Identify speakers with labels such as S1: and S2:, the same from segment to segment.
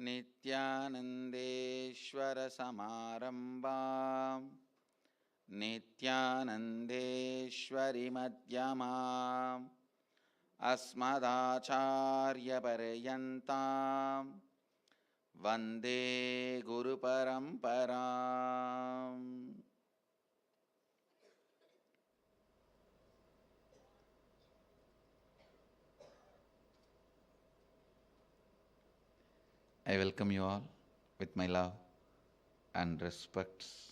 S1: नित्यानन्देश्वर समारम्भाम् नित्यानन्देश्वरि मध्यमाम् अस्मदाचार्यपर्यन्ताम् वन्दे गुरुपरम्पराम्. I welcome you all with my love and respects.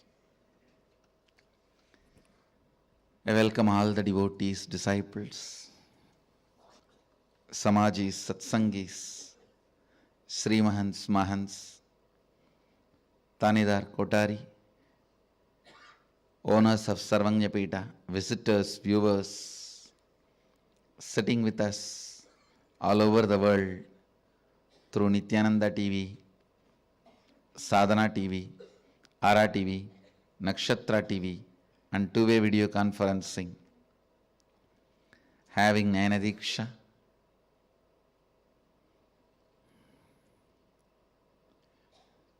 S1: I welcome all the devotees, disciples, Samajis, Satsangis, Sri Mahants, Mahants, Tanidar, Kotari, owners of Sarvanyapita, visitors, viewers, sitting with us all over the world through Nithyananda TV, Sadhana TV, Ara TV, Nakshatra TV, and two-way video conferencing, having Nayana Diksha,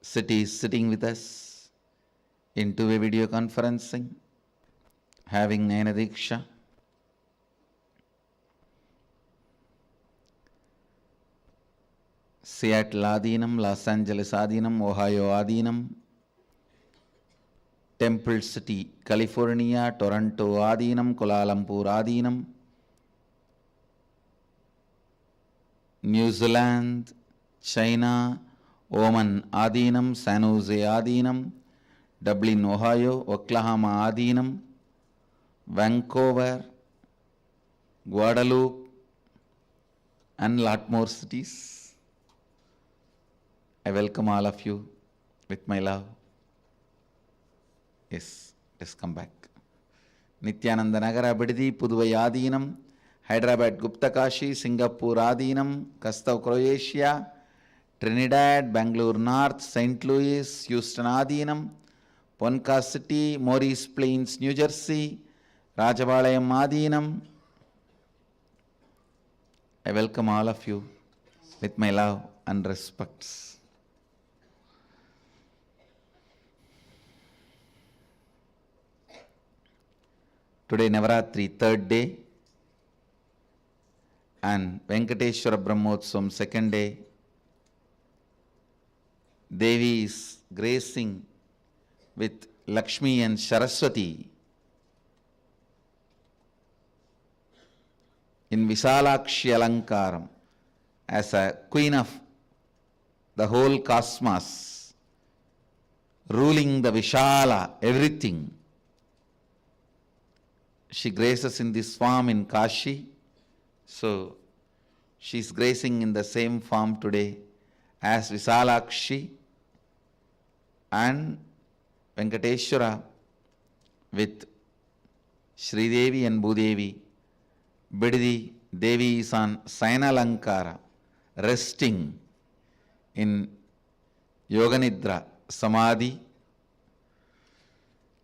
S1: cities sitting with us in two-way video conferencing, having Nayana Diksha, Seattle Adinam, Los Angeles Adinam, Ohio Adinam, Temple City, California, Toronto Adinam, Kuala Lumpur Adinam, New Zealand, China, Oman Adinam, San Jose Adinam, Dublin, Ohio, Oklahoma Adinam, Vancouver, Guadeloupe, and lot more cities. I welcome all of you with my love. Yes, let's come back. Nithyananda Nagara Bididi, Puduvai Adinam, Hyderabad Guptakashi, Singapore Adinam, Kastav Croatia, Trinidad, Bangalore North, St. Louis, Houston Adinam, Ponca City, Maurice Plains, New Jersey, Rajabalayam Adinam. I welcome all of you with my love and respects. Today Navaratri, third day, and Venkateshwara Brahmotsavam, second day. Devi is gracing with Lakshmi and Saraswati in Visalakshi Alankaram as a queen of the whole cosmos, ruling the Vishala, everything. She graces in this form in Kashi, so she is gracing in the same form today as Visalakshi and Venkateshwara with Sri Devi and Bhudevi. Bididi Devi is on Sainalankara, resting in Yoganidra, Samadhi.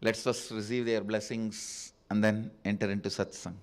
S1: Let's first receive their blessings and then enter into satsang.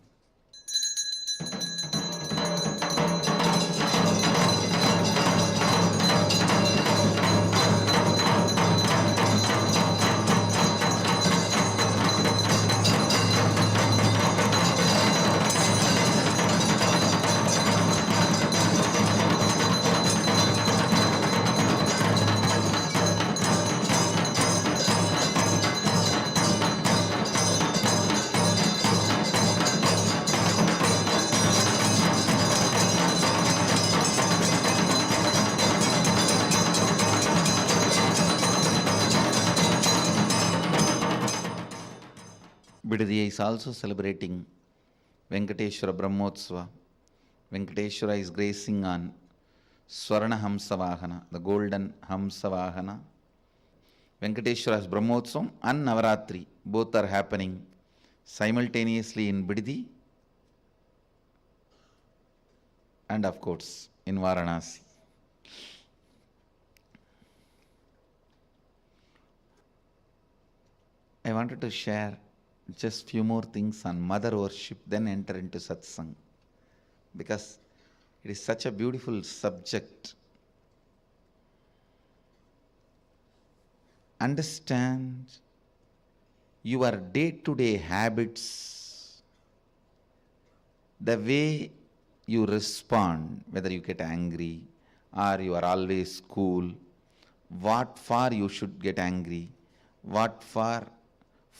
S1: Bididi is also celebrating Venkateshwara Brahmotsava. Venkateshwara is gracing on Swarna Hamsavahana, the golden Hamsavahana. Venkateshwara's Brahmotsavam and Navaratri, both are happening simultaneously in Bididi and of course in Varanasi. I wanted to share just few more things on mother worship, then enter into satsang, because it is such a beautiful subject. understand your day-to-day habits, the way you respond, whether you get angry or you are always cool, what for you should get angry, what for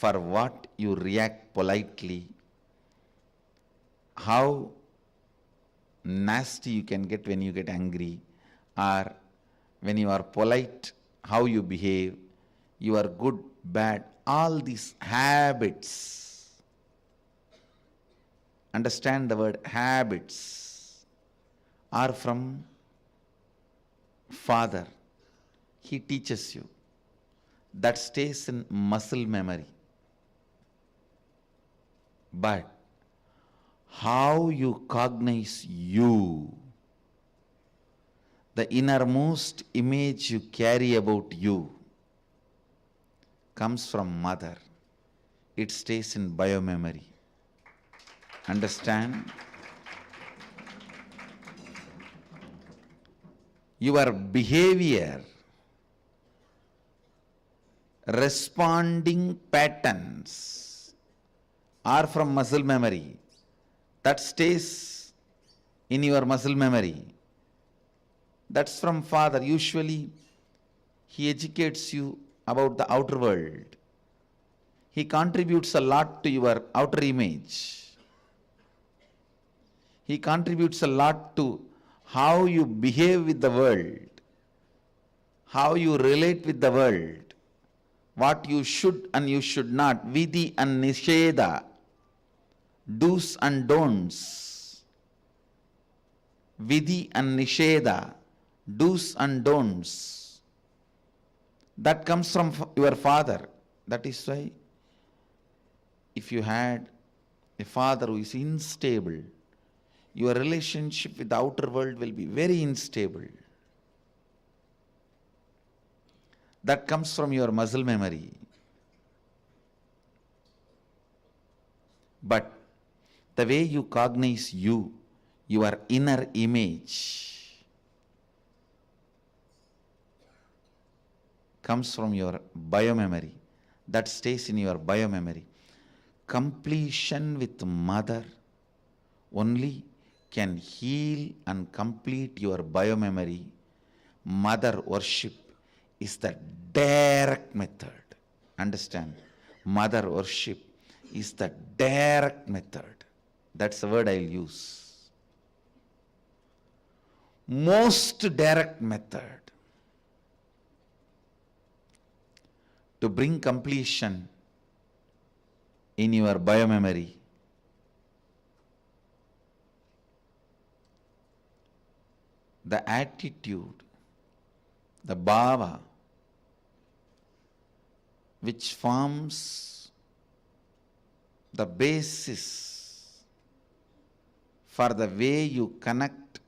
S1: what you react politely, how nasty you can get when you get angry, or when you are polite, how you behave, you are good, bad, all these habits. Understand the word habits are from Father. He teaches you. That stays in muscle memory. But how you cognize you, the innermost image you carry about you, comes from Mother. It stays in biomemory. Understand? Your behavior, responding patterns are from muscle memory. That stays in your muscle memory. That's from Father. Usually, He educates you about the outer world. He contributes a lot to your outer image. He contributes a lot to how you behave with the world, how you relate with the world, what you should and you should not, vidhi and nisheda, do's and don'ts. Vidhi and nisheda, do's and don'ts. That comes from your Father. That is why if you had a father who is unstable, your relationship with the outer world will be very unstable. That comes from your muscle memory. But the way you cognize you, your inner image, comes from your biomemory. That stays in your biomemory. Completion with Mother only can heal and complete your biomemory. Mother worship is the direct method. Understand? Mother worship is the direct method. That's the word I'll use. Most direct method to bring completion in your biomemory. The attitude, the bhava, which forms the basis for the way you connect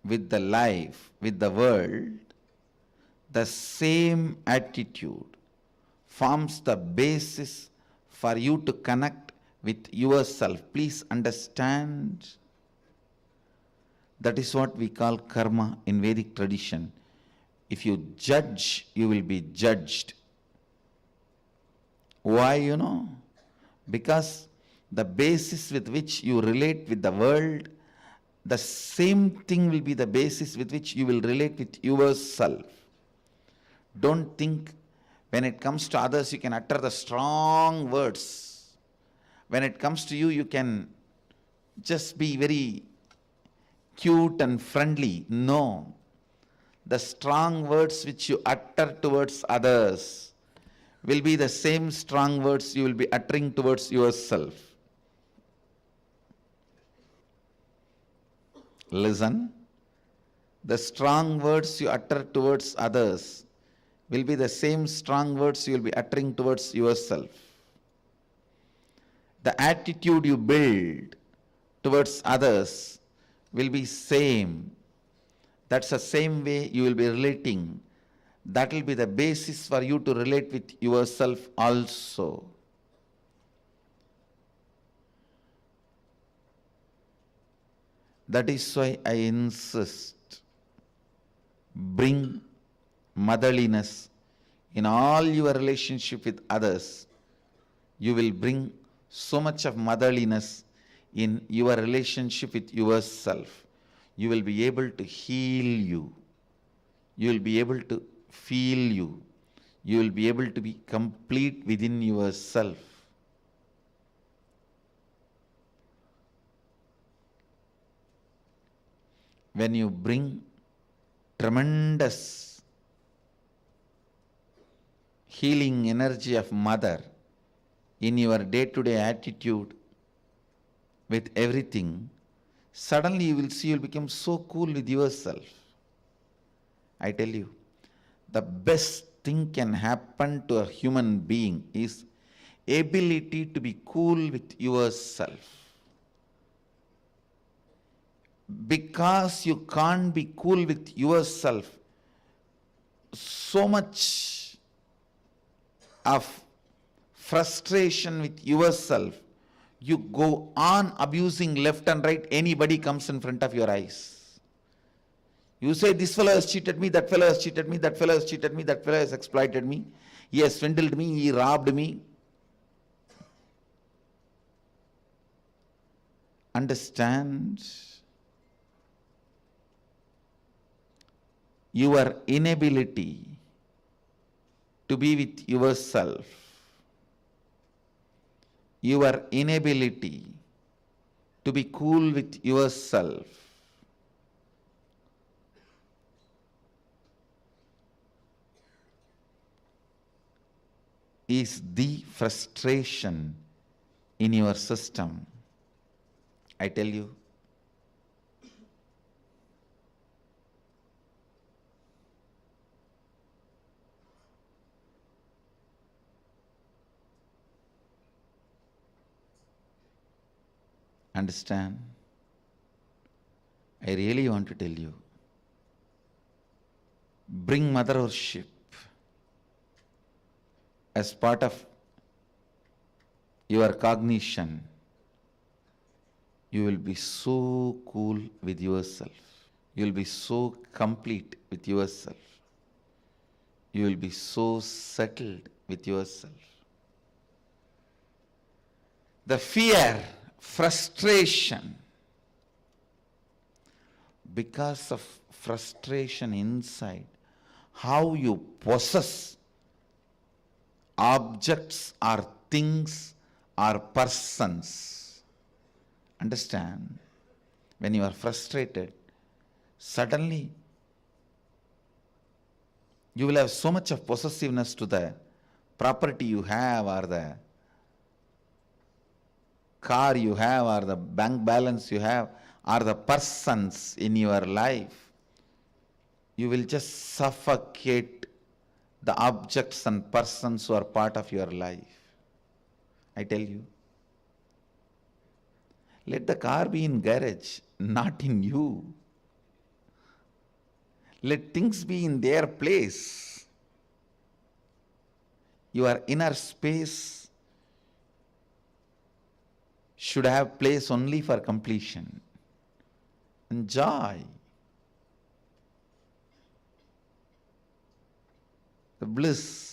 S1: with the life, with the world, the same attitude forms the basis for you to connect with yourself. Please understand. That is what we call karma in Vedic tradition. If you judge, you will be judged. Why, Because the basis with which you relate with the world, the same thing will be the basis with which you will relate with yourself. Don't think when it comes to others you can utter the strong words. When it comes to you, you can just be very cute and friendly. No. The strong words which you utter towards others will be the same strong words you will be uttering towards yourself. Listen. The strong words you utter towards others will be the same strong words you will be uttering towards yourself. The attitude you build towards others will be same. That's the same way you will be relating. That will be the basis for you to relate with yourself also. That is why I insist, bring motherliness in all your relationship with others, you will bring so much of motherliness in your relationship with yourself. You will be able to heal you. You will be able to feel you. You will be able to be complete within yourself. When you bring tremendous healing energy of mother in your day-to-day attitude with everything, suddenly you will see you will become so cool with yourself. I tell you, the best thing can happen to a human being is ability to be cool with yourself. Because you can't be cool with yourself, so much of frustration with yourself, you go on abusing left and right. Anybody comes in front of your eyes, you say, this fellow has cheated me, that fellow has cheated me, that fellow has cheated me, that fellow has exploited me, he has swindled me, he robbed me. Understand your inability to be with yourself, your inability to be cool with yourself is the frustration in your system. I tell you, understand, I really want to tell you, bring mother worship as part of your cognition. You will be so cool with yourself. You will be so complete with yourself. You will be so settled with yourself. The fear, frustration, because of frustration inside, how you possess objects or things or persons. Understand? When you are frustrated, suddenly you will have so much of possessiveness to the property you have, or the car you have, or the bank balance you have, or the persons in your life. You will just suffocate the objects and persons who are part of your life. I tell you. Let the car be in garage, not in you. Let things be in their place. Your inner space should have place only for completion and joy. The bliss.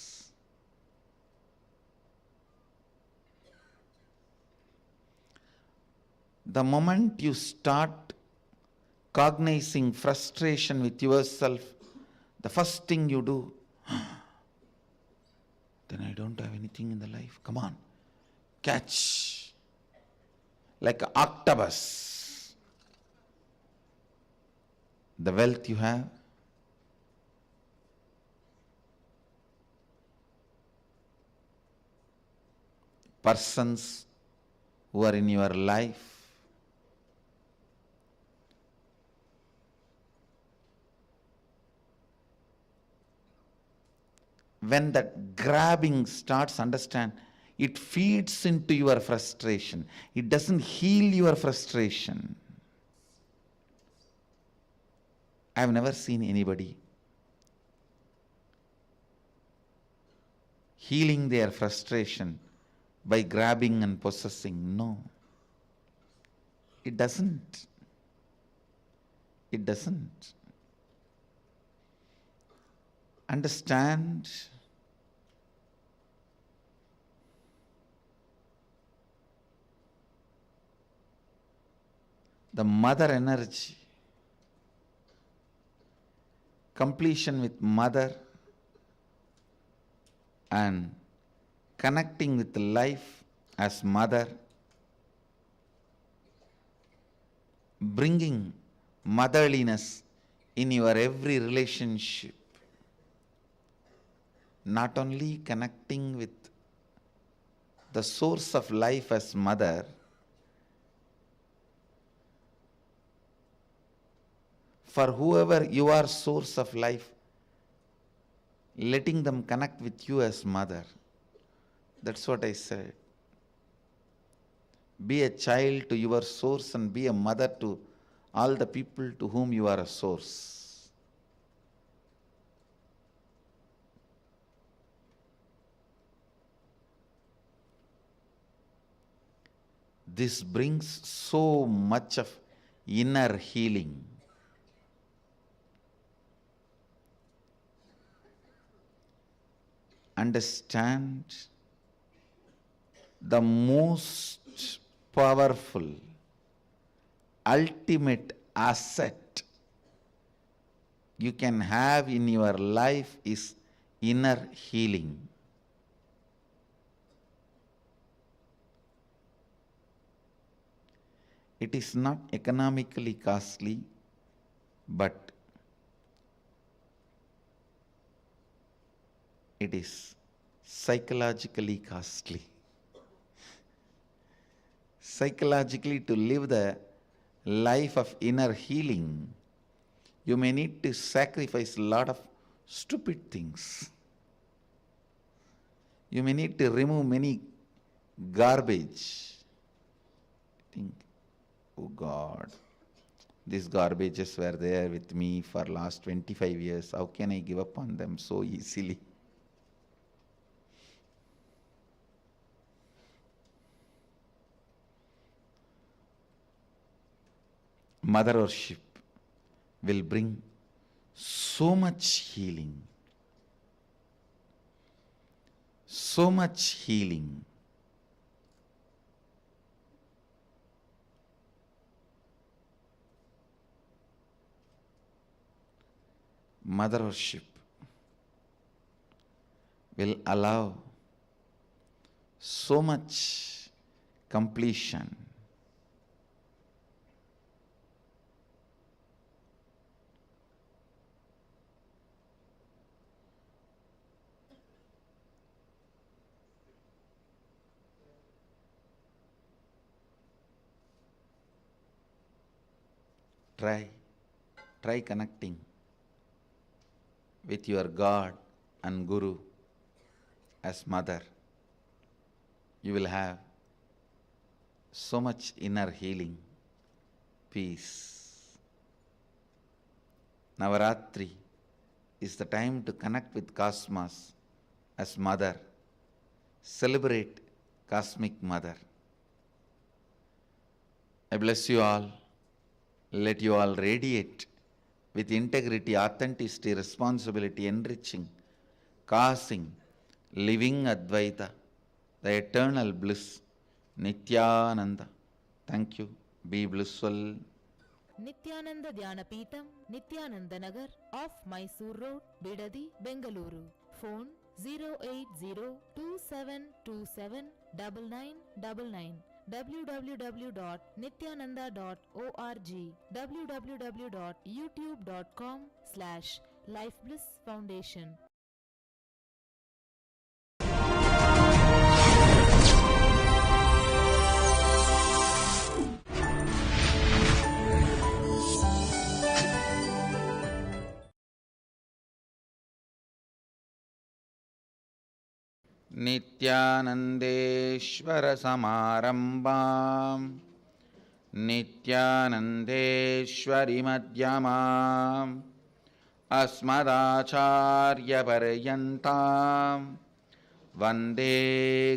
S1: The moment you start cognizing frustration with yourself, the first thing you do, then I don't have anything in the life. Come on, catch. Like an octopus. The wealth you have, persons who are in your life, when that grabbing starts, understand, it feeds into your frustration. It doesn't heal your frustration. I have never seen anybody healing their frustration by grabbing and possessing. No. It doesn't. It doesn't. Understand, the mother energy, completion with mother, and connecting with life as mother, bringing motherliness in your every relationship, not only connecting with the source of life as mother, for whoever you are source of life, letting them connect with you as mother. That's what I said. Be a child to your source and be a mother to all the people to whom you are a source. This brings so much of inner healing. Understand, the most powerful, ultimate asset you can have in your life is inner healing. It is not economically costly, but it is psychologically costly. Psychologically, to live the life of inner healing, you may need to sacrifice a lot of stupid things. You may need to remove many garbage. Think, oh God, these garbages were there with me for last 25 years. How can I give up on them so easily? Mother worship will bring so much healing. So much healing. Mother worship will allow so much completion. Try connecting with your God and Guru as mother. You will have so much inner healing, peace. Navaratri is the time to connect with Cosmos as mother. Celebrate Cosmic Mother. I bless you all. Let you all radiate with integrity, authenticity, responsibility, enriching, causing, living Advaita, the eternal bliss, Nithyananda. Thank you. Be blissful.
S2: Nithyananda Dhyanapitham, Nithyananda Nagar, off Mysore Road, Bidadi, Bengaluru. Phone 08027279999. www.nithyananda.org. www.youtube.com/lifeblissfoundation.
S1: नित्यानन्देश्वर समारम्भाम् नित्यानन्देश्वरि मध्यमाम् अस्मदाचार्यपर्यन्ताम् वन्दे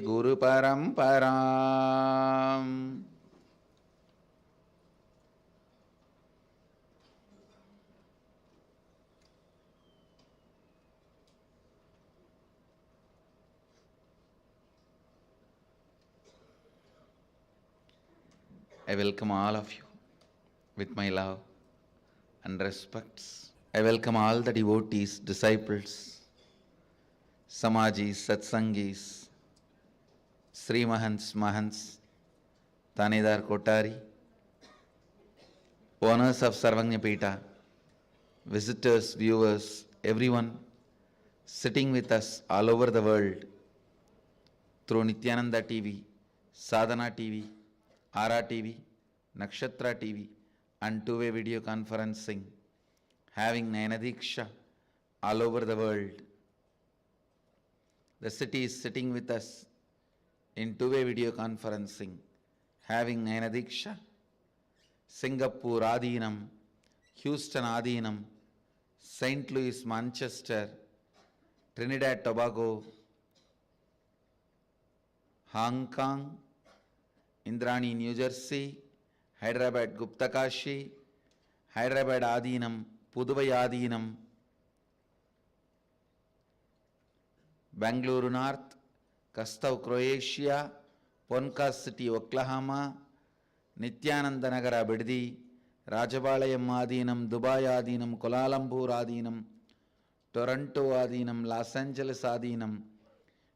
S1: गुरुपरम्पराम्. I welcome all of you with my love and respects. I welcome all the devotees, disciples, Samajis, Satsangis, Sri Mahants, Mahants, Tanedar Kotari, owners of Sarvanya Pita, visitors, viewers, everyone sitting with us all over the world through Nithyananda TV, Sadhana TV, Ara TV, Nakshatra TV, and two-way video conferencing, having Nayanadiksha all over the world. The city is sitting with us in two-way video conferencing, having Nayanadiksha, Singapore Adinam, Houston Adinam, St. Louis, Manchester, Trinidad Tobago, Hong Kong, Indrani, New Jersey, Hyderabad Guptakashi, Hyderabad Adinam, Puduvai Adinam, Bangalore North, Kastau, Croatia, Poncas City, Oklahoma, Nithyananda Nagara, Biddi, Rajabalayam Adinam, Dubai Adinam, Kuala Lumpur Adinam, Toronto Adinam, Los Angeles Adinam,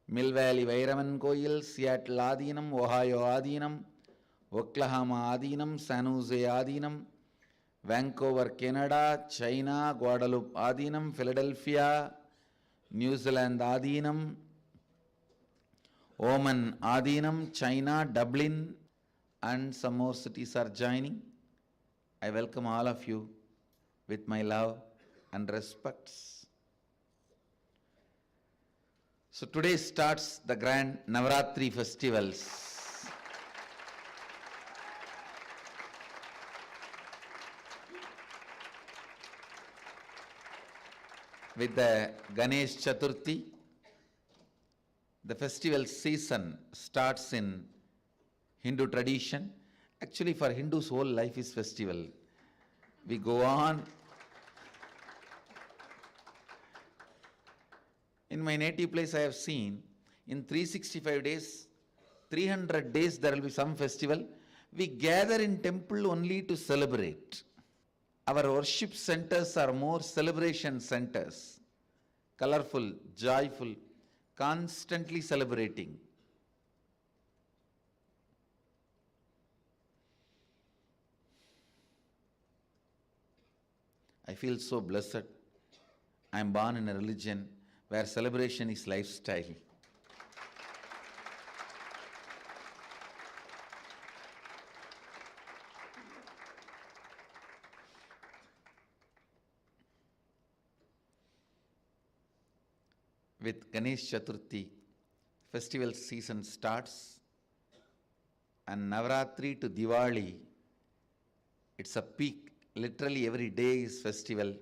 S1: Mill Valley Vairavan Koil, Seattle Adinam, Ohio Adinam, Oklahoma Adinam, San Jose Adinam, Vancouver, Canada, China, Guadalupe Adinam, Philadelphia, New Zealand Adinam, Oman Adinam, China, Dublin, and some more cities are joining. I welcome all of you with my love and respects. So today starts the grand Navaratri festivals. With the Ganesh Chaturthi, the festival season starts in Hindu tradition. Actually, for Hindus, whole life is festival. We go on. In my native place, I have seen in 365 days, 300 days, there will be some festival. We gather in temple only to celebrate. Our worship centers are more celebration centers, colorful, joyful, constantly celebrating. I feel so blessed. I am born in a religion where celebration is lifestyle. With Ganesh Chaturthi, festival season starts, and Navaratri to Diwali, it's a peak. Literally every day is festival.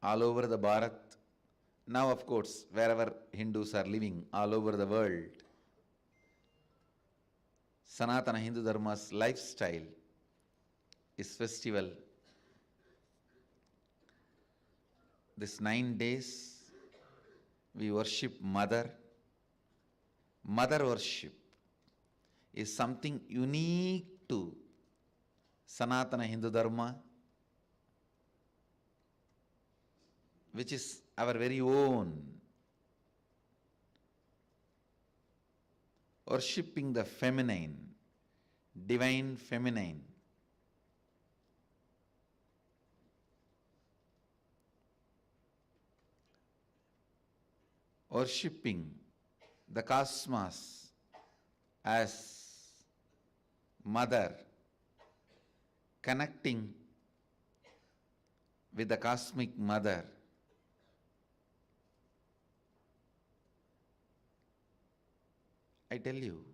S1: All over the Bharat. Now, of course, wherever Hindus are living, all over the world, Sanatana Hindu Dharma's lifestyle is festival. This 9 days, we worship Mother. Mother worship is something unique to Sanatana Hindu Dharma, which is our very own. Worshipping the feminine, divine feminine. Worshipping the cosmos as mother, connecting with the cosmic mother. I tell you,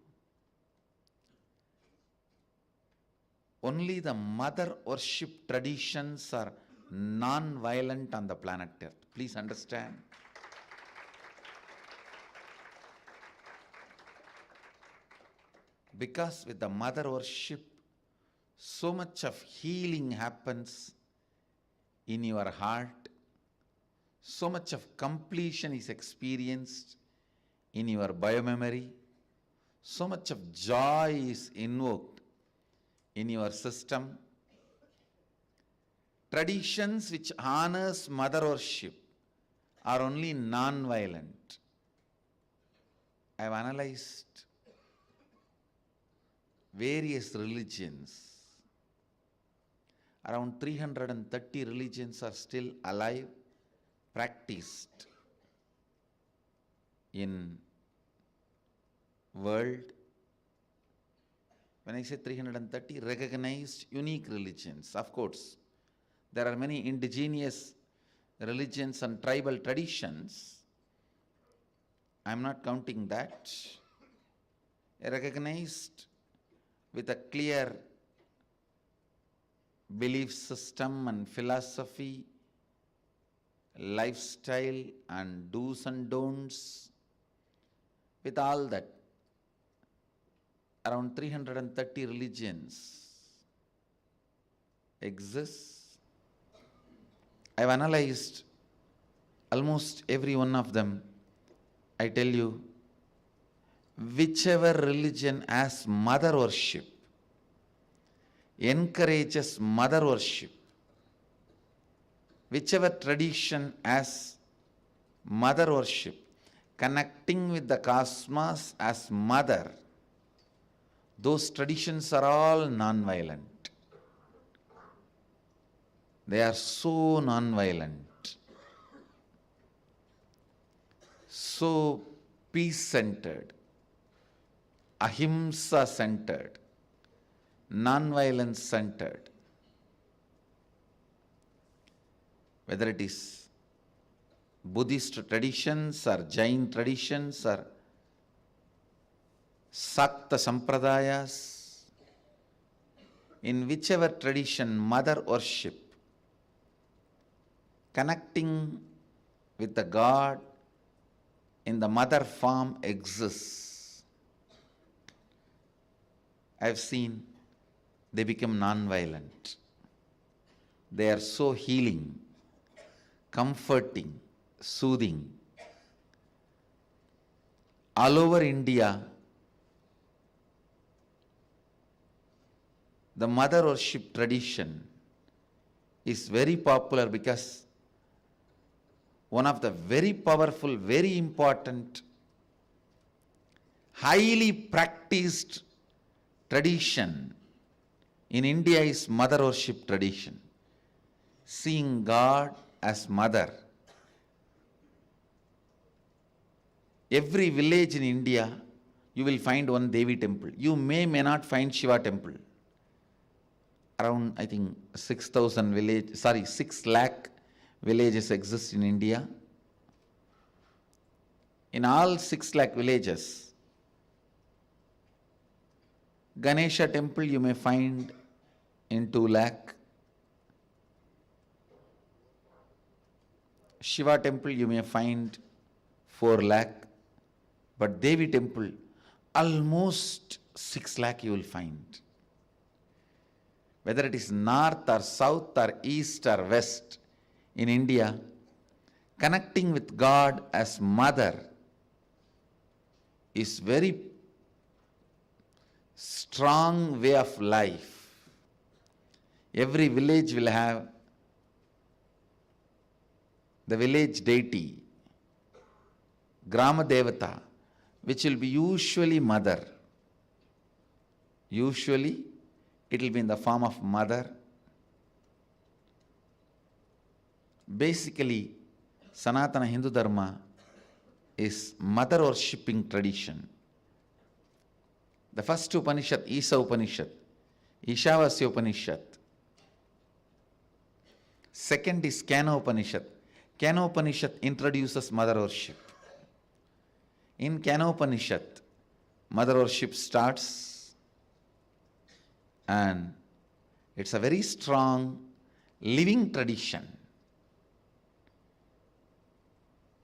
S1: only the mother worship traditions are non-violent on the planet Earth. Please understand. Because with the mother worship, so much of healing happens in your heart, so much of completion is experienced in your biomemory, so much of joy is invoked in your system. Traditions which honors mother worship are only non-violent. I have analyzed various religions. Around 330 religions are still alive, practiced in world. When I say 330, recognized unique religions. Of course, there are many indigenous religions and tribal traditions. I am not counting that. Recognized with a clear belief system and philosophy, lifestyle and do's and don'ts. With all that, around 330 religions exist. I have analyzed almost every one of them. I tell you, whichever religion has mother worship, encourages mother worship, whichever tradition has mother worship, connecting with the cosmos as mother, those traditions are all non-violent. They are so non-violent, so peace-centered, ahimsa-centered, non-violence-centered. Whether it is Buddhist traditions or Jain traditions or Sakta Sampradayas, in whichever tradition mother worship, connecting with the God in the mother form exists, I have seen they become non-violent. They are so healing, comforting, soothing. All over India, the mother worship tradition is very popular because one of the very powerful, very important, highly practiced tradition in India is mother worship tradition. Seeing God as mother. Every village in India, you will find one Devi temple. You may not find Shiva temple. Around, I think, 6 lakh villages exist in India. In all 6 lakh villages, Ganesha temple you may find in 2 lakh. Shiva temple you may find 4 lakh. But Devi temple, almost 6 lakh you will find. Whether it is north or south or east or west in India, connecting with God as mother is very strong way of life. Every village will have the village deity, Grama Devata, which will be usually mother. Usually, it will be in the form of mother. Basically, Sanatana Hindu Dharma is mother worshipping tradition. The first Upanishad, Isa Upanishad, Ishavasya Upanishad. Second is Kena Upanishad. Kena Upanishad introduces mother worship. In Kena Upanishad, mother worship starts, and it's a very strong living tradition.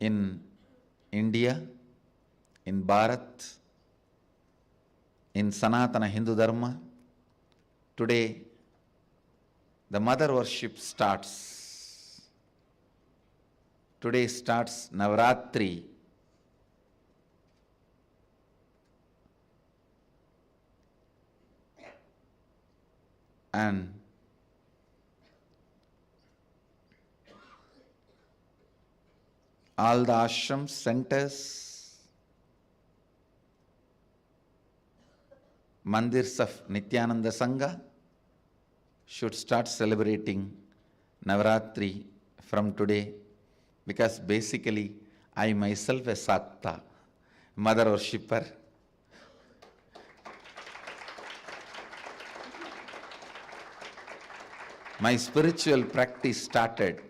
S1: In India, in Bharat, in Sanatana Hindu Dharma, today the mother worship starts. Today starts Navaratri. And all the ashram centers, mandirs of Nithyananda Sangha should start celebrating Navaratri from today, because basically I myself a Sakta, mother worshipper. My spiritual practice started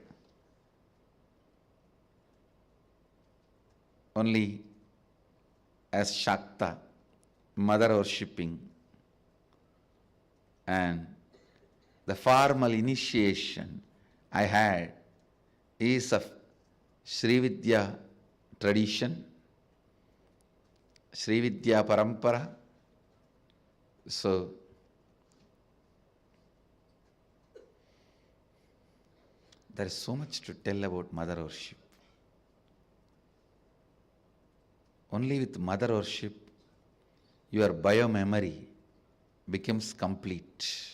S1: only as Shakta, mother worshipping, and the formal initiation I had is of Srividya tradition, Srividya Parampara. So, there is so much to tell about mother worship. Only with mother worship, your bio-memory becomes complete.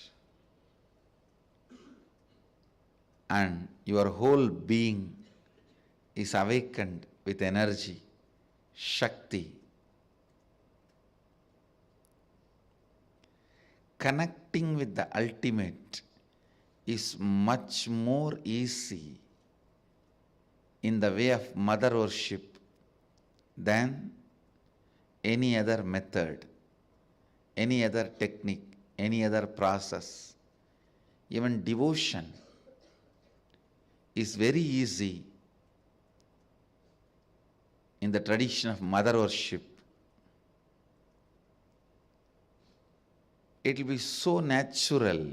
S1: And your whole being is awakened with energy, Shakti. Connecting with the ultimate is much more easy in the way of mother worship than any other method, any other technique, any other process. Even devotion is very easy in the tradition of mother worship. It will be so natural.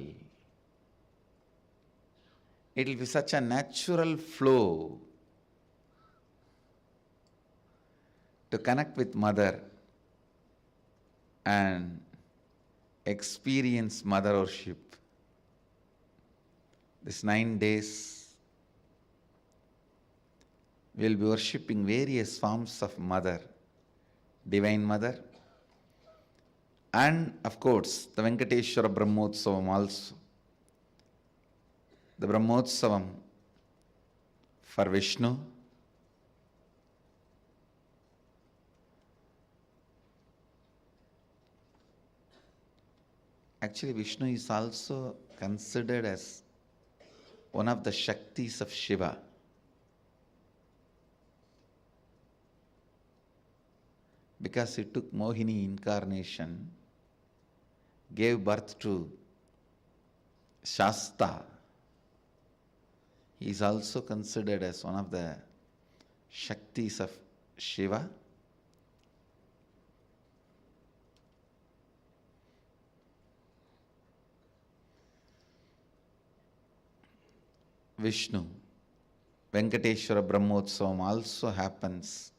S1: It will be such a natural flow to connect with mother and experience mother worship. This 9 days, we will be worshipping various forms of mother, Divine Mother, and of course the Venkateshwara Brahmotsavam also. The Brahmotsavam for Vishnu, actually Vishnu is also considered as one of the Shaktis of Shiva. Because he took Mohini incarnation, gave birth to Shasta. He is also considered as one of the Shaktis of Shiva. Vishnu, Venkateshwara Brahmotsavam also happens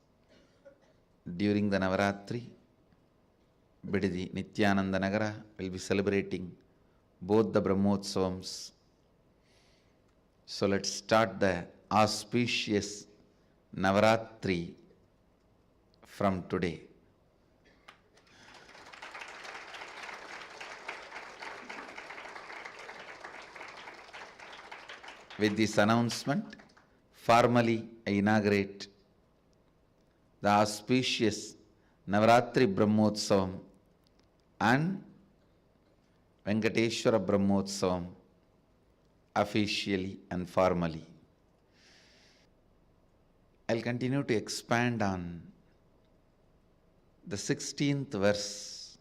S1: during the Navaratri. Bidadi, Nithyananda Nagara will be celebrating both the Brahmotsavams. So let's start the auspicious Navaratri from today. With this announcement, formally I inaugurate the auspicious Navaratri Brahmotsavam and Venkateshwara Brahmotsavam officially and formally. I'll continue to expand on the 16th verse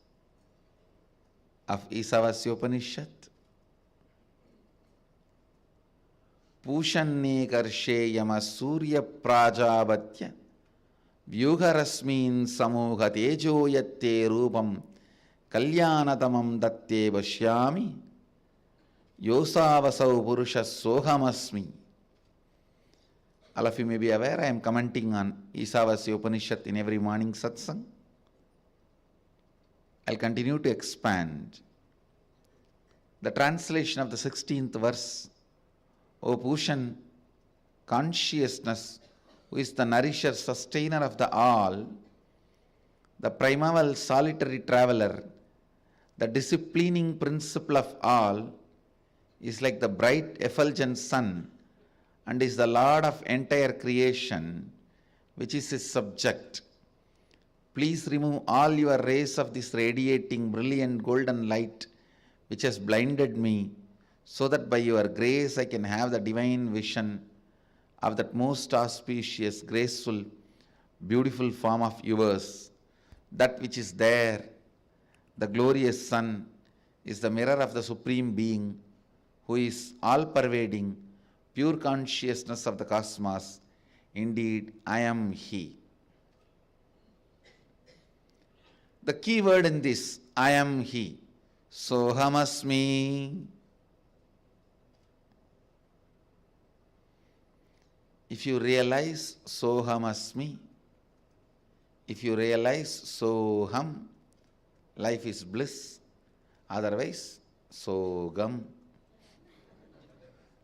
S1: of Ishavasya Upanishad. Pushanne karshe yama surya prajavatya vyuharasmin samoha tejo yatte rupam kalyanatamam datte vashyami yosavasau purusha sohamasmi. All of you may be aware, I am commenting on Ishavasya Upanishad in every morning satsang. I'll continue to expand. The translation of the 16th verse, O Pushan, consciousness, who is the nourisher, sustainer of the all, the primeval solitary traveler, the disciplining principle of all, is like the bright effulgent sun and is the Lord of entire creation, which is his subject. Please remove all your rays of this radiating brilliant golden light which has blinded me, so that by your grace I can have the divine vision of that most auspicious, graceful, beautiful form of yours. That which is there, the glorious sun, is the mirror of the Supreme Being, who is all-pervading, pure consciousness of the cosmos. Indeed, I am He. The key word in this, I am He. Sohamasmi. If you realize Sohamasmi, if you realize Soham, life is bliss. Otherwise, Sogam,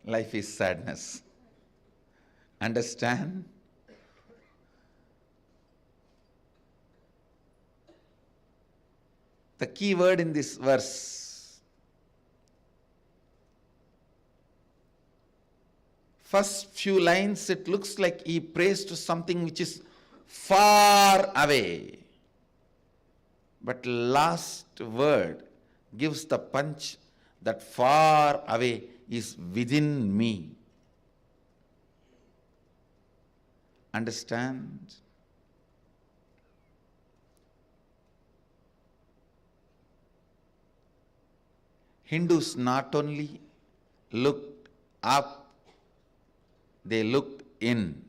S1: life is sadness. Understand? The key word in this verse, first few lines, it looks like he prays to something which is far away. But last word gives the punch that far away is within me. Understand? Hindus not only looked up, they looked in,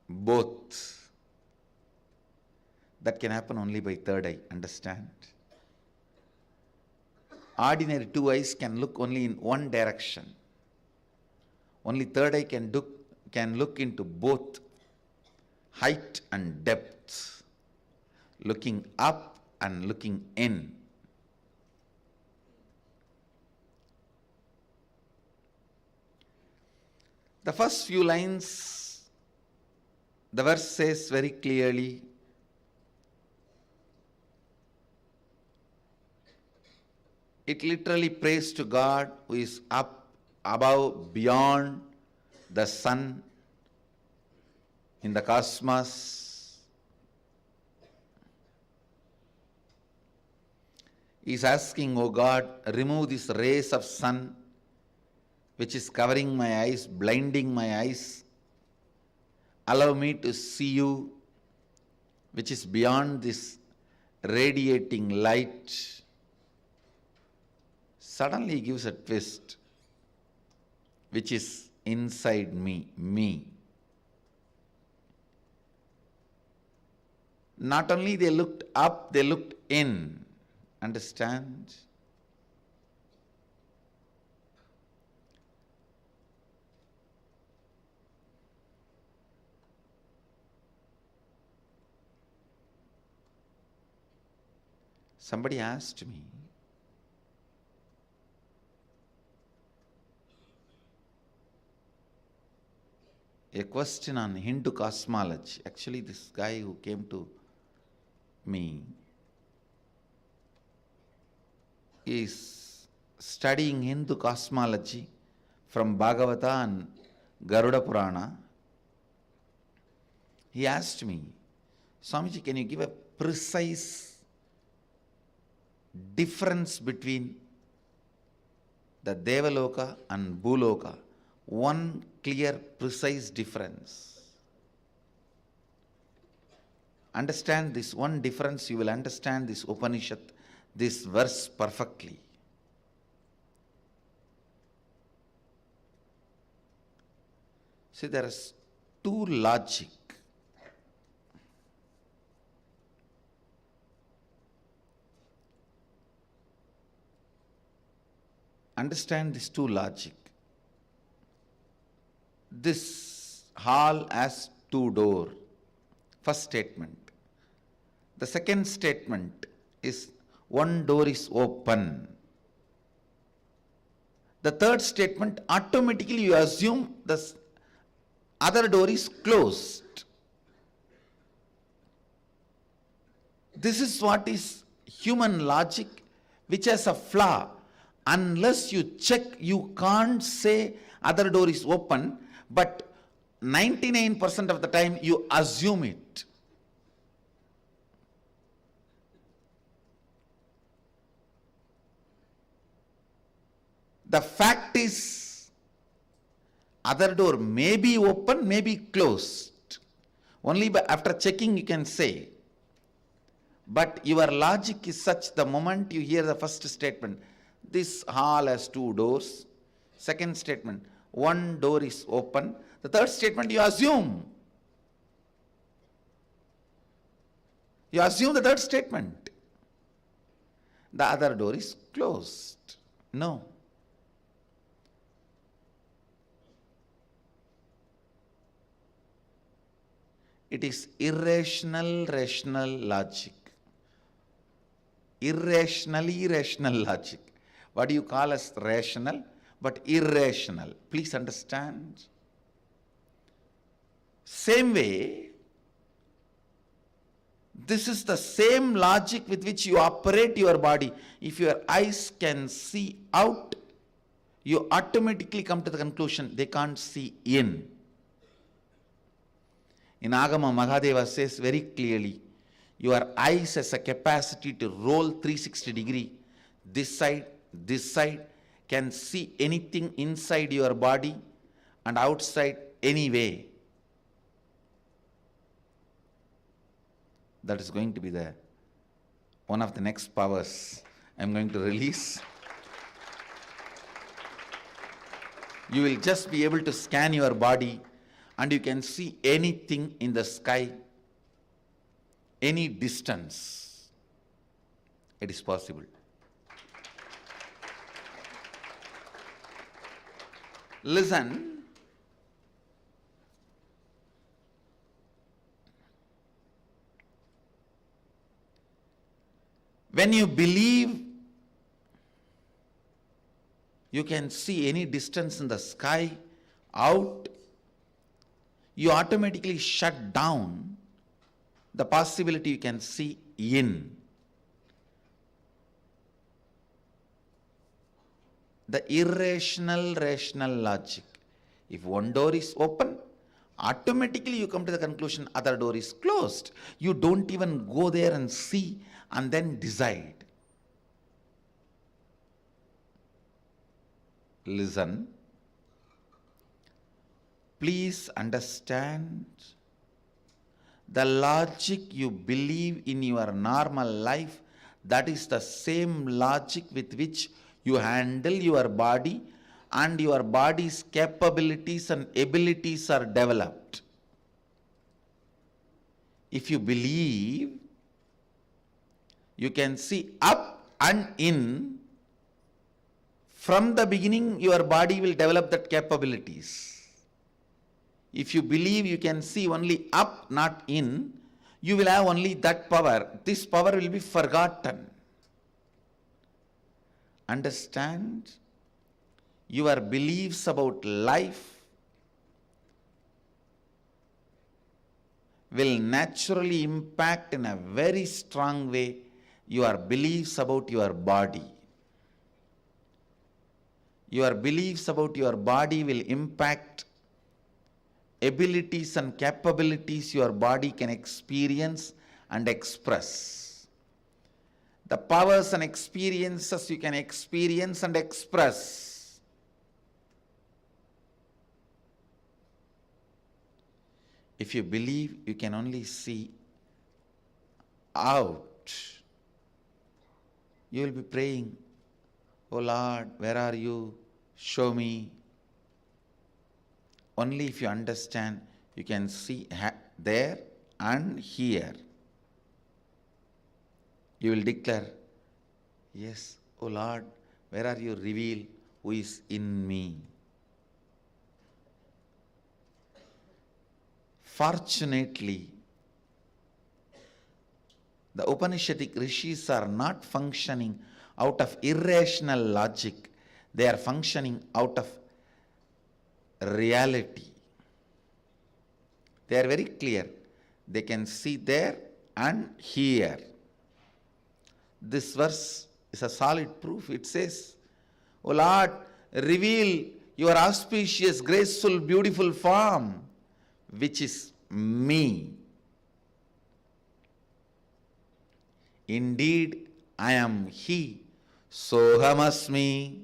S1: both. That can happen only by third eye, understand? Ordinary two eyes can look only in one direction. Only third eye can look into both height and depth, looking up and looking in. The first few lines, the verse says very clearly, it literally prays to God who is up, above, beyond the sun in the cosmos. He is asking, O God, remove these rays of sun which is covering my eyes, blinding my eyes. Allow me to see you, which is beyond this radiating light. Suddenly he gives a twist, which is inside me. Not only they looked up, they looked in. Understand? Somebody asked me, a question on Hindu cosmology. Actually, this guy who came to me is studying Hindu cosmology from Bhagavata and Garuda Purana. He asked me, Swamiji, can you give a precise difference between the Devaloka and Bhuloka? One clear, precise difference. Understand this one difference, you will understand this Upanishad, this verse perfectly. See, there is two logic. Understand this two logic. This hall has two doors. First statement. The second statement is one door is open. The third statement, automatically you assume the other door is closed. This is what is human logic, which has a flaw. Unless you check, you can't say other door is open, but 99% of the time you assume it. The fact is, other door may be open, may be closed. Only after checking you can say. But your logic is such, the moment you hear the first statement, this hall has 2 doors. Second statement, 1 door is open. The third statement you assume. You assume the third statement. The other door is closed. No. It is irrational, rational logic. Irrationally rational logic. What do you call as rational? But irrational. Please understand. Same way, this is the same logic with which you operate your body. If your eyes can see out, you automatically come to the conclusion they can't see in. In Agama, Mahadeva says very clearly, your eyes has a capacity to roll 360 degree. This side can see anything inside your body and outside anyway. That is going to be one of the next powers I am going to release. You will just be able to scan your body and you can see anything in the sky, any distance. It is possible. Listen. When you believe you can see any distance in the sky, out, you automatically shut down the possibility you can see in. The irrational, rational logic. If one door is open, automatically you come to the conclusion other door is closed. You don't even go there and see and then decide. Listen. Please understand, the logic you believe in your normal life, that is the same logic with which you handle your body, and your body's capabilities and abilities are developed. If you believe you can see up and in, from the beginning your body will develop that capabilities. If you believe you can see only up, not in, you will have only that power. This power will be forgotten. Understand? Your beliefs about life will naturally impact in a very strong way your beliefs about your body. Your beliefs about your body will impact abilities and capabilities your body can experience and express. The powers and experiences you can experience and express. If you believe you can only see out, you will be praying, "Oh Lord, where are you? Show me." Only if you understand, you can see there and here. You will declare, "Yes, O Lord, where are you? Reveal who is in me." Fortunately, the Upanishadic rishis are not functioning out of irrational logic. They are functioning out of reality. They are very clear. They can see there and here. This verse is a solid proof. It says, O Lord, reveal your auspicious, graceful, beautiful form, which is me. Indeed, I am He, Sohamasmi.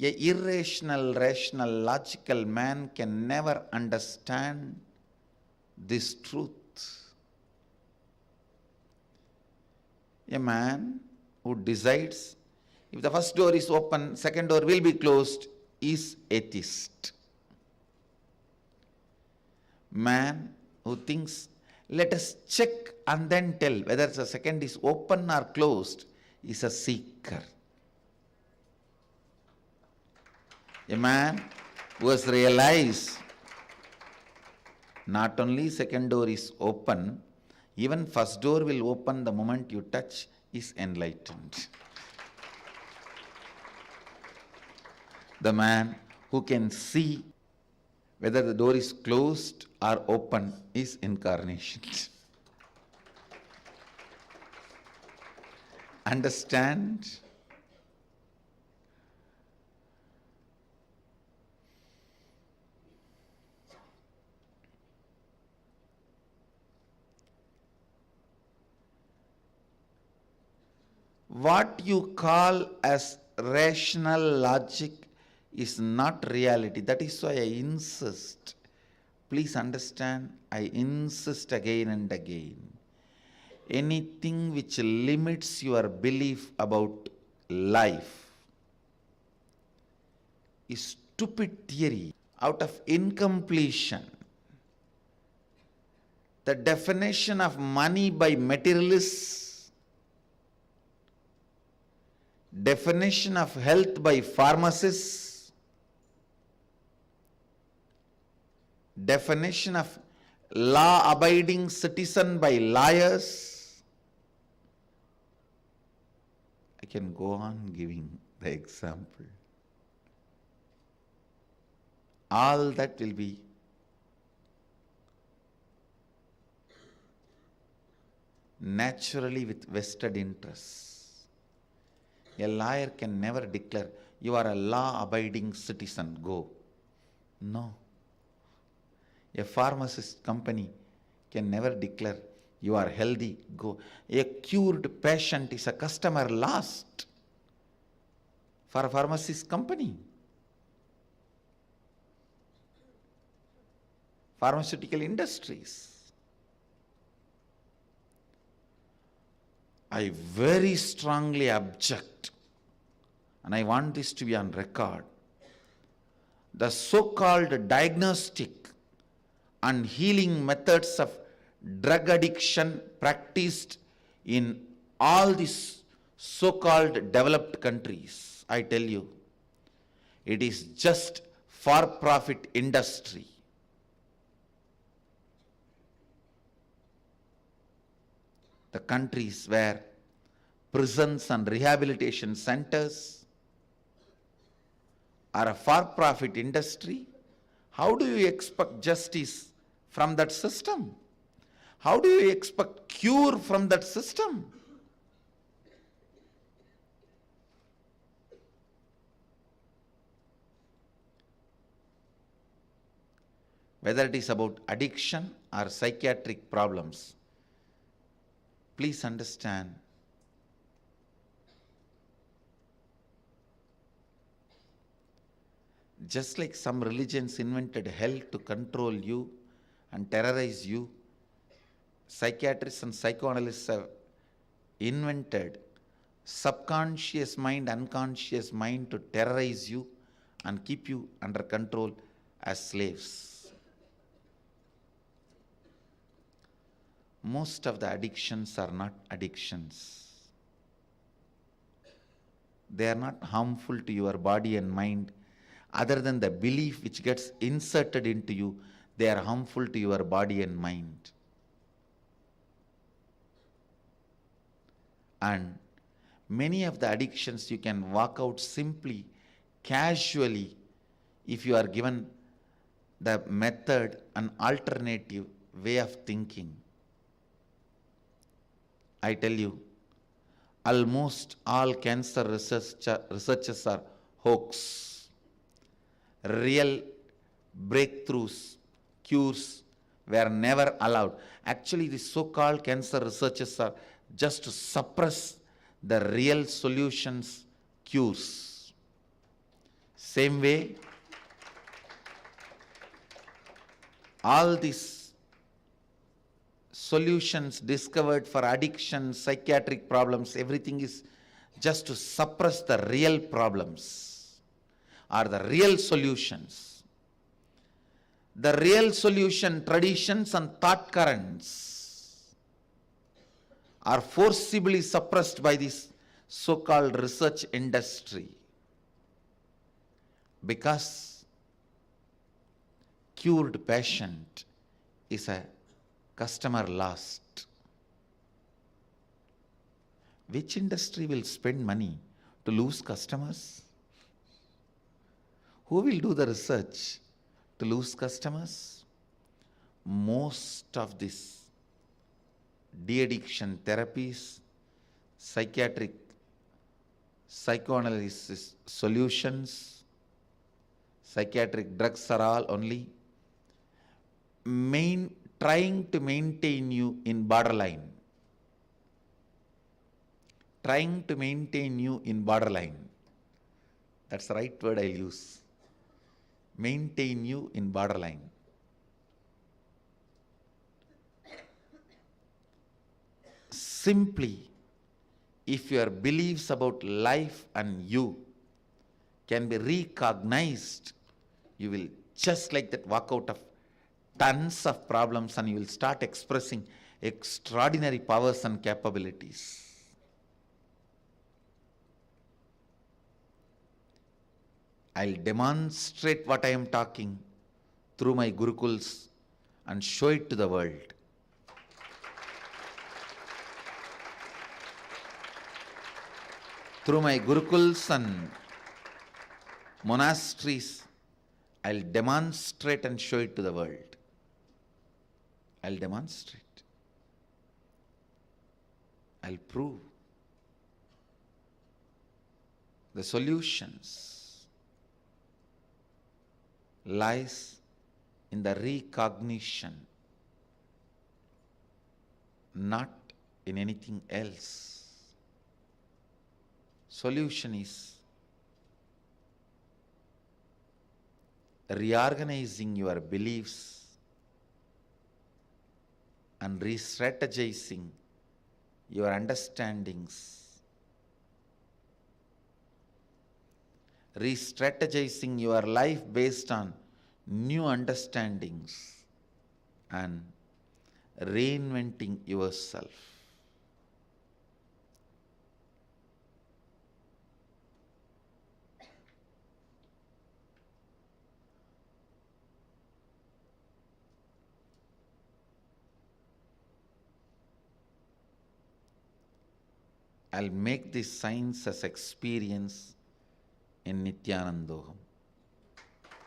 S1: A irrational, rational, logical man can never understand this truth. A man who decides if the first door is open, second door will be closed, is atheist. Man who thinks, let us check and then tell whether the second is open or closed, is a seeker. A man who has realized not only second door is open, even first door will open the moment you touch, is enlightened. The man who can see whether the door is closed or open is incarnation. Understand? What you call as rational logic is not reality. That is why I insist. Please understand, I insist again and again. Anything which limits your belief about life is stupid theory out of incompletion. The definition of money by materialists, definition of health by pharmacists, definition of law-abiding citizen by lawyers. I can go on giving the example. All that will be naturally with vested interests. A lawyer can never declare, you are a law-abiding citizen, go. No. A pharmacist company can never declare, you are healthy, go. A cured patient is a customer lost for a pharmacist company. Pharmaceutical industries. I very strongly object, and I want this to be on record, the so-called diagnostic and healing methods of drug addiction practiced in all these so-called developed countries. I tell you, it is just for-profit industry. The countries where prisons and rehabilitation centers are a for-profit industry, how do you expect justice from that system? How do you expect cure from that system? Whether it is about addiction or psychiatric problems, please understand, just like some religions invented hell to control you and terrorize you, psychiatrists and psychoanalysts have invented subconscious mind, unconscious mind to terrorize you and keep you under control as slaves. Most of the addictions are not addictions. They are not harmful to your body and mind. Other than the belief which gets inserted into you, they are harmful to your body and mind. And many of the addictions you can walk out simply, casually, if you are given the method, an alternative way of thinking. I tell you, almost all cancer researches are hoax. Real breakthroughs, cures were never allowed. Actually, the so-called cancer researches are just to suppress the real solutions, cures. Same way, all these solutions discovered for addiction, psychiatric problems, everything is just to suppress the real problems or the real solutions. The real solution, traditions and thought currents are forcibly suppressed by this so-called research industry, because cured patient is a customer lost. Which industry will spend money to lose customers? Who will do the research to lose customers? Most of these de-addiction therapies, psychiatric, psychoanalysis solutions, psychiatric drugs are all only trying to maintain you in borderline. Trying to maintain you in borderline. That's the right word I'll use. Maintain you in borderline. Simply, if your beliefs about life and you can be recognized, you will just like that walk out of tons of problems and you will start expressing extraordinary powers and capabilities. I'll demonstrate what I am talking through my Gurukuls and show it to the world. Through my Gurukuls and monasteries, I'll demonstrate and show it to the world. I'll demonstrate. I'll prove the solutions lies in the recognition, not in anything else. Solution is reorganizing your beliefs and re-strategizing your understandings, re-strategizing your life based on new understandings and reinventing yourself. I'll make this science as experience in Nithyanandogam.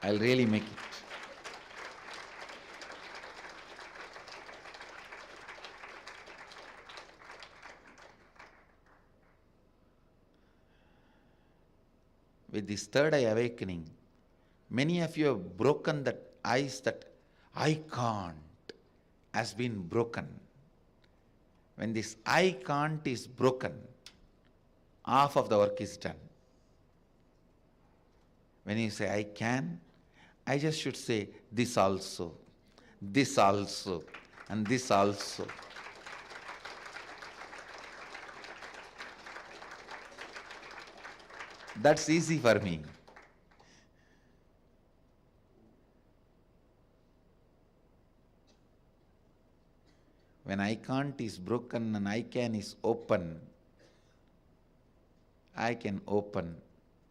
S1: I'll really make it. With this third eye awakening, many of you have broken that ice, that I can't has been broken. When this I can't is broken, half of the work is done. When you say I can, I just should say this also, and this also. That's easy for me. When I can't is broken and I can is open, I can open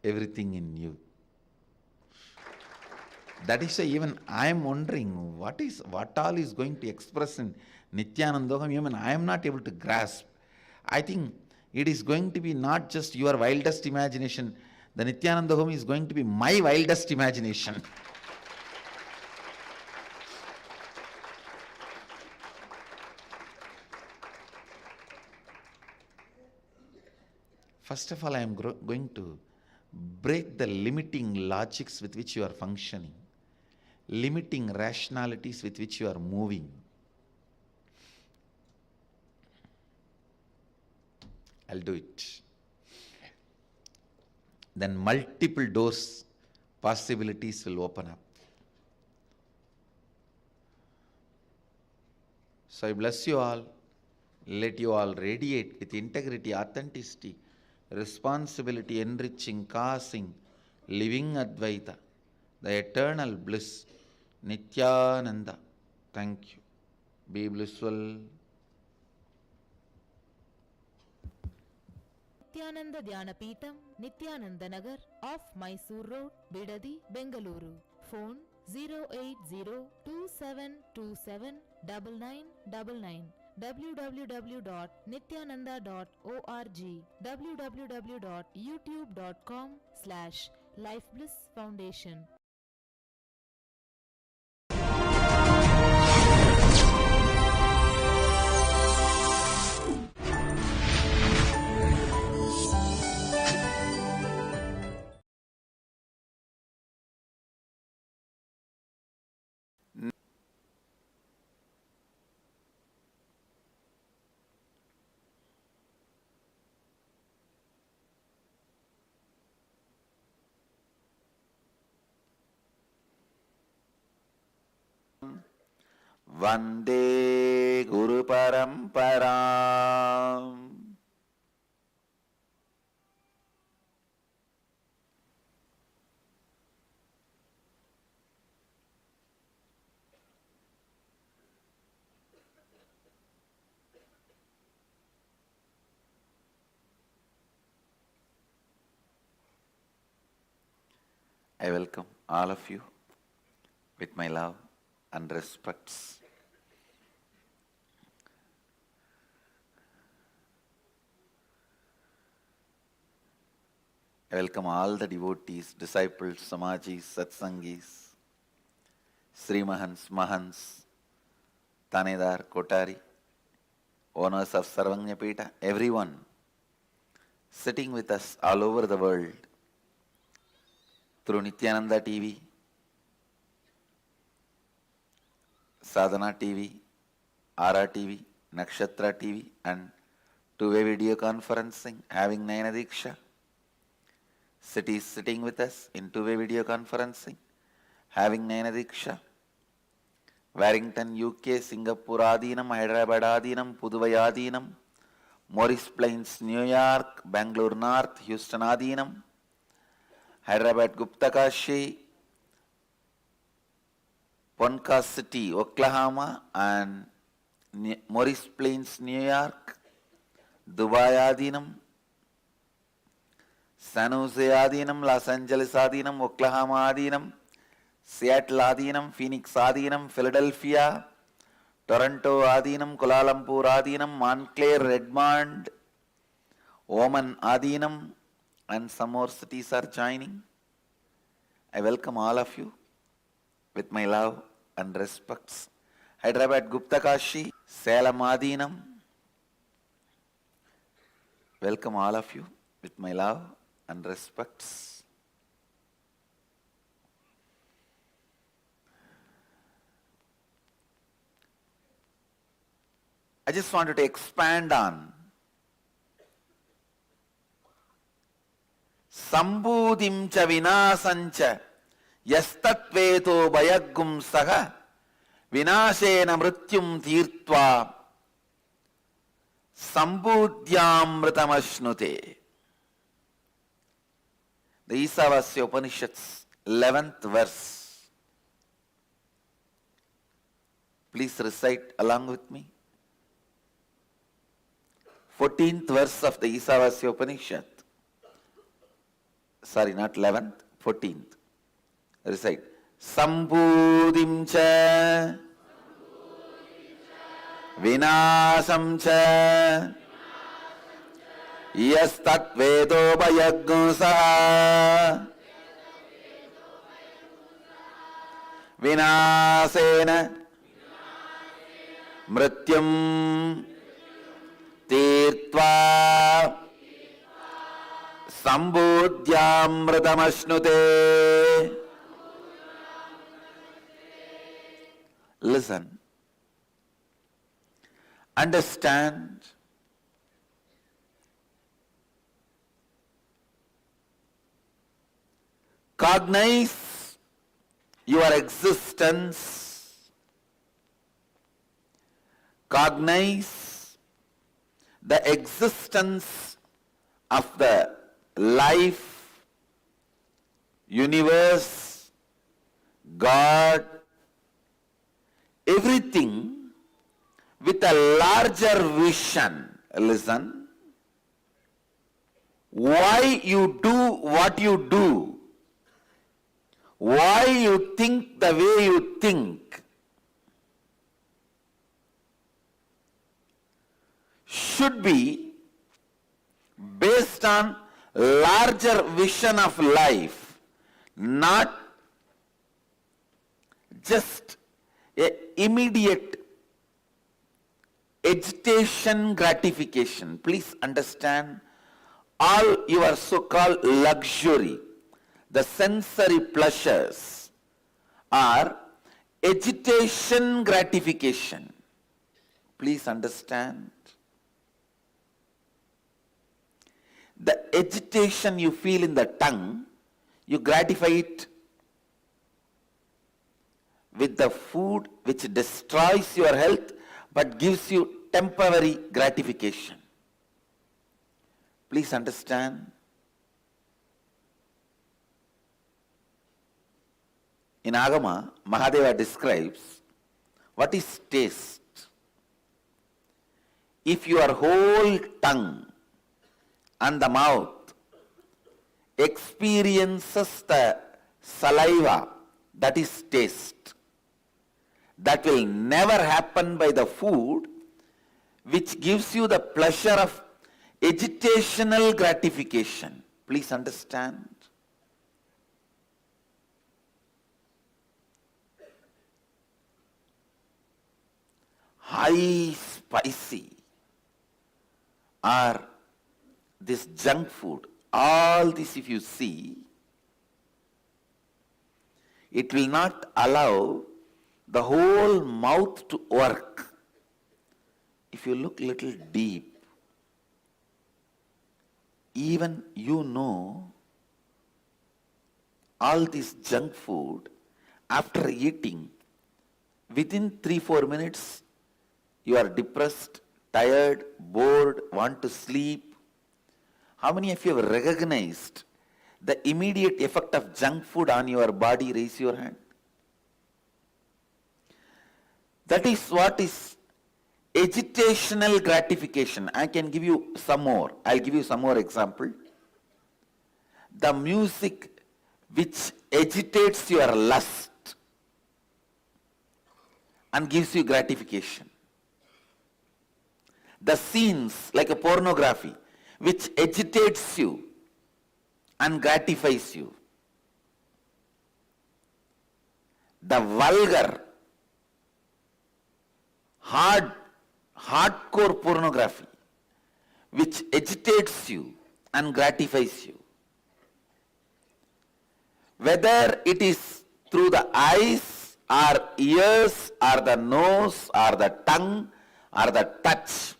S1: everything in you. That is why even I am wondering what all is going to express in Nithyanandogam. Even I am not able to grasp. I think it is going to be not just your wildest imagination. The Nithyanandogam is going to be my wildest imagination. First of all, I am going to break the limiting logics with which you are functioning, limiting rationalities with which you are moving. I'll do it. Then multiple doors, possibilities will open up. So I bless you all. Let you all radiate with integrity, authenticity, responsibility, enriching, causing, living Advaita, the eternal bliss, Nithyananda. Thank you. Be blissful.
S2: Nithyananda Dhyanapitham, Nithyananda Nagar, off Mysore Road, Bidadi, Bengaluru. Phone 08027279999. www.nithyananda.org, www.youtube.com/lifeblissfoundation.
S1: Vande Guru Paramparam. I welcome all of you with my love and respects. I welcome all the devotees, disciples, samajis, satsangis, Srimahans, Mahans, Tanedar, Kotari, owners of Sarvanyapeta, everyone sitting with us all over the world through Nithyananda TV, Sadhana TV, Ara TV, Nakshatra TV, and two-way video conferencing, having Nayana Diksha. Cities sitting with us in two-way video conferencing, having Nayana Diksha. Warrington, UK, Singapore Adinam, Hyderabad Adinam, Puduvai Adinam, Morris Plains, New York, Bangalore North, Houston Adinam, Hyderabad Gupta Kashi, Ponca City, Oklahoma, and Morris Plains, New York, Dubai Adinam, San Jose Adinam, Los Angeles Adinam, Oklahoma Adinam, Seattle Adinam, Phoenix Adinam, Philadelphia, Toronto Adinam, Kuala Lumpur Adinam, Montclair, Redmond, Oman Adinam, and some more cities are joining. I welcome all of you with my love and respects. Hyderabad Gupta Kashi, Salem Adinam. Welcome all of you with my love and respects. I just wanted to expand on Sambudhim cha vinasancha yastatveto bayagum saha vinashena mrityum tirtva sambudhyamritamashnute. The Ishavasya Upanishad's 11th verse. Please recite along with me. 14th verse of the Ishavasya Upanishad. Sorry, not 11th, 14th. Recite. Sambudhim cha vinasam cha yastat vedo bayaggusa vinasena mrityum tirtva Sambodhyamritamashnude. Listen. Understand. Cognize your existence. Cognize the existence of the life, universe, God, everything with a larger vision. Listen. Why you do what you do, why you think the way you think, should be based on larger vision of life, not just a immediate agitation gratification. Please understand, all your so-called luxury, the sensory pleasures, are agitation gratification. Please understand. The agitation you feel in the tongue, you gratify it with the food which destroys your health but gives you temporary gratification. Please understand. In Agama, Mahadeva describes what is taste. If your whole tongue and the mouth experiences the saliva, that is taste. That will never happen by the food which gives you the pleasure of agitational gratification. Please understand. High spicy or this junk food, all this if you see, it will not allow the whole mouth to work. If you look little deep, even you know all this junk food, after eating, within 3-4 minutes, you are depressed, tired, bored, want to sleep. How many of you have recognized the immediate effect of junk food on your body? Raise your hand. That is what is agitational gratification. I can give you some more. I'll give you some more example. The music which agitates your lust and gives you gratification. The scenes like a pornography which agitates you and gratifies you. The vulgar, hardcore pornography which agitates you and gratifies you. Whether it is through the eyes or ears or the nose or the tongue or the touch,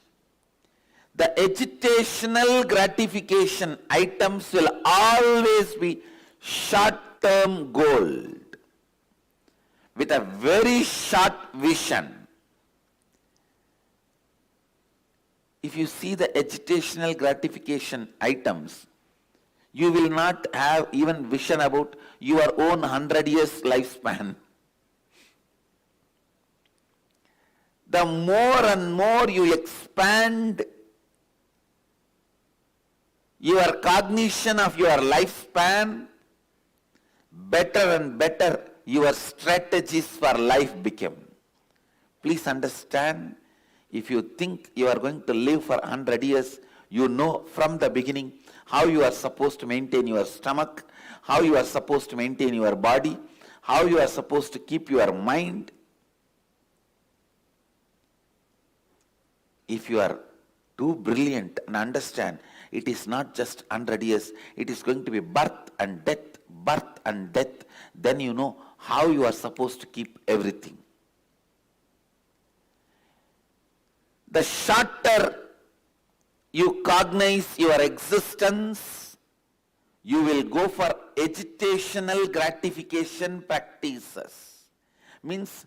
S1: the agitational gratification items will always be short-term goal with a very short vision. If you see the agitational gratification items, you will not have even vision about your own 100 years lifespan. The more and more you expand your cognition of your lifespan, better and better your strategies for life become. Please understand, if you think you are going to live for 100 years, you know from the beginning how you are supposed to maintain your stomach, how you are supposed to maintain your body, how you are supposed to keep your mind. If you are too brilliant and understand, it is not just 100 years, it is going to be birth and death, birth and death. Then you know how you are supposed to keep everything. The shorter you cognize your existence, you will go for agitational gratification practices. Means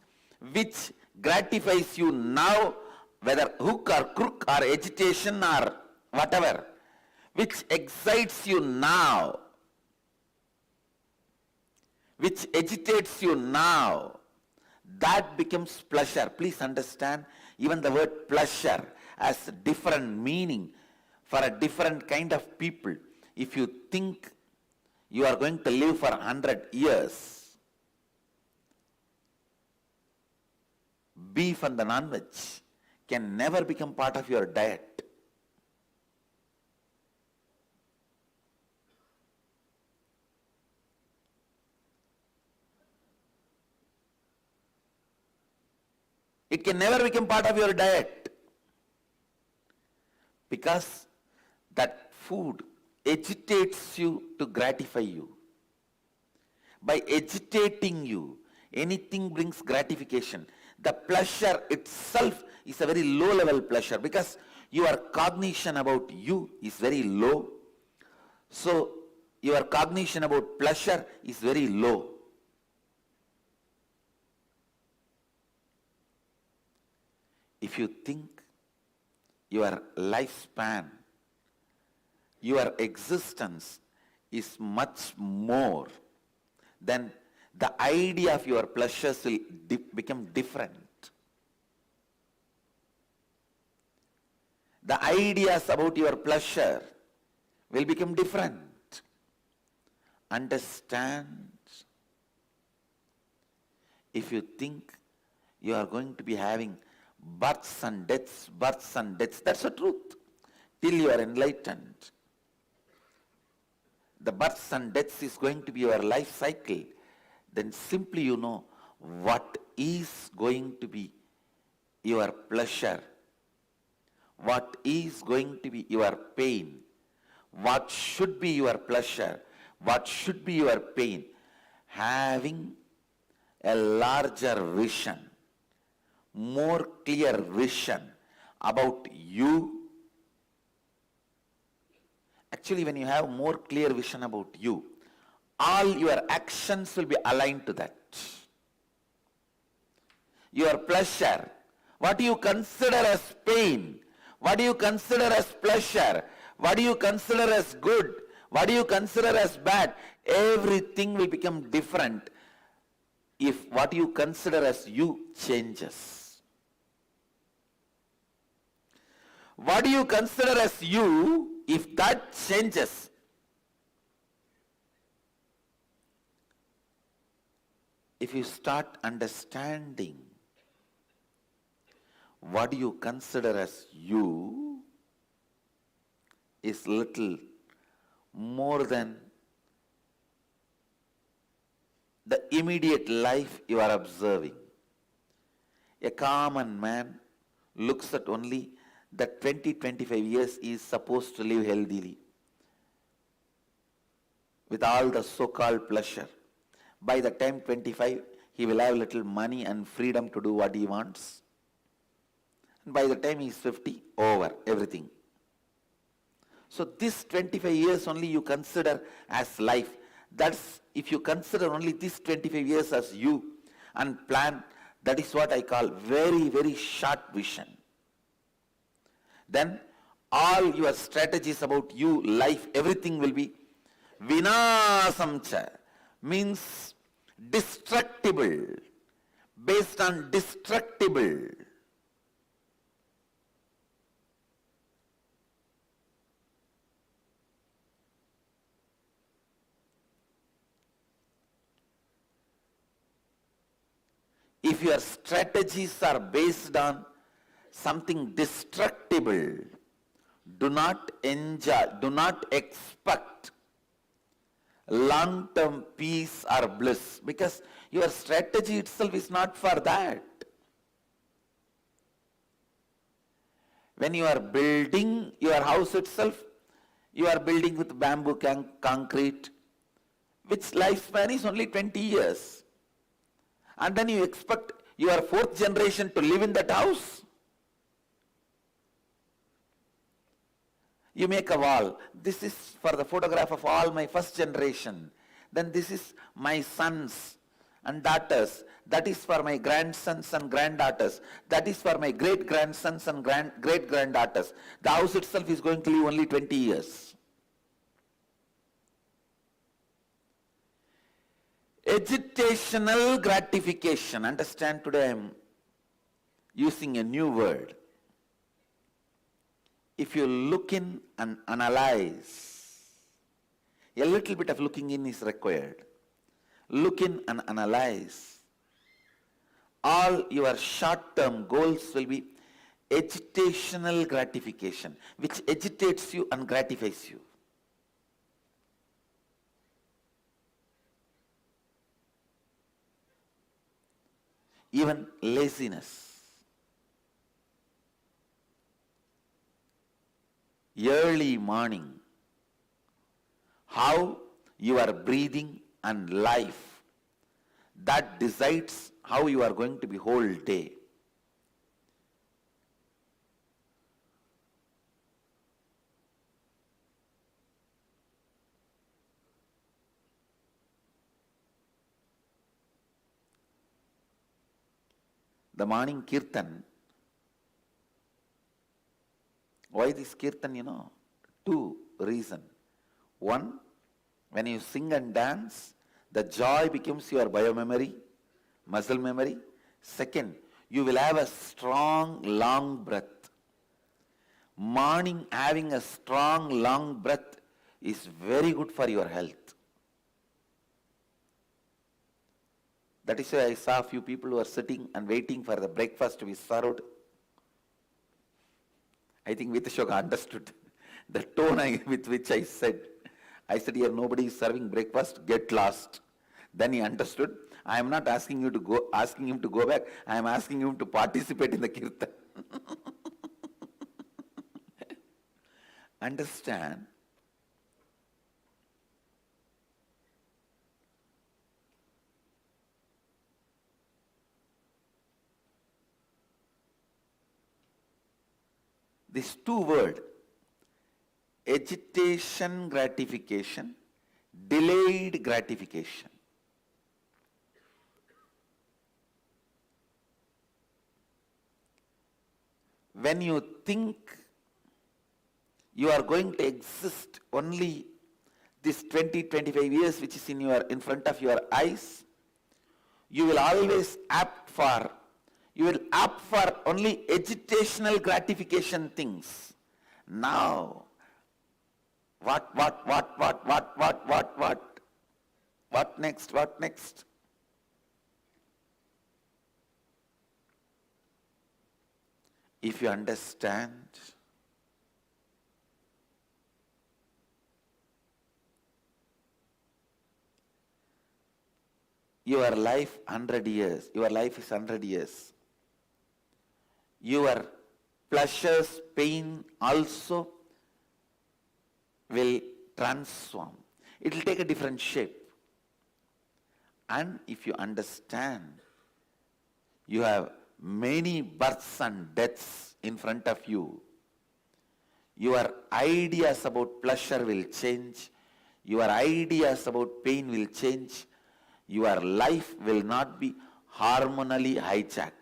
S1: which gratifies you now, whether hook or crook or agitation or whatever, which excites you now, which agitates you now, that becomes pleasure. Please understand, even the word pleasure has a different meaning for a different kind of people. If you think you are going to live for 100 years, beef and the non-veg can never become part of your diet. It can never become part of your diet because that food agitates you to gratify you. By agitating you, anything brings gratification. The pleasure itself is a very low level pleasure because your cognition about you is very low. So your cognition about pleasure is very low. If you think your lifespan, your existence is much more, then the idea of your pleasures will become different. The ideas about your pleasure will become different. Understand? If you think you are going to be having births and deaths, that's the truth. Till you are enlightened, the births and deaths is going to be your life cycle. Then simply you know what is going to be your pleasure, what is going to be your pain, what should be your pleasure, what should be your pain. Having a larger vision, more clear vision about you. Actually, when you have more clear vision about you, all your actions will be aligned to that. Your pleasure, what do you consider as pain, what do you consider as pleasure, what do you consider as good, what do you consider as bad, everything will become different if what you consider as you changes. What do you consider as you, if that changes, if you start understanding what you consider as you is little more than the immediate life you are observing. A common man looks at only that 20-25 years he is supposed to live healthily with all the so-called pleasure. By the time 25, he will have little money and freedom to do what he wants. And by the time he is 50, over, everything. So this 25 years only you consider as life. That's, if you consider only this 25 years as you and plan, that is what I call very, very short vision. Then all your strategies about you, life, everything will be vinasamcha, means destructible, based on destructible. If your strategies are based on something destructible, do not enjoy, do not expect long-term peace or bliss, because your strategy itself is not for that. When you are building your house itself, You are building with bamboo concrete, which lifespan is only 20 years. And then you expect your fourth generation to live in that house? You make a wall. This is for the photograph of all my first generation. Then this is my sons and daughters. That is for my grandsons and granddaughters. That is for my great-grandsons and great-granddaughters. The house itself is going to live only 20 years. Agitational gratification. Understand, today I am using a new word. If you look in and analyze, a little bit of looking in is required. Look in and analyze. All your short-term goals will be agitational gratification, which agitates you and gratifies you. Even laziness. Early morning, how you are breathing and life, that decides how you are going to be whole day. The morning kirtan. Why this kirtan, Two reasons. One, when you sing and dance, the joy becomes your biomemory, muscle memory. Second, you will have a strong, long breath. Morning having a strong, long breath is very good for your health. That is why I saw a few people who are sitting and waiting for the breakfast to be served. I think Vitashoka understood the tone with which I said, here nobody is serving breakfast, get lost. Then he understood, I am not asking him to go back, I am asking him to participate in the kirtan. Understand? These two words, agitation gratification, delayed gratification. When you think you are going to exist only this 20-25 years which is in front of your eyes, you will always opt for only agitational gratification things. Now, what next? If you understand, your life 100 years, your life is 100 years. Your pleasures, pain also will transform. It will take a different shape. And if you understand, you have many births and deaths in front of you. Your ideas about pleasure will change. Your ideas about pain will change. Your life will not be hormonally hijacked.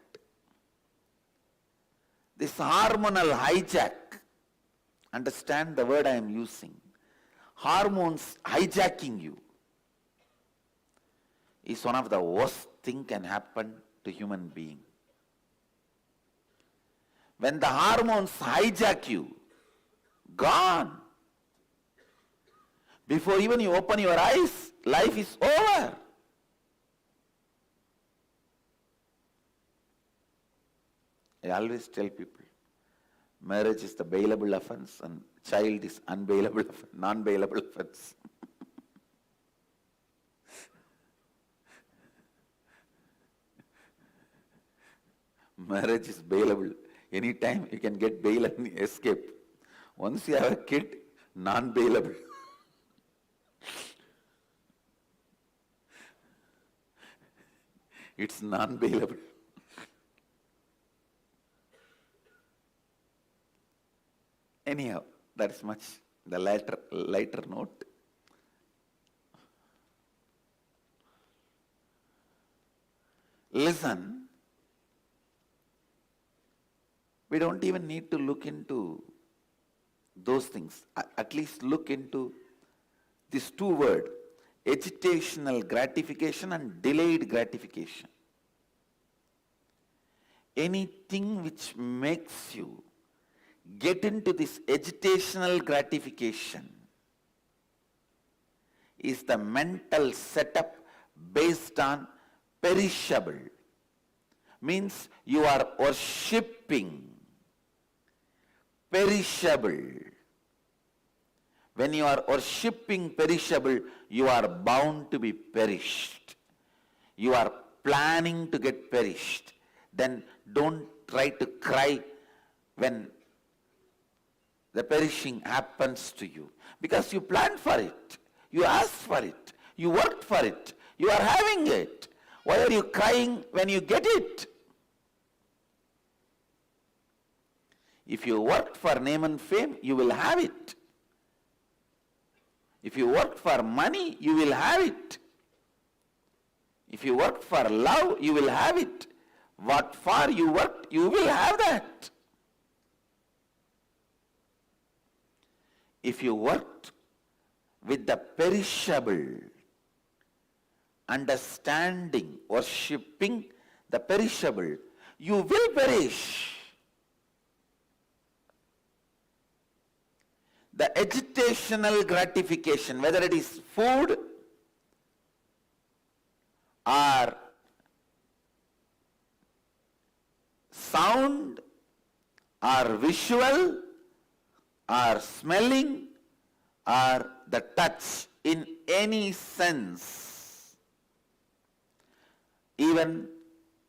S1: This hormonal hijack, understand the word I am using, hormones hijacking you is one of the worst thing can happen to human being. When the hormones hijack you, gone. Before even you open your eyes, life is over. I always tell people, marriage is the bailable offense and child is unbailable, non-bailable offense. Marriage is bailable. Anytime you can get bail and escape. Once you have a kid, non-bailable. It's non-bailable. Anyhow, that's much the lighter note. Listen, we don't even need to look into those things. At least look into these two words, agitational gratification and delayed gratification. Anything which makes you get into this agitational gratification is the mental setup based on perishable. Means you are worshipping perishable. When you are worshipping perishable, you are bound to be perished. You are planning to get perished. Then don't try to cry when the perishing happens to you. Because you planned for it. You asked for it. You worked for it. You are having it. Why are you crying when you get it? If you worked for name and fame, you will have it. If you worked for money, you will have it. If you worked for love, you will have it. What for you worked, you will have that. If you worked with the perishable, understanding, worshipping the perishable, you will perish. The agitational gratification, whether it is food or sound or visual or smelling or the touch in any sense, even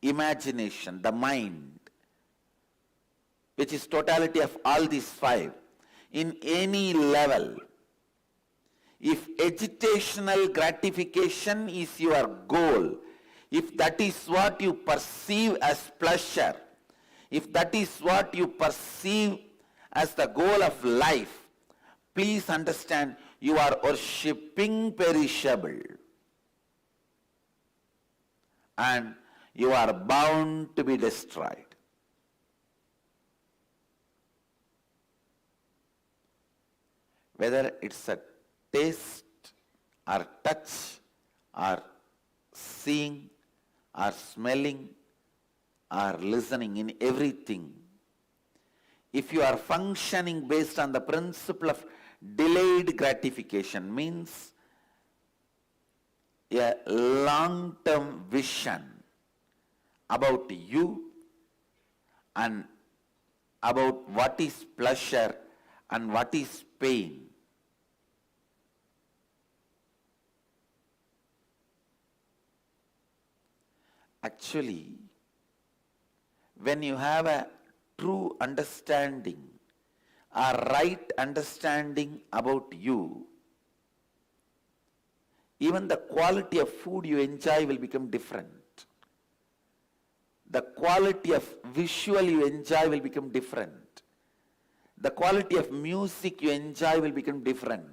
S1: imagination, the mind, which is totality of all these five, in any level, if agitational gratification is your goal, if that is what you perceive as pleasure, if that is what you perceive as the goal of life, please understand you are worshipping perishable. And you are bound to be destroyed. Whether it's a taste or touch or seeing or smelling or listening, in everything, if you are functioning based on the principle of delayed gratification, means a long-term vision about you and about what is pleasure and what is pain. Actually, when you have a true understanding, a right understanding about you, even the quality of food you enjoy will become different. The quality of visual you enjoy will become different. The quality of music you enjoy will become different.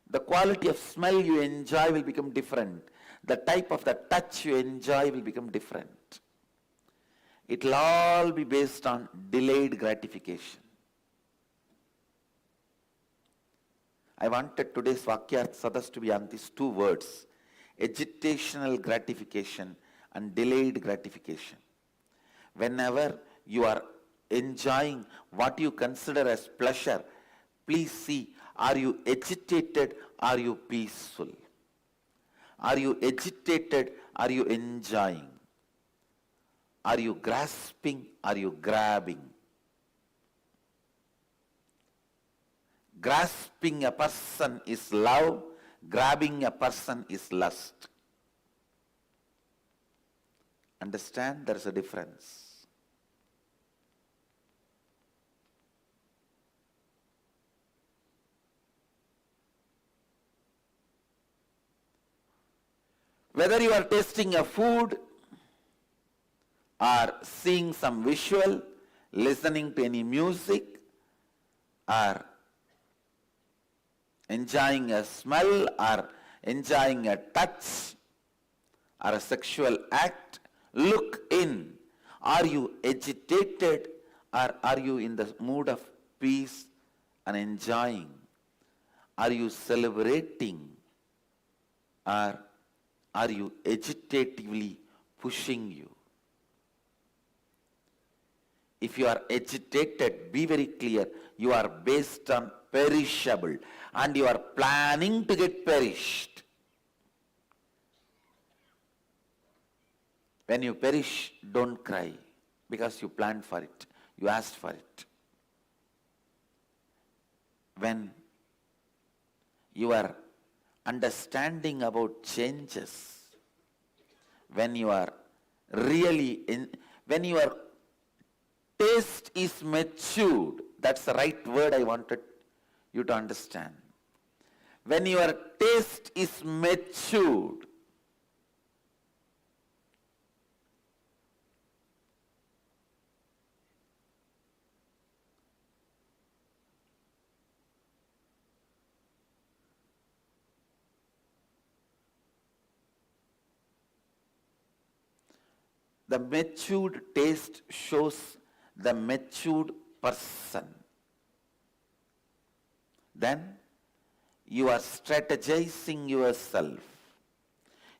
S1: The quality of smell you enjoy will become different. The type of the touch you enjoy will become different. It will all be based on delayed gratification. I wanted today's Vakyarth Sadas to be on these two words, agitational gratification and delayed gratification. Whenever you are enjoying what you consider as pleasure, please see, are you agitated, are you peaceful? Are you agitated, are you enjoying? Are you grasping, are you grabbing? Grasping a person is love, grabbing a person is lust. Understand, there is a difference. Whether you are tasting a food or seeing some visual, listening to any music, or enjoying a smell, or enjoying a touch, or a sexual act, look in. Are you agitated, or are you in the mood of peace and enjoying? Are you celebrating, or are you agitatively pushing you? If you are agitated, be very clear, you are based on perishable and you are planning to get perished. When you perish, don't cry because you planned for it, you asked for it. When you are understanding about changes, when you are really when your taste is matured, that's the right word I wanted you to understand. When your taste is matured, the matured taste shows the matured person. Then you are strategizing yourself.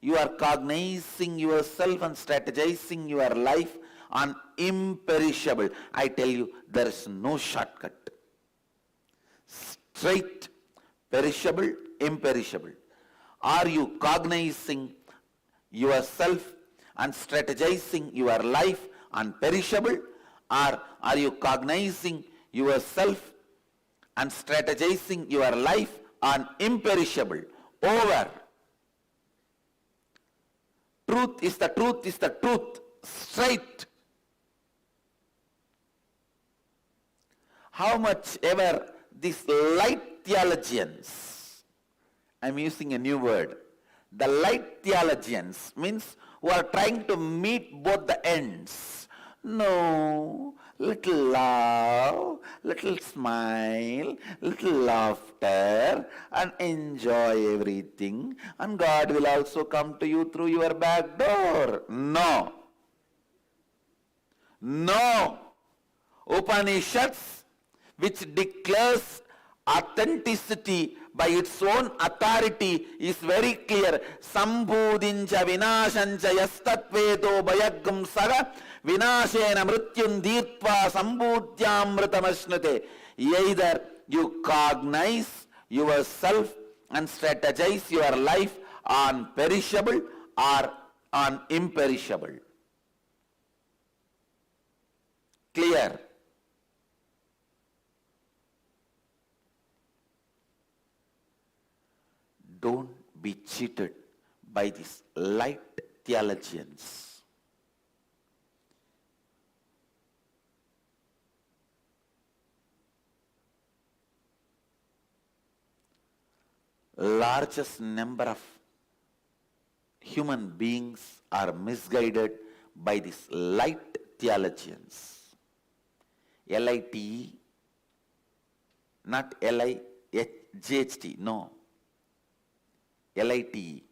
S1: You are cognizing yourself and strategizing your life on imperishable. I tell you, there is no shortcut. Straight, perishable, imperishable. Are you cognizing yourself and strategizing your life on perishable, or are you cognizing yourself and strategizing your life on imperishable? Over. Truth is the truth is the truth. Straight. How much ever these light theologians, I'm using a new word, the light theologians means who are trying to meet both the ends. No, little love, little smile, little laughter, and enjoy everything, and God will also come to you through your back door. No. No. Upanishads, which declares authenticity by its own authority, is very clear. Sambhudincha vinashancha yastatvedo bhayagam saga vinashena mrityun dirtva sambhudhyamritamashnute. Either you cognize yourself and strategize your life on perishable or on imperishable. Clear? Don't be cheated by these light theologians. Largest number of human beings are misguided by these light theologians. L-I-T-E, not L-I-G-H-T, no. L-I-T-E.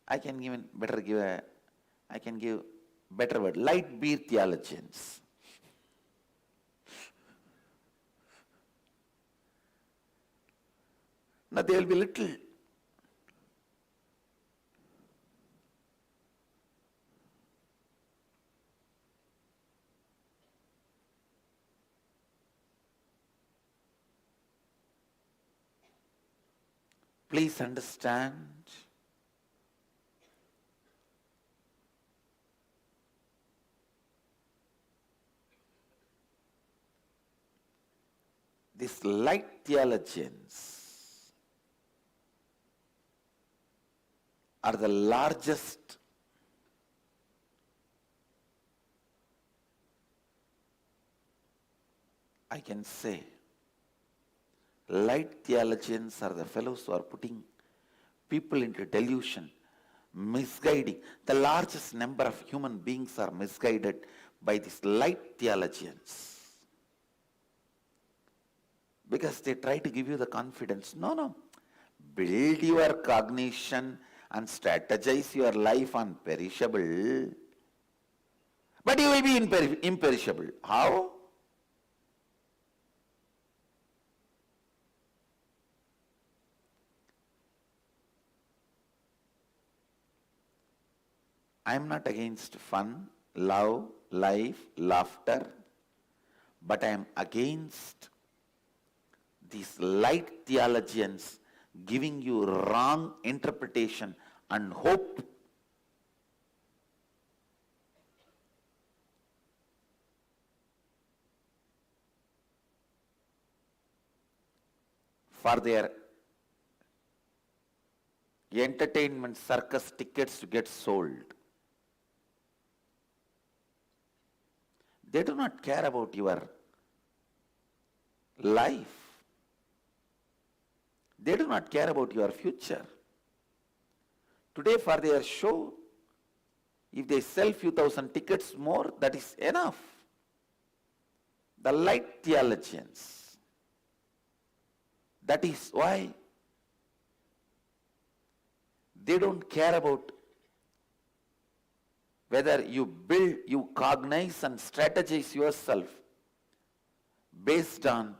S1: I can give better word. Light beer theologians. Now they will be little. Please understand, these light theologians are the largest I can say Light theologians are the fellows who are putting people into delusion, misguiding. The largest number of human beings are misguided by these light theologians. Because they try to give you the confidence. No. Build your cognition and strategize your life on perishable. But you will be imperishable. How? I am not against fun, love, life, laughter, but I am against these light theologians giving you wrong interpretation and hope. For their entertainment circus tickets to get sold. They do not care about your life. They do not care about your future. Today for their show, if they sell few thousand tickets more, that is enough. The light theologians. That is why they don't care about whether you build, you cognize and strategize yourself based on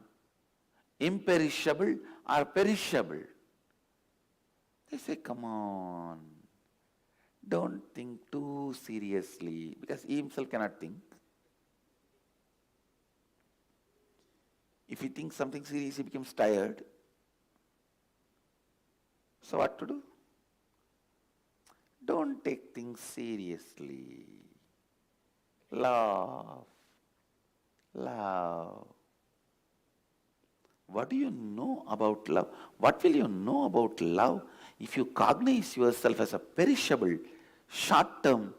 S1: imperishable or perishable. They say, come on, don't think too seriously, because he himself cannot think. If he thinks something serious, he becomes tired. So what to do? Don't take things seriously. Laugh. What do you know about love? What will you know about love if you cognize yourself as a perishable, short-term,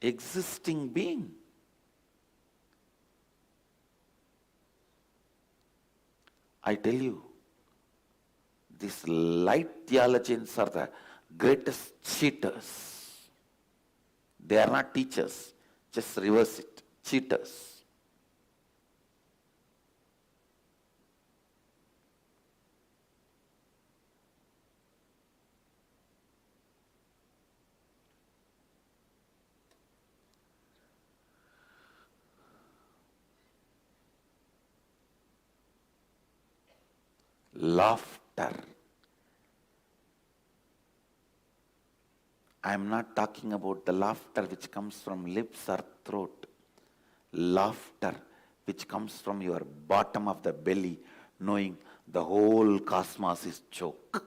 S1: existing being? I tell you, these light theologians are the greatest cheaters. They are not teachers. Just reverse it. Cheaters. Laughter. I am not talking about the laughter which comes from lips or throat. Laughter which comes from your bottom of the belly, knowing the whole cosmos is joke.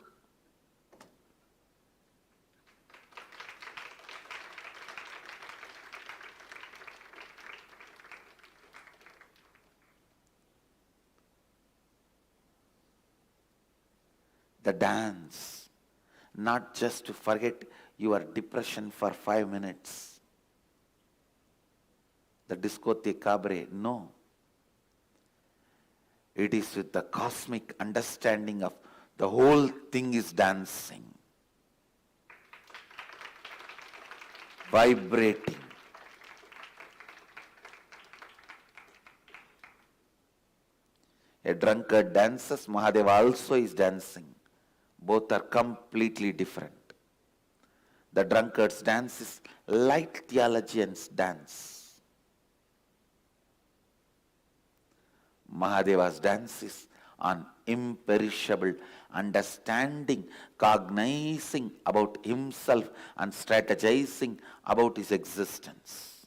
S1: The dance, not just to forget your depression for 5 minutes. The discotheque cabaret, no. It is with the cosmic understanding of the whole thing is dancing, vibrating. A drunkard dances, Mahadeva also is dancing. Both are completely different. The drunkard's dance is light theologian's dance. Mahadeva's dance is on imperishable understanding, cognizing about himself and strategizing about his existence.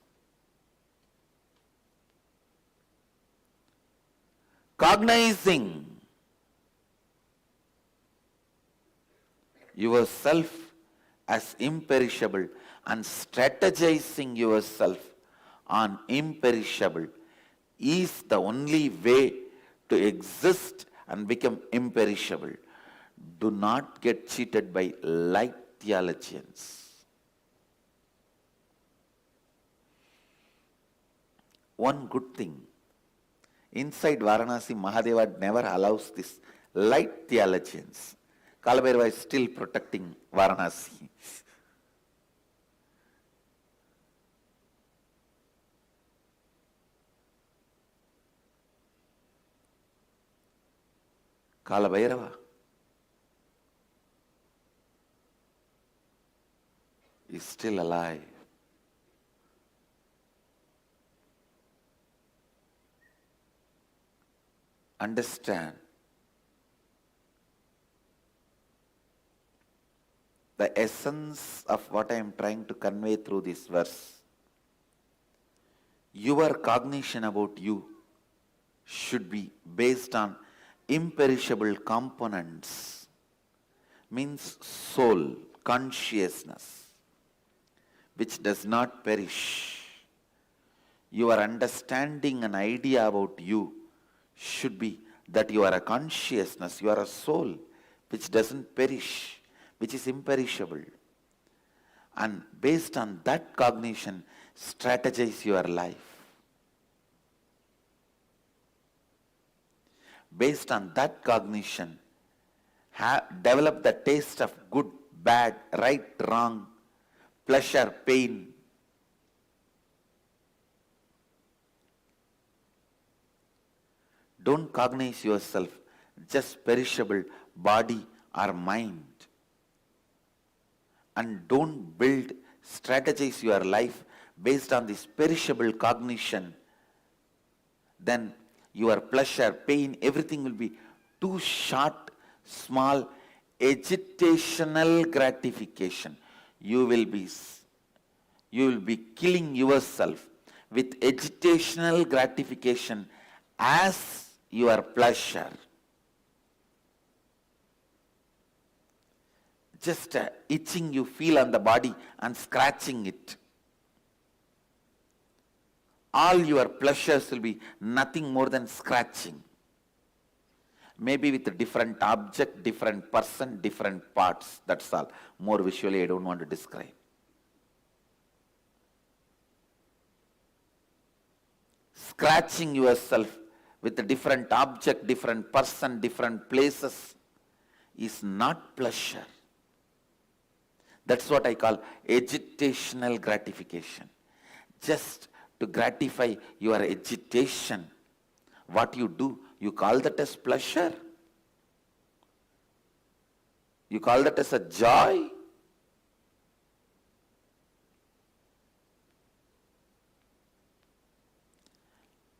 S1: Cognizing yourself as imperishable and strategizing yourself on imperishable is the only way to exist and become imperishable. Do not get cheated by light theologians. one good thing. Inside Varanasi, Mahadeva never allows this light theologians. Kalabhairava is still protecting Varanasi. Kalabhairava is still alive. Understand the essence of what I am trying to convey through this verse. Your cognition about you should be based on imperishable components, means soul, consciousness, which does not perish. Your understanding and idea about you should be that you are a consciousness, you are a soul which doesn't perish, which is imperishable. And based on that cognition, strategize your life. Based on that cognition, develop the taste of good, bad, right, wrong, pleasure, pain. Don't cognize yourself just perishable body or mind. And don't strategize your life based on this perishable cognition. Then your pleasure, pain, everything will be too short, small, agitational gratification. You will be killing yourself with agitational gratification as your pleasure. Just itching you feel on the body and scratching it. All your pleasures will be nothing more than scratching. Maybe with a different object, different person, different parts. That's all. More visually I don't want to describe. Scratching yourself with a different object, different person, different places is not pleasure. That's what I call agitational gratification. Just to gratify your agitation, what you do, you call that as pleasure? You call that as a joy?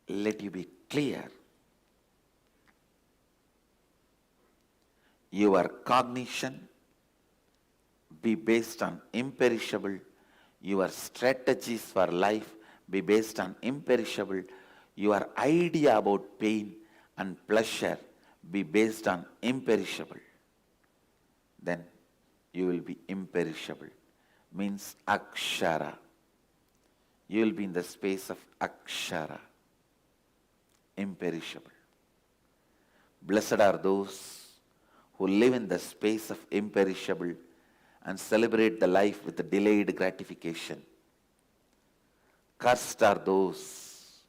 S1: Let you be clear. Your cognition be based on imperishable. Your strategies for life be based on imperishable. Your idea about pain and pleasure be based on imperishable. Then you will be imperishable. Means akshara. You will be in the space of akshara. Imperishable. Blessed are those who live in the space of imperishable and celebrate the life with the delayed gratification. Cursed are those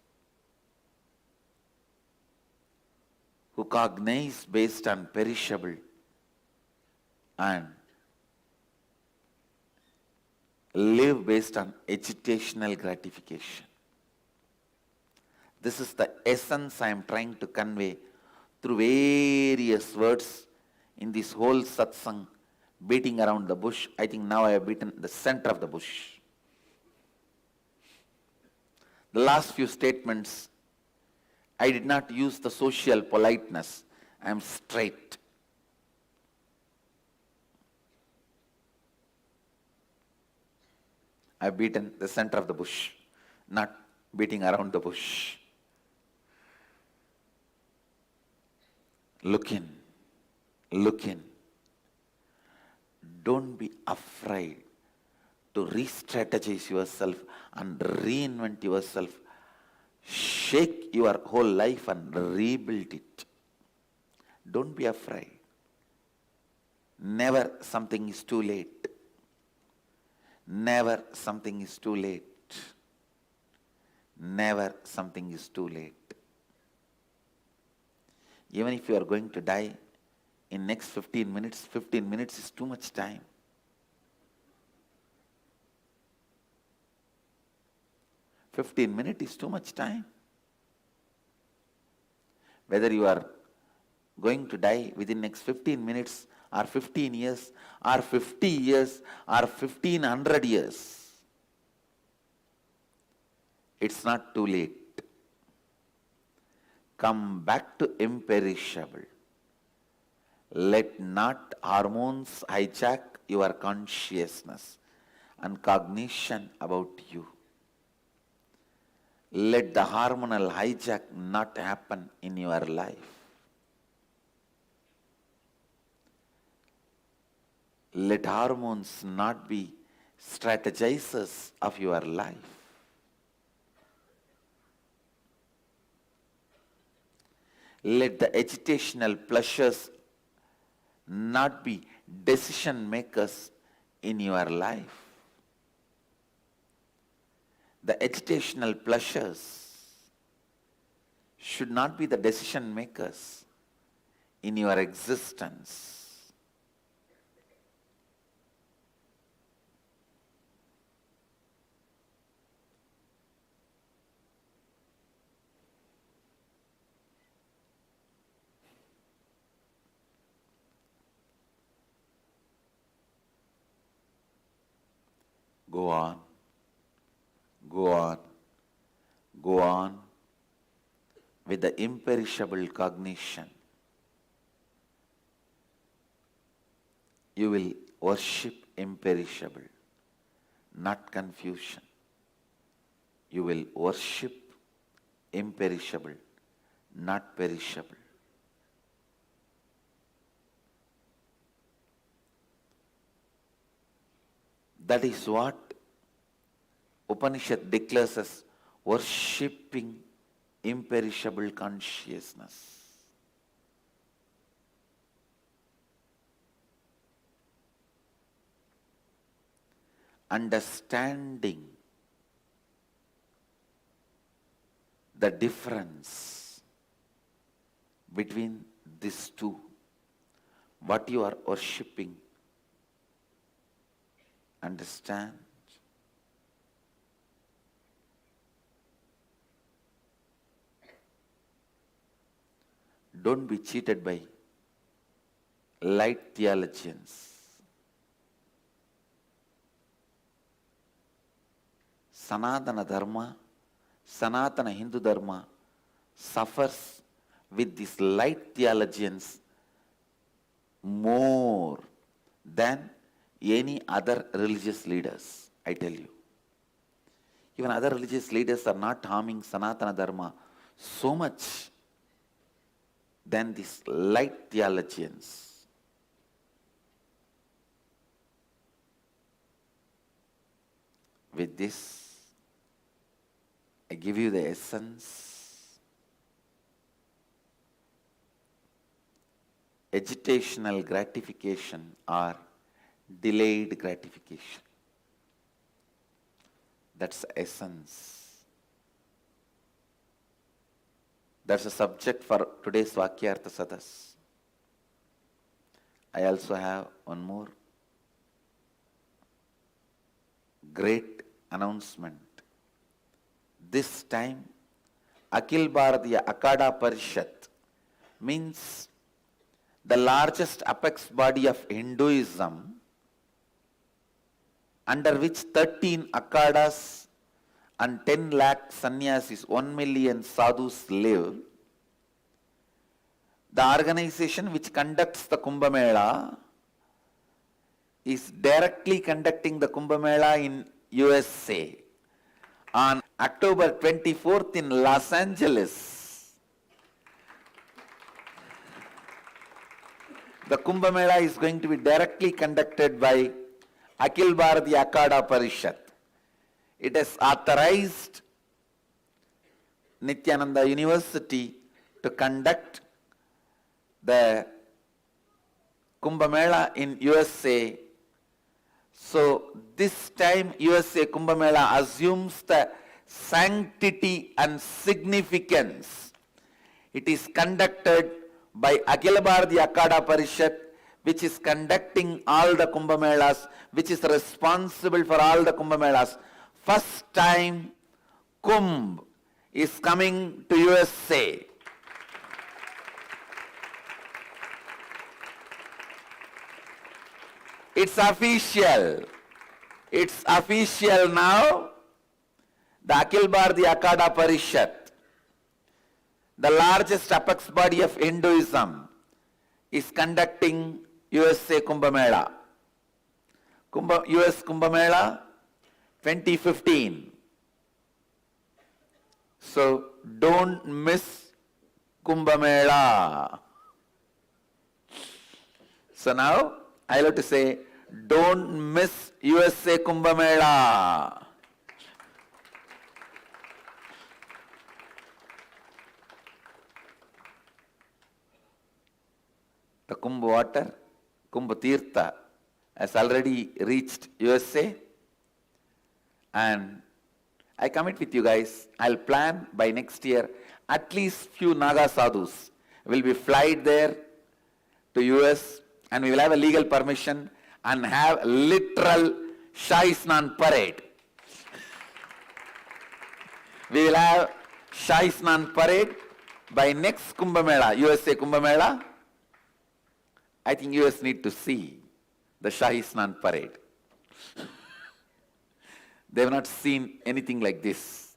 S1: who cognize based on perishable and live based on agitational gratification. This is the essence I am trying to convey through various words in this whole satsang, beating around the bush. I think now I have beaten the center of the bush. The last few statements, I did not use the social politeness. I am straight. I have beaten the center of the bush, not beating around the bush. Look in. Look in. Don't be afraid to re-strategize yourself and reinvent yourself. Shake your whole life and rebuild it. Don't be afraid. Never something is too late. Never something is too late. Never something is too late. Even if you are going to die in next 15 minutes is too much time. Minutes is too much time. Whether you are going to die within next 15 minutes or 15 years or 50 years or 1500 years, it's not too late. Come back to imperishable. Let not hormones hijack your consciousness and cognition about you. Let the hormonal hijack not happen in your life. Let hormones not be strategizers of your life. Let the agitational pleasures not be decision makers in your life. The agitational pleasures should not be the decision makers in your existence. Go on, go on, go on with the imperishable cognition. You will worship imperishable, not confusion. You will worship imperishable, not perishable. That is what Upanishad declares as worshipping imperishable consciousness. Understanding the difference between these two, what you are worshipping, understand. Don't be cheated by light theologians. Sanatana Dharma, Sanatana Hindu Dharma suffers with these light theologians more than any other religious leaders, I tell you. Even other religious leaders are not harming Sanatana Dharma so much than these light theologians. With this, I give you the essence. Agitational gratification or delayed gratification. That's the essence. That's the subject for today's Vakyartha Sadas. I also have one more great announcement. This time, Akhil Bharatiya Akada Parishat means the largest apex body of Hinduism, under which 13 Akadas and 10 lakh sannyasis, 1 million sadhus live. The organization which conducts the Kumbh Mela is directly conducting the Kumbh Mela in USA on October 24th in Los Angeles. The Kumbh Mela is going to be directly conducted by Akhil Bharatiya Akada Parishat. It has authorized Nithyananda University to conduct the Kumbh Mela in USA. So this time USA Kumbh Mela assumes the sanctity and significance. It is conducted by Akhila Bharatiya Akada Parishat, which is conducting all the Kumbh Melas, which is responsible for all the Kumbh Melas. First time Kumbh is coming to USA. It's official. It's official now. The Akhil Bharatiya Akada Parishat, the largest apex body of Hinduism, is conducting USA Kumbh Mela. US Kumbh Mela 2015. So don't miss Kumbh Mela. So now I have to say, don't miss USA Kumbh Mela. The Kumbh water, Kumbh Tirtha, has already reached USA, and I commit with you guys, I'll plan by next year, at least few Naga sadhus will be flight there to US, and we will have a legal permission and have literal Shahi Snan parade. We will have Shahi Snan parade by next Kumbh Mela, USA Kumbh Mela. I think US need to see the Shahi Snan parade. They have not seen anything like this.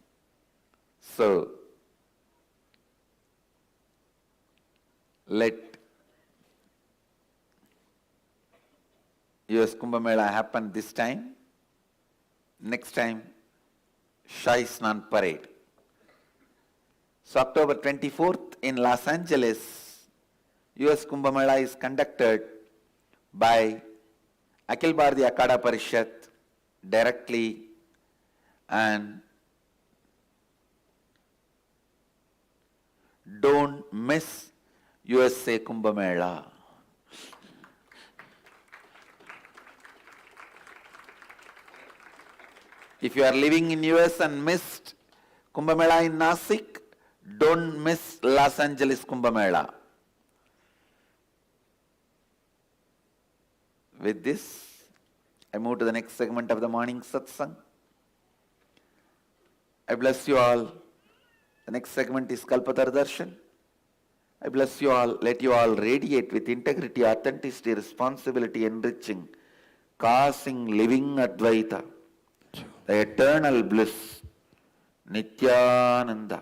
S1: So, let US Kumbh Mela happen this time. Next time, Shahi Snan parade. So October 24th in Los Angeles, US Kumbh Mela is conducted by Akhil Bharatiya Akada Parishat directly, and don't miss USA Kumbh Mela. If you are living in US and missed Kumbh Mela in Nasik, don't miss Los Angeles Kumbh Mela. With this, I move to the next segment of the morning satsang. I bless you all. The next segment is Kalpatar Darshan. I bless you all. Let you all radiate with integrity, authenticity, responsibility, enriching, causing living Advaita, the eternal bliss, Nithyananda.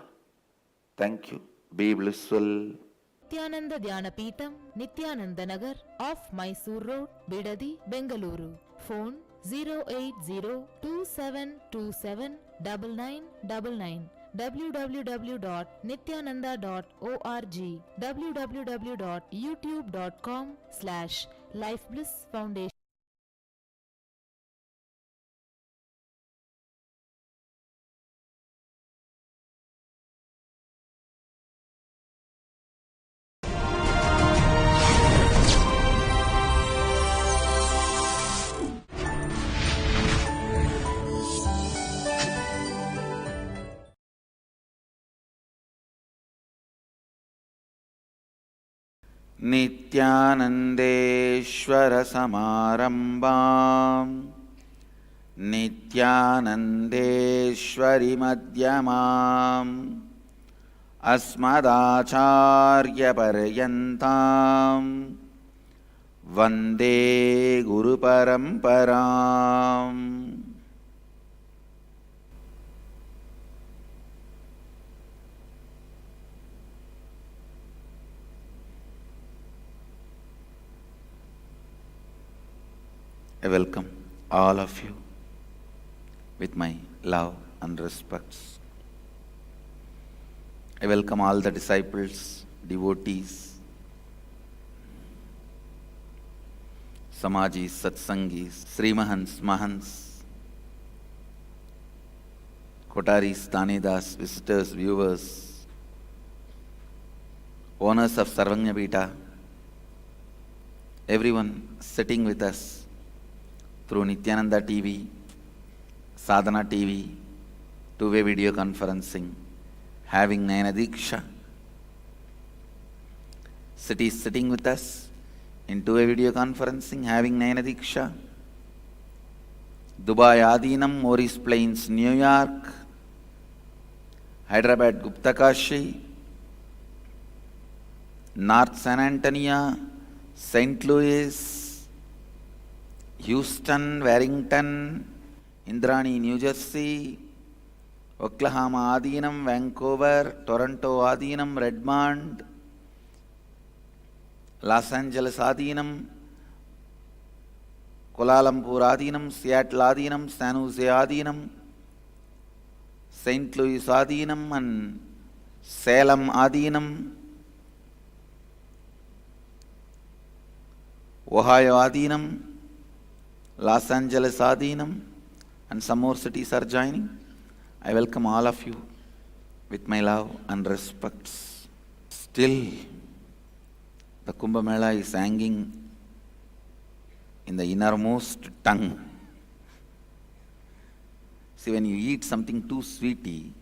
S1: Thank you. Be blissful.
S2: Nithyananda Dhyanapītam, Nithyananda Nagar, off Mysore Road, Bidadi, Bengaluru. Phone 08027279999. www.nithyananda.org. www.youtube.com/lifeblissfoundation.
S1: नित्यानन्देश्वर समारम्भाम् नित्यानन्देश्वरि मध्यमाम् अस्मदाचार्यपर्यन्ताम् वन्दे गुरुपरम्पराम्. I welcome all of you with my love and respects. I welcome all the disciples, devotees, Samajis, Satsangis, Sri Mahants, Mahants, Kotaris, Tanedas, visitors, viewers, owners of Sarvanya Pita, everyone sitting with us through Nithyananda TV, Sadhana TV, two-way video conferencing, having Nayana Diksha. City is sitting with us in two-way video conferencing, having Nayana Diksha. Dubai Adinam, Morris Plains, New York. Hyderabad Gupta Kashi. North San Antonio, St. Louis, Houston, Warrington, Indrani, New Jersey, Oklahoma Adinam, Vancouver, Toronto Adinam, Redmond, Los Angeles Adinam, Kuala Lumpur Adinam, Seattle Adinam, San Jose Adinam, St. Louis Adinam, and Salem Adinam, Ohio Adinam, Los Angeles Adinam, and some more cities are joining. I welcome all of you with my love and respects. Still, the Kumbh Mela is hanging in the innermost tongue. See, when you eat something too sweet,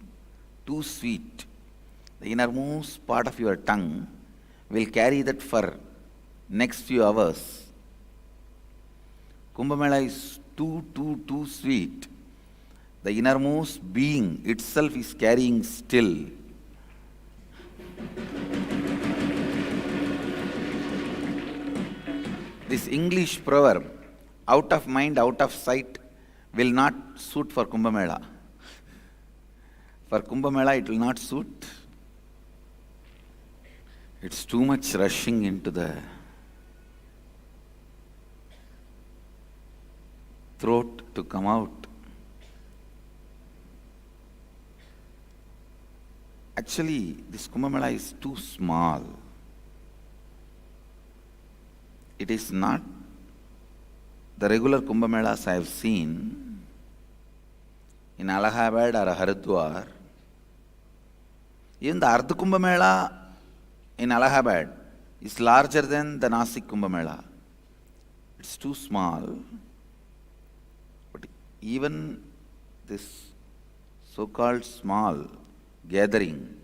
S1: the innermost part of your tongue will carry that for next few hours. Kumbh Mela is too sweet. The innermost being itself is carrying still. This English proverb, out of mind, out of sight, will not suit for Kumbh Mela. For Kumbh Mela, it will not suit. It's too much rushing into the throat to come out. Actually, this Kumbh Mela is too small. It is not the regular Kumbh Melas I have seen in Allahabad or Haridwar. Even the Ardh Kumbh Mela in Allahabad is larger than the Nasik Kumbh Mela. It's too small. But even this so-called small gathering,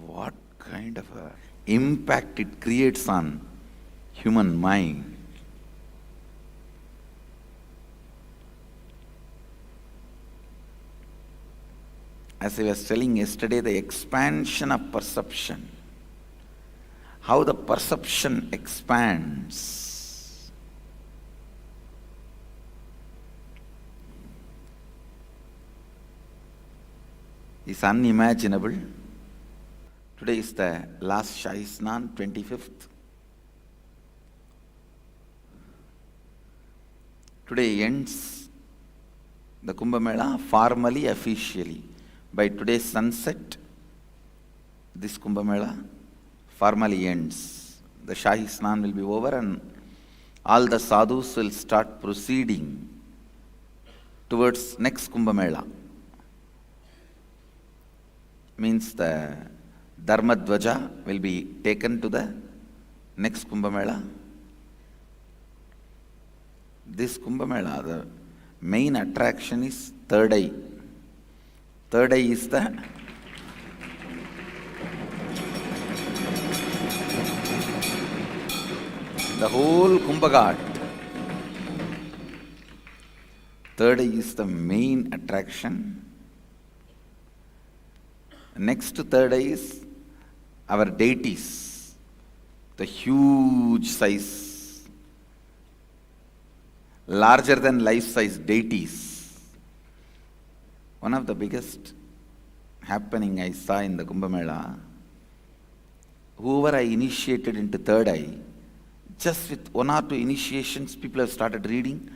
S1: what kind of a impact it creates on human mind. As I was telling yesterday, the expansion of perception, how the perception expands. Is unimaginable. Today is the last Shahi Snan, 25th. Today ends the Kumbh Mela formally, officially. By today's sunset, this Kumbh Mela formally ends. The Shahi Snan will be over and all the sadhus will start proceeding towards next Kumbh Mela. Means the Dharma Dvaja will be taken to the next Kumbh Mela. This Kumbh Mela, the main attraction is third eye. Third eye is the whole Kumbh Ghat. Third eye is the main attraction. Next to third eye is our deities, the huge size, larger than life size deities. One of the biggest happening I saw in the Kumbh Mela, whoever I initiated into third eye, just with one or two initiations, people have started reading.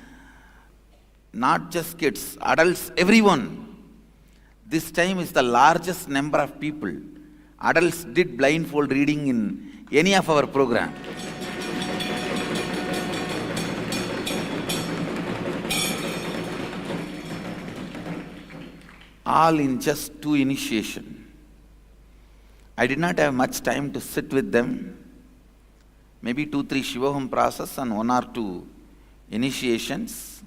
S1: Not just kids, adults, everyone. This time is the largest number of people. Adults did blindfold reading in any of our program. All in just 2 initiation. I did not have much time to sit with them. Maybe 2-3 Shivaham process and 1 or 2 initiations.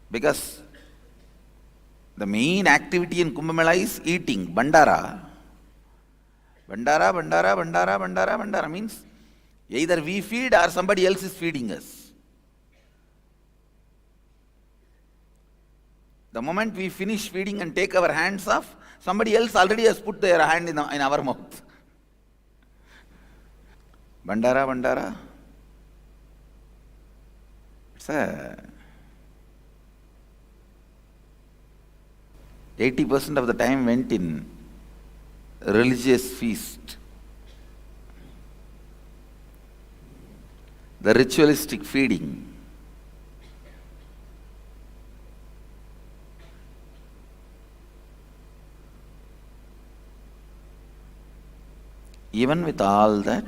S1: Because the main activity in Kumbh Mela is eating, bandara. Bandara, bandara, bandara, bandara, bandara means either we feed or somebody else is feeding us. The moment we finish feeding and take our hands off, somebody else already has put their hand in our mouth. Bandara, bandara. It's a 80% of the time went in religious feast. The ritualistic feeding. Even with all that,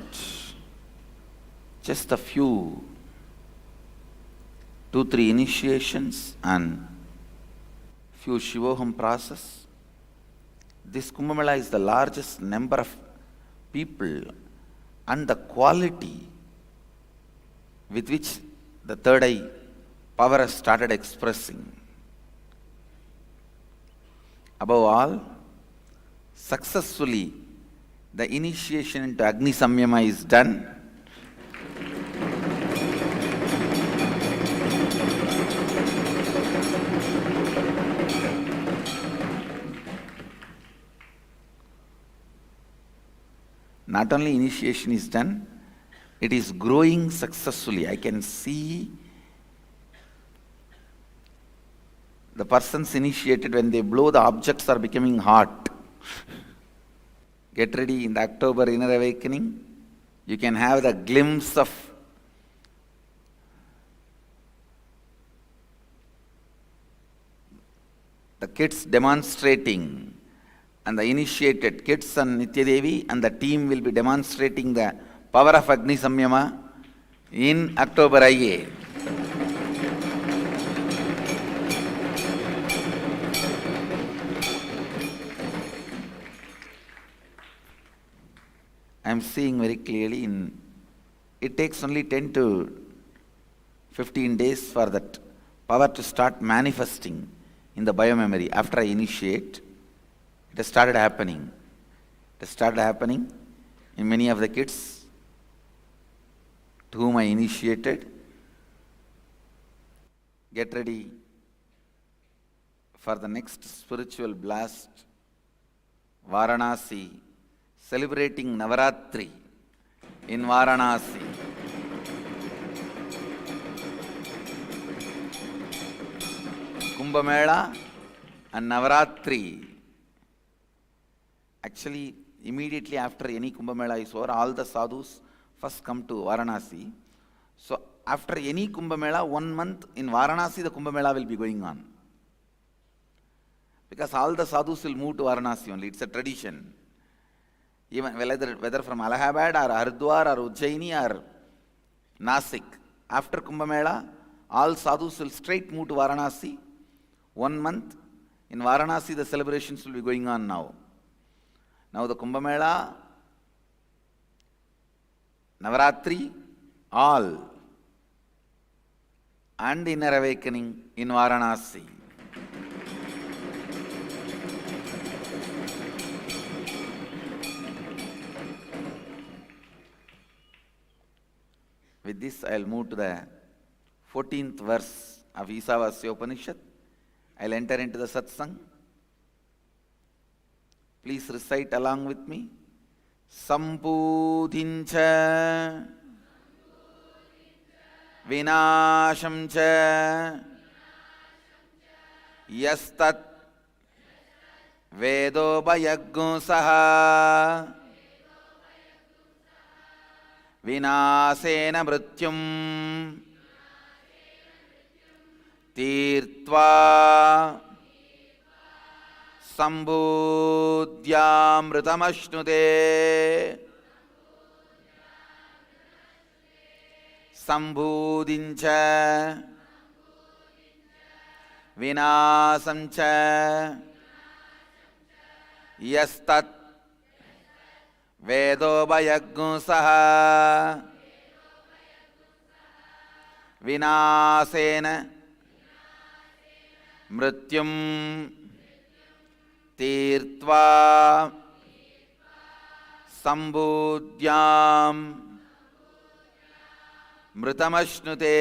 S1: just a few, 2-3 initiations and few Shivoham process. This Kumbh Mela is the largest number of people and the quality with which the third eye power has started expressing. Above all, successfully the initiation into Agni Samyama is done. Not only initiation is done, it is growing successfully. I can see the persons initiated, when they blow, the objects are becoming hot. Get ready, in the October Inner Awakening, you can have the glimpse of the kids demonstrating, and the initiated kids and Nitya Devi and the team will be demonstrating the power of Agni Samyama in October IA. I am seeing very clearly, it takes only 10 to 15 days for that power to start manifesting in the biomemory. After I initiate, it has started happening. It has started happening in many of the kids to whom I initiated. Get ready for the next spiritual blast, Varanasi, celebrating Navaratri in Varanasi. Kumbh Mela and Navaratri. Actually, immediately after any Kumbh Mela is over, all the sadhus first come to Varanasi. So after any Kumbh Mela, 1 month in Varanasi, the Kumbh Mela will be going on. Because all the sadhus will move to Varanasi only. It's a tradition. Even whether from Allahabad or Haridwar or Ujjaini or Nasik, after Kumbh Mela, all sadhus will straight move to Varanasi. 1 month in Varanasi, the celebrations will be going on now. Now the Kumbh Mela, Navaratri, all, and Inner Awakening in Varanasi. With this, I will move to the 14th verse of Ishavasya Upanishad. I will enter into the satsang. Please recite along with me. Sampudhincha Vinashamcha Yastat Vedobhayaggusaha Vinasena Mrityum Tirtva Sambudhyamritamashnude Sambudhincha Vinasamcha Yastat Vedobhayaggusaha Vinasena मृत्युं तीर्त्वा संबुद्ध्यां मृतमश्नुते.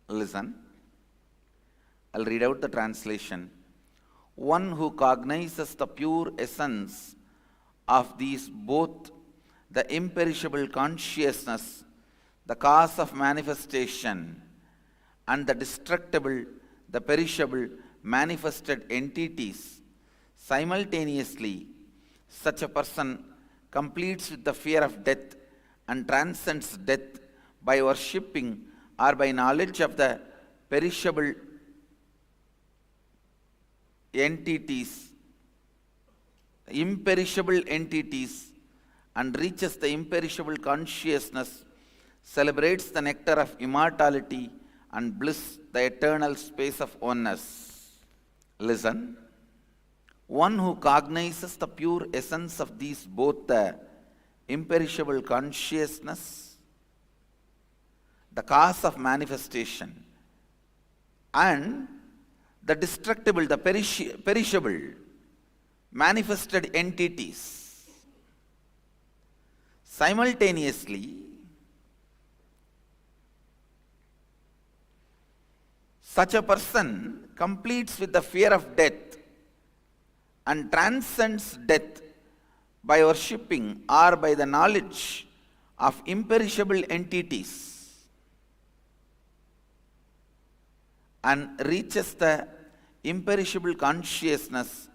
S1: Listen, I'll read out the translation. One who cognizes the pure essence of these both, the imperishable consciousness, the cause of manifestation, and the destructible, the perishable, manifested entities, simultaneously, such a person completes with the fear of death and transcends death by worshipping or by knowledge of the perishable entities, imperishable entities, and reaches the imperishable consciousness, celebrates the nectar of immortality and bliss, the eternal space of oneness. Listen. One who cognizes the pure essence of these both, the imperishable consciousness, the cause of manifestation, and the destructible, the perishable, manifested entities, simultaneously, such a person completes with the fear of death and transcends death by worshipping or by the knowledge of imperishable entities, and reaches the imperishable consciousness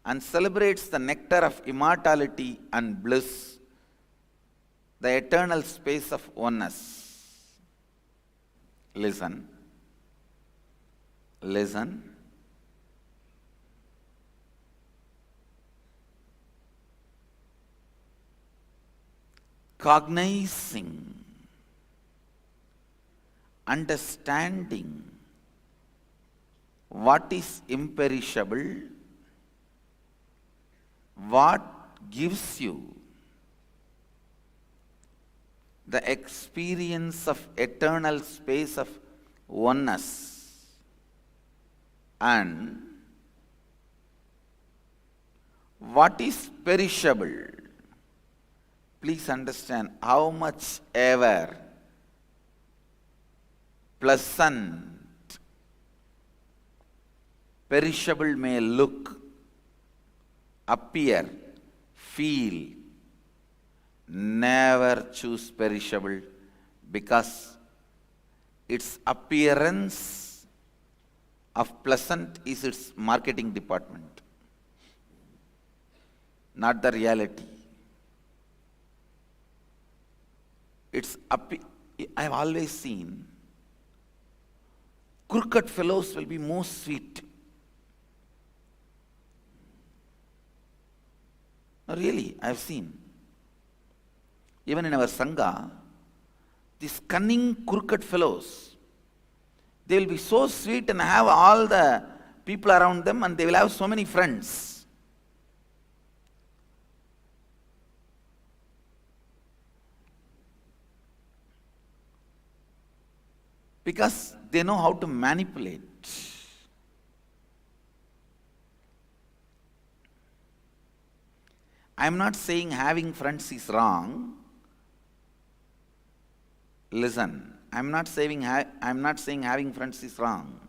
S1: and celebrates the nectar of immortality and bliss, the eternal space of oneness. Listen. Listen. Cognizing, understanding what is imperishable, what gives you the experience of eternal space of oneness, and what is perishable. Please understand how much ever pleasant perishable may look, appear, feel, never choose perishable, because its appearance of pleasant is its marketing department, not the reality. I've always seen crooked fellows will be most sweet. No, really, I've seen. Even in our Sangha, these cunning crooked fellows, they will be so sweet and have all the people around them, and they will have so many friends. Because they know how to manipulate. I'm not saying having friends is wrong. Listen, I'm not saying having friends is wrong.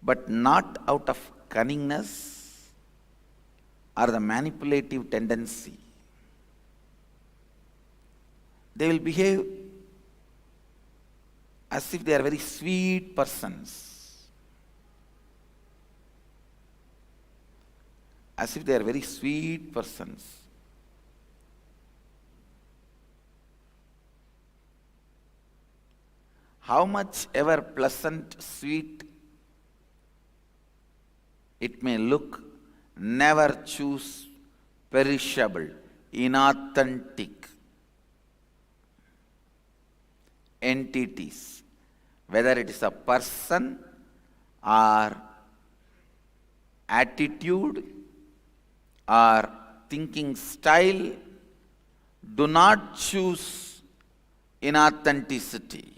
S1: But not out of cunningness or the manipulative tendency. They will behave as if they are very sweet persons. As if they are very sweet persons. How much ever pleasant, sweet it may look, never choose perishable, inauthentic entities, whether it is a person or attitude or thinking style. Do not choose inauthenticity.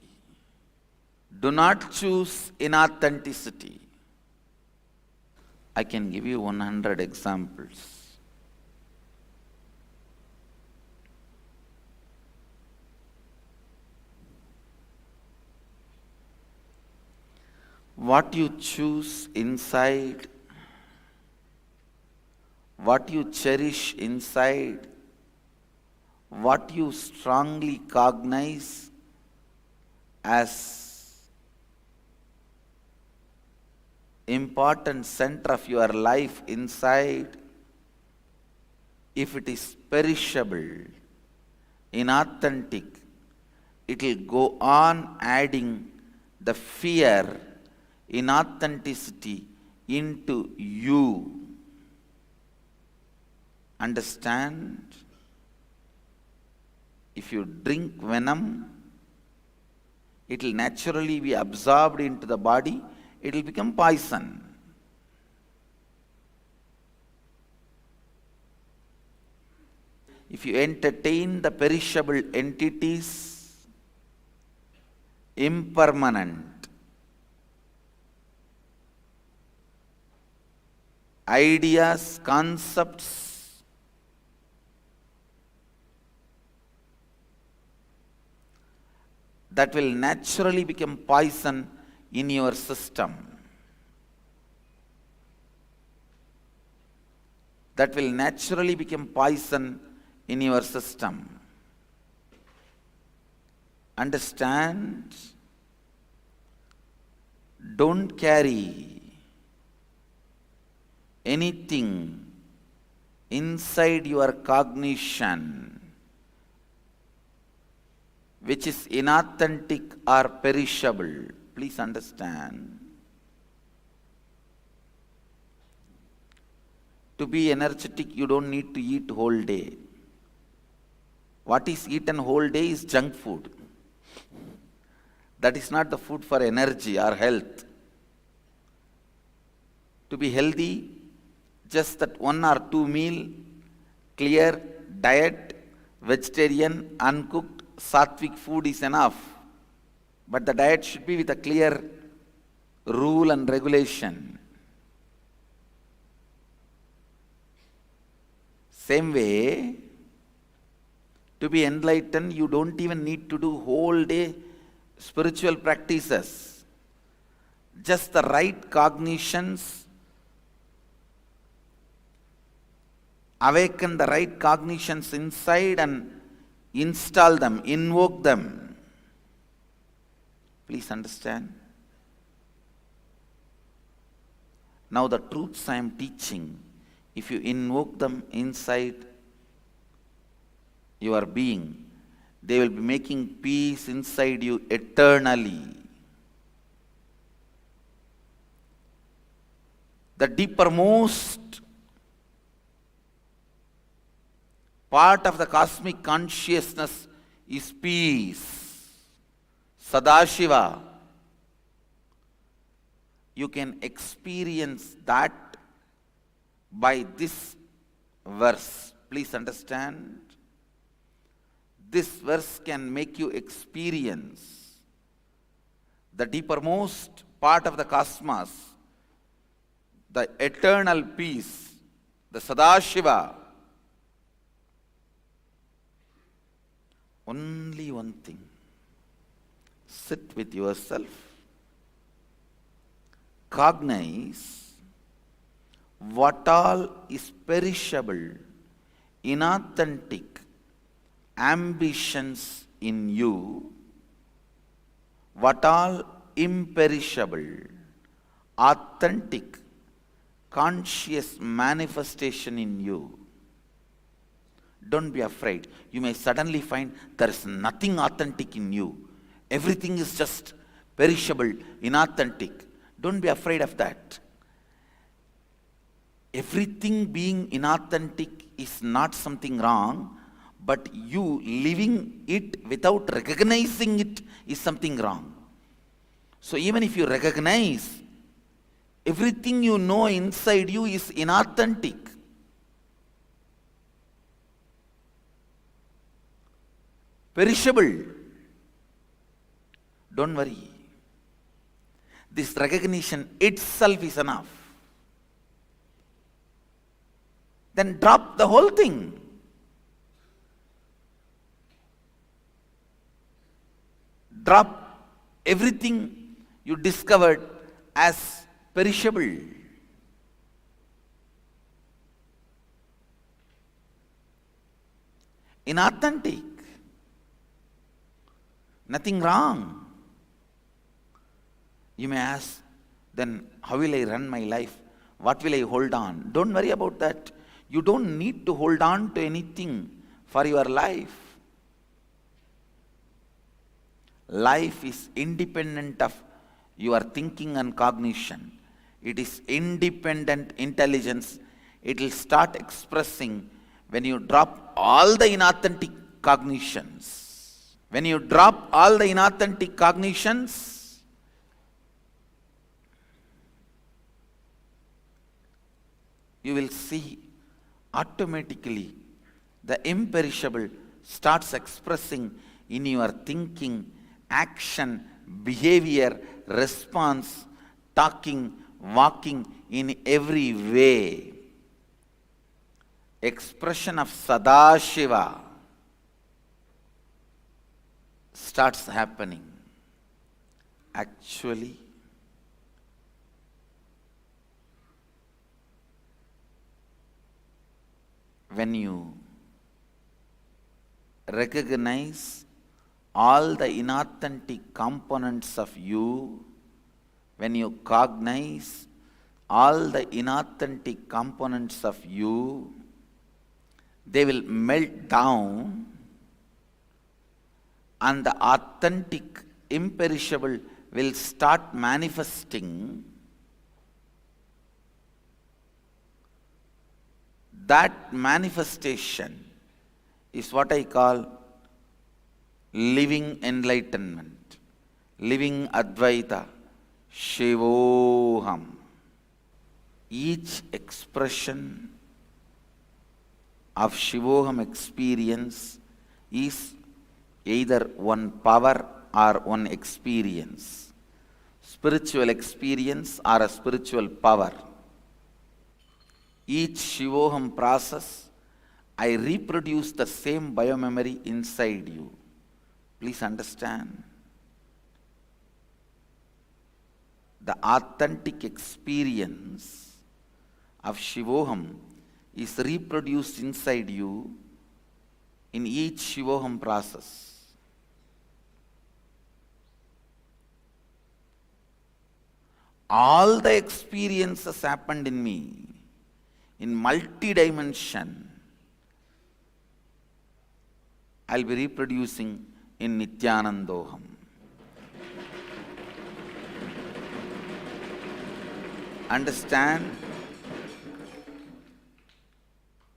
S1: Do not choose inauthenticity. I can give you 100 examples. What you choose inside, what you cherish inside, what you strongly cognize as important center of your life inside, if it is perishable, inauthentic, it will go on adding the fear, inauthenticity into you. Understand? If you drink venom, it will naturally be absorbed into the body, it will become poison. If you entertain the perishable entities, impermanent, ideas, concepts, that will naturally become poison in your system. That will naturally become poison in your system. Understand? Don't carry anything inside your cognition which is inauthentic or perishable. Please understand. To be energetic, you don't need to eat whole day. What is eaten whole day is junk food. That is not the food for energy or health. To be healthy, just that 1 or 2 meal, clear diet, vegetarian, uncooked, sattvic food is enough. But the diet should be with a clear rule and regulation. Same way, to be enlightened, you don't even need to do whole day spiritual practices. Just the right cognitions, awaken the right cognitions inside and install them, invoke them. Please understand. Now the truths I am teaching, if you invoke them inside your being, they will be making peace inside you eternally. The deepermost part of the cosmic consciousness is peace. Sadashiva. You can experience that by this verse. Please understand. This verse can make you experience the deepermost part of the cosmos, the eternal peace, the Sadashiva. Only one thing. Sit with yourself. Cognize what all is perishable, inauthentic ambitions in you, what all imperishable, authentic, conscious manifestation in you. Don't be afraid. You may suddenly find there is nothing authentic in you. Everything is just perishable, inauthentic. Don't be afraid of that. Everything being inauthentic is not something wrong, but you living it without recognizing it is something wrong. So even if you recognize, everything you know inside you is inauthentic. perishable. Don't worry. This recognition itself is enough. Then drop the whole thing. Drop everything you discovered as perishable. Inauthentic. Nothing wrong. You may ask, then how will I run my life? What will I hold on? Don't worry about that. You don't need to hold on to anything for your life. Life is independent of your thinking and cognition. It is independent intelligence. It will start expressing when you drop all the inauthentic cognitions. When you drop all the inauthentic cognitions, you will see automatically the imperishable starts expressing in your thinking, action, behavior, response, talking, walking, in every way. Expression of Sadashiva starts happening. Actually, when you recognize all the inauthentic components of you, when you cognize all the inauthentic components of you, they will melt down and the authentic, imperishable will start manifesting. That manifestation is what I call living enlightenment, living Advaita, Shivoham. Each expression of Shivoham experience is either one power or one experience, spiritual experience or a spiritual power. Each Shivoham process, I reproduce the same biomemory inside you. Please understand. The authentic experience of Shivoham is reproduced inside you in each Shivoham process. All the experiences happened in me in multi-dimension. I'll be reproducing in Nithyanandoham. Understand?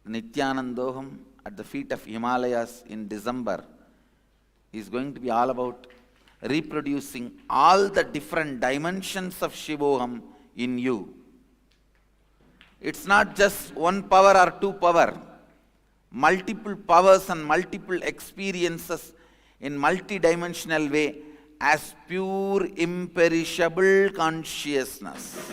S1: Nithyanandoham at the feet of Himalayas in December is going to be all about reproducing all the different dimensions of Shivoham in you. It's not just one power or two power. Multiple powers and multiple experiences in multi-dimensional way as pure imperishable consciousness.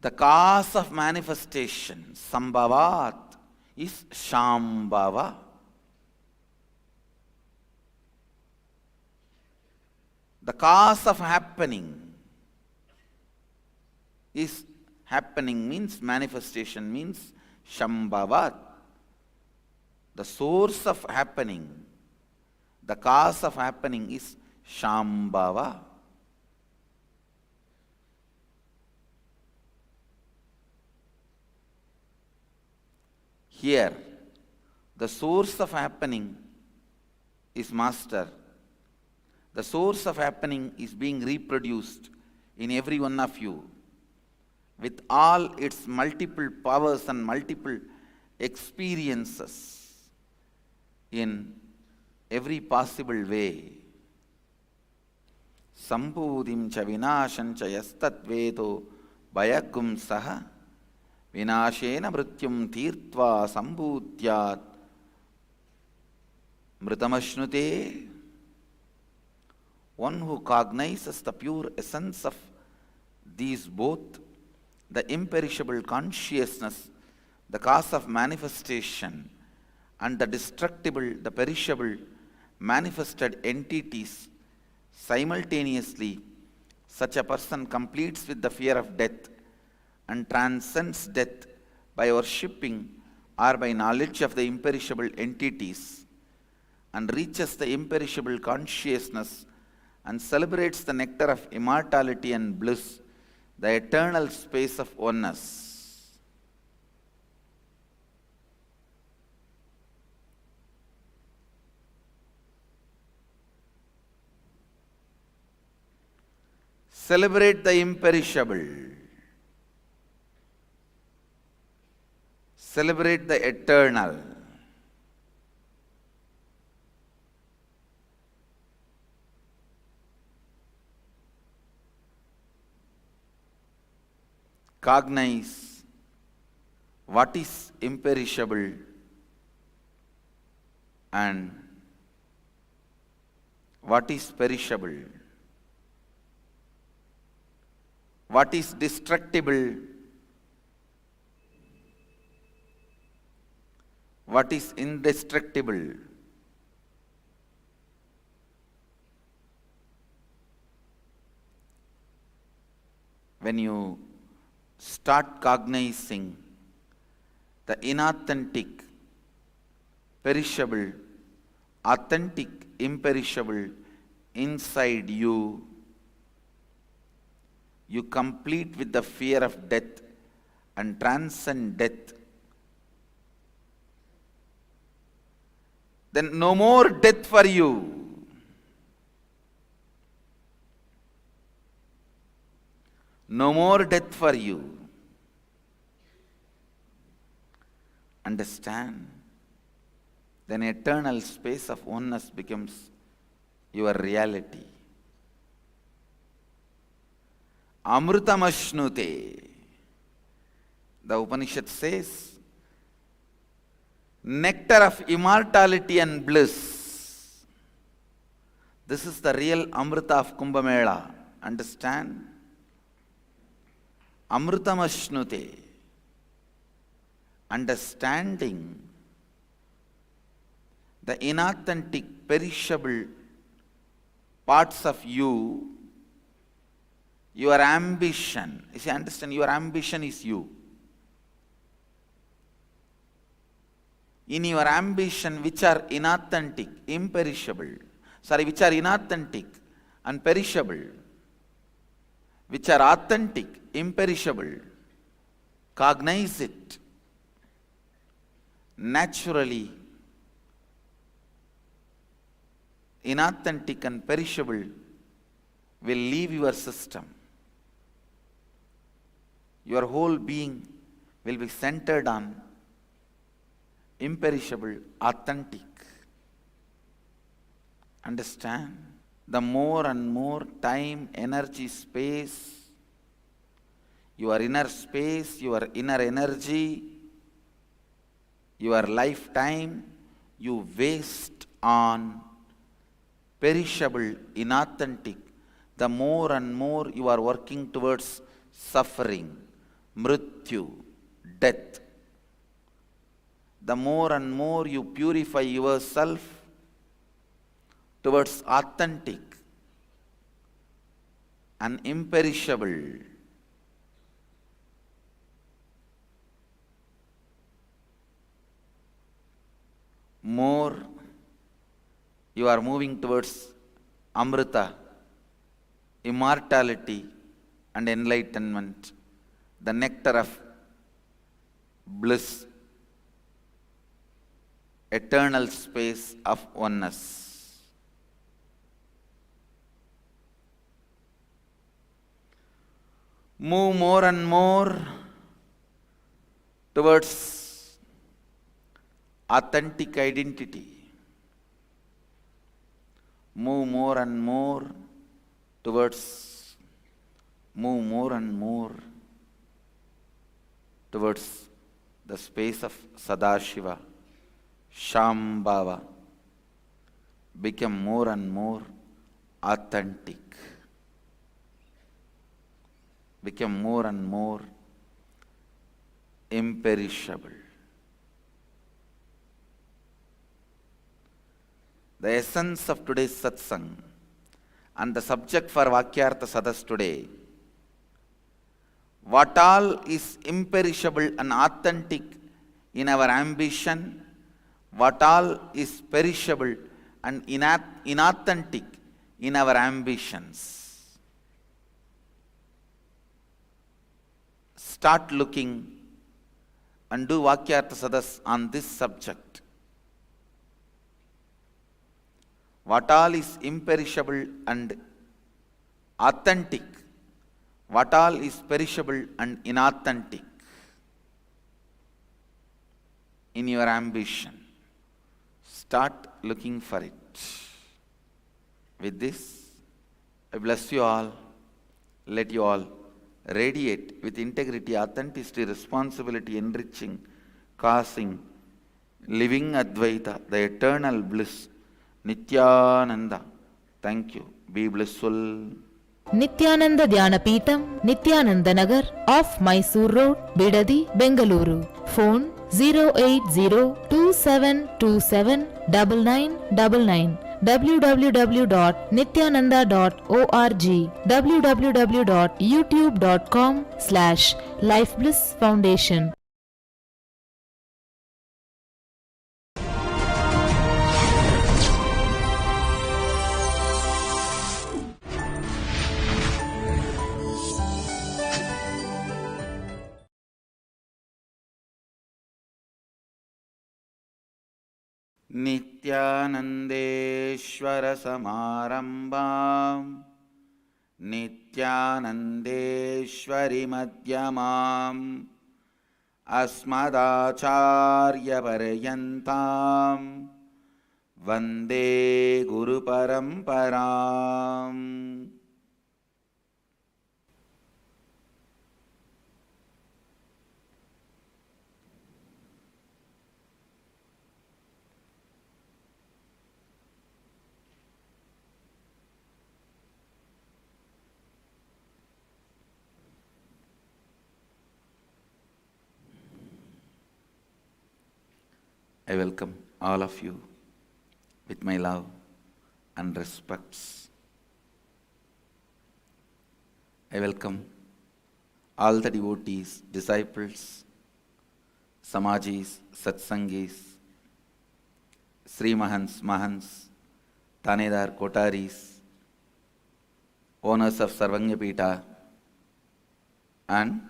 S1: The cause of manifestation, Sambhavat, is Shambhava. The cause of happening is happening means manifestation means Shambhavat. The source of happening, the cause of happening is Shambhava. Here, the source of happening is Master. The source of happening is being reproduced in every one of you with all its multiple powers and multiple experiences in every possible way. Sambhudim cha vinasham cha yastatvedo bhayagum saha vinashena mrityum tirtva sambhutyat mritamashnute. One who cognizes the pure essence of these both, the imperishable consciousness, the cause of manifestation, and the destructible, the perishable, manifested entities simultaneously, such a person completes with the fear of death and transcends death by worshipping or by knowledge of the imperishable entities, and reaches the imperishable consciousness and celebrates the nectar of immortality and bliss, the eternal space of oneness. Celebrate the imperishable. Celebrate the eternal. Cognize what is imperishable and what is perishable, what is destructible, what is indestructible. When you start cognizing the inauthentic, perishable, authentic, imperishable inside you, you complete with the fear of death and transcend death. Then no more death for you. No more death for you. Understand? Then eternal space of oneness becomes your reality. Amritamashnute. The Upanishad says, nectar of immortality and bliss. This is the real Amrita of Kumbh Mela. Understand? Amritamashnute. Understanding the inauthentic, perishable parts of you, your ambition. You see, understand, your ambition is you. In your ambition, which are inauthentic, imperishable, which are inauthentic and perishable, which are authentic, imperishable, cognize it. Naturally, inauthentic and perishable will leave your system. Your whole being will be centered on imperishable, authentic. Understand? The more and more time, energy, space, your inner space, your inner energy, your lifetime, you waste on perishable, inauthentic, the more and more you are working towards suffering, mrityu, death. The more and more you purify yourself towards authentic and imperishable, more you are moving towards Amrita, immortality and enlightenment, the nectar of bliss, eternal space of oneness. Move more and more towards authentic identity. Move more and more towards, move more and more towards the space of Sadashiva, Shambhava, become more and more authentic, become more and more imperishable. The essence of today's satsang and the subject for Vakyartha Sadas today, what all is imperishable and authentic in our ambition, what all is perishable and inauthentic in our ambitions. Start looking and do Vakyartha Sadas on this subject. What all is imperishable and authentic, what all is perishable and inauthentic in your ambition. Start looking for it. With this, I bless you all. Let you all radiate with integrity, authenticity, responsibility, enriching, causing, living Advaita, the eternal bliss, Nithyananda. Thank you. Be blissful.
S2: Nithyananda Dhyanapītam, Nithyananda Nagar, off Mysore Road, Bidadi, Bengaluru. Phone 08027279999. www.nithyananda.org. www.youtube.com/Life Bliss Foundation.
S1: Nithyanandeshwara Samarambam, Nithyanandeshwari Madhyamam, Asmadacharya Paryantam, Vande Guru Paramparam. I welcome all of you with my love and respects. I welcome all the devotees, disciples, Samajis, Satsangis, Sri Mahants, Mahants, Tanedar, Kotaris, owners of Sarvanya Pita, and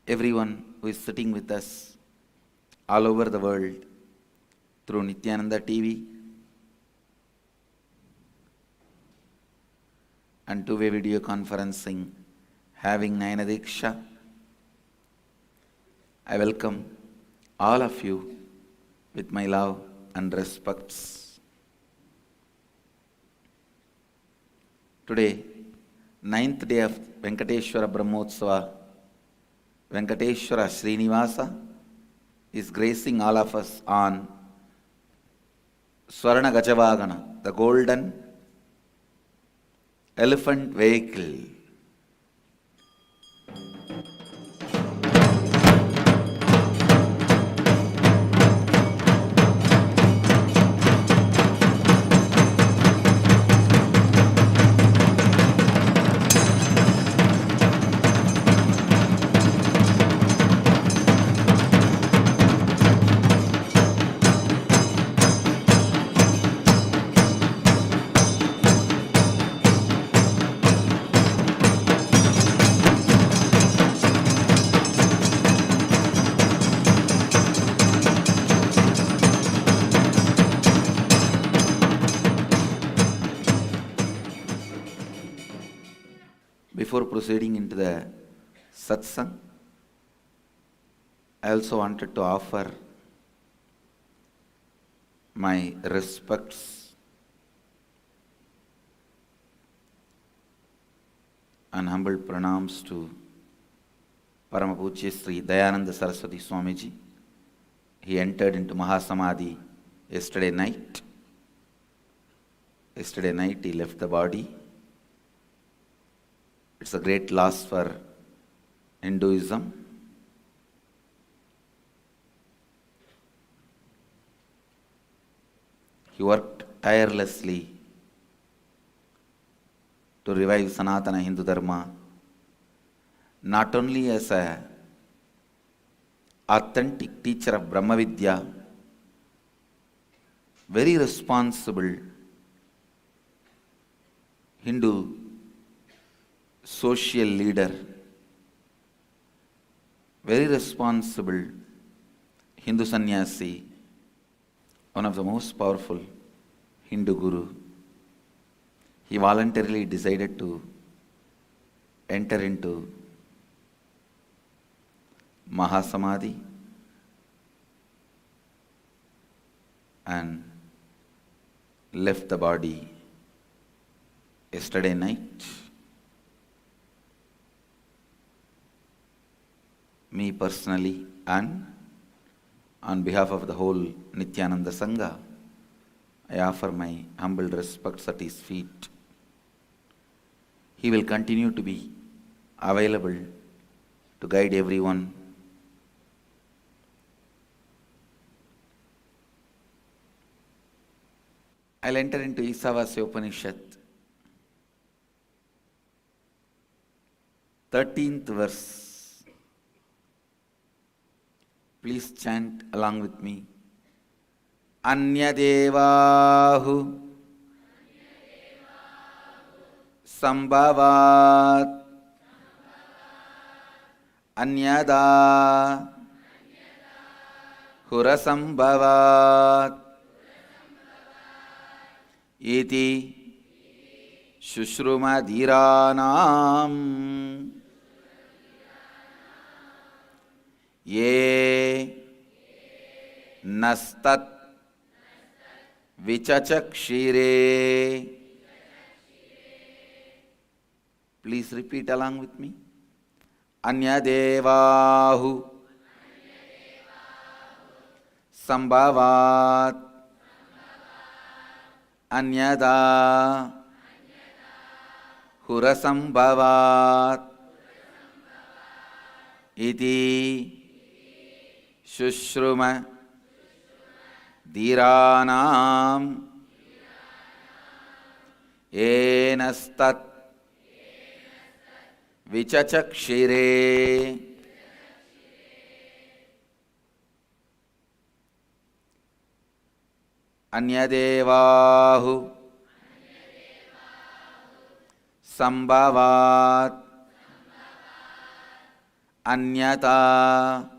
S1: everyone who is sitting with us all over the world through Nithyananda TV and two-way video conferencing, having Nayana Diksha. I welcome all of you with my love and respects. Today, 9th day of Venkateshwara Brahmotsava, Venkateshwara Srinivasa is gracing all of us on Swarna Gajavagana, the golden elephant vehicle. Before proceeding into the satsang, I also wanted to offer My respects and humble pranams to Paramapuಜ್ಯ Sri Dayananda Saraswati Swamiji. He entered into Mahasamadhi yesterday night. Yesterday night he left the body. It's a great loss for Hinduism. He worked tirelessly to revive Sanatana Hindu Dharma, not only as a authentic teacher of Brahma Vidya, very responsible Hindu social leader, very responsible Hindu sannyasi, one of the most powerful Hindu guru. He voluntarily decided to enter into Mahasamadhi and left the body yesterday night. Me personally and on behalf of the whole Nithyananda Sangha, I offer my humble respects at his feet. He will continue to be available to guide everyone. I'll enter into Ishavasya Upanishad, 13th verse. Please chant along with me. Anyadevahu Sambhavat Anyada Hurasambhavat Iti Shushrumadhiranam Ye Nastat Vichachakshire. Please repeat along with me. Anyadevahu Sambhavat Anyada Hurasambhavat Iti Shushruma Dhiranam Enastat Vichachakshire. Anyadevahu Sambhavat Anyata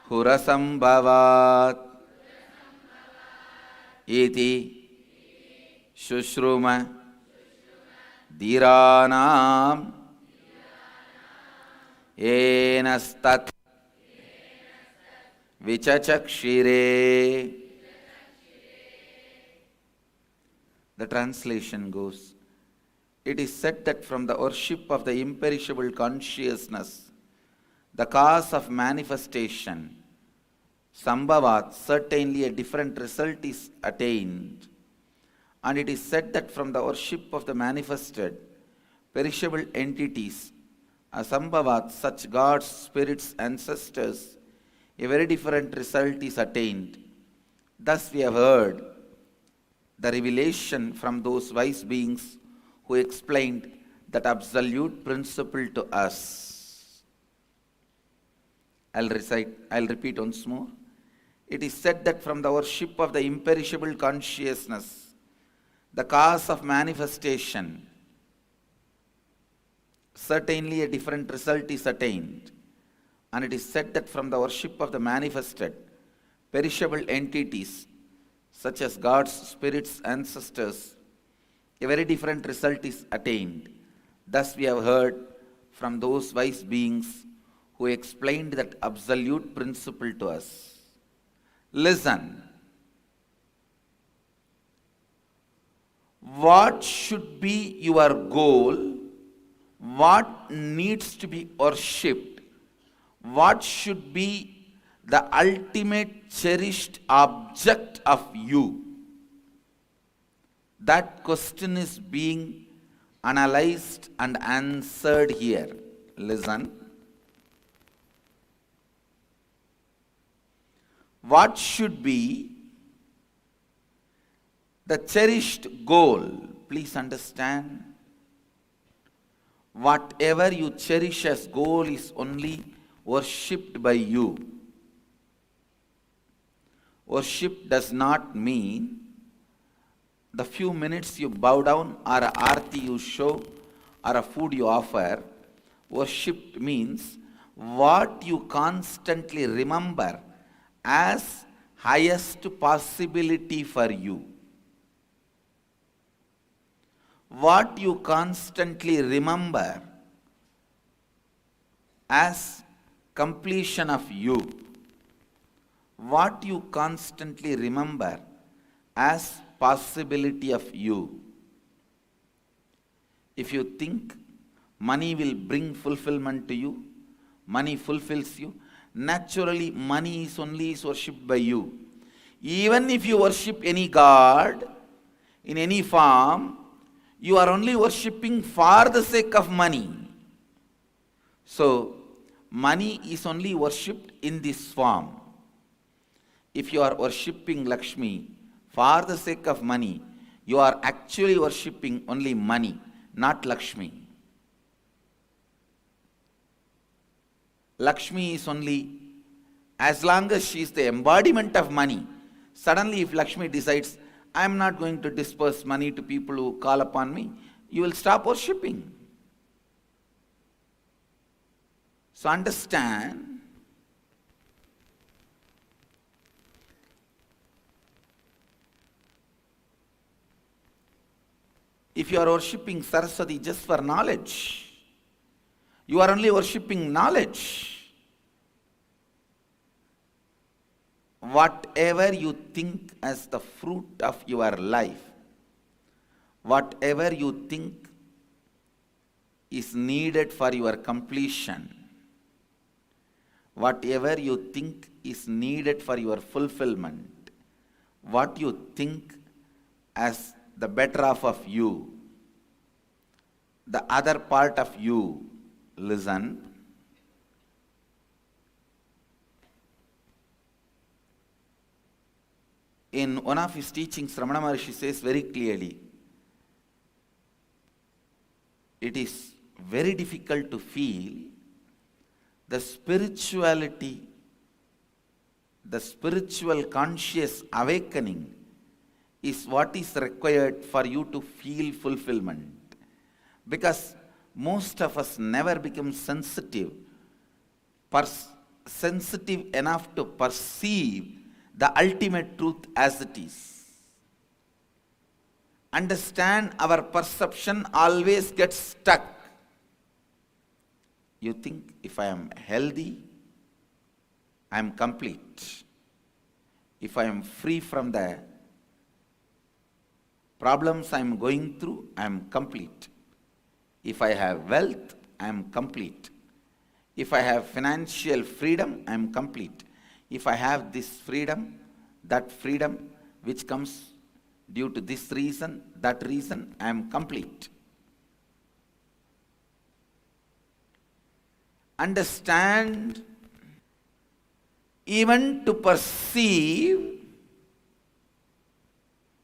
S1: Hurasambhavat Iti Shushruma Dhiranam Enastat Vichachakshire. The translation goes, it is said that from the worship of the imperishable consciousness, the cause of manifestation, Sambhavat, certainly a different result is attained. And it is said that from the worship of the manifested, perishable entities, Asambhavat, such gods, spirits, ancestors, a very different result is attained. Thus we have heard the revelation from those wise beings who explained that absolute principle to us. I'll repeat once more. It is said that from the worship of the imperishable consciousness, the cause of manifestation, certainly a different result is attained. And it is said that from the worship of the manifested, perishable entities, such as gods, spirits, ancestors, a very different result is attained. Thus we have heard from those wise beings who explained that absolute principle to us. Listen. what should be your goal, what needs to be worshipped, what should be the ultimate cherished object of you. That question is being analyzed and answered here. Listen. What should be the cherished goal? Please understand. Whatever you cherish as goal is only worshipped by you. Worship does not mean the few minutes you bow down or a aarti you show or a food you offer. Worship means what you constantly remember as highest possibility for you. What you constantly remember as completion of you. What you constantly remember as possibility of you. If you think money will bring fulfillment to you, money fulfills you, naturally money is only worshipped by you. Even if you worship any god in any form, you are only worshipping for the sake of money. So, money is only worshipped in this form. If you are worshipping Lakshmi for the sake of money, you are actually worshipping only money, not Lakshmi. Lakshmi is only, as long as she is the embodiment of money. Suddenly if Lakshmi decides, I am not going to disperse money to people who call upon me, you will stop worshipping. So understand, if you are worshipping Saraswati just for knowledge, you are only worshipping knowledge. Whatever you think as the fruit of your life, whatever you think is needed for your completion, whatever you think is needed for your fulfillment, what you think as the better half of you, the other part of you, listen. In one of his teachings, Ramana Maharshi says very clearly, it is very difficult to feel the spirituality, the spiritual conscious awakening is what is required for you to feel fulfillment. Because most of us never become sensitive enough to perceive the ultimate truth as it is. Understand, our perception always gets stuck. You think, if I am healthy, I am complete. If I am free from the problems I am going through, I am complete. If I have wealth, I am complete. If I have financial freedom, I am complete. If I have this freedom, that freedom which comes due to this reason, that reason, I am complete. Understand, even to perceive,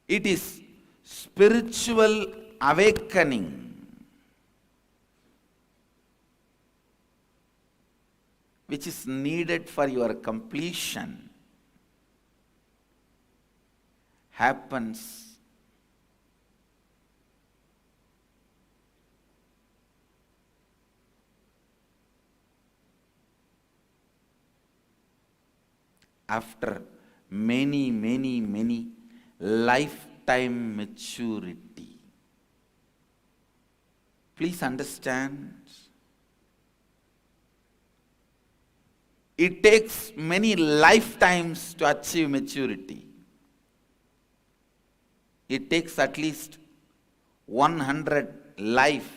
S1: it is spiritual awakening. Which is needed for your completion, happens after many lifetime maturity. Please understand, it takes many lifetimes to achieve maturity. It takes at least 100 life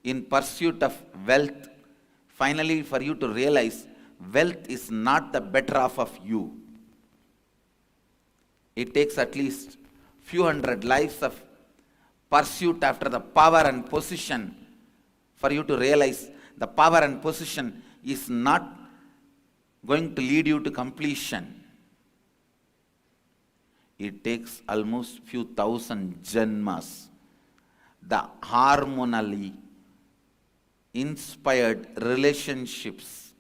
S1: in pursuit of wealth, finally for you to realize wealth is not the better half of you. It takes at least few hundred lives of pursuit after the power and position for you to realize the power and position is not going to lead you to completion. It takes almost few thousand janmas. The harmonally inspired relationships,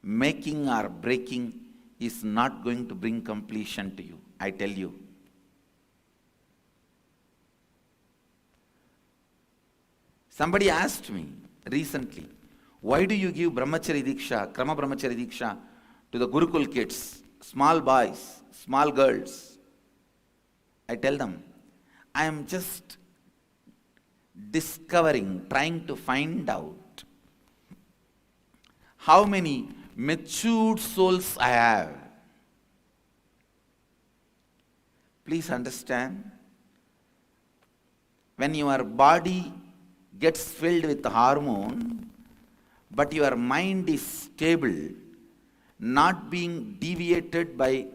S1: making or breaking, is not going to bring completion to you, I tell you. Somebody asked me recently, why do you give brahmachari diksha, krama brahmachari diksha to the Gurukul kids, small boys, small girls? I tell them, I am just discovering, trying to find out how many matured souls I have. Please understand, when your body gets filled with hormone, but your mind is stable, not being deviated by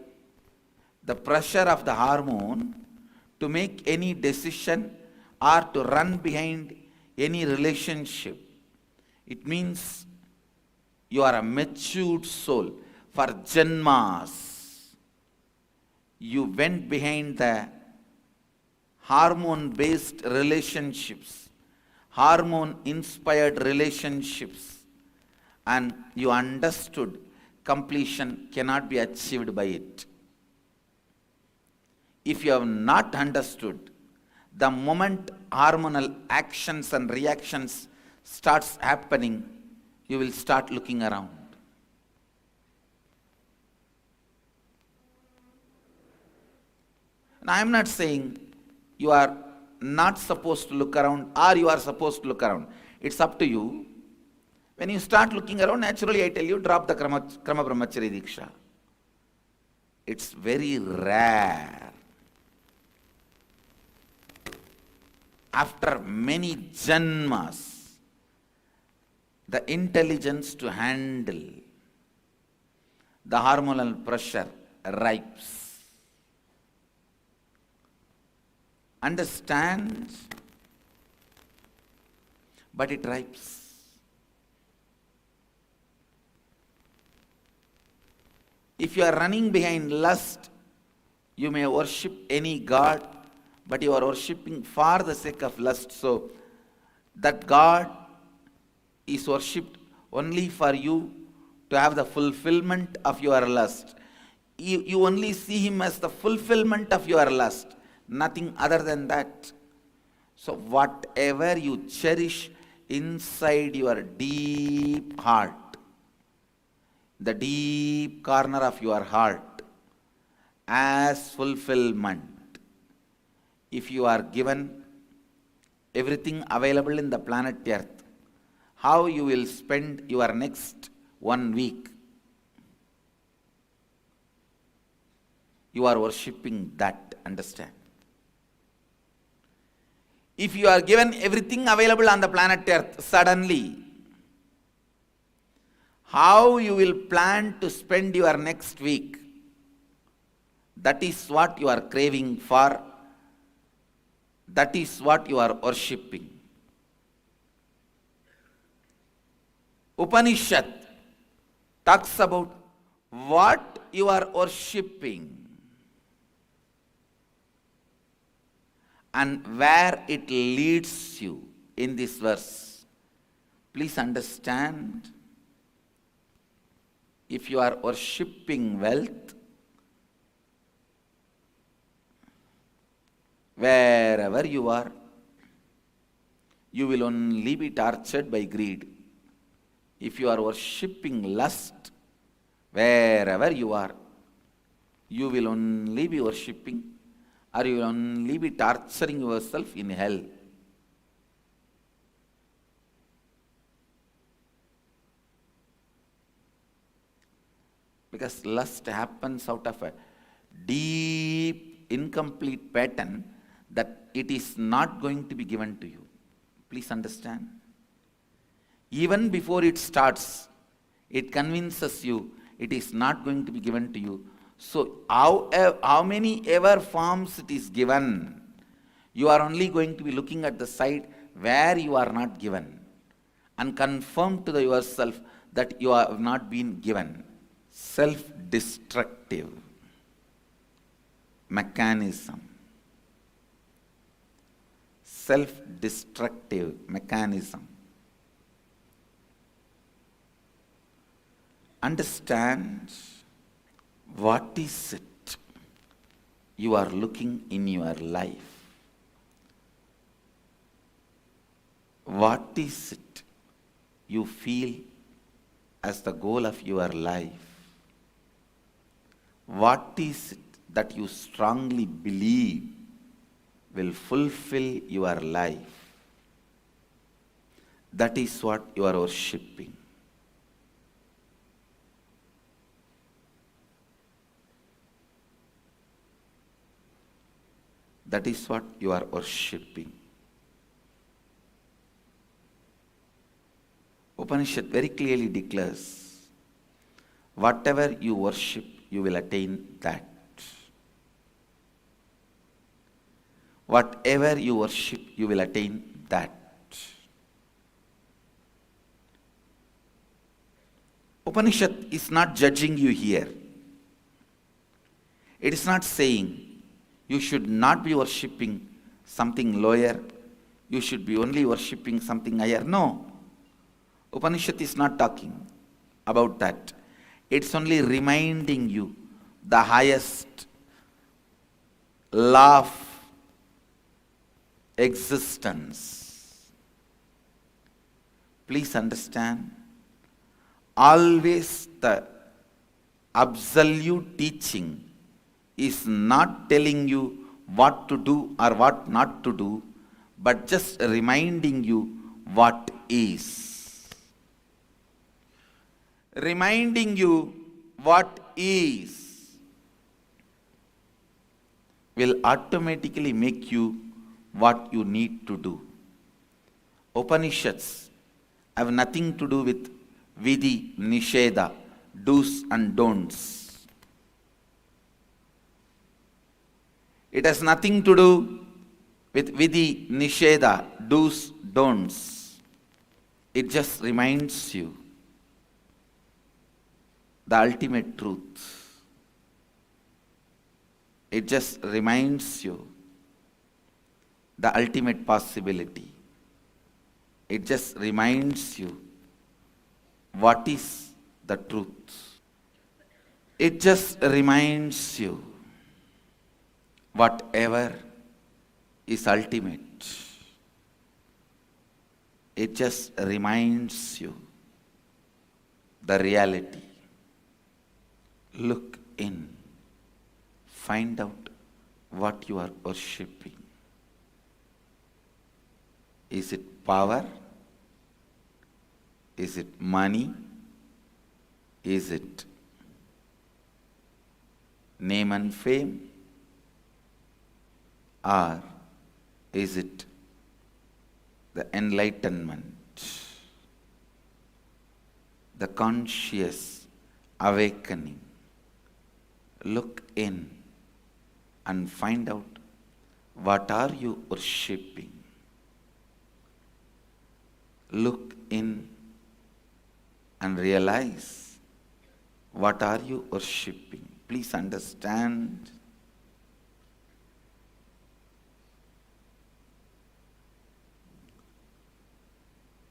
S1: the pressure of the hormone to make any decision or to run behind any relationship, it means you are a matured soul. For janmas, you went behind the hormone-based relationships, hormone-inspired relationships, and you understood completion cannot be achieved by it. If you have not understood, the moment hormonal actions and reactions starts happening, you will start looking around. And I am not saying you are not supposed to look around or you are supposed to look around. It's up to you. When you start looking around, naturally I tell you, drop the Krama Brahmachari Diksha. It's very rare. After many janmas, the intelligence to handle the hormonal pressure ripes. Understand, but it ripes. If you are running behind lust, you may worship any god, but you are worshipping for the sake of lust. So, that god is worshipped only for you to have the fulfillment of your lust. You only see him as the fulfillment of your lust, nothing other than that. So, whatever you cherish inside your deep heart, the deep corner of your heart, as fulfillment, if you are given everything available in the planet Earth, how you will spend your next 1 week? You are worshipping that, understand? If you are given everything available on the planet Earth suddenly, how you will plan to spend your next week? That is what you are craving for. That is what you are worshipping. Upanishad talks about what you are worshipping and where it leads you in this verse. Please understand, if you are worshipping wealth, wherever you are, you will only be tortured by greed. If you are worshipping lust, wherever you are, you will only be worshipping or you will only be torturing yourself in hell. Because lust happens out of a deep, incomplete pattern that it is not going to be given to you. Please understand. Even before it starts, it convinces you it is not going to be given to you. So how many ever forms it is given, you are only going to be looking at the side where you are not given and confirm to yourself that you have not been given. Self-destructive mechanism. Self-destructive mechanism. Understand what is it you are looking in your life. What is it you feel as the goal of your life? What is it that you strongly believe will fulfill your life? That is what you are worshipping. That is what you are worshipping. Upanishad very clearly declares, whatever you worship, you will attain that. Whatever you worship, you will attain that. Upanishad is not judging you here. It is not saying you should not be worshipping something lower, you should be only worshipping something higher. No. Upanishad is not talking about that. It's only reminding you the highest law of existence. Please understand, always the absolute teaching is not telling you what to do or what not to do, but just reminding you what is. Reminding you what is will automatically make you what you need to do. Upanishads have nothing to do with vidhi, nisheda, do's and don'ts. It has nothing to do with vidhi, nisheda, do's, don'ts. It just reminds you the ultimate truth. It just reminds you the ultimate possibility. It just reminds you what is the truth. It just reminds you whatever is ultimate. It just reminds you the reality. Look in, find out what you are worshipping. Is it power? Is it money? Is it name and fame? Or is it the enlightenment, the conscious awakening? Look in and find out what are you worshipping. Look in and realize what are you worshipping. Please understand.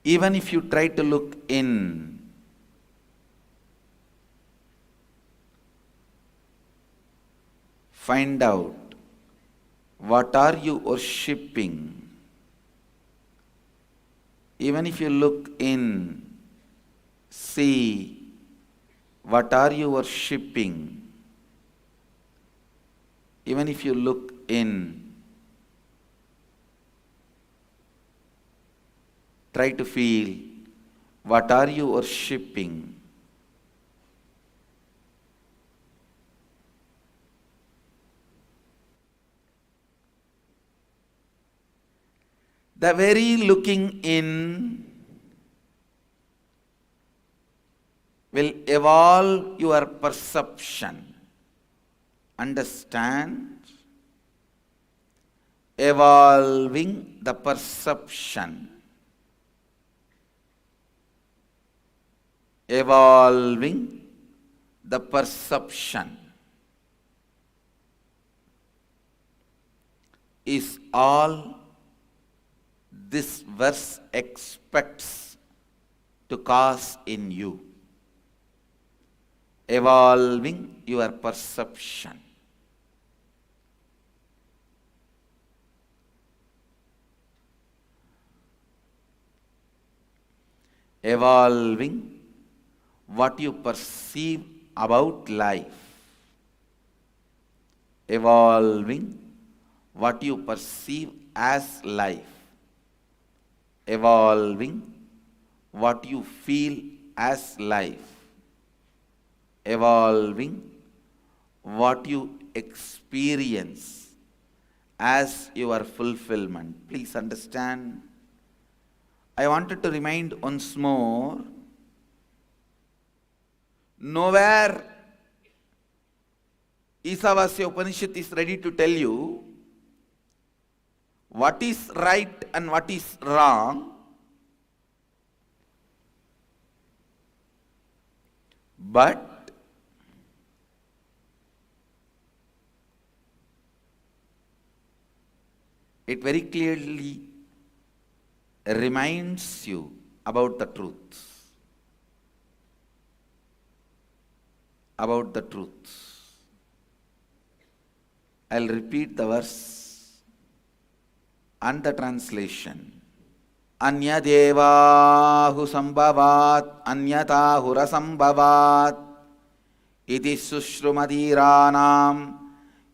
S1: Even if you try to look in, find out what are you worshipping. Even if you look in, see what are you worshipping. Even if you look in, try to feel what are you worshipping. The very looking in will evolve your perception. Understand? Evolving the perception. Evolving the perception is all this verse expects to cause in you. Evolving your perception. Evolving what you perceive about life. Evolving what you perceive as life. Evolving what you feel as life. Evolving what you experience as your fulfillment. Please understand. I wanted to remind once more, nowhere Ishavasya Upanishad is ready to tell you what is right and what is wrong, but it very clearly reminds you about the truth. About the truth. I'll repeat the verse and the translation. Anyadevahu sambhavat anyatahura sambhavat iti sushrumadiranam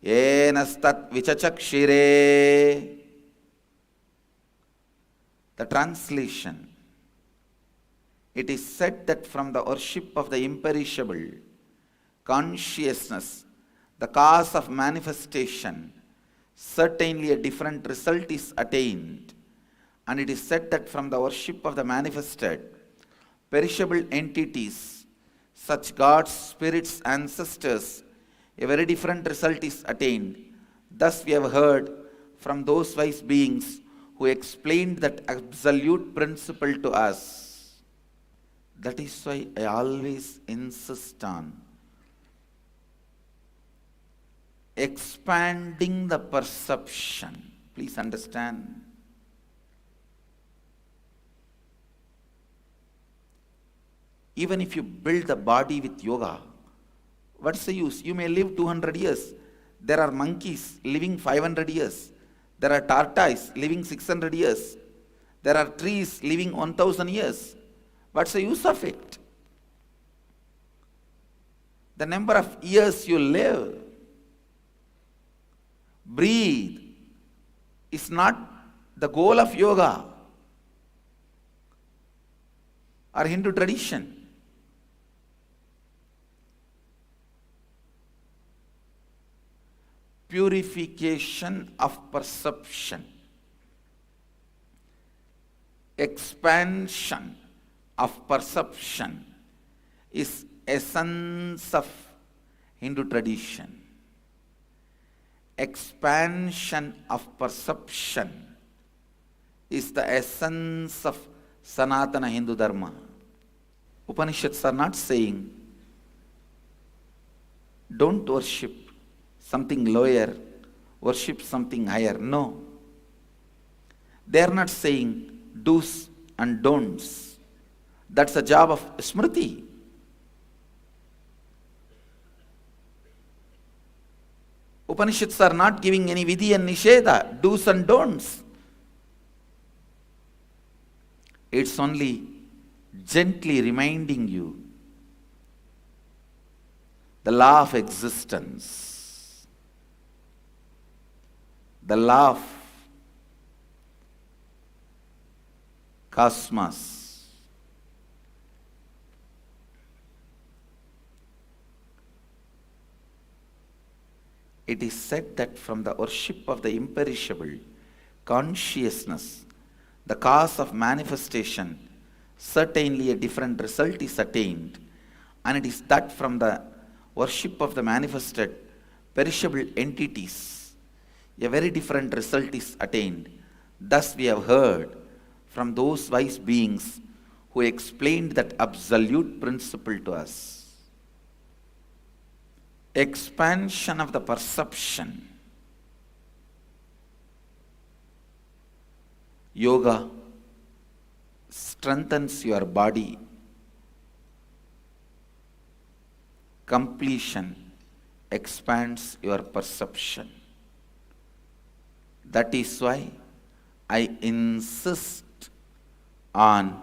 S1: yenastat vichachakshire. The translation. It is said that from the worship of the imperishable consciousness, the cause of manifestation, certainly a different result is attained. And it is said that from the worship of the manifested, perishable entities, such gods, spirits, ancestors, a very different result is attained. Thus we have heard from those wise beings who explained that absolute principle to us. That is why I always insist on expanding the perception. Please understand. Even if you build the body with yoga, what's the use? You may live 200 years. There are monkeys living 500 years. There are tortoises living 600 years. There are trees living 1000 years. What's the use of it? The number of years you live, breathe, is not the goal of yoga or Hindu tradition. Purification of perception, expansion of perception is essence of Hindu tradition. Expansion of perception is the essence of Sanatana Hindu Dharma. Upanishads are not saying don't worship something lower, worship something higher. No. They are not saying do's and don'ts. That's the job of Smriti. Upanishads are not giving any vidhi and nisheda, do's and don'ts. It's only gently reminding you the law of existence. The law of cosmos. It is said that from the worship of the imperishable consciousness, the cause of manifestation, certainly a different result is attained, and it is that from the worship of the manifested perishable entities, a very different result is attained. Thus we have heard from those wise beings who explained that absolute principle to us. Expansion of the perception. Yoga strengthens your body. Completion expands your perception. That is why I insist on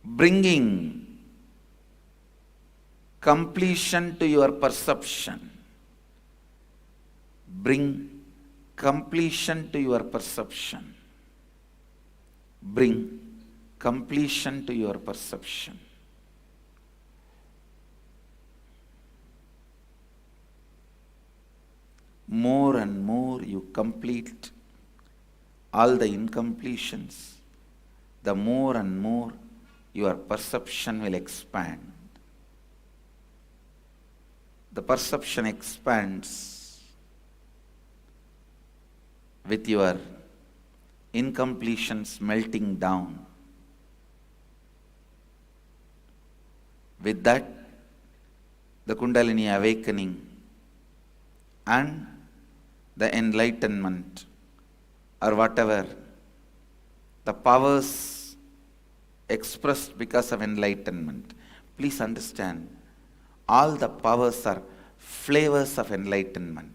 S1: bringing completion to your perception. Bring completion to your perception. Bring completion to your perception. More and more you complete all the incompletions, the more and more your perception will expand. The perception expands with your incompletions melting down. With that, the Kundalini awakening and the enlightenment, or whatever, the powers expressed because of enlightenment. Please understand, all the powers are flavors of enlightenment.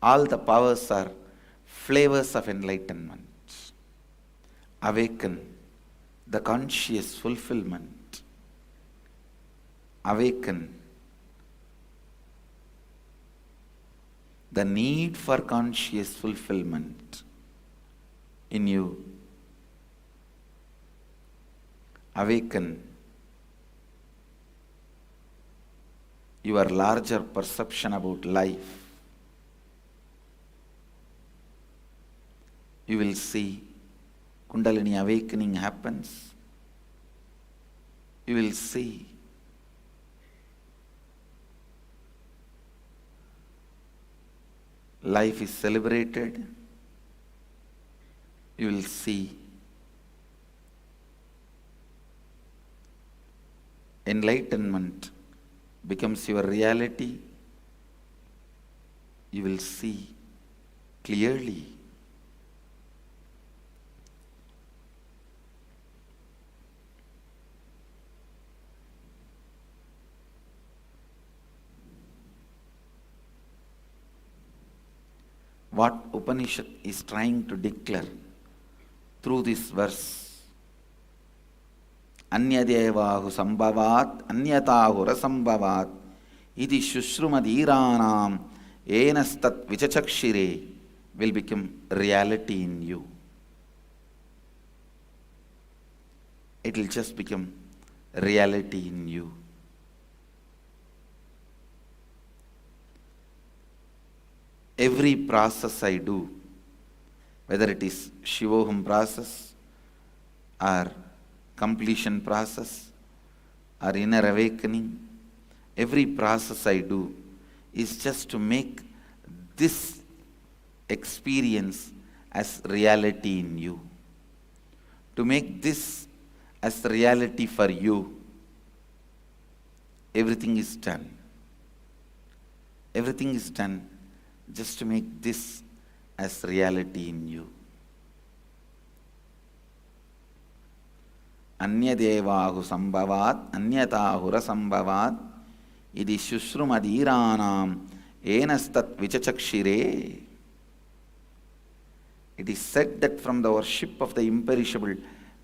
S1: All the powers are flavors of enlightenment. Awaken the conscious fulfillment. Awaken the need for conscious fulfillment in you. Awaken your larger perception about life. You will see Kundalini awakening happens. You will see life is celebrated. You will see enlightenment becomes your reality. You will see clearly. What Upanishad is trying to declare through this verse. Anyadevahu sambhavat, anyatahu rasambhavat, iti shushrumadhiranam enastat vichachakshire will become reality in you. It will just become reality in you. Every process I do, whether it is Shivoham process or completion process or inner awakening, every process I do is just to make this experience as reality in you. To make this as reality for you, everything is done. Everything is done just to make this as reality in you. Anyadevahu sambhavat, anyatahu rasambhavat, idi shushrumadhiranam enastat vichachakshire. It is said that from the worship of the imperishable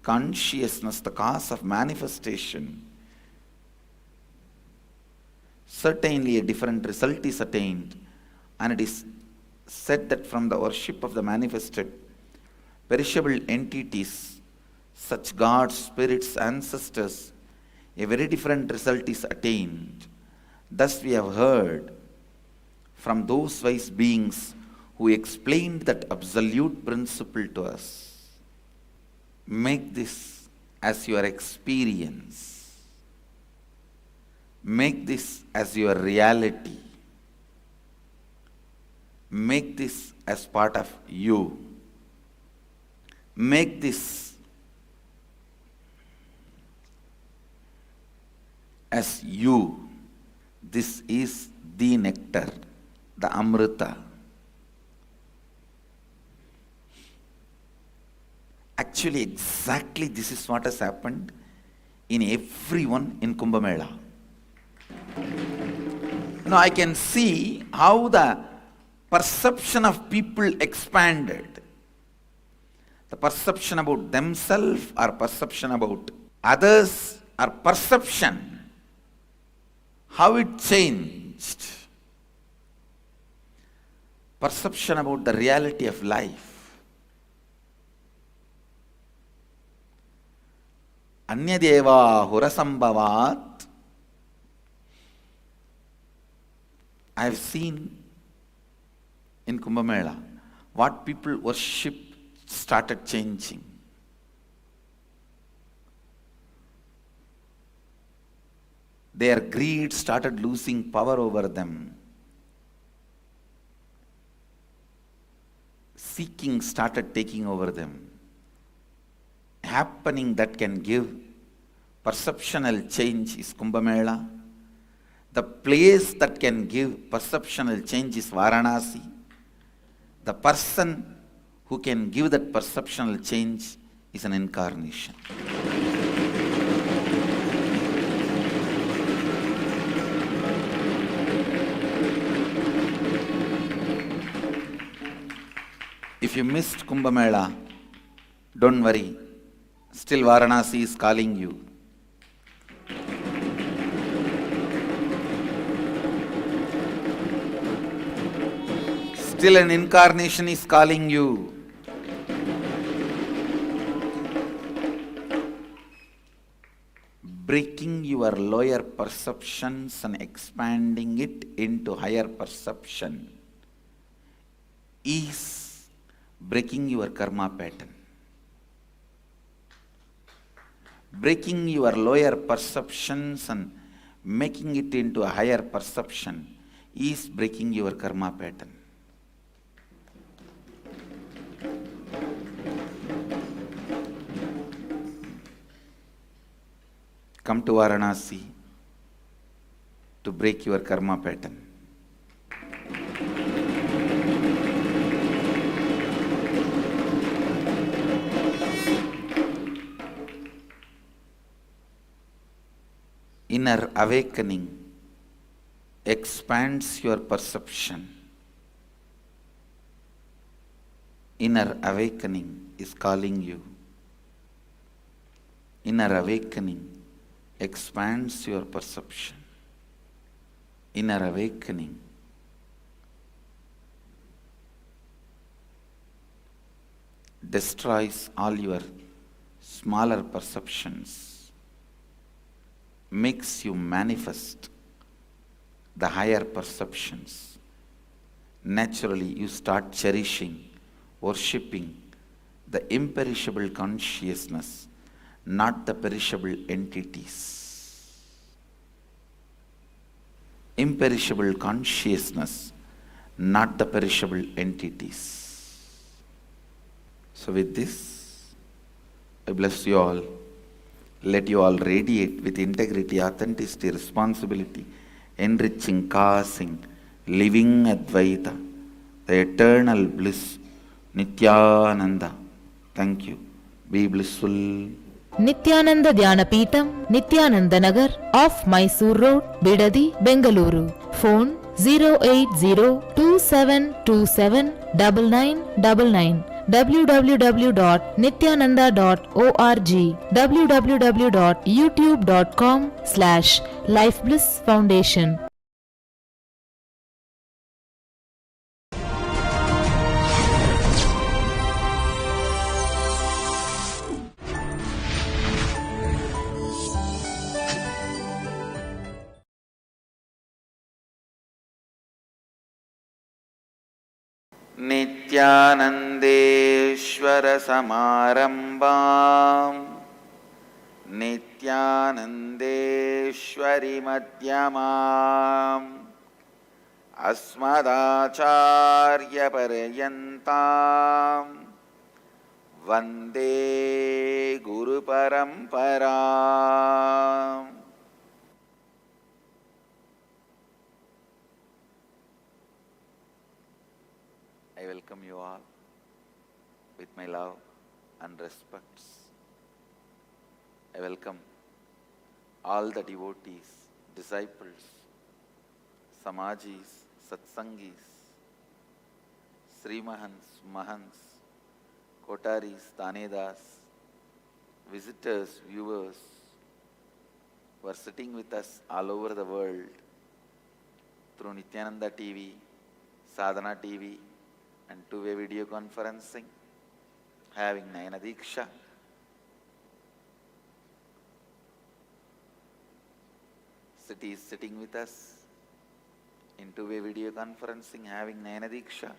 S1: consciousness, the cause of manifestation, certainly a different result is attained. And it is said that from the worship of the manifested perishable entities, such gods, spirits, ancestors, a very different result is attained. Thus we have heard from those wise beings who explained that absolute principle to us. Make this as your experience. Make this as your reality. Make this as part of you. Make this as you. This is the nectar, the Amrita. Actually, exactly this is what has happened in everyone in Kumbh Mela. Now I can see how the perception of people expanded. The perception about themselves or perception about others or perception, how it changed. Perception about the reality of life. Anyadeva hurasambhavat. I have seen in Kumbh Mela what people worship started changing. Their greed started losing power over them. Seeking started taking over them. Happening that can give perceptual change is Kumbh Mela. The place that can give perceptual change is Varanasi. The person who can give that perceptual change is an incarnation. If you missed Kumbh Mela, don't worry. Still Varanasi is calling you. Still an incarnation is calling you. Breaking your lower perceptions and expanding it into higher perception is breaking your karma pattern. Breaking your lower perceptions and making it into a higher perception is breaking your karma pattern. Come to Varanasi to break your karma pattern. Inner awakening expands your perception. Inner awakening is calling you. Inner awakening expands your perception. Inner awakening destroys all your smaller perceptions, makes you manifest the higher perceptions. Naturally, you start cherishing, worshipping the imperishable consciousness, not the perishable entities. Imperishable consciousness, not the perishable entities. So with this, I bless you all. Let you all radiate with integrity, authenticity, responsibility, enriching, causing, living Advaita, the eternal bliss, Nithyananda. Thank you. Be blissful.
S2: Nithyananda Dhyanapītam, Nithyananda Nagar, off Mysore Road, Bidadi, Bengaluru. Phone 08027279999. www.nithyananda.org, www.youtube.com/lifeblissfoundation.
S1: नित्यानन्देश्वरसमारम्भाम् नित्यानन्देश्वरिमध्यमाम् अस्मदाचार्यपर्यन्ताम् वन्दे गुरुपरम्पराम्. I welcome you all with my love and respects. I welcome all the devotees, disciples, Samajis, Satsangis, Srimahans, Mahans, Kotaris, Tanedas, visitors, viewers who are sitting with us all over the world through Nithyananda TV, Sadhana TV and two-way video conferencing, having Nayana Diksha. City is sitting with us in two-way video conferencing, having Nayana Diksha.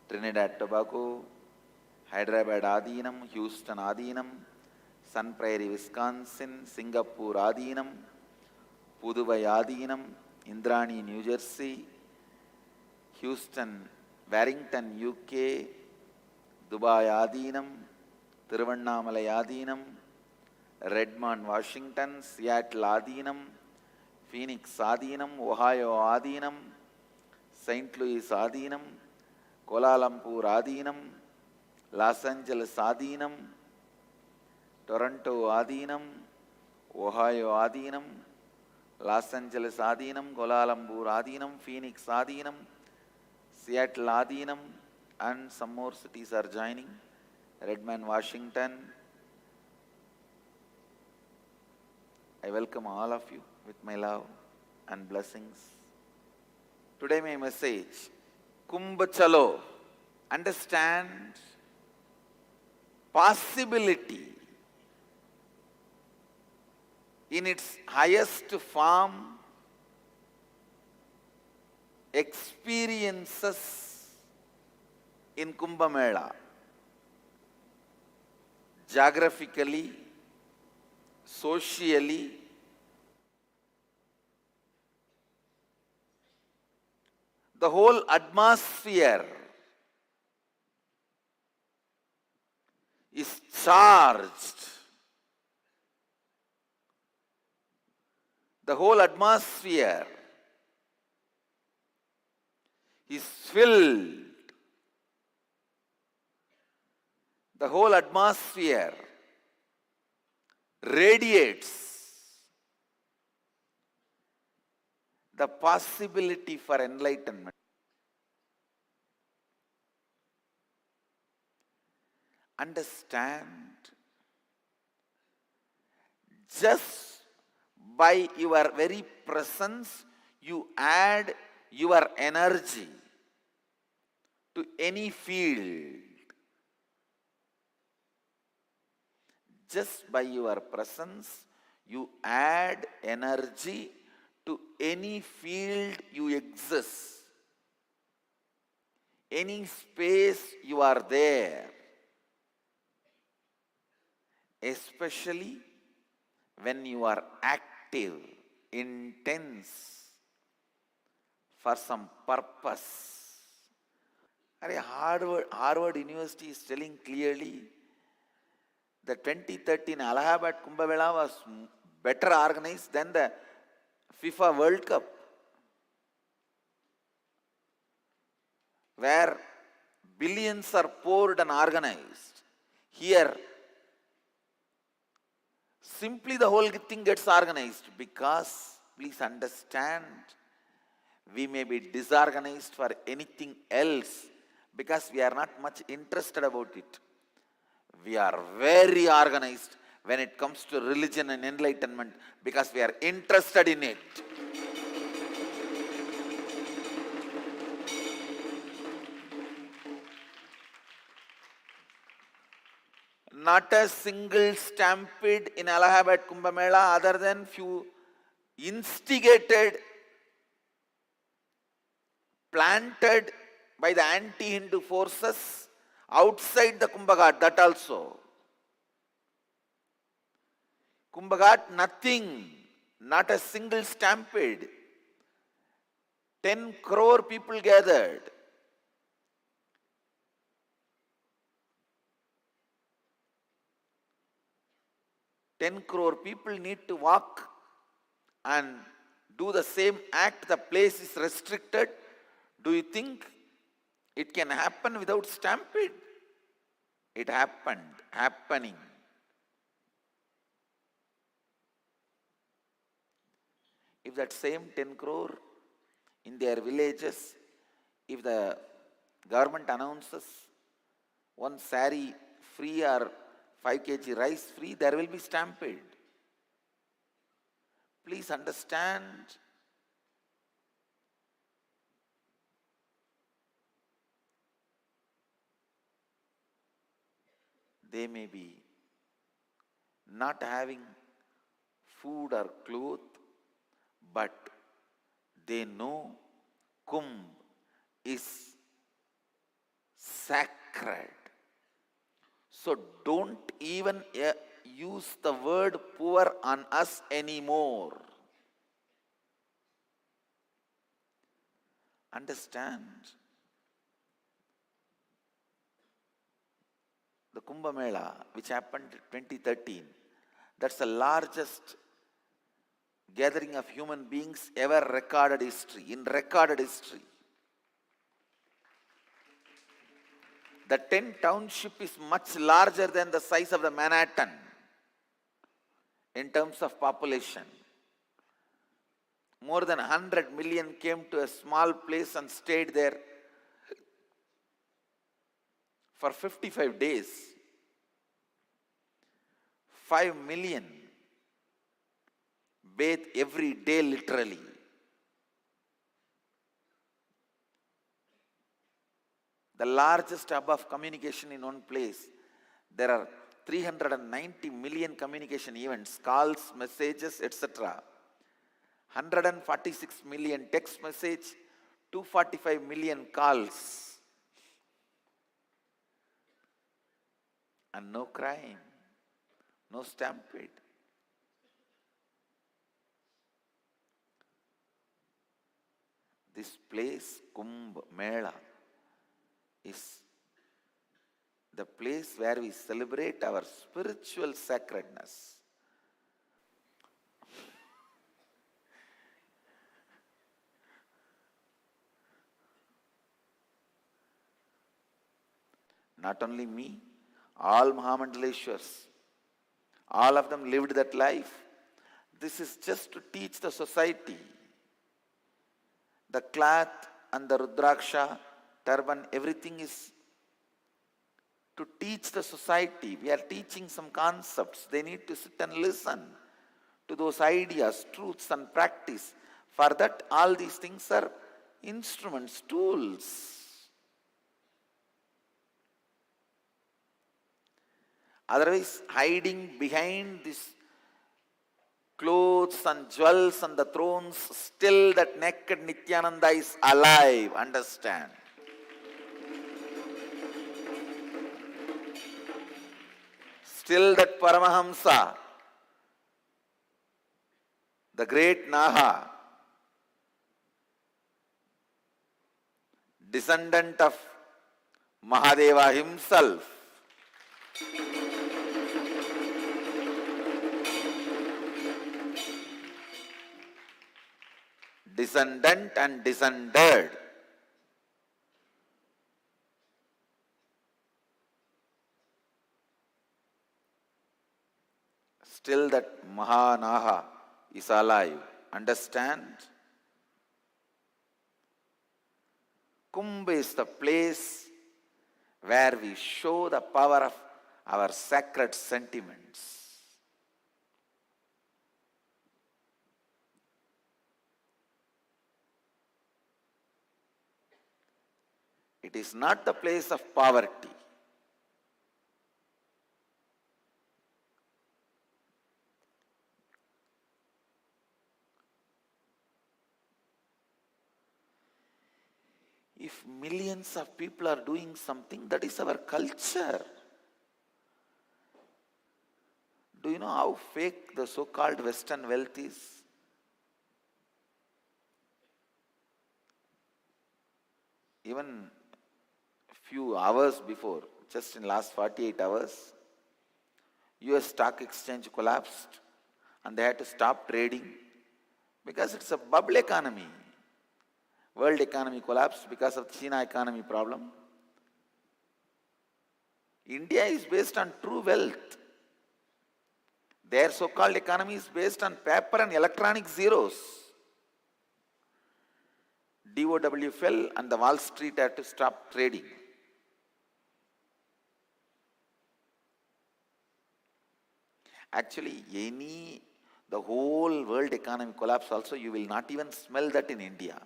S1: Trinidad Tobago, Hyderabad Adinam, Houston Adinam, Sun Prairie, Wisconsin, Singapore Adinam, Puduvai Adinam, Indrani, New Jersey, Houston, Warrington, UK, Dubai Adinam, Tiruvannamalai Adinam, Redmond, Washington, Seattle Adinam, Phoenix Adinam, Ohio Adinam, St. Louis Adinam, Kuala Lumpur Adinam, Los Angeles Adinam, Toronto Adinam, Ohio Adinam, Los Angeles Adinam, Kuala Lumpur Adinam, Phoenix Adinam, Seattle Adinam, and some more cities are joining. Redmond, Washington. I welcome all of you with my love and blessings. Today my message, Kumbh Chalo, understand possibility in its highest form, experiences in Kumbh Mela, geographically, socially, the whole atmosphere is charged. The whole atmosphere is filled. The whole atmosphere radiates the possibility for enlightenment. Understand, just by your very presence, you add your energy to any field. Just by your presence, you add energy to any field you exist, any space you are there, especially when you are active, intense, for some purpose. Harvard University is telling clearly the 2013 Allahabad Kumbh Mela was better organized than the FIFA World Cup, where billions are poured and organized. Here, simply the whole thing gets organized because, please understand, we may be disorganized for anything else because we are not much interested about it. We are very organized when it comes to religion and enlightenment because we are interested in it. Not a single stampede in Allahabad Kumbh Mela other than few instigated, planted by the anti-Hindu forces outside the Kumbh Ghat, that also. Kumbh Ghat, nothing, not a single stampede. 10 crore people gathered. Ten crore people need to walk and do the same act. The place is restricted. Do you think it can happen without stampede? It happened, happening. If that same 10 crore in their villages, if the government announces one sari free or 5 kg rice free, there will be stampede. Please understand. They may be not having food or cloth, but they know Kumbh is sacred. So don't even use the word poor on us anymore. Understand? The Kumbh Mela, which happened in 2013, that's the largest gathering of human beings ever recorded history, in recorded history. The 10 township is much larger than the size of the Manhattan in terms of population. More than 100 million came to a small place and stayed there for 55 days. 5 million bathe every day literally. The largest hub of communication in one place. There are 390 million communication events, calls, messages, etc. 146 million text message, 245 million calls. And no crime, no stampede. This place, Kumbh Mela, is the place where we celebrate our spiritual sacredness. Not only me, all Mahamandaleshwars, all of them lived that life. This is just to teach the society. The cloth and the Rudraksha, turban, everything is to teach the society. We are teaching some concepts. They need to sit and listen to those ideas, truths and practice. For that, all these things are instruments, tools. Otherwise, hiding behind these clothes and jewels and the thrones, still that naked Nithyananda is alive. Understand? Still that Paramahamsa, the great Naha, descendant of Mahadeva himself, descendant and descended, still that Mahanaha is alive. Understand? Kumbh is the place where we show the power of our sacred sentiments. It is not the place of poverty. If millions of people are doing something, that is our culture. Do you know how fake the so-called Western wealth is? Even few hours before, just in last 48 hours, US stock exchange collapsed and they had to stop trading because it's a bubble economy. World economy collapsed because of China economy problem. India is based on true wealth. Their so-called economy is based on paper and electronic zeros. DOW fell and the Wall Street had to stop trading. Actually, the whole world economy collapse also, you will not even smell that in India.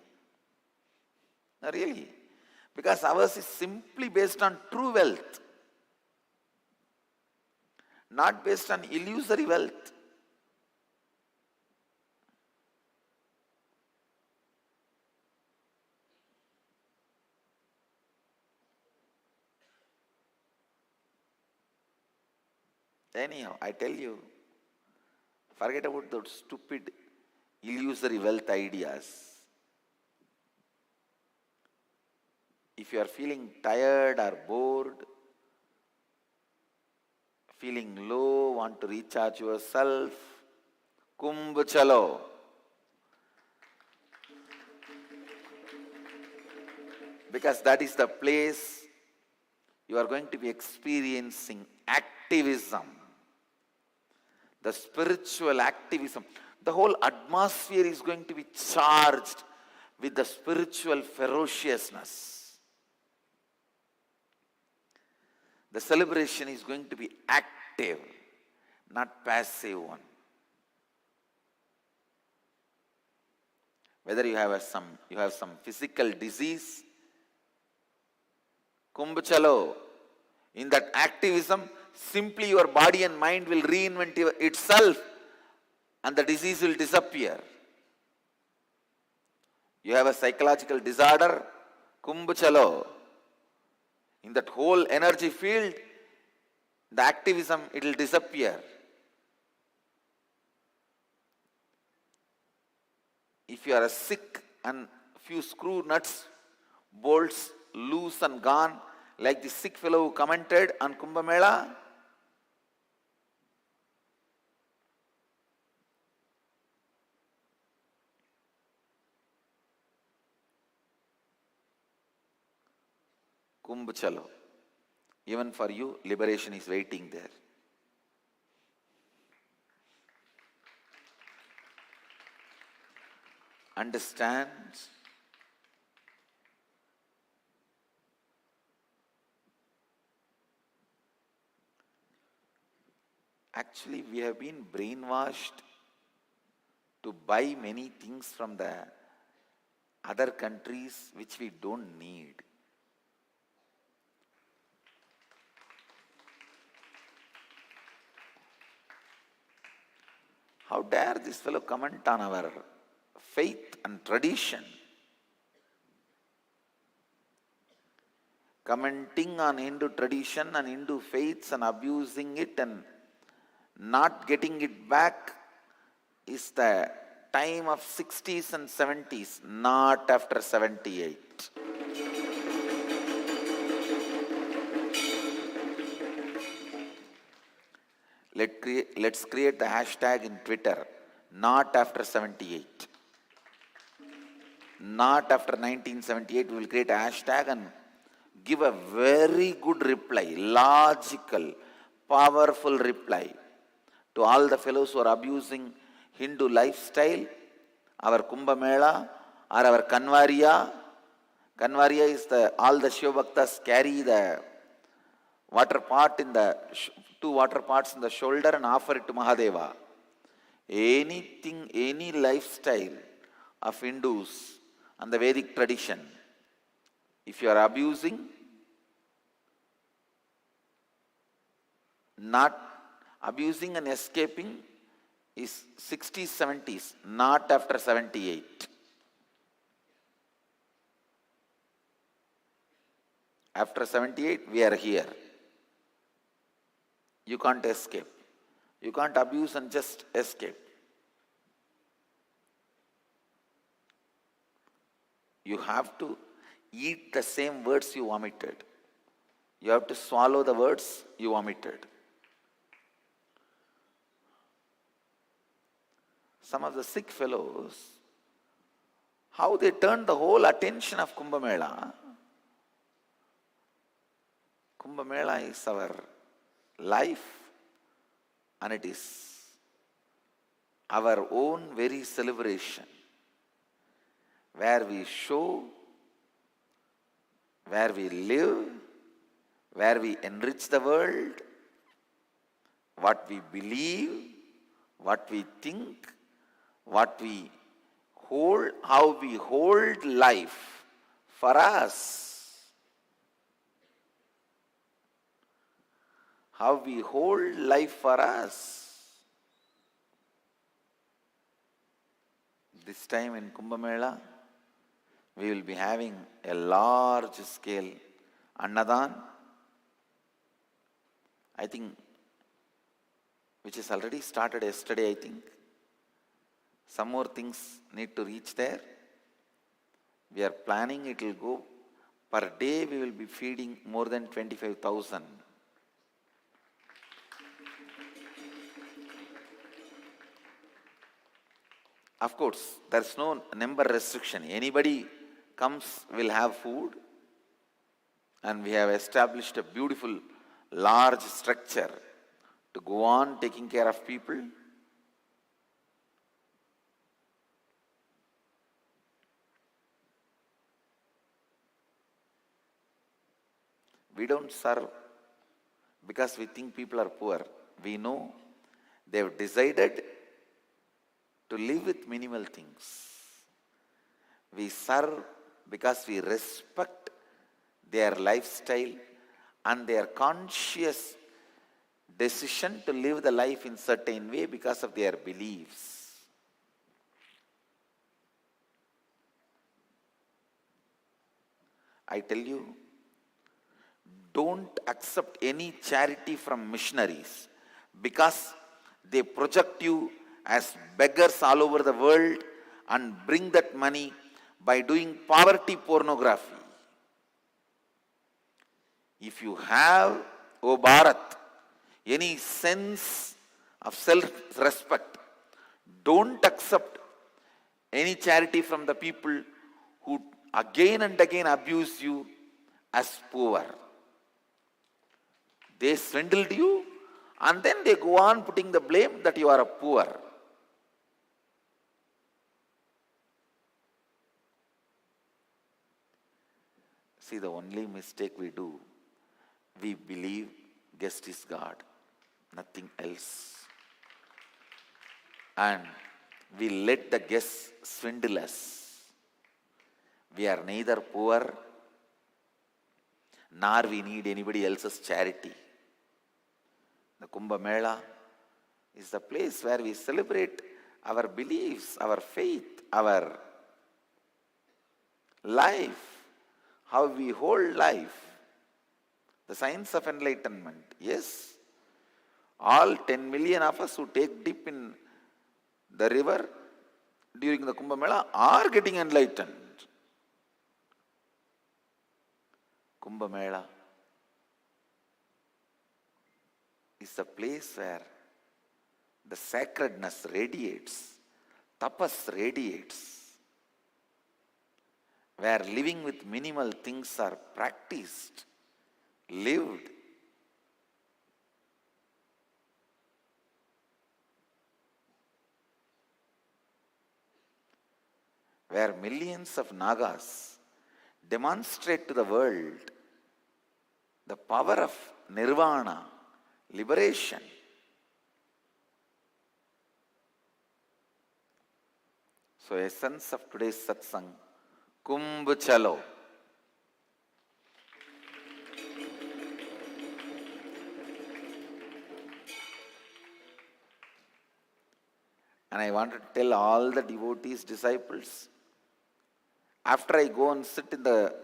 S1: No, really. Because ours is simply based on true wealth, not based on illusory wealth. Anyhow, I tell you, forget about those stupid, illusory wealth ideas. If you are feeling tired or bored, feeling low, want to recharge yourself, Kumbh chalo. Because that is the place you are going to be experiencing activism. The spiritual activism. The whole atmosphere is going to be charged with the spiritual ferociousness. The celebration is going to be active, not passive one. Whether you have some physical disease, Kumbh chalo. In that activism, simply your body and mind will reinvent itself and the disease will disappear. You have a psychological disorder, Kumbh chalo. In that whole energy field, the activism, it will disappear. If you are sick and few screw nuts, bolts loose and gone, like the sick fellow who commented on Kumbh Mela, Kumbh chalo. Even for you, liberation is waiting there. Understand? Actually, we have been brainwashed to buy many things from the other countries which we don't need. How dare this fellow comment on our faith and tradition? Commenting on Hindu tradition and Hindu faiths and abusing it and not getting it back is the time of 60s and 70s, not after 78. Let's create the hashtag in Twitter, not after 78. Not after 1978, we will create a hashtag and give a very good reply, logical, powerful reply to all the fellows who are abusing Hindu lifestyle, our Kumbh Mela or our Kanwariya. Kanwariya is all the Shiva Bhaktas carry the water pot in the two water pots in the shoulder and offer it to Mahadeva. Anything, any lifestyle of Hindus and the Vedic tradition, if you are abusing, not abusing and escaping is 60s, 70s, not after 78. After 78, we are here. You can't escape. You can't abuse and just escape. You have to eat the same words you vomited. You have to swallow the words you vomited. Some of the Sikh fellows, how they turned the whole attention of Kumbh Mela. Kumbh Mela is our life, and it is our own very celebration, where we show, where we live, where we enrich the world, what we believe, what we think, what we hold, how we hold life for us. How we hold life for us. This time in Kumbh Mela, we will be having a large scale Annadan, I think, which has already started yesterday, I think. Some more things need to reach there. We are planning it will go, per day we will be feeding more than 25,000. Of course, there is no number restriction. Anybody comes will have food, and we have established a beautiful large structure to go on taking care of people. We don't serve because we think people are poor. We know they have decided to live with minimal things. We serve because we respect their lifestyle and their conscious decision to live the life in certain way because of their beliefs. I tell you, don't accept any charity from missionaries because they project you as beggars all over the world and bring that money by doing poverty pornography. If you have, O Bharat, any sense of self-respect, don't accept any charity from the people who again and again abuse you as poor. They swindled you, and then they go on putting the blame that you are a poor. See, the only mistake we do, we believe guest is God, nothing else. And we let the guest swindle us. We are neither poor, nor we need anybody else's charity. The Kumbh Mela is the place where we celebrate our beliefs, our faith, our life, how we hold life. The science of enlightenment. Yes, all 10 million of us who take dip in the river during the Kumbh Mela are getting enlightened. Kumbh Mela is the place where the sacredness radiates, tapas radiates, where living with minimal things are practiced, lived. Where millions of Nagas demonstrate to the world the power of nirvana, liberation. So, essence of today's satsang, Kumbh Chalo. And I want to tell all the devotees, disciples, after I go and sit in the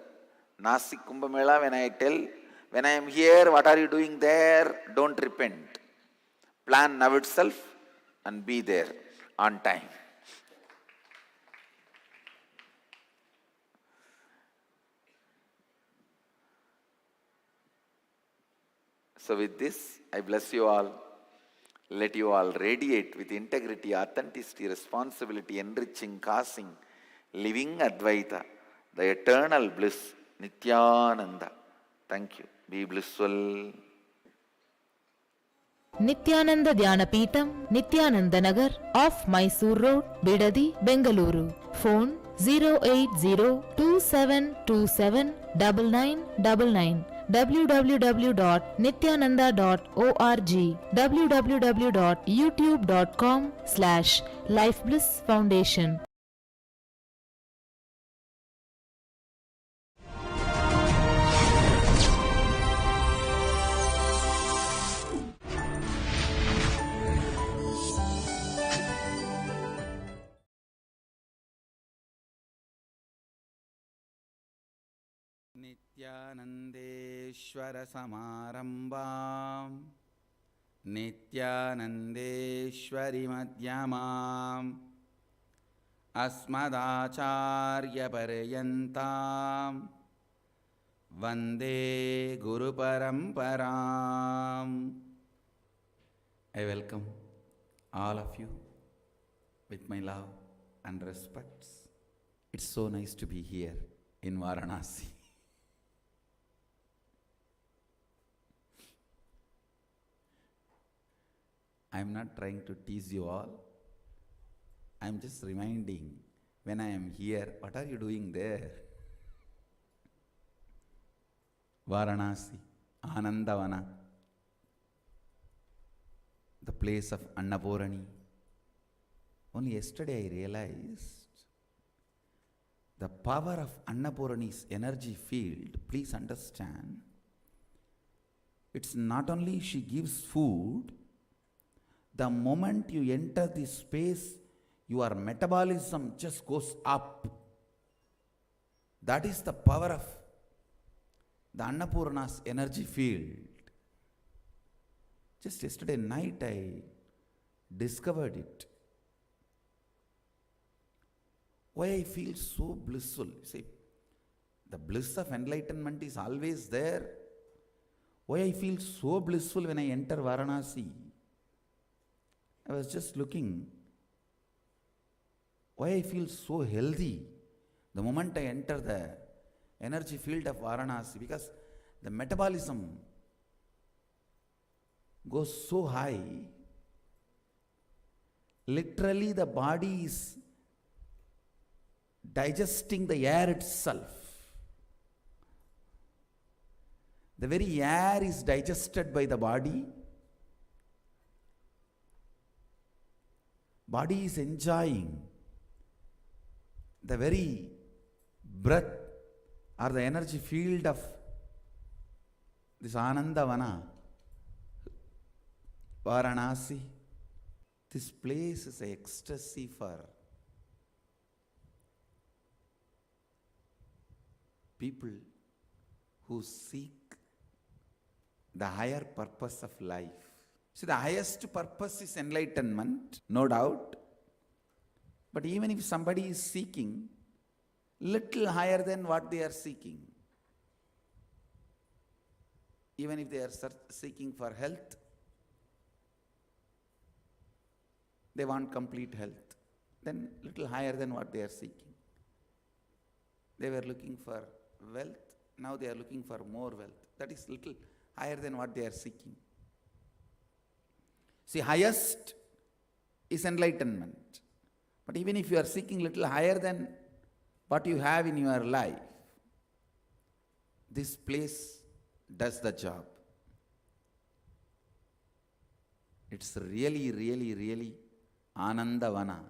S1: Nasik Kumbh Mela, when I tell, when I am here, what are you doing there? Don't repent. Plan now itself and be there on time. So with this, I bless you all. Let you all radiate with integrity, authenticity, responsibility, enriching, causing, living Advaita, the eternal bliss, Nithyananda. Thank you. Be blissful.
S2: Nithyananda Dhyanapītam, Nithyananda Nagar, off Mysore Road, Bidadi, Bengaluru. Phone 08027279999. www.nithyananda.org, www.youtube.com/Life Bliss Foundation.
S1: नित्यानन्देश्वर समारम्भां नित्यानन्देश्वरि मध्यमाम् अस्मदाचार्यपर्यन्तां वन्दे गुरुपरम्पराम्. I welcome all of you with my love and respects. It's so nice to be here in Varanasi. I'm not trying to tease you all. I'm just reminding, when I am here, what are you doing there? Varanasi, Anandavana, the place of Annapurani. Only yesterday I realized the power of Annapurani's energy field. Please understand, it's not only she gives food. The moment you enter this space, your metabolism just goes up. That is the power of the Annapurna's energy field. Just yesterday night I discovered it. Why I feel so blissful. See, the bliss of enlightenment is always there. Why I feel so blissful when I enter Varanasi? I was just looking, why I feel so healthy the moment I enter the energy field of Varanasi, because the metabolism goes so high, literally the body is digesting the air itself. The very air is digested by the body. Body is enjoying the very breath or the energy field of this Anandavana, Varanasi. This place is an ecstasy for people who seek the higher purpose of life. See, the highest purpose is enlightenment, no doubt. But even if somebody is seeking little higher than what they are seeking, even if they are seeking for health, they want complete health, then little higher than what they are seeking. They were looking for wealth, now they are looking for more wealth. That is little higher than what they are seeking. See, highest is enlightenment. But even if you are seeking little higher than what you have in your life, this place does the job. It's really, really, really Anandavana.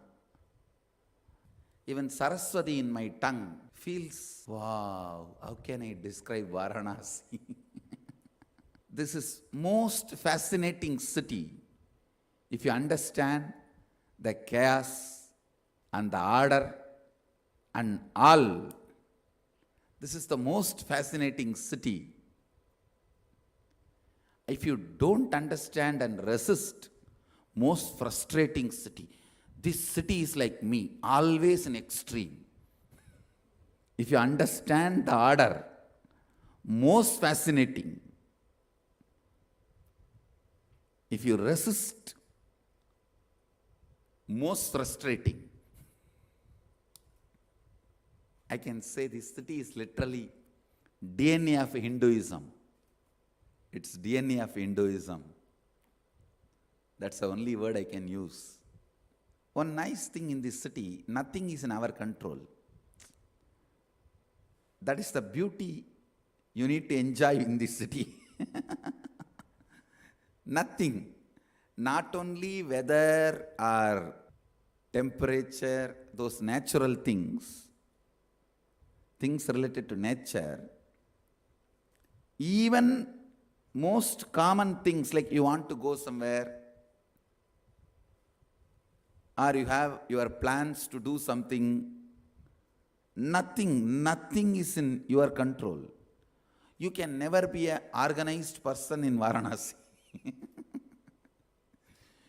S1: Even Saraswati in my tongue feels, wow, how can I describe Varanasi? This is most fascinating city. If you understand the chaos and the order and all, This is the most fascinating city. If you don't understand and resist, most frustrating city. This city is like me, always in extreme. If you understand the order, most fascinating. If you resist, most frustrating. I can say this city is literally DNA of Hinduism. It's DNA of Hinduism. That's the only word I can use. One nice thing in this city, nothing is in our control. That is the beauty you need to enjoy in this city. Nothing. Not only weather or temperature, those natural things related to nature, even most common things like you want to go somewhere or you have your plans to do something, nothing is in your control. You can never be an organized person in Varanasi.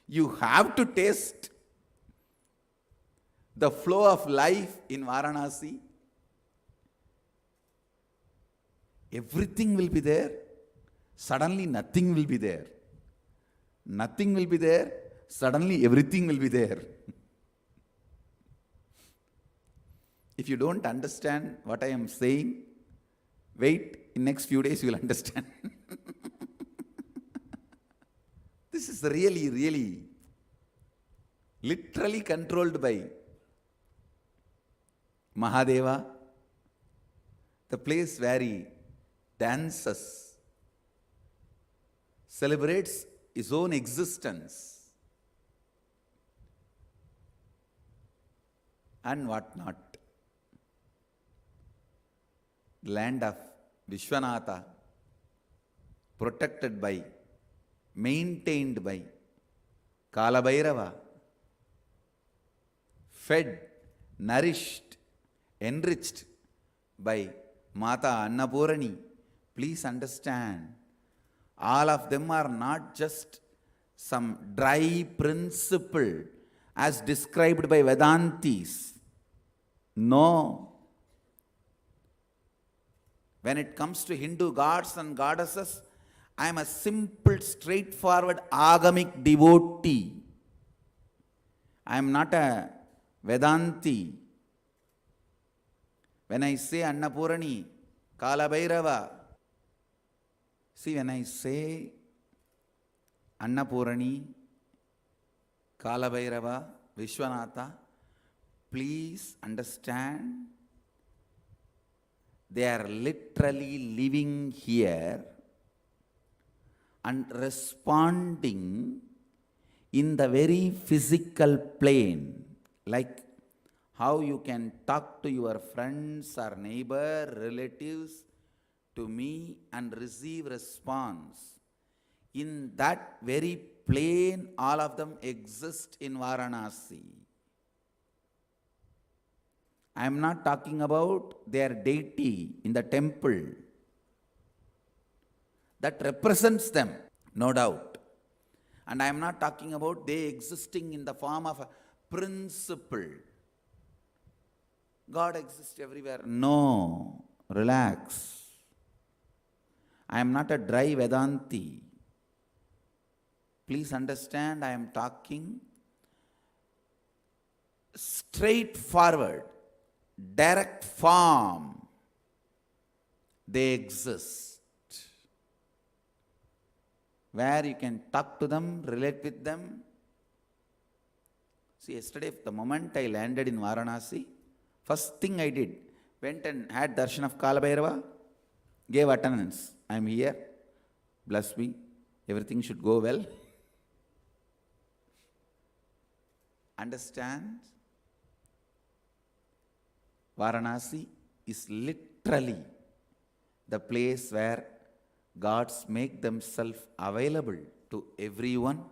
S1: You have to taste the flow of life in Varanasi. Everything will be there. Suddenly nothing will be there. Nothing will be there. Suddenly everything will be there. If you don't understand what I am saying, wait, in next few days you will understand. This is really, literally controlled by Mahadeva, the place where he dances, celebrates his own existence, and what not. Land of Vishwanatha, protected by, maintained by Kalabhairava, fed, nourished, enriched by Mata Annapurani. Please understand, all of them are not just some dry principle as described by Vedantis. No. When it comes to Hindu gods and goddesses, I am a simple, straightforward, agamic devotee. I am not a Vedanti. When I say Annapurani, Kalabhairava, see, when I say Annapurani, Kalabhairava, Vishwanatha, please understand, they are literally living here and responding in the very physical plane, like how you can talk to your friends or neighbor, relatives, to me and receive response. In that very plane, all of them exist in Varanasi. I am not talking about their deity in the temple. That represents them, no doubt. And I am not talking about they existing in the form of a principle. God exists everywhere. No, relax. I am not a dry Vedanti. Please understand, I am talking straightforward, direct form. They exist. Where you can talk to them, relate with them. See, yesterday, the moment I landed in Varanasi, first thing I did, went and had darshan of Kalabhairava, gave attendance. I am here, bless me, everything should go well. Understand? Varanasi is literally the place where gods make themselves available to everyone,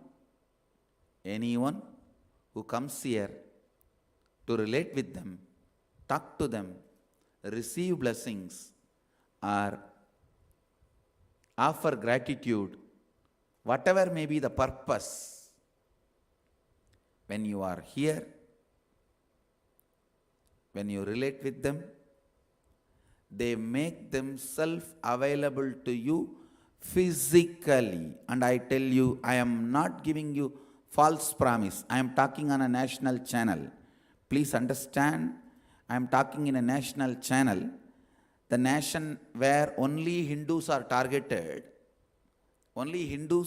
S1: anyone who comes here to relate with them, talk to them, receive blessings, or offer gratitude, whatever may be the purpose, when you are here, when you relate with them, they make themselves available to you physically. And I tell you, I am not giving you false promise. I am talking on a national channel. Please understand, I am talking in a national channel, the nation where only Hindus are targeted, only Hindu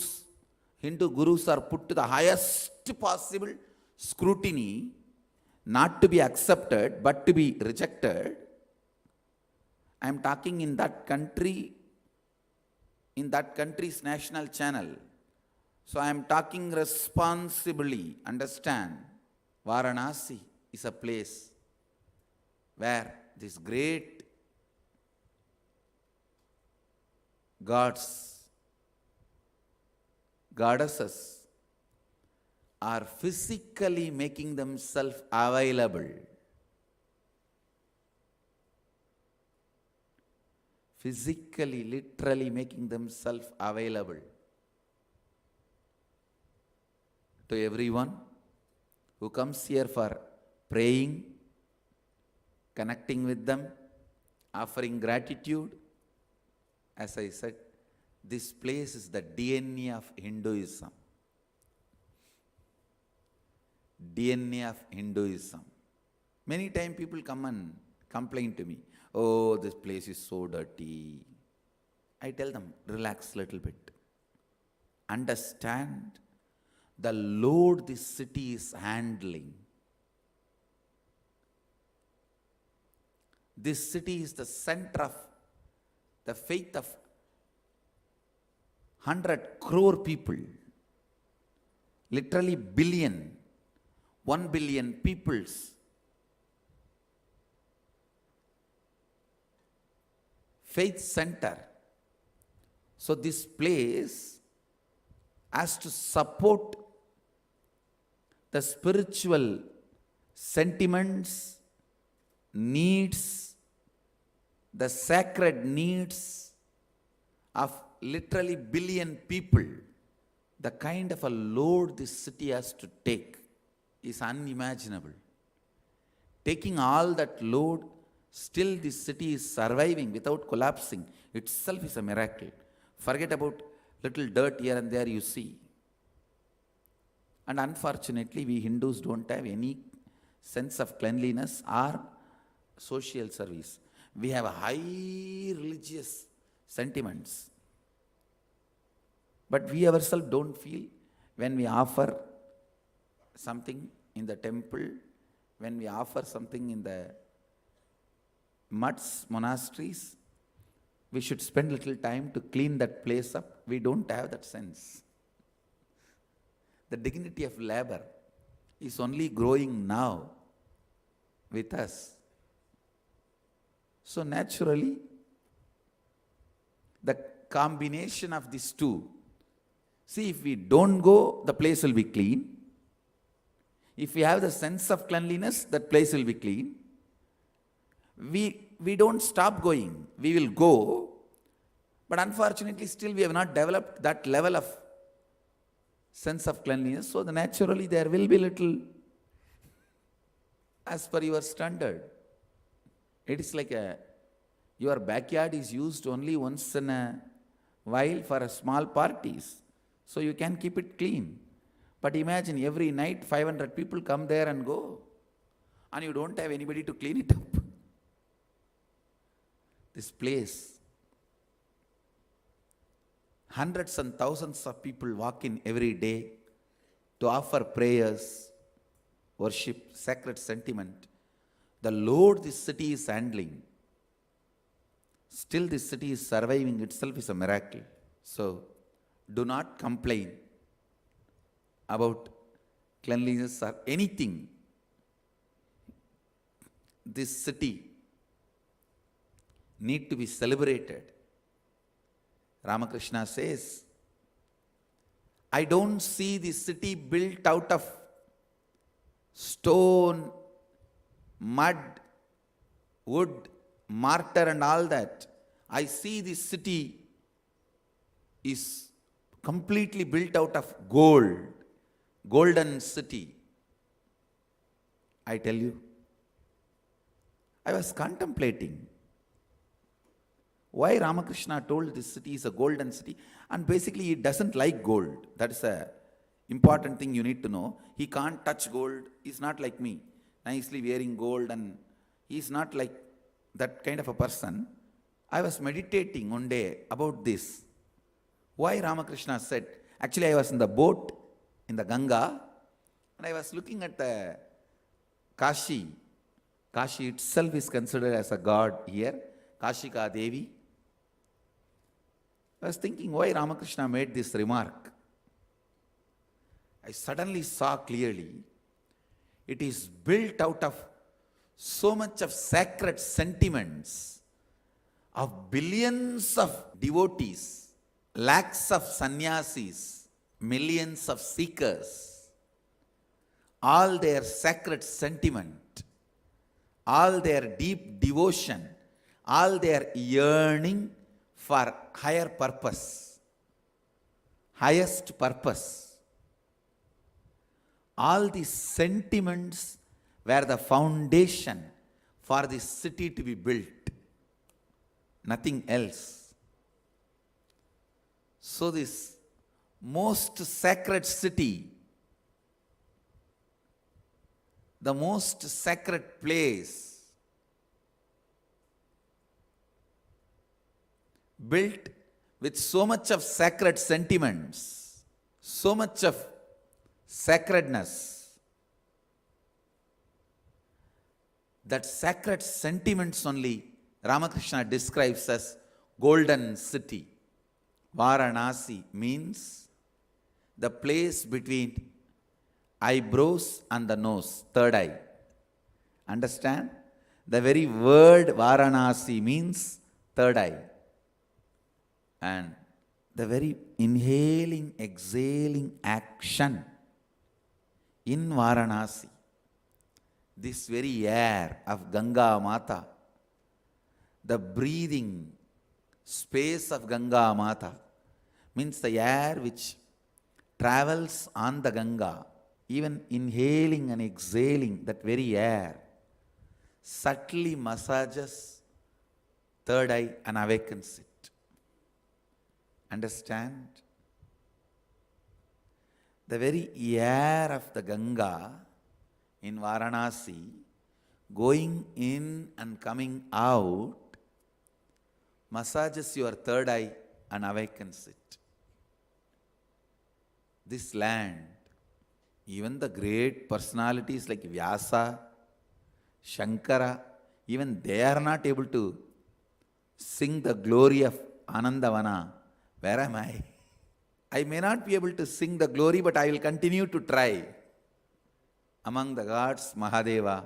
S1: gurus are put to the highest possible scrutiny, not to be accepted, but to be rejected. I am talking in that country, in that country's national channel. So I am talking responsibly. Understand, Varanasi is a place where these great gods, goddesses are physically making themselves available. Physically, literally making themselves available to everyone who comes here for praying, connecting with them, offering gratitude. As I said, this place is the DNA of Hinduism. DNA of Hinduism. Many times people come and complain to me, oh, this place is so dirty. I tell them, relax a little bit. Understand the load this city is handling. This city is the center of the faith of 100 crore people. Literally billion, 1 billion peoples. Faith center. So this place has to support the spiritual sentiments, needs, the sacred needs of literally billion people. The kind of a load this city has to take is unimaginable. Taking all that load, still this city is surviving without collapsing itself is a miracle. Forget about little dirt here and there you see. And unfortunately, we Hindus don't have any sense of cleanliness or social service. We have high religious sentiments. But we ourselves don't feel when we offer something in the temple, when we offer something in the mutts, monasteries, we should spend little time to clean that place up. We don't have that sense. The dignity of labor is only growing now with us. So naturally, the combination of these two, see, if we don't go, the place will be clean. If we have the sense of cleanliness, that place will be clean. We don't stop going. We will go, but unfortunately still we have not developed that level of sense of cleanliness. So naturally there will be little as per your standard. It is like your backyard is used only once in a while for a small parties. So you can keep it clean. But imagine every night 500 people come there and go, and you don't have anybody to clean it up. This place, hundreds and thousands of people walk in every day to offer prayers, worship, sacred sentiment. The load this city is handling, still this city is surviving itself is a miracle. So, do not complain about cleanliness or anything. This city need to be celebrated. Ramakrishna says, I don't see the city built out of stone, mud, wood, mortar and all that. I see this city is completely built out of gold, golden city. I tell you, I was contemplating why Ramakrishna told this city is a golden city, and basically he doesn't like gold. That's a important thing you need to know. He can't touch gold. He's not like me, nicely wearing gold, and he's not like that kind of a person. I was meditating one day about this. Why Ramakrishna said, actually I was in the boat in the Ganga, and I was looking at the Kashi. Kashi itself is considered as a god here, Kashika Devi. I was thinking why Ramakrishna made this remark. I suddenly saw clearly it is built out of so much of sacred sentiments of billions of devotees, lakhs of sannyasis, millions of seekers, all their sacred sentiment, all their deep devotion, all their yearning for higher purpose, highest purpose. All these sentiments were the foundation for this city to be built. Nothing else. So this most sacred city, the most sacred place, built with so much of sacred sentiments, so much of sacredness, that sacred sentiments only Ramakrishna describes as golden city. Varanasi means the place between eyebrows and the nose, third eye. Understand? The very word Varanasi means third eye. And the very inhaling, exhaling action in Varanasi, this very air of Ganga Mata, the breathing space of Ganga Mata, means the air which travels on the Ganga, even inhaling and exhaling that very air, subtly massages third eye and awakens it. Understand? The very air of the Ganga in Varanasi, going in and coming out, massages your third eye and awakens it. This land, even the great personalities like Vyasa, Shankara, even they are not able to sing the glory of Anandavana. Where am I? I may not be able to sing the glory, but I will continue to try. Among the gods, Mahadeva.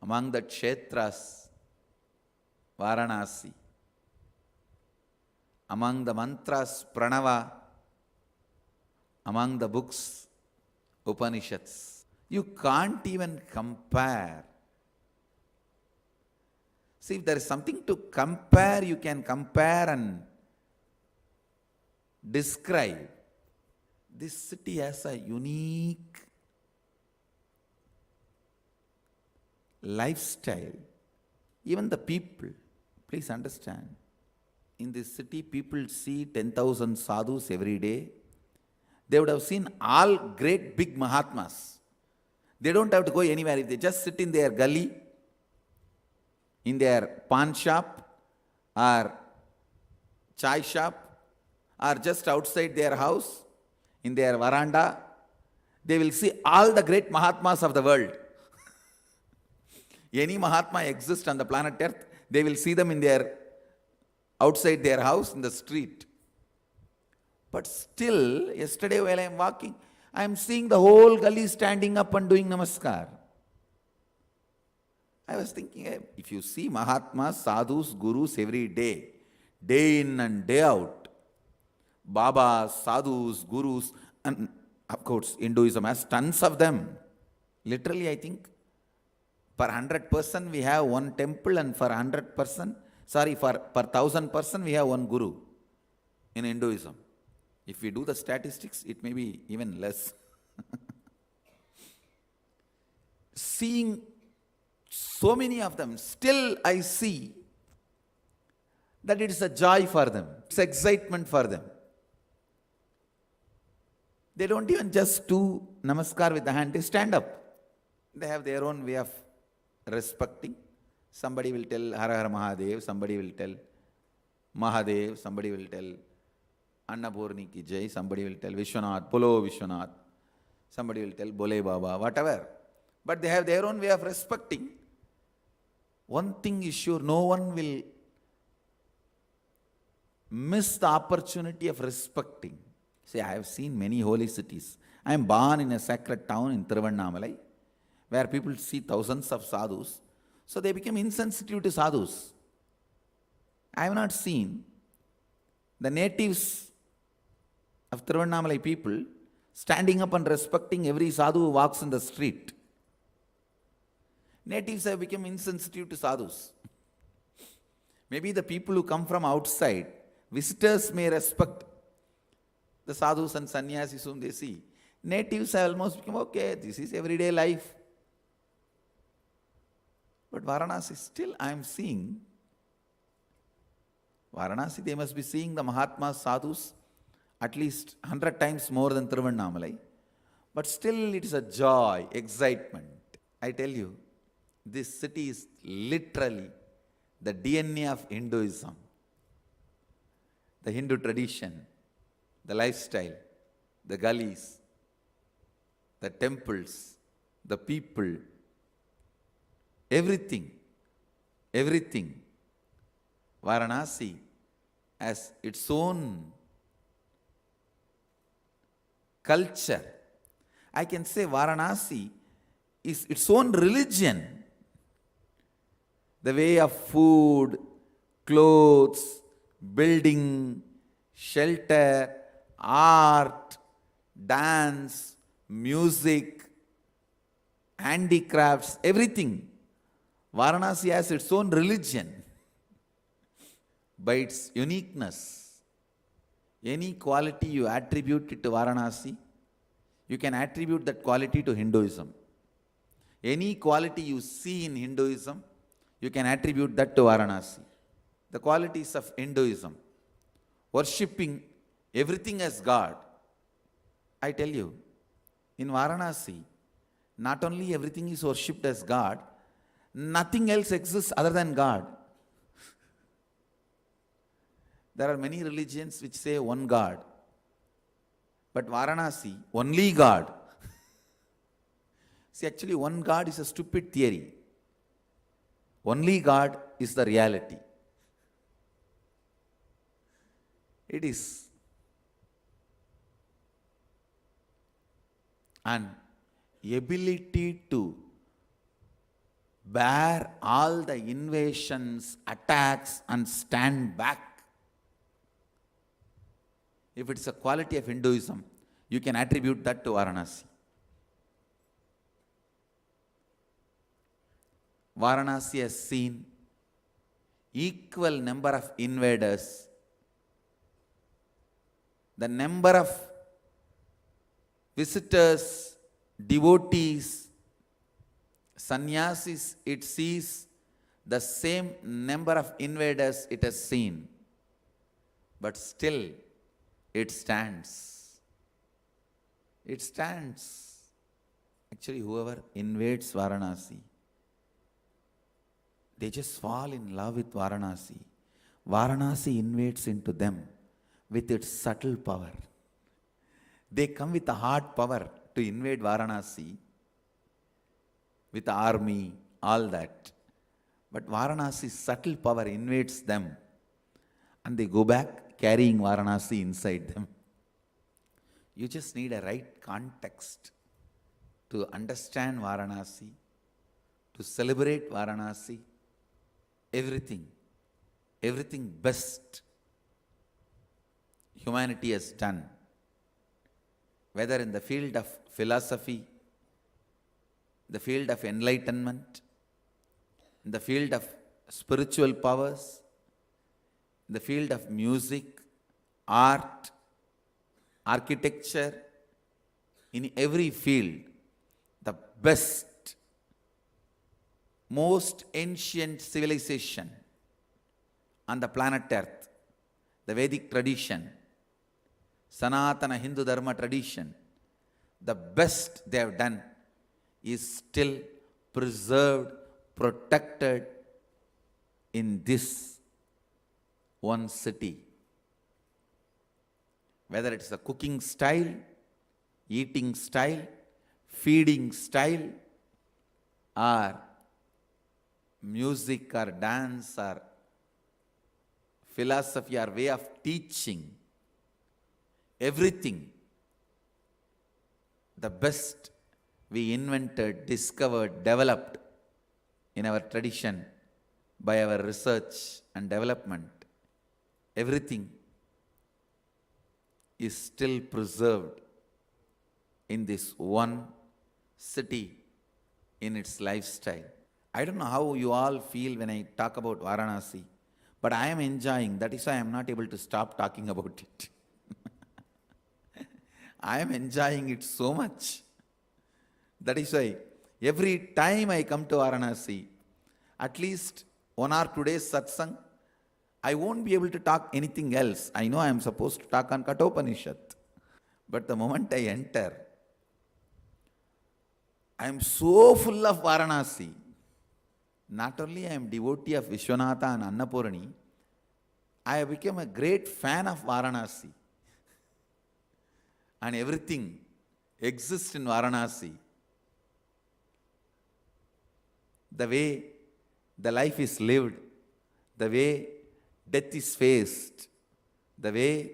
S1: Among the Kshetras, Varanasi. Among the mantras, Pranava. Among the books, Upanishads. You can't even compare. See, if there is something to compare, you can compare and describe. This city has a unique lifestyle. Even the people, please understand, in this city people see 10,000 sadhus every day. They would have seen all great big Mahatmas. They don't have to go anywhere. If they just sit in their gully, in their pawn shop or chai shop, or just outside their house, in their veranda, they will see all the great Mahatmas of the world. Any Mahatma exists on the planet Earth, they will see them in their, outside their house, in the street. But still, yesterday while I am walking, I am seeing the whole gully standing up and doing namaskar. I was thinking, if you see Mahatmas, sadhus, gurus every day in and day out, Babas, sadhus, gurus, and of course Hinduism has tons of them. Literally, I think per 100% we have one temple, and for 100% Sorry, per 1,000 person we have one guru in Hinduism. If we do the statistics, it may be even less. Seeing so many of them, still I see that it is a joy for them, it's excitement for them. They don't even just do namaskar with the hand, they stand up. They have their own way of respecting. Somebody will tell Har Har Mahadev, somebody will tell Mahadev, somebody will tell Annapurni ki jai, somebody will tell Vishwanath, Polo Vishwanath, somebody will tell Bole Baba, whatever. But they have their own way of respecting. One thing is sure, no one will miss the opportunity of respecting. See, I have seen many holy cities. I am born in a sacred town in Tiruvannamalai, where people see thousands of sadhus, so they become insensitive to sadhus. I have not seen the natives of Tiruvannamalai people standing up and respecting every sadhu who walks in the street. Natives have become insensitive to sadhus. Maybe the people who come from outside, visitors may respect the sadhus and sannyasis whom they see. Natives have almost become, okay, this is everyday life. But Varanasi, still I am seeing, Varanasi, they must be seeing the Mahatmas, sadhus, at least 100 times more than Tiruvannamalai. But still it is a joy, excitement. I tell you, this city is literally the DNA of Hinduism. The Hindu tradition, the lifestyle, the gullies, the temples, the people, everything. Varanasi has its own culture. I can say Varanasi is its own religion. The way of food, clothes, building, shelter, art, dance, music, handicrafts, everything. Varanasi has its own religion. By its uniqueness, any quality you attribute it to Varanasi, you can attribute that quality to Hinduism. Any quality you see in Hinduism, you can attribute that to Varanasi. The qualities of Hinduism, worshipping everything as God. I tell you, in Varanasi, not only everything is worshipped as God, nothing else exists other than God. There are many religions which say one God, but Varanasi, only God. See, actually one God is a stupid theory. Only God is the reality. It is. An ability to bear all the invasions, attacks, and stand back. If it's a quality of Hinduism, you can attribute that to Varanasi. Varanasi has seen equal number of invaders. The number of visitors, devotees, sannyasis, it sees the same number of invaders it has seen. But still, it stands. It stands. Actually, whoever invades Varanasi, they just fall in love with Varanasi. Varanasi invades into them with its subtle power. They come with a hard power to invade Varanasi, with the army, all that. But Varanasi's subtle power invades them, and they go back carrying Varanasi inside them. You just need a right context to understand Varanasi, to celebrate Varanasi. Everything best humanity has done, whether in the field of philosophy, the field of enlightenment, in the field of spiritual powers, the field of music, art, architecture, in every field, the best, most ancient civilization on the planet Earth, the Vedic tradition, Sanatana Hindu Dharma tradition, the best they have done is still preserved, protected in this one city. Whether it's the cooking style, eating style, feeding style, or music or dance or philosophy or way of teaching, everything, the best we invented, discovered, developed in our tradition by our research and development, everything is still preserved in this one city in its lifestyle. I don't know how you all feel when I talk about Varanasi, but I am enjoying. That is why I am not able to stop talking about it. I am enjoying it so much. That is why every time I come to Varanasi, at least 1 or 2 days satsang, I won't be able to talk anything else. I know I am supposed to talk on Upanishad. But the moment I enter, I am so full of Varanasi. Not only I am devotee of Vishwanatha and Annapurani, I have become a great fan of Varanasi. And everything exists in Varanasi. The way the life is lived, the way death is faced, the way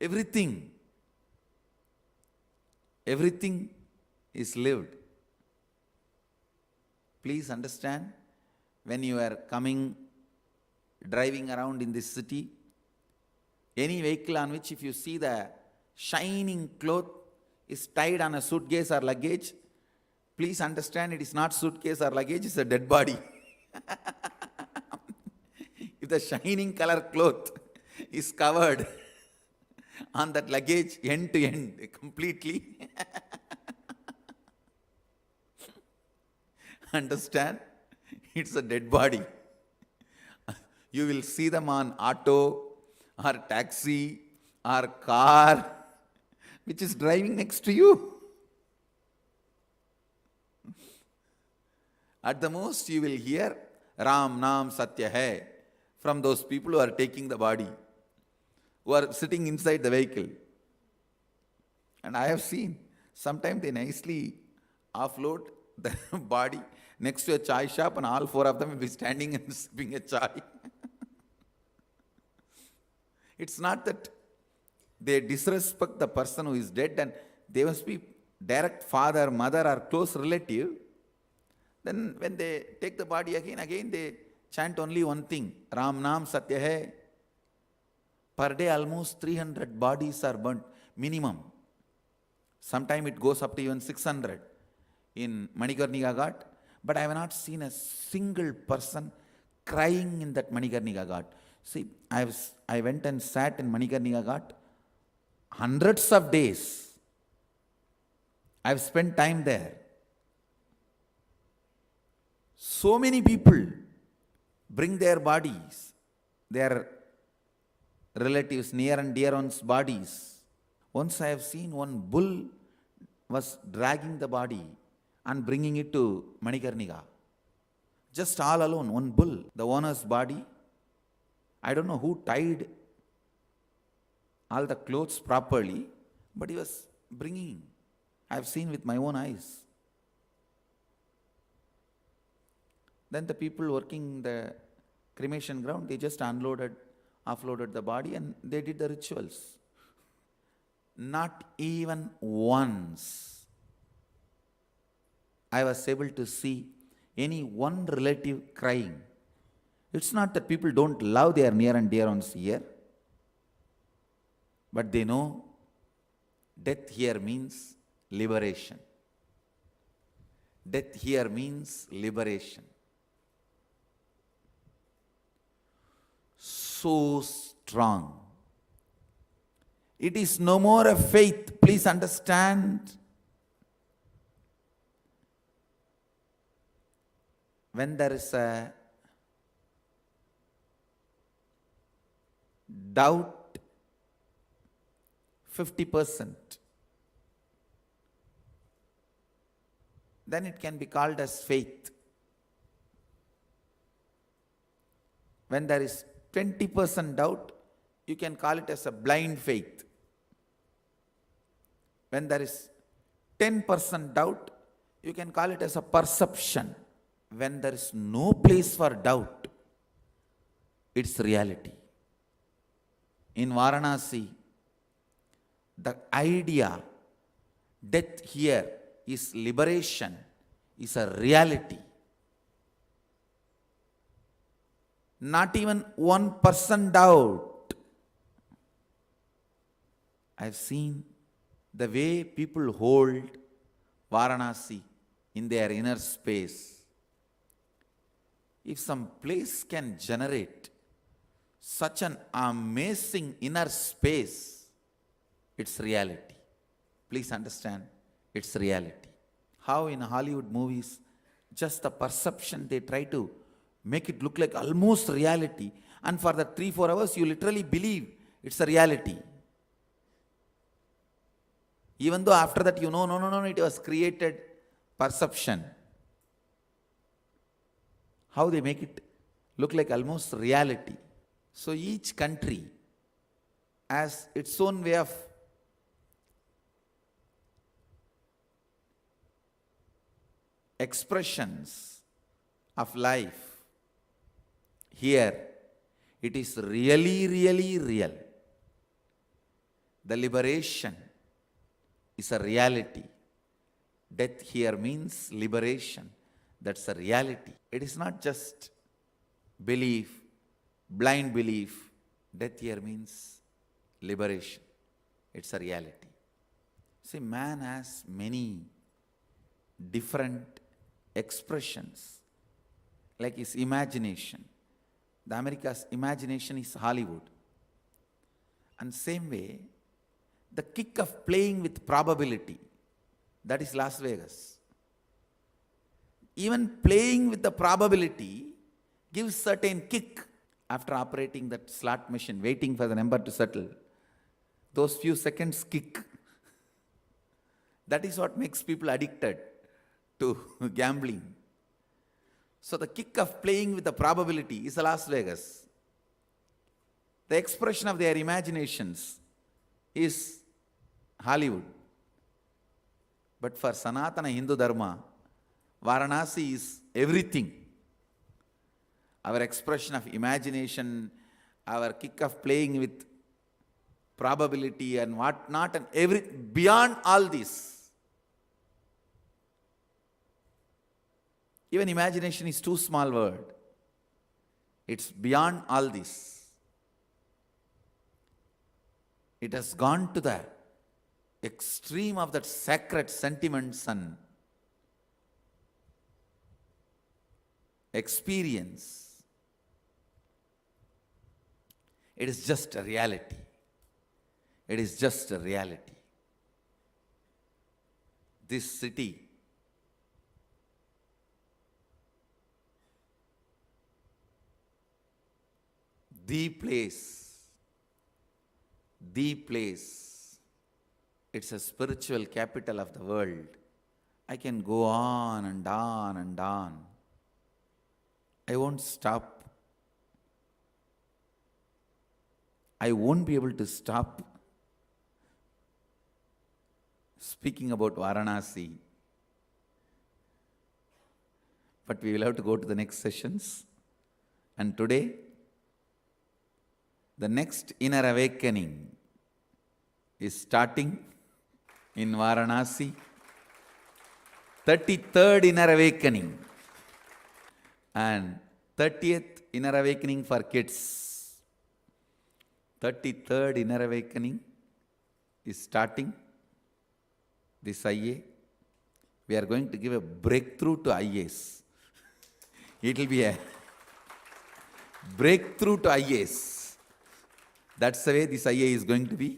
S1: everything is lived. Please understand, when you are coming, driving around in this city, any vehicle on which if you see the shining cloth is tied on a suitcase or luggage, please understand it is not suitcase or luggage, it's a dead body. If the shining color cloth is covered on that luggage end to end completely, understand, it's a dead body. You will see them on auto or taxi or car which is driving next to you. At the most you will hear Ram Nam Satya Hai from those people who are taking the body, who are sitting inside the vehicle. And I have seen, sometimes they nicely offload the body next to a chai shop and all 4 of them will be standing and sipping a chai. It's not that they disrespect the person who is dead and they must be direct father, mother or close relative. Then when they take the body again they chant only one thing, Ram Nam Satya Hai. Per day almost 300 bodies are burnt, minimum. Sometimes it goes up to even 600 in Manikarnika Ghat. But I have not seen a single person crying in that Manikarnika Ghat. See, I went and sat in Manikarnika Ghat hundreds of days. I have spent time there. So many people bring their bodies, their relatives, near and dear ones' bodies. Once I have seen one bull was dragging the body and bringing it to Manikarnika. Just all alone, one bull, the owner's body. I don't know who tied all the clothes properly, but he was bringing. I have seen with my own eyes. Then the people working the cremation ground, they just offloaded the body and they did the rituals. Not even once I was able to see any one relative crying. It's not that people don't love their near and dear ones here, but they know death here means liberation. Death here means liberation. so strong. It is no more a faith. Please understand. When there is a doubt, 50%, then it can be called as faith. When there is 20% doubt, you can call it as a blind faith. When there is 10% doubt, you can call it as a perception. When there is no place for doubt, it's reality. In Varanasi, the idea, death here is liberation, is a reality. Not even 1% doubt. I've seen the way people hold Varanasi in their inner space. If some place can generate such an amazing inner space, it's reality. Please understand, it's reality. How in Hollywood movies, just the perception, they try to make it look like almost reality, and for the 3-4 hours you literally believe it's a reality. Even though after that you know, no, it was created perception. How they make it look like almost reality. So each country has its own way of expressions of life. Here, it is really, really real. The liberation is a reality. Death here means liberation. That's a reality. It is not just belief, blind belief. Death here means liberation. It's a reality. See, man has many different expressions, like his imagination. The America's imagination is Hollywood. And same way, the kick of playing with probability, that is Las Vegas. Even playing with the probability gives certain kick. After operating that slot machine, waiting for the number to settle, those few seconds kick. That is what makes people addicted to gambling. So the kick of playing with the probability is Las Vegas. The expression of their imaginations is Hollywood. But for Sanatana Hindu Dharma, Varanasi is everything. Our expression of imagination, our kick of playing with probability and what not, and beyond all this. Even imagination is too small word. It's beyond all this. It has gone to the extreme of that sacred sentiments and experience. It is just a reality. It is just a reality. This city the place, it's a spiritual capital of the world. I can go on and on and on. I won't stop. I won't be able to stop speaking about Varanasi. But we will have to go to the next sessions. And today, the next inner awakening is starting in Varanasi. 33rd inner awakening and 30th inner awakening for kids. 33rd inner awakening is starting this IA. We are going to give a breakthrough to IAs. It will be a breakthrough to IAs. That's the way this IA is going to be.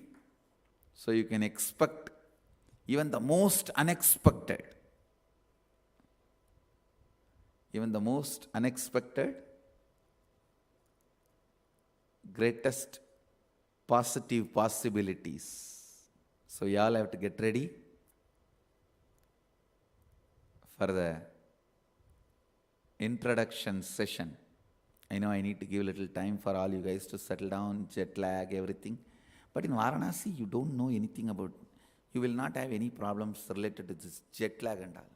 S1: So you can expect even the most unexpected, greatest positive possibilities. So you all have to get ready for the introduction session. I know I need to give a little time for all you guys to settle down, jet lag, everything. But in Varanasi, you don't know anything about, you will not have any problems related to this jet lag and all.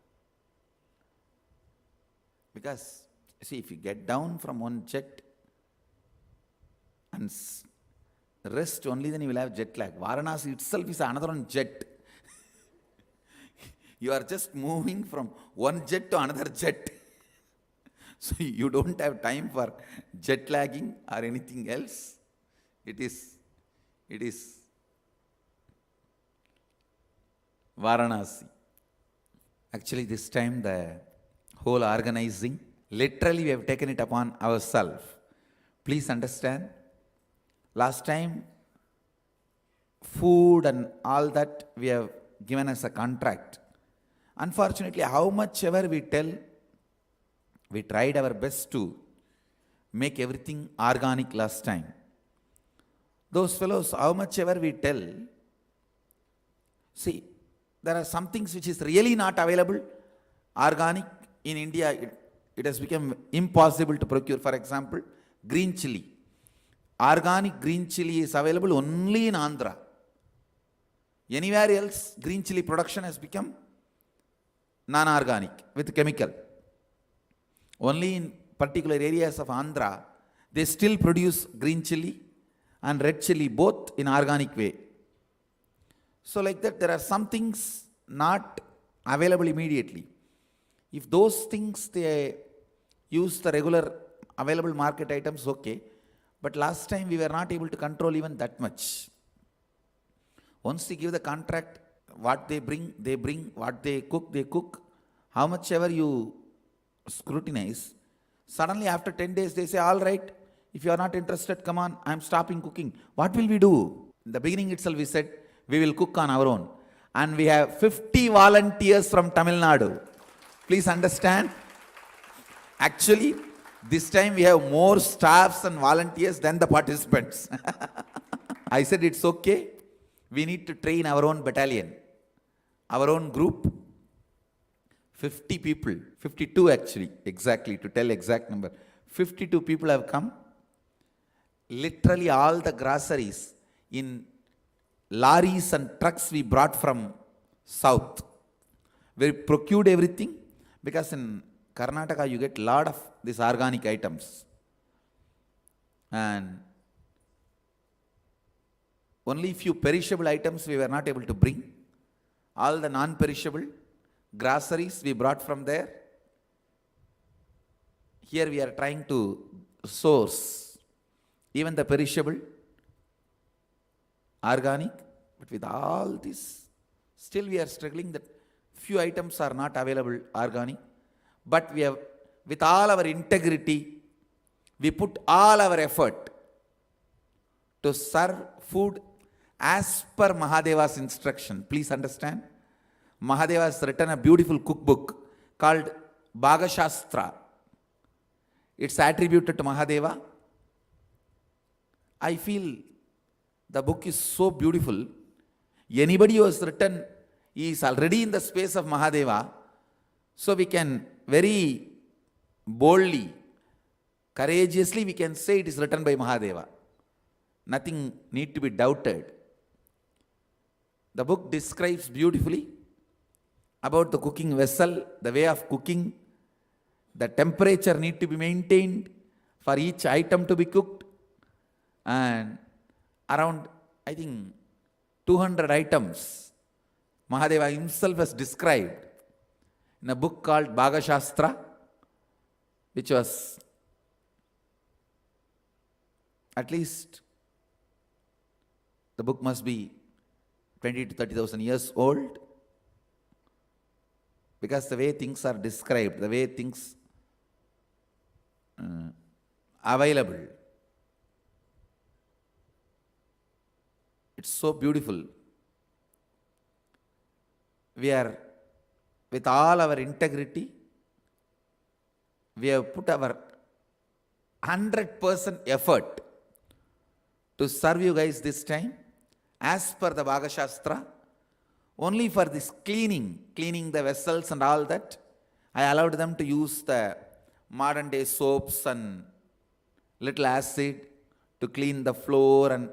S1: Because, see, if you get down from one jet and rest only, then you will have jet lag. Varanasi itself is another one jet. You are just moving from one jet to another jet. So you don't have time for jet lagging or anything else. It is Varanasi. Actually, this time the whole organizing, literally we have taken it upon ourselves. Please understand, last time food and all that we have given as a contract. Unfortunately, how much ever we tell, we tried our best to make everything organic last time. Those fellows, how much ever we tell, see, there are some things which is really not available organic in India. It has become impossible to procure. For example, green chili. Organic green chili is available only in Andhra. Anywhere else, green chili production has become non-organic with chemical. Only in particular areas of Andhra, they still produce green chili and red chili both in organic way. So like that, there are some things not available immediately. If those things they use the regular available market items, okay. But last time we were not able to control even that much. Once they give the contract, what they bring, what they cook. How much ever you scrutinize, suddenly after 10 days they say, all right, if you are not interested, come on, I am stopping cooking. What will we do? In the beginning itself we said, we will cook on our own. And we have 50 volunteers from Tamil Nadu. Please understand. Actually, this time we have more staffs and volunteers than the participants. I said, it's okay. We need to train our own battalion, our own group. 50 people, 52 actually, exactly, to tell exact number. 52 people have come. Literally all the groceries in lorries and trucks we brought from south. We procured everything because in Karnataka you get a lot of these organic items. And only few perishable items we were not able to bring. All the non-perishable groceries we brought from there. Here we are trying to source even the perishable, organic, but with all this, still we are struggling that few items are not available organic. But we have, with all our integrity, we put all our effort to serve food as per Mahadeva's instruction. Please understand. Mahadeva has written a beautiful cookbook called Bhagashastra. It's attributed to Mahadeva. I feel the book is so beautiful. Anybody who has written is already in the space of Mahadeva. So we can very boldly, courageously we can say it is written by Mahadeva. Nothing need to be doubted. The book describes beautifully about the cooking vessel, the way of cooking, the temperature need to be maintained for each item to be cooked, and around, I think, 200 items Mahadeva himself has described in a book called Bhagashastra, which was at least, the book must be 20 to 30,000 years old, because the way things are described, the way things available, It's so beautiful. We are, with all our integrity, we have put our 100% effort to serve you guys this time, as per the Bhaga Shastra. Only for this cleaning the vessels and all that, I allowed them to use the modern day soaps and little acid to clean the floor and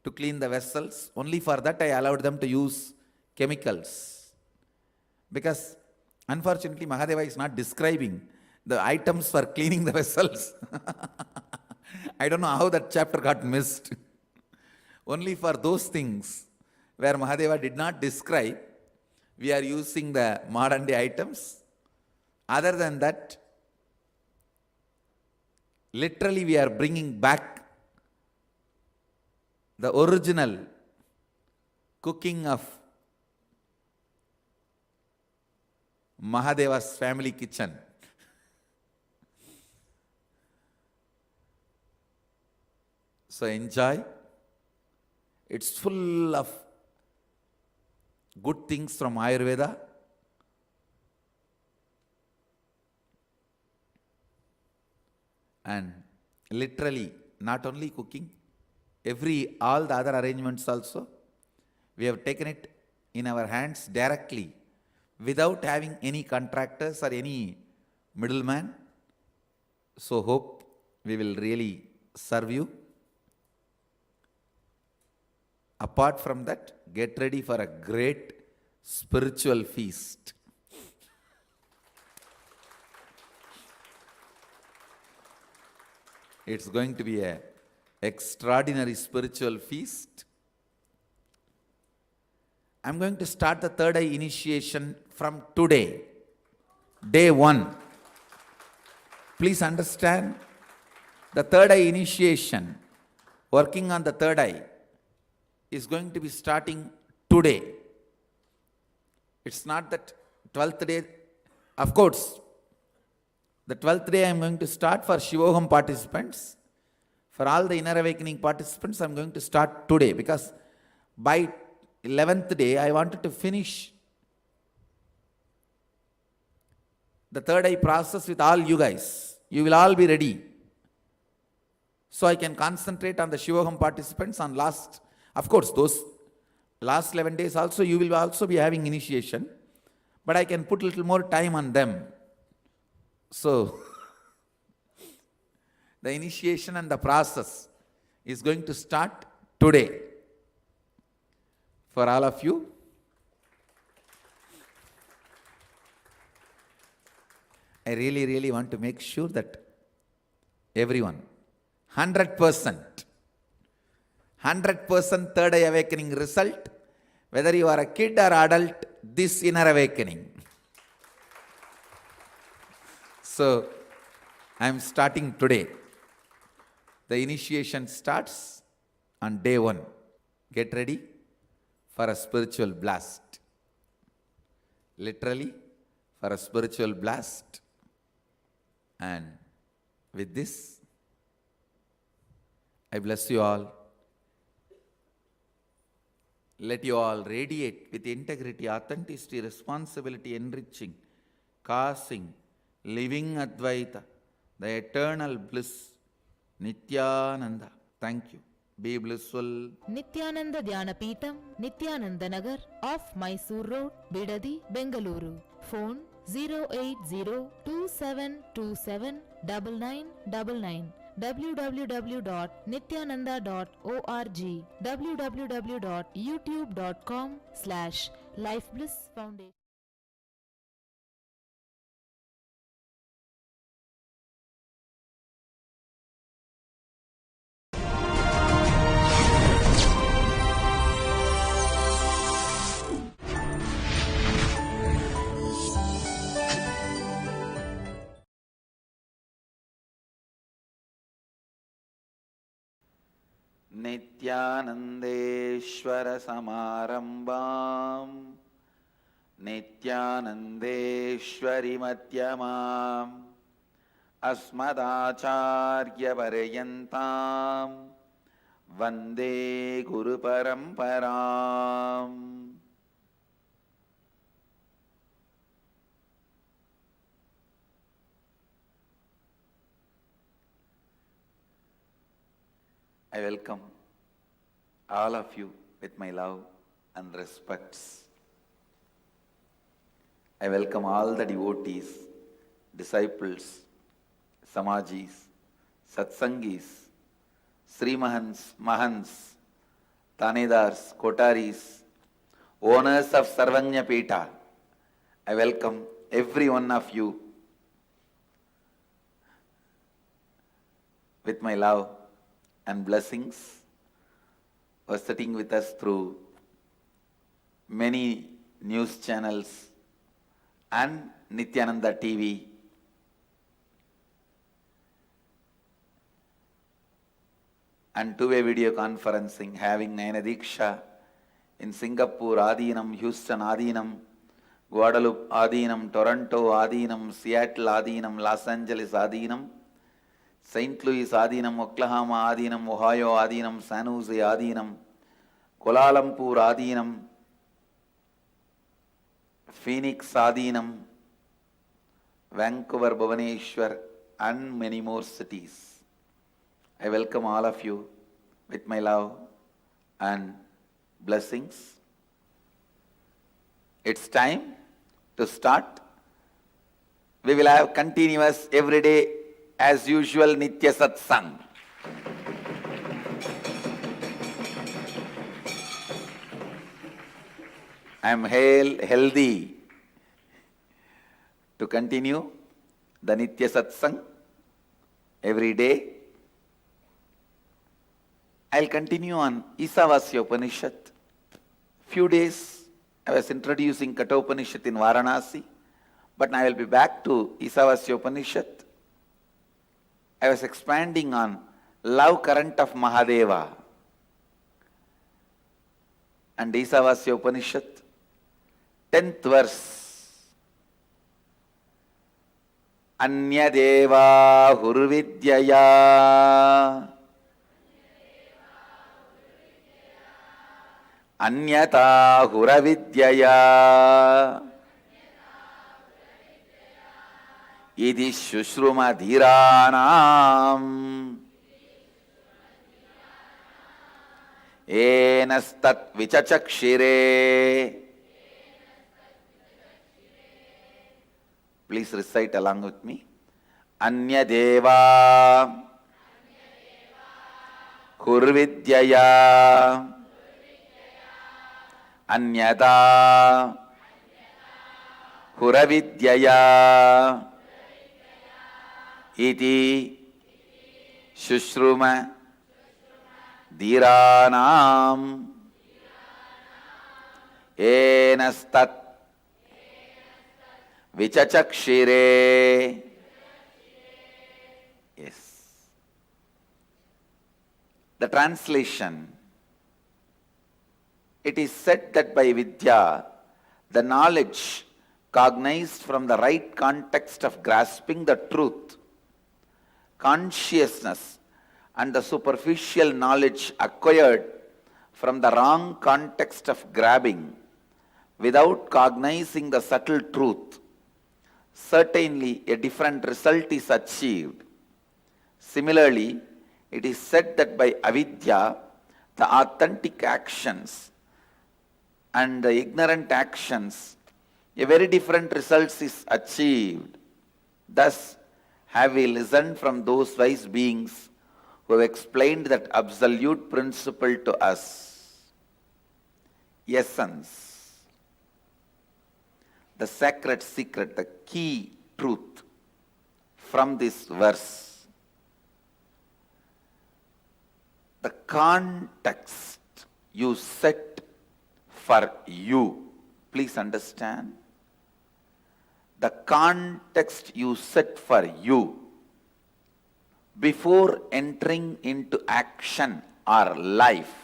S1: to clean the vessels. Only for that I allowed them to use chemicals. Because unfortunately Mahadeva is not describing the items for cleaning the vessels. I don't know how that chapter got missed. Only for those things where Mahadeva did not describe, we are using the modern day items. Other than that, literally we are bringing back the original cooking of Mahadeva's family kitchen. So enjoy. It's full of good things from Ayurveda. And literally, not only cooking, all the other arrangements also, we have taken it in our hands directly, without having any contractors or any middleman. So hope we will really serve you. Apart from that, get ready for a great spiritual feast. It's going to be an extraordinary spiritual feast. I'm going to start the third eye initiation from today, day 1. Please understand, the third eye initiation, working on the third eye, is going to be starting today. It's not that 12th day. Of course, the 12th day I am going to start for Shivoham participants. For all the inner awakening participants, I am going to start today, because by 11th day I wanted to finish the third eye process with all you guys. You will all be ready. So I can concentrate on the Shivoham participants on last. Of course, those last 11 days also, you will also be having initiation, but I can put a little more time on them. So, the initiation and the process is going to start today for all of you. I really, really want to make sure that everyone, 100% third eye awakening result, whether you are a kid or adult, this inner awakening. So, I am starting today. The initiation starts on day 1. Get ready for a spiritual blast. Literally, for a spiritual blast. And with this, I bless you all. Let you all radiate with integrity, authenticity, responsibility, enriching, causing, living Advaita, the eternal bliss, Nithyananda. Thank you. Be blissful.
S2: Nithyananda Dhyanapītam, Nithyananda Nagar, off Mysore Road, Bidadi, Bengaluru. Phone 08027279999. www.nithyananda.org. www.youtube.com/lifeblissfoundation.
S1: Nithyanandeshwara samarambam, Nithyanandeshwari madhyamam, Asmadacharya paryantam, Vande Guru Paramparam. I welcome all of you with my love and respects. I welcome all the devotees, disciples, Samajis, Satsangis, Sri Mahans, Tanedars, Kotaris, owners of Sarvanya Peta. I welcome every one of you with my love and blessings for sitting with us through many news channels and Nithyananda TV. And two-way video conferencing, having Nayana Diksha in Singapore Adinam, Houston Adinam, Guadalupe Adinam, Toronto Adinam, Seattle Adinam, Los Angeles Adinam, St. Louis Adinam, Oklahoma Adinam, Ohio Adinam, San Jose Adinam, Kuala Lumpur Adinam, Phoenix Adinam, Vancouver, Bhubaneswar, and many more cities. I welcome all of you with my love and blessings. It's time to start. We will have continuous everyday as usual Nitya Satsang. I am healthy to continue the Nitya Satsang every day. I'll continue on Ishavasya Upanishad. Few days I was introducing Kathopanishad in Varanasi, but I will be back to Ishavasya Upanishad. I was expanding on love current of Mahadeva and Ishavasya Upanishad, 10th verse. Anyadeva Hurvidyaya Anyata Huravidyaya Idi Shushruma Dhiranam Enastat Vichachakshire. Please recite along with me. Anyadeva Hurvidyaya Anyata Huravidyaya Iti Shushruma Dhiranam Enastat Vichachakshire. Yes. The translation. It is said that by Vidya, the knowledge cognized from the right context of grasping the truth, consciousness, and the superficial knowledge acquired from the wrong context of grabbing, without cognizing the subtle truth, certainly a different result is achieved. Similarly, it is said that by avidya, the authentic actions and the ignorant actions, a very different result is achieved. Thus, have we listened from those wise beings who have explained that absolute principle to us. Essence, the sacred secret, the key truth from this verse. The context you set for you. Please understand. The context you set for you before entering into action or life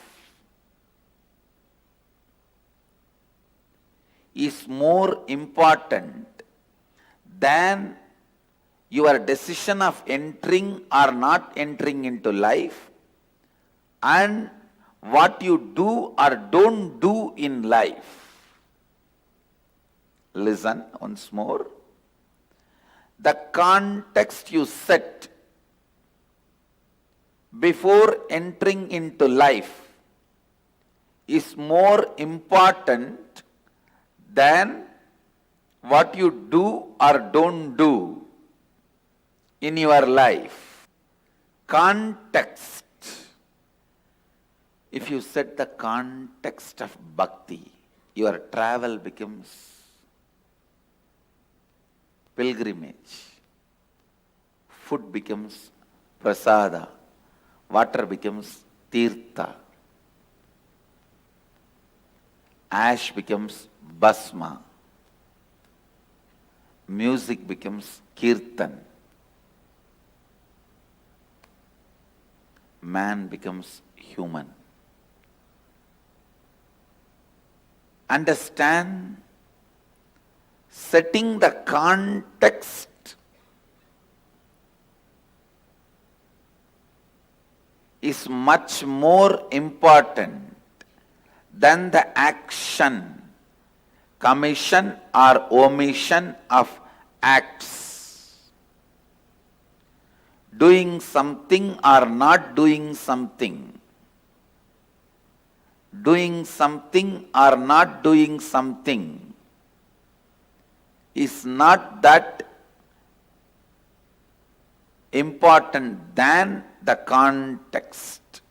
S1: is more important than your decision of entering or not entering into life, and what you do or don't do in life. Listen once more. The context you set before entering into life is more important than what you do or don't do in your life. Context. If you set the context of bhakti, your travel becomes pilgrimage. Food becomes prasada. Water becomes tirtha. Ash becomes bhasma. Music becomes kirtan. Man becomes human. Understand, setting the context is much more important than the action, commission or omission of acts. Doing something or not doing something. Doing something or not doing something is not that important than the context.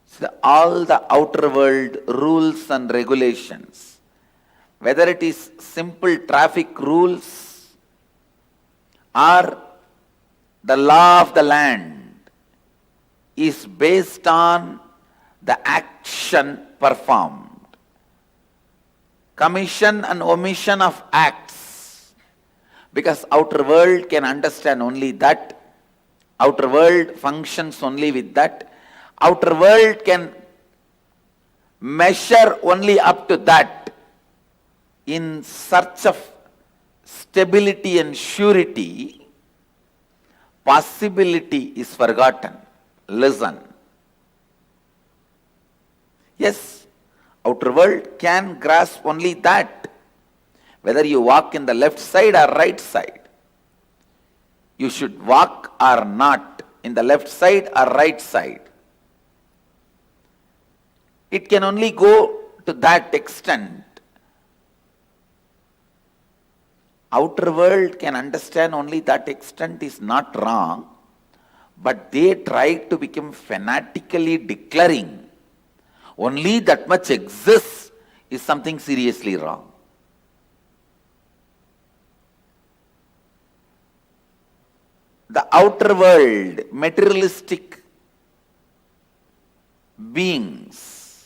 S1: So all the outer world rules and regulations, whether it is simple traffic rules or the law of the land, is based on the action performed. Commission and omission of acts, because outer world can understand only that, outer world functions only with that, outer world can measure only up to that. In search of stability and surety, possibility is forgotten. Listen. Yes, outer world can grasp only that. Whether you walk in the left side or right side, you should walk or not in the left side or right side. It can only go to that extent. Outer world can understand only that extent is not wrong, but they try to become fanatically declaring only that much exists is something seriously wrong. The outer world, materialistic beings,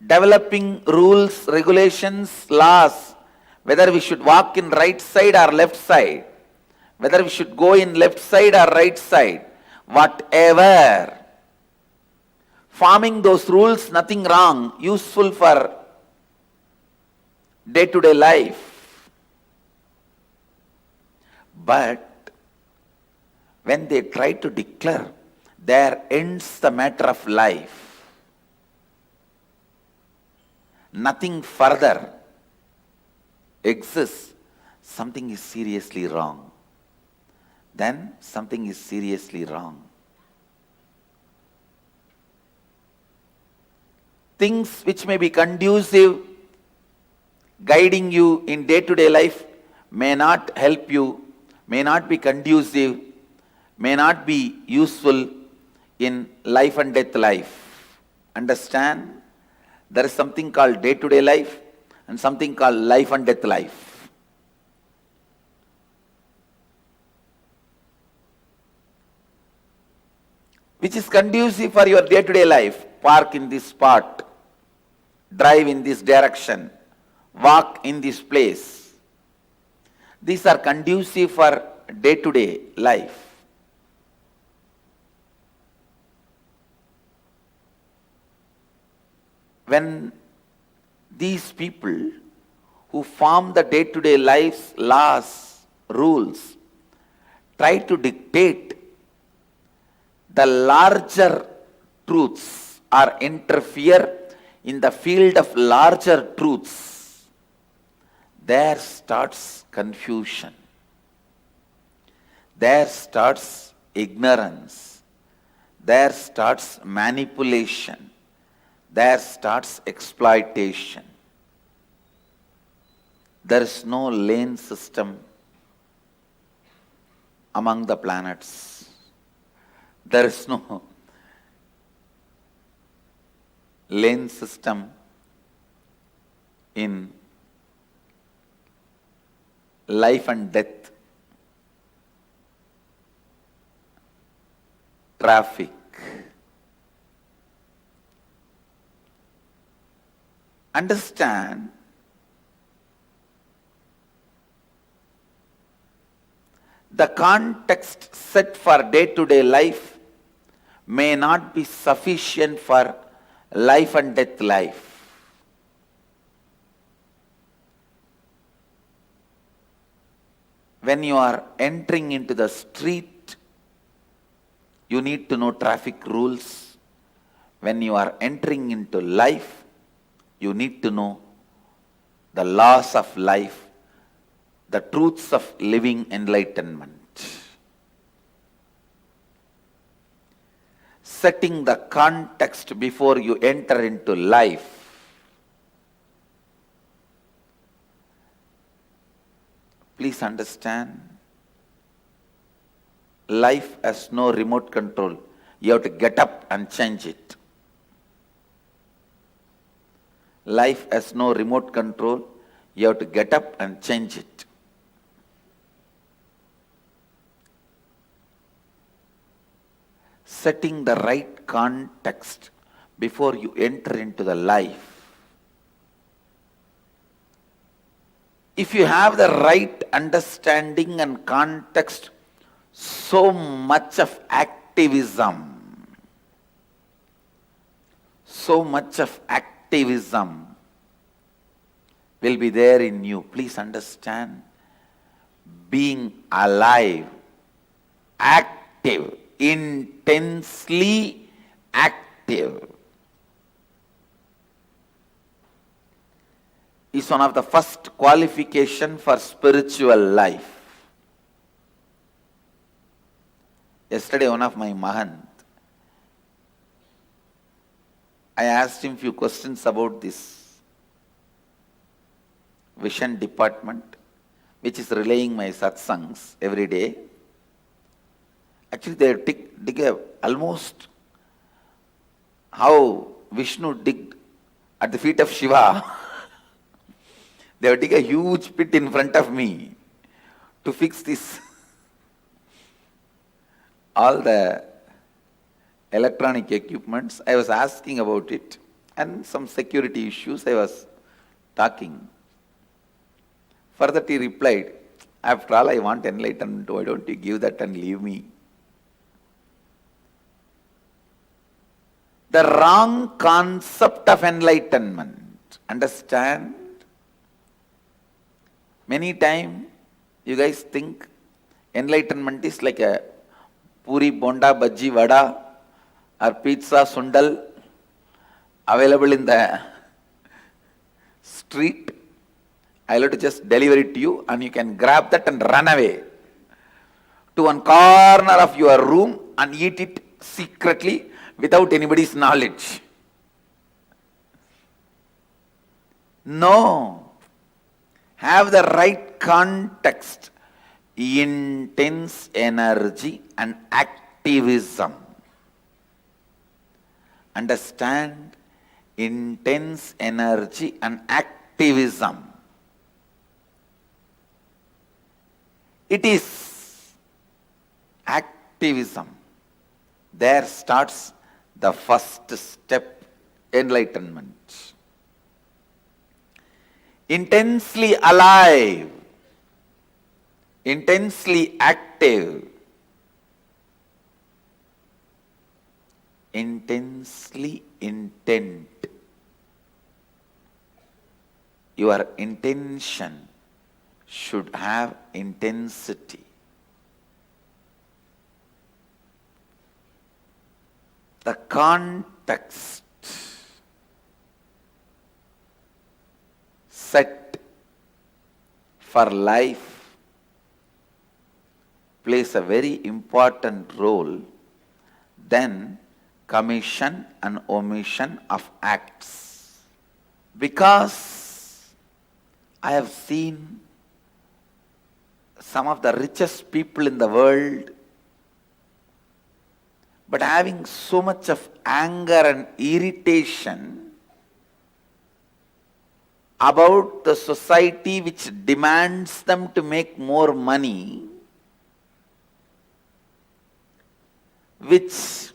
S1: developing rules, regulations, laws, whether we should walk in right side or left side, whether we should go in left side or right side, whatever. Forming those rules, nothing wrong, useful for day-to-day life. But when they try to declare, there ends the matter of life. Nothing further exists, something is seriously wrong. Then something is seriously wrong. Things which may be conducive, guiding you in day-to-day life, may not help you, may not be conducive, may not be useful in life and death life. Understand? There is something called day-to-day life and something called life and death life. Which is conducive for your day-to-day life. Park in this spot, drive in this direction, walk in this place. These are conducive for day-to-day life. When these people who form the day-to-day life's laws, rules, try to dictate the larger truths or interfere in the field of larger truths, there starts confusion. There starts ignorance. There starts manipulation. There starts exploitation. There is no lane system among the planets. There is no lane system in life and death, traffic. Understand, the context set for day-to-day life may not be sufficient for life and death life. When you are entering into the street, you need to know traffic rules. When you are entering into life, you need to know the laws of life, the truths of living enlightenment. Setting the context before you enter into life. Please understand, life has no remote control. You have to get up and change it. Life has no remote control. You have to get up and change it. Setting the right context before you enter into the life. If you have the right understanding and context, so much of activism will be there in you. Please understand, being alive, active, intensely active is one of the first qualification for spiritual life. Yesterday, one of my Mahant, I asked him few questions about this vision department, which is relaying my satsangs every day. Actually, they dig almost how Vishnu digged at the feet of Shiva. They would dig a huge pit in front of me to fix this. All the electronic equipments, I was asking about it, and some security issues I was talking. For that he replied, after all I want enlightenment, why don't you give that and leave me? The wrong concept of enlightenment. Understand? Many times you guys think enlightenment is like a puri, bonda, bhaji, vada or pizza, sundal available in the street. I'll have to just deliver it to you and you can grab that and run away to one corner of your room and eat it secretly without anybody's knowledge. No. Have the right context, intense energy and activism. Understand? Intense energy and activism. It is activism. There starts the first step, enlightenment. Intensely alive, intensely active, intensely intent. Your intention should have intensity. the context set for life plays a very important role than commission and omission of acts. Because I have seen some of the richest people in the world, but having so much of anger and irritation about the society which demands them to make more money, which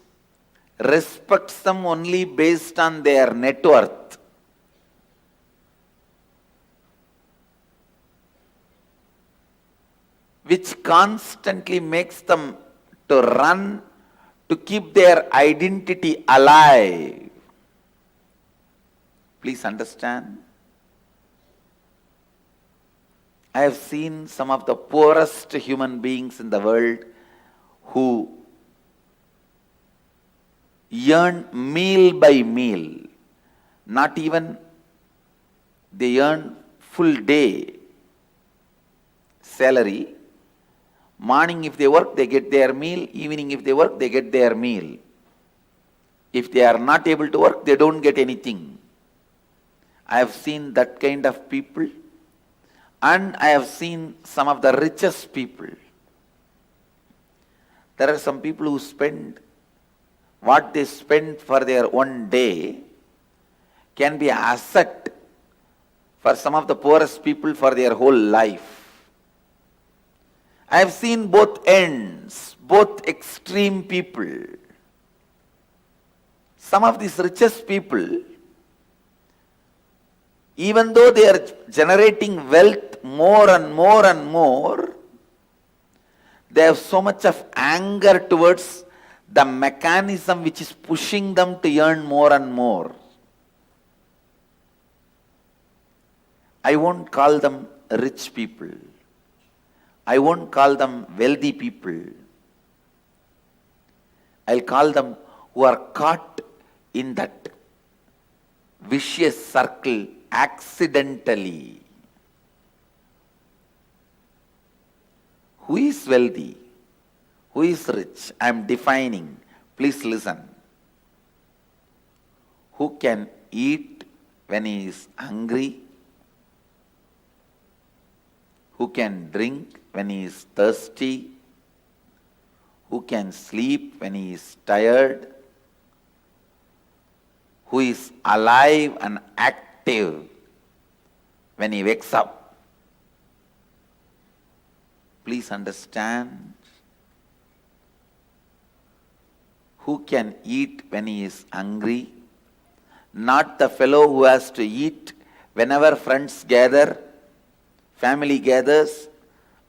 S1: respects them only based on their net worth. Which constantly makes them to run to keep their identity alive. Please understand. I have seen some of the poorest human beings in the world who earn meal by meal, not even they earn full day salary. Morning if they work, they get their meal. Evening if they work, they get their meal. If they are not able to work, they don't get anything. I have seen that kind of people, and I have seen some of the richest people. There are some people who spend what they spend for their one day can be an asset for some of the poorest people for their whole life. I have seen both ends, both extreme people. Some of these richest people, even though they are generating wealth more and more and more, they have so much of anger towards the mechanism which is pushing them to earn more and more. I won't call them rich people. I won't call them wealthy people. I'll call them who are caught in that vicious circle accidentally. Who is wealthy? Who is rich? I am defining. Please listen. Who can eat when he is hungry? Who can drink when he is thirsty? Who can sleep when he is tired? Who is alive and active when he wakes up? Please understand. Who can eat when he is hungry? Not the fellow who has to eat whenever friends gather, family gathers,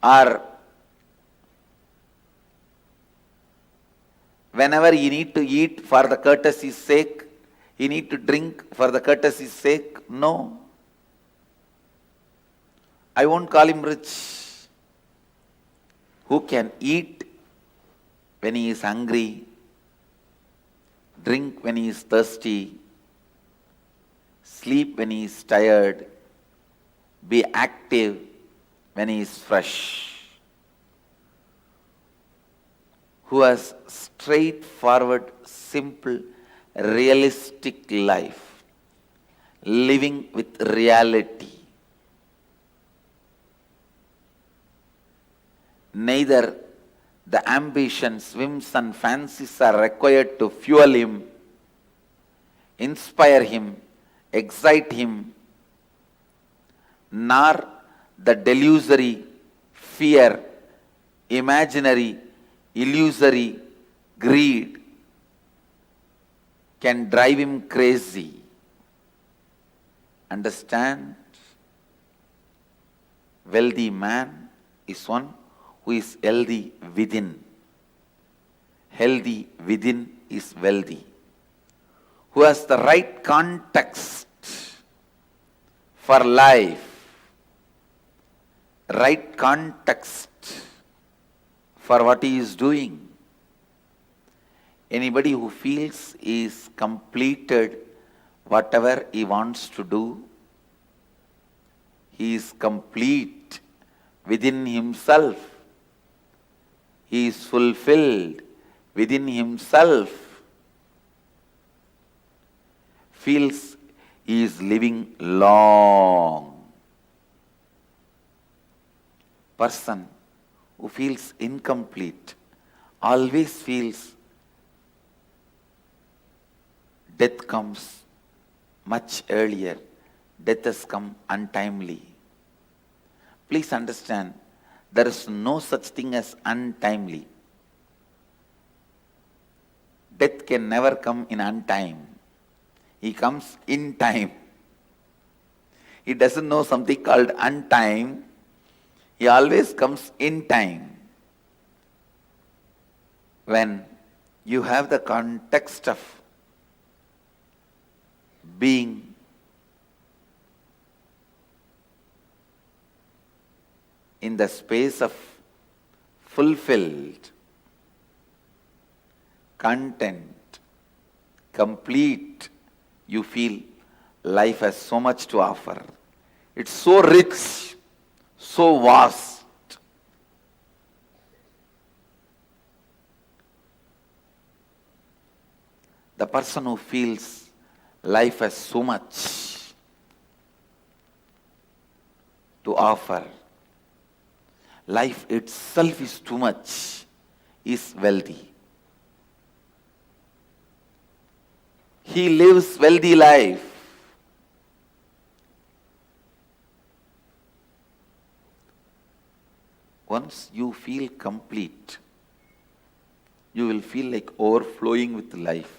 S1: or whenever you need to eat for the courtesy's sake, you need to drink for the courtesy's sake. No. I won't call him rich. Who can eat when he is hungry, drink when he is thirsty, sleep when he is tired, be active when he is fresh. Who has straightforward, simple, realistic life, living with reality. Neither the ambitions, whims and fancies are required to fuel him, inspire him, excite him, nor the delusory, fear, imaginary, illusory greed can drive him crazy. Understand? Wealthy man is one who is healthy within. Healthy within is wealthy. Who has the right context for life, right context for what he is doing. Anybody who feels he is completed whatever he wants to do, he is complete within himself, he is fulfilled within himself, feels he is living long. Person who feels incomplete always feels death comes much earlier. Death has come untimely. Please understand, there is no such thing as untimely. Death can never come in untime. He comes in time. He doesn't know something called untime. He always comes in time. When you have the context of being in the space of fulfilled, content, complete, you feel life has so much to offer. It's so rich, so vast. The person who feels life has so much to offer, life itself is too much, is wealthy. He lives wealthy life. Once you feel complete, you will feel like overflowing with life,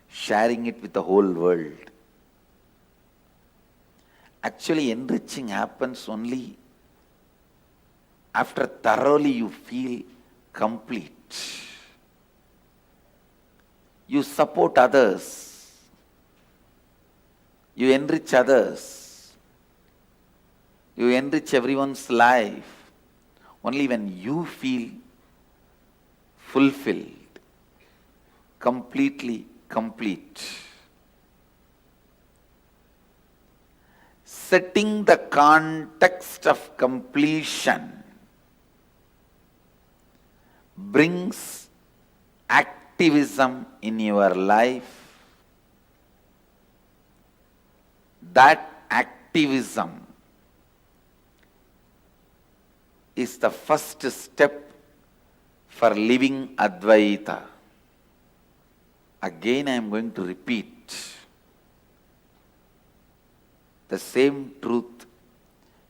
S1: sharing it with the whole world. Actually, enriching happens only after thoroughly you feel complete. You support others. You enrich others. You enrich everyone's life only when you feel fulfilled, completely complete. Setting the context of completion brings activism in your life. That activism is the first step for living Advaita. Again, I am going to repeat the same truth,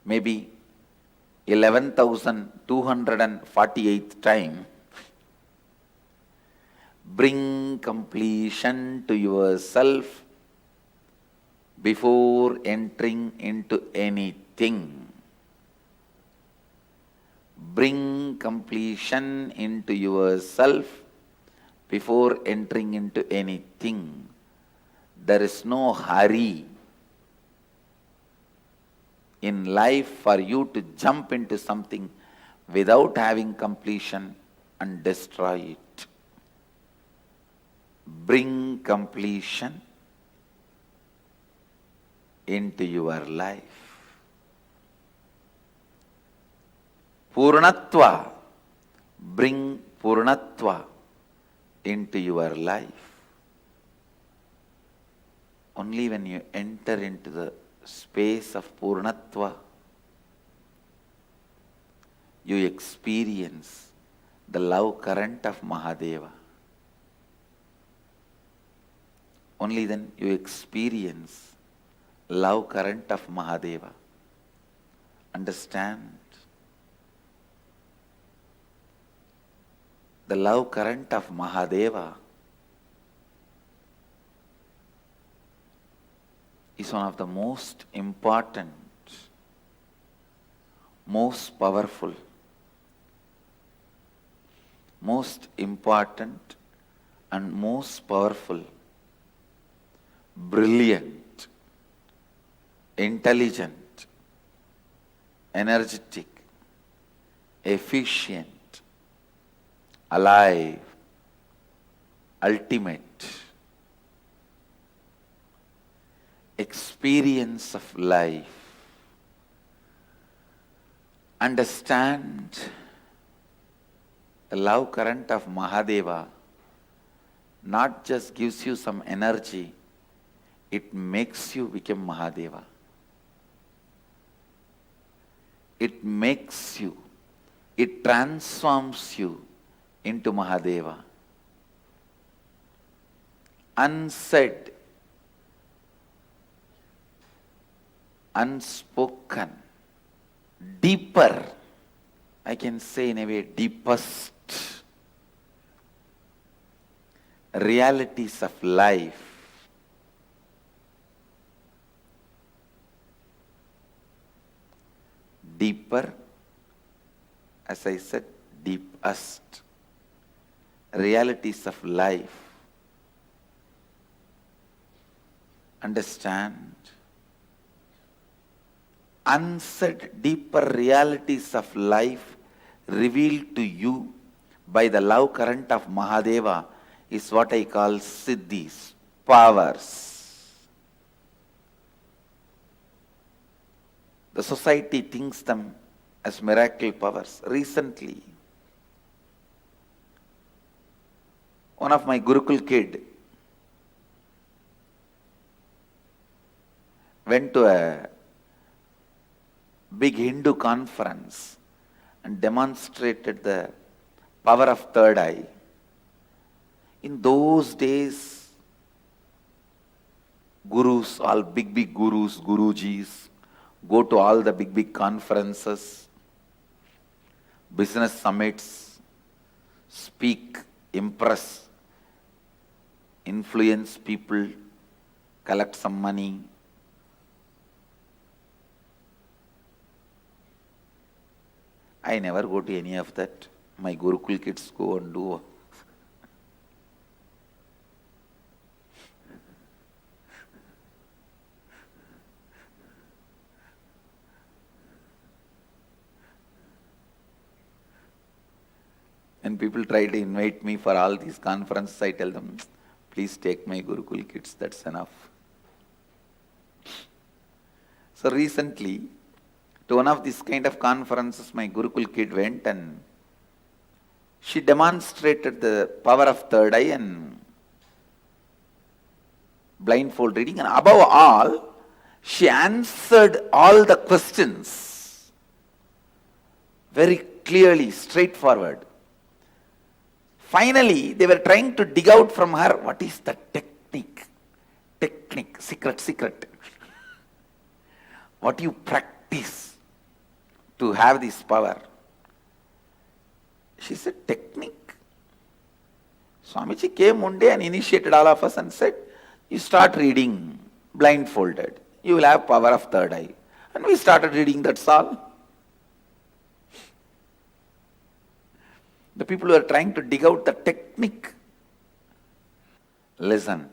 S1: maybe 11,248th time. Bring completion to yourself before entering into anything. Bring completion into yourself before entering into anything. There is no hurry in life for you to jump into something without having completion and destroy it. Bring completion into your life. Purnatva. Bring Purnatva into your life. Only when you enter into the space of Purnatva, you experience the love current of Mahadeva. Only then you experience love current of Mahadeva. Understand? The love current of Mahadeva is one of the most important, most powerful, most important and most powerful, brilliant, intelligent, energetic, efficient, alive, ultimate experience of life. Understand the love current of Mahadeva not just gives you some energy, it makes you become Mahadeva. It makes you, it transforms you into Mahadeva. Unsaid, unspoken, deeper, I can say in a way, deepest realities of life deeper, as I said, deepest realities of life. Understand? Unsaid deeper realities of life revealed to you by the love current of Mahadeva is what I call siddhis, powers. The society thinks them as miracle powers. Recently, one of my Gurukul kid went to a big Hindu conference and demonstrated the power of third eye. In those days, gurus, all big gurus, gurujis, go to all the big conferences, business summits, speak, impress, influence people, collect some money. I never go to any of that. My Gurukul kids go and do. When people try to invite me for all these conferences, I tell them, please take my Gurukul kids, that's enough. So recently, to one of these kind of conferences, my Gurukul kid went and she demonstrated the power of third eye and blindfold reading, and above all, she answered all the questions very clearly, straightforward. Finally, they were trying to dig out from her, what is the technique, secret. What you practice to have this power? She said, technique. Swamiji came one day and initiated all of us and said, you start reading blindfolded. You will have power of third eye. And we started reading, that's all. The people who are trying to dig out the technique. Listen,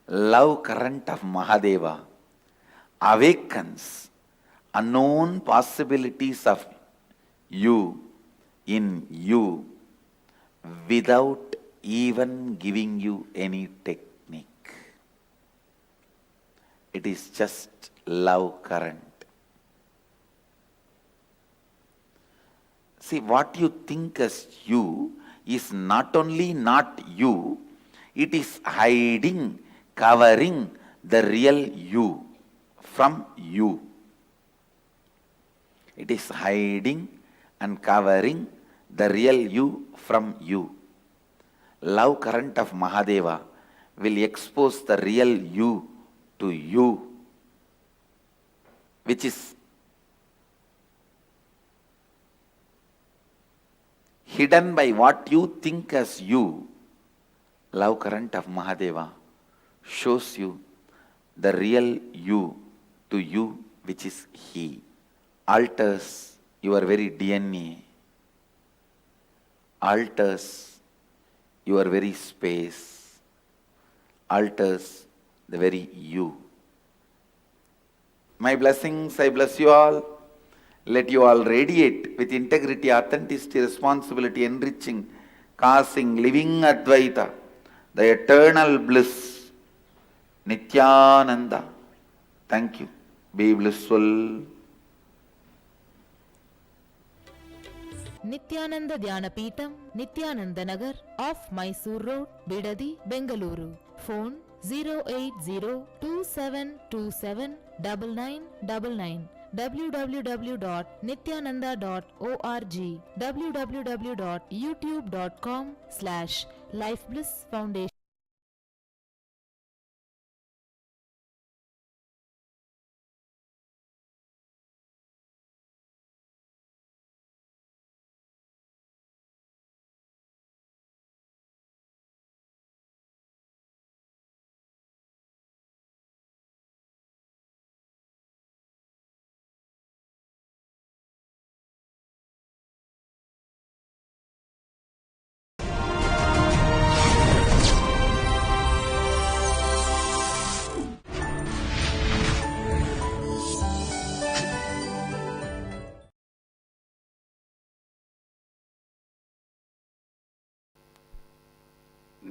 S1: love current of Mahadeva awakens unknown possibilities of you in you without even giving you any technique. It is just love current. See, what you think as you is not only not you, it is hiding, covering the real you from you. It is hiding and covering the real you from you. Love current of Mahadeva will expose the real you to you, which is hidden by what you think as you. Love current of Mahadeva shows you the real you to you, which is He. Alters your very DNA, alters your very space, alters the very you. My blessings, I bless you all. Let you all radiate with integrity, authenticity, responsibility, enriching causing living Advaita, the eternal bliss, Nithyananda. Thank you. Be blissful.
S2: Nithyananda Dhyanapītam, Nithyananda Nagar, off Mysore Road, Bidadi, Bengaluru. Phone 08027279999. www.nithyananda.org. www.youtube.com/lifeblissfoundation.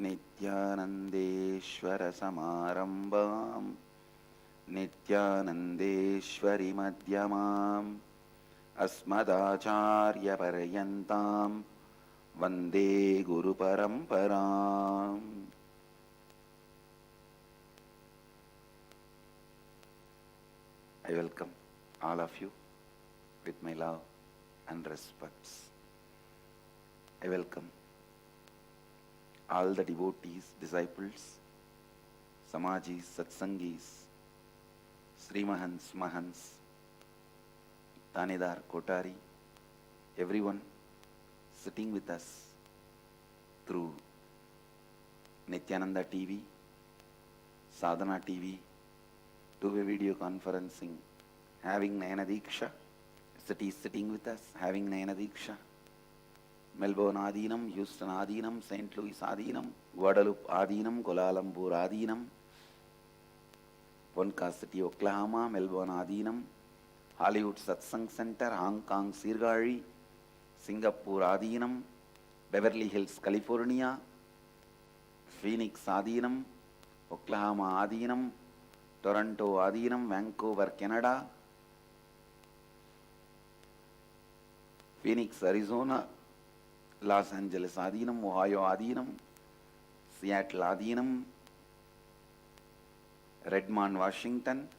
S1: Nithyanandeshwara Samarambam Nithyanandeshwari Madhyamam Asmadacharya Parayantam Vande Guru Paramparam. I welcome all of you with my love and respects. I welcome all the devotees, disciples, Samajis, Satsangis, Srimahans, Mahans, Tanedar, Kotari, everyone sitting with us through Nithyananda TV, Sadhana TV, two-way video conferencing, having Nayana Diksha, cities sitting with us, having Nayana Diksha, Melbourne Adinam, Houston Adinam, St. Louis Adinam, Guadalupe Adinam, Kuala Lumpur Adinam, Ponca City, Oklahoma, Melbourne Adinam, Hollywood Satsang Center, Hong Kong Sirgari, Singapore Adinam, Beverly Hills, California, Phoenix Adinam, Oklahoma Adinam, Toronto Adinam, Vancouver, Canada, Phoenix, Arizona, Los Angeles Adinam, Ohio Adinam, Seattle Adinam, Redmond, Washington,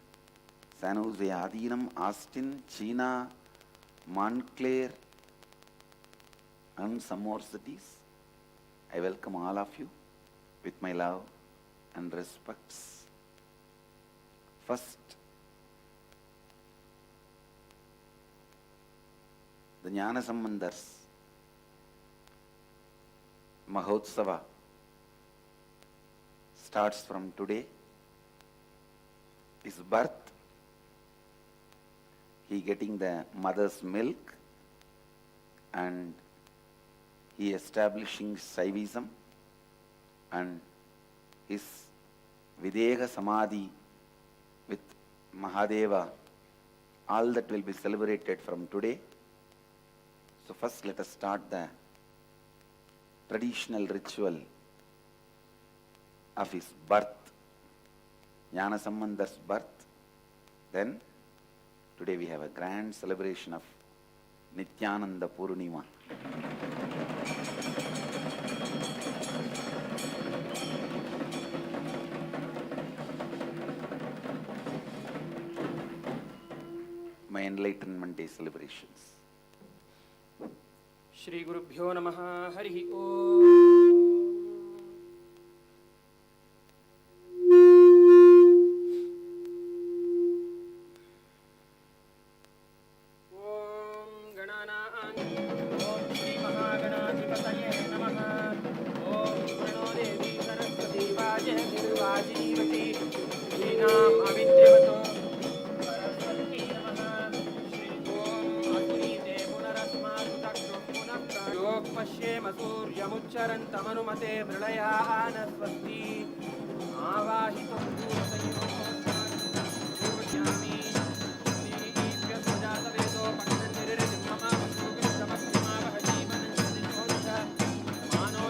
S1: San Jose Adinam, Austin, China, Montclair, and some more cities. I welcome all of you with my love and respects. First, the Jnana Sambandhas Mahotsava starts from today. His birth, he getting the mother's milk, and he establishing Saivism, and his Videha Samadhi with Mahadeva, all that will be celebrated from today. So first let us start the traditional ritual of his birth, Jnana Sambandhar's birth. Then today we have a grand celebration of Nithyananda Purnima. My Enlightenment Day celebrations.
S3: Shri Gurubhyo Namaha Harihi Om. Om Gananaan Om Shri Mahaganadhipataye Namaha. Om Prano Devi Saraswati Vaje Nirvajivati Shinam Avidyavato Saraswati Namaha. Shri Om Akunite Punarasmatu Takshum Punapra Pashema Suryamucharantamanumate Pralayana Swasti Avahitum Purvasayo Purvayami Nipya Sujata Vedo Pakshaniridimama Vasugritamaptima Vahajivananjadichodha Mano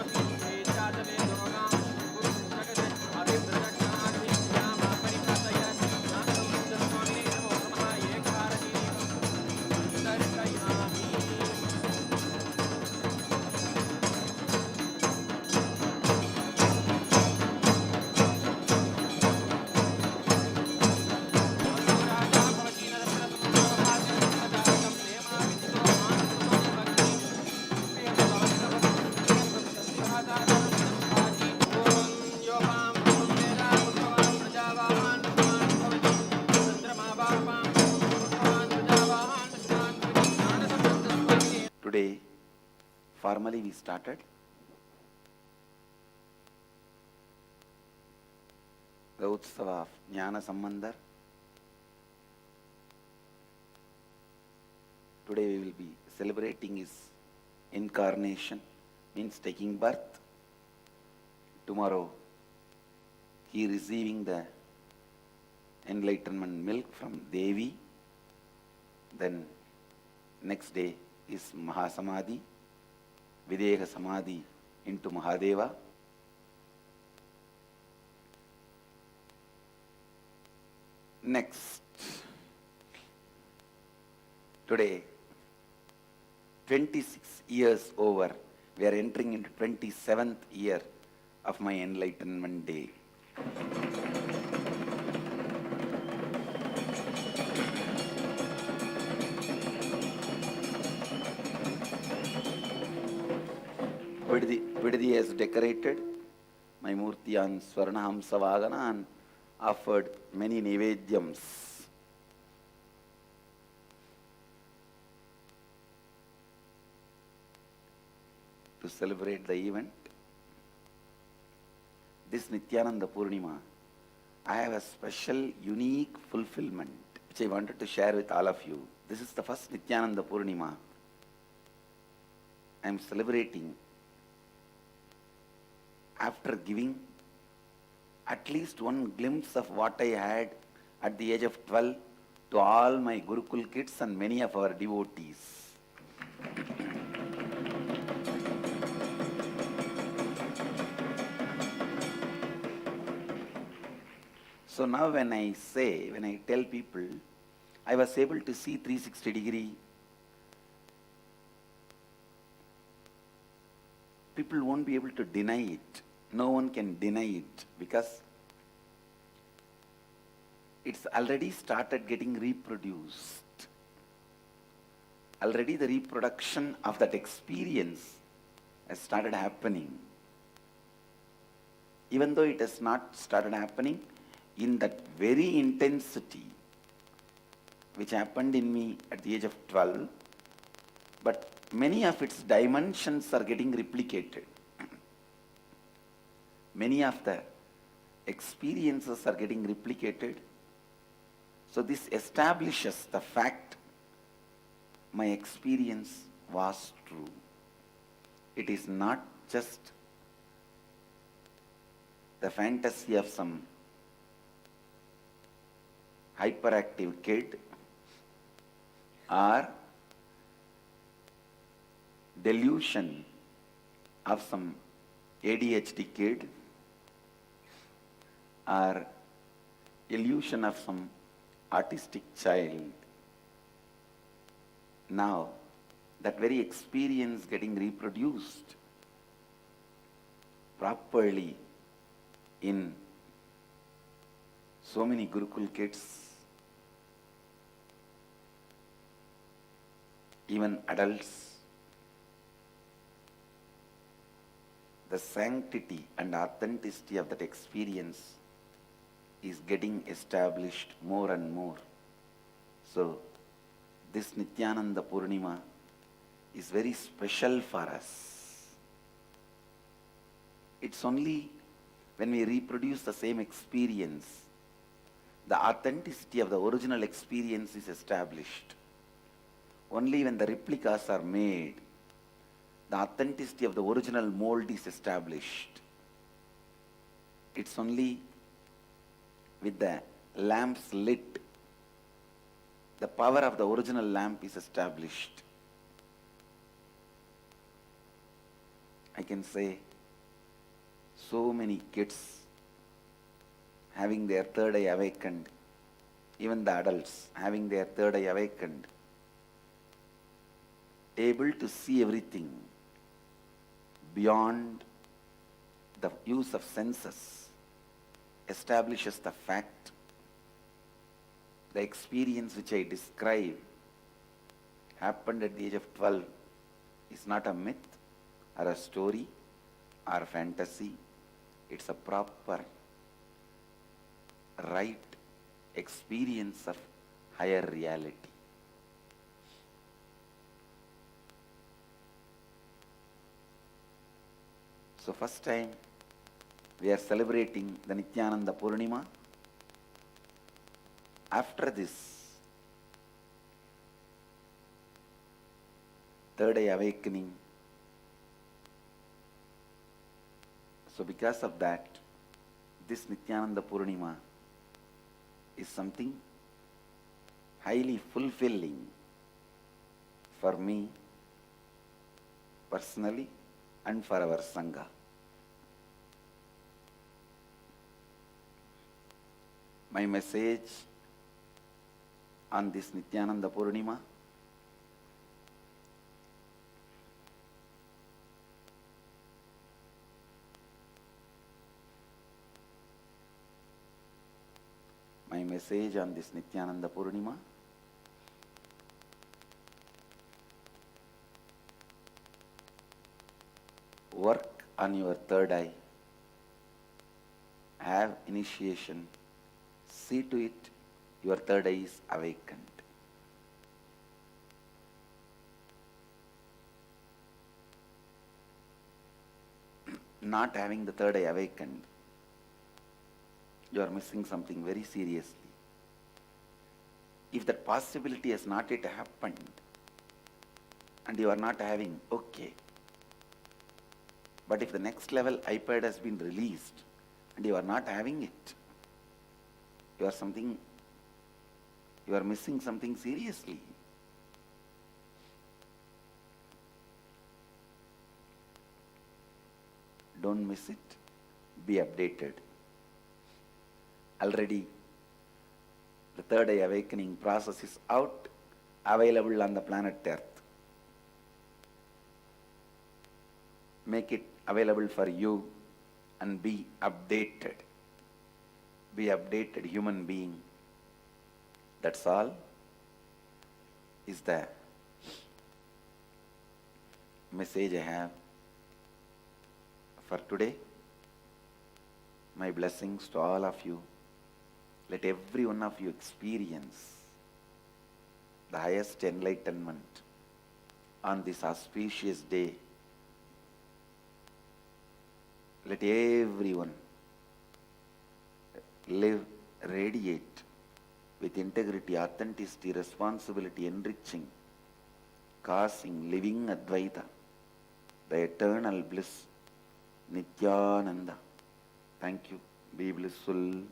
S1: formally we started. The Utsava of Jnana Sambandhar. Today we will be celebrating his incarnation, means taking birth. Tomorrow he receiving the enlightenment milk from Devi. Then next day is Mahasamadhi, Videha Samadhi into Mahadeva. Next, today, 26 years over, we are entering into 27th year of my enlightenment day. Vidhi has decorated my Murti on Swarnahamsa Vagana and offered many Nivedyams. To celebrate the event. This Nithyananda Purnima, I have a special, unique fulfillment which I wanted to share with all of you. This is the first Nithyananda Purnima I am celebrating after giving at least one glimpse of what I had at the age of 12 to all my Gurukul kids and many of our devotees. So now when I tell people, I was able to see 360 degree, people won't be able to deny it. No one can deny it because it's already started getting reproduced. Already the reproduction of that experience has started happening. Even though it has not started happening in that very intensity which happened in me at the age of 12, but many of its dimensions are getting replicated. Many of the experiences are getting replicated. So this establishes the fact my experience was true. It is not just the fantasy of some hyperactive kid or delusion of some ADHD kid or illusion of some autistic child. Now, that very experience getting reproduced properly in so many Gurukul kids, even adults, the sanctity and authenticity of that experience is getting established more and more. So, this Nithyananda Purnima is very special for us. It's only when we reproduce the same experience, the authenticity of the original experience is established. Only when the replicas are made, the authenticity of the original mold is established. It's only with the lamps lit, the power of the original lamp is established. I can say so many kids having their third eye awakened, even the adults having their third eye awakened, able to see everything beyond the use of senses, establishes the fact, the experience which I describe happened at the age of 12 is not a myth or a story or a fantasy. It's a proper, right experience of higher reality. So first time we are celebrating the Nithyananda Purnima. After this, third eye awakening. So because of that, this Nithyananda Purnima is something highly fulfilling for me personally and for our Sangha. My message on this Nithyananda Purnima work on your third eye, have initiation, see to it your third eye is awakened. Not having the third eye awakened, you are missing something very seriously. If that possibility has not yet happened and you are not having, okay. But if the next level iPad has been released and you are not having it, you are missing something seriously. Don't miss it. Be updated. Already the third eye awakening process is out, available on the planet Earth. Make it available for you and be updated. Be updated human being. That's all is the message I have for today. My blessings to all of you. Let every one of you experience the highest enlightenment on this auspicious day. Let everyone live, radiate with integrity, authenticity, responsibility, enriching, causing, living Advaita, the eternal bliss, Nithyananda. Thank you. Be blissful.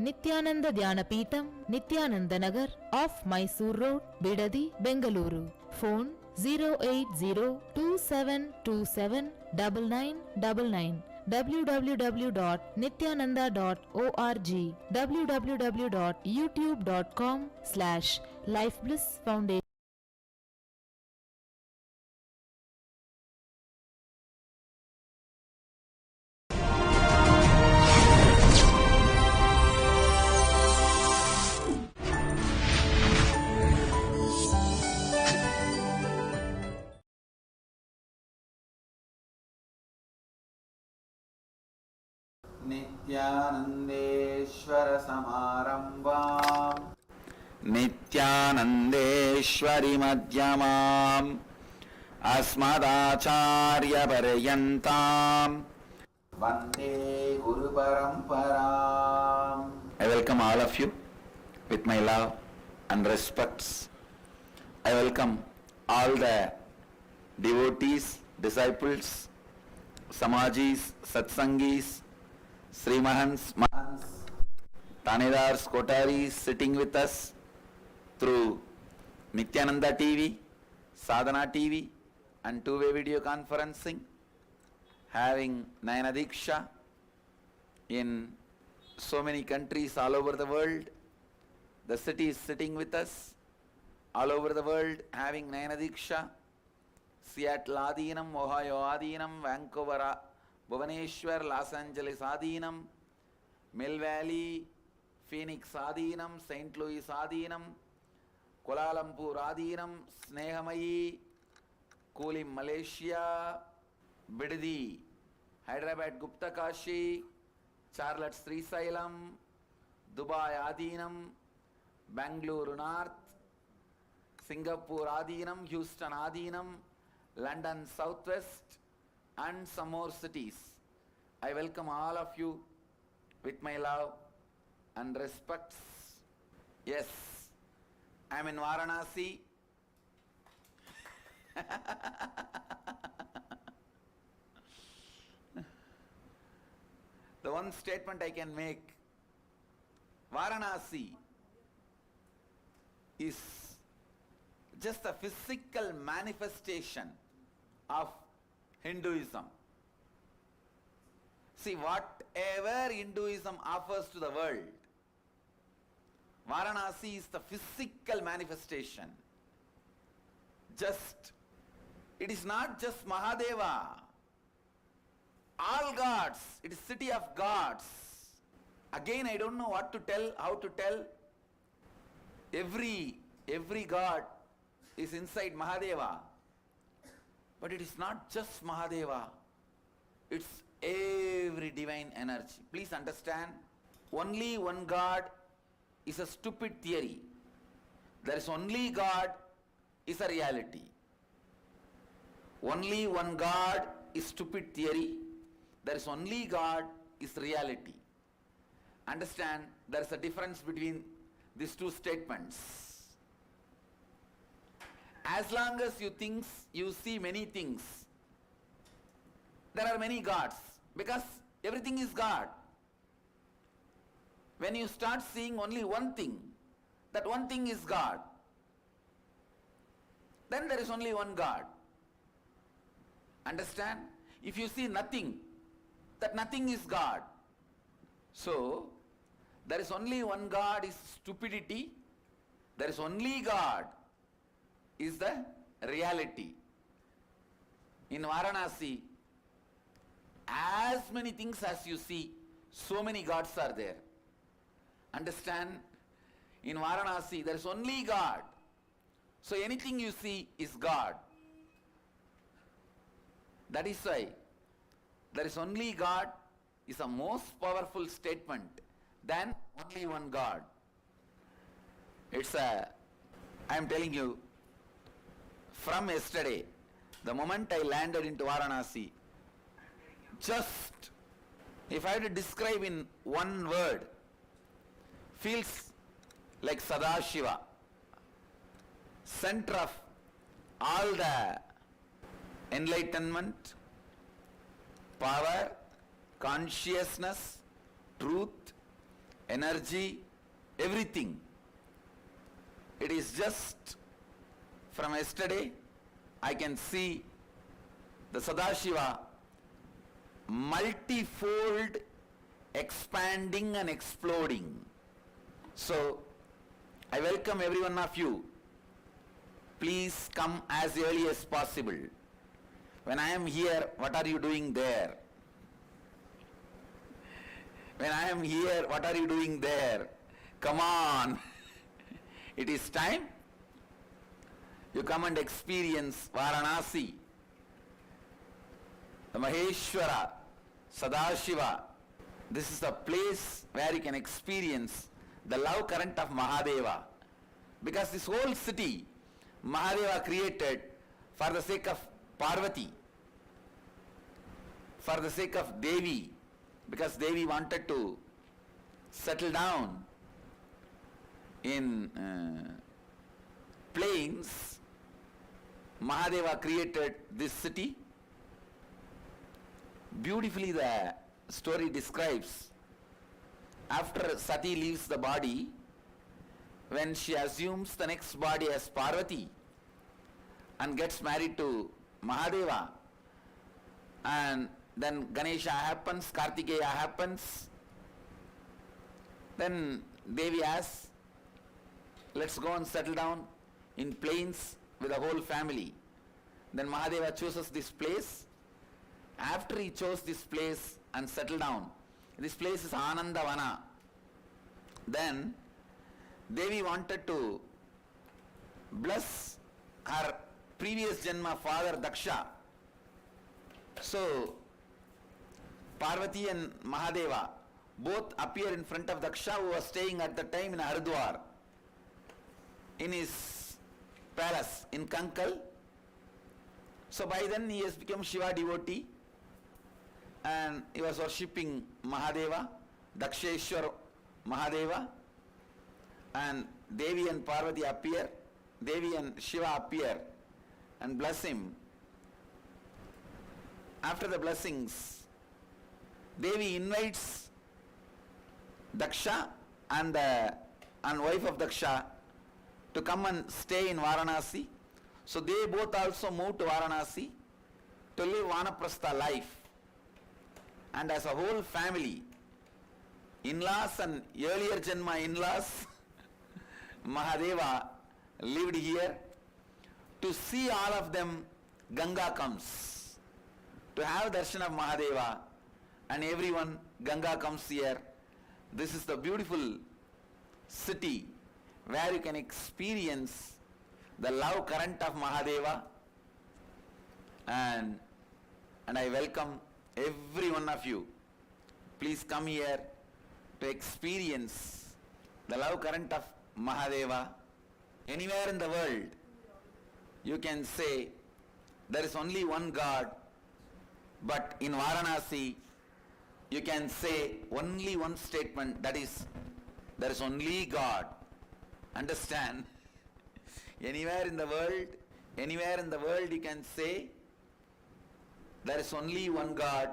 S2: Nithyananda Dhyanapītam, Nithyananda Nagar, off Mysore Road, Bidadi, Bengaluru. Phone 08027279999. www.nithyananda.org. www.youtube.com/lifeblissfoundation.
S1: नित्यानंदेश्वर समारंभां नित्यानंदेश्वरी मध्यमाम् अस्मदाचार्य पर्यन्तां Vande Guru परंपराम्. I welcome all of you with my love and respects. I welcome all the devotees, disciples, Samajis, Satsangis, Sri Mahants, Tanedars, Kotaris sitting with us through Nithyananda TV, Sadhana TV and two-way video conferencing, having Nayana Diksha in so many countries all over the world. The city is sitting with us all over the world having Nayana Diksha. Seattle Adinam, Ohio Adinam, Vancouver, Bhubaneswar, Los Angeles Adinam, Mill Valley, Phoenix Adinam, St. Louis Adinam, Kuala Lumpur Adinam, Snehamayi, Kulim Malaysia, Bidadi, Hyderabad Gupta Kashi, Charlotte Srisailam, Dubai Adinam, Bangalore North, Singapore Adinam, Houston Adinam, London Southwest, and some more cities. I welcome all of you with my love and respects. Yes, I am in Varanasi. The one statement I can make, Varanasi is just a physical manifestation of Hinduism. See, whatever Hinduism offers to the world, Varanasi is the physical manifestation. It is not just Mahadeva. All gods, it is city of gods. Again, I don't know what to tell, how to tell. Every god is inside Mahadeva. But it is not just Mahadeva. It's every divine energy. Please understand, only one God is a stupid theory. There is only God is a reality. Only one God is stupid theory. There is only God is reality. Understand, there is a difference between these two statements. As long as you see many things, there are many gods, because everything is God. When you start seeing only one thing, that one thing is God, then there is only one God. Understand? If you see nothing, that nothing is God. So, there is only one God is stupidity. There is only God is the reality. In Varanasi, as many things as you see, so many gods are there. Understand? In Varanasi, there is only God. So anything you see is God. That is why there is only God is a most powerful statement than only one God. I am telling you, from yesterday, the moment I landed into Varanasi, just, if I had to describe in one word, feels like Sadashiva, center of all the enlightenment, power, consciousness, truth, energy, everything. It is just from yesterday I can see the Sadashiva multifold expanding and exploding. So I welcome every one of you. Please come as early as possible. When I am here, what are you doing there? When I am here, what are you doing there? Come on. It is time. You come and experience Varanasi, the Maheshwara, Sadashiva. This is the place where you can experience the love current of Mahadeva. Because this whole city, Mahadeva created for the sake of Parvati, for the sake of Devi, because Devi wanted to settle down in plains. Mahadeva created this city. Beautifully the story describes, after Sati leaves the body, when she assumes the next body as Parvati and gets married to Mahadeva, and then Ganesha happens, Kartikeya happens, then Devi asks, let's go and settle down in plains with the whole family. Then Mahadeva chooses this place. After he chose this place and settled down, this place is Anandavana. Then Devi wanted to bless her previous Janma father Daksha. So Parvati and Mahadeva both appear in front of Daksha, who was staying at the time in Haridwar, in his palace in Kankal. So by then he has become Shiva devotee and he was worshipping Mahadeva, Daksheshwar Mahadeva, and Devi and Parvati appear, Devi and Shiva appear and bless him. After the blessings, Devi invites Daksha and wife of Daksha to come and stay in Varanasi. So they both also moved to Varanasi to live Vanaprastha life. And as a whole family, in-laws and earlier Janma in-laws, Mahadeva lived here. To see all of them, Ganga comes. To have darshan of Mahadeva and everyone, Ganga comes here. This is the beautiful city where you can experience the love current of Mahadeva, and I welcome every one of you. Please come here to experience the love current of Mahadeva. Anywhere in the world you can say there is only one God, but in Varanasi you can say only one statement, that is, there is only God. Understand? Anywhere in the world you can say there is only one God.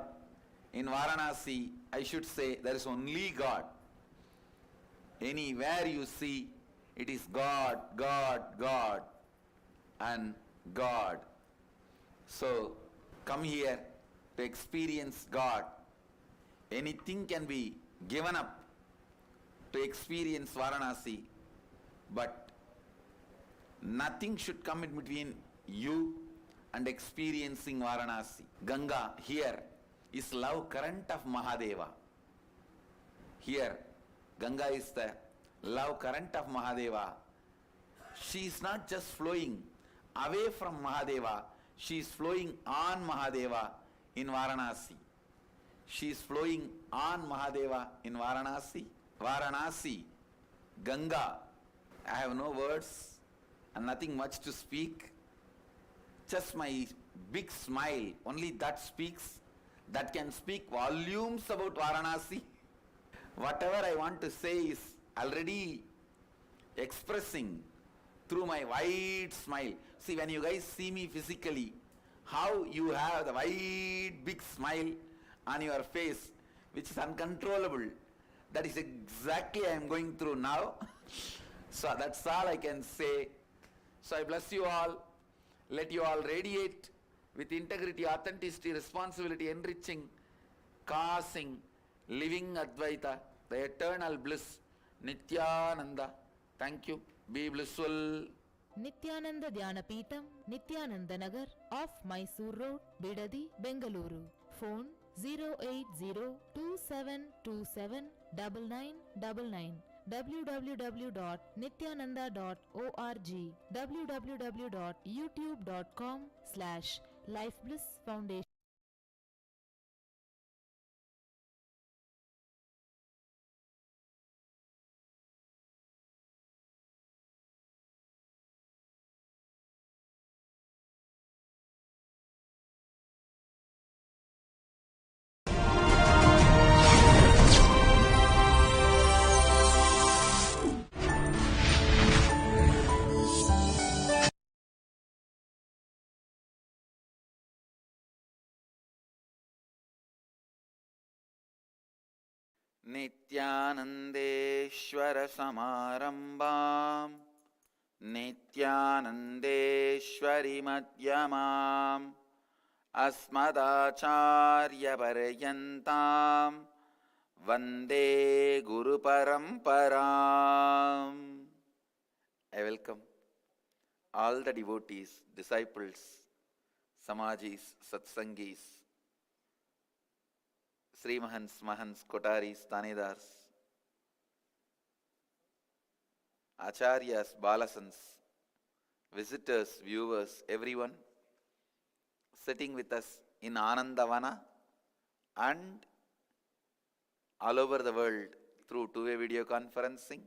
S1: In Varanasi, I should say there is only God. Anywhere you see, it is God, God, God and God. So come here to experience God. Anything can be given up to experience Varanasi, but nothing should come in between you and experiencing Varanasi. Ganga here is love current of Mahadeva. Here, Ganga is the love current of Mahadeva. She is not just flowing away from Mahadeva, she is flowing on Mahadeva in Varanasi. She is flowing on Mahadeva in Varanasi. Varanasi, Ganga. I have no words and nothing much to speak. Just my big smile, only that speaks, that can speak volumes about Varanasi. Whatever I want to say is already expressing through my wide smile. See, when you guys see me physically, how you have the wide big smile on your face, which is uncontrollable. That is exactly I am going through now. So that's all I can say. So I bless you all. Let you all radiate with integrity, authenticity, responsibility, enriching, causing, living Advaita, the eternal bliss, Nithyananda. Thank you. Be blissful.
S2: Nithyananda Dhyanapītam, Nithyananda Nagar, off Mysore Road, Bidadi, Bengaluru. Phone 08027279999. www.nithyananda.org, www.youtube.com/lifeblissfoundation.
S1: Nithyanandeshwar Samarambam Nithyanandeshwari Madhyamam Asmadacharya Paryantam Vande Guru Paramparam. I welcome all the devotees, disciples, Samajis, Satsangis, Sri Mahans, Mahans, Kotaris, Tanedars, Acharyas, Balasans, visitors, viewers, everyone sitting with us in Anandavana and all over the world through two-way video conferencing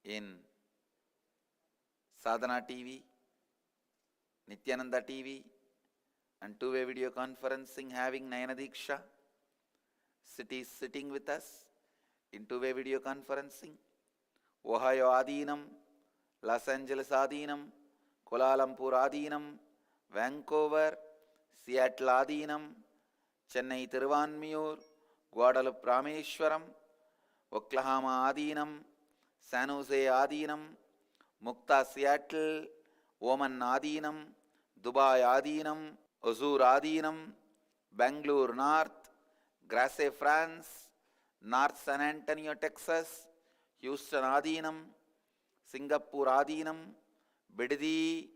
S1: in Sadhana TV, Nithyananda TV, and two-way video conferencing having Nayana Diksha. Cities sitting with us in two-way video conferencing. Ohio Adinam, Los Angeles Adinam, Kuala Lumpur Adinam, Vancouver, Seattle Adinam, Chennai Thiruvanmiyur, Guadalupe Rameshwaram, Oklahoma Adinam, San Jose Adinam, Mukta Seattle, Oman Adinam, Dubai Adinam, Hosur Adinam, Bangalore North, Grasse France, North San Antonio Texas, Houston Adinam, Singapore Adinam, Bidadi,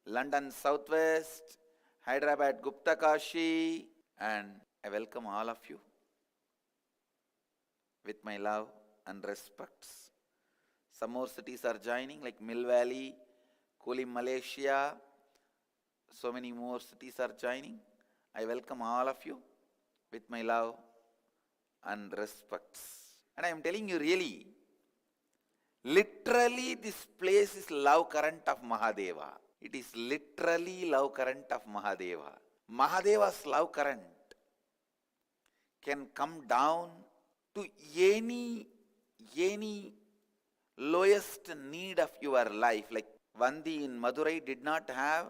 S1: London Southwest, Hyderabad Gupta Kashi, and I welcome all of you with my love and respects. Some more cities are joining like Mill Valley, Kulim, Malaysia. So many more cities are joining. I welcome all of you with my love and respects. And I am telling you really, literally this place is love current of Mahadeva. It is literally love current of Mahadeva. Mahadeva's love current can come down to any lowest need of your life. Like Vandi in Madurai did not have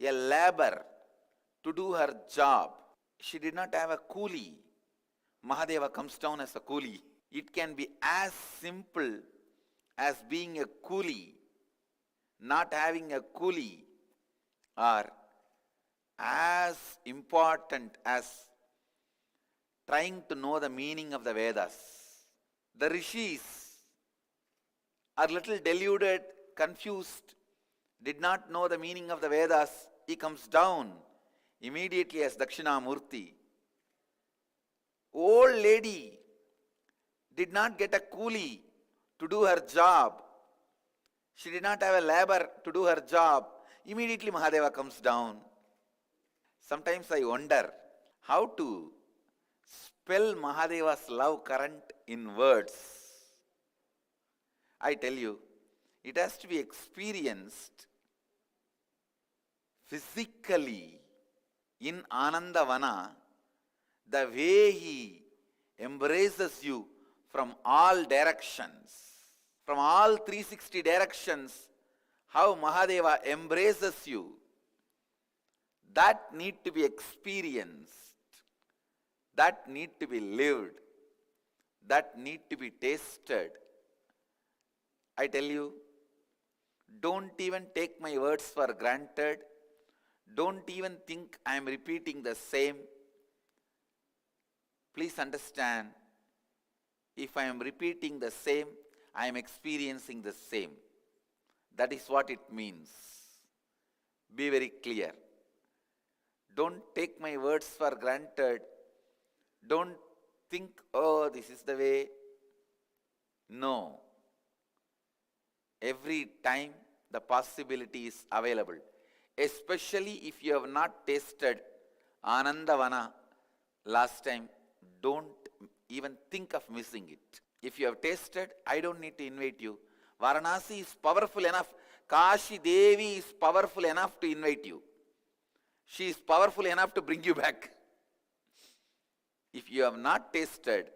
S1: a labor to do her job. She did not have a coolie. Mahadeva comes down as a coolie. It can be as simple as being a coolie, not having a coolie, or as important as trying to know the meaning of the Vedas. The rishis are little deluded, confused, did not know the meaning of the Vedas. He comes down immediately as Dakshinamurti. Old lady did not get a coolie to do her job. She did not have a labor to do her job. Immediately Mahadeva comes down. Sometimes I wonder how to spell Mahadeva's love current in words. I tell you, it has to be experienced physically in Anandavana, the way he embraces you from all directions, from all 360 directions, how Mahadeva embraces you, that need to be experienced, that need to be lived, that need to be tasted. I tell you, don't even take my words for granted. Don't even think I am repeating the same. Please understand, if I am repeating the same, I am experiencing the same. That is what it means. Be very clear. Don't take my words for granted. Don't think, oh, this is the way. No. Every time the possibility is available. Especially if you have not tasted Anandavana last time, don't even think of missing it. If you have tasted, I don't need to invite you. Varanasi is powerful enough. Kashi Devi is powerful enough to invite you. She is powerful enough to bring you back. If you have not tasted,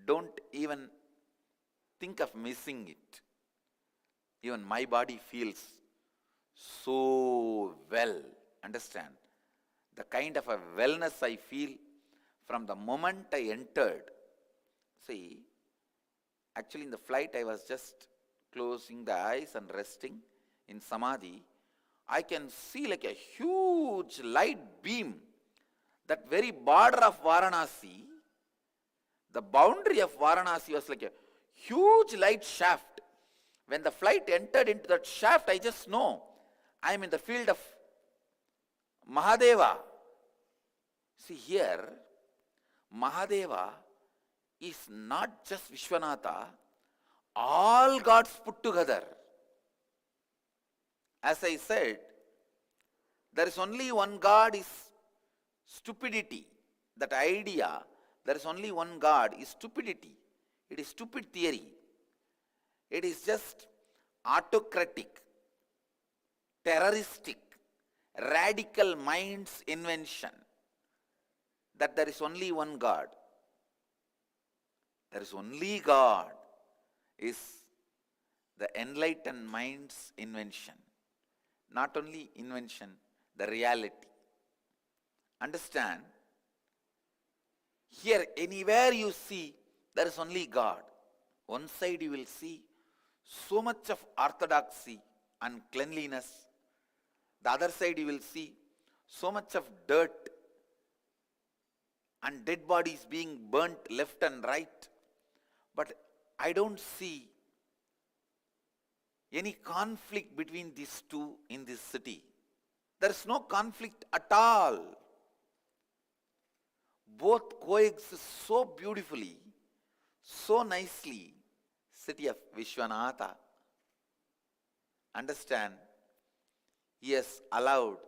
S1: don't even think of missing it. Even my body feels so well. Understand? The kind of a wellness I feel from the moment I entered. See, actually in the flight I was just closing the eyes and resting in Samadhi. I can see like a huge light beam, that very border of Varanasi, the boundary of Varanasi was like a huge light shaft. When the flight entered into that shaft, I just know I am in the field of Mahadeva. See here, Mahadeva is not just Vishwanatha, all gods put together. As I said, there is only one God is stupidity. That idea there is only one God is stupidity. It is stupid theory. It is just autocratic, terroristic, radical mind's invention that there is only one God. There is only God is the enlightened mind's invention. Not only invention, the reality. Understand? Here, anywhere you see, there is only God. One side you will see so much of orthodoxy and cleanliness. The other side you will see so much of dirt and dead bodies being burnt left and right. But I don't see any conflict between these two in this city. There is no conflict at all. Both coexist so beautifully, so nicely. City of Vishwanatha. Understand? He has allowed,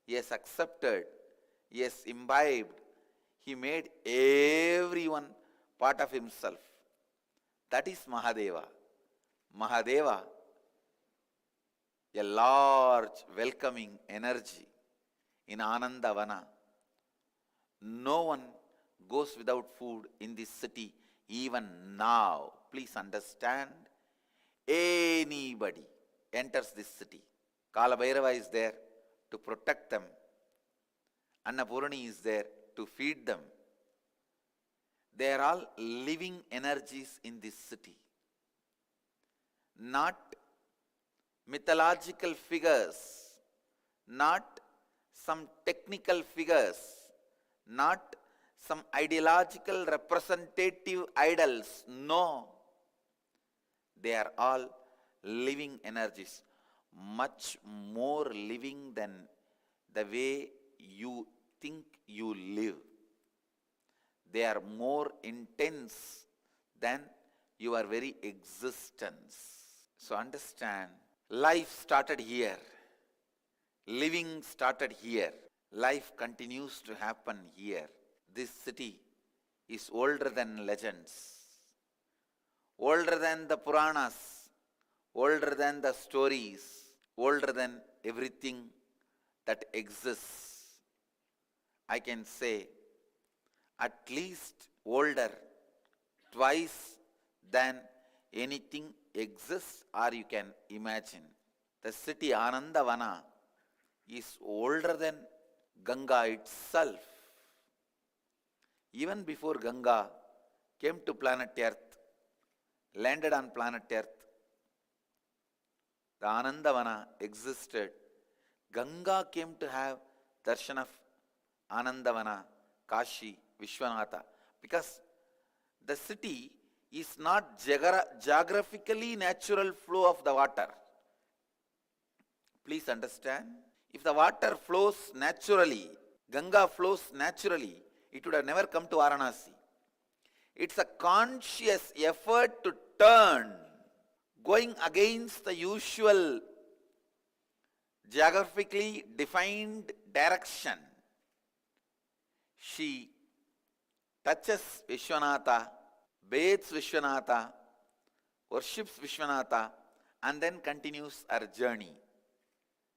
S1: he has accepted, he has imbibed, he made everyone part of himself. That is Mahadeva. Mahadeva, a large welcoming energy in Anandavana. No one goes without food in this city even now. Please understand, anybody enters this city. Kalabhairava is there to protect them. Annapurani is there to feed them. They are all living energies in this city. Not mythological figures, not some technical figures, not some ideological representative idols. No. They are all living energies, much more living than the way you think you live. They are more intense than your very existence. So understand, life started here. Living started here. Life continues to happen here. This city is older than legends, older than the Puranas, older than the stories, older than everything that exists. I can say at least older twice than anything exists or you can imagine. The city Anandavana is older than Ganga itself. Even before Ganga came to planet Earth, landed on planet Earth, the Anandavana existed. Ganga came to have darshan of Anandavana, Kashi, Vishwanatha, because the city is not geographically natural flow of the water. Please understand. If the water flows naturally, Ganga flows naturally, it would have never come to Varanasi. It's a conscious effort to turn, going against the usual geographically defined direction. She touches Vishwanatha, bathes Vishwanatha, worships Vishwanatha, and then continues her journey.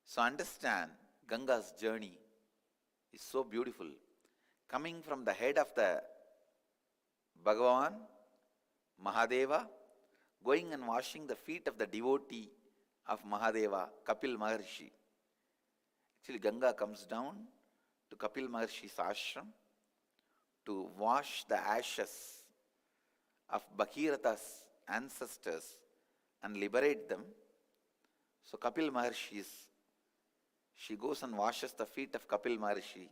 S1: So understand, Ganga's journey is so beautiful. Coming from the head of the Bhagavan, Mahadeva, going and washing the feet of the devotee of Mahadeva, Kapil Maharshi. Actually, Ganga comes down to Kapil Maharshi's ashram to wash the ashes of Bhagiratha's ancestors and liberate them. So Kapil Maharshi she goes and washes the feet of Kapil Maharshi,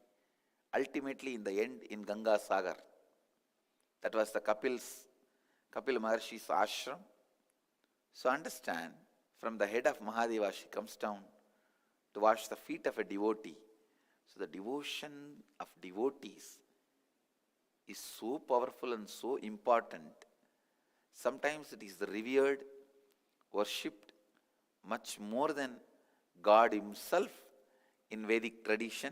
S1: ultimately in the end in Ganga Sagar. That was the Kapil Maharshi's ashram. So understand, from the head of Mahadeva she comes down to wash the feet of a devotee. So the devotion of devotees is so powerful and so important. Sometimes it is revered, worshipped much more than God himself in Vedic tradition.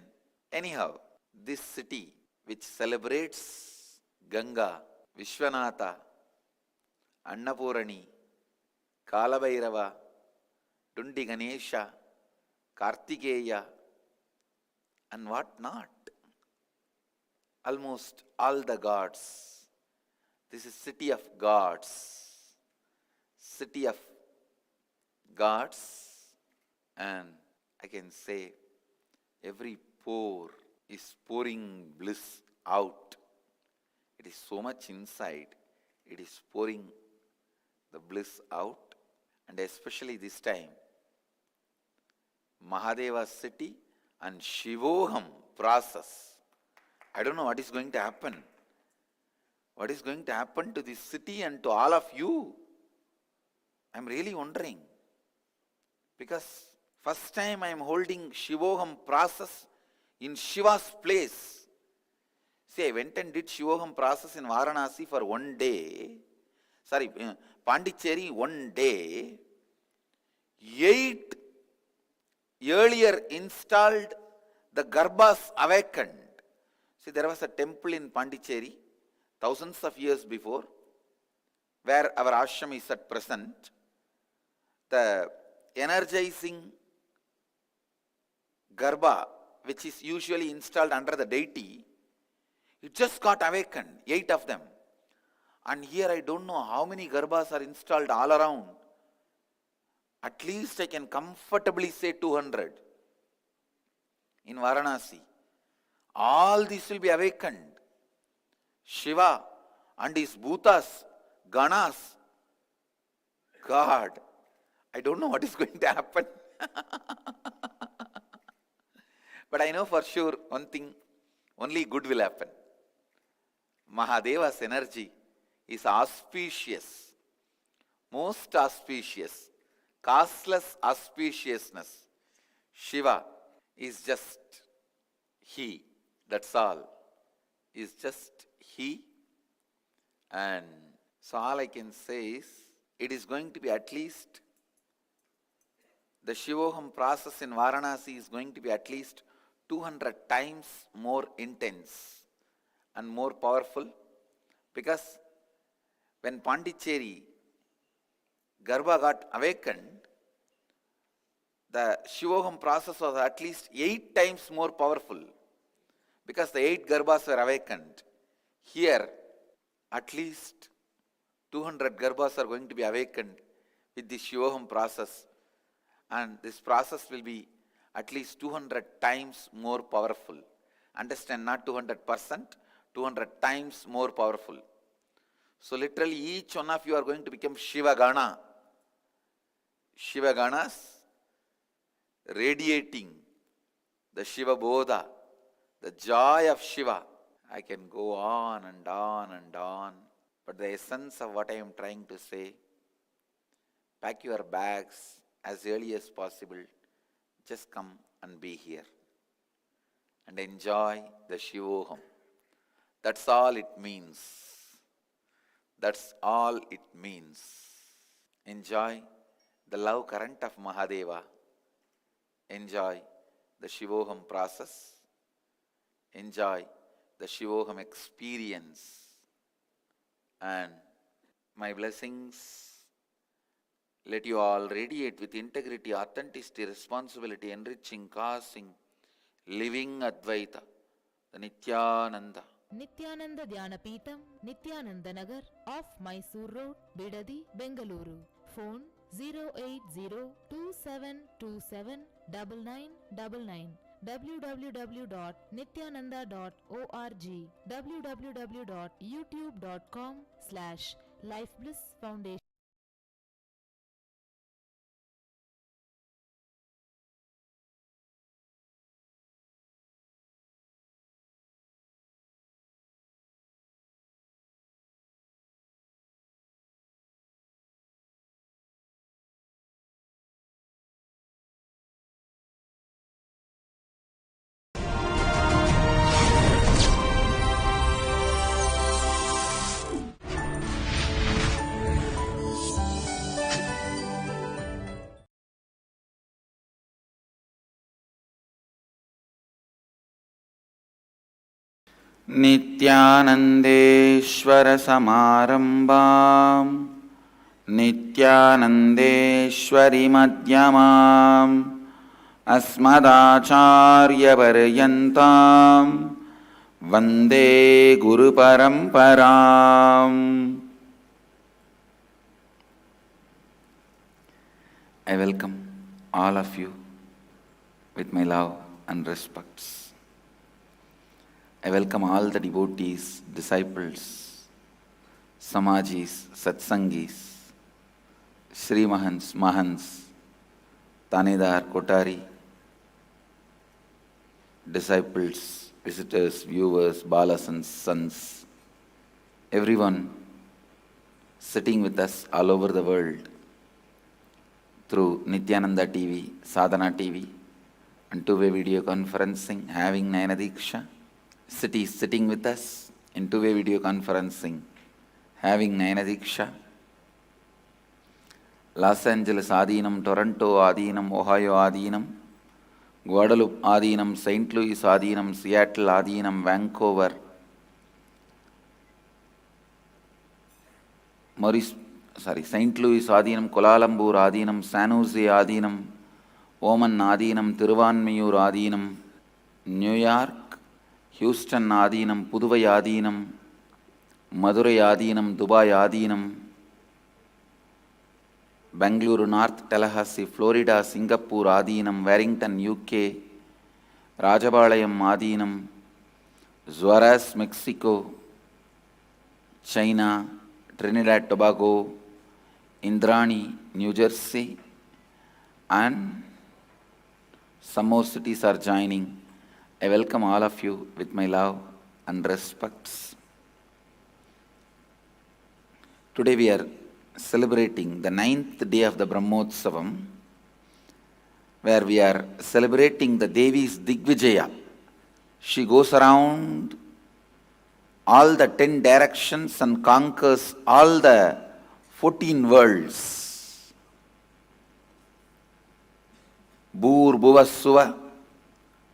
S1: Anyhow, this city which celebrates Ganga, Vishwanatha, Annapurani, Kalabhairava, Tundi Ganesha, Kartikeya, and what not. Almost all the gods. This is city of gods. City of gods. And I can say every pore is pouring bliss out. It is so much inside. It is pouring the bliss out. And especially this time, Mahadeva's city and Shivoham process. I don't know what is going to happen. What is going to happen to this city and to all of you? I'm really wondering. Because first time I am holding Shivoham process in Shiva's place. See, I went and did Shivoham process in Varanasi for one day. Sorry, Pondicherry one day. 8 earlier installed the Garbhas awakened. See, there was a temple in Pondicherry thousands of years before, where our ashram is at present. The energizing Garbha, which is usually installed under the deity, it just got awakened, 8 of them. And here I don't know how many Garbhas are installed all around. At least I can comfortably say 200 in Varanasi. All these will be awakened. Shiva and his bhutas, ganas. God, I don't know what is going to happen. But I know for sure one thing, only good will happen. Mahadeva's energy is auspicious, most auspicious, causeless auspiciousness. Shiva is just He, that's all. Is just He. And so all I can say is, it is going to be at least, the Shivoham process in Varanasi is going to be at least 200 times more intense and more powerful, because when Pondicherry Garbha got awakened, the Shivoham process was at least 8 times more powerful, because the 8 Garbhas were awakened. Here, at least 200 Garbhas are going to be awakened with the Shivoham process, and this process will be at least 200 times more powerful. Understand, not 200%, 200 times more powerful. So literally each one of you are going to become Shiva Gana. Shiva Ganas radiating the Shiva Bodha, the joy of Shiva. I can go on and on and on. But the essence of what I am trying to say, pack your bags as early as possible. Just come and be here and enjoy the Shivoham. That's all it means. That's all it means. Enjoy the love current of Mahadeva. Enjoy the Shivoham process. Enjoy the Shivoham experience. And my blessings, let you all radiate with integrity, authenticity, responsibility, enriching, causing, living Advaita, the Nithyananda.
S2: Nithyananda Dhyanapītam, Nithyananda Nagar, off Mysore Road, Bidadi, Bengaluru. Phone 08027279999. www.nithyananda.org. www.youtube.com/lifeblissfoundation.
S1: नित्यानन्देश्वरसमारम्भां नित्यानन्देश्वरिमध्यमाम् अस्मदाचार्यपर्यन्तां वन्दे गुरुपरम्पराम्. I welcome all of you with my love and respects. I welcome all the devotees, disciples, Samajis, Satsangis, Sri Mahants, Mahants, Tanedar, Kotari, disciples, visitors, viewers, Balas and sons, everyone sitting with us all over the world through Nithyananda TV, Sadhana TV, and two-way video conferencing, having Nayana Diksha. Cities sitting with us in two-way video conferencing, having Nayana Diksha. Los Angeles Adinam, Toronto Adinam, Ohio Adinam, Guadalupe Adinam, St. Louis Adinam, Seattle Adinam, Vancouver, St. Louis Adinam, Kuala Lumpur Adinam, San Jose Adinam, Oman Adinam, Thiruvanmiyur Adinam, New York, Houston Adinam, Puduvai Adinam, Madurai Adinam, Dubai Adinam, Bangalore, North Tallahassee, Florida, Singapore Adinam, Warrington, UK, Rajabalayam Adinam, Juarez, Mexico, China, Trinidad, Tobago, Indrani, New Jersey, and some more cities are joining. I welcome all of you with my love and respects. Today we are celebrating the 9th day of the Brahmotsavam, where we are celebrating the Devi's Digvijaya. She goes around all the 10 directions and conquers all the 14 worlds. Bhur Bhuvasuva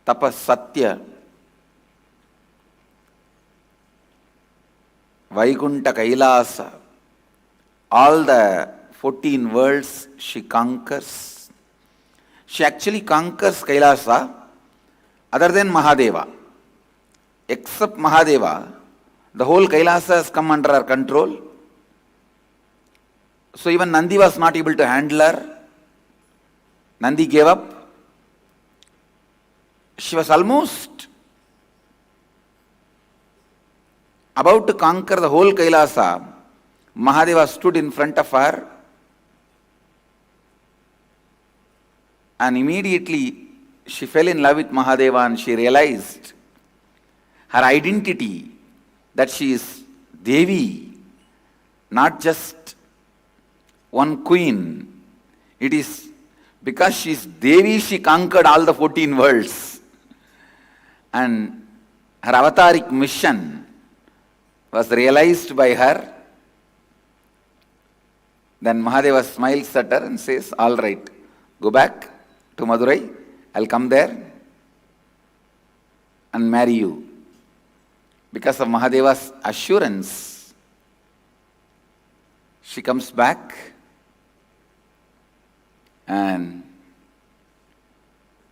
S1: Tapas Satya Vaikunta Kailasa, all the 14 worlds she conquers. She actually conquers Kailasa other than Mahadeva. Except Mahadeva, the whole Kailasa has come under her control. So even Nandi was not able to handle her. Nandi gave up. She was almost about to conquer the whole Kailasa. Mahadeva stood in front of her and immediately she fell in love with Mahadeva and she realized her identity, that she is Devi, not just one queen. It is because she is Devi she conquered all the 14 worlds. And her avataric mission was realized by her. Then Mahadeva smiles at her and says, all right, go back to Madurai, I'll come there and marry you. Because of Mahadeva's assurance, she comes back and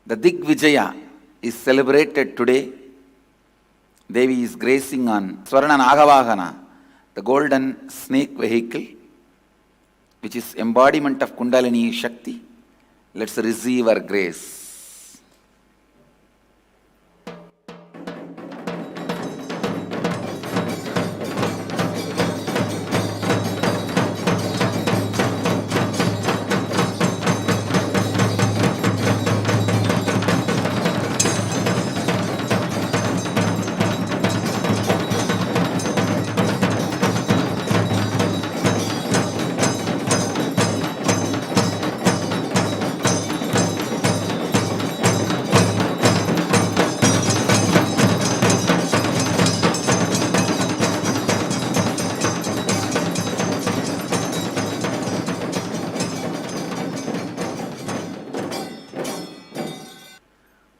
S1: the Digvijaya is celebrated today. Devi is gracing on Swarna Nagavahana, the golden snake vehicle, which is embodiment of Kundalini Shakti. Let's receive her grace.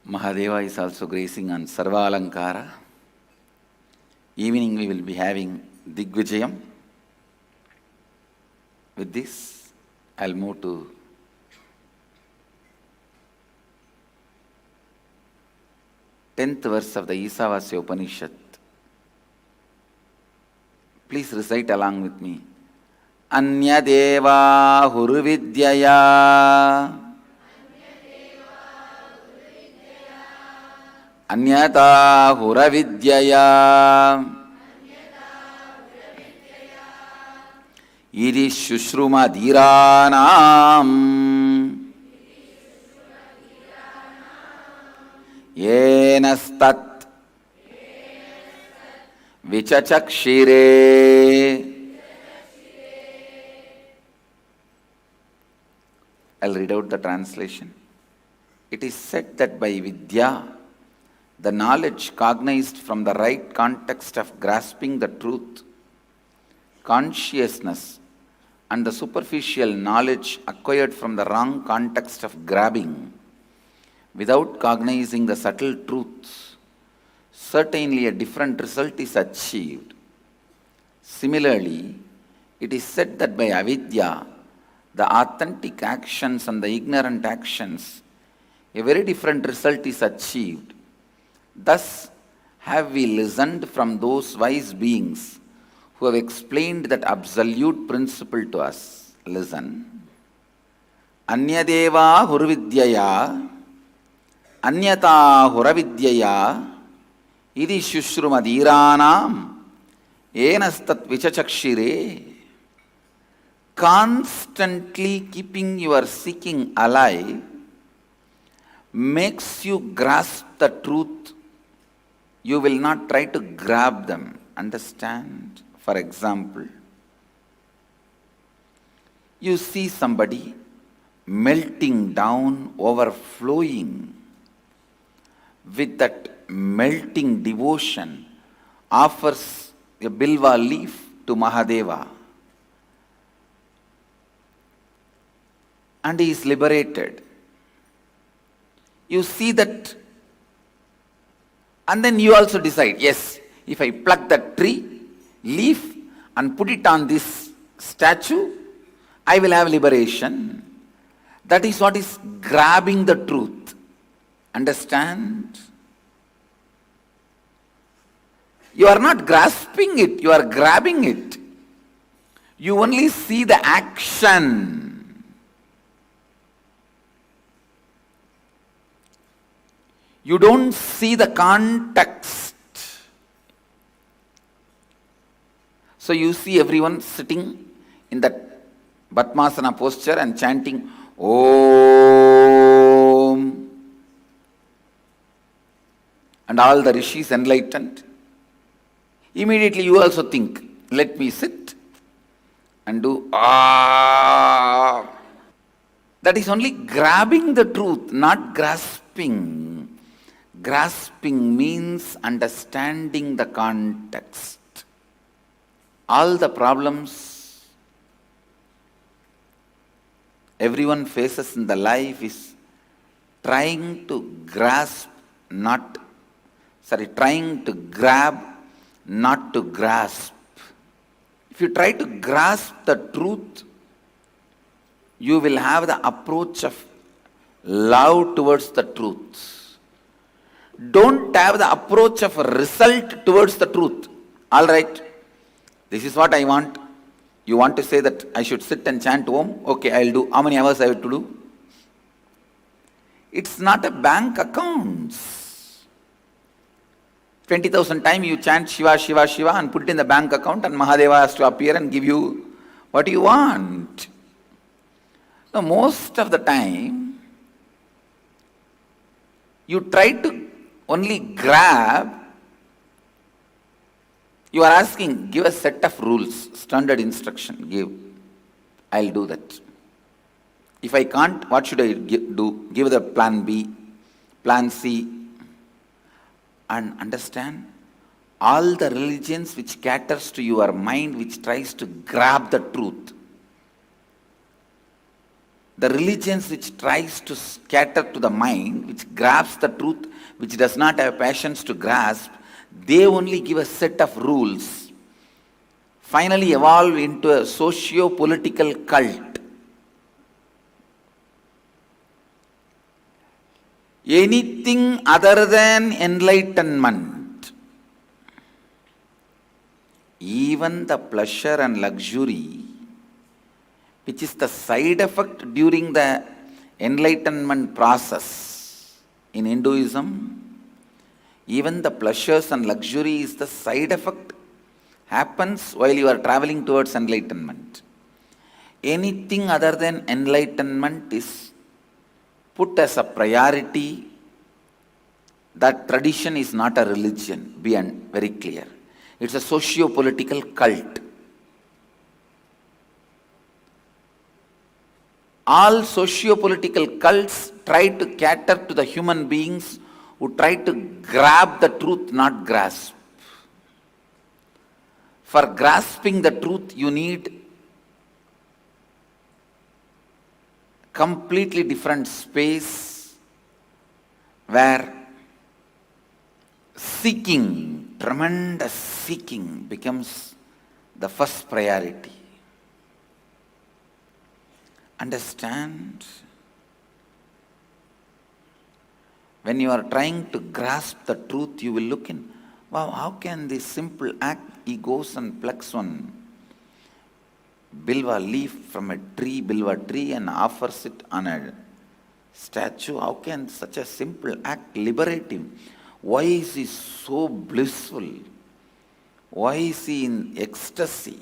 S1: Mahadeva is also gracing on Sarva Alankara. Evening we will be having Digvijayam. With this, I'll move to tenth verse of the Ishavasya Upanishad. Please recite along with me. Anyadeva huruvidyaya Anyata huravidyaya Iri shushruma dhiranam Yenastat vichachakshire. I'll read out the translation. It is said that by vidya, the knowledge cognized from the right context of grasping the truth, consciousness, and the superficial knowledge acquired from the wrong context of grabbing, without cognizing the subtle truths, certainly a different result is achieved. Similarly, it is said that by avidya, the authentic actions and the ignorant actions, a very different result is achieved. Thus have we listened from those wise beings who have explained that absolute principle to us. Listen. Anyadeva hurvidyaya Anyata huravidyaya Idi shushrumadhiranam Enastat vichachakshire. Constantly keeping your seeking alive makes you grasp the truth. You will not try to grab them. Understand? For example, you see somebody melting down, overflowing with that melting devotion, offers a bilva leaf to Mahadeva, and he is liberated. You see that, and then you also decide, yes, if I pluck that tree, leaf, and put it on this statue, I will have liberation. That is what is grabbing the truth. Understand? You are not grasping it, you are grabbing it. You only see the action. You don't see the context. So you see everyone sitting in that Bhatmasana posture and chanting Om, and all the rishis enlightened. Immediately you also think, let me sit and do Ah. That is only grabbing the truth, not grasping. Grasping means understanding the context. All the problems everyone faces in the life is trying to trying to grab, not to grasp. If you try to grasp the truth, you will have the approach of love towards the truth. Don't have the approach of a result towards the truth. All right, this is what I want. You want to say that I should sit and chant Om? Okay, I'll do. How many hours I have to do? It's not a bank account. 20,000 times you chant Shiva, Shiva, Shiva and put it in the bank account, and Mahadeva has to appear and give you what you want. Now, most of the time, you try to only grab. You are asking, give a set of rules, standard instruction, give. I'll do that. If I can't, what should I do? Give the plan B, plan C. And understand, all the religions which caters to your mind, which tries to grab the truth, the religions which tries to cater to the mind, which grabs the truth, which does not have passions to grasp, They only give a set of rules, finally evolve into a socio-political cult. Anything other than enlightenment, even the pleasure and luxury, which is the side effect during the enlightenment process in Hinduism, even the pleasures and luxury is the side effect, happens while you are traveling towards enlightenment. Anything other than enlightenment is put as a priority. That tradition is not a religion, be very clear. It's a socio-political cult. All socio-political cults try to cater to the human beings who try to grab the truth, not grasp. For grasping the truth, you need completely different space where seeking, tremendous seeking becomes the first priority. Understand? When you are trying to grasp the truth, you will look in, wow, how can this simple act, he goes and plucks one bilva leaf from a tree, bilva tree, and offers it on a statue. How can such a simple act liberate him? Why is he so blissful? Why is he in ecstasy?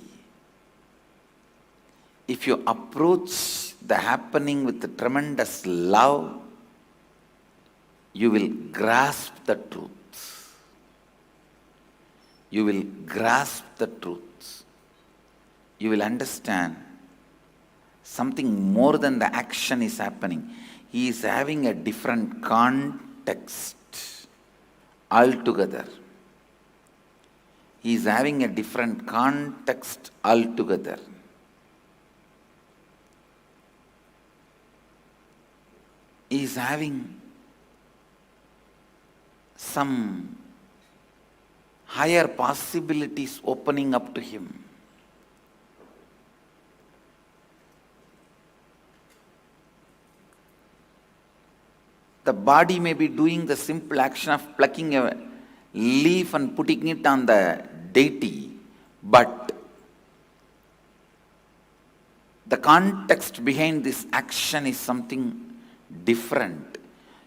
S1: If you approach the happening with a tremendous love, you will grasp the truth. You will grasp the truth. You will understand something more than the action is happening. He is having a different context altogether. He is having a different context altogether. He is having some higher possibilities opening up to him. The body may be doing the simple action of plucking a leaf and putting it on the deity, but the context behind this action is something different.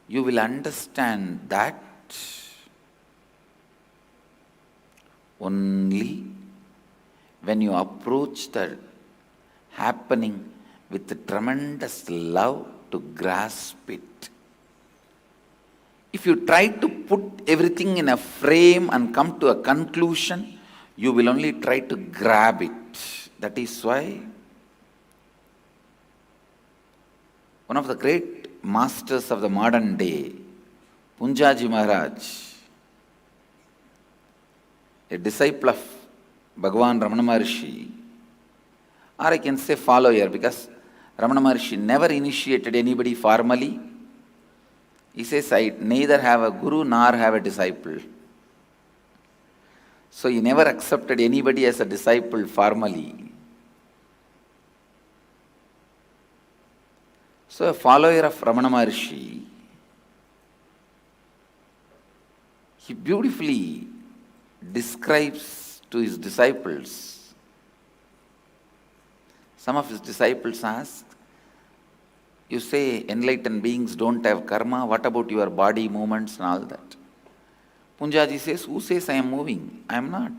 S1: You will understand that only when you approach the happening with a tremendous love to grasp it. If you try to put everything in a frame and come to a conclusion, you will only try to grab it. That is why one of the great masters of the modern day, Punjaji Maharaj, a disciple of Bhagavan Ramana Maharshi, or I can say follower, because Ramana Maharshi never initiated anybody formally. He says, I neither have a guru nor have a disciple. So he never accepted anybody as a disciple formally. So a follower of Ramana Maharshi, he beautifully describes to his disciples. Some of his disciples ask, you say enlightened beings don't have karma, what about your body movements and all that? Punjaji says, who says I am moving? I am not.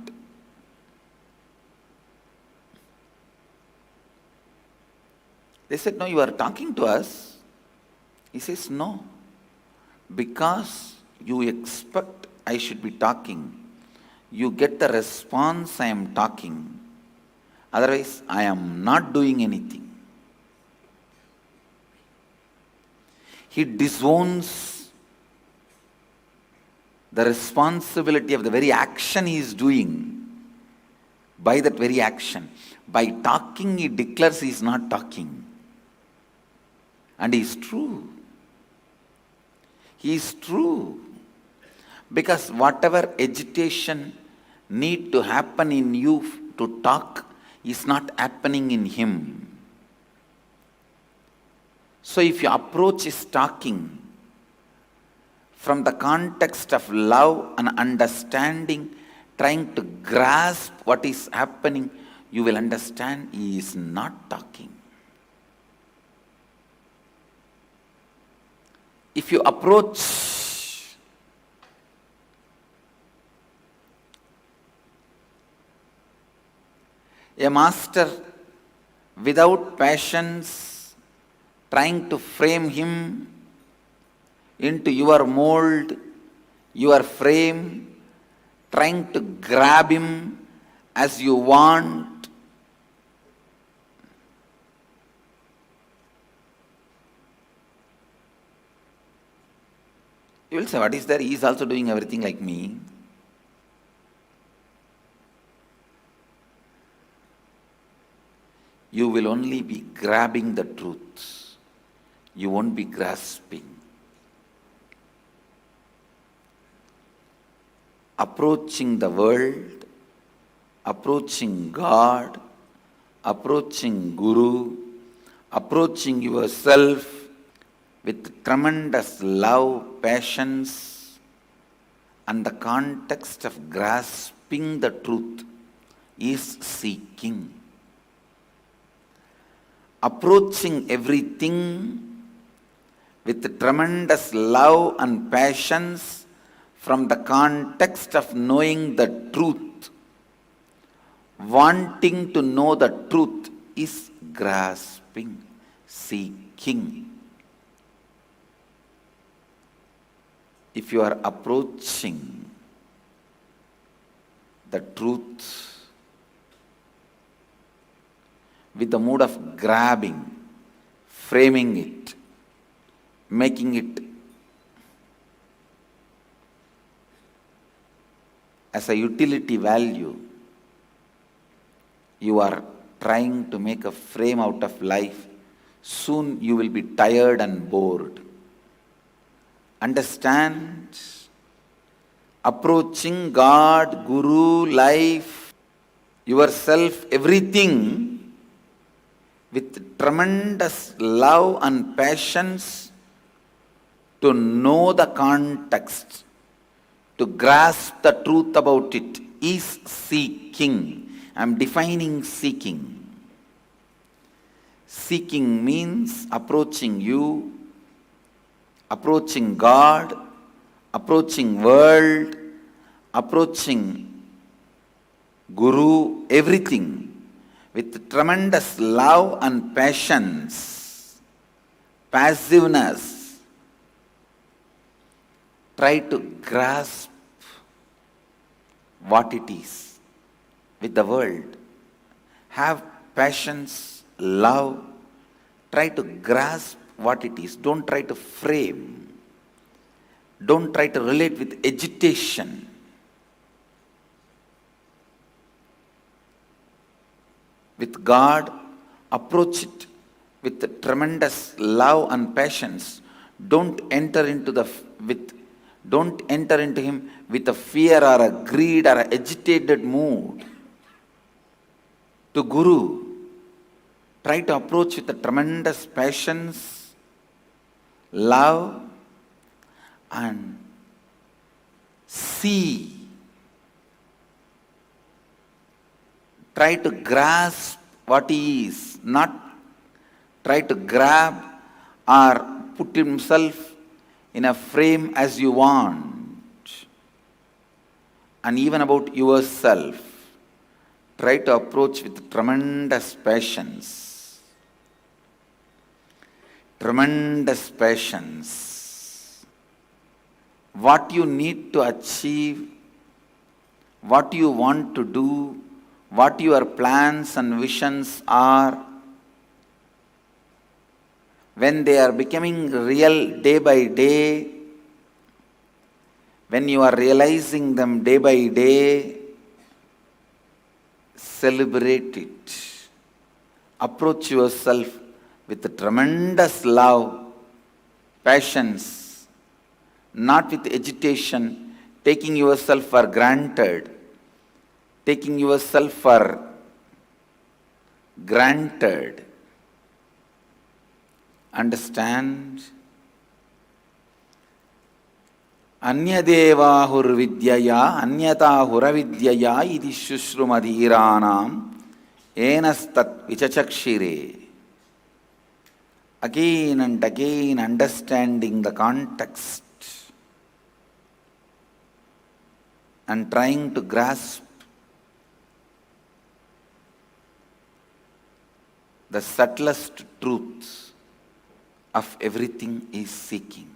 S1: They said, no, you are talking to us. He says, no, because you expect I should be talking. You get the response I am talking. Otherwise, I am not doing anything. He disowns the responsibility of the very action he is doing by that very action. By talking, he declares he is not talking. And he is true. He is true. Because whatever agitation need to happen in you to talk is not happening in him. So if your approach is talking from the context of love and understanding, trying to grasp what is happening, you will understand he is not talking. If you approach a master without patience, trying to frame him into your mold, your frame, trying to grab him as you want, you will say, what is there? He is also doing everything like me. You will only be grabbing the truth. You won't be grasping. Approaching the world, approaching God, approaching Guru, approaching yourself with tremendous love, patience, and the context of grasping the truth is seeking. Approaching everything with tremendous love and patience from the context of knowing the truth, wanting to know the truth is grasping, seeking. If you are approaching the truth with the mood of grabbing, framing it, making it as a utility value, you are trying to make a frame out of life, soon you will be tired and bored. Understand? Approaching God, Guru, life, yourself, everything with tremendous love and patience to know the context, to grasp the truth about it is seeking. I am defining seeking. Seeking means approaching you, approaching God, approaching world, approaching Guru, everything with tremendous love and patience, passiveness. Try to grasp what it is with the world. Have patience, love. Try to grasp what it is. Don't try to frame. Don't try to relate with agitation. With God, approach it with tremendous love and patience. Don't enter into him with a fear or a greed or an agitated mood. To Guru, try to approach with a tremendous patience, love, and see. Try to grasp what he is, not try to grab or put himself in a frame as you want. And even about yourself, try to approach with tremendous patience. Tremendous patience. What you need to achieve, what you want to do, what your plans and visions are, when they are becoming real day by day, when you are realizing them day by day, celebrate it. Approach yourself with tremendous love, patience, not with agitation, taking yourself for granted, taking yourself for granted. Understand? Anyadevahurvidyaya anyatahuravidyaya iti shushrumadhiranam enastat vichachakshire. Again and again understanding the context and trying to grasp the subtlest truth of everything is seeking.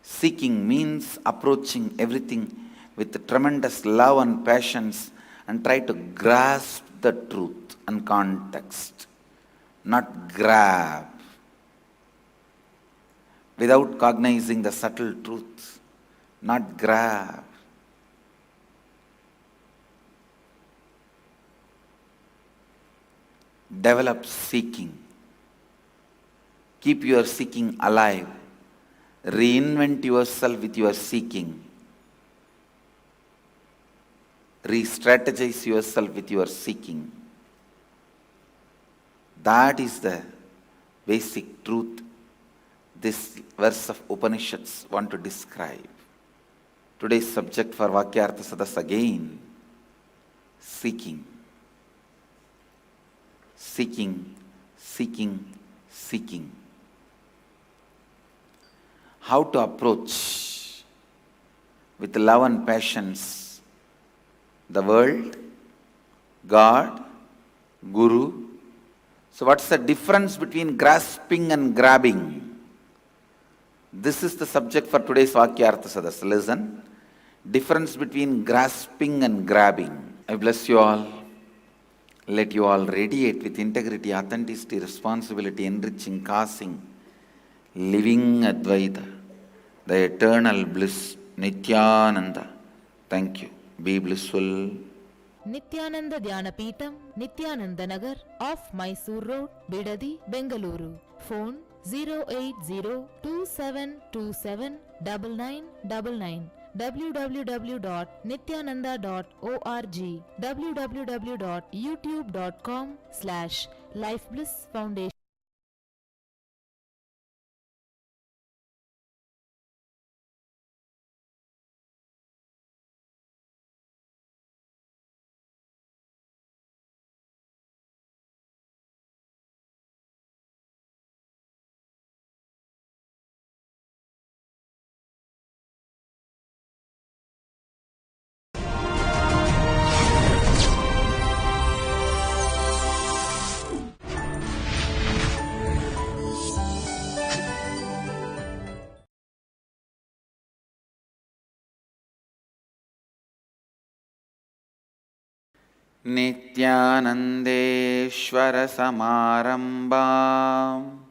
S1: Seeking means approaching everything with tremendous love and passions and try to grasp the truth and context, not grab. Without cognizing the subtle truth, not grab. Develop seeking. Keep your seeking alive. Reinvent yourself with your seeking. Re-strategize yourself with your seeking. That is the basic truth this verse of Upanishads want to describe. Today's subject for Vakyartha Sadas again, seeking. Seeking, seeking, seeking. How to approach with love and passions the world, God, Guru. So what's the difference between grasping and grabbing? This is the subject for today's Vakyartha Sadas. Listen. Difference between grasping and grabbing. I bless you all. Let you all radiate with integrity, authenticity, responsibility, enriching, causing, living Advaita, the eternal bliss, Nithyananda. Thank you. Be blissful.
S2: Nithyananda Dhyanapītam, Nithyananda Nagar, off Mysore Road, Bidadi, Bengaluru. Phone 08027279999. www.nithyananda.org. www.youtube.com/lifeblissfoundation.
S1: Nithyanandeshwara Samarambam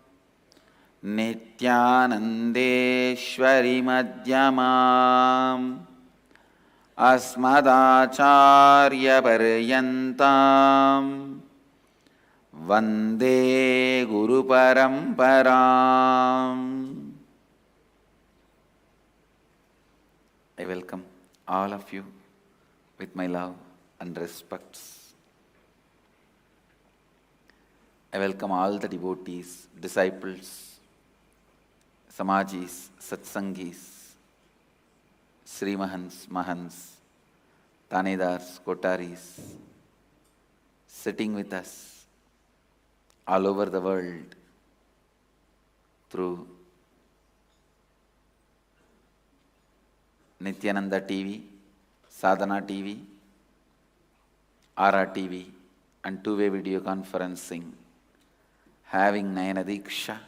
S1: Nithyanandeshwari Madhyamam Asmadacharya Paryantam Vande Guru Paramparam. I welcome all of you with my love and respects. I welcome all the devotees, disciples, Samajis, Satsangis, Sri Mahans, Mahans, Tanedars, Kotaris, sitting with us all over the world through Nithyananda TV, Sadhana TV, Ara TV, and two-way video conferencing, having Nayana Diksha,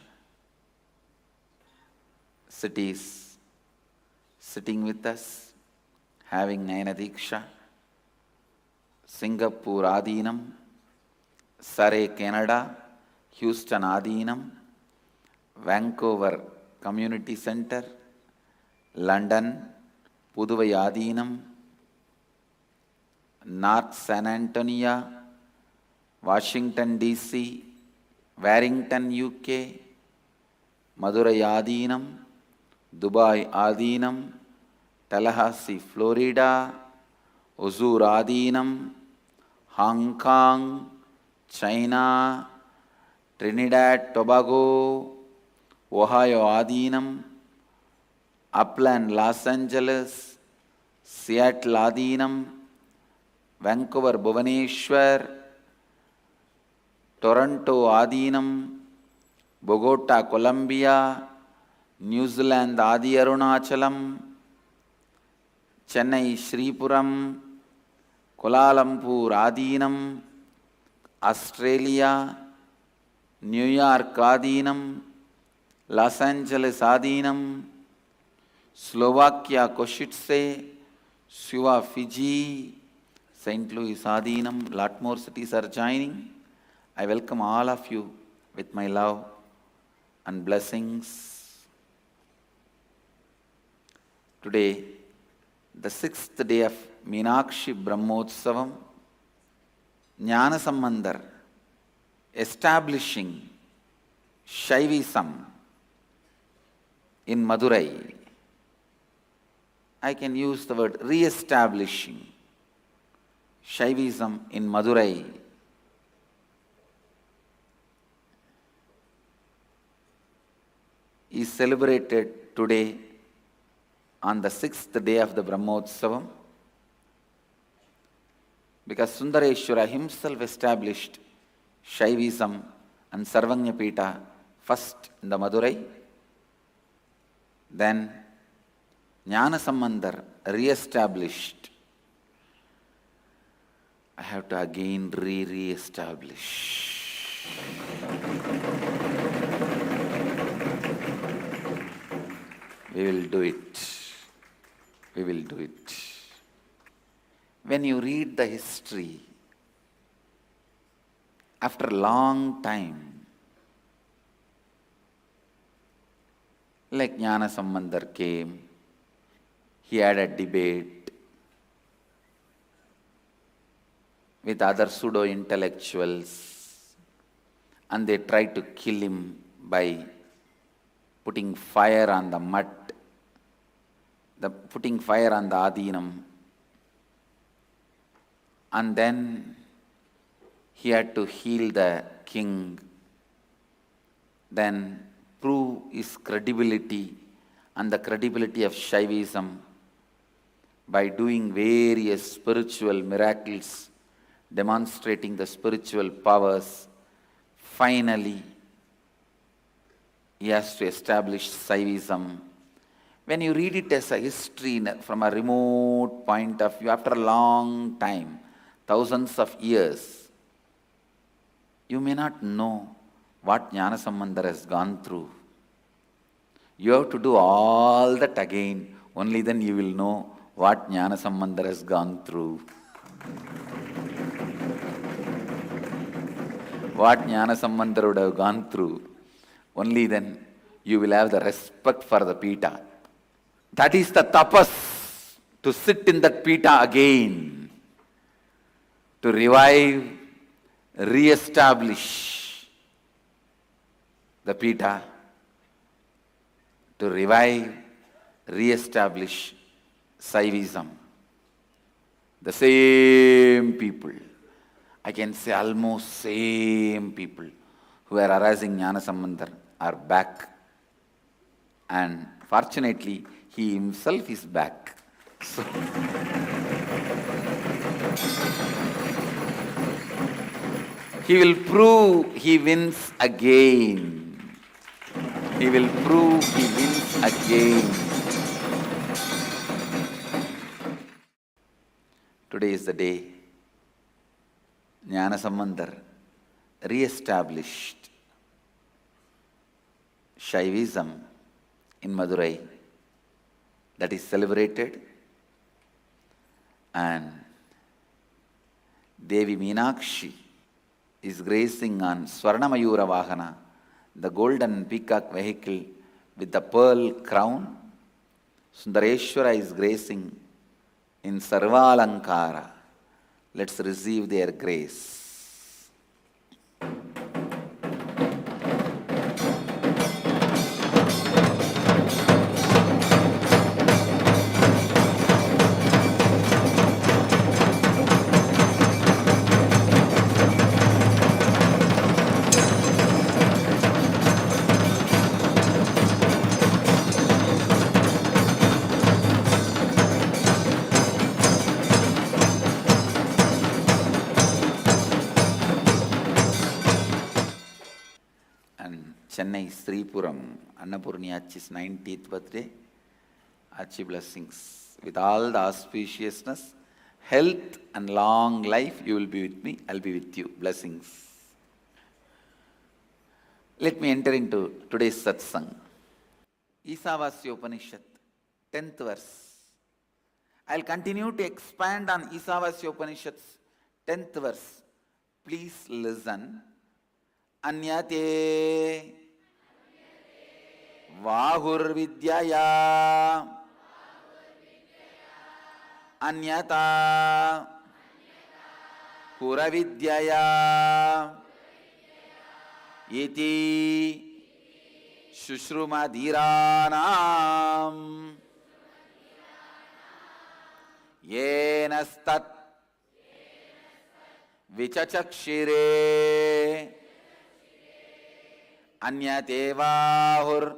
S1: cities sitting with us, having Nayana Diksha, Singapore Adinam, Surrey, Canada, Houston Adinam, Vancouver Community Center, London, Puduvai Adinam, North San Antonio, Washington DC, Warrington UK, Madurai Adinam, Dubai Adinam, Tallahassee, Florida, Hosur Adinam, Hong Kong, China, Trinidad, Tobago, Ohio Adinam, Upland, Los Angeles, Seattle Adinam, Vancouver, Bhubaneswar, Toronto Adinam, Bogota, Colombia, New Zealand Adi Arunachalam, Chennai Sripuram, Kuala Lumpur Adinam, Australia, New York Adinam, Los Angeles Adinam, Slovakia Košice, Suva Fiji, St. Louis Adinam. Lot more cities are joining. I welcome all of you with my love and blessings. Today, the 6th day of Meenakshi Brahmotsavam, Jnana Sambandar, establishing Shaivism in Madurai. I can use the word re-establishing Shaivism in Madurai. Is celebrated today on the 6th day of the Brahmotsavam, because Sundareshwara himself established Shaivism and Sarvanyapita first in the Madurai, then Jnana Sambandar re-established. I have to again re-establish. We will do it. We will do it. When you read the history, after a long time, like Jnana Sambandar came, he had a debate with other pseudo-intellectuals, and they tried to kill him by putting fire on the mud, putting fire on the Adinam. And then he had to heal the king, then prove his credibility and the credibility of Shaivism by doing various spiritual miracles, demonstrating the spiritual powers. Finally, he has to establish Shaivism. When you read it as a history from a remote point of view, after a long time, thousands of years, you may not know what Jnana Sambandar has gone through. You have to do all that again, only then you will know what Jnana Sambandar has gone through. What Jnana Sambandar would have gone through, only then you will have the respect for the Pita. That is the tapas, to sit in that Pita again, to revive, re-establish the Pita, to revive, re-establish Shaivism. The same people, I can say almost same people who are harassing Jnana Sambandar are back. And fortunately, he himself is back. So he will prove he wins again. He will prove he wins again. Today is the day Jnana Sambandar re-established Shaivism in Madurai. That is celebrated, and Devi Meenakshi is gracing on Swarnamayura Vahana, the golden peacock vehicle with the pearl crown. Sundareshwara is gracing in Sarvalankara. Let's receive their grace. Chennai, Sripuram, Annapurni Achi's 90th birthday. Achi blessings. With all the auspiciousness, health and long life, you will be with me, I'll be with you. Blessings. Let me enter into today's satsang. Ishavasya Upanishad, 10th verse. I'll continue to expand on Ishavasya Upanishad's 10th verse. Please listen. Anyate Vahur Vidyaya Anyata Puravidyaya Iti Shushrumadhiranam Yenastat Vichachakshire Anyatevahur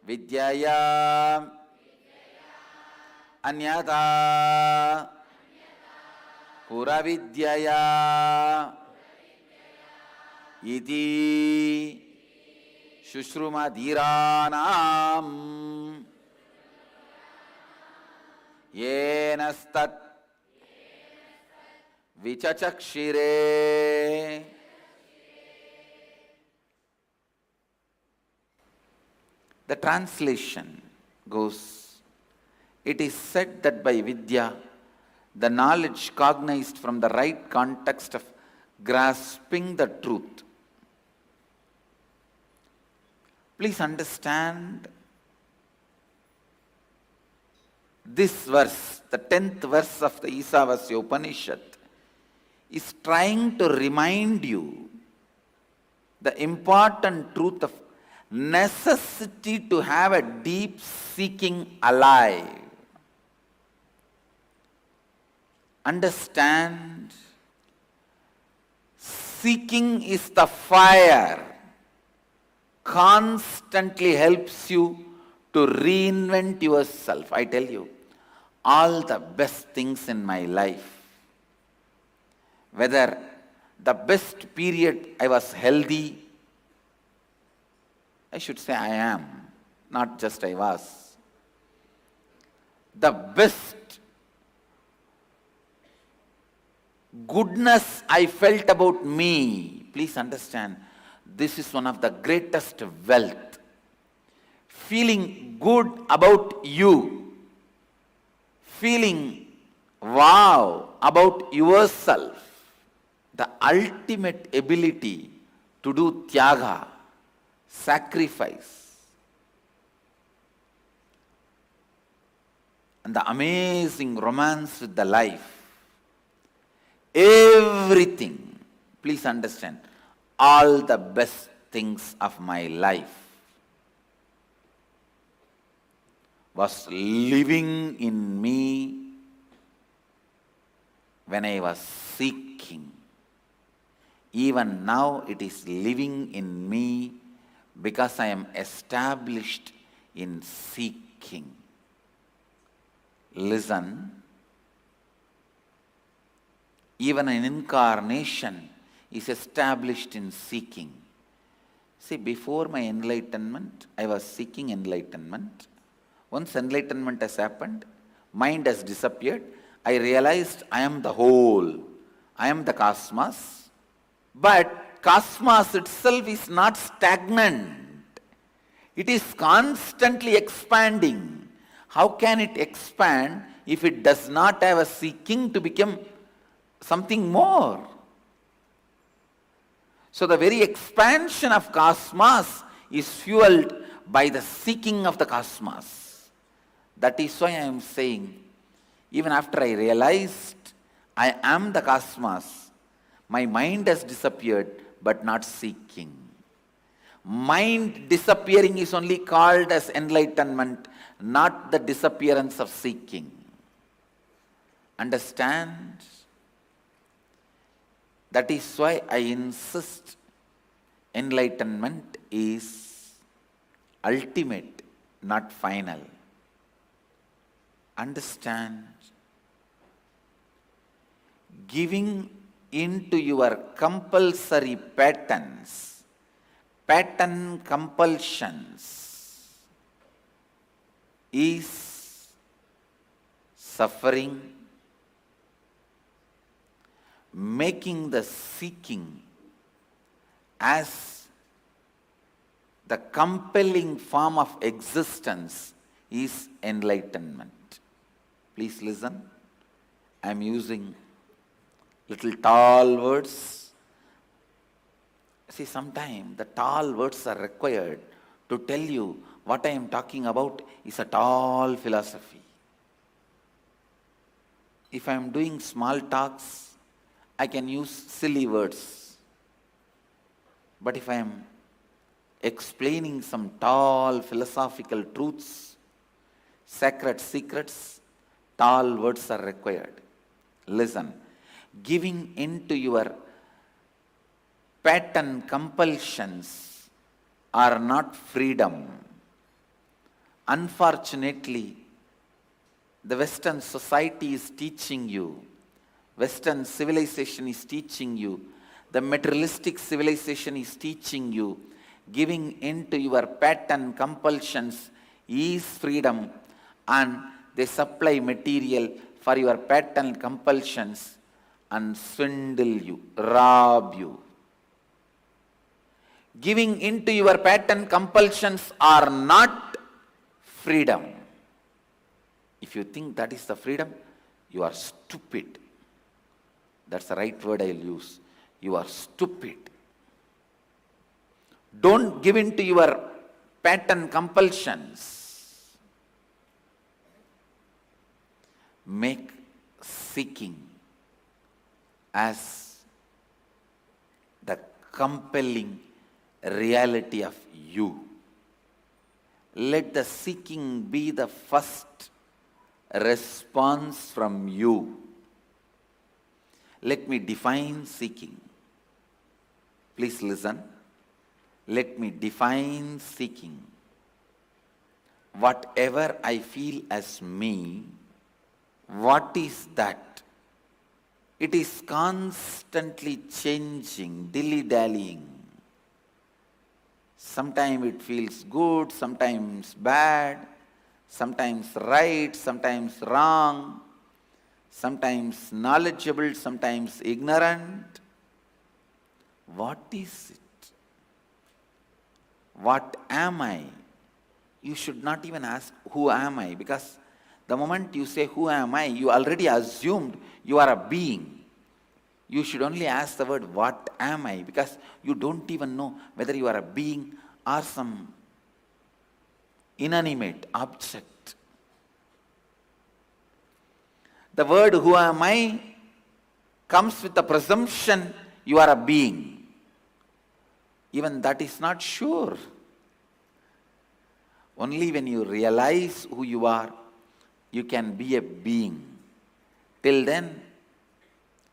S1: Vidyaya Anyata Puravidyaya Iti Shushrumadhiranam Yenastat Vichachakshire. The translation goes, it is said that by Vidya, the knowledge cognized from the right context of grasping the truth. Please understand this verse, the 10th verse of the Ishavasya Upanishad, is trying to remind you the important truth of necessity to have a deep seeking alive. Understand, seeking is the fire, constantly helps you to reinvent yourself. I tell you, all the best things in my life, whether the best period I was healthy, I should say I am, not just I was. The best goodness I felt about me, please understand, this is one of the greatest wealth. Feeling good about you, feeling wow about yourself, the ultimate ability to do tyaga, sacrifice, and the amazing romance with the life. Everything, please understand, all the best things of my life was living in me when I was seeking. Even now it is living in me because I am established in seeking. Listen, even an incarnation is established in seeking. See, before my enlightenment, I was seeking enlightenment. Once enlightenment has happened, mind has disappeared, I realized I am the whole, I am the cosmos. But cosmos itself is not stagnant. It is constantly expanding. How can it expand if it does not have a seeking to become something more? So the very expansion of cosmos is fueled by the seeking of the cosmos. That is why I am saying, even after I realized I am the cosmos, my mind has disappeared, but not seeking. Mind disappearing is only called as enlightenment, not the disappearance of seeking. Understand? That is why I insist enlightenment is ultimate, not final. Understand? Giving into your compulsory patterns pattern compulsions is suffering, making the seeking as the compelling form of existence is enlightenment. Please listen. I am using little tall words. See, sometimes the tall words are required to tell you what I am talking about is a tall philosophy. If I am doing small talks, I can use silly words. But if I am explaining some tall philosophical truths, sacred secrets, tall words are required. Listen, giving into your pattern compulsions are not freedom. Unfortunately, the Western society is teaching you, Western civilization is teaching you, the materialistic civilization is teaching you, giving into your pattern compulsions is freedom, and they supply material for your pattern compulsions and swindle you, rob you. Giving into your pattern compulsions are not freedom. If you think that is the freedom, you are stupid. That's the right word I will use. You are stupid. Don't give in to your pattern compulsions. Make seeking as the compelling reality of you. Let the seeking be the first response from you. Let me define seeking. Please listen. Let me define seeking. Whatever I feel as me, what is that? It is constantly changing, dilly-dallying. Sometimes it feels good, sometimes bad, sometimes right, sometimes wrong, sometimes knowledgeable, sometimes ignorant. What is it? What am I? You should not even ask, who am I? Because the moment you say, who am I, you already assumed you are a being. You should only ask the word, what am I? Because you don't even know whether you are a being or some inanimate object. The word who am I comes with the presumption you are a being. Even that is not sure. Only when you realize who you are, you can be a being. Till then,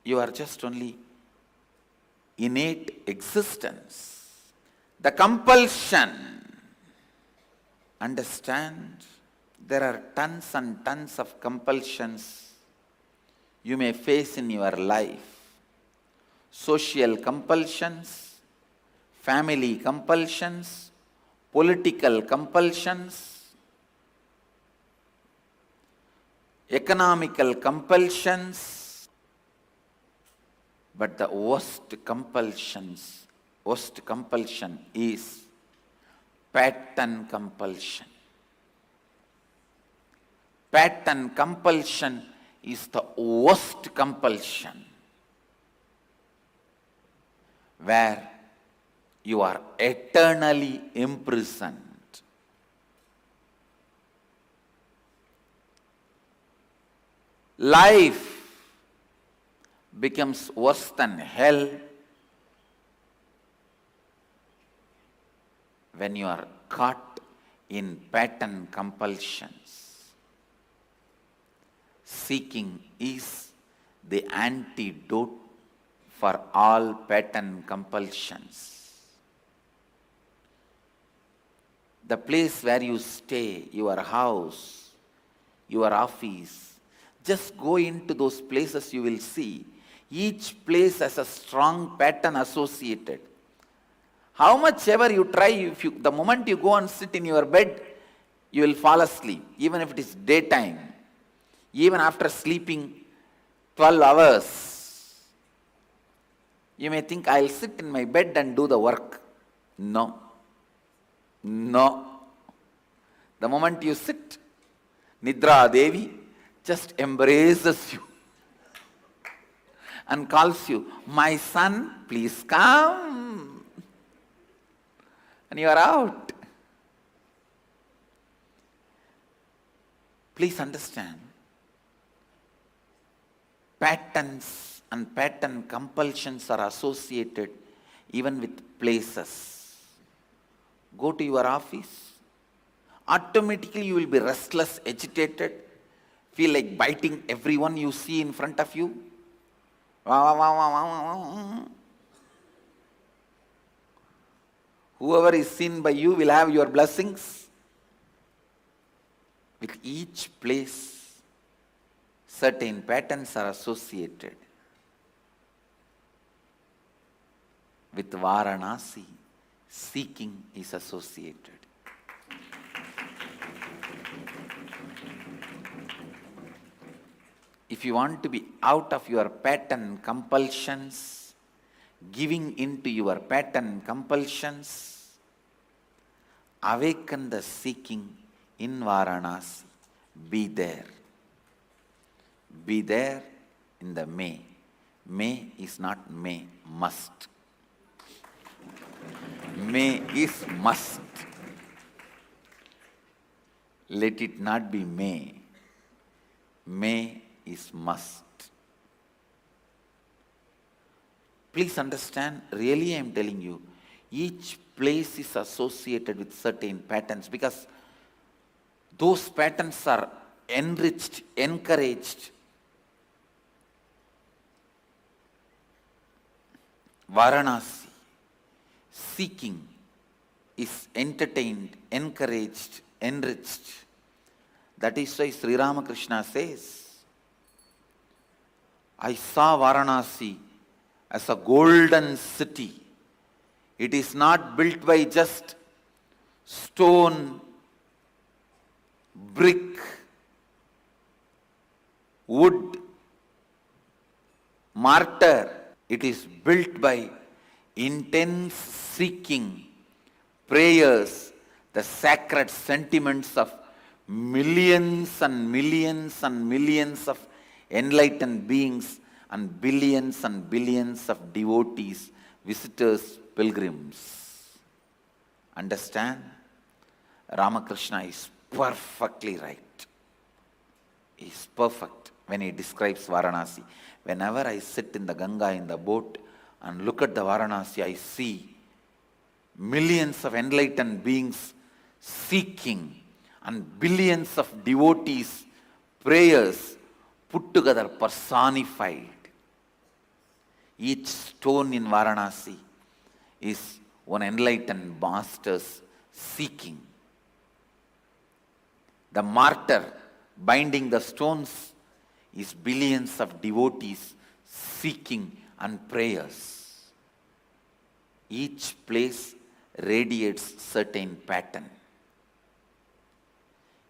S1: you are just only innate existence. The compulsion. Understand, there are tons and tons of compulsions you may face in your life. Social compulsions, family compulsions, political compulsions, economical compulsions, but the worst compulsion is pattern compulsion. Pattern compulsion is the worst compulsion, where you are eternally imprisoned. Life becomes worse than hell when you are caught in pattern compulsions. Seeking is the antidote for all pattern compulsions. The place where you stay, your house, your office, just go into those places, you will see each place has a strong pattern associated. How much ever you try, the moment you go and sit in your bed, you will fall asleep, even if it is daytime. Even after sleeping 12 hours, you may think, I'll sit in my bed and do the work. No. No. The moment you sit, Nidra Devi just embraces you and calls you, my son, please come. And you are out. Please understand, patterns and pattern compulsions are associated even with places. Go to your office, automatically you will be restless, agitated, feel like biting everyone you see in front of you. Whoever is seen by you will have your blessings. With each place, certain patterns are associated. With Varanasi, seeking is associated. If you want to be out of your pattern compulsions, giving into your pattern compulsions, awaken the seeking in Varanasi. Be there. Be there in the may. May is not may, must. May is must. Let it not be may. May is must. Please understand, really I am telling you, each place is associated with certain patterns because those patterns are enriched, encouraged. Varanasi, seeking, is entertained, encouraged, enriched. That is why Sri Ramakrishna says, I saw Varanasi as a golden city. It is not built by just stone, brick, wood, mortar. It is built by intense seeking, prayers, the sacred sentiments of millions and millions and millions of enlightened beings and billions of devotees, visitors, pilgrims. Understand? Ramakrishna is perfectly right. He is perfect when he describes Varanasi. Whenever I sit in the Ganga in the boat and look at the Varanasi, I see millions of enlightened beings seeking and billions of devotees, prayers put together, personified. Each stone in Varanasi is one enlightened master's seeking. The martyr binding the stones is billions of devotees seeking and prayers. Each place radiates certain pattern.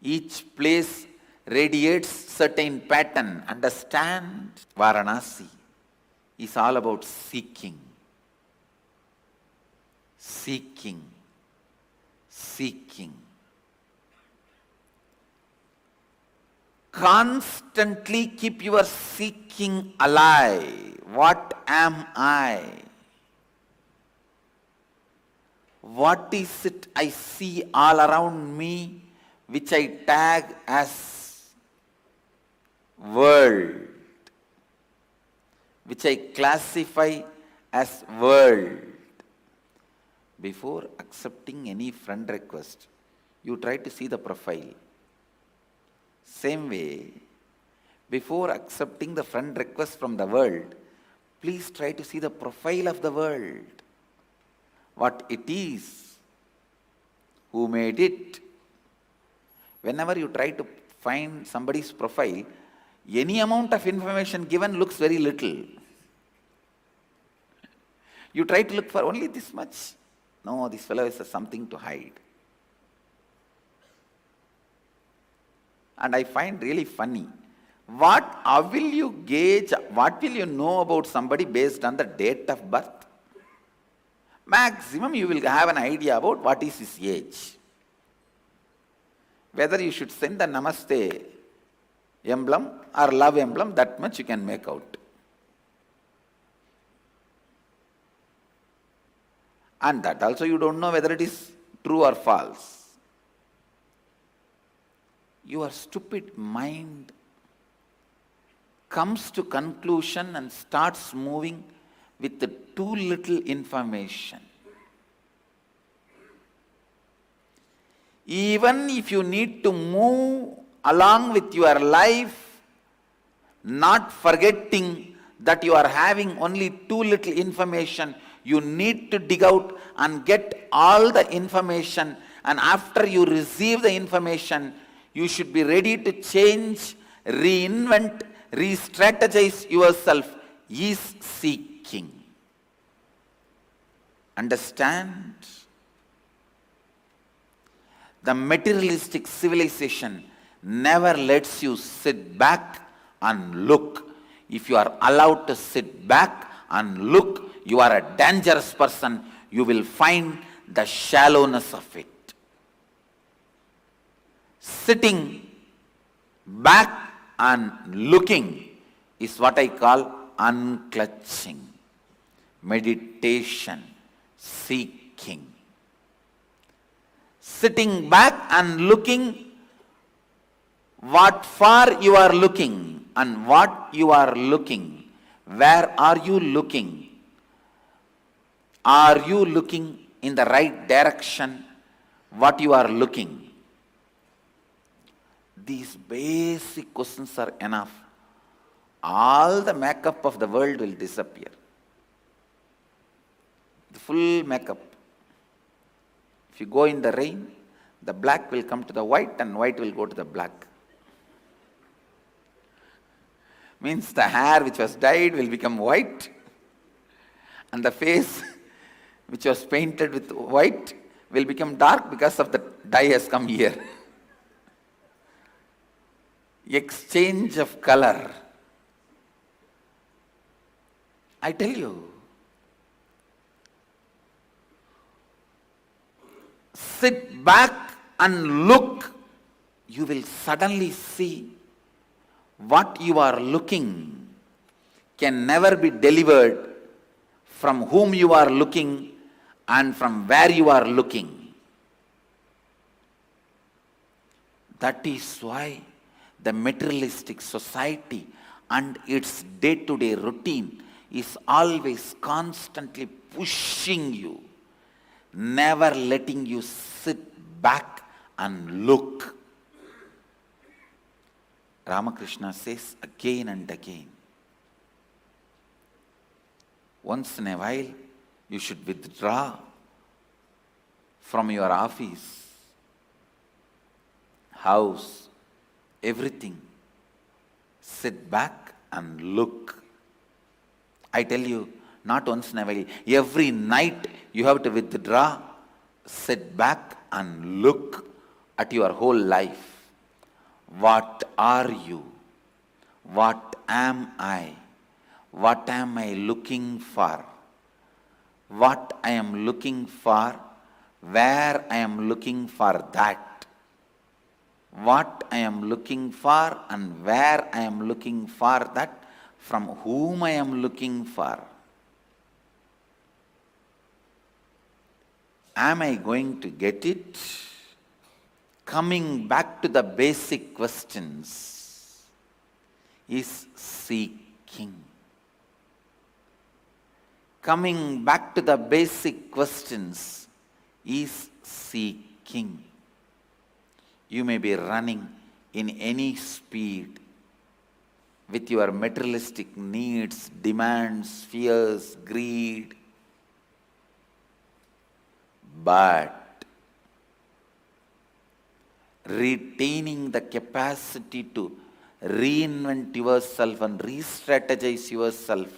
S1: Each place radiates certain pattern. Understand? Varanasi is all about seeking. Seeking. Seeking. Constantly keep your seeking alive. What am I? What is it I see all around me which I tag as world, which I classify as world? Before accepting any friend request, you try to see the profile. Same way, before accepting the friend request from the world, please try to see the profile of the world. What it is, who made it. Whenever you try to find somebody's profile, any amount of information given looks very little. You try to look for only this much. No, this fellow has something to hide. And I find really funny. How will you gauge, what will you know about somebody based on the date of birth? Maximum you will have an idea about what is his age. Whether you should send the Namaste emblem or love emblem, that much you can make out. And that also you don't know whether it is true or false. Your stupid mind comes to conclusion and starts moving with too little information. Even if you need to move along with your life, not forgetting that you are having only too little information, you need to dig out and get all the information, and after you receive the information, you should be ready to change, reinvent, re-strategize yourself, is seeking. Understand? The materialistic civilization never lets you sit back and look. If you are allowed to sit back and look, you are a dangerous person. You will find the shallowness of it. Sitting back and looking is what I call unclutching, meditation, seeking. Sitting back and looking, what far you are looking and what you are looking. Where are you looking? Are you looking in the right direction? What you are looking? These basic questions are enough. All the makeup of the world will disappear. The full makeup. If you go in the rain, the black will come to the white and white will go to the black. Means the hair which was dyed will become white, and the face which was painted with white will become dark because of the dye has come here. Exchange of color. I tell you, sit back and look, you will suddenly see what you are looking can never be delivered from whom you are looking and from where you are looking. That is why the materialistic society and its day-to-day routine is always constantly pushing you, never letting you sit back and look. Ramakrishna says again and again, once in a while you should withdraw from your office, house, everything. Sit back and look. I tell you, not once in a while, every night you have to withdraw, sit back and look at your whole life. What are you? What am I? What am I looking for? What I am looking for? Where I am looking for that? What I am looking for and where I am looking for that? From whom I am looking for? Am I going to get it? Coming back to the basic questions is seeking. Coming back to the basic questions is seeking. You may be running in any speed with your materialistic needs, demands, fears, greed, but retaining the capacity to reinvent yourself and re-strategize yourself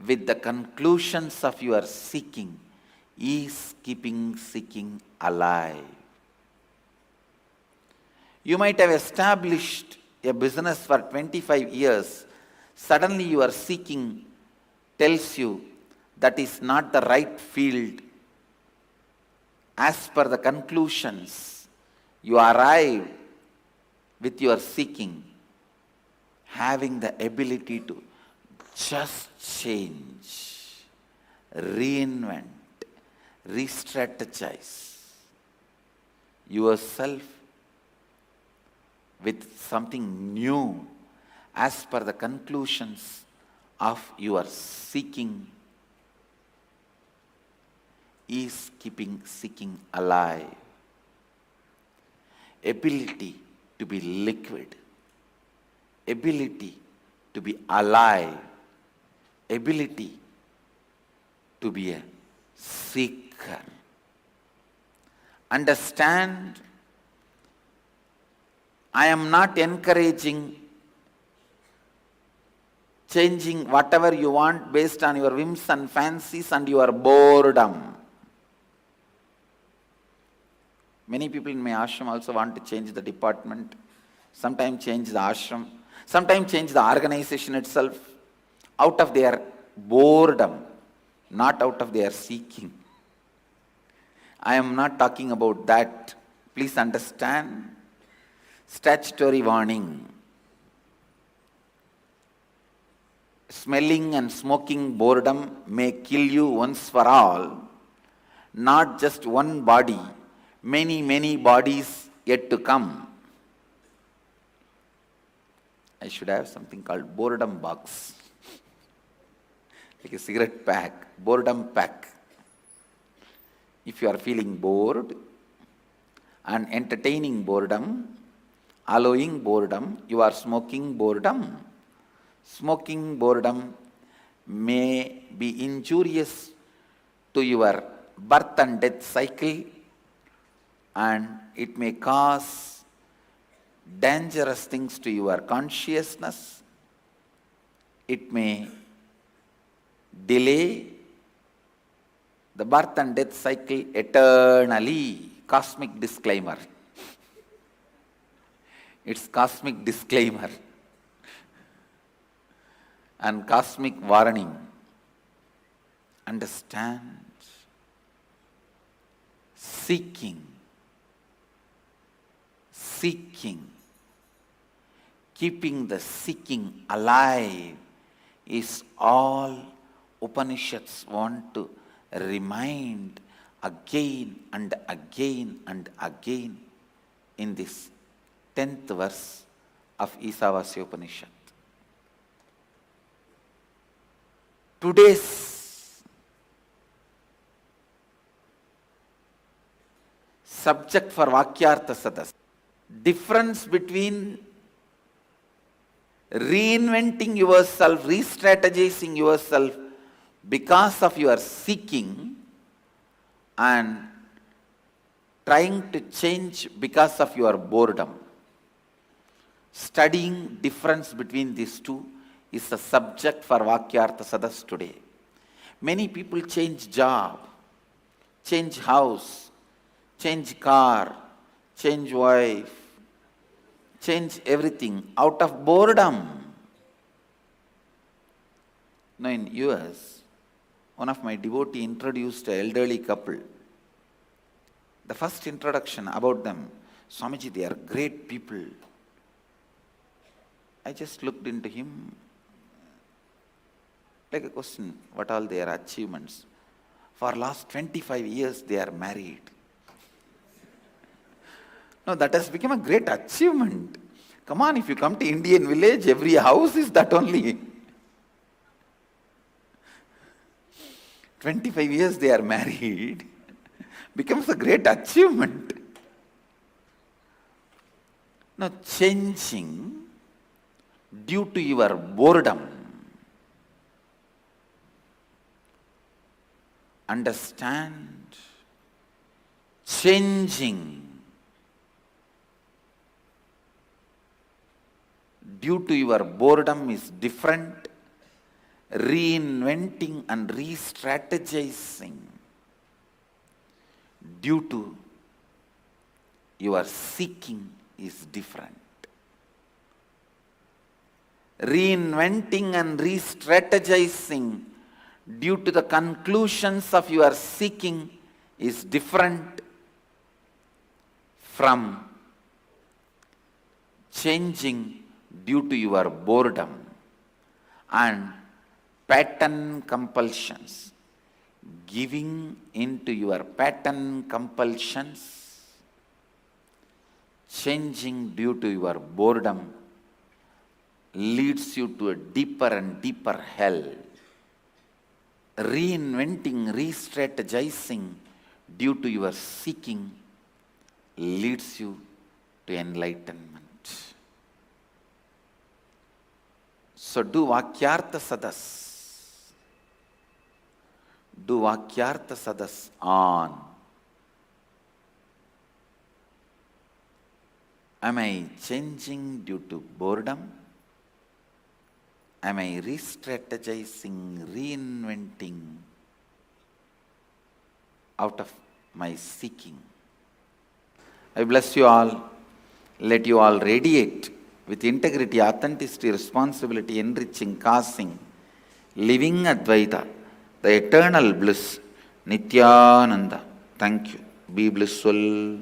S1: with the conclusions of your seeking is keeping seeking alive. You might have established a business for 25 years. Suddenly your seeking tells you that is not the right field. As per the conclusions you arrive with your seeking, having the ability to just change, reinvent, re-strategize yourself with something new as per the conclusions of your seeking is keeping seeking alive. Ability to be liquid, ability to be alive, ability to be a seeker. Understand, I am not encouraging changing whatever you want based on your whims and fancies and your boredom. Many people in my ashram also want to change the department, sometimes change the ashram, sometimes change the organization itself out of their boredom, not out of their seeking. I am not talking about that. Please understand. Statutory warning. Smelling and smoking boredom may kill you once for all. Not just one body, many bodies yet to come. I should have something called boredom box. Like a cigarette pack, boredom pack. If you are feeling bored and entertaining boredom, allowing boredom, you are smoking boredom. Smoking boredom may be injurious to your birth and death cycle, and it may cause dangerous things to your consciousness. It may delay the birth and death cycle eternally. Cosmic disclaimer. It's cosmic disclaimer and cosmic warning. Understand? Seeking, keeping the seeking alive is all Upanishads want to remind again and again and again in this 10th verse of Ishavasya Upanishad. Today's subject for Vakyartha Sadas, difference between reinventing yourself, re-strategizing yourself because of your seeking and trying to change because of your boredom. Studying difference between these two is the subject for Vakyartha Sadas today. Many people change job, change house, change car, change wife, change everything out of boredom. Now in US, one of my devotees introduced an elderly couple. The first introduction about them, Swamiji, they are great people. I just looked into him like a question, what all their achievements. For last 25 years they are married. No, that has become a great achievement. Come on, if you come to Indian village, every house is that only. 25 years they are married becomes a great achievement. Now, changing due to your boredom. Understand? Changing due to your boredom is different. reinventing and re-strategizing due to your seeking is different. Reinventing and re-strategizing due to the conclusions of your seeking is different from changing due to your boredom and pattern compulsions. Giving into your pattern compulsions, changing due to your boredom, leads you to a deeper and deeper hell. Reinventing, re-strategizing due to your seeking leads you to enlightenment. So do Vakyartha Sadas. Do Vakyartha Sadas on. Am I changing due to boredom? Am I re-strategizing, reinventing out of my seeking? I bless you all. Let you all radiate with integrity, authenticity, responsibility, enriching, causing, living Advaita, the eternal bliss, Nithyananda. Thank you. Be blissful.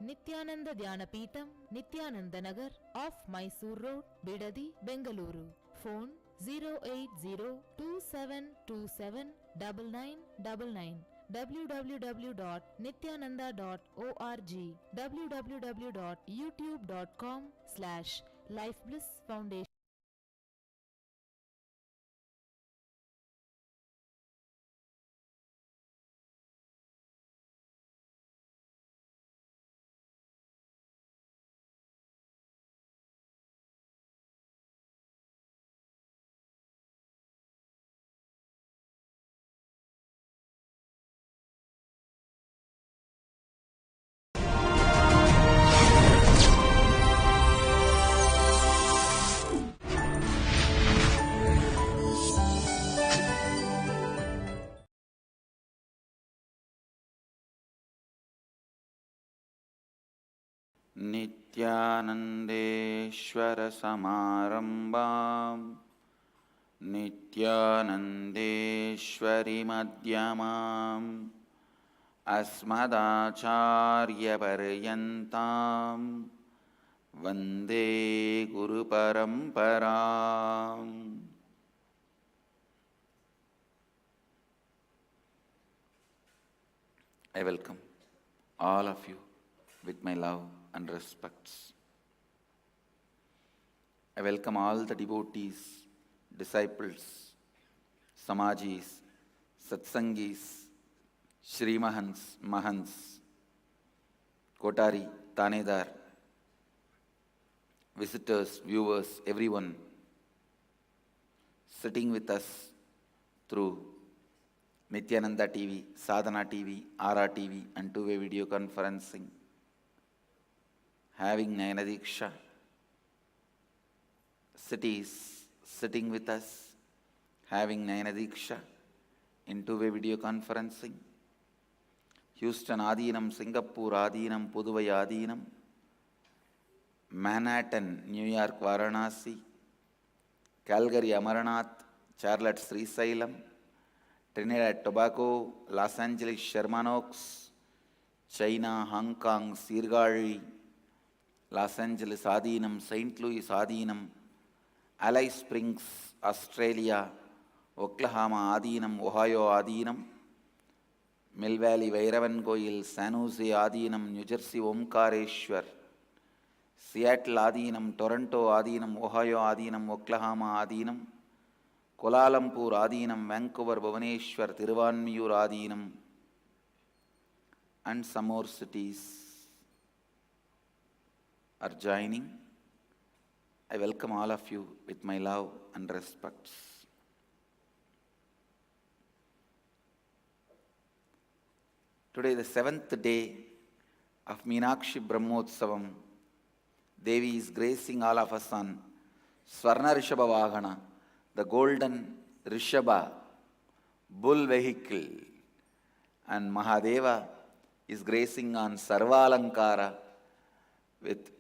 S2: Nithyananda Dhyanapītam, Nithyananda Nagar, off Mysore Road, Bidadi, Bengaluru. Phone 08027279999. www.nithyananda.org. www.youtube.com/lifeblissfoundation.
S1: Nithyanandeshwara Samarambam Nithyanandeshwari Madhyamam Asmadacharya Paryantam Vande Guru Paramparam. I welcome all of you with my love and respects. I welcome all the devotees, disciples, Samajis, Satsangis, Shri Mahants, Mahants, Kotari, Tanedar, visitors, viewers, everyone sitting with us through Nithyananda TV, Sadhana TV, Ara TV and two-way video conferencing, having Nayanadiksha, cities sitting with us, having Nayanadiksha in two-way video conferencing, Houston Adinam, Singapore Adinam, Puduvai Adinam, Manhattan, New York Varanasi, Calgary Amaranath, Charlotte Srisailam, Trinidad Tobago, Los Angeles Sherman Oaks, China, Hong Kong, Sirgari, Los Angeles Adinam, St. Louis Adinam, Alice Springs, Australia, Oklahoma Adinam, Ohio Adinam, Mill Valley Vairavan Goyil, San Jose Adinam, New Jersey Omkareshwar, Seattle Adinam, Toronto Adinam, Ohio Adinam, Oklahoma Adinam, Kuala Lumpur Adinam, Vancouver, Bhubaneswar, Thiruvanmiyur Adinam, and some more cities are joining. I welcome all of you with my love and respects. Today, the 7th day of Meenakshi Brahmotsavam, Devi is gracing all of us on Swarna Rishabha Vahana, the golden Rishabha, bull vehicle, and Mahadeva is gracing on Sarvalankara with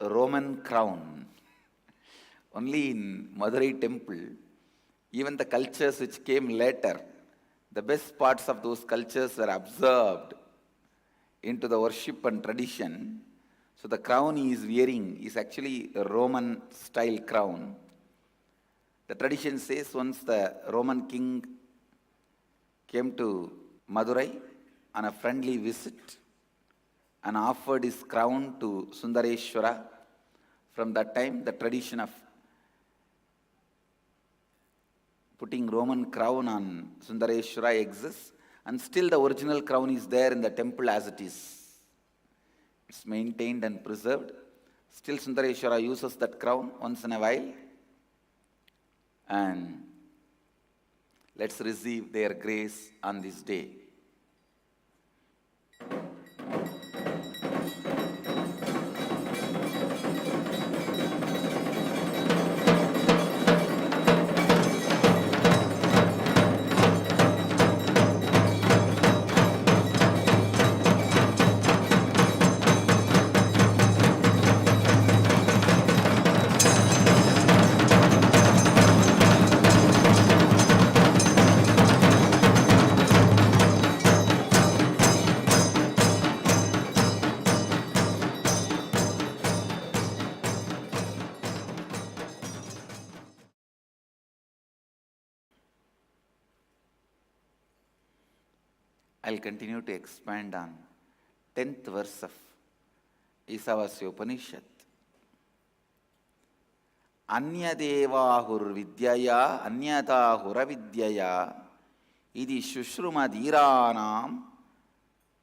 S1: Roman crown. Only in Madurai temple, even the cultures which came later, the best parts of those cultures were absorbed into the worship and tradition. So the crown he is wearing is actually a Roman style crown. The tradition says once the Roman king came to Madurai on a friendly visit and offered his crown to Sundareshwara. From that time, the tradition of putting Roman crown on Sundareshwara exists, and still the original crown is there in the temple as it is. It's maintained and preserved. Still Sundareshwara uses that crown once in a while. And let's receive their grace on this day. I'll continue to expand on 10th verse of Ishavasya Upanishad. Anyadevahur vidyaya anyatahura vidyaya idi shushrumadhiranam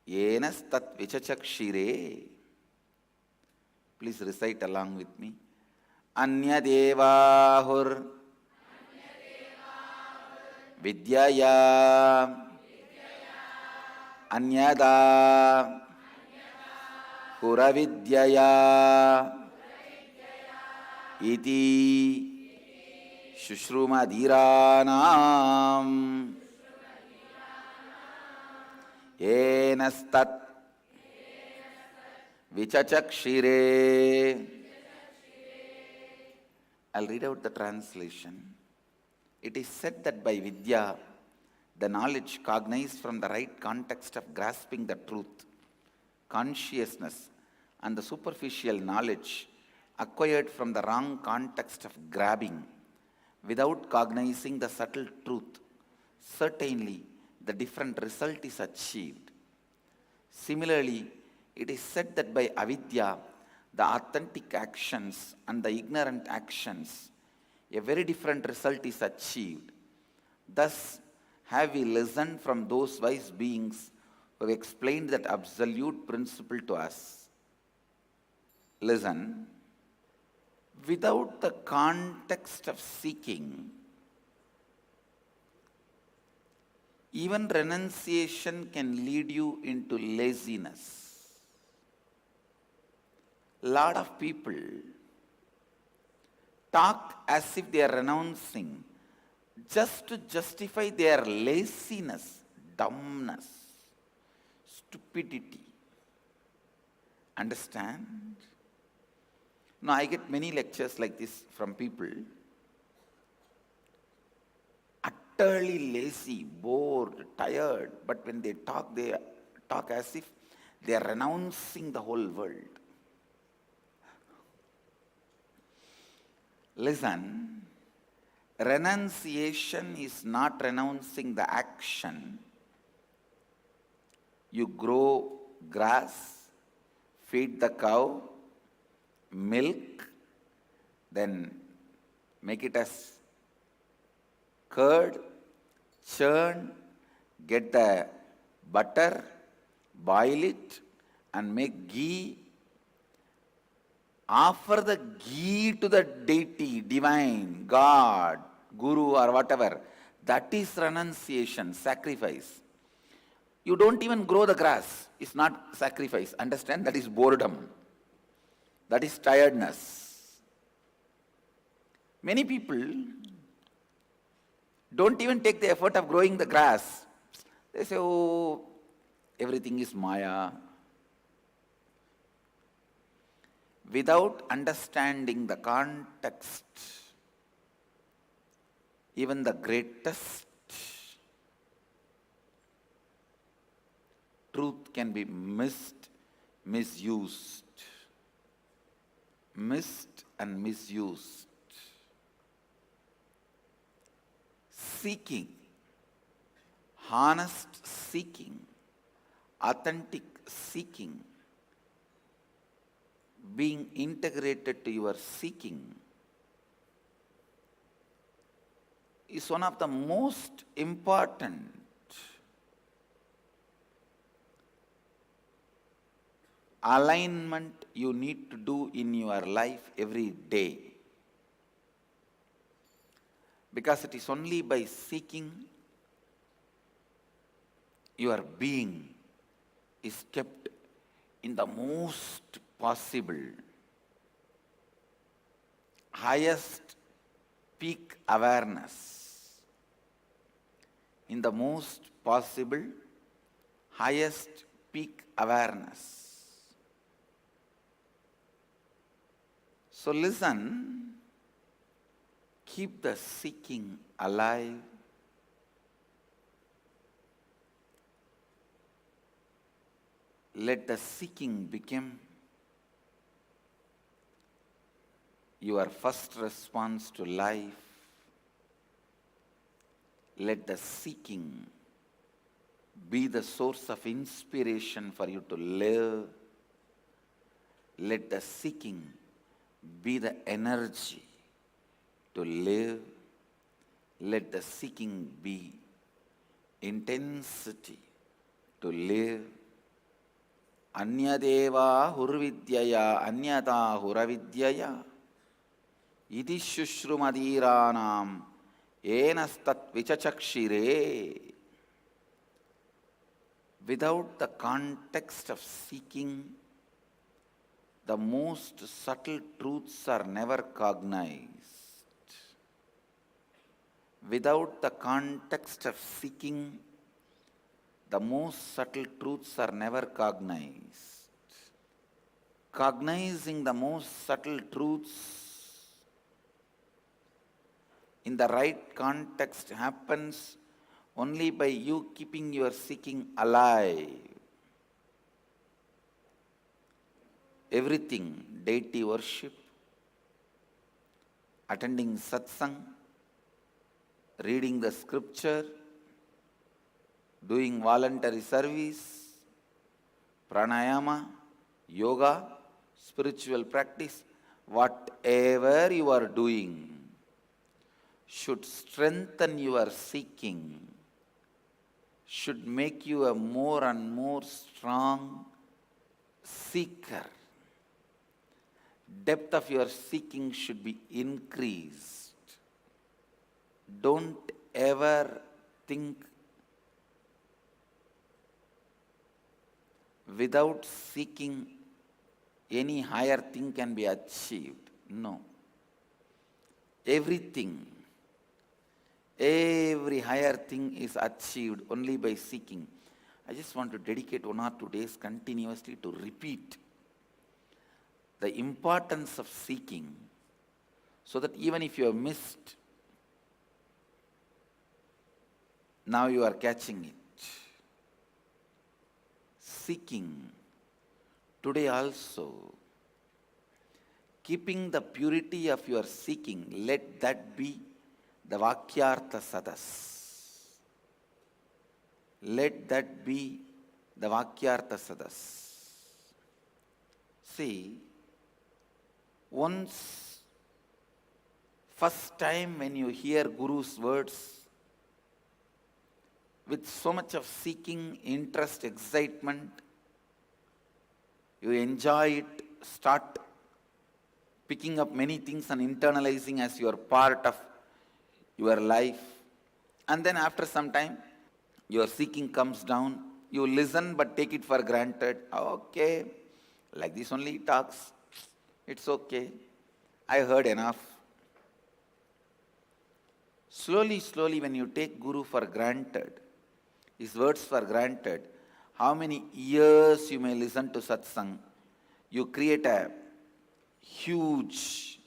S1: yenas tat vichachakshire. Please recite along with me. Anyadevahur vidyaya Anyada Huravidyaya Iti Shushrumadhiranam Yenastat Vichachakshire. I'll read out the translation. It is said that by Vidya, the knowledge cognized from the right context of grasping the truth, consciousness, and the superficial knowledge acquired from the wrong context of grabbing, without cognizing the subtle truth, certainly the different result is achieved. Similarly, it is said that by avidya, the authentic actions and the ignorant actions, a very different result is achieved. Thus, have we listened from those wise beings who have explained that absolute principle to us? Listen. Without the context of seeking, even renunciation can lead you into laziness. Lot of people talk as if they are renouncing just to justify their laziness, dumbness, stupidity. Understand? Now, I get many lectures like this from people, utterly lazy, bored, tired, but when they talk as if they are renouncing the whole world. Listen. Renunciation is not renouncing the action. You grow grass, feed the cow, milk, then make it as curd, churn, get the butter, boil it, and make ghee. Offer the ghee to the deity, divine, God, Guru or whatever. That is renunciation, sacrifice. You don't even grow the grass. It's not sacrifice. Understand? That is boredom. That is tiredness. Many people don't even take the effort of growing the grass. They say, oh, everything is Maya. Without understanding the context, even the greatest truth can be misused. Missed and misused. Seeking, honest seeking, authentic seeking, being integrated to your seeking is one of the most important alignment you need to do in your life every day. Because it is only by seeking your being is kept in the most possible, highest peak awareness, in the most possible, highest peak awareness. So listen, keep the seeking alive. Let the seeking become your first response to life. Let the seeking be the source of inspiration for you to live. Let the seeking be the energy to live. Let the seeking be intensity to live. Anyadeva hurvidyaya anyata huravidyaya iti shushrumadhiranam enastat vichachakshire. Without the context of seeking, the most subtle truths are never cognized. Without the context of seeking, the most subtle truths are never cognized. Cognizing the most subtle truths in the right context happens only by you keeping your seeking alive. Everything, deity worship, attending satsang, reading the scripture, doing voluntary service, pranayama, yoga, spiritual practice, whatever you are doing should strengthen your seeking, should make you a more and more strong seeker. Depth of your seeking should be increased. Don't ever think without seeking any higher thing can be achieved. No. Every higher thing is achieved only by seeking. I just want to dedicate 1 or 2 days continuously to repeat the importance of seeking, so that even if you have missed, now you are catching it. Seeking, today also, keeping the purity of your seeking, let that be the Vakyartha Sadas. Let that be the Vakyartha Sadas. See, first time when you hear Guru's words, with so much of seeking, interest, excitement, you enjoy it, start picking up many things and internalizing as your part of your life. And then after some time, your seeking comes down. You listen but take it for granted. Okay, like this only he talks. It's okay. I heard enough. Slowly, slowly, when you take Guru for granted, his words for granted, how many years you may listen to satsang, you create a huge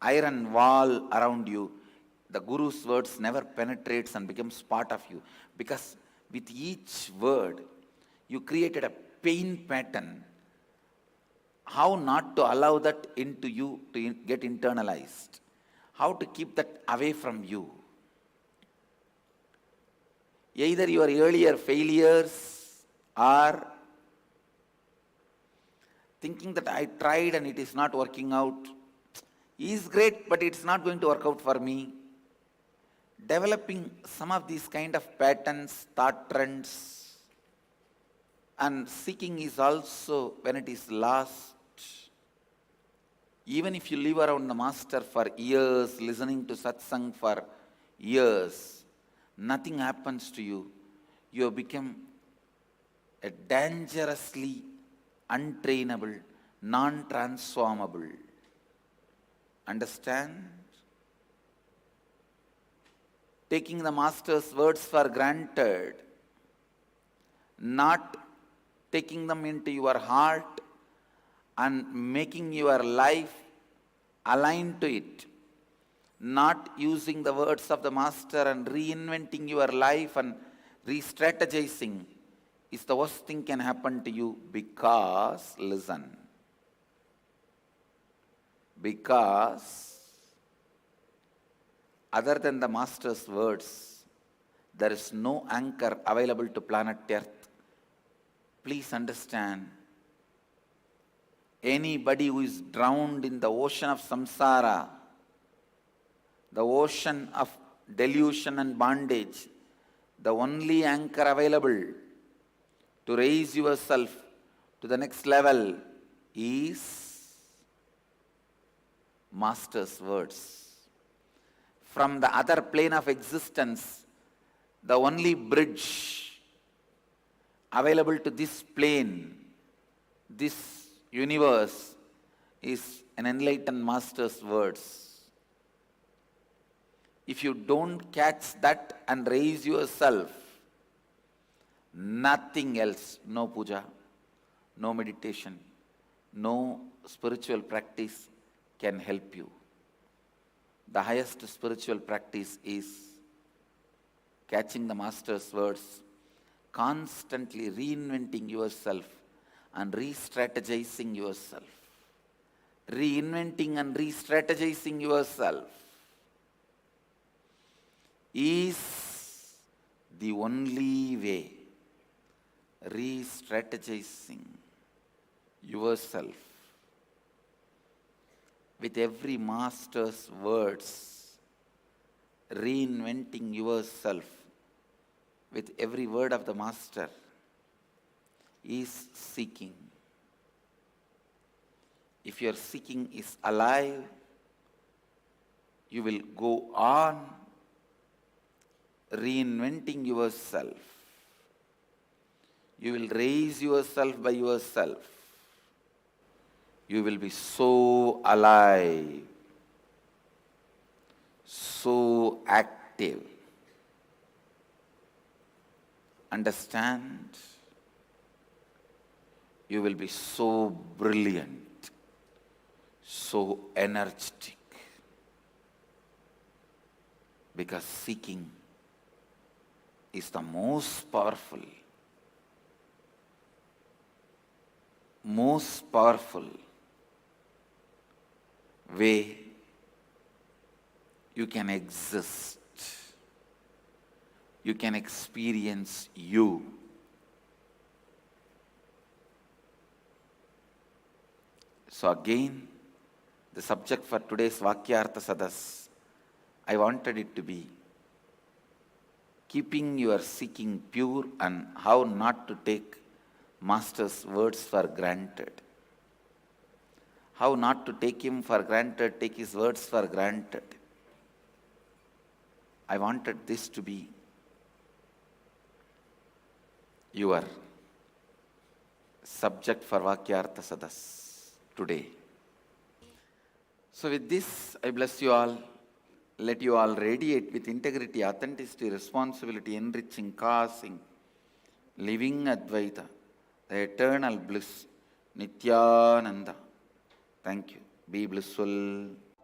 S1: iron wall around you. The Guru's words never penetrates and becomes part of you, because with each word you created a pain pattern. How not to allow that into you to get internalized? How to keep that away from you? Either your earlier failures or thinking that I tried and it is not working out is great, but it's not going to work out for me. Developing some of these kind of patterns, thought trends, and seeking is also when it is lost. Even if you live around the master for years, listening to satsang for years, nothing happens to you. You have become a dangerously untrainable, non-transformable. Understand? Taking the master's words for granted, not taking them into your heart and making your life aligned to it, not using the words of the master and reinventing your life and re-strategizing, is the worst thing can happen to you. Because, listen, because other than the master's words, there is no anchor available to planet Earth. Please understand, anybody who is drowned in the ocean of samsara, the ocean of delusion and bondage, the only anchor available to raise yourself to the next level is master's words. From the other plane of existence, the only bridge available to this plane, this universe, is an enlightened master's words. If you don't catch that and raise yourself, nothing else, no puja, no meditation, no spiritual practice can help you. The highest spiritual practice is catching the master's words, constantly reinventing yourself and re-strategizing yourself. Reinventing and re-strategizing yourself is the only way. Re-strategizing yourself with every master's words, reinventing yourself with every word of the master is seeking. If your seeking is alive, you will go on reinventing yourself. You will raise yourself by yourself. You will be so alive, so active. Understand? You will be so brilliant, so energetic. Because seeking is the most powerful way you can exist. You can experience you. So again, the subject for today's Vakyartha Sadas, I wanted it to be keeping your seeking pure and how not to take Master's words for granted. How not to take him for granted, take his words for granted. I wanted this to be your subject for Vakyartha Sadas today. So with this, I bless you all. Let you all radiate with integrity, authenticity, responsibility, enriching, causing, living Advaita, the eternal bliss, Nithyananda. Thank you. Be blissful.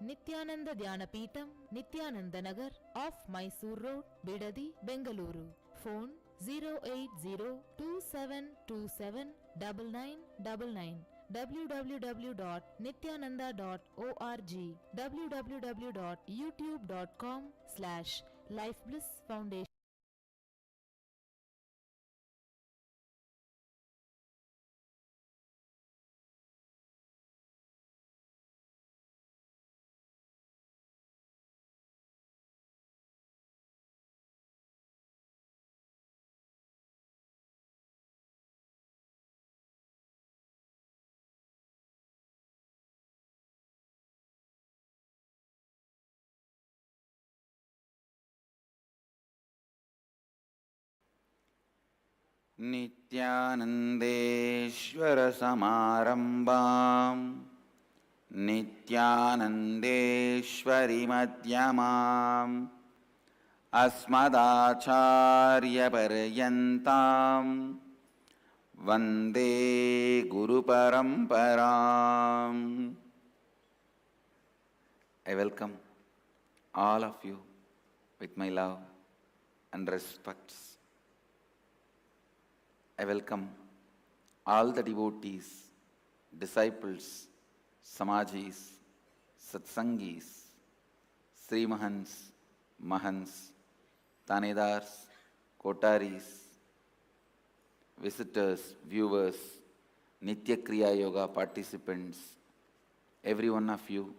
S2: Nithyananda Dhyanapītam, Nithyananda Nagar, off Mysore Road, Bidadi, Bengaluru. Phone 08027279999. www.nithyananda.org. www.youtube.com/lifeblissfoundation.
S1: नित्यानन्देश्वरसमारम्भां नित्यानन्देश्वरिमध्यमाम् अस्मदाचार्यपर्यन्तां वन्दे गुरुपरम्पराम्. I welcome all of you with my love and respects. I welcome all the devotees, disciples, samajis, satsangis, srimahans, mahans, tanedars, kotaris, visitors, viewers, Nitya Kriya Yoga participants, every one of you.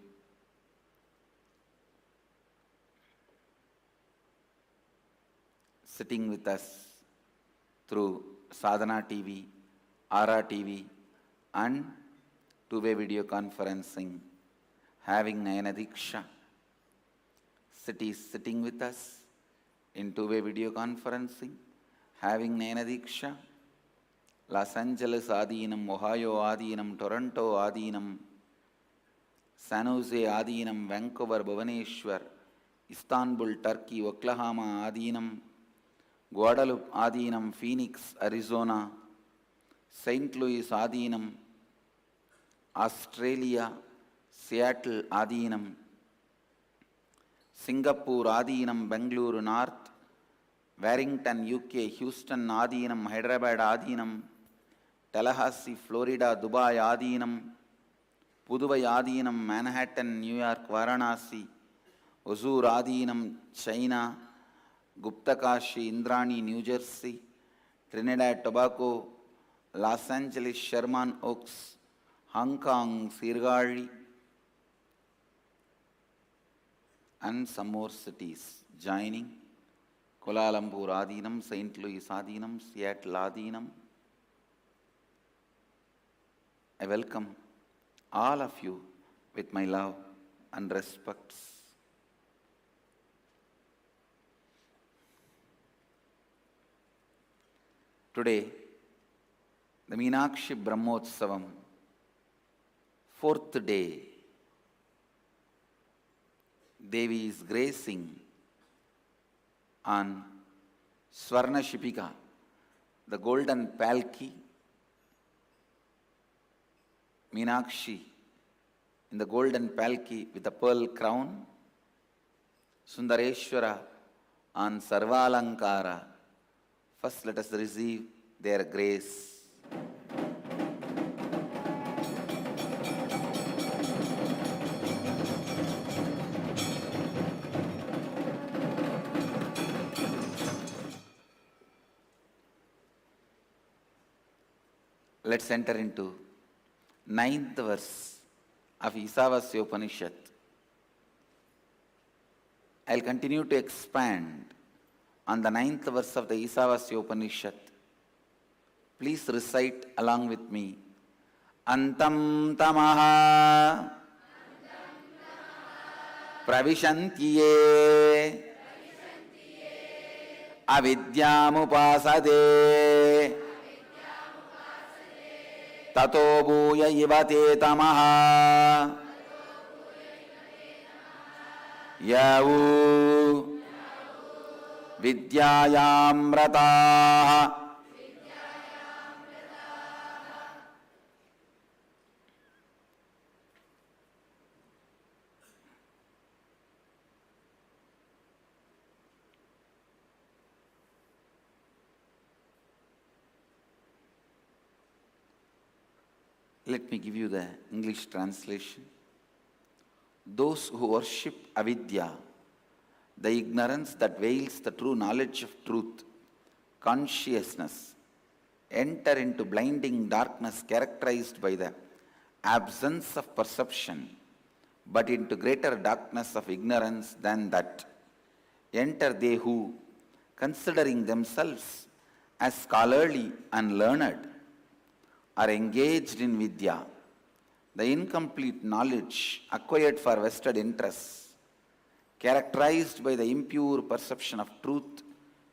S1: Sitting with us through Sadhana TV, Ara TV, and two-way video conferencing, having Nayana Diksha. Cities sitting with us in two-way video conferencing, having Nayana Diksha. Los Angeles Adinam, Ohio Adinam, Toronto Adinam, San Jose Adinam, Vancouver, Bhubaneswar, Istanbul, Turkey, Oklahoma Adinam, Guadalupe Adinam, Phoenix, Arizona, St. Louis Adinam, Australia, Seattle Adinam, Singapore Adinam, Bengaluru North, Warrington, UK, Houston Adinam, Hyderabad Adinam, Tallahassee, Florida, Dubai Adinam, Puduvai Adinam, Manhattan, New York, Varanasi, Hosur Adinam, China, Guptakashi, Indrani, New Jersey, Trinidad, Tobago, Los Angeles, Sherman Oaks, Hong Kong, Sirgari, and some more cities joining. Kuala Lumpur Adinam, St. Louis Adinam, Seattle Adinam. I welcome all of you with my love and respects. Today, the Meenakshi Brahmotsavam, 4th day, Devi is gracing on Swarna Shipika, the golden palki. Meenakshi in the golden palki with a pearl crown. Sundareshwara on Sarvalankara. First, let us receive their grace. Let's enter into 9th verse of Ishavasya Upanishad. I'll continue to expand on the 9th verse of the Ishavasya Upanishad. Please recite along with me. Antam tamaha pravishantiye avidyamupasade tato bhuya ivate tamaha yavu vidyayamrataah. Let me give you the English translation. Those who worship avidya, the ignorance that veils the true knowledge of truth, consciousness, enter into blinding darkness characterized by the absence of perception, but into greater darkness of ignorance than that. Enter they who, considering themselves as scholarly and learned, are engaged in vidya, the incomplete knowledge acquired for vested interests, characterized by the impure perception of truth,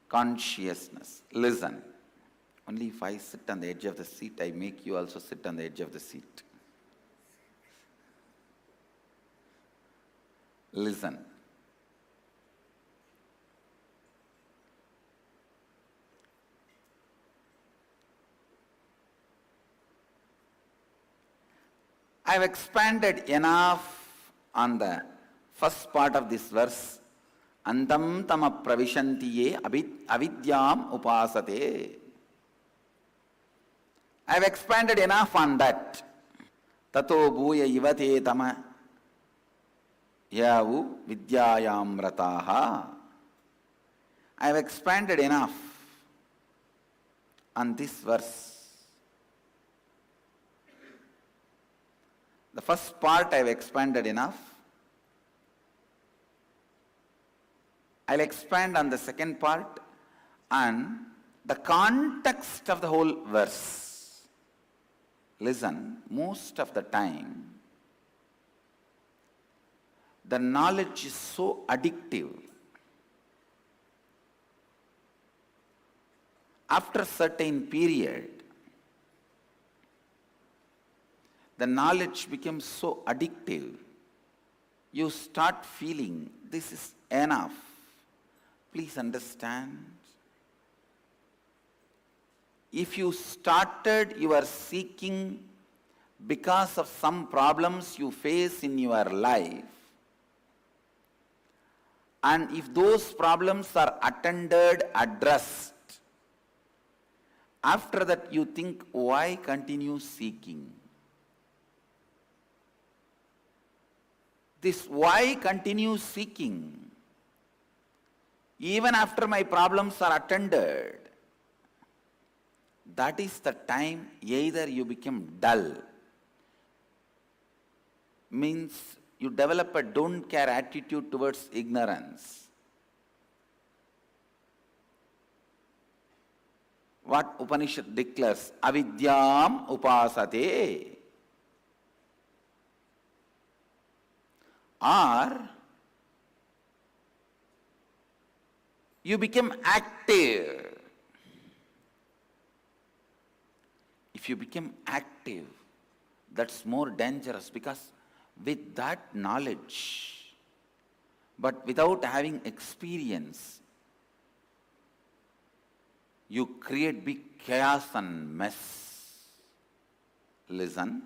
S1: consciousness. Listen. Only if I sit on the edge of the seat, I make you also sit on the edge of the seat. Listen. I have expanded enough on the first part of this verse. Andam tama pravishantiye avidyam upasate. I have expanded enough on that. Tato bhuya ivate tama yavu vidyayam rataha. I have expanded enough on this verse. The first part I have expanded enough. I'll expand on the second part and the context of the whole verse. Listen, most of the time, the knowledge is so addictive. After a certain period, the knowledge becomes so addictive, you start feeling this is enough. Please understand. If you started your seeking because of some problems you face in your life, and if those problems are attended, addressed, after that you think, why continue seeking? This why continue seeking, even after my problems are attended, that is the time either you become dull, means you develop a don't care attitude towards ignorance. What Upanishad declares, avidyam upasate. Or you become active. If you become active, that's more dangerous, because with that knowledge, but without having experience, you create big chaos and mess. Listen.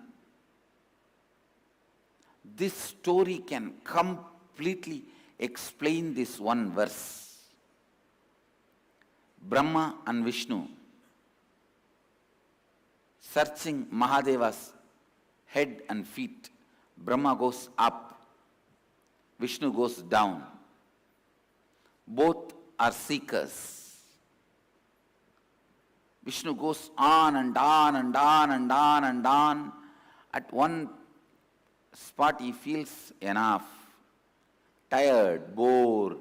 S1: This story can completely explain this one verse. Brahma and Vishnu searching Mahadeva's head and feet. Brahma goes up, Vishnu goes down. Both are seekers. Vishnu goes on and on and on and on and on. At one spot he feels enough, tired, bored.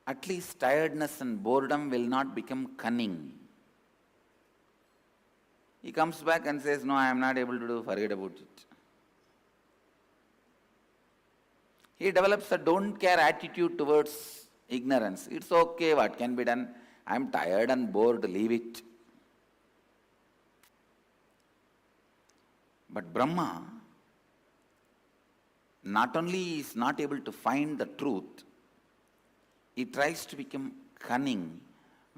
S1: At least tiredness and boredom will not become cunning. He comes back and says, no, I am not able to do, forget about it. He develops a don't care attitude towards ignorance. It's okay, what can be done? I am tired and bored, leave it. But Brahma not only is not able to find the truth, he tries to become cunning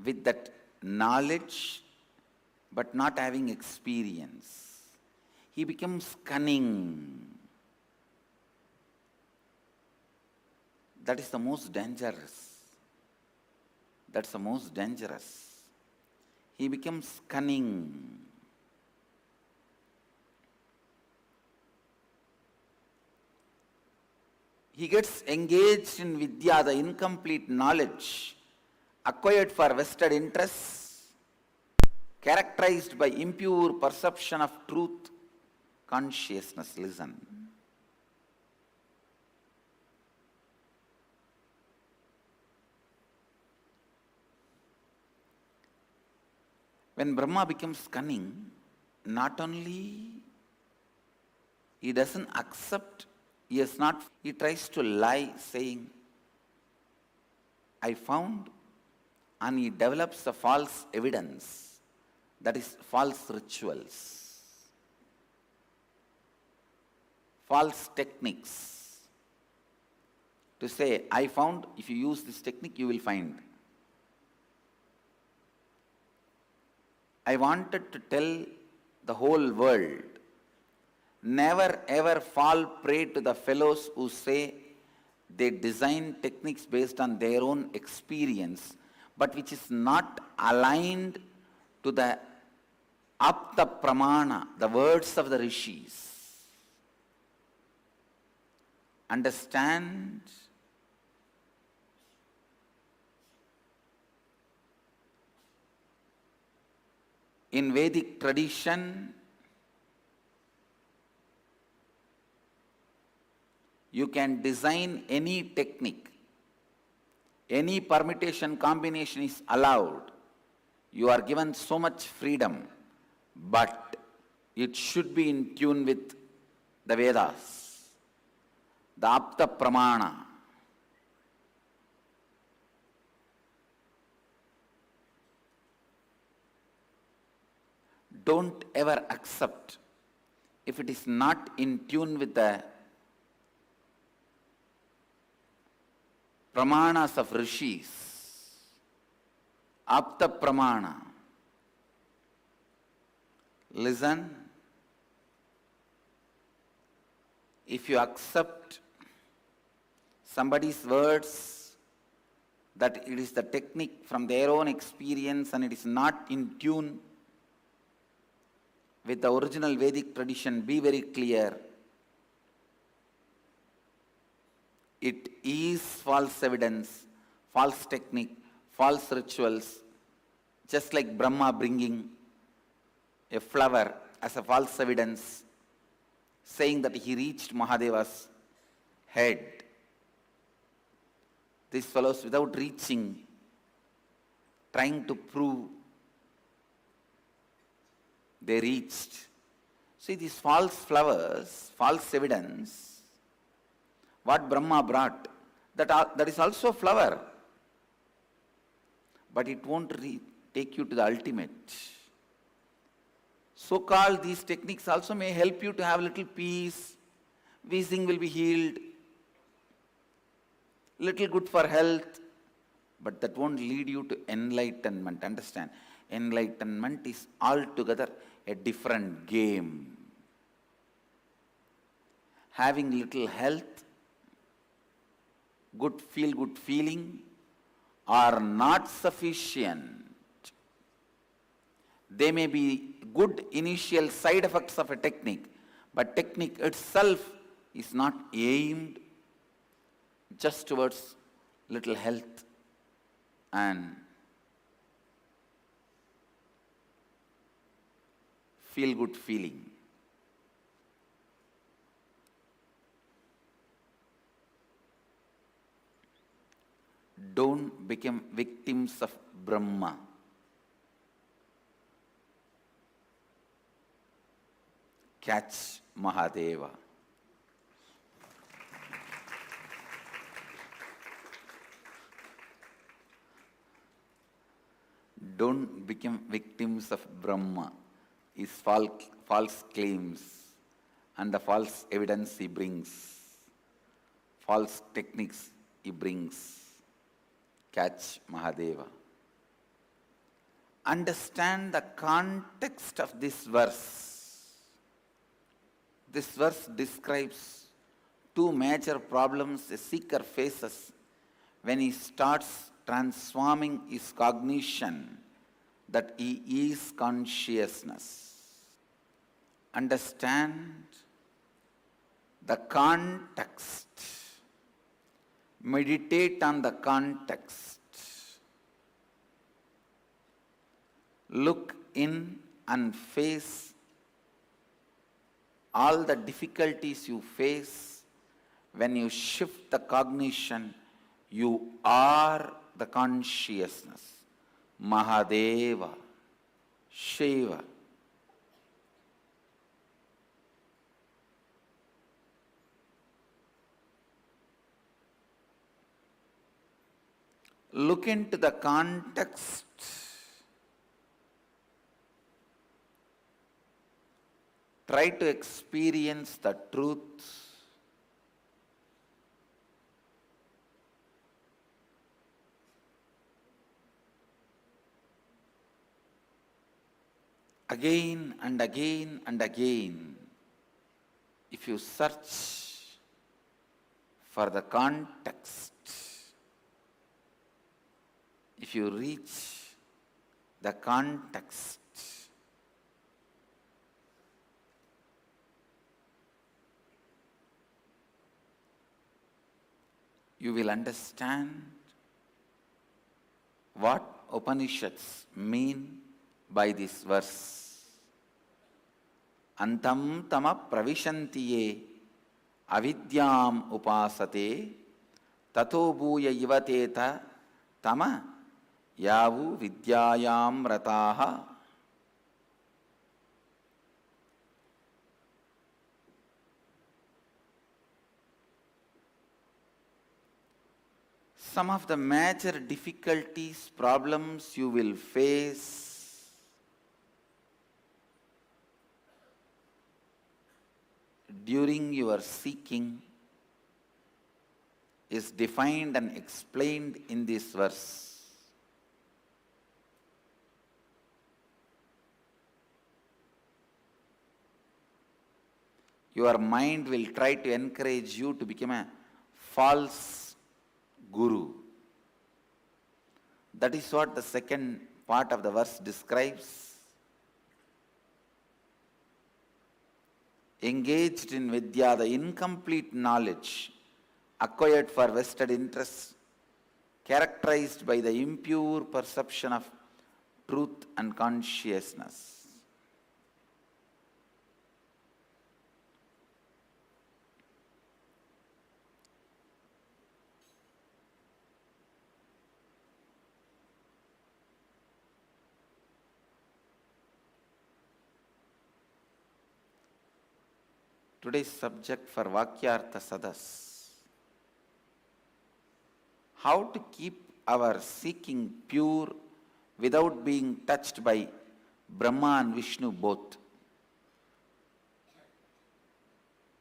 S1: with that knowledge but not having experience. He becomes cunning. That is the most dangerous. That's the most dangerous. He becomes cunning. He gets engaged in vidya, the incomplete knowledge acquired for vested interests, characterized by impure perception of truth, consciousness. Listen. When Brahma becomes cunning, not only he doesn't accept, he tries to lie, saying, I found, and he develops a false evidence, that is false rituals, false techniques, to say, I found, if you use this technique, you will find. I wanted to tell the whole world, never ever fall prey to the fellows who say they design techniques based on their own experience, but which is not aligned to the apta pramana, the words of the rishis. Understand? In Vedic tradition, you can design any technique, any permutation combination is allowed. You are given so much freedom, but it should be in tune with the Vedas, the Apta Pramana. Don't ever accept if it is not in tune with the pramanas of rishis, apta pramana. Listen, if you accept somebody's words that it is the technique from their own experience and it is not in tune with the original Vedic tradition, be very clear. It is false evidence, false technique, false rituals, just like Brahma bringing a flower as a false evidence, saying that he reached Mahadeva's head. These fellows, without reaching, trying to prove they reached. See, these false flowers, false evidence, what Brahma brought, that is also a flower, but it won't take you to the ultimate. So-called these techniques also may help you to have a little peace, wheezing will be healed, little good for health, but that won't lead you to enlightenment. Understand? Enlightenment is altogether a different game. Having little health, good feeling are not sufficient. They may be good initial side effects of a technique, but technique itself is not aimed just towards little health and feel good feeling. Don't become victims of Brahma. Catch Mahadeva. Don't become victims of Brahma, his false claims, and the false evidence he brings, false techniques he brings. Catch Mahadeva. Understand the context of this verse. This verse describes two major problems a seeker faces when he starts transforming his cognition that he is consciousness. Understand the context. Meditate on the context. Look in and face all the difficulties you face when you shift the cognition. You are the consciousness. Mahadeva, Shiva. Look into the context. Try to experience the truth. Again and again and again, if you search for the context, if you reach the context, you will understand what Upanishads mean by this verse. Antam tama pravishantiye avidyam upasate tato bhuya ivateta tama yavu vidyayam rataha. Some of the major difficulties, problems you will face during your seeking is defined and explained in this verse. Your mind will try to encourage you to become a false guru. That is what the second part of the verse describes. Engaged in Vidya, the incomplete knowledge acquired for vested interests, characterized by the impure perception of truth and consciousness. Today's subject for Vakyartha Sadas. How to keep our seeking pure without being touched by Brahma and Vishnu both.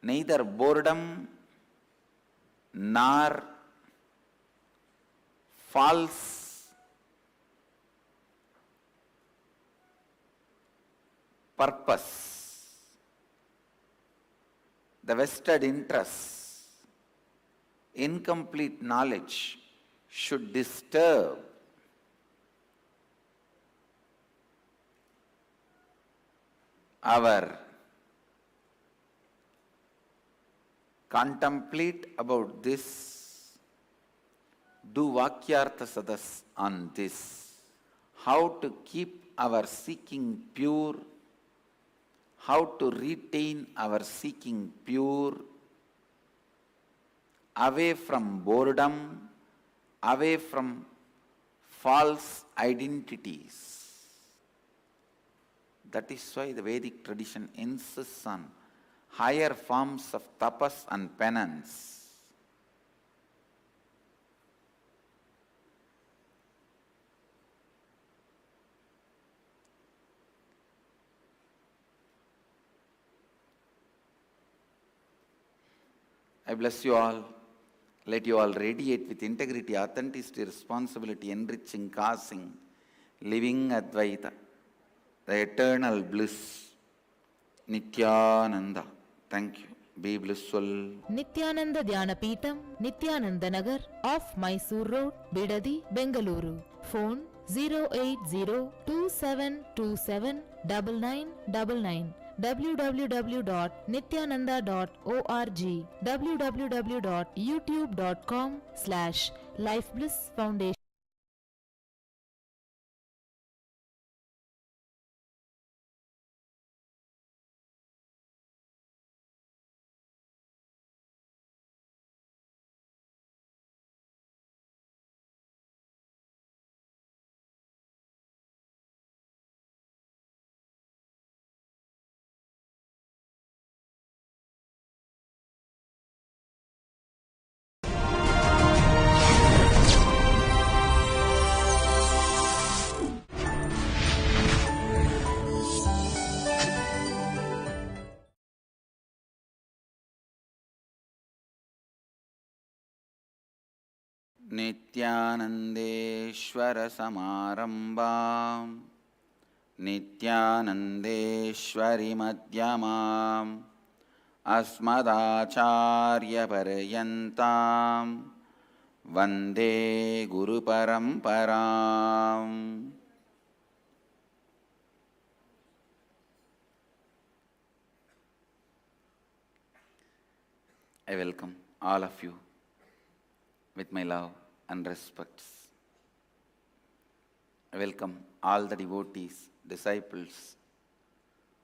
S1: Neither boredom nor false purpose, the vested interests, incomplete knowledge should disturb our contemplate about this, do Vakyartha Sadas on this, how to keep our seeking pure, how to retain our seeking pure, away from boredom, away from false identities. That is why the Vedic tradition insists on higher forms of tapas and penance. I bless you all. Let you all radiate with integrity, authenticity, responsibility, enriching, causing, living Advaita, the eternal bliss, Nithyananda. Thank you. Be blissful.
S2: Nithyananda Dhyanapītam, Nithyananda Nagar, off Mysore Road, Bidadi, Bengaluru. Phone 08027279999. www.nithyananda.org, www.youtube.com/lifeblissfoundation.
S1: नित्यानन्देश्वर समारम्भाम् नित्यानन्देश्वरि मध्यमाम् अस्मदाचार्यपर्यन्ताम् वन्दे गुरुपरम्पराम्. I welcome all of you with my love and respects. I welcome all the devotees, disciples,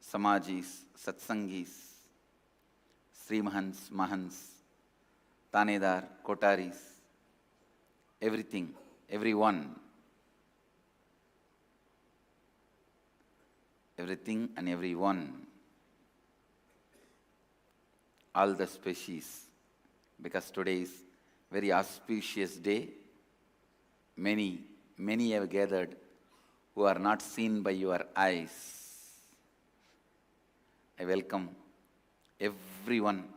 S1: Samajis, Satsangis, Srimahans, Mahans, Tanedar, Kotaris, everything, everyone, everything and everyone, all the species, because today is very auspicious day. Many have gathered who are not seen by your eyes. I welcome everyone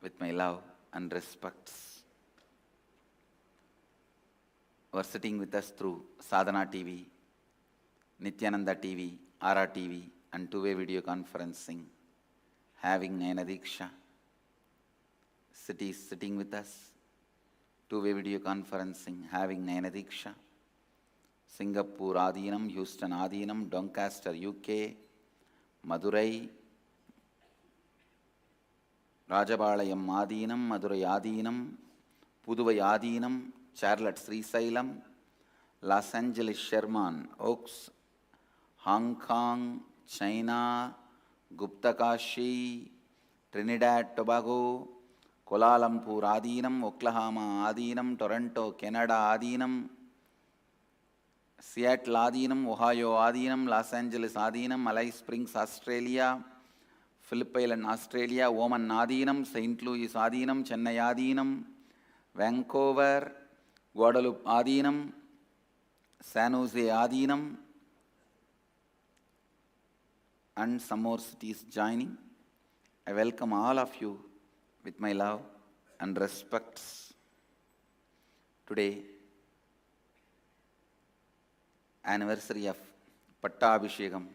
S1: with my love and respects. Who are sitting with us through Sadhana TV, Nithyananda TV, Ara TV, and two-way video conferencing, having Nayana Diksha. Cities sitting with us, two-way video conferencing, having Nayana Diksha. Singapore Adinam, Houston Adinam, Doncaster UK, Madurai, Rajabalayam Adinam, Madurai Adinam, Puduvai Adinam, Charlotte Srisailam, Los Angeles Sherman Oaks, Hong Kong, China, Guptakashi, Trinidad Tobago, Kuala Lumpur Adinam, Oklahoma Adinam, Toronto, Canada Adinam, Seattle Adinam, Ohio Adinam, Los Angeles Adinam, Alice Springs Australia, Phillip Island Australia, Oman Adinam, St. Louis Adinam, Chennai Adinam, Vancouver, Guadalupe Adinam, San Jose Adinam, and some more cities joining. I welcome all of you with my love and respects. Today, anniversary of Pattabhishekam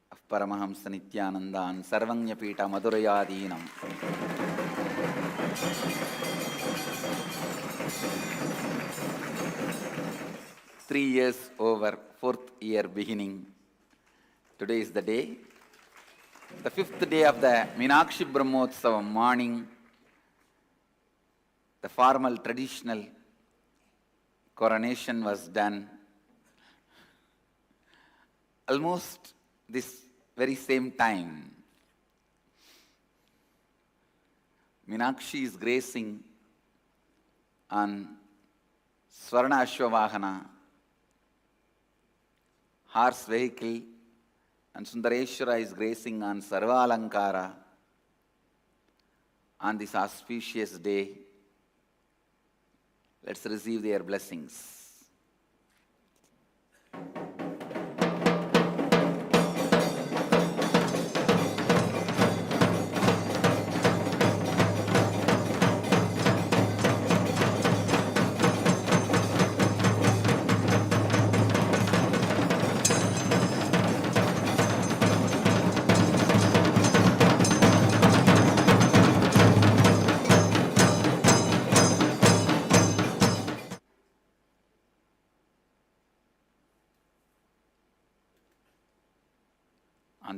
S1: of Paramahamsa Nithyananda and Sarvanyapita Madurayadinam. 3 years over, 4th year beginning. Today is the day. The 5th day of the Meenakshi Brahmotsavam morning, the formal traditional coronation was done. Almost this very same time, Meenakshi is gracing on Swarna Ashwavahana, horse vehicle, and Sundareshwara is gracing on Sarvalankara on this auspicious day. Let's receive their blessings.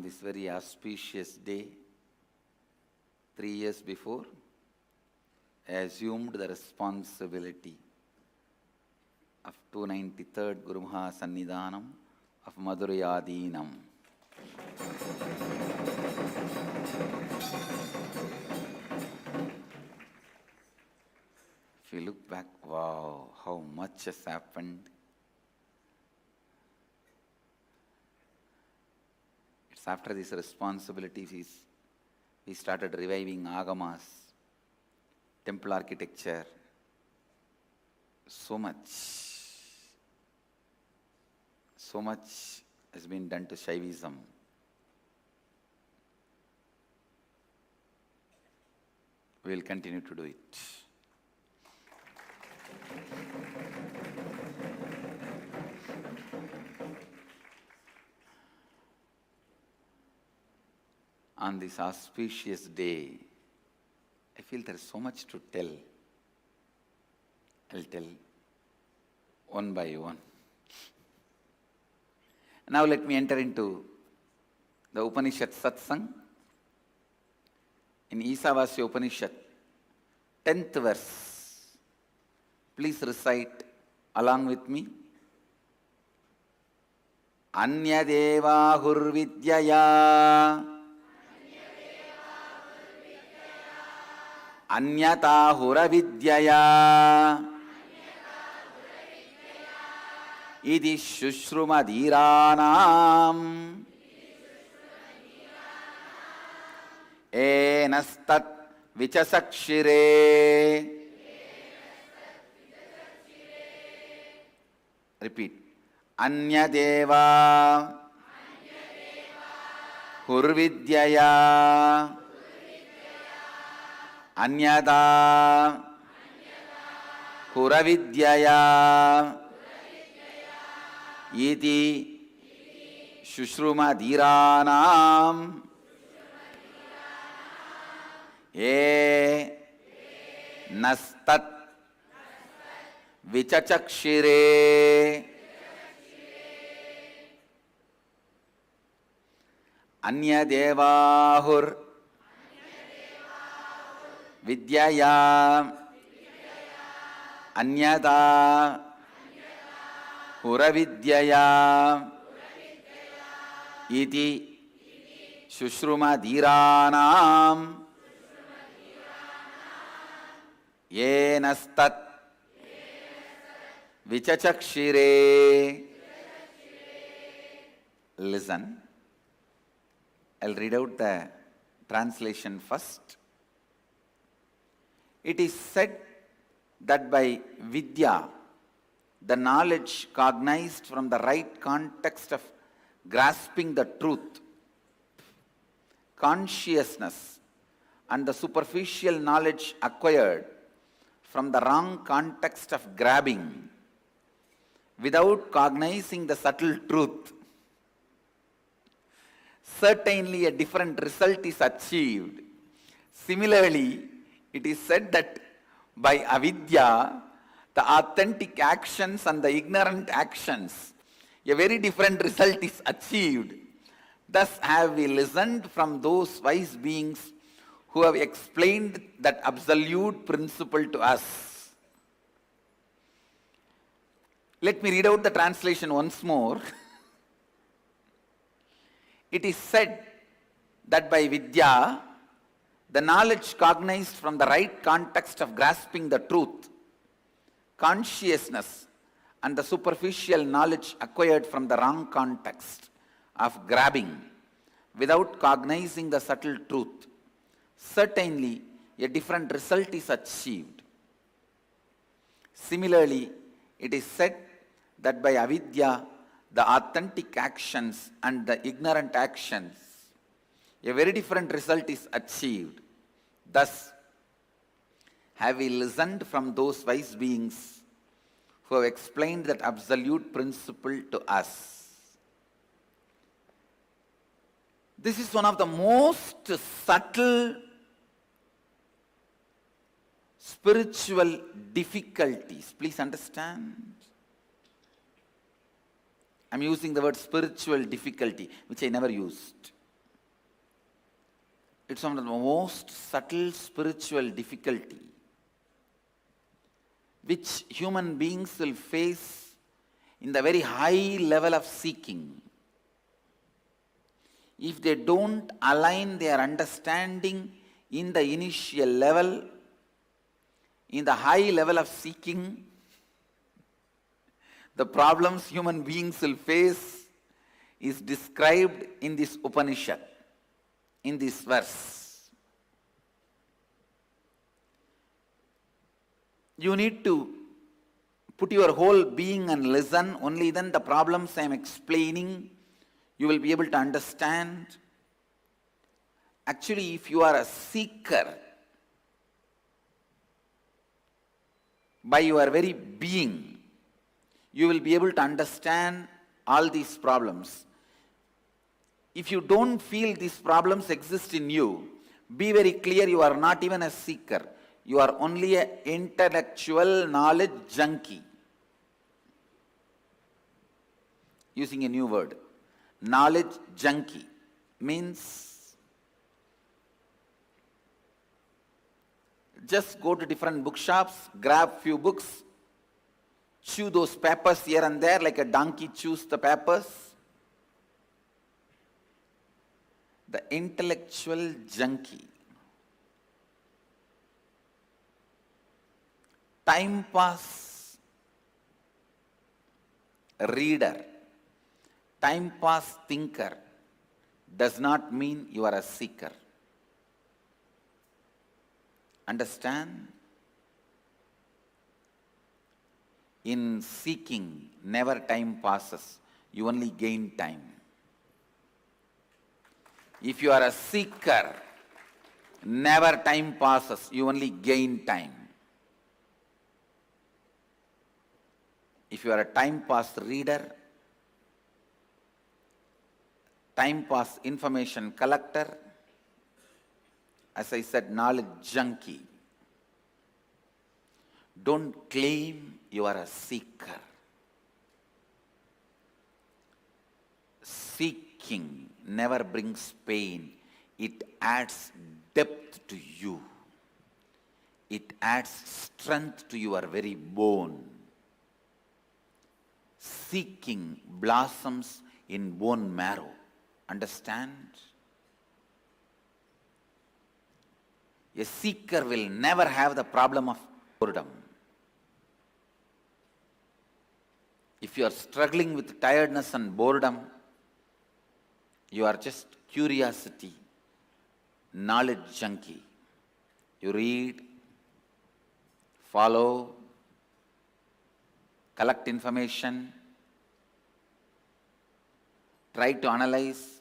S1: this very auspicious day, 3 years before, I assumed the responsibility of 293rd Guru Maha Sannidhanam of Madurayadinam. If you look back, wow, how much has happened. It's after these responsibilities we started reviving agamas, temple architecture, so much has been done to Shaivism. We will continue to do it. On this auspicious day, I feel there is so much to tell. I'll tell one by one. Now let me enter into the Upanishad Satsang. In Ishavasya Upanishad, 10th verse. Please recite along with me. Anyadeva hurvidyaya Anyata huravidyaya Idi shushrumadhiranam Enastat vichasakshire. Repeat. Anyadeva hurvidyaya Anyada huravidyaya Iti shushrumadhiranam nastat vichachakshire. Anyadevahur vidyaya Anyada huravidyaya Iti shushrumadhiranam Yenastat vichachakshire. Listen. I'll read out the translation first. It is said that by vidya, the knowledge cognized from the right context of grasping the truth, consciousness, and the superficial knowledge acquired from the wrong context of grabbing, without cognizing the subtle truth, certainly a different result is achieved. Similarly, it is said that by avidya, the authentic actions and the ignorant actions, a very different result is achieved. Thus have we listened from those wise beings who have explained that absolute principle to us. Let me read out the translation once more. It is said that by vidya, the knowledge cognized from the right context of grasping the truth, consciousness, and the superficial knowledge acquired from the wrong context of grabbing, without cognizing the subtle truth, certainly a different result is achieved. Similarly, it is said that by avidya, the authentic actions and the ignorant actions, a very different result is achieved. Thus, have we listened from those wise beings who have explained that absolute principle to us. This is one of the most subtle spiritual difficulties. Please understand. I'm using the word spiritual difficulty, which I never used. It's one of the most subtle spiritual difficulty which human beings will face in the very high level of seeking. If they don't align their understanding in the initial level, in the high level of seeking, the problems human beings will face is described in this Upanishad, in this verse. You need to put your whole being and listen, only then the problems I am explaining you will be able to understand. Actually, if you are a seeker, by your very being, you will be able to understand all these problems. If you don't feel these problems exist in you, be very clear, you are not even a seeker. You are only an intellectual knowledge junkie. Using a new word. Knowledge junkie means just go to different bookshops, grab few books, chew those papers here and there like a donkey chews the papers. The intellectual junkie. Time pass reader, time pass thinker does not mean you are a seeker. Understand? In seeking, never time passes. You only gain time. If you are a seeker, never time passes. You only gain time. If you are a time pass reader, time pass information collector, as I said, knowledge junkie, don't claim you are a seeker. Seeking never brings pain. It adds depth to you. It adds strength to your very bone. Seeking blossoms in bone marrow. Understand? A seeker will never have the problem of boredom. If you are struggling with tiredness and boredom, you are just curiosity, knowledge junkie. You read, follow, collect information, try to analyze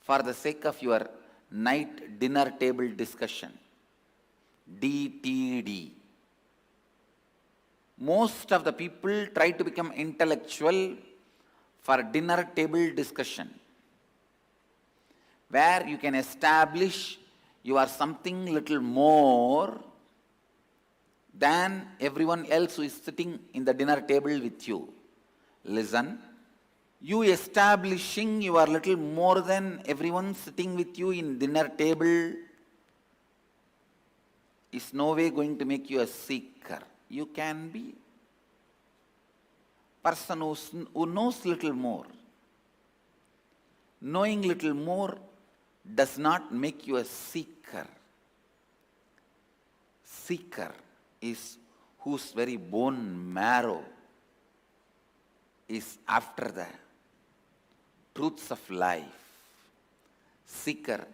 S1: for the sake of your night dinner table discussion, DTD. Most of the people try to become intellectual for dinner table discussion, where you can establish you are something little more than everyone else who is sitting in the dinner table with you. Listen, you establishing you are little more than everyone sitting with you in dinner table is no way going to make you a seeker. You can be person who knows little more. Knowing little more does not make you a seeker. Seeker is whose very bone marrow is after the truths of life. Seeker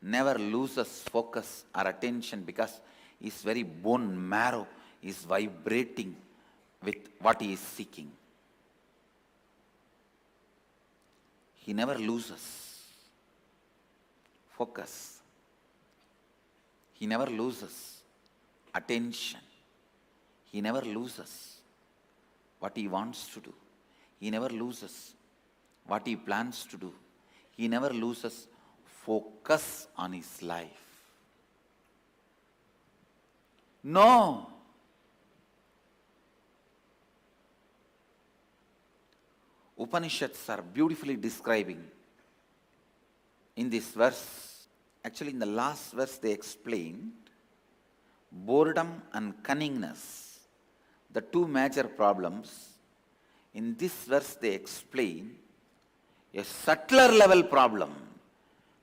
S1: never loses focus or attention because his very bone marrow is vibrating with what he is seeking. He never loses focus. He never loses attention. He never loses what he wants to do. He never loses what he plans to do. He never loses focus on his life. No. Upanishads are beautifully describing in this verse Actually, in the last verse, they explained boredom and cunningness, the two major problems. In this verse, they explain a subtler level problem,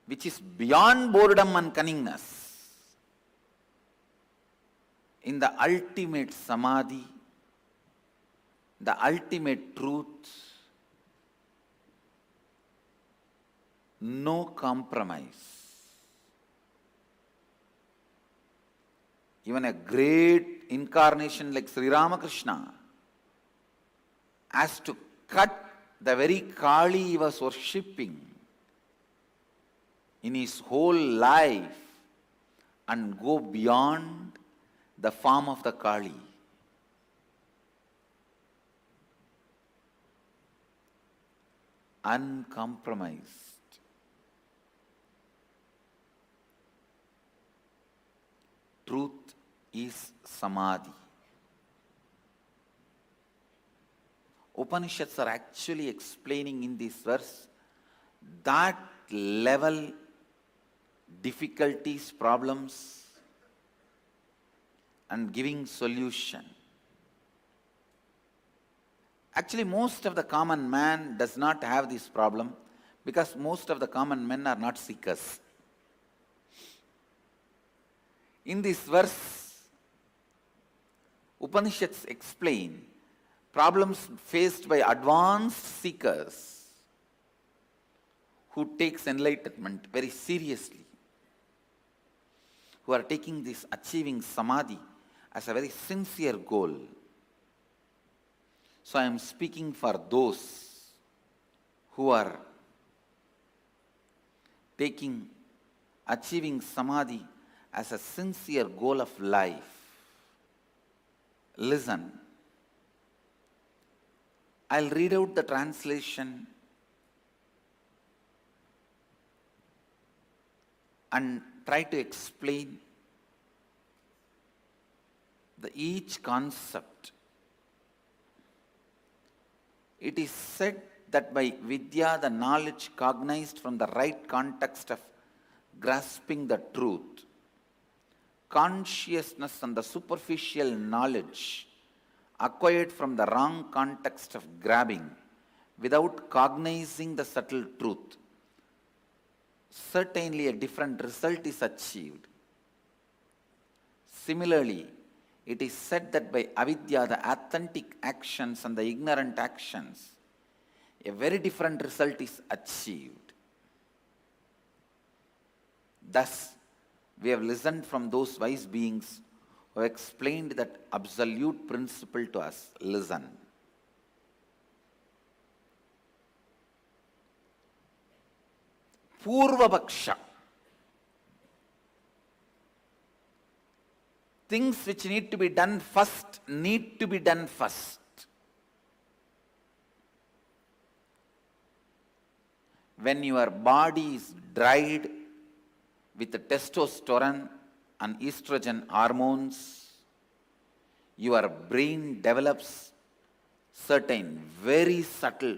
S1: which is beyond boredom and cunningness. In the ultimate samadhi, the ultimate truth, no compromise. Even a great incarnation like Sri Ramakrishna has to cut the very Kali he was worshipping in his whole life and go beyond the form of the Kali. Uncompromised. Truth is samadhi. Upanishads are actually explaining in this verse that level difficulties, problems, and giving solution. Actually, most of the common man does not have this problem because most of the common men are not seekers. In this verse, Upanishads explain problems faced by advanced seekers who takes enlightenment very seriously, who are taking this achieving samadhi as a very sincere goal. So I am speaking for those who are taking achieving samadhi as a sincere goal of life. Listen. I'll read out the translation and try to explain each concept. It is said that by vidya, the knowledge cognized from the right context of grasping the truth, consciousness and the superficial knowledge acquired from the wrong context of grabbing without cognizing the subtle truth, certainly a different result is achieved. Similarly, it is said that by avidya, the authentic actions and the ignorant actions, a very different result is achieved. Thus, we have listened from those wise beings who have explained that absolute principle to us. Listen. Purvapaksha. Things which need to be done first need to be done first. When your body is dried with the testosterone and estrogen hormones, your brain develops certain very subtle,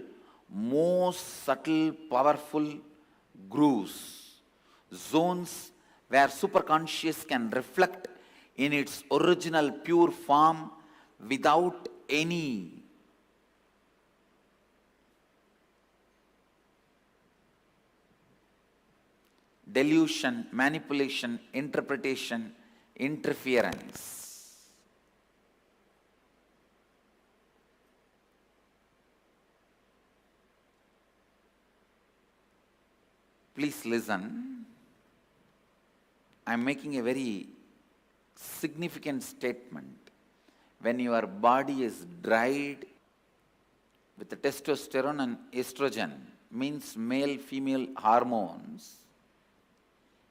S1: most subtle, powerful grooves, zones where superconscious can reflect in its original pure form without any delusion, manipulation, interpretation, interference. Please listen. I am making a very significant statement. When your body is dried with the testosterone and estrogen, means male female hormones,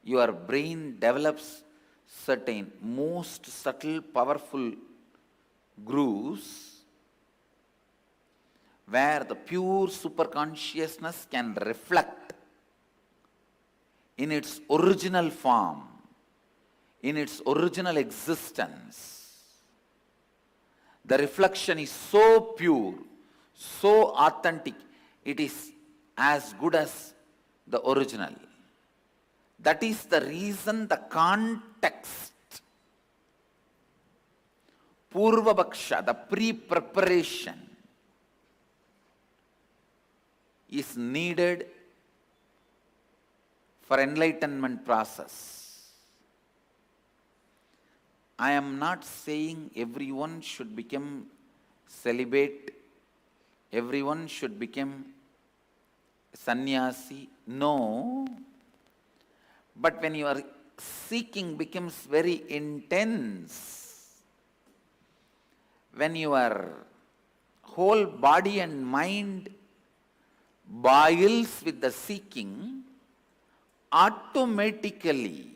S1: your brain develops certain most subtle powerful grooves where the pure superconsciousness can reflect in its original form, in its original existence. The reflection is so pure, so authentic, it is as good as the original. That is the reason the context, Purva Bhaksha, the pre-preparation is needed for enlightenment process. I am not saying everyone should become celibate, everyone should become sannyasi. No. But when your seeking becomes very intense, when your whole body and mind boils with the seeking, automatically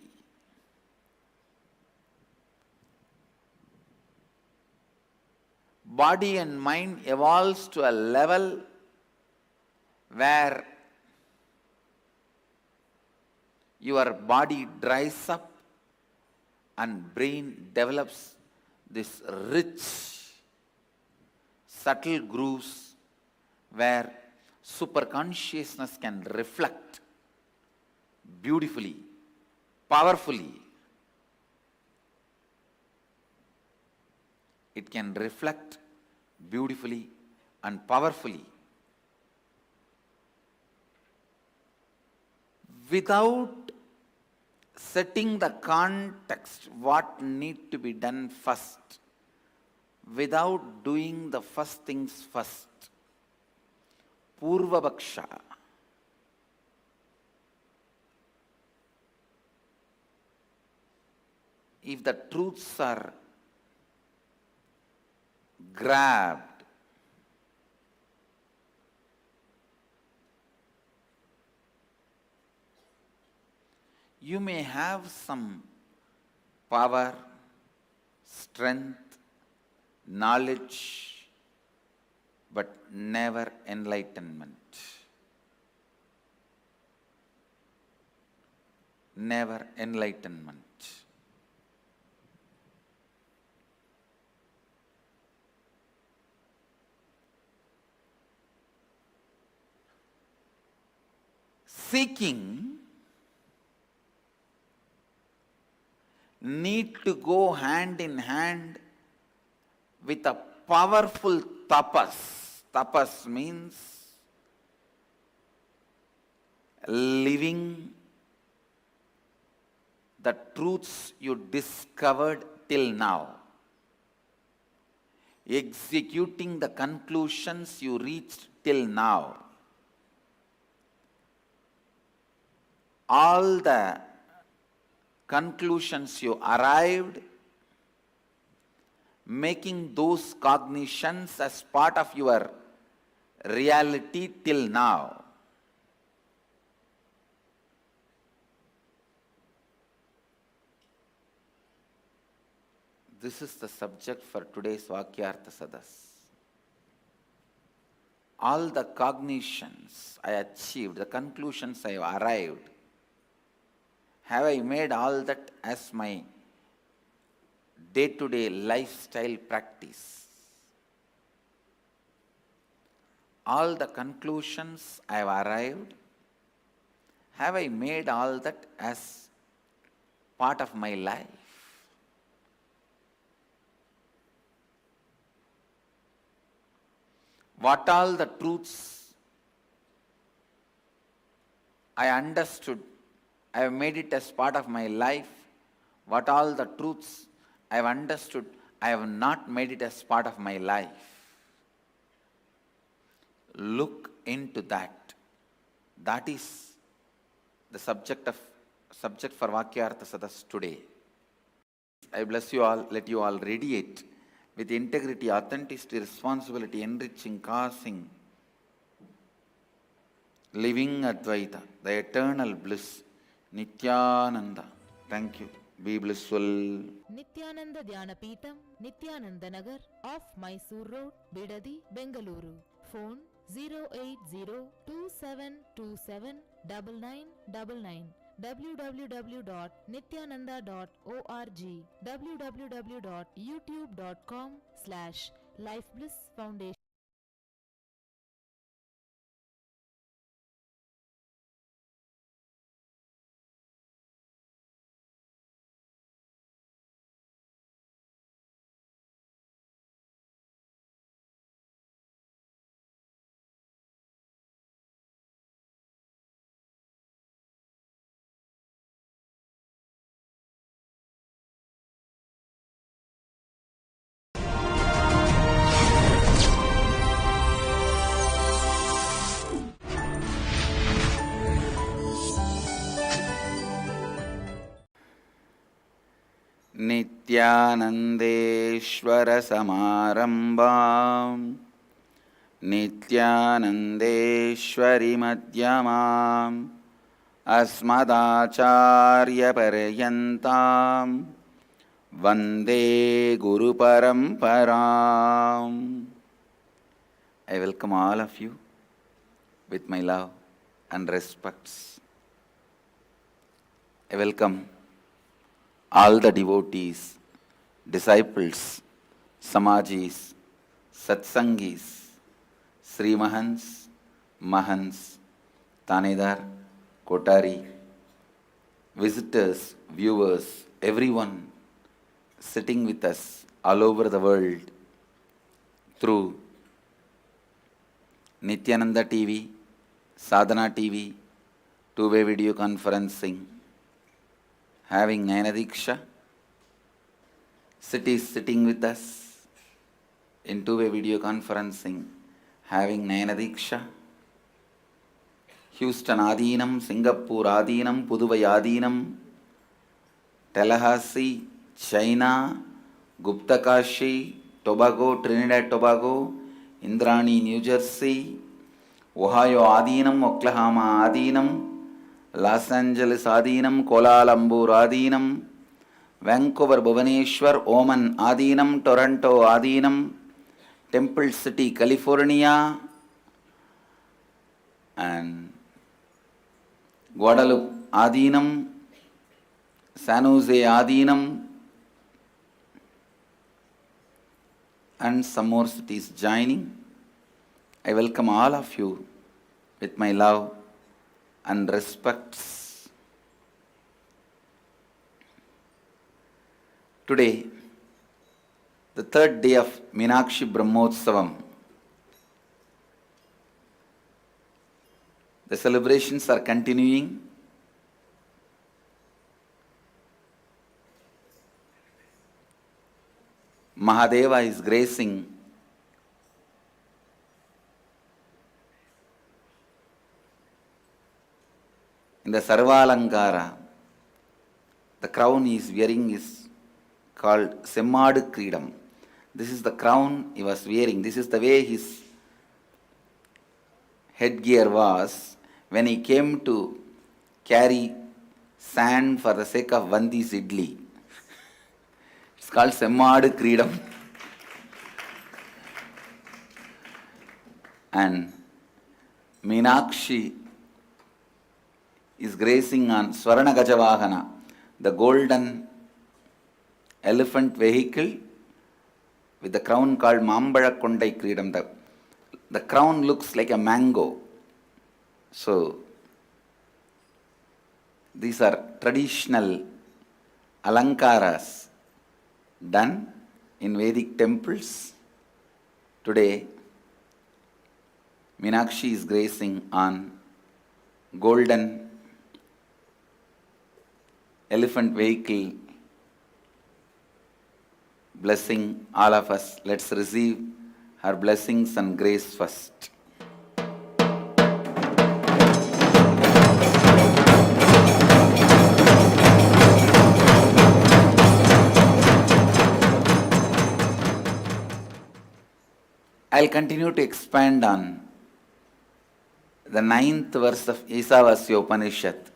S1: body and mind evolves to a level where your body dries up and brain develops this rich, subtle grooves where superconsciousness can reflect beautifully, powerfully. It can reflect beautifully and powerfully without setting the context, what need to be done first, without doing the first things first. Purva Bhaksha. If the truths are grabbed, you may have some power, strength, knowledge, but never enlightenment. Never enlightenment. Seeking need to go hand in hand with a powerful tapas. Tapas means living the truths you discovered till now, executing the conclusions you reached till now. All the conclusions you arrived, making those cognitions as part of your reality till now. This is the subject for today's Vakyartha Sadas. All the cognitions I achieved, the conclusions I have arrived, have I made all that as my day-to-day lifestyle practice? All the conclusions I have arrived, have I made all that as part of my life? What all the truths I understood, I have made it as part of my life. What all the truths I have understood, I have not made it as part of my life. Look into that. That is the subject for Vakyartha Sadas today. I bless you all, let you all radiate with integrity, authenticity, responsibility, enriching, causing, living Advaita, the eternal bliss, Nithyananda. Thank you. Be blissful.
S2: Nithyananda Dhyanapītam, Nithyananda Nagar, off Mysore Road, Bidadi, Bengaluru. Phone 08027279999. www.nithyananda.org. www.youtube.com/lifeblissfoundation.
S1: नित्यानन्देश्वरसमारम्भां नित्यानन्देश्वरिमध्यमाम् अस्मदाचार्यपर्यन्तां वन्दे गुरुपरम्पराम्. I welcome all of you with my love and respects. I welcome all the devotees, disciples, Samajis, Satsangis, Sri Mahans, Mahans, Tanedar, Kotari, visitors, viewers, everyone sitting with us all over the world through Nithyananda TV, Sadhana TV, two-way video conferencing, having Nayanadiksha, cities sitting with us in two-way video conferencing, having Nayanadiksha, Houston Adinam, Singapore Adinam, Puduvai Adinam, Tallahassee, China, Guptakashi, Tobago, Trinidad Tobago, Indrani, New Jersey, Ohio Adinam, Oklahoma Adinam, Los Angeles Adinam, Kuala Lumpur Adinam, Vancouver Bhubaneswar, Oman Adinam, Toronto Adinam, Temple City, California, and Guadalupe Adinam, San Jose Adinam, and some more cities joining. I welcome all of you with my love and respects. Today, the third day of Meenakshi Brahmotsavam, the celebrations are continuing. Mahadeva is gracing in the Sarvalankara. The crown he is wearing is called Semmadu Kridam. This is the crown he was wearing. This is the way his headgear was when he came to carry sand for the sake of Vandi's idli. It's called Semmadu Kridam. And Meenakshi is gracing on Swarana Gajavahana, the golden elephant vehicle with the crown called Mambala Kondai Kridam. The crown looks like a mango. So, these are traditional alankaras done in Vedic temples. Today, Meenakshi is gracing on golden elephant vehicle, blessing all of us. Let's receive her blessings and grace first. I'll continue to expand on the 9th verse of Ishavasya Upanishad.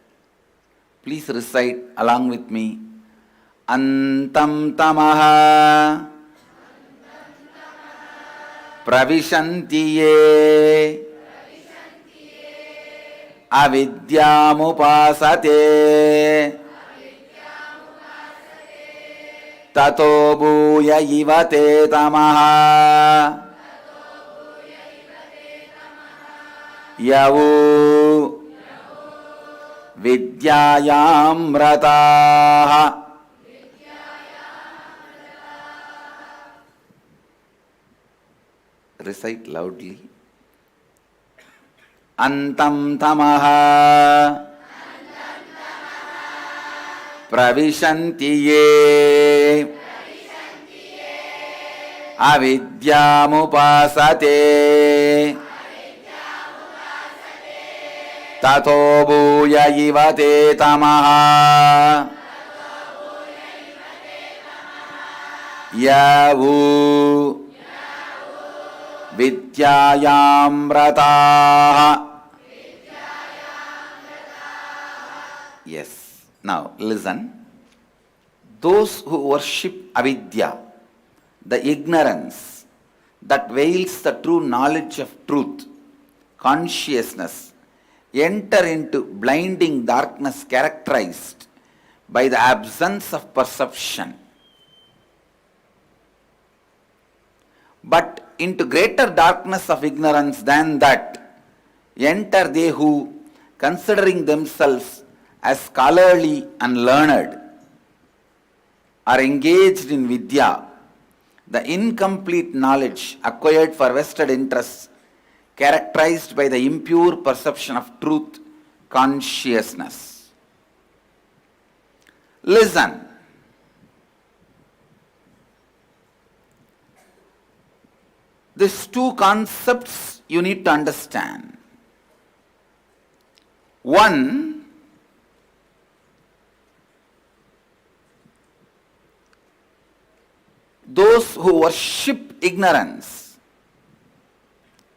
S1: Please recite along with me. Antam tamaha pravishanti ye avidyamupasate tato bhuya ivate tamaha yavu vidyayamrataha. Recite loudly. Antam tamaha pravishanti ye avidyamupasate tato bhuya ivate tamaha yavu vidyayamrataha. Yes. Now listen. Those who worship avidya, the ignorance that veils the true knowledge of truth, consciousness, enter into blinding darkness characterized by the absence of perception. But into greater darkness of ignorance than that enter they who, considering themselves as scholarly and learned, are engaged in vidya, the incomplete knowledge acquired for vested interests, characterized by the impure perception of truth, consciousness. Listen. These two concepts you need to understand. One, those who worship ignorance,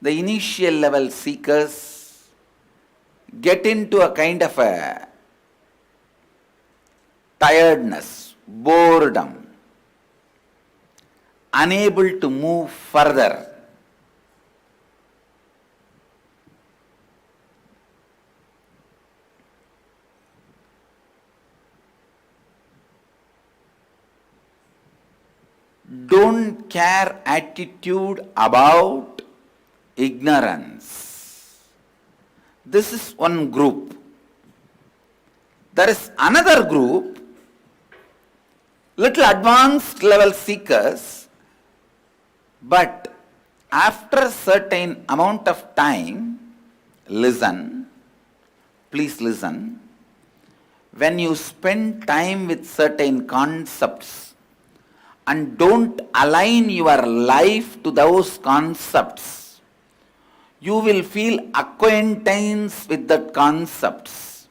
S1: the initial level seekers, get into a kind of a tiredness, boredom, unable to move further. Don't care attitude about ignorance. This is one group. There is another group, little advanced level seekers, but after a certain amount of time, listen, please listen, when you spend time with certain concepts and don't align your life to those concepts, you will feel acquaintance with the concepts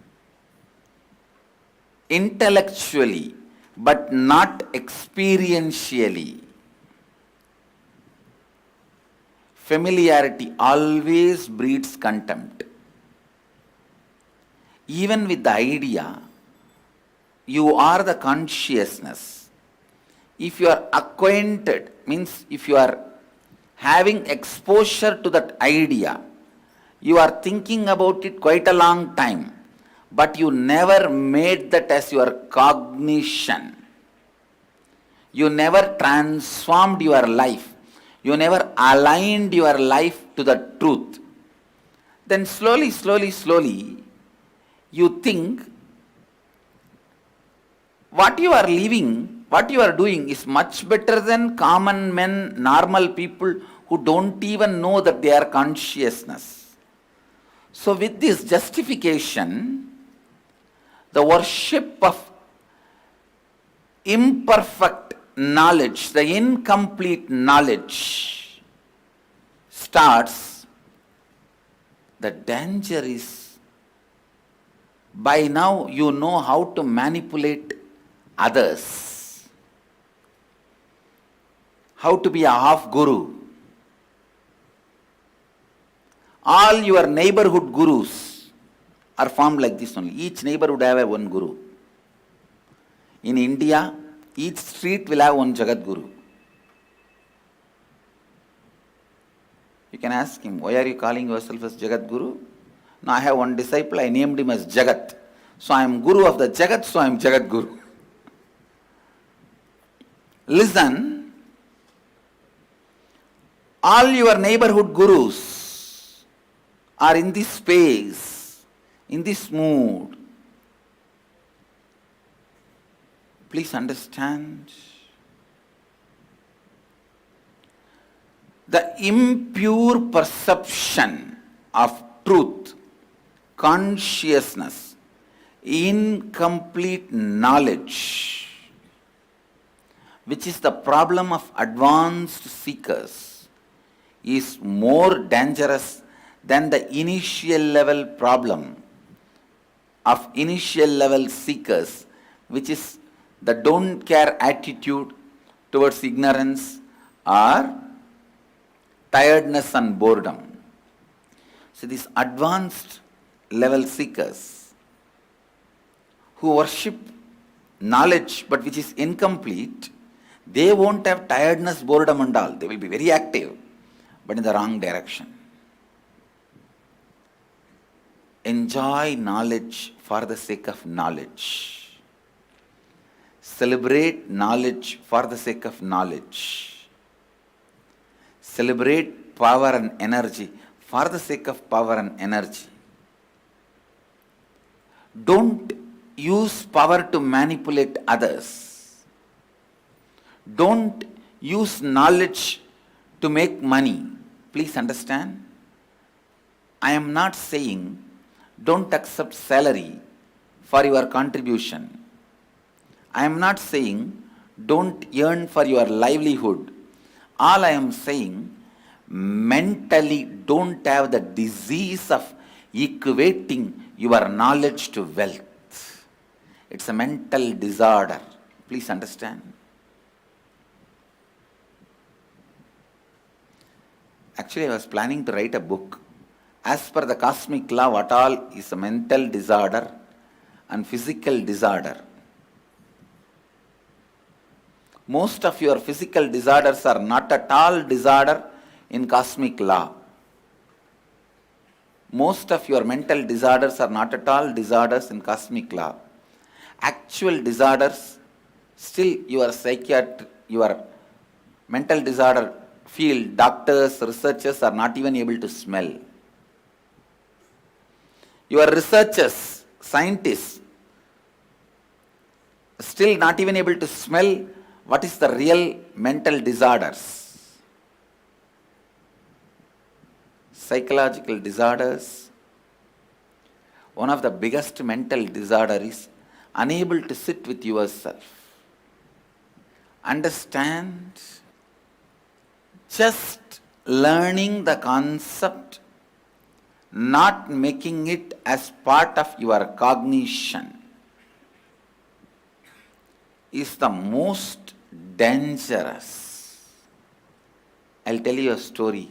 S1: intellectually but not experientially. Familiarity always breeds contempt. Even with the idea, you are the consciousness. If you are acquainted, means if you are having exposure to that idea, you are thinking about it quite a long time, but you never made that as your cognition. You never transformed your life. You never aligned your life to the truth. Then slowly, you think what you are living, what you are doing is much better than common men, normal people who don't even know that they are consciousness. So with this justification, the worship of imperfect knowledge, the incomplete knowledge starts. The danger is, by now you know how to manipulate others, how to be a half guru. All your neighborhood gurus are formed like this only. Each neighbor would have one guru. In India, each street will have one Jagat Guru. You can ask him, why are you calling yourself as Jagat Guru? No, I have one disciple, I named him as Jagat. So I am Guru of the Jagat, so I am Jagat Guru. Listen, all your neighborhood gurus are in this space, in this mood. Please understand. The impure perception of truth, consciousness, incomplete knowledge, which is the problem of advanced seekers, is more dangerous than the initial level problem of initial level seekers, which is the don't care attitude towards ignorance or tiredness and boredom. So these advanced level seekers who worship knowledge but which is incomplete, they won't have tiredness, boredom and all. They will be very active, but in the wrong direction. Enjoy knowledge for the sake of knowledge. Celebrate knowledge for the sake of knowledge. Celebrate power and energy for the sake of power and energy. Don't use power to manipulate others. Don't use knowledge to make money. Please understand. I am not saying don't accept salary for your contribution. I am not saying don't earn for your livelihood. All I am saying, mentally don't have the disease of equating your knowledge to wealth. It's a mental disorder. Please understand. Actually, I was planning to write a book. As per the cosmic law, what all is a mental disorder and physical disorder. Most of your physical disorders are not at all disorder in cosmic law. Most of your mental disorders are not at all disorders in cosmic law. Actual disorders, still your your mental disorder field, doctors, researchers are not even able to smell. Your researchers, scientists, still not even able to smell what is the real mental disorders. Psychological disorders. One of the biggest mental disorder is unable to sit with yourself. Understand, just learning the concept, not making it as part of your cognition, is the most dangerous. I'll tell you a story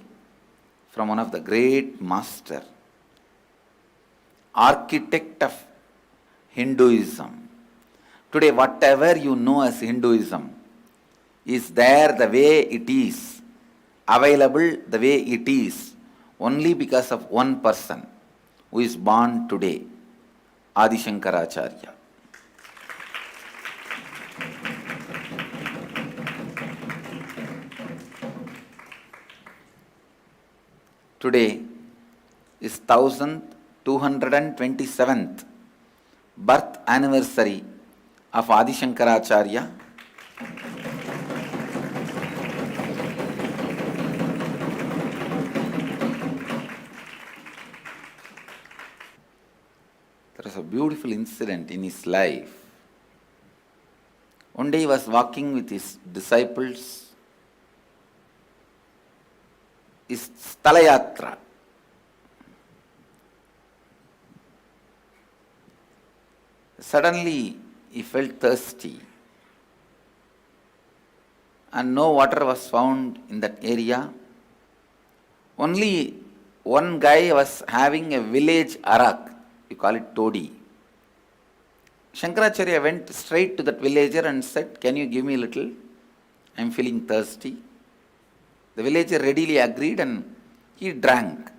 S1: from one of the great master, architect of Hinduism. Today, whatever you know as Hinduism is there the way it is, available the way it is, only because of one person who is born today, Adi Shankaracharya. Today is 1227th birth anniversary of Adi Shankaracharya. There is a beautiful incident in his life. One day he was walking with his disciples, his Stalayatra. Suddenly he felt thirsty and no water was found in that area. Only one guy was having a village arak, you call it todi. Shankaracharya went straight to that villager and said, "Can you give me a little? I am feeling thirsty." The villager readily agreed and he drank.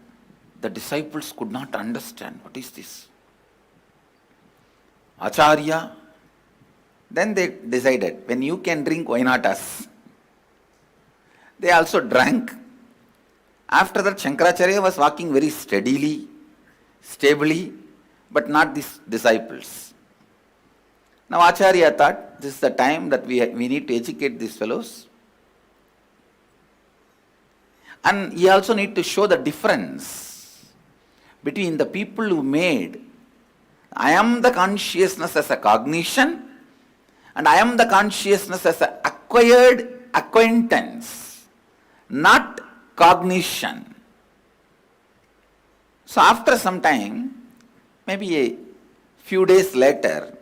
S1: The disciples could not understand, what is this? Acharya. Then they decided, when you can drink, why not us? They also drank. After that, Shankaracharya was walking very steadily, stably, but not these disciples. Now Acharya thought, this is the time that we need to educate these fellows. And he also need to show the difference between the people who made I am the consciousness as a cognition and I am the consciousness as an acquired acquaintance, not cognition. So after some time, maybe a few days later,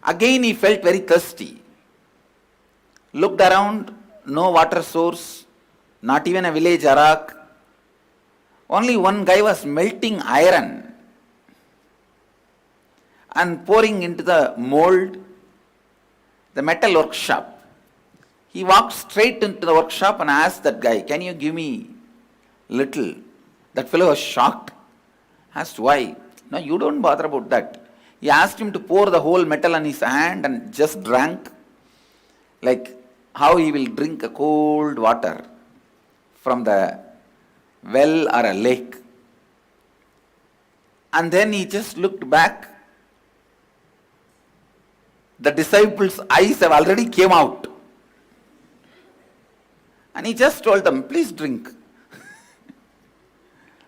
S1: again he felt very thirsty. Looked around, no water source, not even a village Arak. Only one guy was melting iron and pouring into the mold, the metal workshop. He walked straight into the workshop and asked that guy, "Can you give me little?" That fellow was shocked. Asked why? "No, you don't bother about that." He asked him to pour the whole metal on his hand and just drank, like how he will drink a cold water from the well or a lake. And then he just looked back. The disciples' eyes have already came out. And he just told them, "Please drink."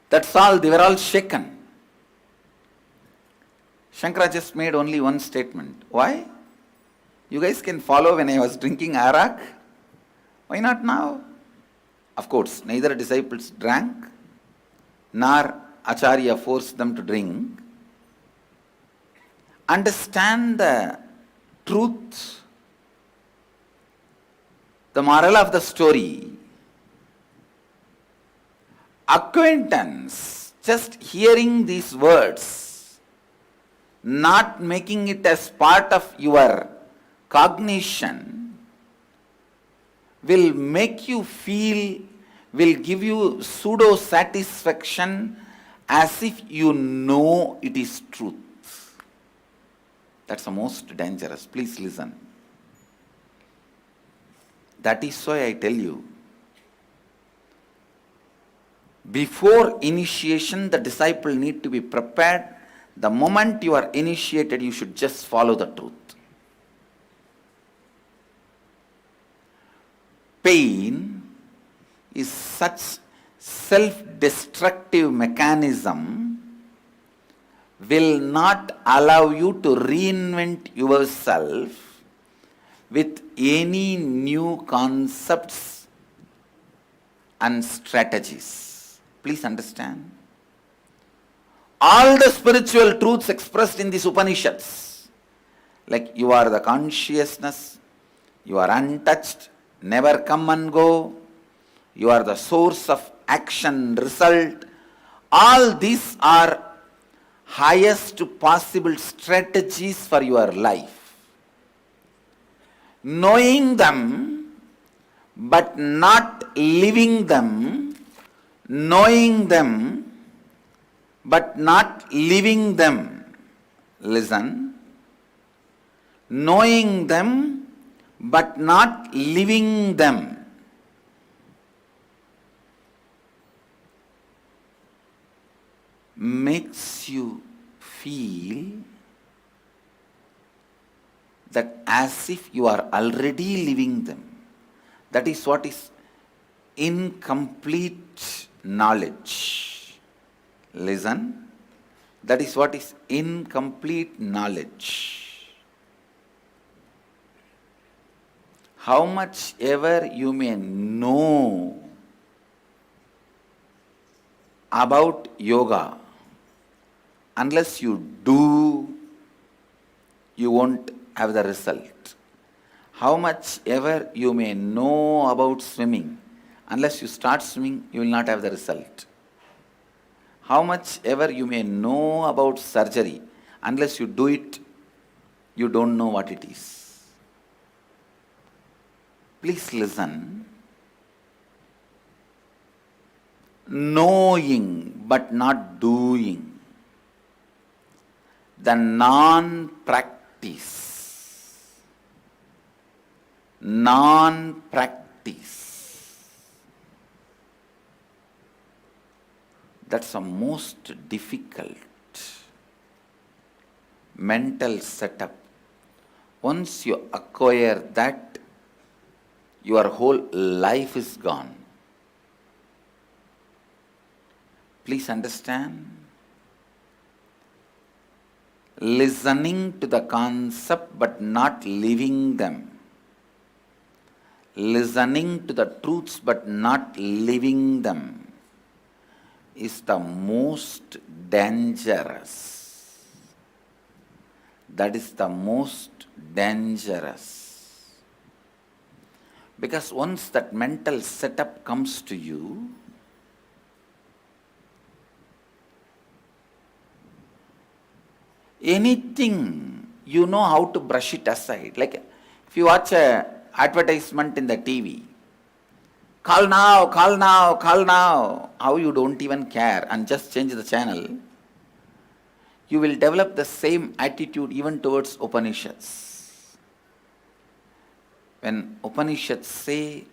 S1: That's all, they were all shaken. Shankara just made only one statement. Why? You guys can follow when I was drinking arak. Why not now? Of course, neither disciples drank, nor Acharya forced them to drink. Understand the truth. The moral of the story. Acquaintance, just hearing these words, not making it as part of your cognition, will make you feel, will give you pseudo satisfaction as if you know it is truth. That's the most dangerous. Please listen. That is why I tell you, before initiation, the disciple need to be prepared. The moment you are initiated, you should just follow the truth. Pain is such self-destructive mechanism, will not allow you to reinvent yourself with any new concepts and strategies. Please understand. All the spiritual truths expressed in these Upanishads, like you are the consciousness, you are untouched, never come and go, you are the source of action, result, all these are highest possible strategies for your life. Knowing them, but not living them, knowing them, but not living them. Listen. Knowing them, but not living them. Makes you feel that as if you are already living them. That is what is incomplete knowledge. Listen, that is what is incomplete knowledge. How much ever you may know about yoga, unless you do, you won't have the result. How much ever you may know about swimming, unless you start swimming, you will not have the result. How much ever you may know about surgery, unless you do it, you don't know what it is. Please listen. Knowing but not doing. The non-practice. Non-practice. That's the most difficult mental setup. Once you acquire that, your whole life is gone. Please understand. Listening to the concept but not living them. Listening to the truths but not living them is the most dangerous. That is the most dangerous. Because once that mental setup comes to you, anything, you know how to brush it aside. Like if you watch a advertisement in the TV, call now, call now, call now, how you don't even care and just change the channel, you will develop the same attitude even towards Upanishads. When Upanishads say,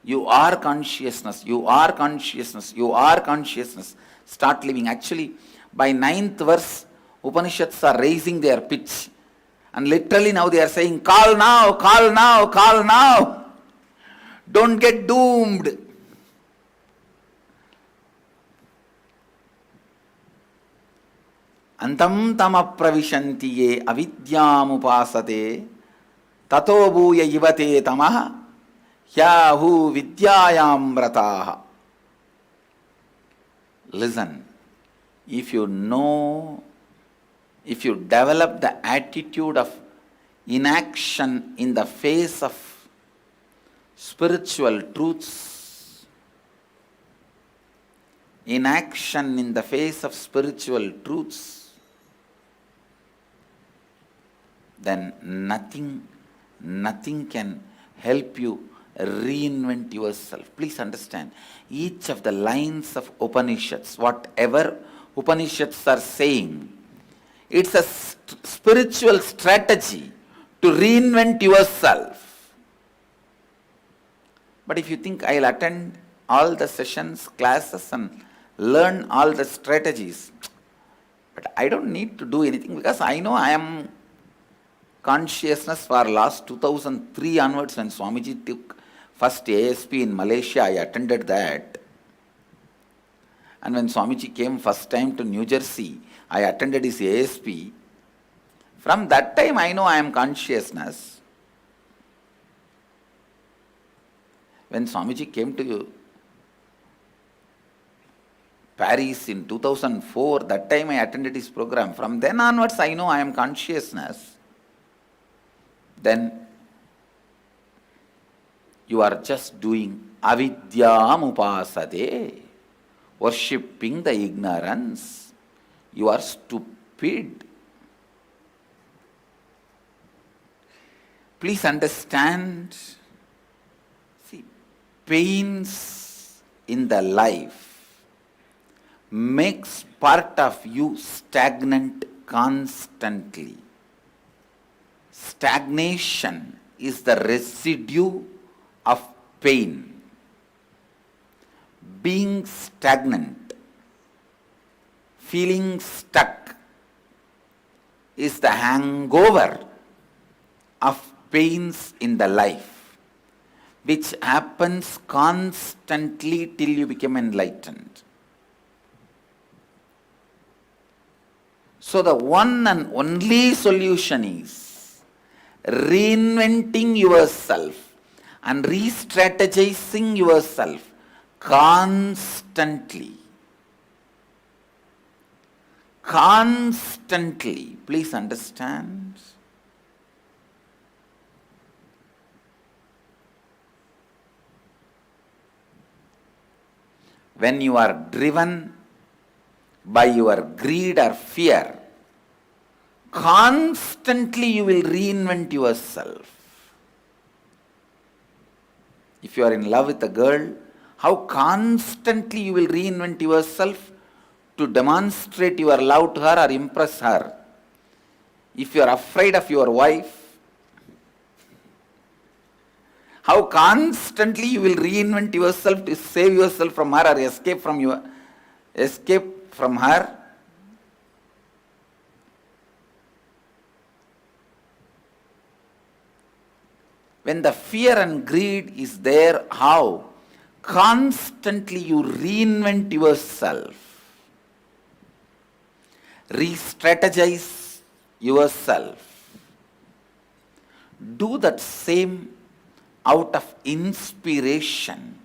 S1: you are consciousness, you are consciousness, you are consciousness, start living. Actually, by 9th verse, Upanishads are raising their pitch. And literally now they are saying, call now, call now, call now. Don't get doomed. Antam tama pravishanti ye avidyam upasate tato bhuya yivate tamaha hyahu vidyayam vrataha. Listen, if you know, if you develop the attitude of inaction in the face of spiritual truths, inaction in the face of spiritual truths, then nothing can help you reinvent yourself. Please understand, each of the lines of Upanishads, whatever Upanishads are saying, it's a spiritual strategy to reinvent yourself. But if you think I'll attend all the sessions, classes and learn all the strategies, but I don't need to do anything because I know I am consciousness for last 2003 onwards. When Swamiji took first ASP in Malaysia, I attended that. And when Swamiji came first time to New Jersey, I attended his ASP. From that time I know I am consciousness. When Swamiji came to Paris in 2004, that time I attended his program. From then onwards I know I am consciousness. Then you are just doing avidyam upasate, worshipping the ignorance. You are stupid. Please understand, see, pains in the life makes part of you stagnant constantly. Stagnation is the residue of pain. Being stagnant, feeling stuck, is the hangover of pains in the life, which happens constantly till you become enlightened. So the one and only solution is reinventing yourself and re-strategizing yourself constantly. Constantly. Please understand. When you are driven by your greed or fear, constantly you will reinvent yourself. If you are in love with a girl, how constantly you will reinvent yourself to demonstrate your love to her or impress her. If you are afraid of your wife, how constantly you will reinvent yourself to save yourself from her or escape from her. When the fear and greed is there, how constantly you reinvent yourself, re-strategize yourself. Do that same out of inspiration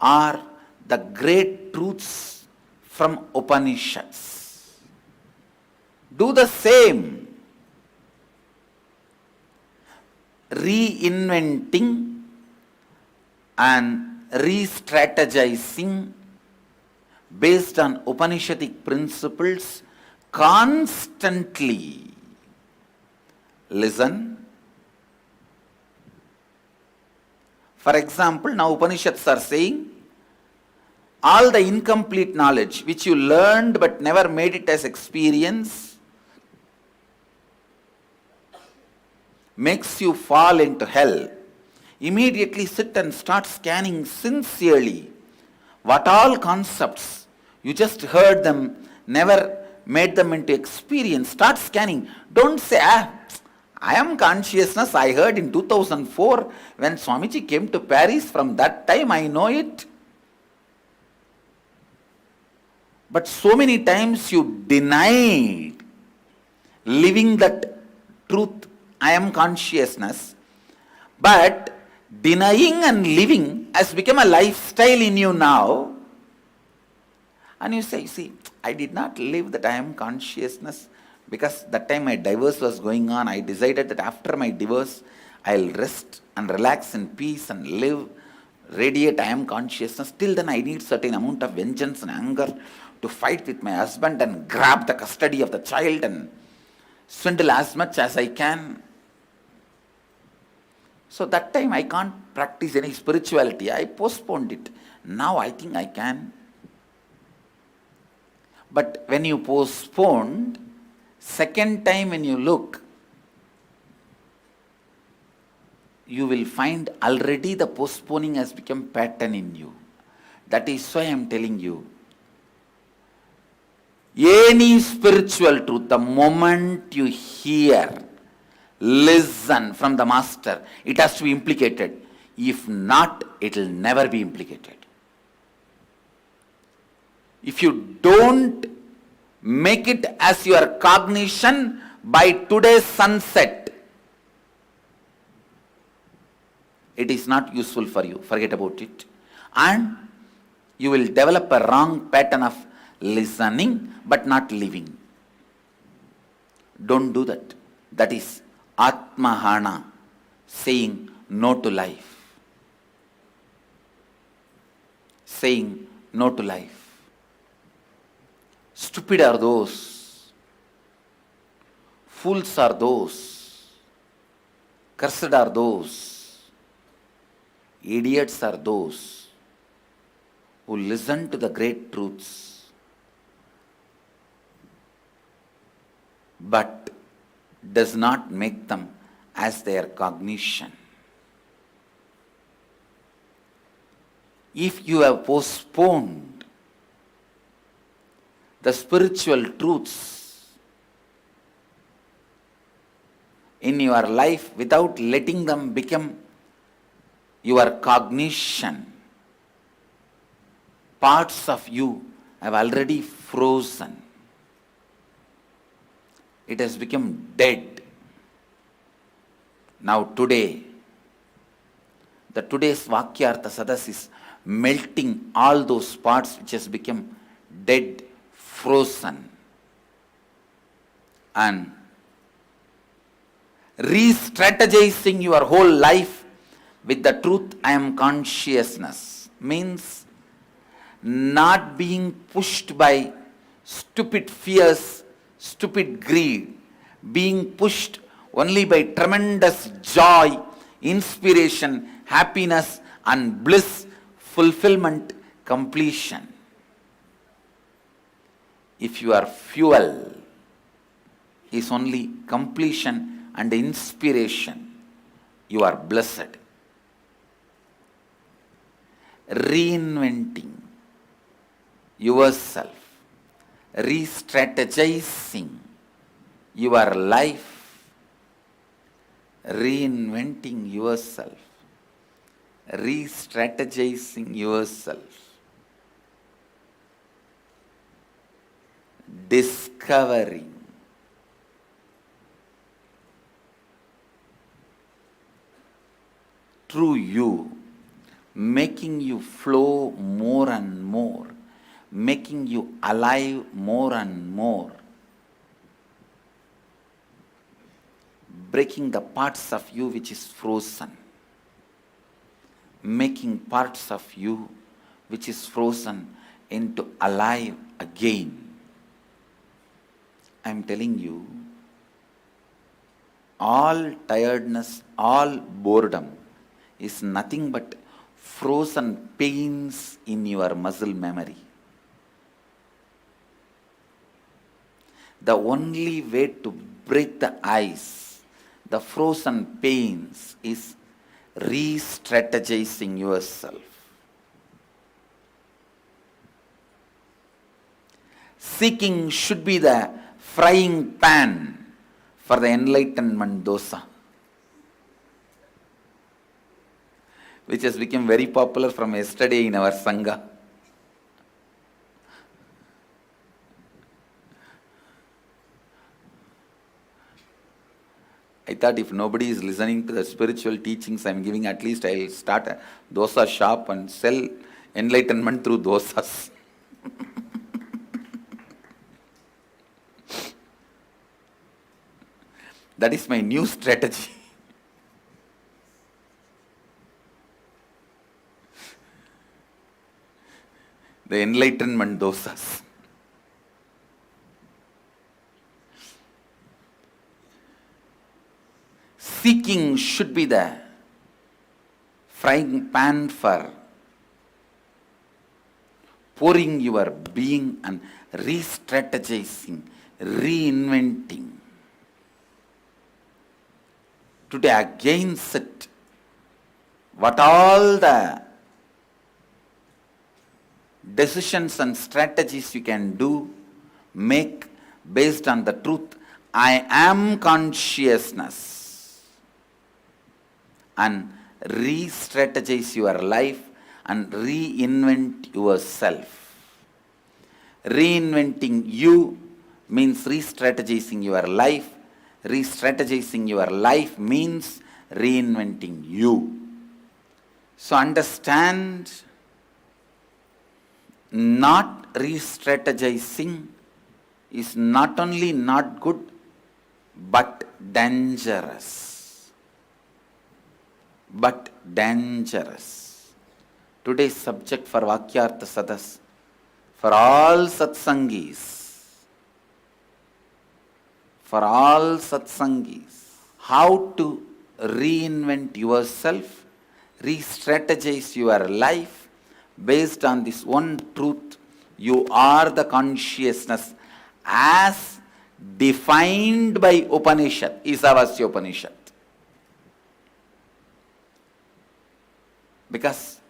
S1: or the great truths from Upanishads. Do the same. Reinventing and re-strategizing based on Upanishadic principles, constantly listen. For example, now Upanishads are saying, all the incomplete knowledge which you learned but never made it as experience makes you fall into hell. Immediately sit and start scanning sincerely what all concepts you just heard them, never made them into experience. Start scanning. Don't say, I am consciousness, I heard in 2004 when Swamiji came to Paris, from that time I know it. But so many times you denied living that truth, I am consciousness. But denying and living has become a lifestyle in you now. And you say, see, I did not live that I am consciousness because that time my divorce was going on. I decided that after my divorce, I'll rest and relax in peace and live, radiate I am consciousness. Till then I need certain amount of vengeance and anger to fight with my husband and grab the custody of the child and swindle as much as I can. So that time I can't practice any spirituality. I postponed it. Now I think I can. But when you postponed, second time when you look, you will find already the postponing has become pattern in you. That is why I am telling you, any spiritual truth, the moment you hear, listen from the master, it has to be implicated. If not, it will never be implicated. If you don't make it as your cognition by today's sunset, it is not useful for you. Forget about it. And you will develop a wrong pattern of listening but not living. Don't do that. That is Atmahana, saying no to life. Saying no to life. Stupid are those, fools are those, cursed are those, idiots are those who listen to the great truths but does not make them as their cognition. If you have postponed the spiritual truths in your life without letting them become your cognition, parts of you have already frozen. It has become dead. Now today, the today's Vakyartha Sadas is melting all those parts which has become dead, frozen, and re-strategizing your whole life with the truth I am consciousness means not being pushed by stupid fears, stupid greed, being pushed only by tremendous joy, inspiration, happiness and bliss, fulfillment, completion. If your fuel is only completion and inspiration, you are blessed. Reinventing yourself, re-strategizing your life, reinventing yourself, re-strategizing yourself, discovering through you, making you flow more and more, making you alive more and more, breaking the parts of you which is frozen, making parts of you which is frozen into alive again. I am telling you, all tiredness, all boredom is nothing but frozen pains in your muscle memory. The only way to break the ice, the frozen pains, is re-strategizing yourself. Seeking should be the frying pan for the enlightenment dosa, which has become very popular from yesterday in our Sangha. I thought if nobody is listening to the spiritual teachings I am giving, at least I will start a dosa shop and sell enlightenment through dosas. That is my new strategy. The enlightenment dosas. Seeking should be the frying pan for pouring your being and re-strategizing, reinventing. Today again sit, what all the decisions and strategies you can do, make based on the truth, I am consciousness, and re-strategize your life and reinvent yourself. Reinventing you means re-strategizing your life. Re-strategizing your life means reinventing you. So understand, not re-strategizing is not only not good, but dangerous. But dangerous. Today's subject for Vakyartha Sadas, for all satsangis, how to reinvent yourself, re-strategize your life based on this one truth: you are the consciousness as defined by Upanishad, Ishavasya Upanishad. Because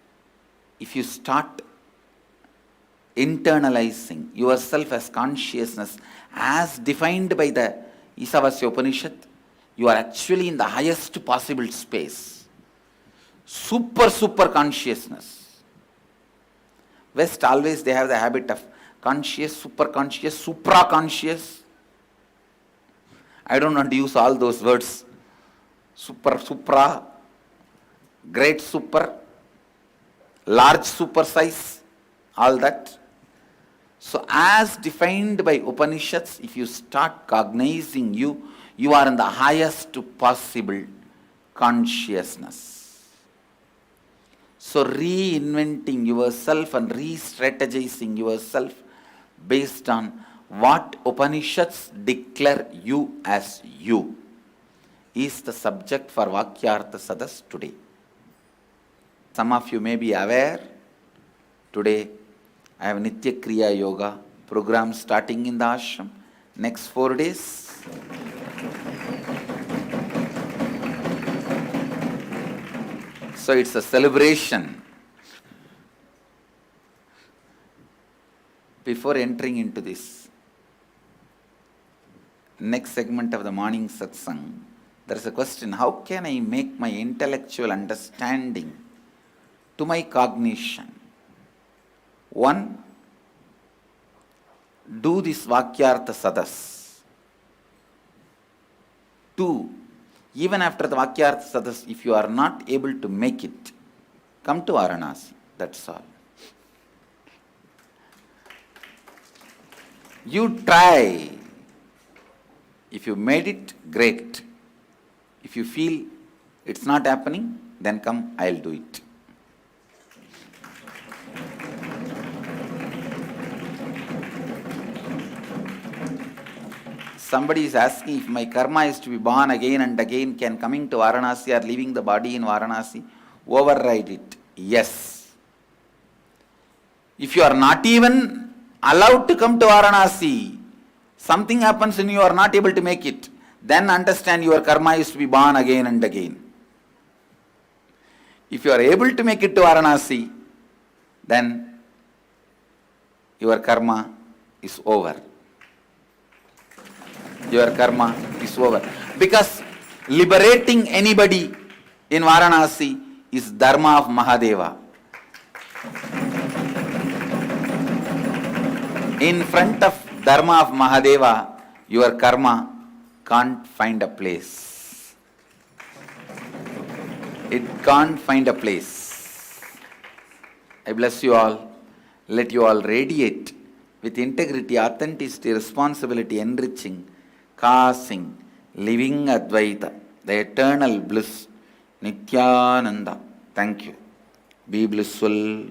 S1: if you start internalizing yourself as consciousness as defined by the Ishavasya Upanishad, you are actually in the highest possible space. Super consciousness. West always they have the habit of conscious, super conscious, supra-conscious. I don't want to use all those words. Super, supra, great super, large super size, all that. So as defined by Upanishads, if you start cognizing you are in the highest possible consciousness. So reinventing yourself and re-strategizing yourself based on what Upanishads declare you as you is the subject for Vakyartha Sadas today. Some of you may be aware, today I have Nitya Kriya Yoga program starting in the ashram. Next 4 days. So it's a celebration. Before entering into this next segment of the morning satsang, there is a question: how can I make my intellectual understanding to my cognition? 1, do this Vakyartha Sadas. 2, even after the Vakyartha Sadas, if you are not able to make it, come to Varanasi. That's all. You try. If you made it, great. If you feel it's not happening, then come, I'll do it. somebody is asking if my karma is to be born again and again, can coming to Varanasi or leaving the body in Varanasi override it? Yes. If you are not even allowed to come to Varanasi, something happens and you are not able to make it, then understand your karma is to be born again and again. If you are able to make it to Varanasi, then your karma is over. Your karma is over. Because liberating anybody in Varanasi is dharma of Mahadeva. In front of dharma of Mahadeva, your karma can't find a place. It can't find a place. I bless you all. Let you all radiate with integrity, authenticity, responsibility, enriching, causing, living Advaita, the eternal bliss, Nithyananda. Thank you. Be blissful.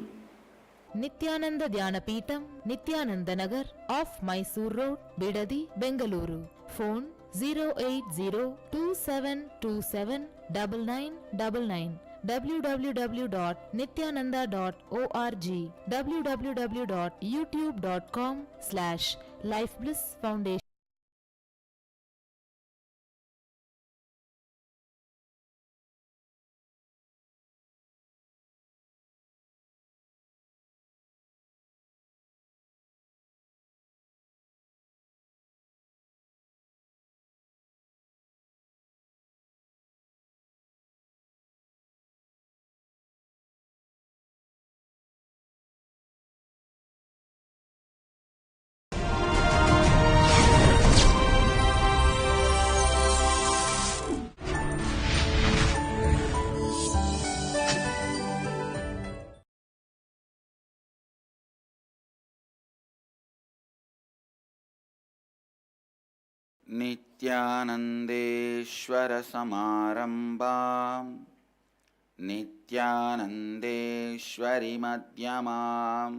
S2: Nithyananda Dhyanapītam, Nithyananda Nagar, off Mysore Road, Bidadi, Bengaluru. Phone 08027279999. www.nithyananda.org. www.youtube.com/lifeblissfoundation.
S1: Nithyanandeshwara Samarambam Nithyanandeshwari Madhyamam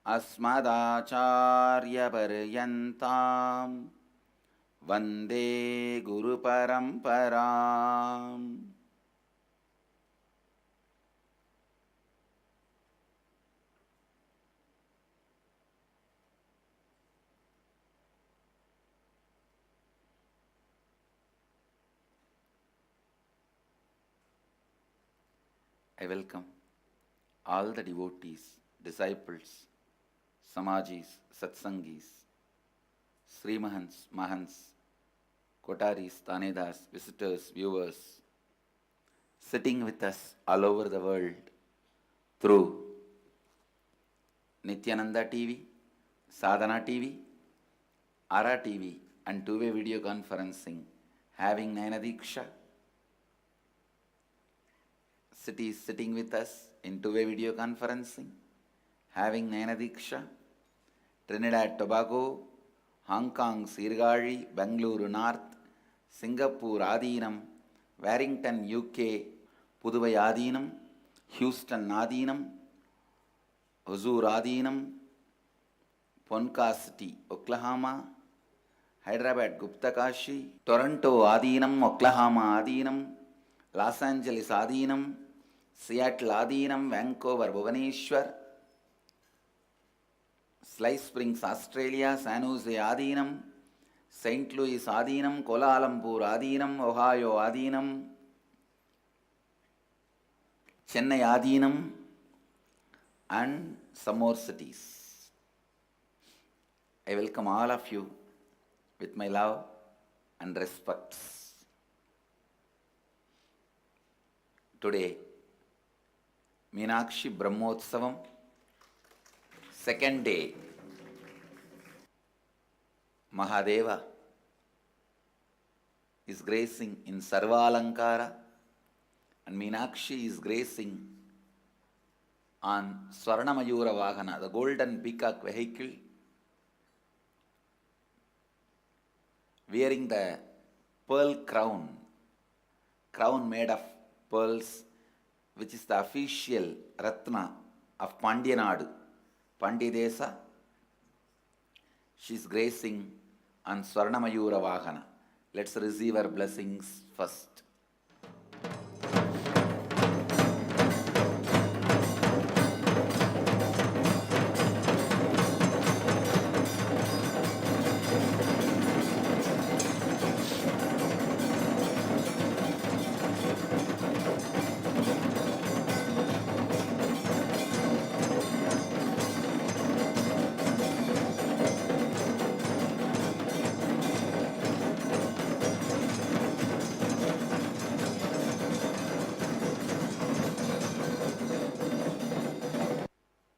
S1: Asmadacharya Paryantam Vande Guru Paramparam. I welcome all the devotees, disciples, Samajis, Satsangis, Srimahans, Mahans, Kotaris, Tanedas, visitors, viewers, sitting with us all over the world through Nithyananda TV, Sadhana TV, Ara TV and two-way video conferencing, having Nainadiksha. Cities sitting with us in two-way video conferencing, having Nainadiksha, Trinidad, Tobago, Hong Kong, Sirgari, Bengaluru North, Singapore, Adinam, Warrington, UK, Puduvai Adinam, Houston Adinam, Huzur Adinam, Ponca City, Oklahoma, Hyderabad, Guptakashi, Toronto Adinam, Oklahoma Adinam, Los Angeles Adinam, Seattle Adinam, Vancouver, Bhubaneswar, Slice Springs, Australia, San Jose Adinam, St. Louis Adinam, Kuala Lumpur Adinam, Ohio Adinam, Chennai Adinam, and some more cities. I welcome all of you with my love and respects. Today, Meenakshi Brahmotsavam, second day. Mahadeva is gracing in Sarvalankara and Meenakshi is gracing on Swarnamayura Vahana, the golden peacock vehicle, wearing the pearl crown made of pearls, which is the official Ratna of Pandyanadu, Pandidesa. She is gracing on Swarnamayura Vahana. Let's receive our blessings first.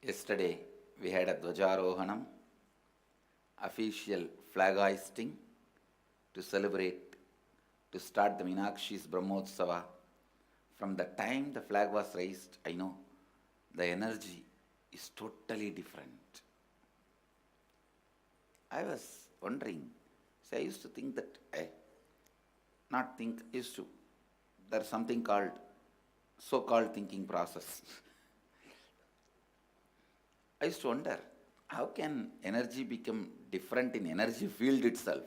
S1: Yesterday we had a Dvajarohanam, official flag hoisting to celebrate, to start the Meenakshi's Brahmotsava. From the time the flag was raised, I know the energy is totally different. I was wondering, I used to think that, there's something called, so-called thinking process. I used to wonder, how can energy become different in energy field itself?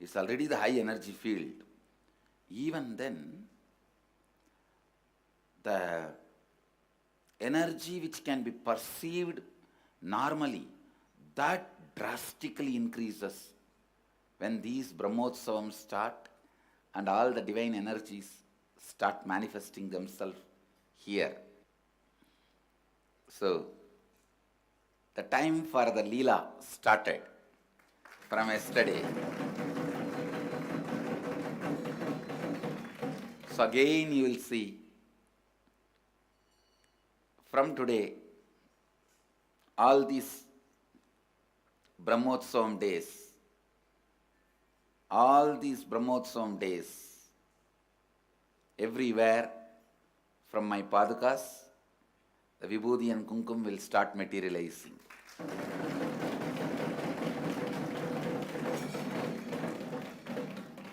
S1: It's already the high energy field. Even then, the energy which can be perceived normally, that drastically increases when these Brahmotsavams start and all the divine energies start manifesting themselves here. So, the time for the Leela started from yesterday. So again you will see, from today, all these Brahmotsavam days, everywhere from my Padukas, the Vibhuti and Kumkum will start materializing.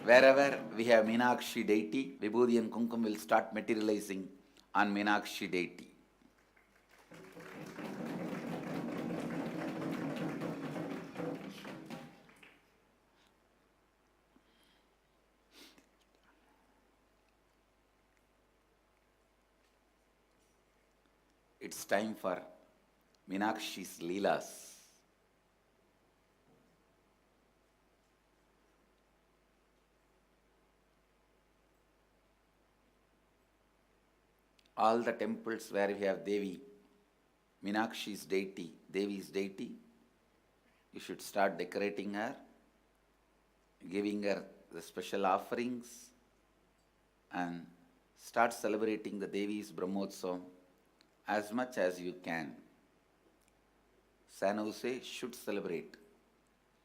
S1: Wherever we have Meenakshi deity, Vibhuti and Kumkum will start materializing on Meenakshi deity. It's time for Meenakshi's Leelas. All the temples where we have Devi, Meenakshi's deity, Devi's deity, you should start decorating her, giving her the special offerings, and start celebrating the Devi's Brahmotsavam as much as you can. San Jose should celebrate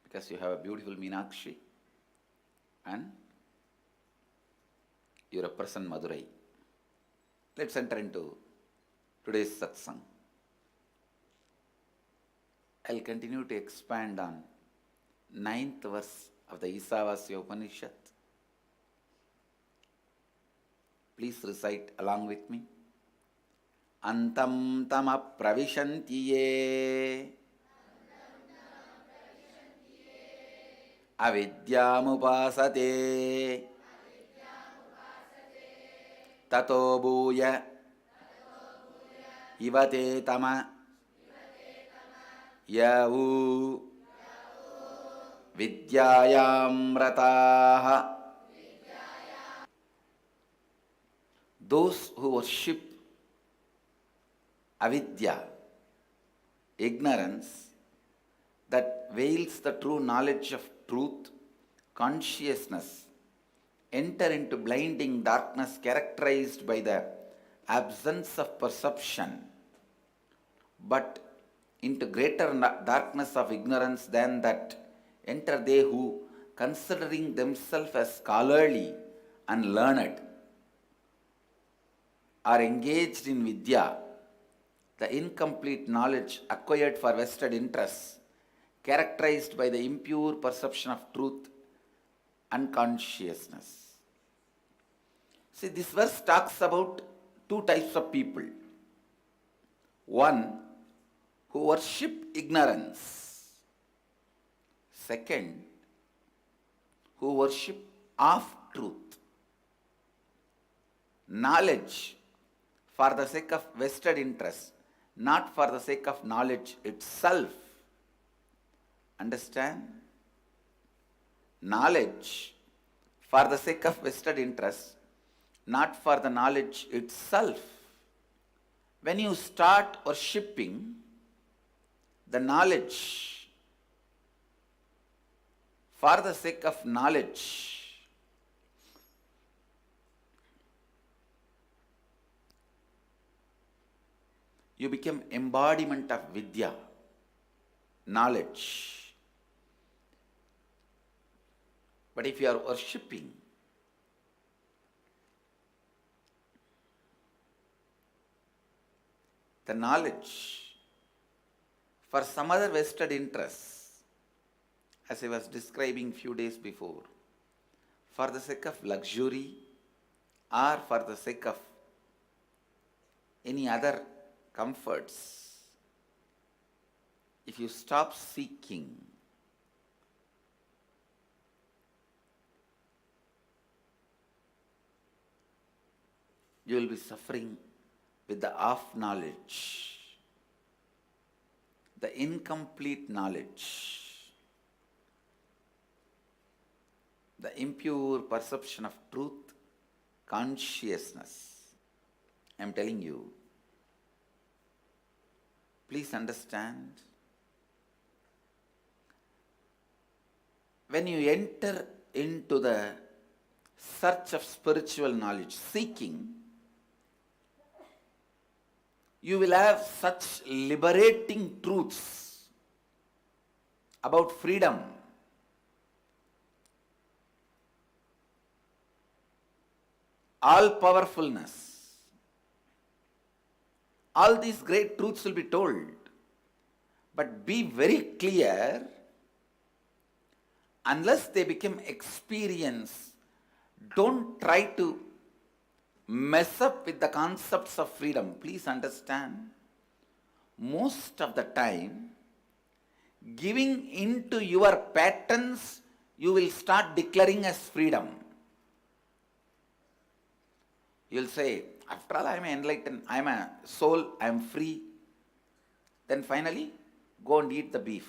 S1: because you have a beautiful Meenakshi and you represent Madurai. Let's enter into today's satsang. I'll continue to expand on 9th verse of the Ishavasya Upanishad. Please recite along with me. Antam tama pravishanti ye avidyamupasate tato bhuya ivate tama yavu vidyayam rataha. Those who worship avidya, ignorance, that veils the true knowledge of truth, consciousness, enter into blinding darkness characterized by the absence of perception, but into greater darkness of ignorance than that enter they who, considering themselves as scholarly and learned, are engaged in vidya, the incomplete knowledge acquired for vested interests, characterized by the impure perception of truth and consciousness. See, this verse talks about two types of people. One, who worship ignorance. Second, who worship of truth. Knowledge for the sake of vested interest, not for the sake of knowledge itself. Understand? Knowledge for the sake of vested interest, not for the knowledge itself. When you start worshipping the knowledge for the sake of knowledge, you become embodiment of vidya, knowledge. But if you are worshipping the knowledge for some other vested interest, as I was describing few days before, for the sake of luxury or for the sake of any other comforts, if you stop seeking, you will be suffering with the off knowledge, the incomplete knowledge, the impure perception of truth, consciousness. I am telling you, please understand, when you enter into the search of spiritual knowledge, seeking, you will have such liberating truths about freedom, all powerfulness. All these great truths will be told. But be very clear, unless they become experience, don't try to mess up with the concepts of freedom. Please understand, most of the time, giving into your patterns, you will start declaring as freedom. You will say, after all, I am enlightened, I am a soul, I am free. Then finally, go and eat the beef.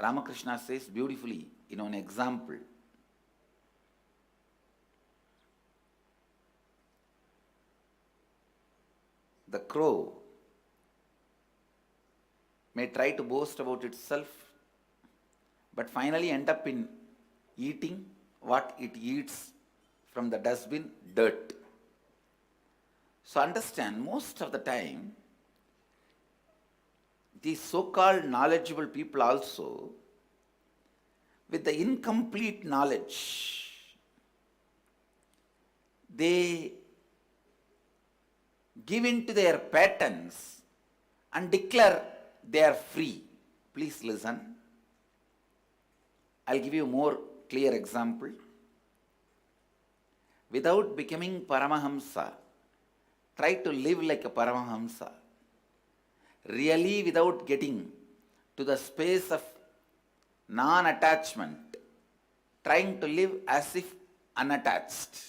S1: Ramakrishna says beautifully, an example. The crow may try to boast about itself, but finally end up in eating what it eats from the dustbin, dirt. So understand, most of the time, these so-called knowledgeable people also, with the incomplete knowledge, they give in to their patterns and declare they are free. Please listen. I'll give you a more clear example. Without becoming Paramahamsa, try to live like a Paramahamsa. Really, without getting to the space of non-attachment, trying to live as if unattached.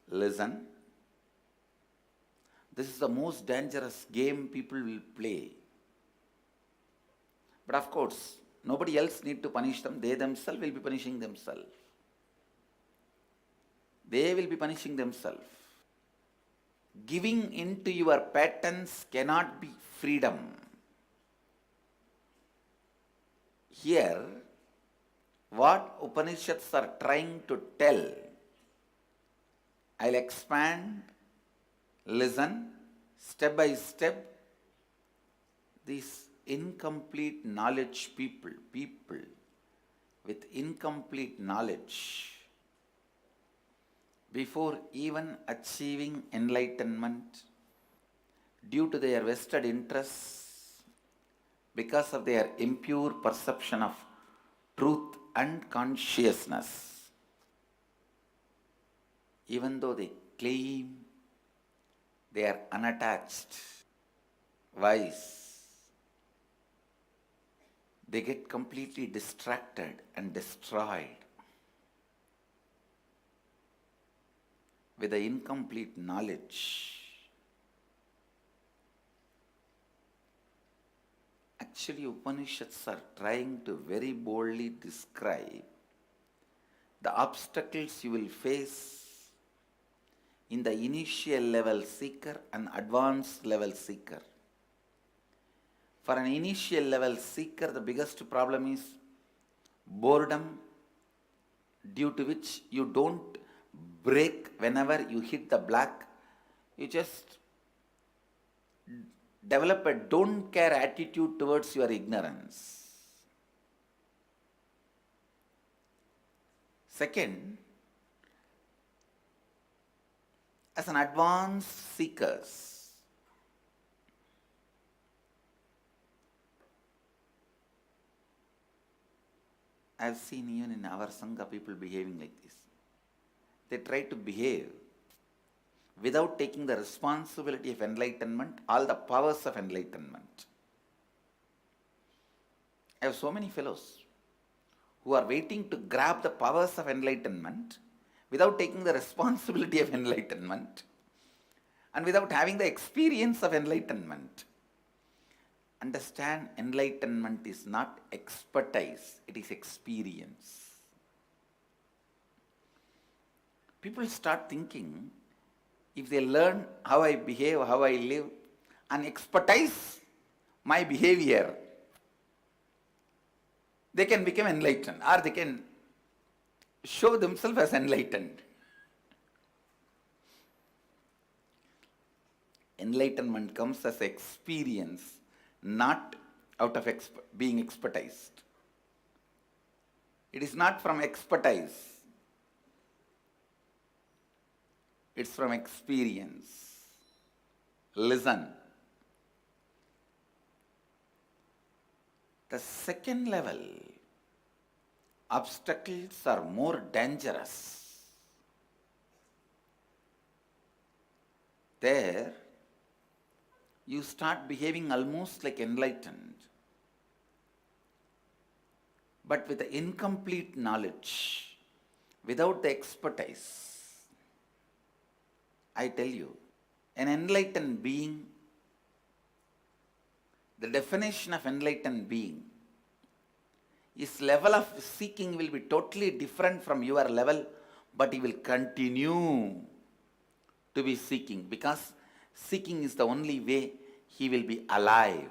S1: Listen. This is the most dangerous game people will play. But of course, nobody else need to punish them. They themselves will be punishing themselves. They will be punishing themselves. Giving into your patterns cannot be freedom. Here, what Upanishads are trying to tell, I'll expand, listen, step by step. These incomplete knowledge people with incomplete knowledge, before even achieving enlightenment, due to their vested interests, because of their impure perception of truth and consciousness, even though they claim they are unattached, wise, they get completely distracted and destroyed with the incomplete knowledge. Actually, Upanishads are trying to very boldly describe the obstacles you will face in the initial level seeker and advanced level seeker. For an initial level seeker, the biggest problem is boredom, due to which you don't break whenever you hit the black. You just develop a don't care attitude towards your ignorance. Second, as an advanced seekers, I have seen even in our Sangha people behaving like this. They try to behave without taking the responsibility of enlightenment, all the powers of enlightenment. I have so many fellows who are waiting to grab the powers of enlightenment without taking the responsibility of enlightenment and without having the experience of enlightenment. Understand, enlightenment is not expertise, it is experience. People start thinking, if they learn how I behave, how I live, and expertise my behavior, they can become enlightened, or they can show themselves as enlightened. Enlightenment comes as experience, not out of being expertised. It is not from expertise. It's from experience. Listen. The second level, obstacles are more dangerous. There, you start behaving almost like enlightened, but with the incomplete knowledge, without the expertise. I tell you, an enlightened being, the definition of enlightened being, his level of seeking will be totally different from your level, but he will continue to be seeking, because seeking is the only way he will be alive.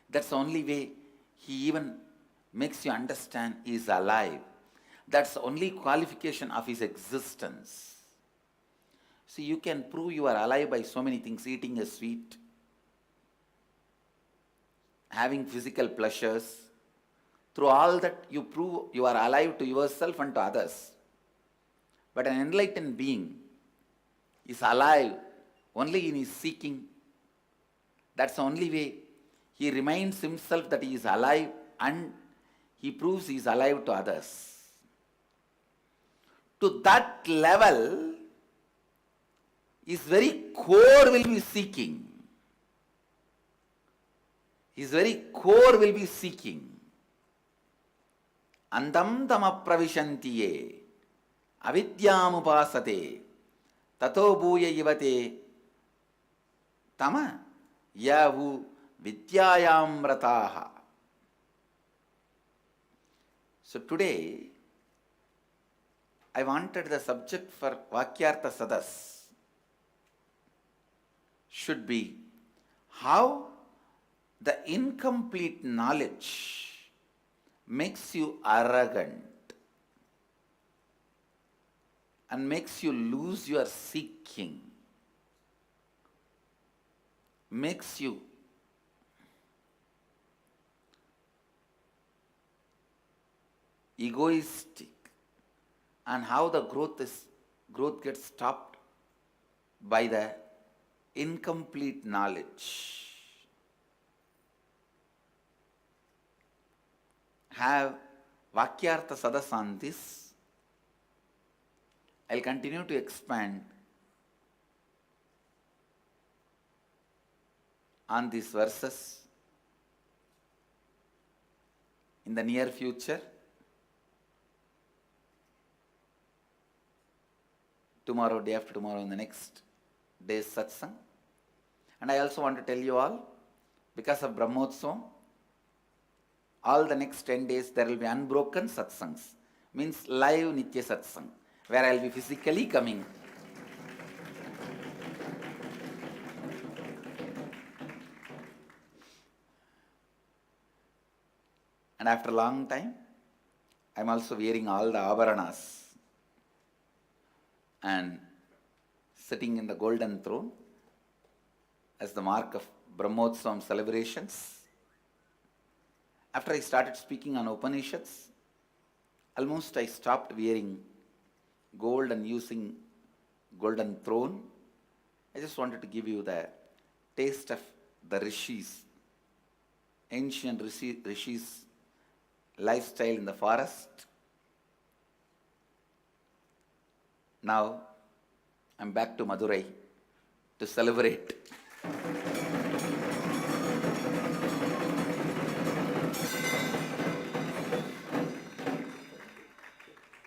S1: That's the only way he even makes you understand he is alive. That's the only qualification of his existence. See, you can prove you are alive by so many things: eating a sweet, having physical pleasures. Through all that, you prove you are alive to yourself and to others. But an enlightened being is alive only in his seeking. That's the only way he reminds himself that he is alive, and he proves he is alive to others. To that level, his very core will be seeking. His very core will be seeking. Andam tama pravishantiye avidyamupasate tato bhuya yivate tama yavu vidyayamrataha. So today, I wanted the subject for Vakyartha Sadas should be how the incomplete knowledge makes you arrogant and makes you lose your seeking, makes you egoistic, and how the growth gets stopped by the incomplete knowledge. Have Vakyartha Sadas on this. I'll continue to expand on these verses in the near future, tomorrow, day after tomorrow, in the next day's satsang. And I also want to tell you all, because of Brahmotsavam, all the next 10 days there will be unbroken satsangs, means live Nitya satsang, where I will be physically coming. And after a long time, I am also wearing all the abharanas and sitting in the golden throne as the mark of Brahmotsavam celebrations. After I started speaking on Upanishads, almost I stopped wearing gold and using golden throne. I just wanted to give you the taste of the rishis, ancient rishis lifestyle in the forest. Now I'm back to Madurai to celebrate.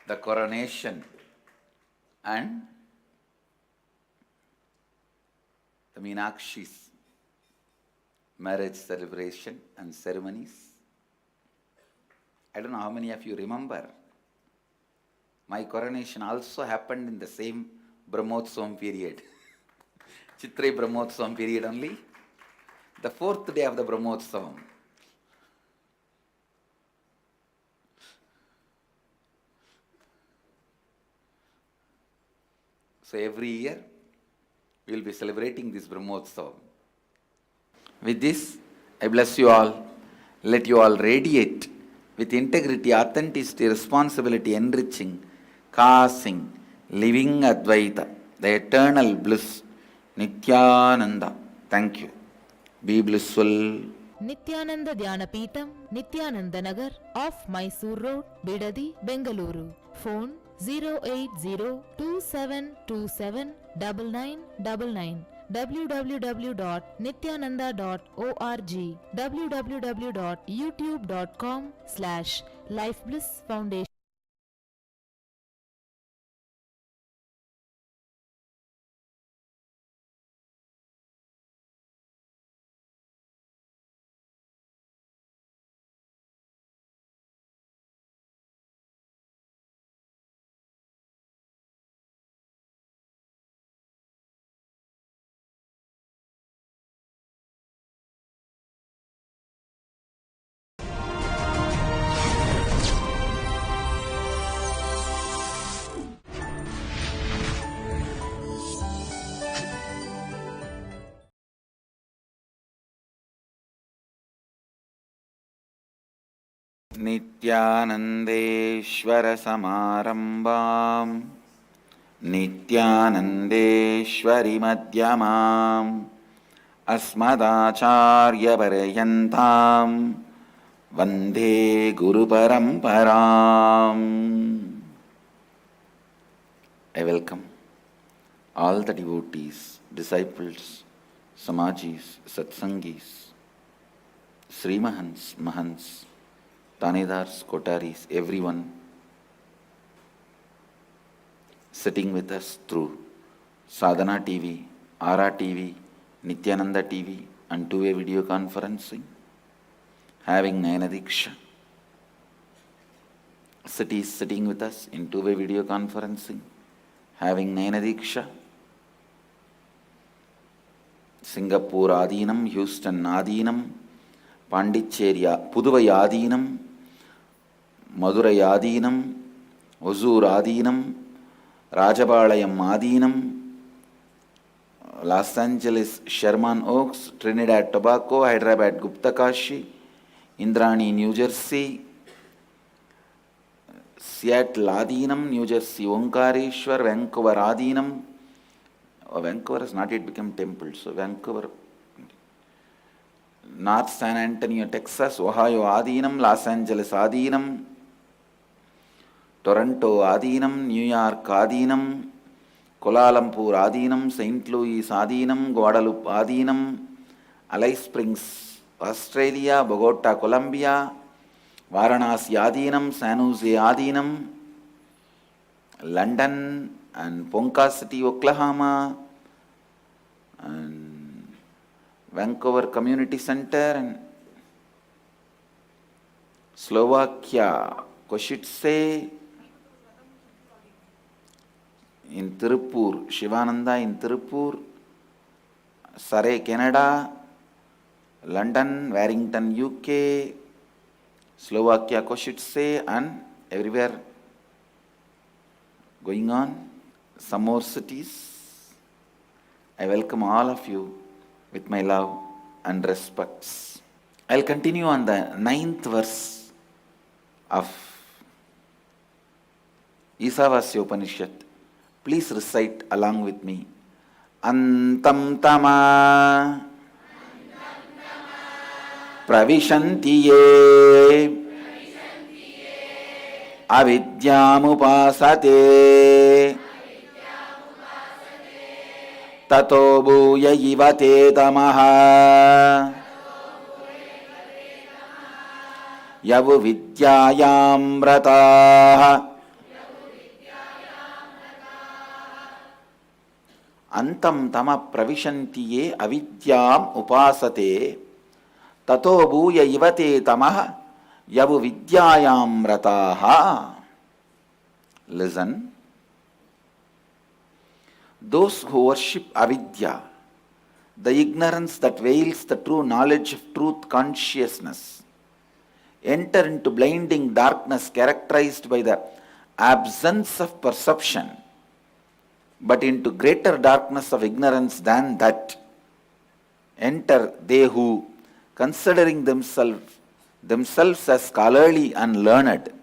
S1: The coronation and the Meenakshi's marriage celebration and ceremonies. I don't know how many of you remember. My coronation also happened in the same Brahmotsavam period. Chitrai Brahmotsavam period only. The 4th day of the Brahmotsavam. So every year we will be celebrating this Brahmotsavam. With this, I bless you all. Let you all radiate with integrity, authenticity, responsibility, enriching, causing, living Advaita, the eternal bliss, Nithyananda. Thank you. Be blissful.
S2: Nithyananda Dhyanapītam, Nithyananda Nagar, off Mysore Road, Bidadi, Bengaluru. Phone 08027279999. www.nithyananda.org, www.youtube.com/lifeblissfoundation.
S1: Nithyanandeshwara Samarambam Nithyanandeshwari Madhyamam Asmadacharya Paryantam Vande Guru Paramparam. I welcome all the devotees, disciples, Samajis, Satsangis, Srimahans, Mahants, Tanedars, Kotaris, everyone sitting with us through Sadhana TV, Ara TV, Nithyananda TV and two-way video conferencing, having Nayanadiksha. Cities sitting with us in two-way video conferencing, having Nayanadiksha. Singapore Adinam, Houston Adinam, Pondicherry, Puduvai Adinam, Madurai Adinam, Hosur Adinam, Rajabalayam Adinam, Los Angeles Sherman Oaks, Trinidad Tobago, Hyderabad Guptakashi, Indrani New Jersey, Seattle Adinam, New Jersey Omkareshwar, Vancouver Adinam. Vancouver has not yet become temple, so Vancouver, North San Antonio, Texas, Ohio Adinam, Los Angeles Adinam, Toronto Adinam, New York Adinam, Kuala Lumpur Adinam, St. Louis Adinam, Guadalupe Adinam, Alice Springs, Australia, Bogota, Colombia, Varanasi Adinam, San Jose Adinam, London and Ponca City, Oklahoma, and Vancouver Community Center, and Slovakia, Košice, in Tirupur, Shivananda in Tirupur, Surrey, Canada, London, Warrington, UK, Slovakia, Košice, and everywhere going on. Some more cities. I welcome all of you with my love and respects. I'll continue on the 9th verse of Ishavasya Upanishad. Please recite along with me. Antam tama pravishanti ye avidyamupasate tato bhuya ivate tamaha yavu vidyayam rataha. Antam tama pravishanti ye avidyam upasate tato bhuya ivate tamaha yavu vidyayam rataha. Listen. Those who worship avidya, the ignorance that veils the true knowledge of truth consciousness, enter into blinding darkness characterized by the absence of perception, but into greater darkness of ignorance than that enter they who, considering themselves as scholarly and learned,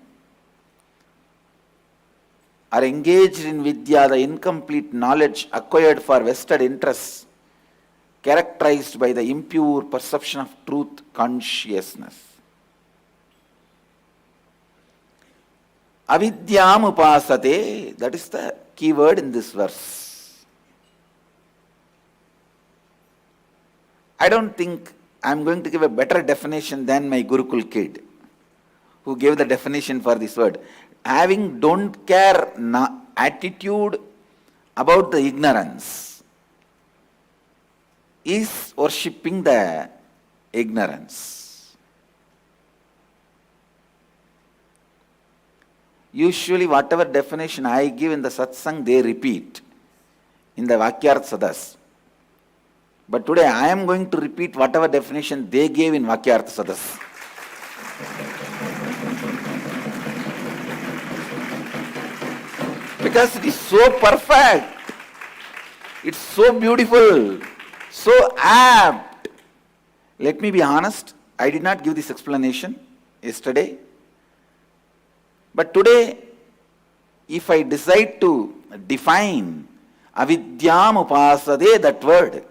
S1: are engaged in vidya, the incomplete knowledge acquired for vested interests, characterized by the impure perception of truth consciousness. Avidyam upasate, that is the key word in this verse. I don't think I'm going to give a better definition than my Gurukul kid, who gave the definition for this word. Having don't care attitude about the ignorance is worshipping the ignorance. Usually whatever definition I give in the satsang, they repeat in the Vakyartha-sadas. But today I am going to repeat whatever definition they gave in Vakyartha-sadas. Because it is so perfect, it's so beautiful, so apt. Let me be honest, I did not give this explanation yesterday. But today, if I decide to define avidyam upasade, that word,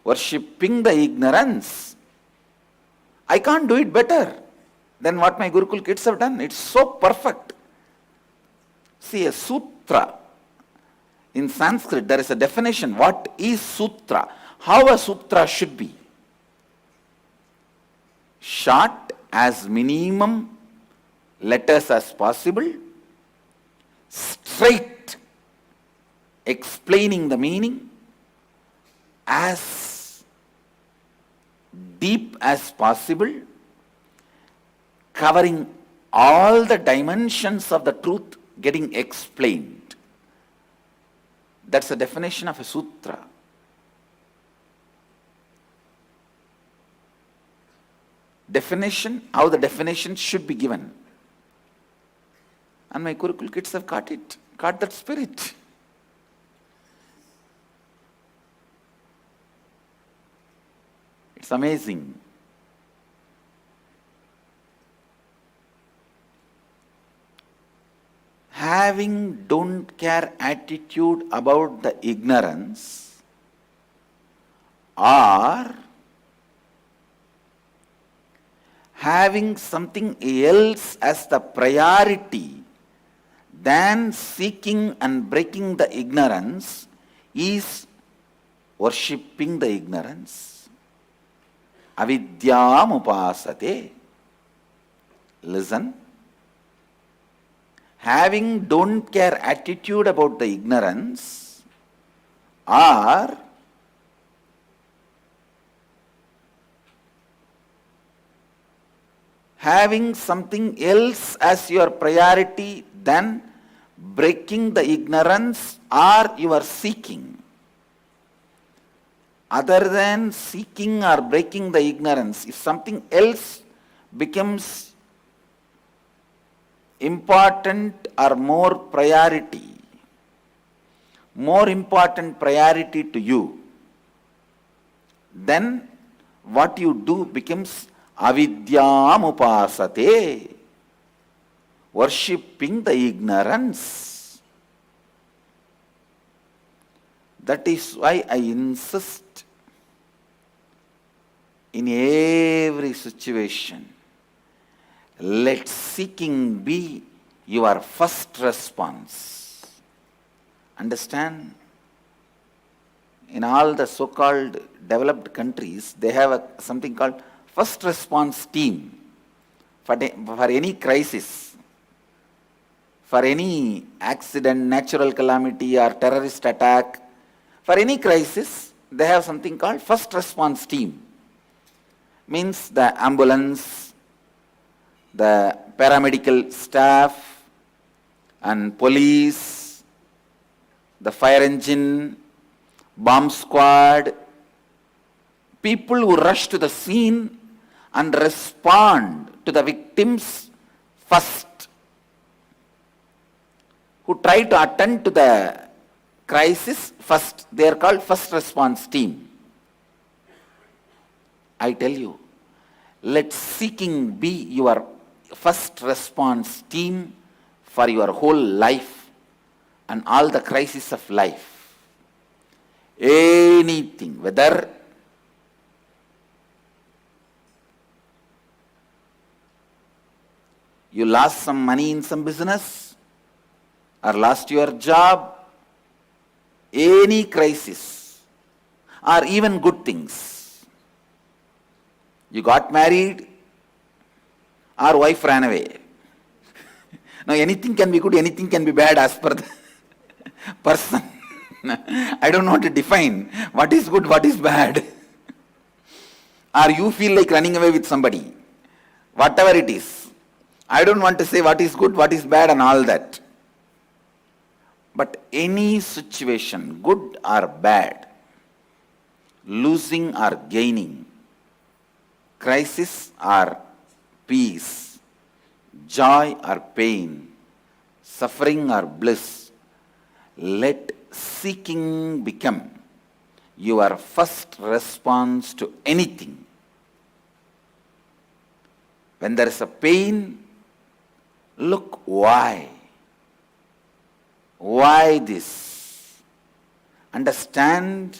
S1: worshipping the ignorance, I can't do it better than what my Gurukul kids have done. It's so perfect. See, a sutra, in Sanskrit there is a definition. What is sutra? How a sutra should be? Short, as minimum letters as possible, straight, explaining the meaning, as deep as possible, covering all the dimensions of the truth getting explained. That's the definition of a sutra. Definition, how the definition should be given. And my Gurukul kids have caught it, caught that spirit. It's amazing. Having don't care attitude about the ignorance, or having something else as the priority than seeking and breaking the ignorance, is worshipping the ignorance. Avidyam upasate. Listen. Having don't care attitude about the ignorance, or having something else as your priority than breaking the ignorance, or you are seeking. Other than seeking or breaking the ignorance, if something else becomes important or more important priority to you, then what you do becomes avidyam upasate, worshipping the ignorance. That is why I insist in every situation, let seeking be your first response. Understand? In all the so-called developed countries, they have something called first response team for any crisis, for any accident, natural calamity or terrorist attack. For any crisis, they have something called first response team. Means the ambulance, the paramedical staff and police, the fire engine, bomb squad, people who rush to the scene and respond to the victims first, who try to attend to the crisis first. They are called first response team. I tell you, let seeking be your first response team for your whole life and all the crises of life. Anything, whether you lost some money in some business or lost your job, any crisis or even good things. You got married or wife ran away. Now anything can be good, anything can be bad as per the person. I don't know how to define what is good, what is bad. Or you feel like running away with somebody. Whatever it is. I don't want to say what is good, what is bad and all that. But any situation, good or bad, losing or gaining, crisis or peace, joy or pain, suffering or bliss, let seeking become your first response to anything. When there is a pain, look why. Why this? Understand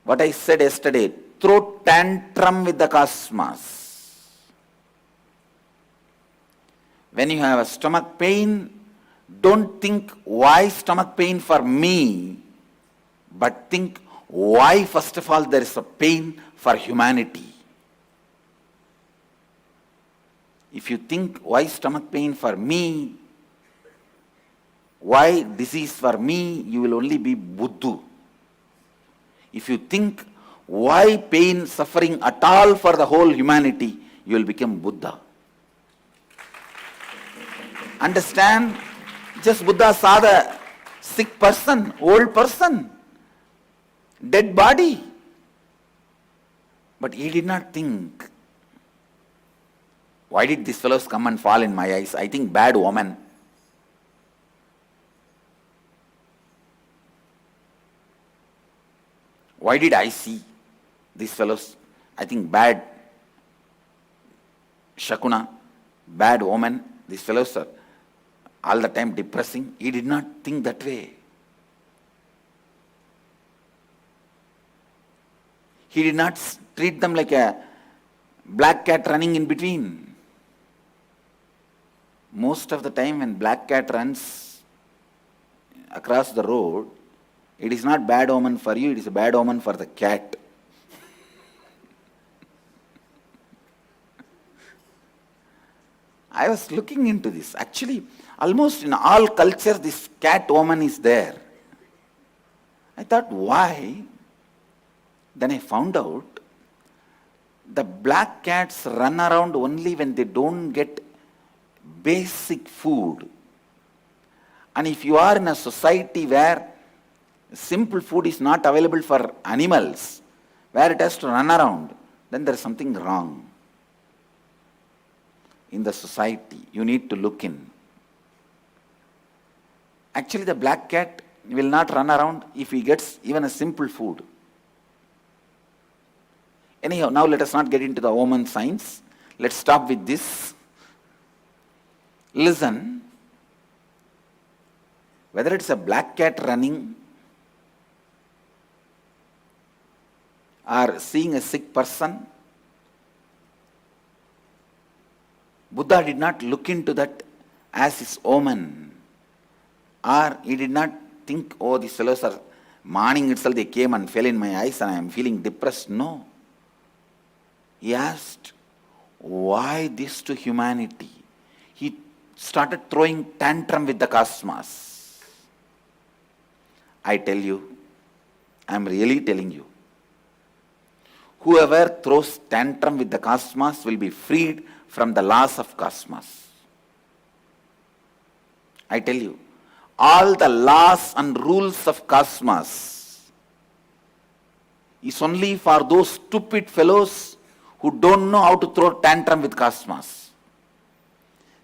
S1: what I said yesterday. Throw tantrum with the cosmos. When you have a stomach pain, don't think why stomach pain for me, but think why first of all there is a pain for humanity. If you think why stomach pain for me, why disease for me, you will only be Buddha. If you think why pain, suffering at all for the whole humanity, you will become Buddha. Understand? Just Buddha saw the sick person, old person, dead body. But he did not think, why did these fellows come and fall in my eyes? I think bad woman. Why did I see these fellows? I think bad Shakuna, bad woman. These fellows are all the time depressing. He did not think that way. He did not treat them like a black cat running in between. Most of the time when black cat runs across the road, it is not bad omen for you, it is a bad omen for the cat. I was looking into this. Actually, almost in all cultures, this cat woman is there. I thought, why? Then I found out the black cats run around only when they don't get basic food. And if you are in a society where simple food is not available for animals, where it has to run around, then there is something wrong in the society. You need to look in. Actually, the black cat will not run around if he gets even a simple food. Anyhow, now let us not get into the woman science. Let's stop with this. Listen, whether it's a black cat running or seeing a sick person, Buddha did not look into that as his omen, or he did not think, oh, these fellows are, morning itself they came and fell in my eyes and I am feeling depressed. No. He asked, why this to humanity? He started throwing tantrum with the cosmos. I tell you, I am really telling you, whoever throws tantrum with the cosmos will be freed from the laws of cosmos. I tell you, all the laws and rules of cosmos is only for those stupid fellows who don't know how to throw tantrum with cosmos.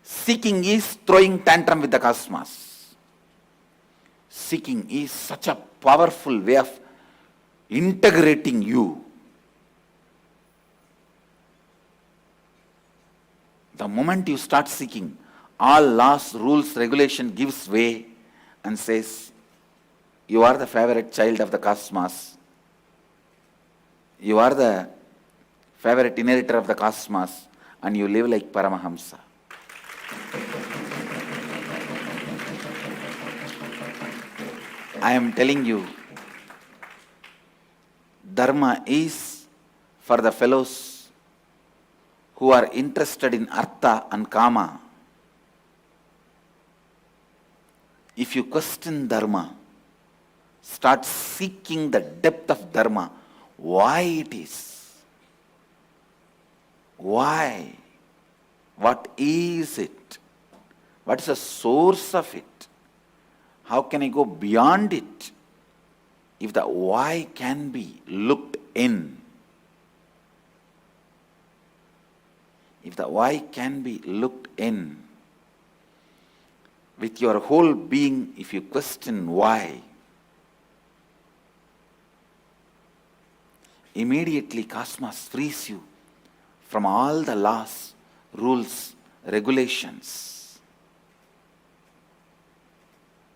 S1: Seeking is throwing tantrum with the cosmos. Seeking is such a powerful way of integrating you. The moment you start seeking, all laws, rules, regulation gives way and says, you are the favorite child of the cosmos. You are the favorite inheritor of the cosmos, and you live like Paramahamsa. I am telling you, Dharma is for the fellows who are interested in Artha and Kama. If you question Dharma, start seeking the depth of Dharma, why it is. Why? What is it? What is the source of it? How can I go beyond it? If the why can be looked in, if the why can be looked in, with your whole being, if you question why, immediately cosmos frees you from all the laws, rules, regulations.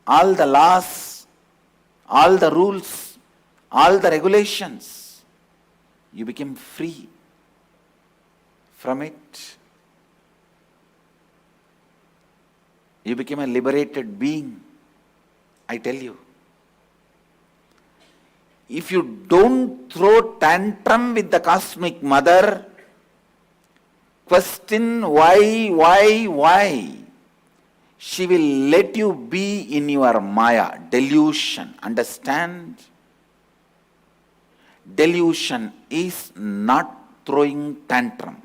S1: All the laws, all the rules, all the regulations, you become free from it. You become a liberated being, I tell you. If you don't throw tantrum with the cosmic mother, question why, she will let you be in your Maya, delusion. Understand? Delusion is not throwing tantrum.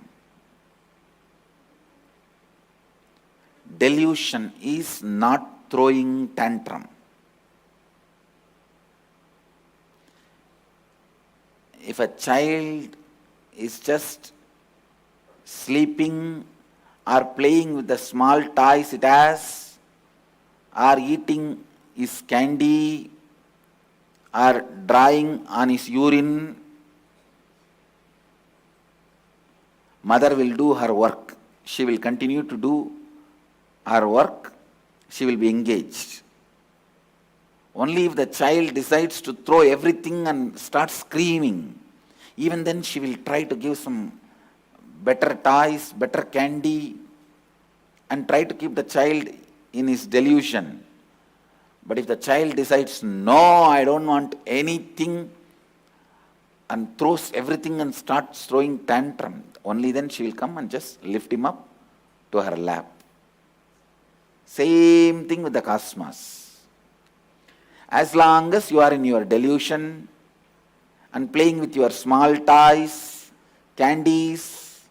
S1: Delusion is not throwing tantrum. If a child is just sleeping or playing with the small toys it has, or eating his candy, or drying on his urine, mother will do her work. She will continue to do her work. She will be engaged. Only if the child decides to throw everything and start screaming, even then she will try to give some better toys, better candy, and try to keep the child in his delusion. But if the child decides, no, I don't want anything, and throws everything and starts throwing tantrum, only then she will come and just lift him up to her lap. Same thing with the cosmos. As long as you are in your delusion and playing with your small toys, candies,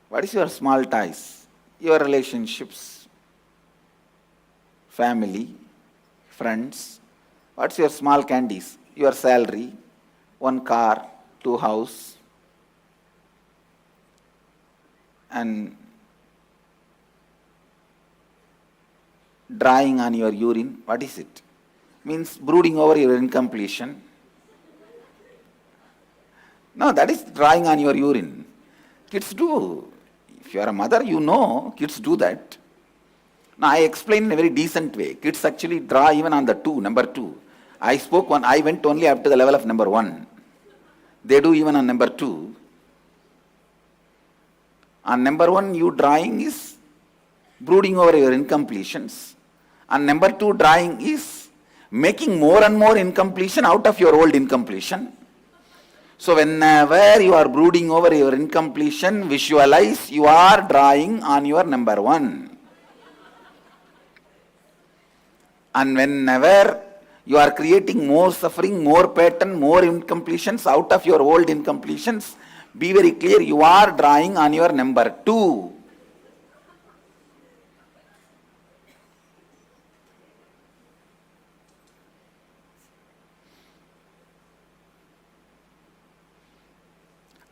S1: what is your small toys? Your relationships, family, friends. What's your small candies? Your salary, one car, two house, and drying on your urine. What is it? Means brooding over your incompletion. No, that is drying on your urine. Kids do. If you are a mother, you know kids do that. Now I explain in a very decent way. Kids actually draw even on the number 2. I went only up to the level of number 1. They do even on number 2. On number 1, you drawing is brooding over your incompletions. On number 2, drawing is making more and more incompletion out of your old incompletion. So whenever you are brooding over your incompletion, visualize you are drawing on your number 1. And whenever you are creating more suffering, more pattern, more incompletions out of your old incompletions, be very clear, you are drawing on your number 2.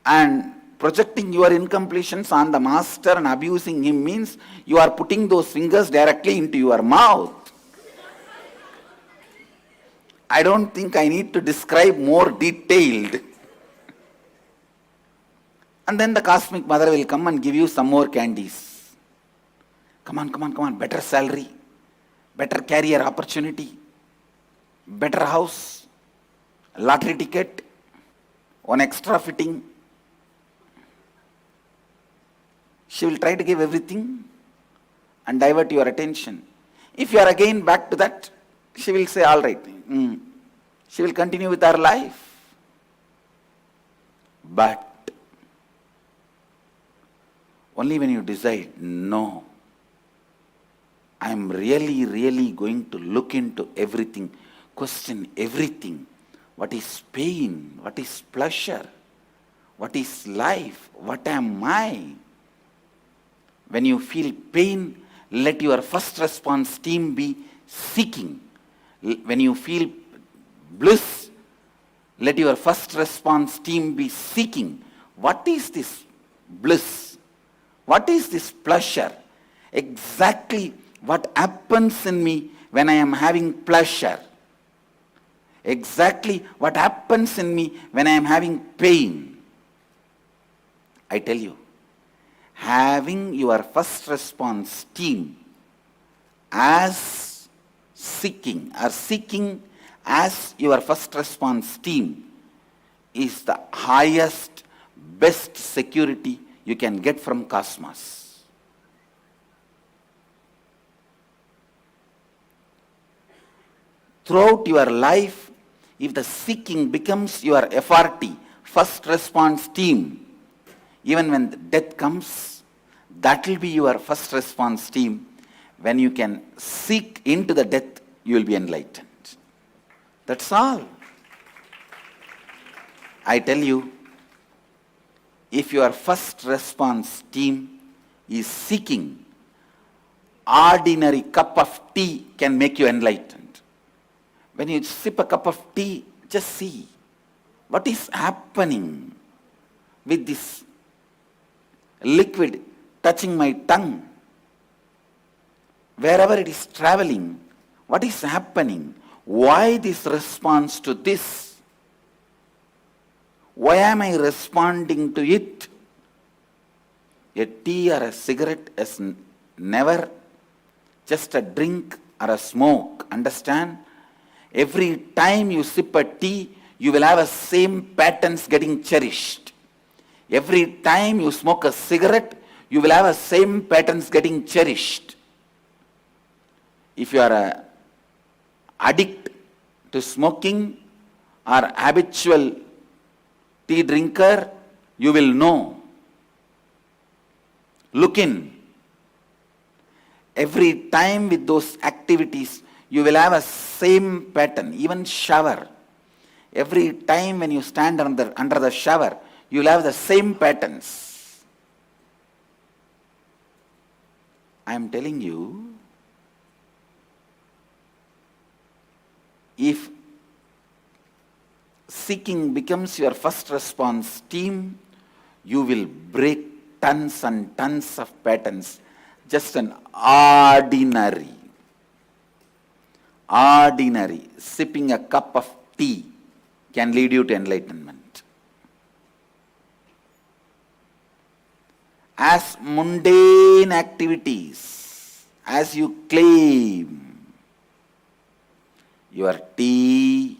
S1: And projecting your incompletions on the master and abusing him means you are putting those fingers directly into your mouth. I don't think I need to describe more detailed. And then the cosmic mother will come and give you some more candies. Come on, better salary, better career opportunity, better house, lottery ticket, one extra fitting. She will try to give everything and divert your attention. If you are again back to that, she will say, all right. She will continue with her life. But only when you decide, no, I am really going to look into everything, question everything. What is pain? What is pleasure? What is life? What am I? When you feel pain, let your first response team be seeking. When you feel bliss, let your first response team be seeking. What is this bliss? What is this pleasure? Exactly what happens in me when I am having pleasure. Exactly what happens in me when I am having pain. I tell you, having your first response team as seeking as your first response team is the highest, best security you can get from cosmos. Throughout your life, if the seeking becomes your FRT, first response team, even when death comes, that will be your first response team. When you can seek into the death, you will be enlightened. That's all. I tell you, if your first response team is seeking, ordinary cup of tea can make you enlightened. When you sip a cup of tea, just see what is happening with this liquid touching my tongue. Wherever it is traveling, what is happening? Why this response to this? Why am I responding to it? A tea or a cigarette is never just a drink or a smoke. Understand? Every time you sip a tea, you will have the same patterns getting cherished. Every time you smoke a cigarette, you will have the same patterns getting cherished. If you are an addict to smoking or habitual Tea drinker, you will know. Look in. Every time with those activities, you will have a same pattern. Even shower. Every time when you stand under the shower, you will have the same patterns. I am telling you, if seeking becomes your first response team, you will break tons and tons of patterns. Just an ordinary, sipping a cup of tea can lead you to enlightenment. As mundane activities, as you claim your tea,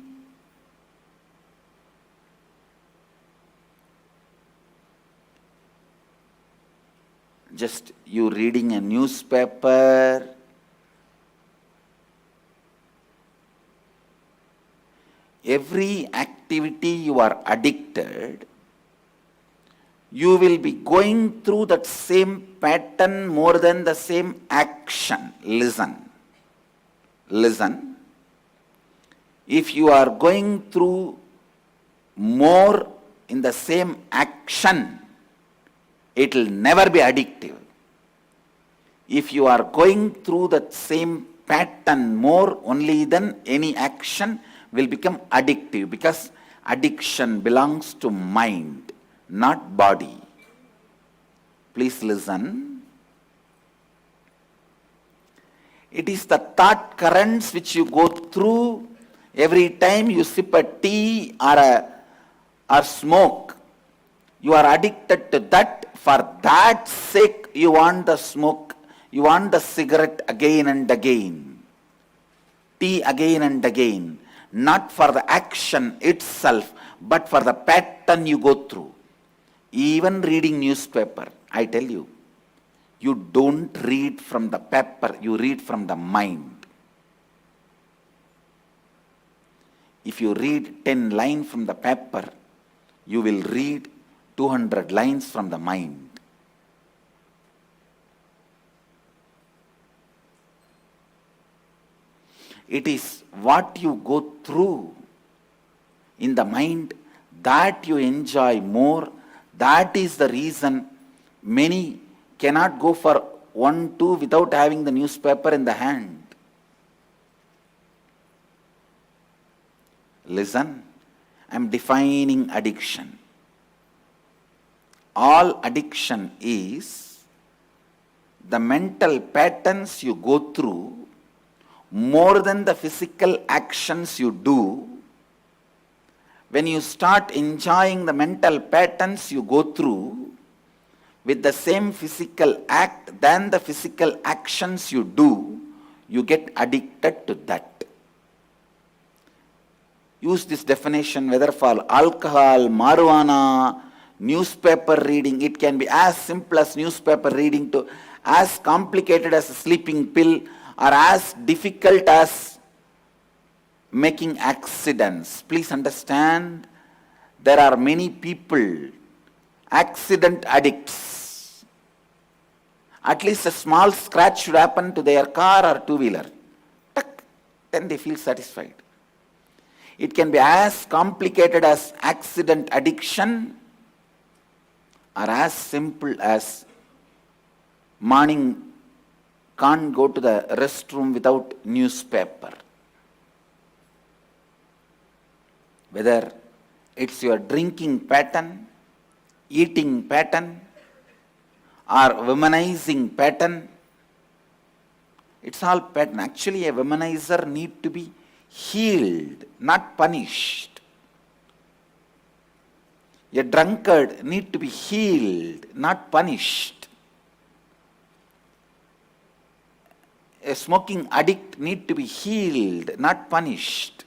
S1: just you reading a newspaper, every activity you are addicted, you will be going through that same pattern more than the same action. Listen. If you are going through more in the same action, it will never be addictive. If you are going through that same pattern more, only then any action will become addictive, because addiction belongs to mind, not body. Please listen. It is the thought currents which you go through every time you sip a tea or smoke. You are addicted to that. For that sake, you want the smoke, you want the cigarette again and again, tea again and again. Not for the action itself, but for the pattern you go through. Even reading newspaper, I tell you, you don't read from the paper, you read from the mind. If you read 10 lines from the paper, you will read 200 lines from the mind. It is what you go through in the mind that you enjoy more. That is the reason many cannot go for 1-2 without having the newspaper in the hand. Listen, I am defining addiction. All addiction is the mental patterns you go through more than the physical actions you do. When you start enjoying the mental patterns you go through with the same physical act than the physical actions you do, you get addicted to that. Use this definition whether for alcohol, marijuana, newspaper reading. It can be as simple as newspaper reading to as complicated as a sleeping pill, or as difficult as making accidents. Please understand, there are many people, accident addicts. At least a small scratch should happen to their car or two-wheeler. Then they feel satisfied. It can be as complicated as accident addiction, or as simple as morning can't go to the restroom without newspaper. Whether it's your drinking pattern, eating pattern, or womanizing pattern, it's all pattern. Actually, a womanizer needs to be healed, not punished. A drunkard needs to be healed, not punished. A smoking addict needs to be healed, not punished.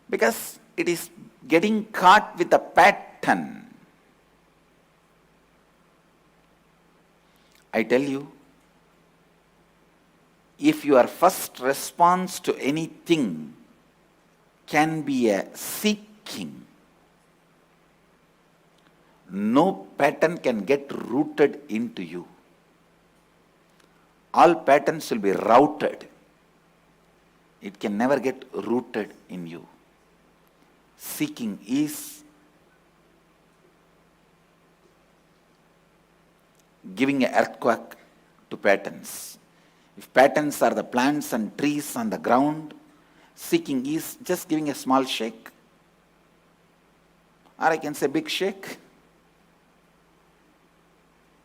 S1: Because it is getting caught with a pattern. I tell you, if your first response to anything can be a seeking, no pattern can get rooted into you. All patterns will be routed. It can never get rooted in you. Seeking is giving an earthquake to patterns. If patterns are the plants and trees on the ground, seeking is just giving a small shake. Or I can say big shake.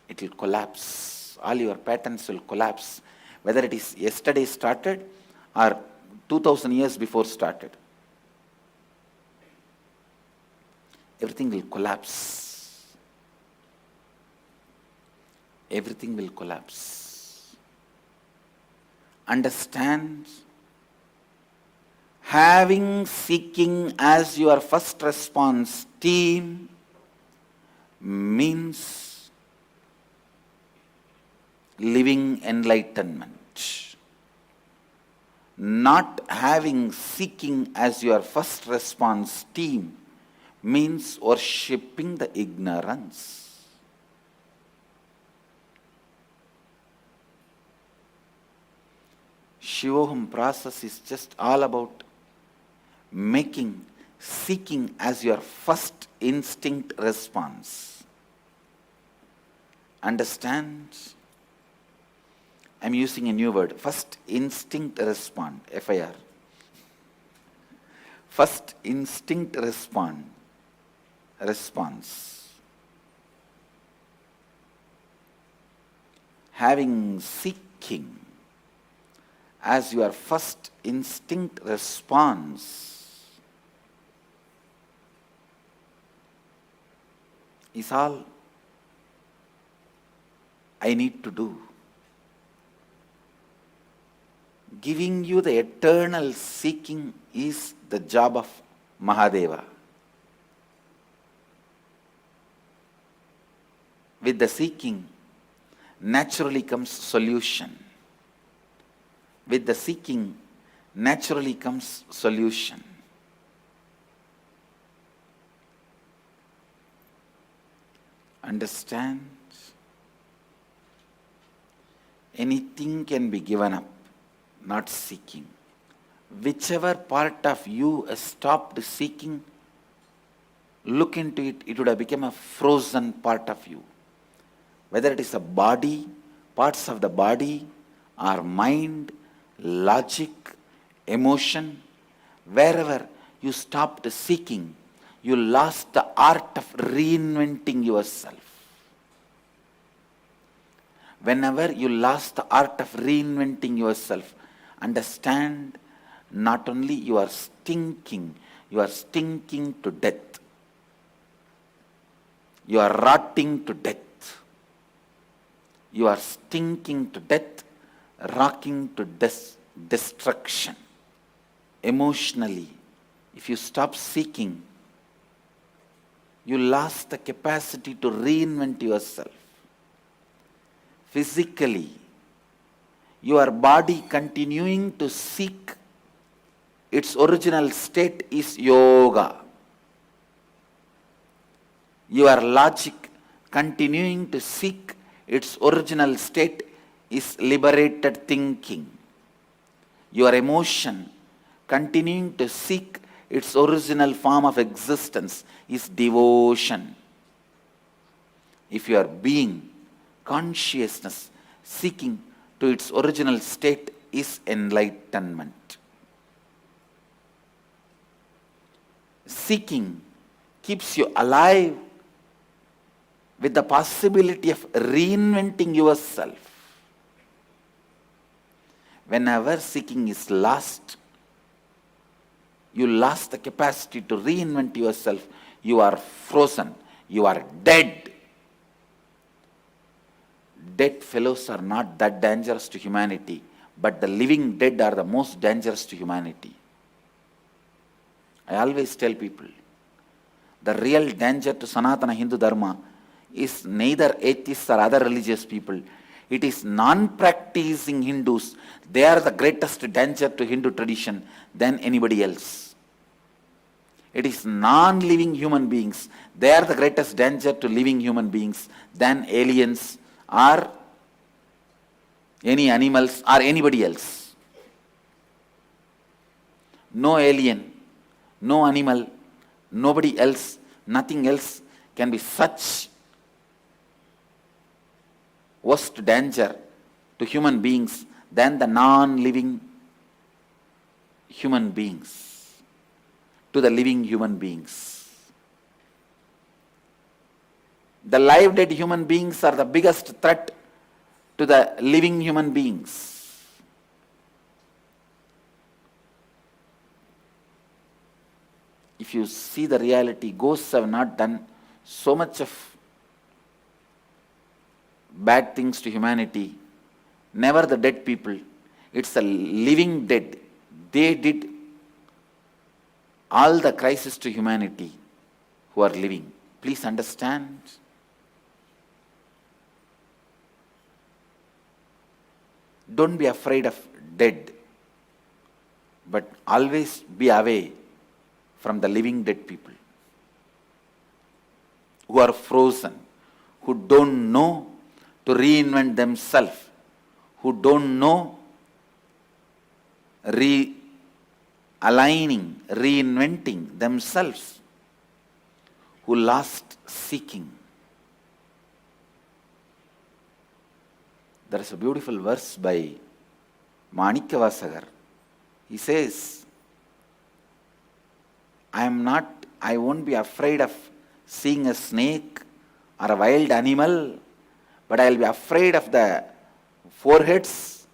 S1: It will collapse. All your patterns will collapse. Whether it is yesterday started or 2000 years before started. Everything will collapse. Everything will collapse. Understand? Having seeking as your first response team means living enlightenment. Not having seeking as your first response team means worshipping the ignorance. Shivoham process is just all about making seeking as your first instinct response. Understand? I'm using a new word. First instinct respond. FIR. First instinct respond. Response. Having seeking as your first instinct response is all I need to do. Giving you the eternal seeking is the job of Mahadeva. With the seeking, naturally comes solution. With the seeking, naturally comes solution. Understand? Anything can be given up, not seeking. Whichever part of you has stopped seeking, look into it, it would have become a frozen part of you. Whether it is a body, parts of the body, or mind, logic, emotion, wherever you stopped seeking, you lost the art of reinventing yourself. Whenever you lost the art of reinventing yourself, understand, not only you are stinking to death. You are rotting to death. You are stinking to death, rocking to destruction. Emotionally, if you stop seeking, you lost the capacity to reinvent yourself. Physically, your body continuing to seek its original state is yoga. Your logic continuing to seek its original state is liberated thinking. Your emotion continuing to seek its original form of existence is devotion. If your being, consciousness, seeking to its original state is enlightenment. Seeking keeps you alive with the possibility of reinventing yourself. Whenever seeking is lost, you lost the capacity to reinvent yourself. You are frozen. You are dead. Dead fellows are not that dangerous to humanity, but the living dead are the most dangerous to humanity. I always tell people, the real danger to Sanatana Hindu Dharma is neither atheists or other religious people. It is non-practicing Hindus. They are the greatest danger to Hindu tradition than anybody else. It is non-living human beings. They are the greatest danger to living human beings than aliens or any animals or anybody else. No alien, no animal, nobody else, nothing else can be such worst danger to human beings than the non-living human beings, to the living human beings. The live dead human beings are the biggest threat to the living human beings. If you see the reality, ghosts have not done so much of bad things to humanity. Never the dead people. It's the living dead. They did all the crisis to humanity who are living. Please understand. Don't be afraid of dead, but always be away from the living dead people who are frozen, who don't know to reinvent themselves, who don't know realigning, reinventing themselves, who lost seeking. There is a beautiful verse by Manikyavasagar. He says, I won't be afraid of seeing a snake or a wild animal, but I'll be afraid of the foreheads.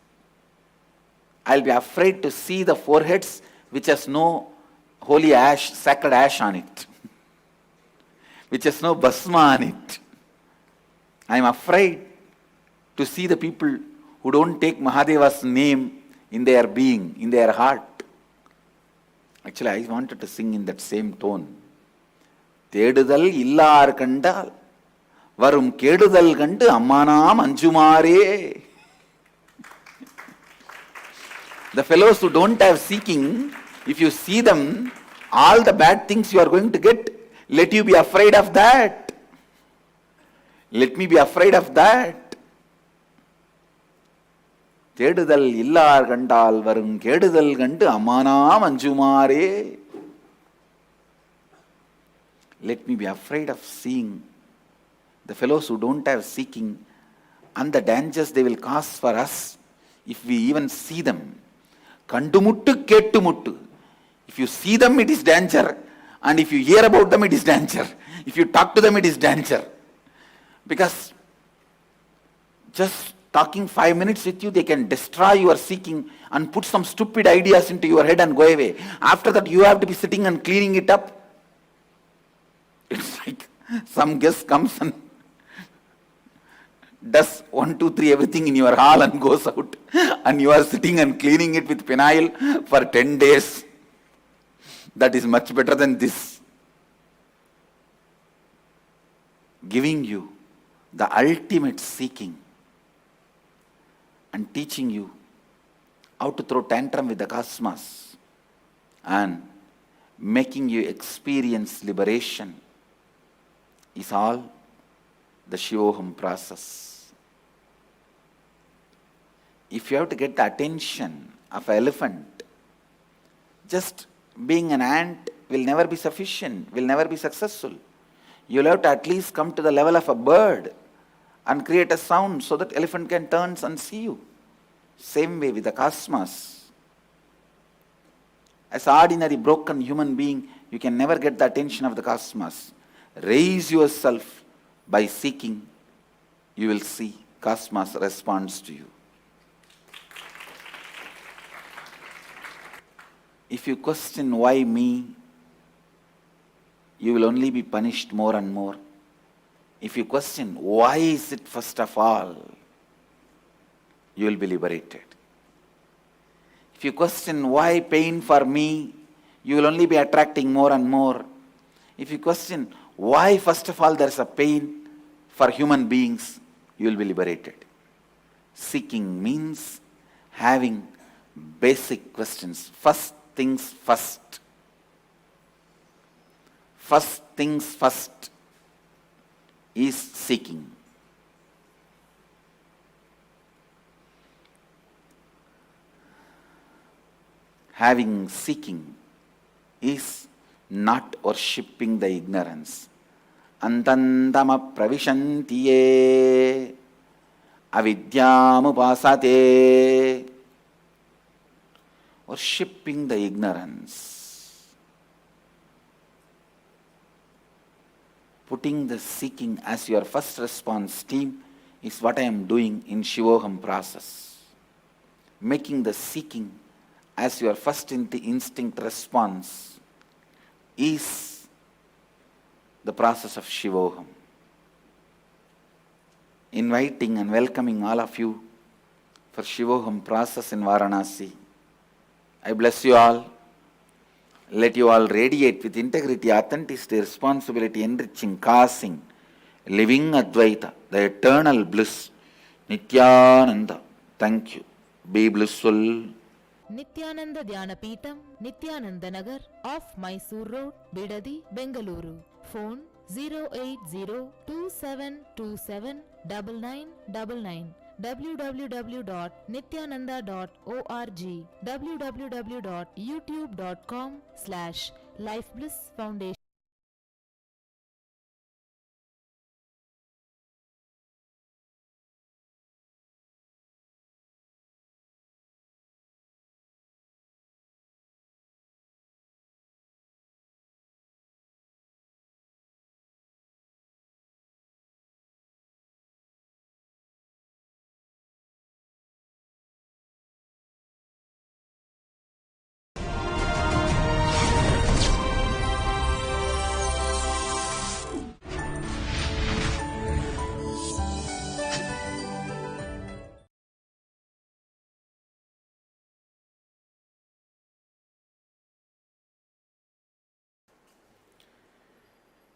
S1: I'll be afraid to see the foreheads which has no holy ash, sacred ash on it, which has no bhasma on it. I'm afraid to see the people who don't take Mahadeva's name in their being, in their heart. Actually, I wanted to sing in that same tone. தேடுதல் இல்லார் கண்டால் வரும் கேடுதல் கண்டு அம்மானாம் அஞ்சுமாரே. The fellows who don't have seeking, if you see them, all the bad things you are going to get, let you be afraid of that. Let me be afraid of that. தேடுதல் இல்லார் கண்டால் வரும் கேடுதல் கண்டு அம்மானாம் அஞ்சுமாரே. Let me be afraid of seeing the fellows who don't have seeking and the dangers they will cause for us if we even see them. Kandumuttu kettumuttu. If you see them, it is danger. And if you hear about them, it is danger. If you talk to them, it is danger. Because just talking 5 minutes with you, they can destroy your seeking and put some stupid ideas into your head and go away. After that, you have to be sitting and cleaning it up. It's like some guest comes and does 1, 2, 3 everything in your hall and goes out. And you are sitting and cleaning it with phenyl for 10 days. That is much better than this. Giving you the ultimate seeking and teaching you how to throw tantrum with the cosmos and making you experience liberation is all the Shivoham process. If you have to get the attention of an elephant, just being an ant will never be sufficient, will never be successful. You will have to at least come to the level of a bird and create a sound so that elephant can turn and see you. Same way with the cosmos. As an ordinary broken human being, you can never get the attention of the cosmos. Raise yourself by seeking. You will see cosmos responds to you. If you question why me, you will only be punished more and more. If you question why is it first of all, you will be liberated. If you question why pain for me, you will only be attracting more and more. If you question why first of all there is a pain for human beings, you will be liberated. Seeking means having basic questions. First things first. First things first is seeking. Having seeking is not worshipping the ignorance. Antantama pravishantiye avidyamupasate. Worshipping the ignorance. Putting the seeking as your first response team is what I am doing in Shivoham process. Making the seeking as your first instinct response is the process of Shivoham. Inviting and welcoming all of you for Shivoham process in Varanasi. I bless you all. Let you all radiate with integrity, authenticity, responsibility, enriching, causing, living Advaita, the eternal bliss. Nithyananda. Thank you. Be blissful.
S2: Nithyananda Dhyanapītam, Nithyananda Nagar off Mysore Road, Bidadi, Bengaluru. Phone 08027279999. www.nithyananda.org. www.youtube.com/lifeblissfoundation.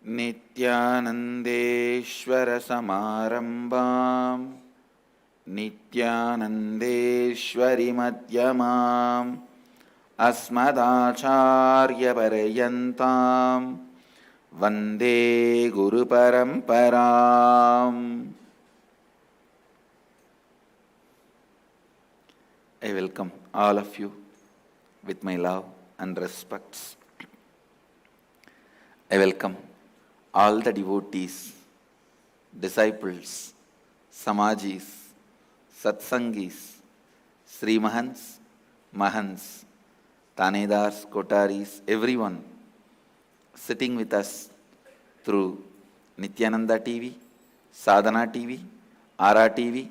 S1: Nithyanandeshwara samarambam Nithyanandeshwari madhyamam Asmadacharya parayantam Vande Guru Paramparam. I welcome all of you with my love and respects. I welcome all the devotees, disciples, samajis, satsangis, Sri Mahants, Mahants, Tanedars, Kotaris, everyone sitting with us through Nithyananda TV, Sadhana TV, Ara TV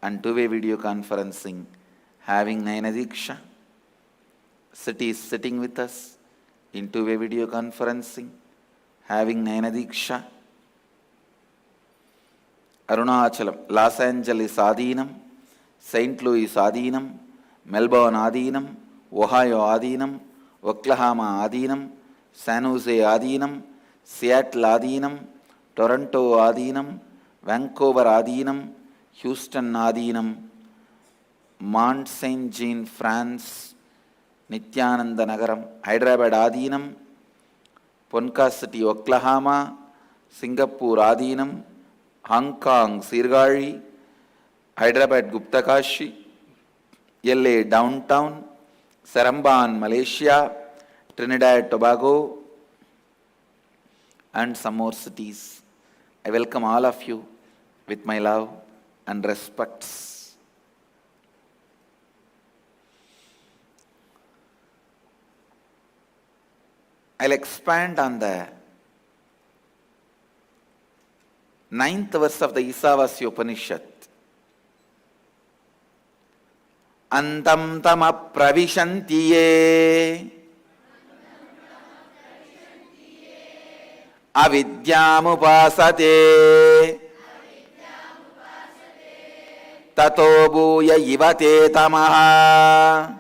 S1: and two-way video conferencing, having Nayana Diksha. City is sitting with us in two-way video conferencing, having Nayana Diksha. Arunachalam, Los Angeles Adinam, St. Louis Adinam, Melbourne Adinam, Ohio Adinam, Oklahoma Adinam, San Jose Adinam, Seattle Adinam, Toronto Adinam, Vancouver Adinam, Houston Adinam, Mont Saint Jean, France, Nithyananda Nagaram, Hyderabad Adinam, Ponca City, Oklahoma, Singapore Adinam, Hong Kong Sirgari, Hyderabad Guptakashi, LA Downtown, Seremban, Malaysia, Trinidad Tobago, and some more cities. I welcome all of you with my love and respects. I'll expand on the 9th verse of the Ishavasya Upanishad. Antam tama pravishantiye avidyamupasate tato bhuya ivate tamaha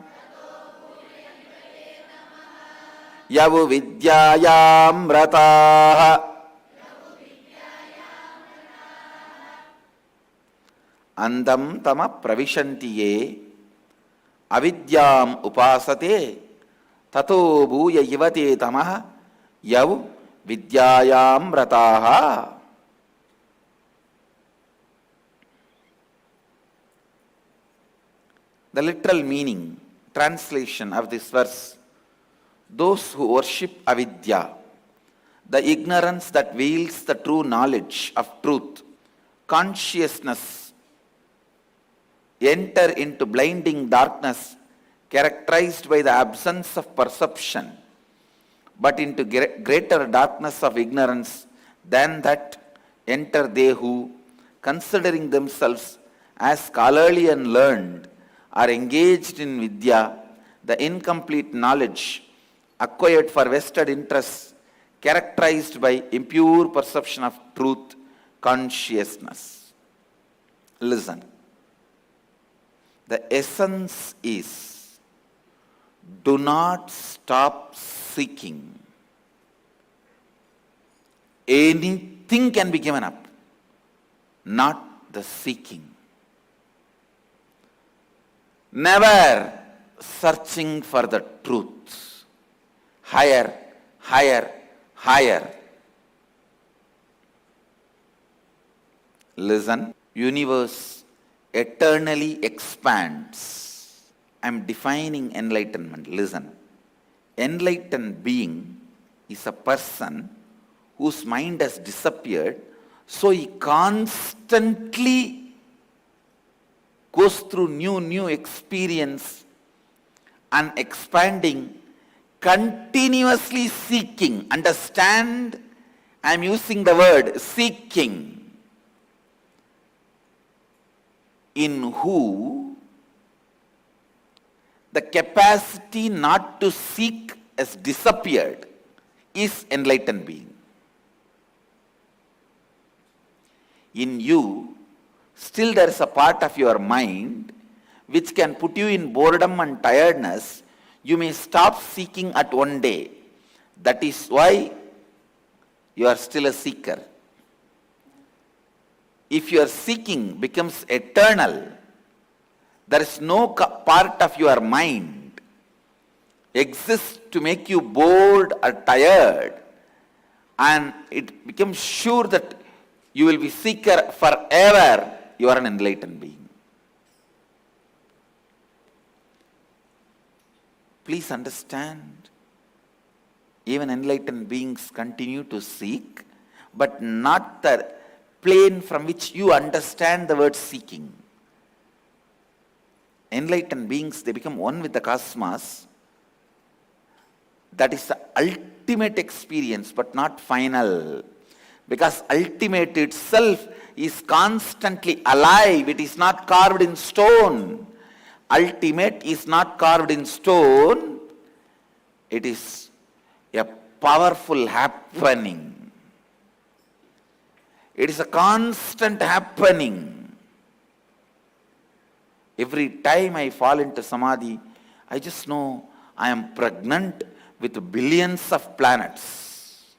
S1: yavu vidyayam rataha. Andam tama pravishantiye avidyam upasate tato bhuya ivate tamaha yavu vidyayam rataha. The literal meaning, translation of this verse, those who worship avidya, the ignorance that veils the true knowledge of truth, consciousness, enter into blinding darkness characterized by the absence of perception, but into greater darkness of ignorance than that enter they who, considering themselves as scholarly and learned, are engaged in vidya, the incomplete knowledge acquired for vested interests, characterized by impure perception of truth, consciousness. Listen. The essence is, do not stop seeking. Anything can be given up, not the seeking. Never searching for the truth. Higher, higher, higher. Listen, universe eternally expands. I am defining enlightenment. Listen. Enlightened being is a person whose mind has disappeared, so he constantly goes through new experience and expanding, continuously seeking. Understand? I am using the word seeking. In who the capacity not to seek has disappeared is enlightened being. In you, still there is a part of your mind which can put you in boredom and tiredness. You may stop seeking at one day. That is why you are still a seeker. If your seeking becomes eternal, there is no part of your mind exists to make you bored or tired, and it becomes sure that you will be seeker forever. You are an enlightened being. Please understand, even enlightened beings continue to seek, but not the plane from which you understand the word seeking. Enlightened beings, they become one with the cosmos. That is the ultimate experience, but not final. Because ultimate itself is constantly alive. It is not carved in stone. Ultimate is not carved in stone. It is a powerful happening. It is a constant happening. Every time I fall into samadhi, I just know I am pregnant with billions of planets.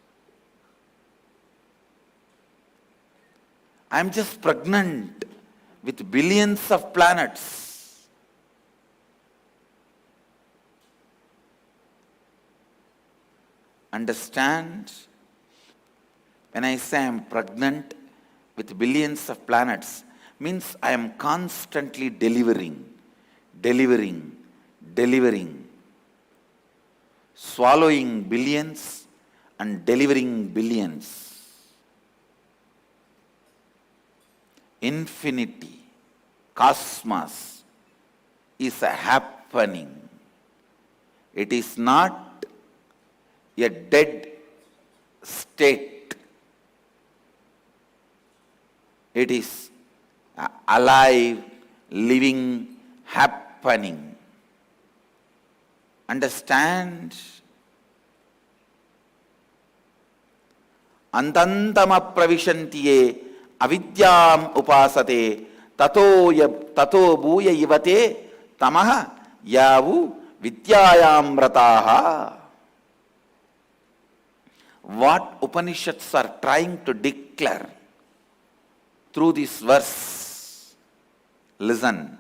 S1: I am just pregnant with billions of planets. Understand? When I say I am pregnant with billions of planets, means I am constantly delivering, swallowing billions and delivering billions. Infinity, cosmos is a happening. It is not a dead state. It is alive, living, happening. Understand? Antantama pravishantiye avidyam upasate tato bhuya ivate tamaha yavu vidyayam rataha. What Upanishads are trying to declare through this verse, listen,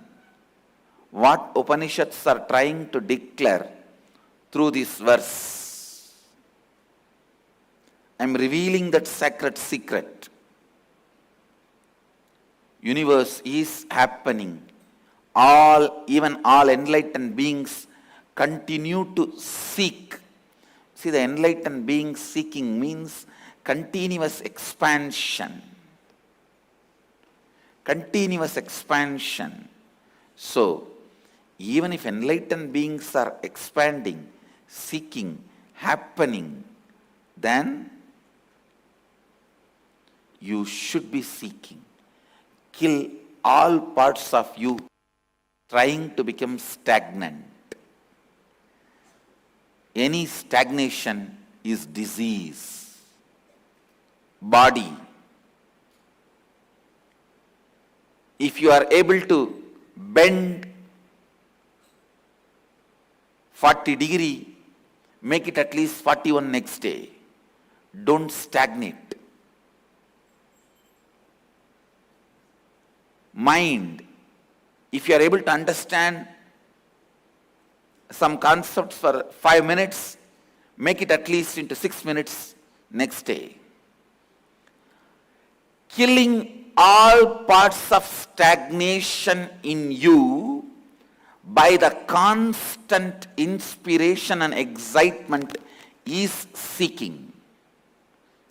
S1: what Upanishads are trying to declare through this verse. I am revealing that sacred secret. Universe is happening. Even all enlightened beings continue to seek. See, the enlightened being seeking means continuous expansion. Continuous expansion. So, even if enlightened beings are expanding, seeking, happening, then you should be seeking. Kill all parts of you trying to become stagnant. Any stagnation is disease. Body. If you are able to bend 40 degree, make it at least 41 next day. Don't stagnate. Mind. If you are able to understand some concepts for 5 minutes, make it at least into 6 minutes next day. Killing all parts of stagnation in you by the constant inspiration and excitement is seeking.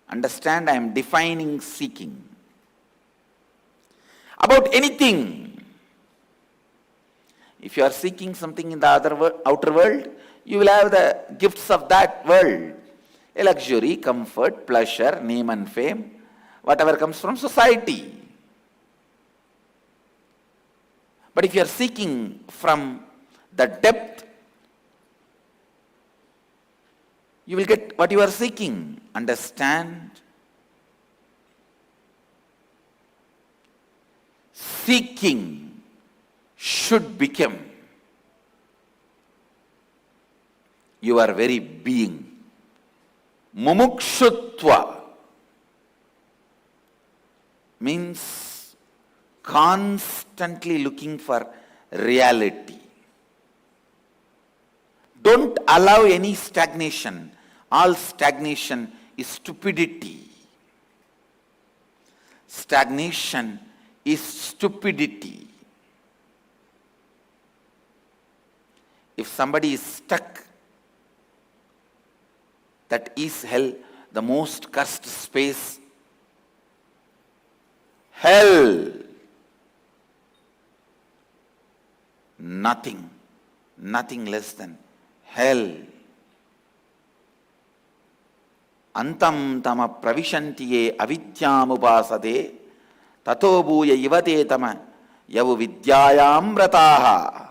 S1: Understand, I am defining seeking. About anything. If you are seeking something in the outer world, you will have the gifts of that world. A luxury, comfort, pleasure, name and fame, whatever comes from society. But if you are seeking from the depth, you will get what you are seeking. Understand? Seeking should become your very being. Mumukshutva means constantly looking for reality. Don't allow any stagnation. All stagnation is stupidity. Stagnation is stupidity. If somebody is stuck, that is hell, the most cursed space. Hell. Nothing less than hell. Antam tama pravishantiye avidyamupasade tato bhuya ivate tama yavu vidyayam vrataha.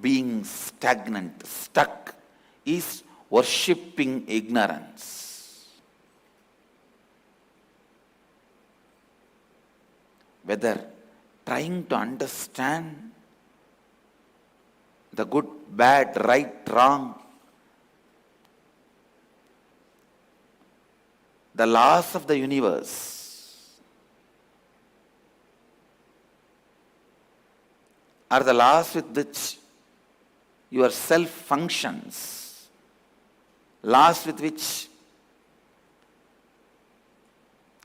S1: Being stagnant, stuck, is worshipping ignorance. Whether trying to understand the good, bad, right, wrong, the laws of the universe, are the laws with which your self functions, laws with which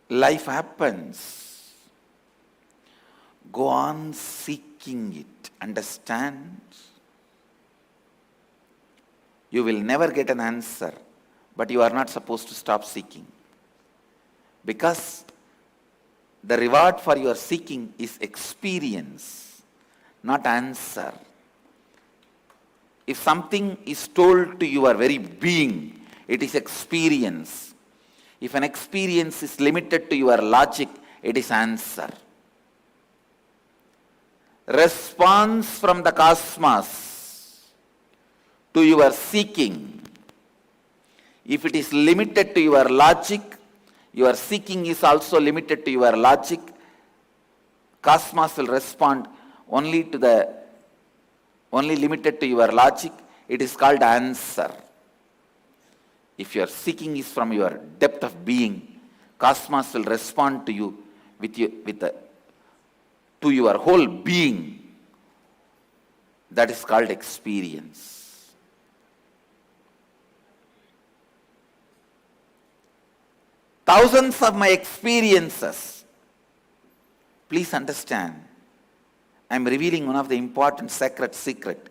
S1: life happens. Go on seeking it. Understand? You will never get an answer, but you are not supposed to stop seeking. Because the reward for your seeking is experience, not answer. If something is told to your very being, it is experience. If an experience is limited to your logic, it is answer. Response from the cosmos to your seeking, if it is limited to your logic, your seeking is also limited to your logic, cosmos will respond only limited to your logic, it is called answer. If your seeking is from your depth of being, cosmos will respond to you to your whole being. That is called experience. Thousands of my experiences. Please understand, I am revealing one of the important sacred secret.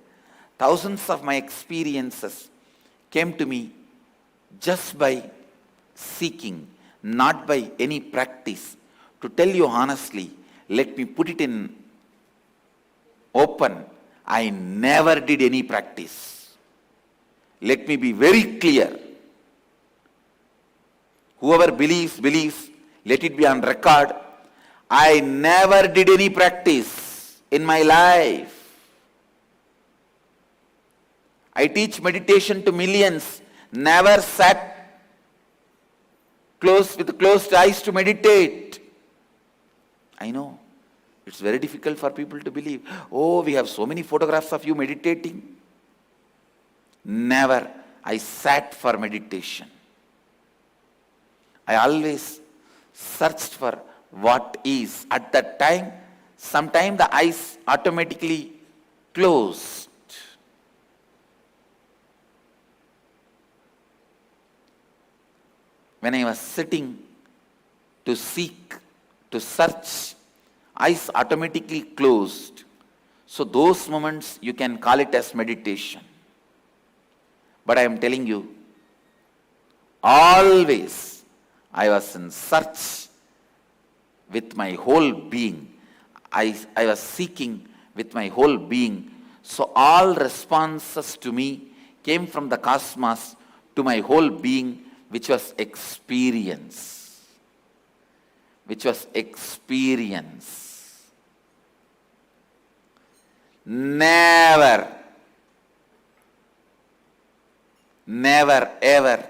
S1: Thousands of my experiences came to me just by seeking, not by any practice. To tell you honestly, let me put it in open, I never did any practice. Let me be very clear. Whoever believes, believes. Let it be on record. I never did any practice in my life. I teach meditation to millions. Never sat with closed eyes to meditate. I know. It's very difficult for people to believe. Oh, we have so many photographs of you meditating. Never. I sat for meditation. I always searched for what is. At that time, sometimes the eyes automatically closed. When I was sitting to seek, to search, eyes automatically closed. So those moments you can call it as meditation. But I am telling you, always I was in search with my whole being. I was seeking with my whole being. So all responses to me came from the cosmos to my whole being, which was experience. Which was experience. Never ever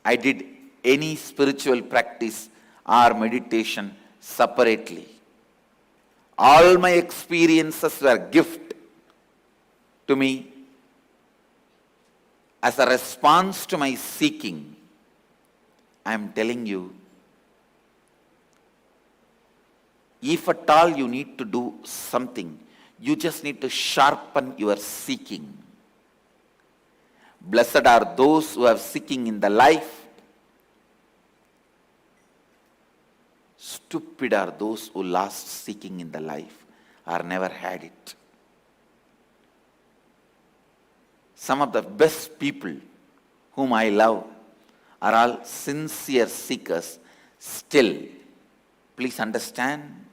S1: I did any spiritual practice or meditation separately. All my experiences were gift to me as a response to my seeking. I am telling you, if at all you need to do something, you just need to sharpen your seeking. Blessed are those who have seeking in the life. Stupid are those who lost seeking in the life or never had it. Some of the best people whom I love are all sincere seekers still. Please understand,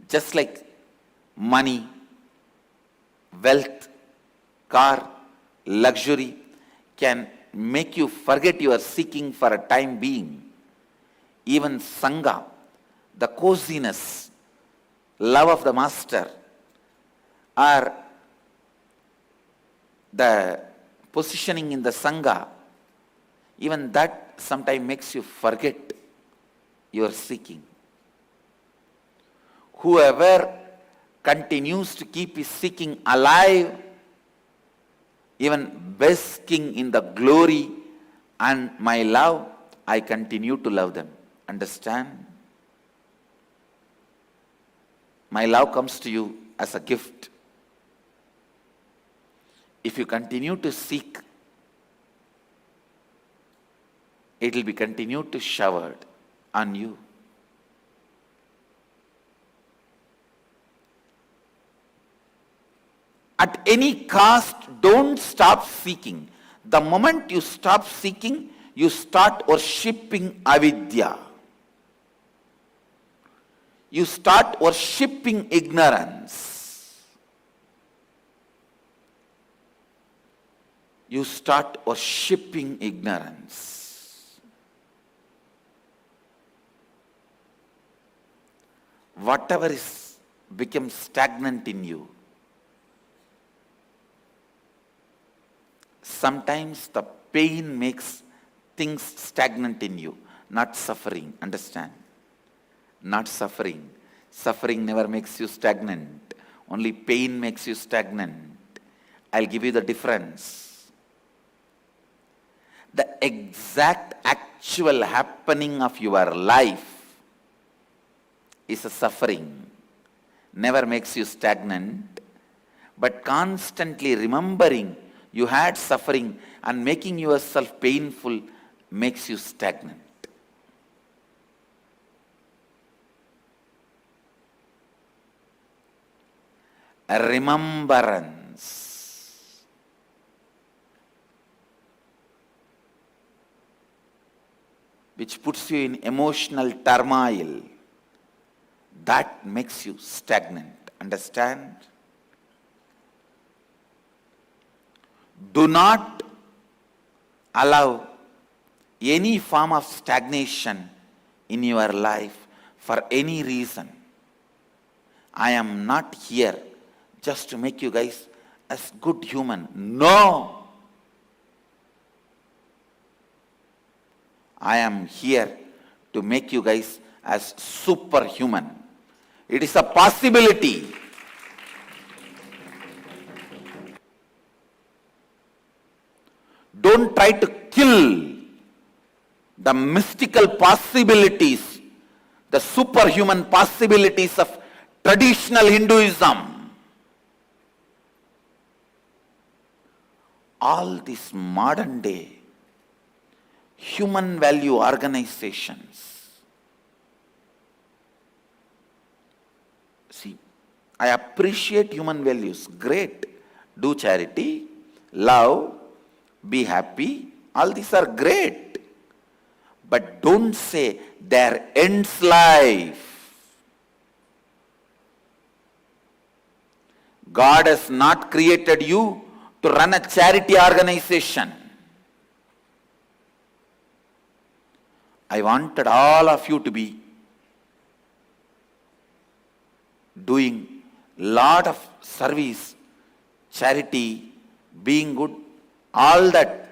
S1: just like money, wealth, car, luxury can make you forget your seeking for a time being. Even Sangha, the coziness, love of the master, or the positioning in the Sangha, even that sometimes makes you forget your seeking. Whoever continues to keep his seeking alive, even basking in the glory and my love, I continue to love them. Understand? My love comes to you as a gift. If you continue to seek, it will be continued to showered on you. At any cost, don't stop seeking. The moment you stop seeking, you start worshipping avidya. You start worshipping ignorance. You start worshipping ignorance. Whatever is becomes stagnant in you, sometimes the pain makes things stagnant in you, not suffering. Understand? Not suffering. Suffering never makes you stagnant. Only pain makes you stagnant. I'll give you the difference. The exact actual happening of your life is a suffering. Never makes you stagnant. But constantly remembering you had suffering and making yourself painful makes you stagnant. A remembrance. Which puts you in emotional turmoil. That makes you stagnant. Understand? Do not allow any form of stagnation in your life for any reason. I am not here just to make you guys as good human. No! I am here to make you guys as superhuman. It is a possibility. Don't try to kill the mystical possibilities, the superhuman possibilities of traditional Hinduism. All these modern day human value organizations. See, I appreciate human values. Great. Do charity, love, be happy. All these are great. But don't say there ends life. God has not created you to run a charity organization. I wanted all of you to be doing lot of service, charity, being good, all that.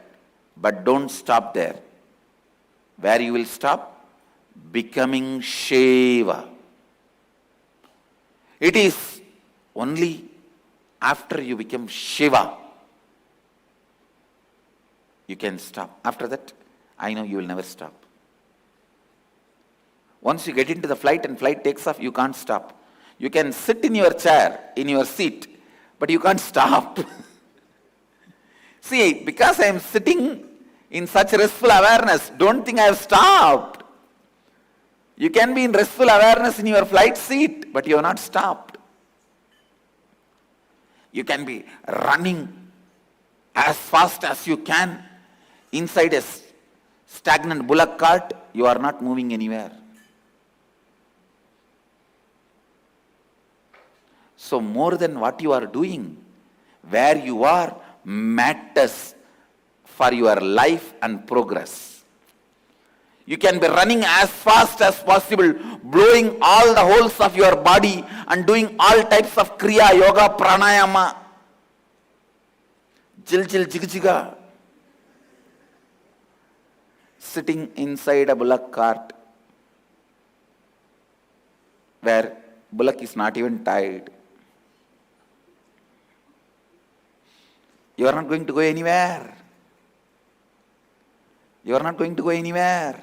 S1: But don't stop there. Where you will stop? Becoming Shiva. It is only after you become Shiva you can stop. After that, I know you will never stop. Once you get into the flight and flight takes off, you can't stop. You can sit in your chair, in your seat, but you can't stop. See, because I am sitting in such restful awareness, don't think I have stopped. You can be in restful awareness in your flight seat, but you have not stopped. You can be running as fast as you can inside a stagnant bullock cart, you are not moving anywhere. So more than what you are doing, where you are matters for your life and progress. You can be running as fast as possible, blowing all the holes of your body and doing all types of kriya, yoga, pranayama, jil jil jig jiga, sitting inside a bullock cart where bullock is not even tied. You are not going to go anywhere. You are not going to go anywhere.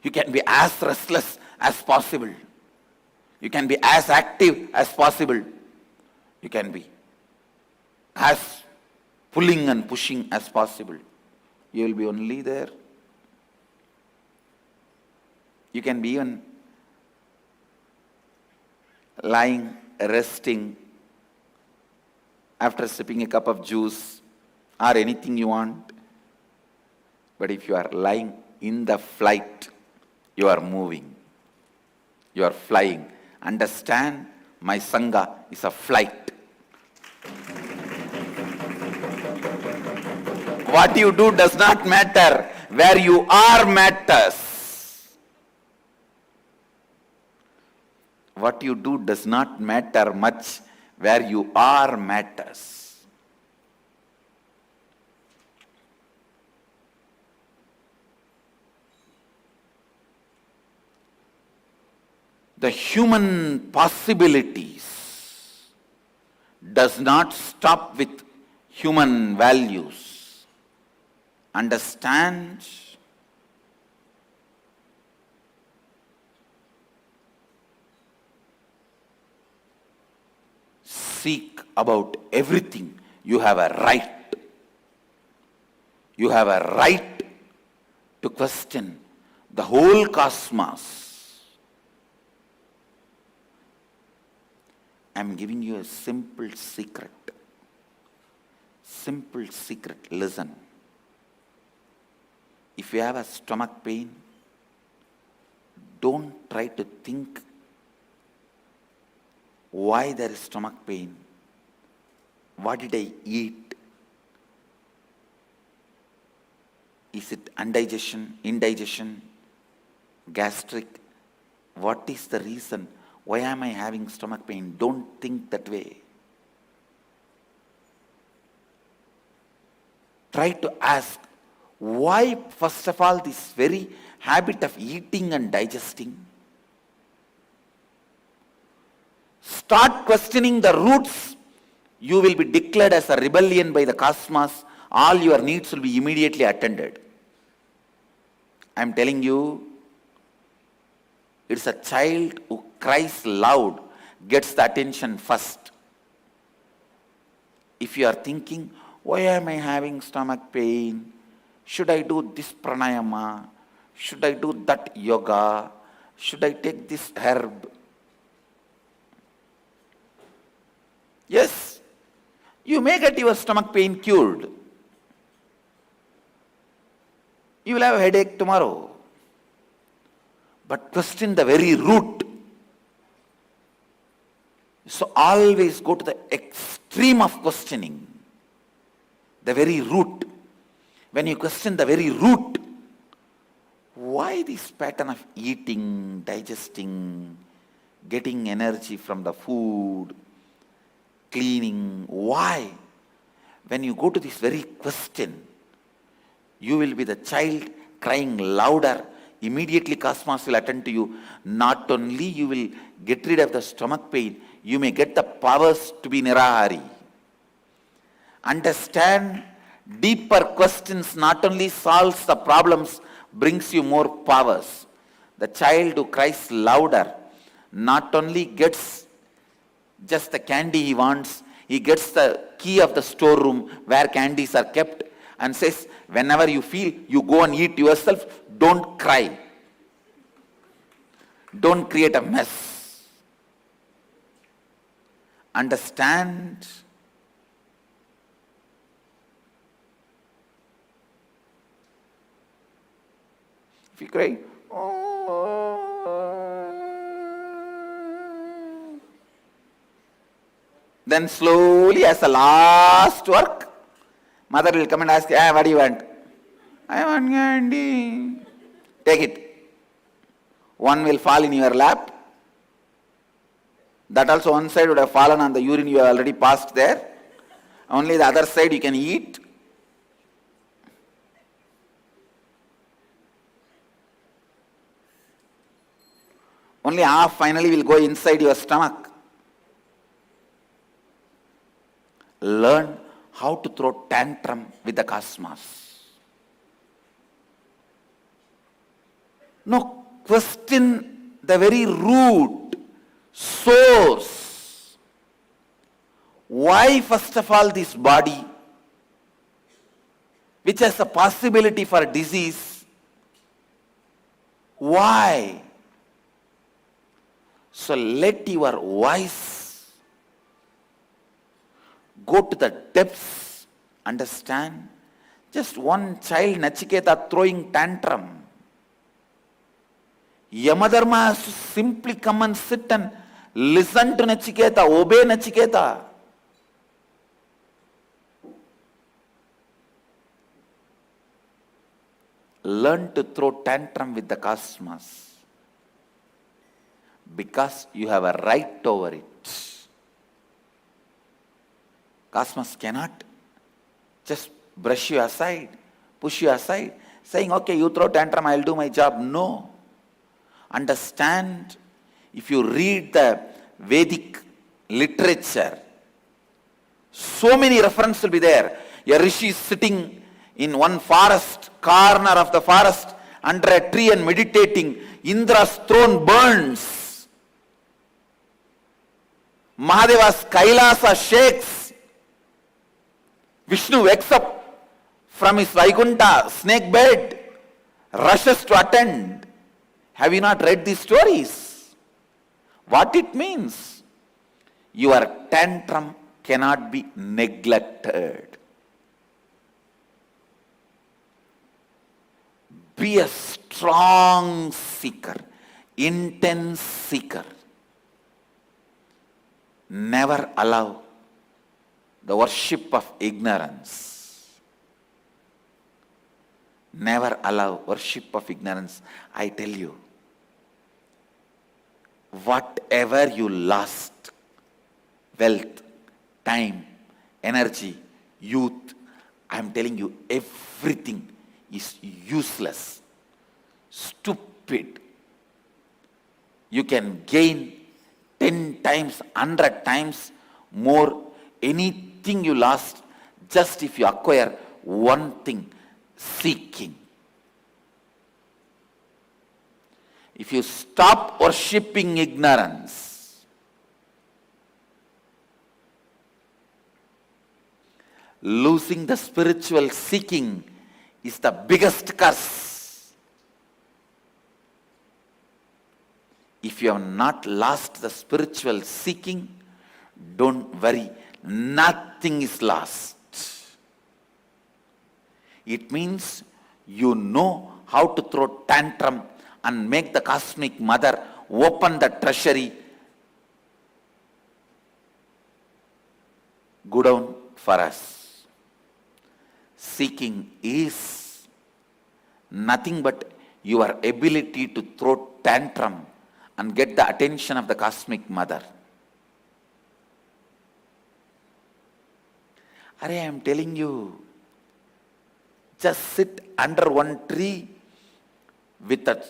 S1: You can be as restless as possible. You can be as active as possible. You can be as pulling and pushing as possible. You will be only there. You can be even lying, resting, after sipping a cup of juice or anything you want. But if you are lying in the flight, you are moving. You are flying. Understand, my Sangha is a flight. What you do does not matter. Where you are matters. What you do does not matter much. Where you are matters. The human possibilities does not stop with human values. Understand? seek about everything. You have a right. You have a right to question the whole cosmos. I am giving you a simple secret. Simple secret. Listen. If you have a stomach pain, don't try to think why there is stomach pain. What did I eat? Is it indigestion, gastric? What is the reason? Why am I having stomach pain? Don't think that way. Try to ask, why first of all this very habit of eating and digesting? Start questioning the roots. You will be declared as a rebellion by the cosmos. All your needs will be immediately attended. I am telling you, it's a child who cries loud gets the attention first. If you are thinking, why am I having stomach pain? Should I do this pranayama? Should I do that yoga? Should I take this herb? Yes, you may get your stomach pain cured. You will have a headache tomorrow. But question the very root. So always go to the extreme of questioning. The very root. When you question the very root, why this pattern of eating, digesting, getting energy from the food, cleaning, why? When you go to this very question, you will be the child crying louder. Immediately cosmos will attend to you. Not only you will get rid of the stomach pain, you may get the powers to be nirahari. Understand, deeper questions not only solves the problems, brings you more powers. The child who cries louder not only gets just the candy he wants, he gets the key of the storeroom where candies are kept and says, whenever you feel, you go and eat yourself, don't cry. Don't create a mess. Understand? If you cry, then slowly as a last work, mother will come and ask, what do you want? I want candy. Take it. One will fall in your lap. That also one side would have fallen on the urine you have already passed there. Only the other side you can eat. Only half finally will go inside your stomach. Learn how to throw tantrum with the cosmos. No, question the very root, source. Why first of all this body, which has a possibility for disease? Why? So let your voice go to the depths, understand? Just one child, Nachiketa, throwing tantrum. Yamadharma has to simply come and sit and listen to Nachiketa, obey Nachiketa. Learn to throw tantrum with the cosmos. Because you have a right over it. Cosmos cannot just brush you aside, push you aside, saying, okay, you throw tantrum, I'll do my job. No. Understand, if you read the Vedic literature, so many references will be there. A rishi is sitting in one forest, corner of the forest, under a tree and meditating. Indra's throne burns. Mahadeva's Kailasa shakes. Vishnu wakes up from his Vaikuntha snake bed, rushes to attend. Have you not read these stories? What it means? Your tantrum cannot be neglected. Be a strong seeker, intense seeker. Never allow the worship of ignorance. Never allow worship of ignorance. I tell you, whatever you lost, wealth, time, energy, youth, I am telling you, everything is useless, stupid. You can gain 10 times, 100 times more anything you lost just if you acquire one thing, seeking. If you stop worshipping ignorance, losing the spiritual seeking is the biggest curse. If you have not lost the spiritual seeking, don't worry, nothing is lost. It means you know how to throw tantrum and make the cosmic mother open the treasury go down for us. Seeking is nothing but your ability to throw tantrum and get the attention of the cosmic mother. I am telling you, just sit under one tree with a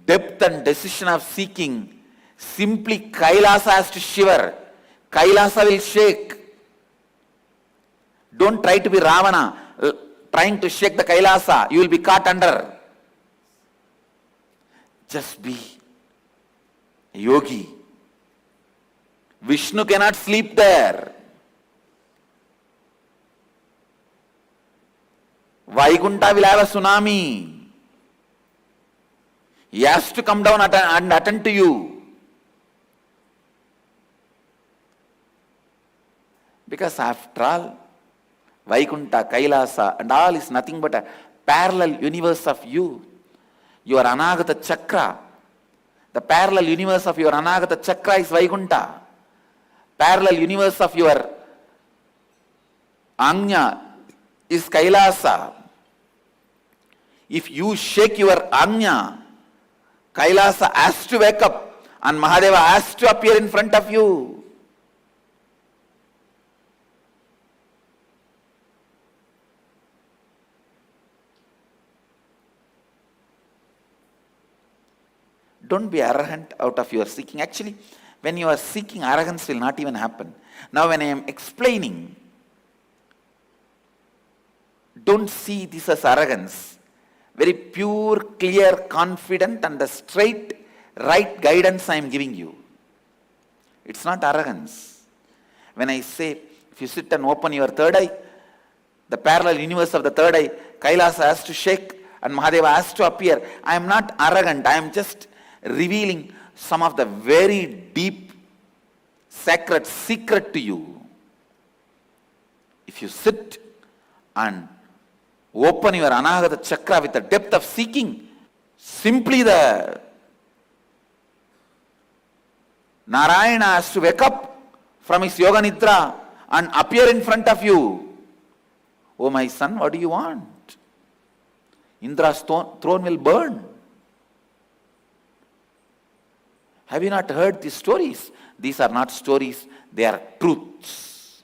S1: depth and decision of seeking. Simply Kailasa has to shiver. Kailasa will shake. Don't try to be Ravana, trying to shake the Kailasa. You will be caught under. Just be a yogi. Vishnu cannot sleep there. Vaikuntha will have a tsunami. He has to come down and attend to you. Because after all, Vaikuntha, Kailasa and all is nothing but a parallel universe of you. Your Anagata Chakra. The parallel universe of your Anagata Chakra is Vaikuntha. Parallel universe of your Anya is Kailasa. If you shake your Anya, Kailasa has to wake up and Mahadeva has to appear in front of you. Don't be arrogant out of your seeking. Actually, when you are seeking, arrogance will not even happen. Now when I am explaining, don't see this as arrogance. Very pure, clear, confident and the straight, right guidance I am giving you. It's not arrogance. When I say, if you sit and open your third eye, the parallel universe of the third eye, Kailasa has to shake and Mahadeva has to appear. I am not arrogant. I am just revealing some of the very deep, sacred secret to you. If you sit and open your Anahata Chakra with the depth of seeking, simply the Narayana has to wake up from his Yoga Nidra and appear in front of you. Oh my son, what do you want? Indra's throne will burn. Have you not heard these stories? These are not stories, they are truths.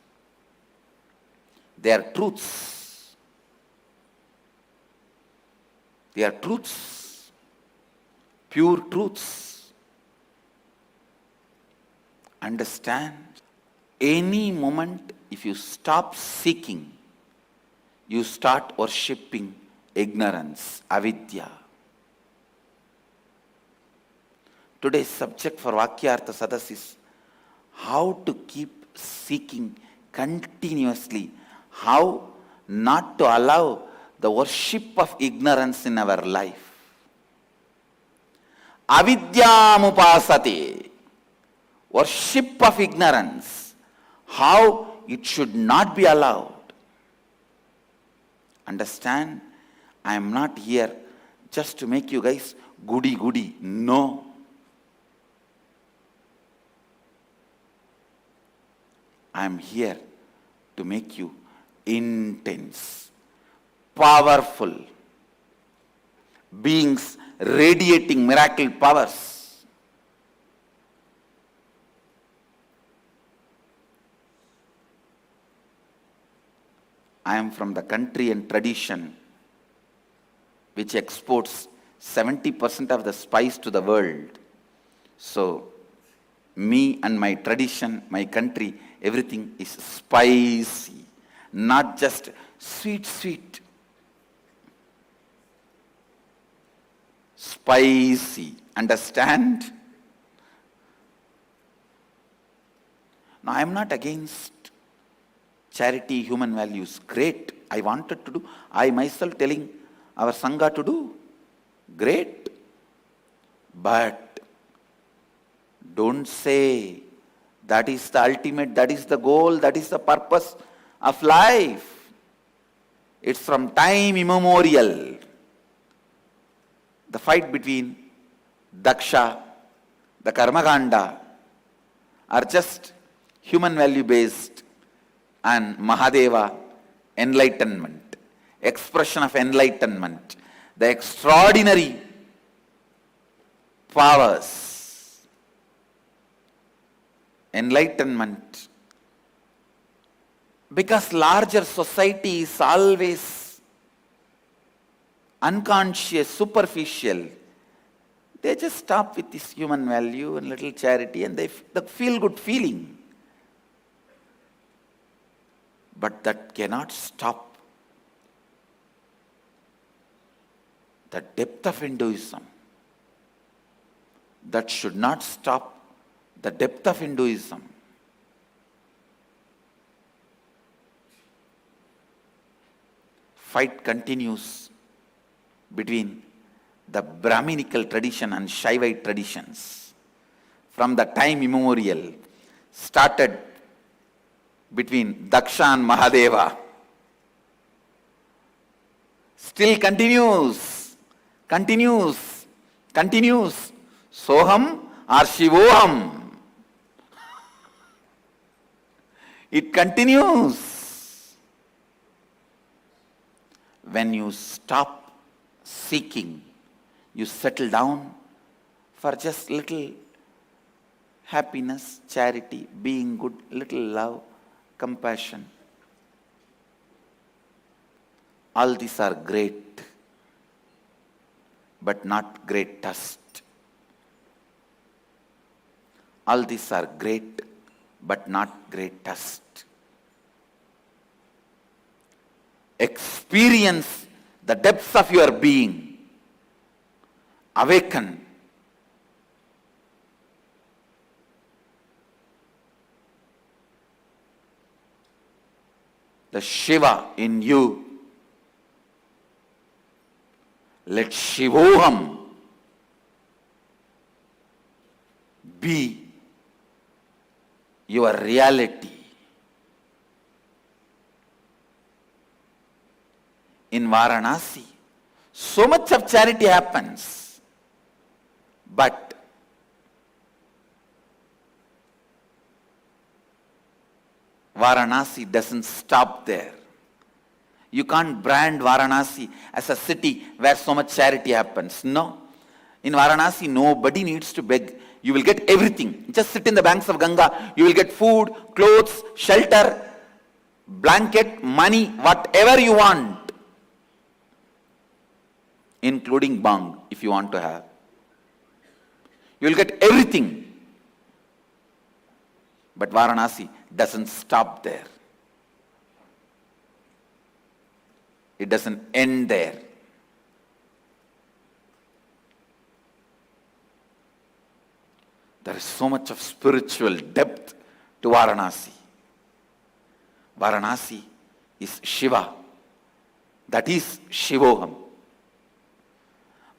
S1: They are truths. They are truths. Pure truths. Understand? Any moment, if you stop seeking, you start worshipping ignorance, avidya. Today's subject for Vakyartha Sadas is how to keep seeking continuously, how not to allow the worship of ignorance in our life. Avidyamupasate, worship of ignorance, how it should not be allowed. Understand? I am not here just to make you guys goody. No. I am here to make you intense, powerful beings radiating miracle powers. I am from the country and tradition which exports 70% of the spice to the world. So, me and my tradition, my country, everything is spicy, not just sweet. Spicy. Understand? Now, I am not against charity, human values. Great. I wanted to do. I myself telling our Sangha to do. Great. But don't say that is the ultimate, that is the goal, that is the purpose of life. It's from time immemorial. The fight between Daksha, the Karmakanda, are just human value based, and Mahadeva, enlightenment, expression of enlightenment, the extraordinary powers. Enlightenment. Because larger society is always unconscious, superficial. They just stop with this human value and little charity and they the feel good feeling. But that cannot stop the depth of Hinduism. That should not stop the depth of Hinduism. Fight continues between the Brahminical tradition and Shaivite traditions. From the time immemorial, started between Daksha and Mahadeva. Still continues. Soham or Shivoham. It continues. When you stop seeking, you settle down for just little happiness, charity, being good, little love, compassion. All these are great, but not greatest. All these are great, but not greatest. Experience the depths of your being. Awaken. The Shiva in you. Let Shivoham be your reality. In Varanasi, so much of charity happens, but Varanasi doesn't stop there. You can't brand Varanasi as a city where so much charity happens. No. In Varanasi, nobody needs to beg. You will get everything. Just sit in the banks of Ganga. You will get food, clothes, shelter, blanket, money, whatever you want. Including bang, if you want to have. You will get everything. But Varanasi doesn't stop there. It doesn't end there. There is so much of spiritual depth to Varanasi. Varanasi is Shiva. That is Shivoham.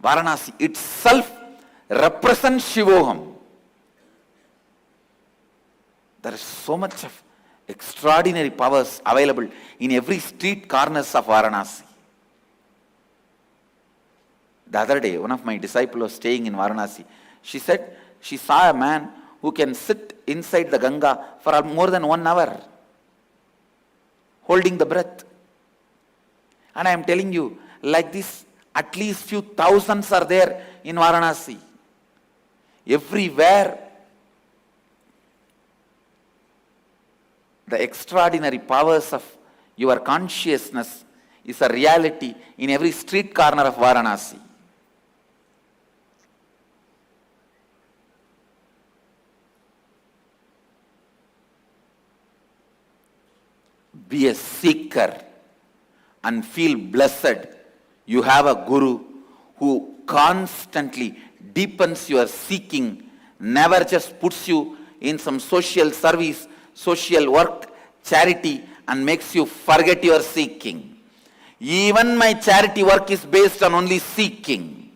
S1: Varanasi itself represents Shivoham. There is so much of extraordinary powers available in every street corners of Varanasi. The other day, one of my disciples was staying in Varanasi. She said she saw a man who can sit inside the Ganga for more than 1 hour, holding the breath. And I am telling you, like this, at least few thousands are there in Varanasi. Everywhere, the extraordinary powers of your consciousness is a reality in every street corner of Varanasi. Be a seeker and feel blessed. You have a guru who constantly deepens your seeking, never just puts you in some social service, social work, charity, and makes you forget your seeking. Even my charity work is based on only seeking.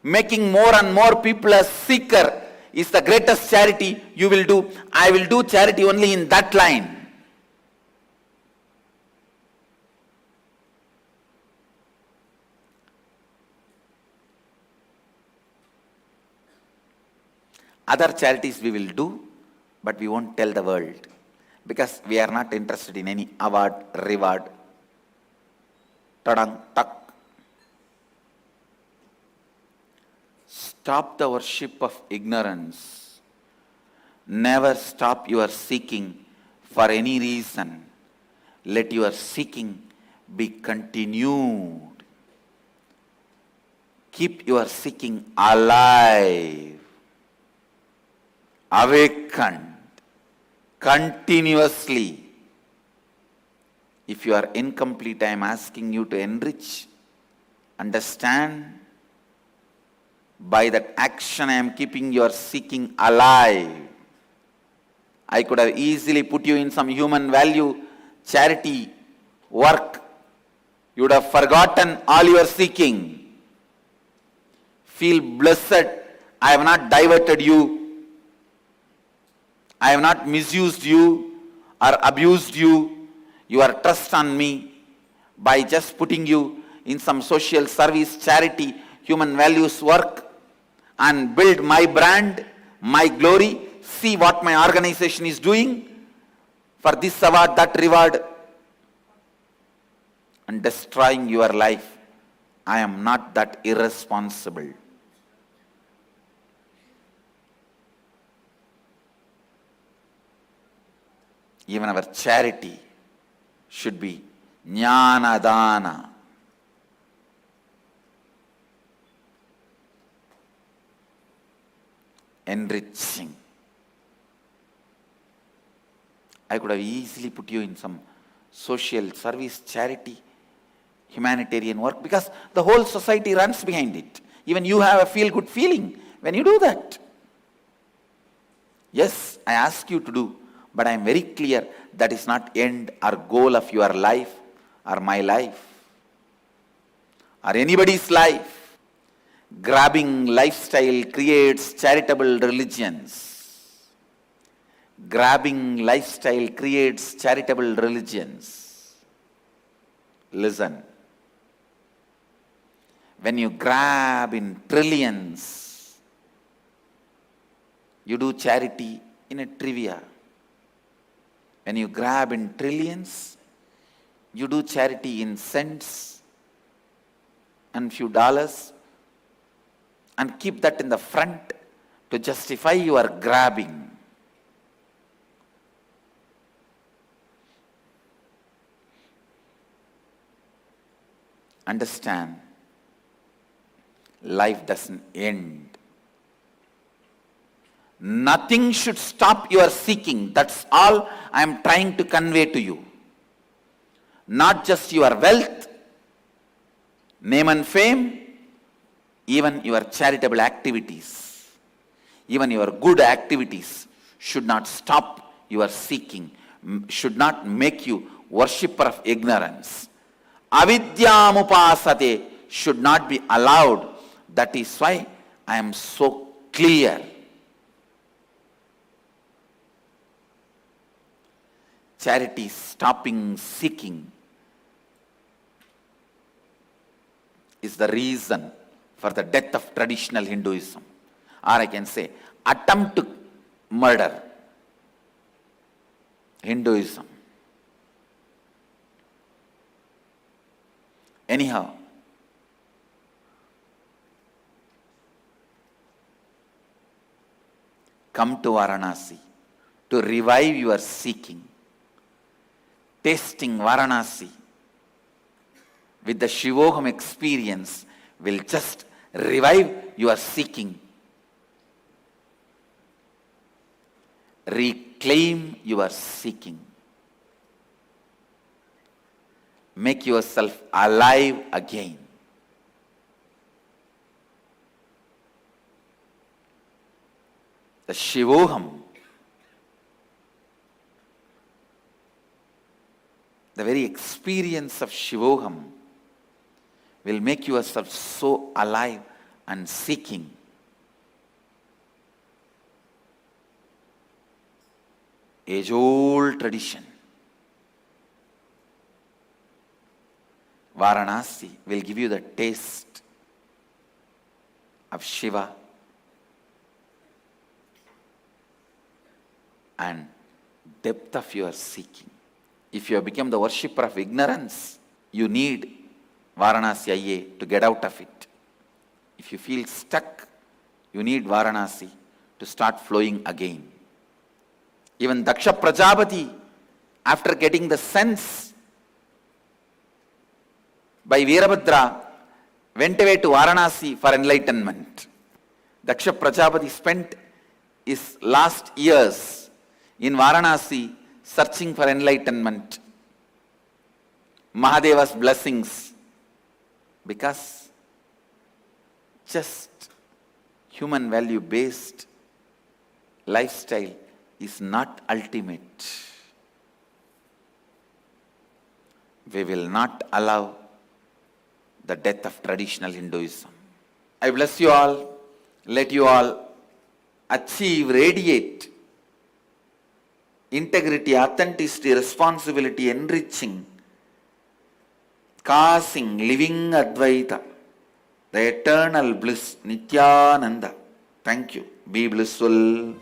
S1: Making more and more people a seeker is the greatest charity you will do. I will do charity only in that line. Other charities we will do, but we won't tell the world because we are not interested in any award, reward. Tadang, tak. Stop the worship of ignorance. Never stop your seeking for any reason. Let your seeking be continued. Keep your seeking alive, awakened, continuously. If you are incomplete, I am asking you to enrich, understand. By that action, I am keeping your seeking alive. I could have easily put you in some human value, charity, work. You would have forgotten all your seeking. Feel blessed. I have not diverted you. I have not misused you or abused you. Your trust on me by just putting you in some social service, charity, human values work and build my brand, my glory. See what my organization is doing for this award, that reward, and destroying your life. I am not that irresponsible. Even our charity should be jnana dana. Enriching. I could have easily put you in some social service, charity, humanitarian work because the whole society runs behind it. Even you have a feel-good feeling when you do that. Yes, I ask you to do, but I am very clear that is not end or goal of your life or my life or anybody's life. Grabbing lifestyle creates charitable religions. Grabbing lifestyle creates charitable religions. Listen. When you grab in trillions, you do charity in a trivia. When you grab in trillions, you do charity in cents and few dollars and keep that in the front to justify your grabbing. Understand, life doesn't end. Nothing should stop your seeking. That's all I am trying to convey to you. Not just your wealth, name and fame, even your charitable activities, even your good activities should not stop your seeking, should not make you worshipper of ignorance. Avidyamupasate should not be allowed. That is why I am so clear. Charity, stopping seeking, is the reason for the death of traditional Hinduism. Or I can say, attempt to murder Hinduism. Anyhow, come to Varanasi to revive your seeking. Tasting Varanasi with the Shivoham experience will just revive your seeking. Reclaim your seeking. Make yourself alive again. The Shivoham, the very experience of Shivoham will make yourself so alive and seeking. Age-old tradition. Varanasi will give you the taste of Shiva and depth of your seeking. If you have become the worshipper of ignorance, you need Varanasi IA to get out of it. If you feel stuck, you need Varanasi to start flowing again. Even Daksha Prajapati, after getting the sense by Veerabhadra, went away to Varanasi for enlightenment. Daksha Prajapati spent his last years in Varanasi searching for enlightenment. Mahadeva's blessings, because just human value based lifestyle is not ultimate. We will not allow the death of traditional Hinduism. I bless you all. Let you all achieve, radiate integrity, authenticity, responsibility, enriching, causing, living Advaita, the eternal bliss, Nithyananda. Thank you. Be blissful.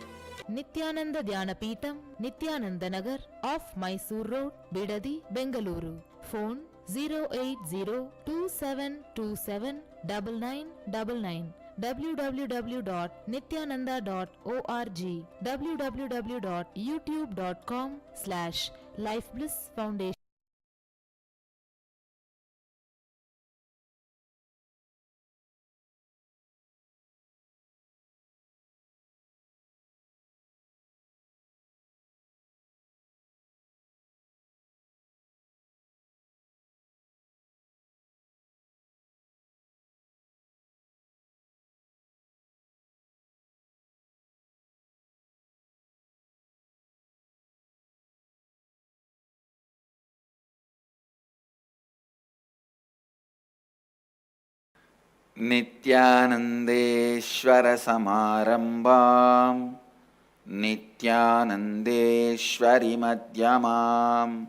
S2: Nithyananda Dhyanapītam, Nithyananda Nagar, off Mysore Road, Bidadi, Bengaluru. Phone 08027279999. www.nithyananda.org. www.youtube.com/lifeblissfoundation.
S1: Nithyanandeshwara Samarambam, Nithyanandeshwari Madhyamam,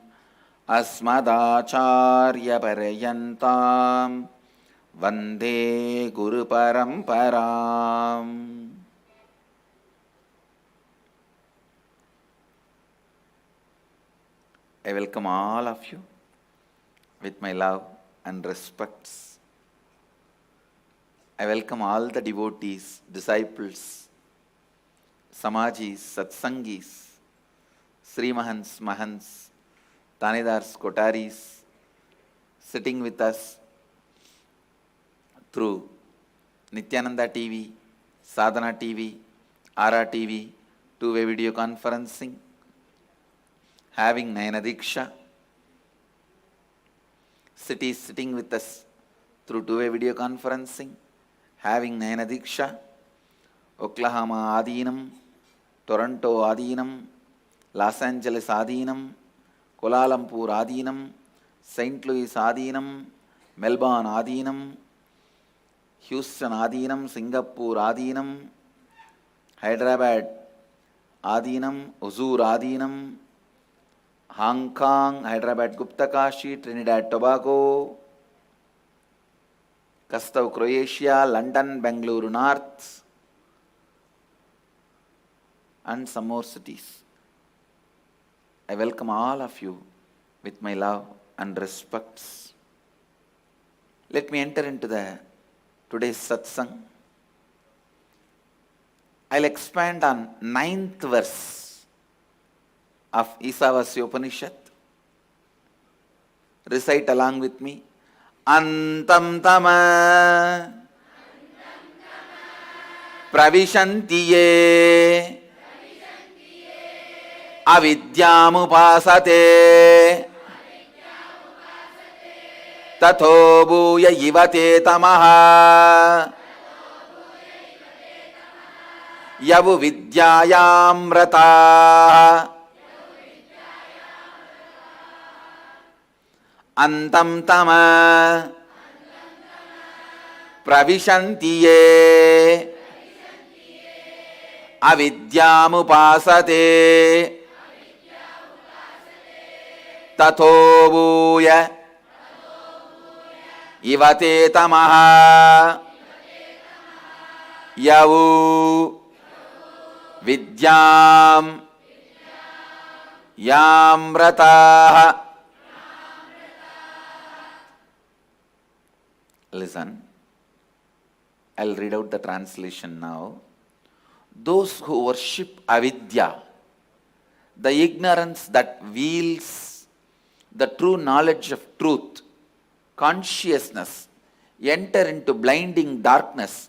S1: Asmadacharya Parayantam, Vande Guru Paramparam. I welcome all of you with my love and respects. I welcome all the devotees, disciples, Samajis, Satsangis, Sri Mahants, Mahants, Tanidars, Kotaris, sitting with us through Nithyananda TV, Sadhana TV, Ara TV, two-way video conferencing, having Nayana Diksha, cities sitting with us through two-way video conferencing, having Nayana Diksha, Oklahoma Adinam, Toronto Adinam, Los Angeles Adinam, Kuala Lumpur Adinam, St. Louis Adinam, Melbourne Adinam, Houston Adinam, Singapore Adinam, Hyderabad Adinam, Huzur Adinam, Hong Kong, Hyderabad Guptakashi, Trinidad Tobago, Kastau Croatia, London, Bangalore North, and some more cities. I welcome all of you with my love and respects. Let me enter into today's satsang. I'll expand on 9th verse of Ishavasya Upanishad. Recite along with me. Antam tama pravishantiye avidyamupasate tato bhuya ivate tamaha yavu vidyayam rataha antam tama pravishantiye avidyamupasate tato bhuya ivate tamaha yavu vidyam yam rataha. Listen, I'll read out the translation now. Those who worship avidya, the ignorance that veils the true knowledge of truth, consciousness, enter into blinding darkness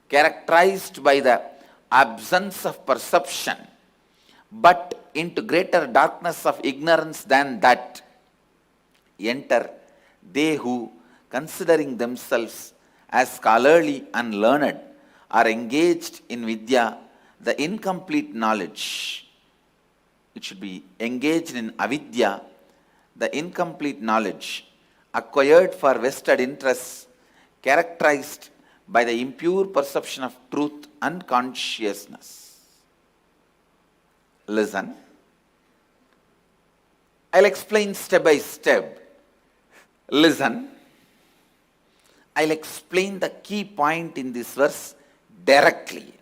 S1: characterized by the absence of perception, but into greater darkness of ignorance than that enter they who, considering themselves as scholarly and learned, are engaged in vidya, the incomplete knowledge. It should be engaged in avidya, the incomplete knowledge, acquired for vested interests, characterized by the impure perception of truth and consciousness. Listen, I'll explain step by step. Listen, I'll explain the key point in this verse directly.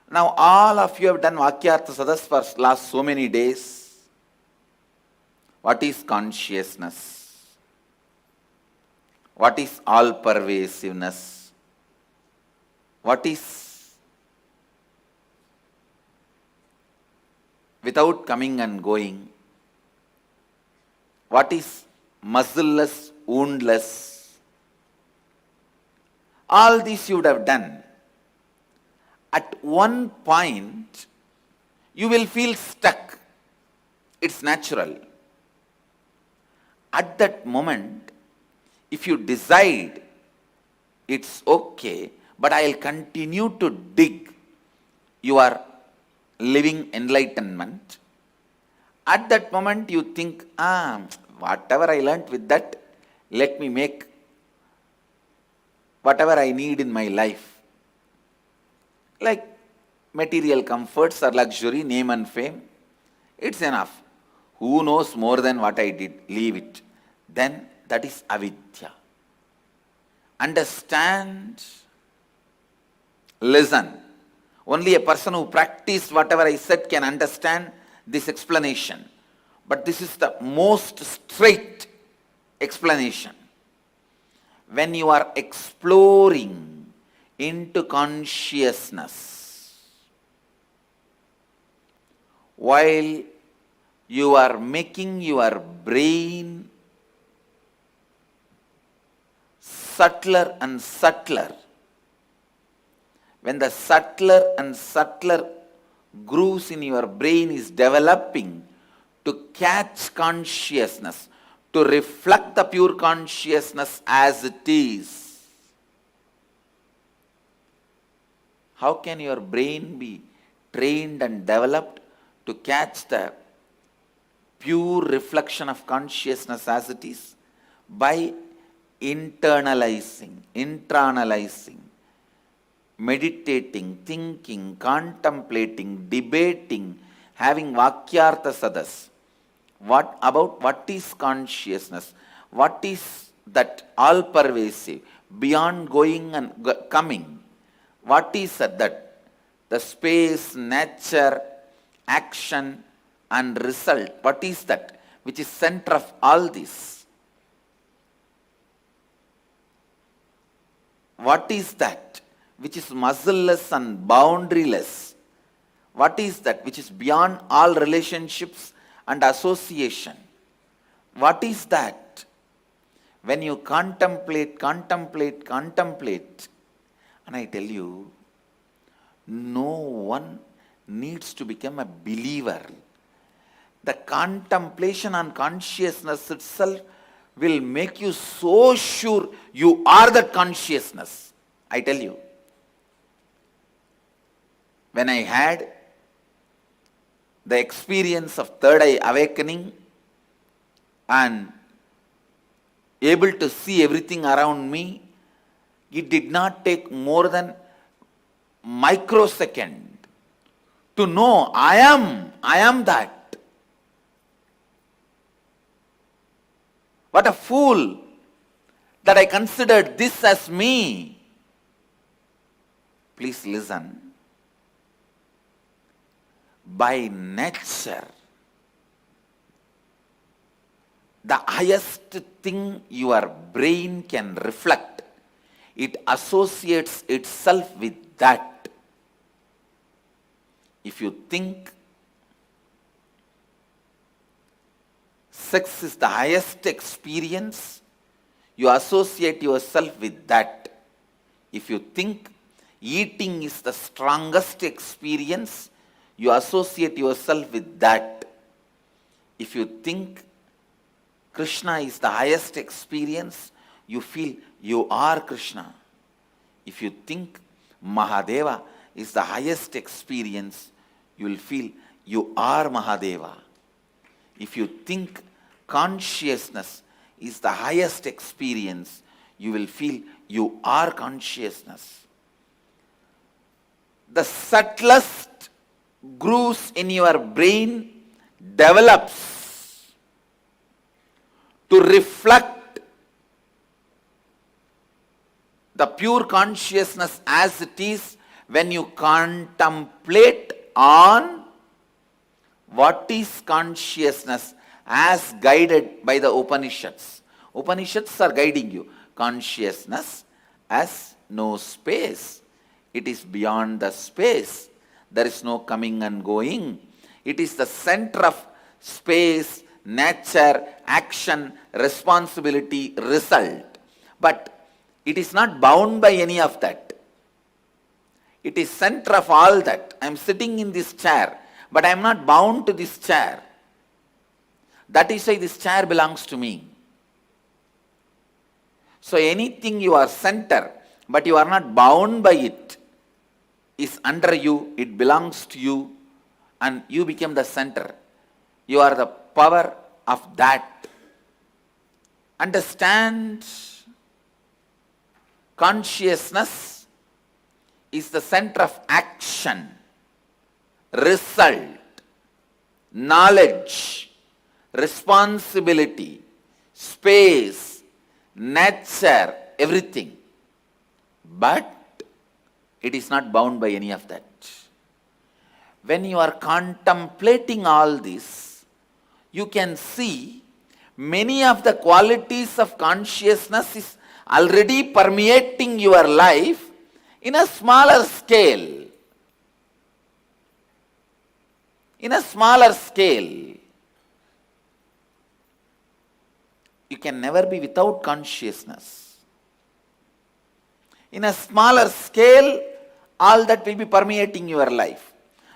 S1: Now all of you have done Vakyartha Sadas for last so many days. What is consciousness? What is all-pervasiveness? What is without coming and going? What is muscleless, woundless? All this you would have done. At one point, you will feel stuck. It's natural. At that moment, if you decide, it's okay, but I'll continue to dig, you are living enlightenment. At that moment, you think, whatever I learnt with that, let me make whatever I need in my life. Like material comforts or luxury, name and fame, it's enough. Who knows more than what I did? Leave it. Then that is avidya. Understand? Listen. Only a person who practiced whatever I said can understand this explanation. But this is the most straight explanation. When you are exploring into consciousness, while you are making your brain subtler and subtler, when the subtler and subtler grooves in your brain is developing to catch consciousness, to reflect the pure consciousness as it is, How can your brain be trained and developed to catch the pure reflection of consciousness as it is? By internalizing, meditating, thinking, contemplating, debating, having vakyartha sadas. What is consciousness? What is that all-pervasive, beyond going and coming? What is that? The space, nature, action and result. What is that? Which is center of all this. What is that? Which is muscleless and boundaryless. What is that? Which is beyond all relationships and association. What is that? When you contemplate, and I tell you, no one needs to become a believer. The contemplation on consciousness itself will make you so sure you are that consciousness. I tell you. When I had the experience of third eye awakening and able to see everything around me, it did not take more than microsecond to know I am that. What a fool that I considered this as me. Please listen. By nature, the highest thing your brain can reflect, it associates itself with that. If you think sex is the highest experience, you associate yourself with that. If you think eating is the strongest experience, you associate yourself with that. If you think Krishna is the highest experience, you feel you are Krishna. If you think Mahadeva is the highest experience, you will feel you are Mahadeva. If you think consciousness is the highest experience, you will feel you are consciousness. The subtlest grooves in your brain develops to reflect the pure consciousness as it is when you contemplate on what is consciousness as guided by the Upanishads. Upanishads are guiding you. Consciousness as no space. It is beyond the space. There is no coming and going. It is the center of space, nature, action, responsibility, result. But it is not bound by any of that. It is center of all that. I am sitting in this chair, but I am not bound to this chair. That is why this chair belongs to me. So anything you are center, but you are not bound by it, is under you, it belongs to you, and you become the center. You are the power of that. Understand, consciousness is the center of action, result, knowledge, responsibility, space, nature, everything. But it is not bound by any of that. When you are contemplating all this, you can see many of the qualities of consciousness is already permeating your life in a smaller scale. In a smaller scale. You can never be without consciousness. In a smaller scale, all that will be permeating your life.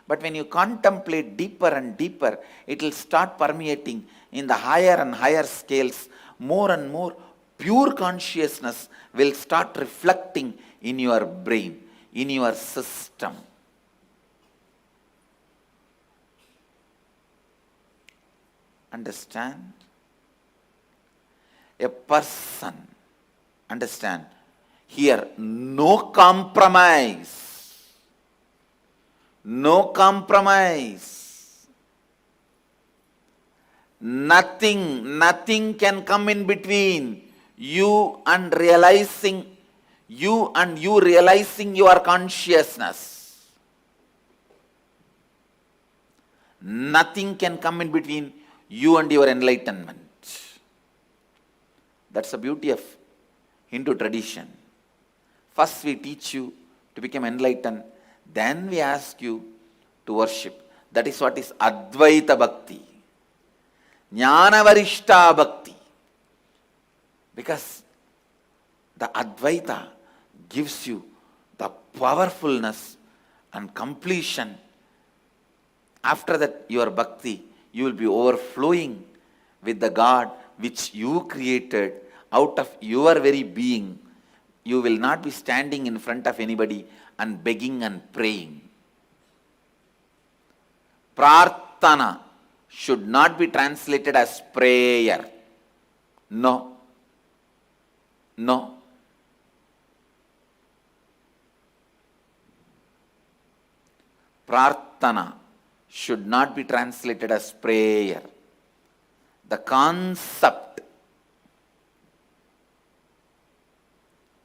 S1: But when you contemplate deeper and deeper, it will start permeating in the higher and higher scales. More and more pure consciousness will start reflecting in your brain. in your system. Understand? A person, understand, here no compromise, no compromise, nothing can come in between you and you realizing your consciousness. Nothing can come in between you and your enlightenment. That's the beauty of Hindu tradition. First we teach you to become enlightened, then we ask you to worship. That is what is Advaita Bhakti, Jnanavarishta Bhakti. Because the Advaita gives you the powerfulness and completion. After that, your bhakti, you will be overflowing with the God which you created out of your very being. You will not be standing in front of anybody and begging and praying. Prarthana should not be translated as prayer. No. No. Prarthana should not be translated as prayer. The concept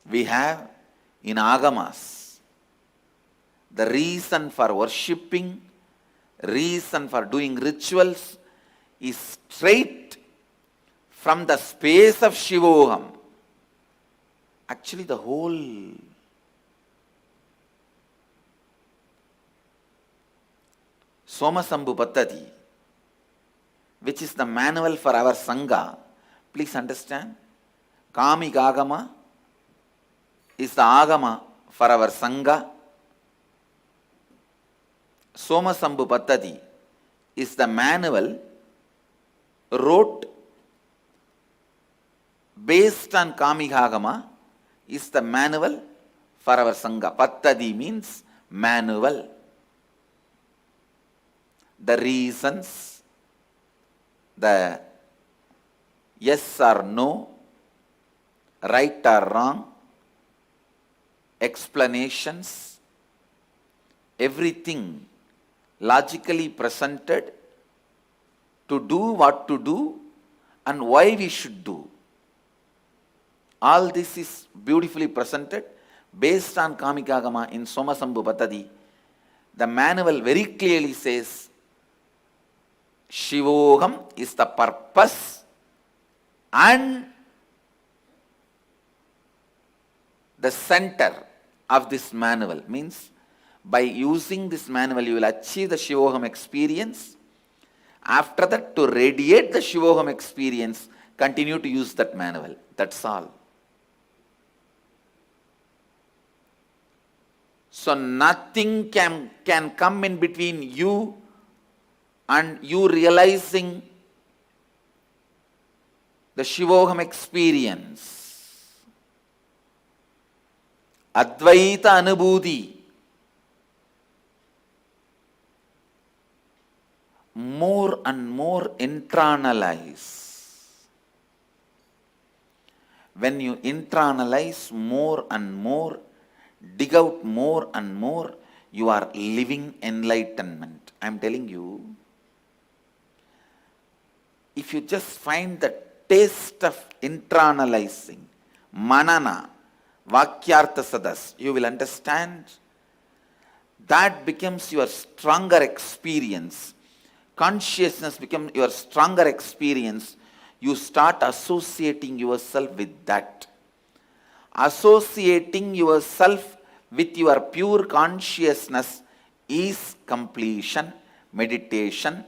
S1: we have in Agamas, the reason for worshipping, reason for doing rituals is straight from the space of Shivoham. Actually, the whole Somasambhu Pattati, which is the manual for our Sangha, please understand, Kamik Agama is the Agama for our Sangha. Somasambhu Pattati is the manual wrote based on Kamik Agama, is the manual for our Sangha. Pattadi means manual. The reasons, the yes or no, right or wrong, explanations, everything logically presented to do what to do and why we should do. All this is beautifully presented based on Kamikagama in Somasambhu Pattadi. The manual very clearly says Shivoham is the purpose and the center of this manual. Means by using this manual you will achieve the Shivoham experience. After that, to radiate the Shivoham experience, continue to use that manual. That's all. So nothing can come in between you and you realizing the Shivoham experience. Advaita Anubhuti. More and more internalize. When you internalize more and more, dig out more and more, you are living enlightenment. I am telling you, if you just find the taste of internalizing, manana, vakyartha sadas, you will understand that becomes your stronger experience. Consciousness becomes your stronger experience. You start associating yourself with that. Associating yourself with your pure consciousness is completion, meditation,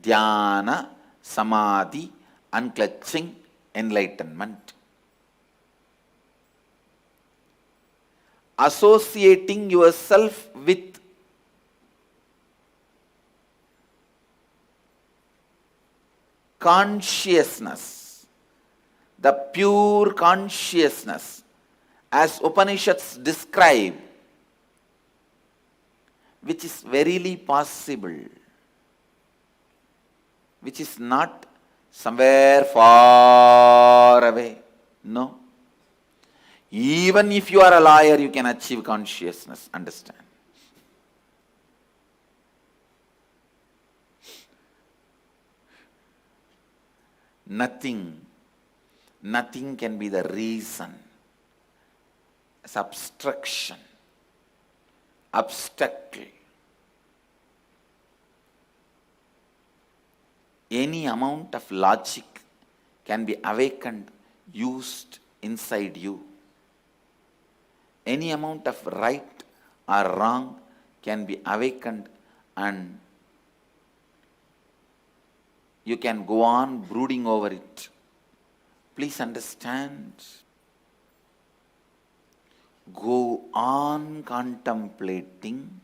S1: dhyana, samadhi, unclutching, enlightenment. Associating yourself with consciousness, the pure consciousness, as Upanishads describe, which is verily possible, which is not somewhere far away. No. Even if you are a liar, you can achieve consciousness. Understand? Nothing can be the reason. It's abstraction. Abstractly. Any amount of logic can be awakened, used inside you. Any amount of right or wrong can be awakened, and you can go on brooding over it. Please understand. Go on contemplating.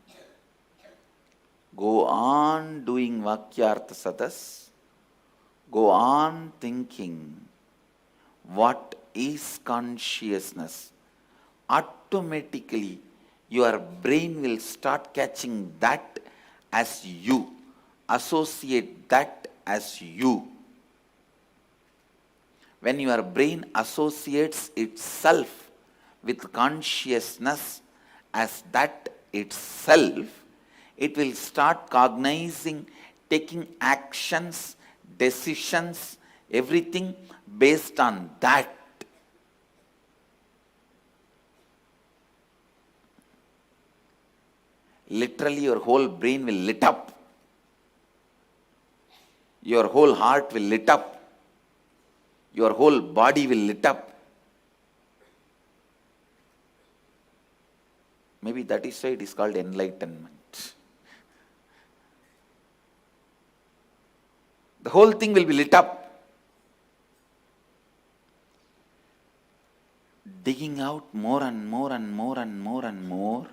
S1: Go on doing Vakyartha Sadas. Go on thinking, what is consciousness? Automatically, your brain will start catching that as you. Associate that as you. When your brain associates itself with consciousness as that itself, it will start cognizing, taking actions, decisions, everything based on that. Literally, your whole brain will lit up. Your whole heart will lit up. Your whole body will lit up. Maybe that is why it is called enlightenment. The whole thing will be lit up. Digging out more and more and more and more and more.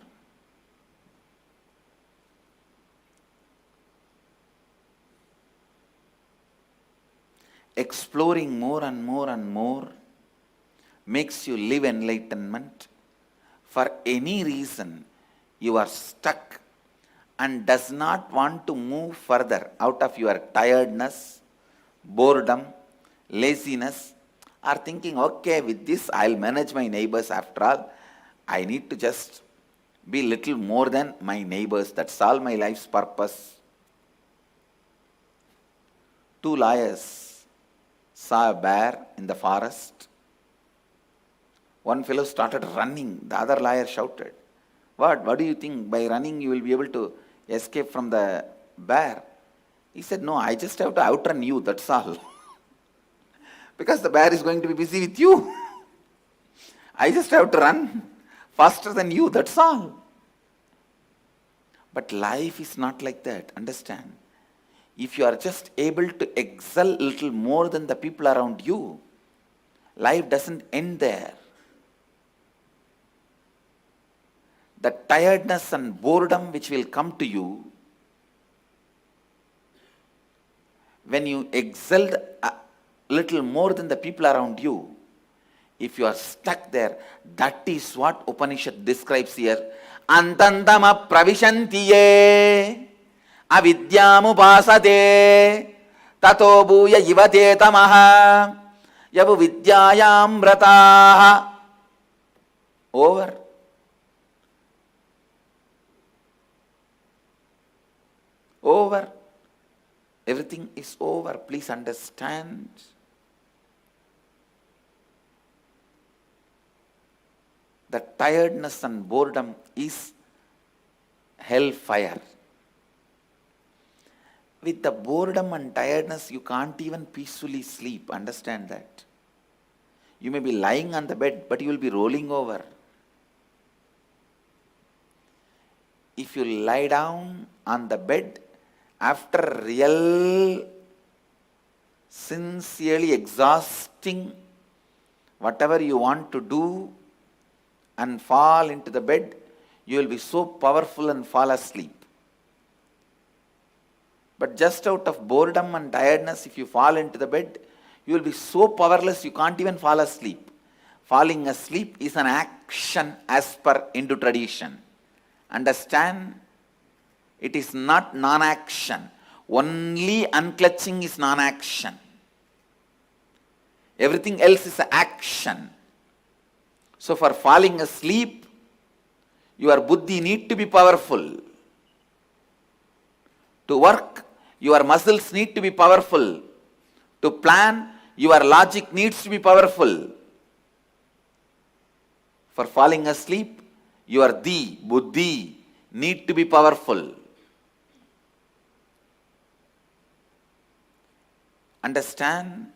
S1: Exploring more and more and more makes you live enlightenment. For any reason, you are stuck and does not want to move further out of your tiredness, boredom, laziness, or thinking, okay, with this I'll manage my neighbors after all. I need to just be little more than my neighbors. That's all my life's purpose. Two liars saw a bear in the forest. One fellow started running. The other liar shouted, What do you think? By running you will be able to escape from the bear? He said, no, I just have to outrun you, that's all. Because the bear is going to be busy with you. I just have to run faster than you, that's all. But life is not like that, understand? If you are just able to excel a little more than the people around you, life doesn't end there. The tiredness and boredom which will come to you when you excelled a little more than the people around you, if you are stuck there, that is what Upanishad describes here. Antantama pravishantiye avidyamupasate tato bhuya yivate tamaha yavu vidyayam vrataha. Over. Over. Everything is over. Please understand. The tiredness and boredom is hellfire. With the boredom and tiredness, you can't even peacefully sleep. Understand that. You may be lying on the bed, but you will be rolling over. If you lie down on the bed, after real, sincerely exhausting whatever you want to do and fall into the bed, you will be so powerful and fall asleep. But just out of boredom and tiredness, if you fall into the bed, you will be so powerless you can't even fall asleep. Falling asleep is an action as per Hindu tradition. Understand? It is not non-action. Only unclutching is non-action. Everything else is action. So for falling asleep, your buddhi need to be powerful. To work, your muscles need to be powerful. To plan, your logic needs to be powerful. For falling asleep, your buddhi need to be powerful. Understand?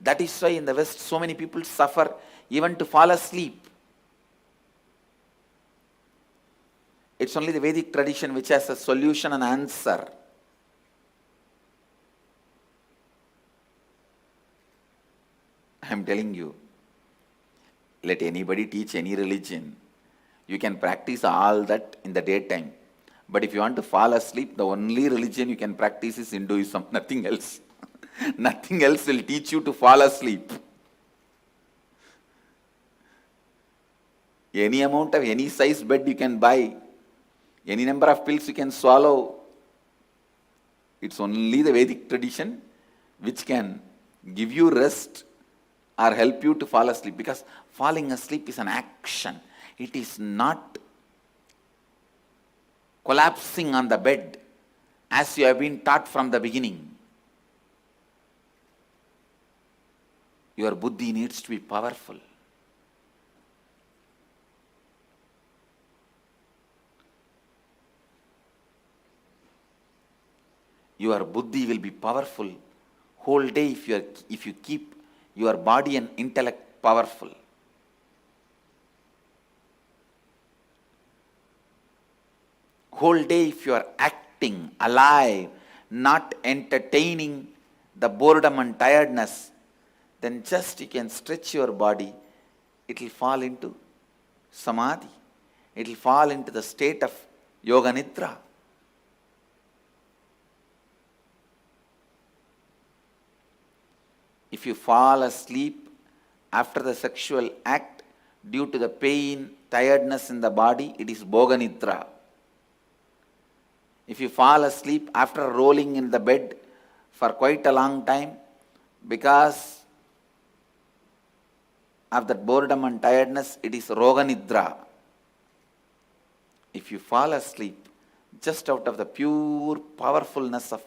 S1: That is why in the West so many people suffer even to fall asleep. It's only the Vedic tradition which has a solution and answer. I am telling you, let anybody teach any religion. You can practice all that in the daytime. But if you want to fall asleep, the only religion you can practice is Hinduism, nothing else. Nothing else will teach you to fall asleep. Any amount of any size bed you can buy, any number of pills you can swallow. It's only the Vedic tradition which can give you rest or help you to fall asleep, because falling asleep is an action. It is not collapsing on the bed as you have been taught from the beginning. Your buddhi needs to be powerful. Your buddhi will be powerful whole day if you keep your body and intellect powerful. Whole day if you are acting, alive, not entertaining the boredom and tiredness, then just you can stretch your body, it will fall into samadhi. It will fall into the state of yoga nidra. If you fall asleep after the sexual act due to the pain, tiredness in the body, it is bhoga nidra. If you fall asleep after rolling in the bed for quite a long time because of that boredom and tiredness, it is roga nidra. If you fall asleep just out of the pure powerfulness of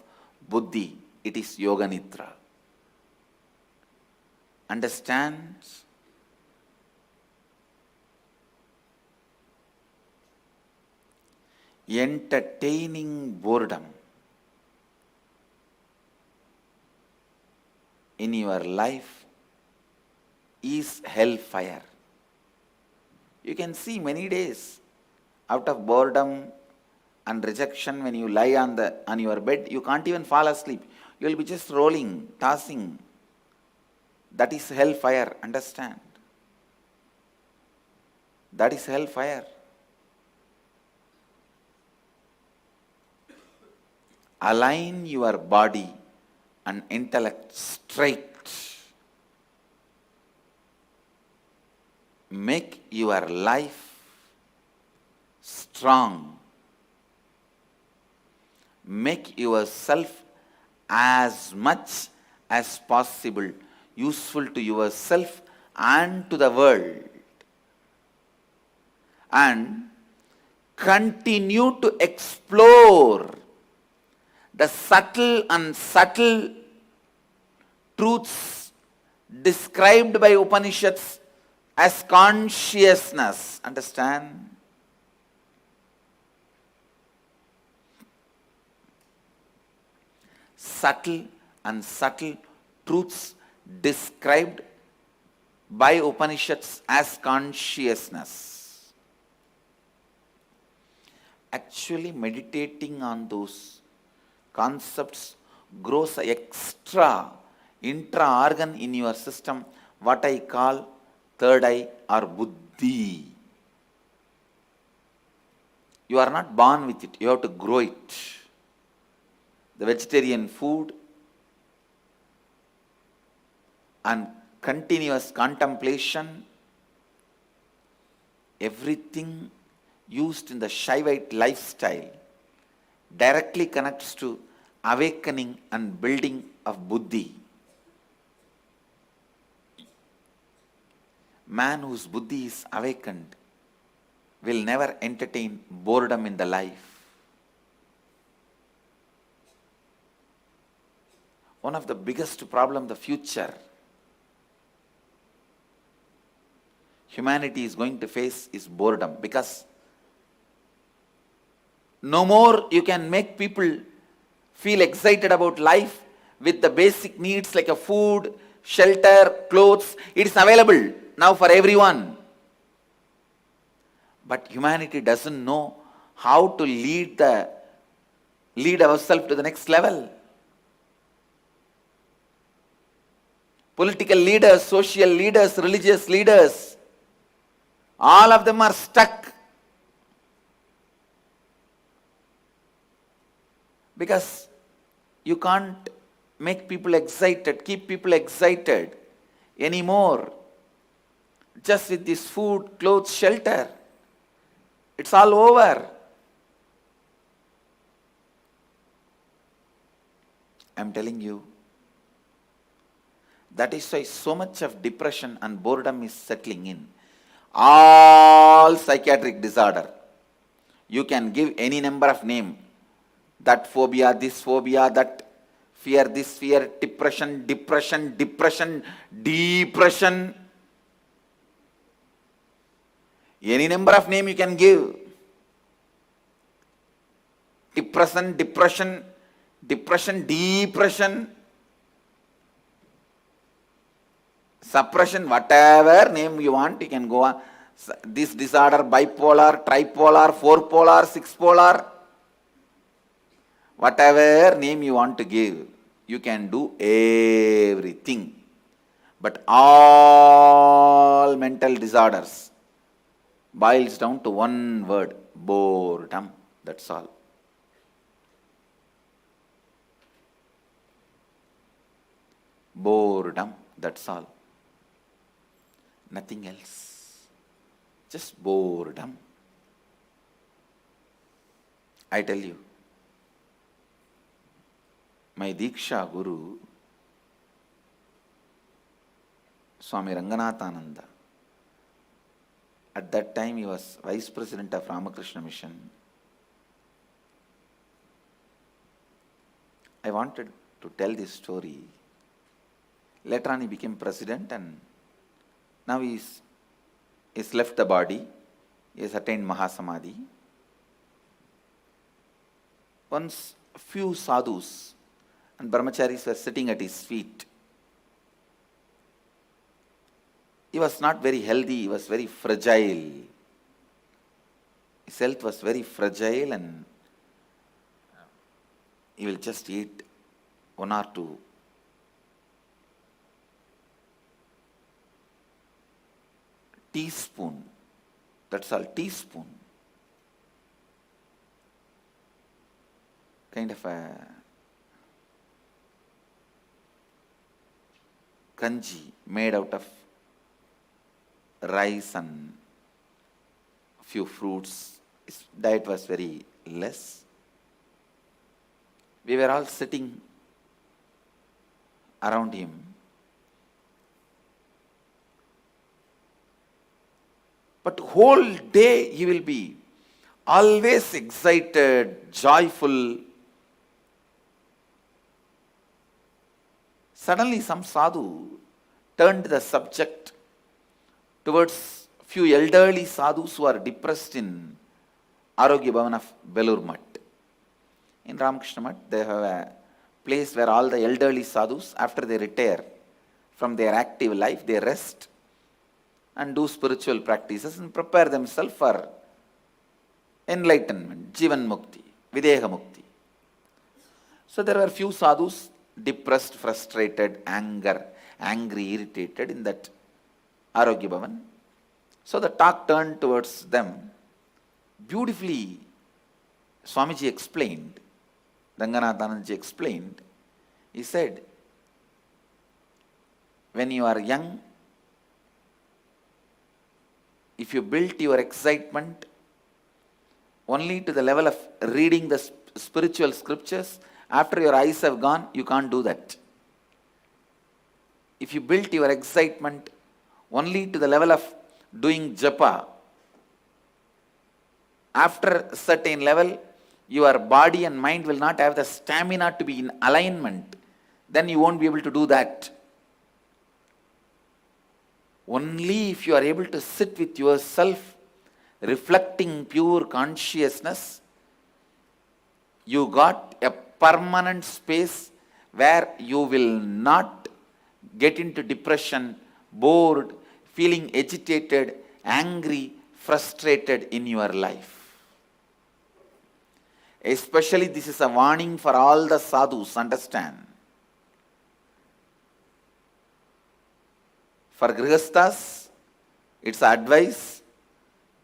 S1: buddhi, it is yoga nidra. Understands? Entertaining boredom in your life is hellfire. You can see many days out of boredom and rejection, when you lie on your bed, you can't even fall asleep. You will be just rolling, tossing. That is hellfire, understand? That is hellfire. Align your body and intellect straight. Make your life strong. Make yourself as much as possible useful to yourself and to the world. And continue to explore the subtle and subtle truths described by Upanishads as consciousness. Understand? Subtle and subtle truths described by Upanishads as consciousness. Actually meditating on those concepts grows an extra intra-organ in your system, what I call third eye or buddhi. You are not born with it, you have to grow it. The vegetarian food and continuous contemplation, everything used in the Shaivite lifestyle directly connects to awakening and building of buddhi. Man whose buddhi is awakened will never entertain boredom in the life. One of the biggest problem the future humanity is going to face is boredom, because no more you can make people feel excited about life with the basic needs like a food, shelter, clothes. It is available now for everyone. But humanity doesn't know how to lead ourselves to the next level. Political leaders, social leaders, religious leaders, all of them are stuck. Because you can't make people excited, keep people excited anymore just with this food, clothes, shelter. It's all over. I'm telling you. That is why so much of depression and boredom is settling in. All psychiatric disorder. You can give any number of name. That phobia, this phobia, that fear, this fear, depression. Any number of name you can give. Depression, suppression, whatever name you want, you can go on. This disorder, bipolar, tripolar, fourpolar, sixpolar, whatever name you want to give, you can do everything. But all mental disorders boils down to one word: boredom. That's all. Boredom. That's all. Nothing else. Just boredom. I tell you, my Diksha Guru, Swami Ranganathananda, at that time he was Vice President of Ramakrishna Mission. I wanted to tell this story. Later on he became president, and now he's left the body. He has attained Mahasamadhi. Once few sadhus and brahmacharis were sitting at his feet. He was not very healthy, he was very fragile. His health was very fragile, and he will just eat one or two teaspoon. That's all, teaspoon. Kind of a kanji made out of rice and few fruits. His diet was very less. We were all sitting around him. But whole day he will be always excited, joyful. Suddenly some sadhu turned the subject towards few elderly sadhus who are depressed in Arogya Bhavan of Belur Mutt. In Ramakrishna Mutt, they have a place where all the elderly sadhus, after they retire from their active life, they rest and do spiritual practices and prepare themselves for enlightenment, Jivan Mukti, Videha Mukti. So there were few sadhus depressed, frustrated, angry, irritated in that Arogya Bhavan. So the talk turned towards them. Beautifully, Swamiji explained, Ranganathananji explained, he said, when you are young, if you built your excitement only to the level of reading the spiritual scriptures, after your eyes have gone, you can't do that. If you built your excitement only to the level of doing japa, after a certain level, your body and mind will not have the stamina to be in alignment. Then you won't be able to do that. Only if you are able to sit with yourself, reflecting pure consciousness, you got a permanent space where you will not get into depression, bored, feeling agitated, angry, frustrated in your life. Especially this is a warning for all the sadhus, understand. For grihasthas, it's advice.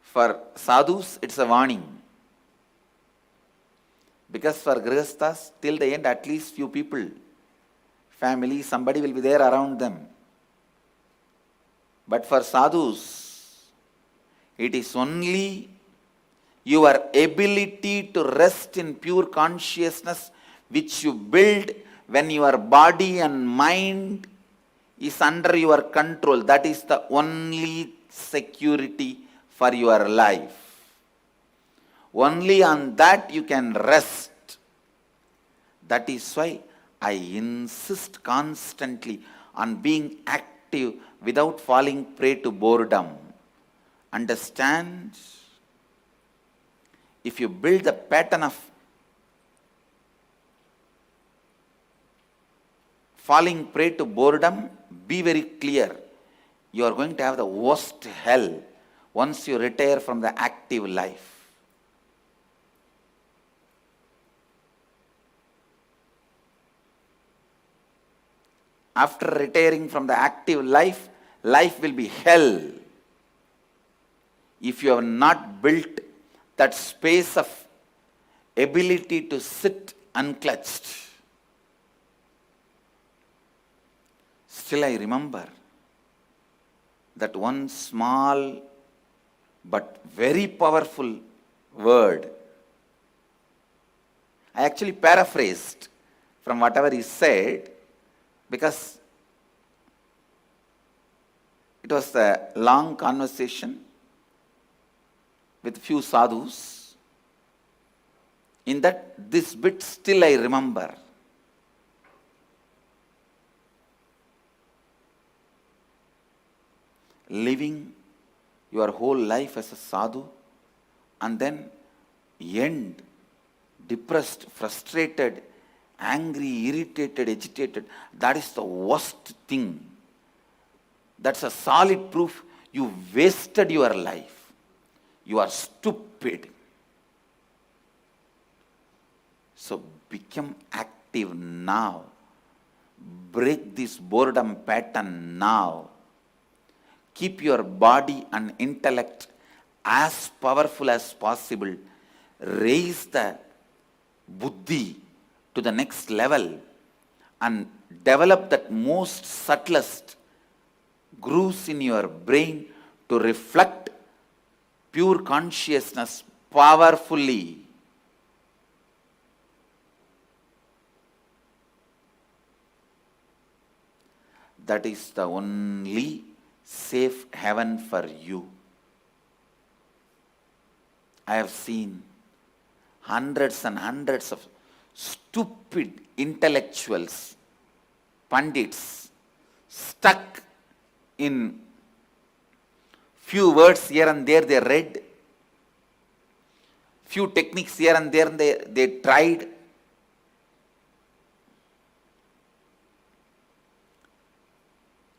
S1: For sadhus, it's a warning. Because for grihasthas, till the end, at least few people, family, somebody will be there around them. But for sadhus, it is only your ability to rest in pure consciousness which you build when your body and mind is under your control. That is the only security for your life. Only on that you can rest. That is why I insist constantly on being active without falling prey to boredom. Understand? If you build the pattern of falling prey to boredom, be very clear. You are going to have the worst hell once you retire from the active life. After retiring from the active life, life will be hell. If you have not built that space of ability to sit unclutched. Still I remember that one small but very powerful word. I actually paraphrased from whatever he said because it was a long conversation with few sadhus. In that, this bit still I remember. Living your whole life as a sadhu and then end depressed, frustrated, angry, irritated, agitated, that is the worst thing. That's a solid proof you wasted your life. You are stupid. So become active now. Break this boredom pattern now. Keep your body and intellect as powerful as possible. Raise the buddhi to the next level and develop that most subtlest grooves in your brain to reflect pure consciousness powerfully. That is the only safe haven for you. I have seen hundreds and hundreds of stupid intellectuals, pandits, stuck in few words here and there they read, few techniques here and there they tried.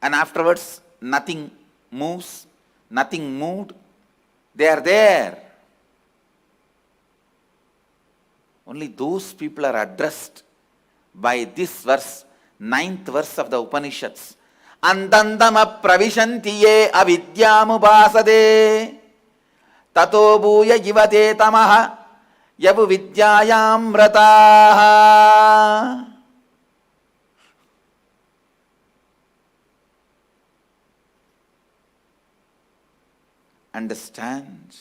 S1: And afterwards, nothing moves, nothing moved. They are there. Only those people are addressed by this verse, 9th verse of the Upanishads. Andandama pravishantiye avidyamupasade tato bhuya jivate tamaha yavu vidyayam rataha. Understand?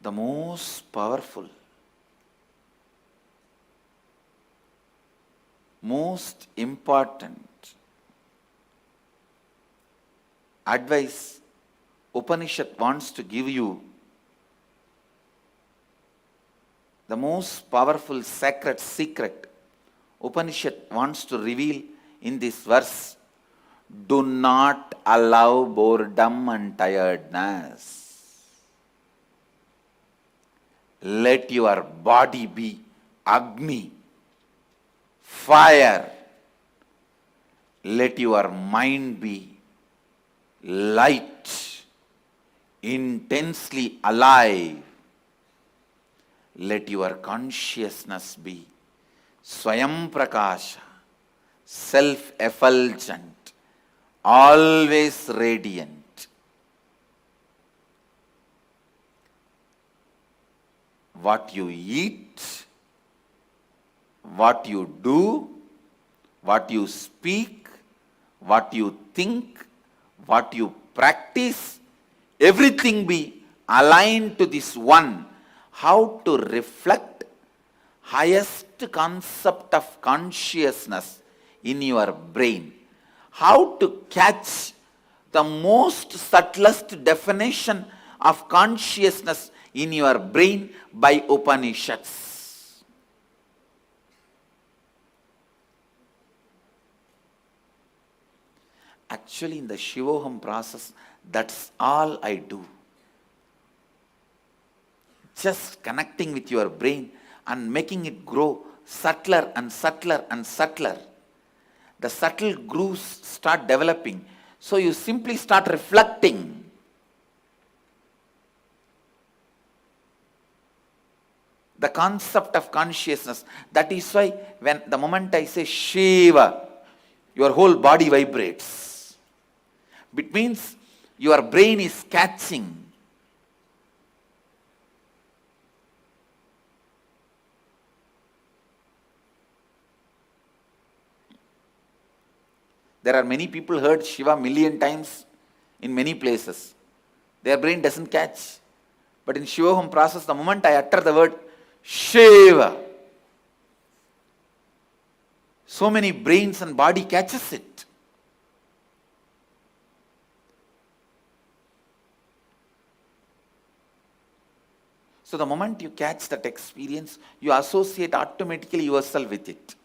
S1: the most powerful, most important advice Upanishad wants to give you, the most powerful sacred secret Upanishad wants to reveal in this verse: do not allow boredom and tiredness. Let your body be Agni, fire. Let your mind be light, intensely alive. Let your consciousness be Swayam Prakasha, self-effulgent, always radiant. What you eat, what you do, what you speak, what you think, what you practice, everything be aligned to this one. How to reflect highest concept of consciousness in your brain. How to catch the most subtlest definition of consciousness in your brain by Upanishads. Actually, in the Shivoham process, that's all I do. Just connecting with your brain and making it grow subtler and subtler and subtler. The subtle grooves start developing. So you simply start reflecting. The concept of consciousness. That is why when the moment I say Shiva, your whole body vibrates. It means your brain is catching. There are many people heard Shiva million times in many places. Their brain doesn't catch. But in Shivoham process, the moment I utter the word Shiva, so many brains and body catches it. So the moment you catch that experience, you associate automatically yourself with it.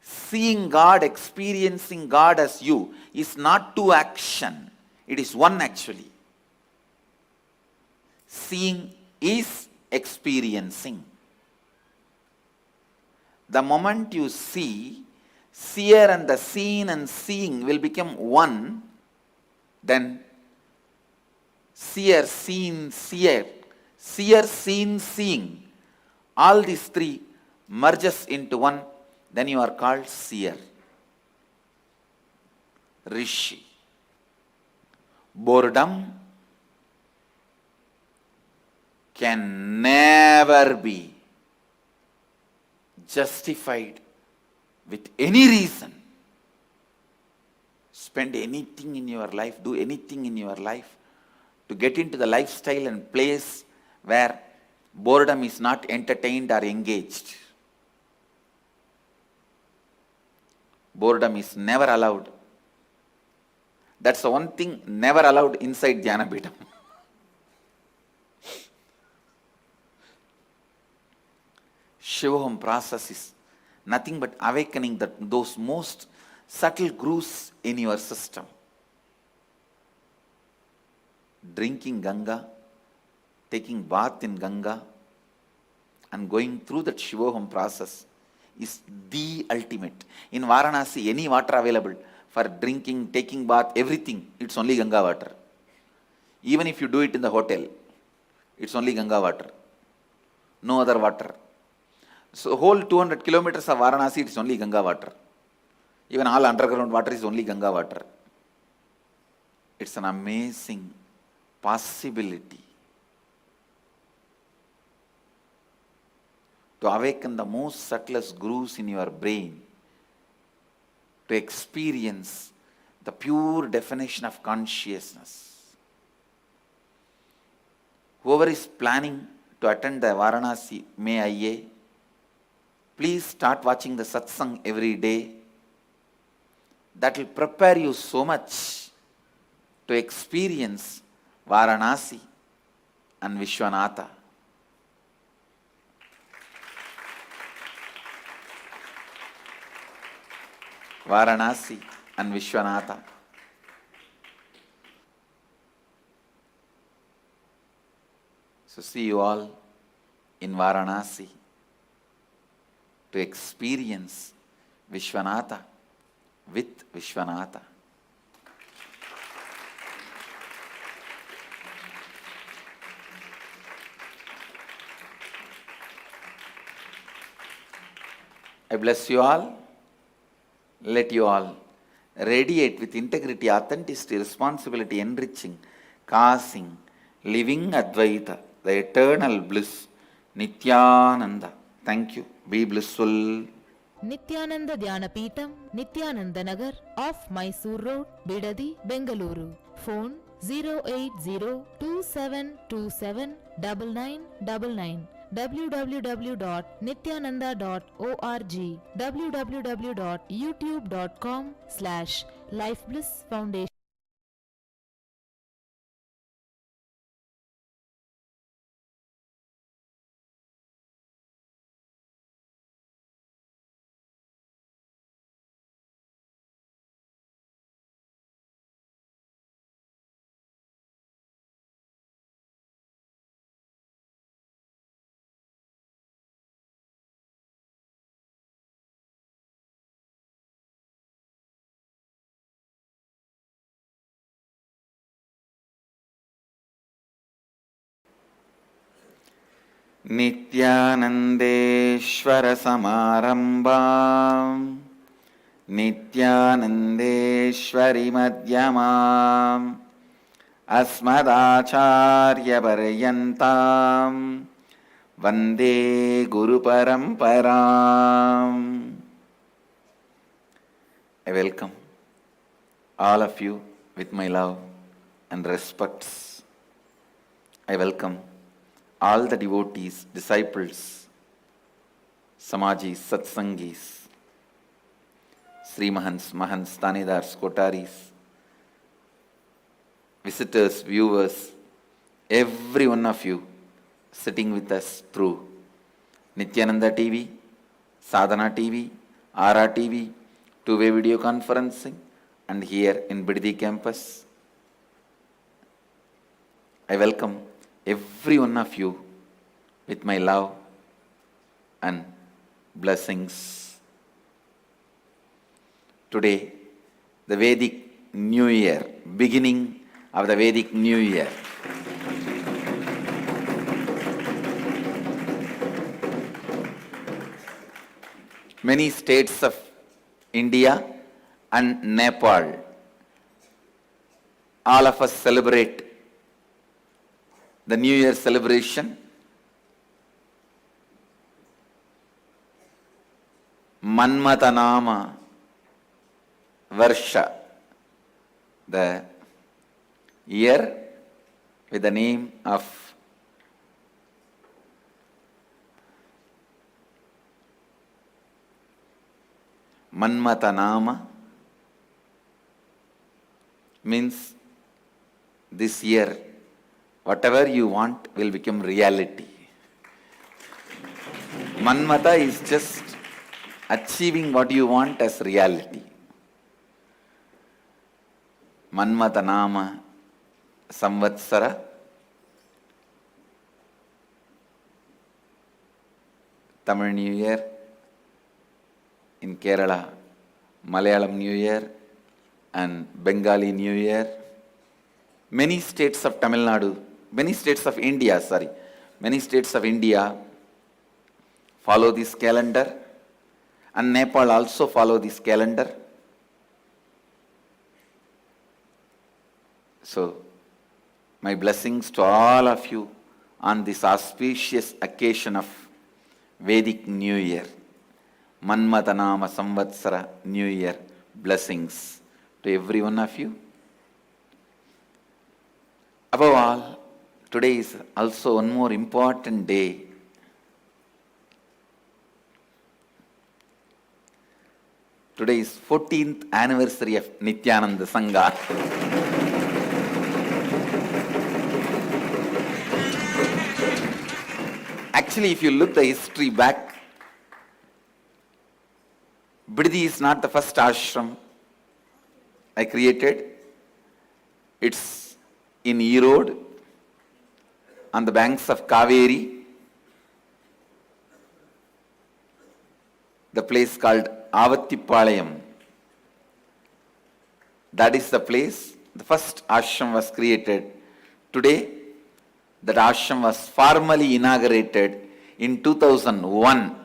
S1: Seeing God, experiencing God as you is not two action. It is one actually. Seeing is experiencing. The moment you see, seer and the seen and seeing will become one, then seer, seen, seer, seer, seen, seeing, all these three merges into one, then you are called seer. Rishi. Boredom can never be justified with any reason. Spend anything in your life, do anything in your life to get into the lifestyle and place where boredom is not entertained or engaged. Boredom is never allowed. That's the one thing never allowed inside Dhyanapīఠam. Shivoham process is nothing but awakening those most subtle grooves in your system. Drinking Ganga, taking bath in Ganga, and going through that Shivoham process is the ultimate. In Varanasi, any water available for drinking, taking bath, everything, it's only Ganga water. Even if you do it in the hotel, it's only Ganga water. No other water. So whole 200 kilometers of Varanasi, it's only Ganga water. Even all underground water is only Ganga water. It's an amazing possibility to awaken the most subtlest grooves in your brain, to experience the pure definition of consciousness. whoever is planning to attend the Varanasi May IA, please start watching the satsang every day. That will prepare you so much to experience Varanasi and Vishwanatha. Varanasi and Vishwanatha. So see you all in Varanasi to experience Vishwanatha with Vishwanatha. I bless you all. Let you all radiate with integrity, authenticity, responsibility, enriching, causing, living Advaita, the eternal bliss, Nithyananda. Thank you. Be blissful.
S2: Nithyananda Dhyanapītam, Nithyananda Nagar, off Mysore Road, Bidadi, Bengaluru. Phone 08027279999. www.nithyananda.org. www.youtube.com/lifeblissfoundation.
S1: Nithyanandeshwara Samarambam, Nithyanandeshwari Madhyamam, Asmadacharya Paryantam, Vande Guru Paramparam. I welcome all of you with my love and respects. I welcome all the devotees, disciples, Samajis, Satsangis, Sri Mahants, Mahants, Tanidars, Kotaris, visitors, viewers, every one of you sitting with us through Nithyananda TV, Sadhana TV, Ara TV, two-way video conferencing, and here in Bidadi campus. I welcome every one of you with my love and blessings. Today, the Vedic New Year, beginning of the Vedic New Year. Many states of India and Nepal, all of us celebrate the New Year celebration. Manmatanama Varsha, the year with the name of Manmatanama means this year whatever you want will become reality. Manmata is just achieving what you want as reality. Manmatanama Samvatsara, Tamil New Year, in Kerala, Malayalam New Year and Bengali New Year. Many states of Tamil Nadu, many states of India follow this calendar, and Nepal also follow this calendar. So, my blessings to all of you on this auspicious occasion of Vedic New Year. Manmatanama Samvatsara New Year blessings to every one of you. Above all, Today is also one more important day. Today is 14th anniversary of Nithyananda Sangha. Actually, if you look the history back, Bidadi is not the first ashram I created. It's in Erode, on the banks of Kaveri, the place called Avattipalayam. That is the place the first ashram was created. Today, that ashram was formally inaugurated in 2001.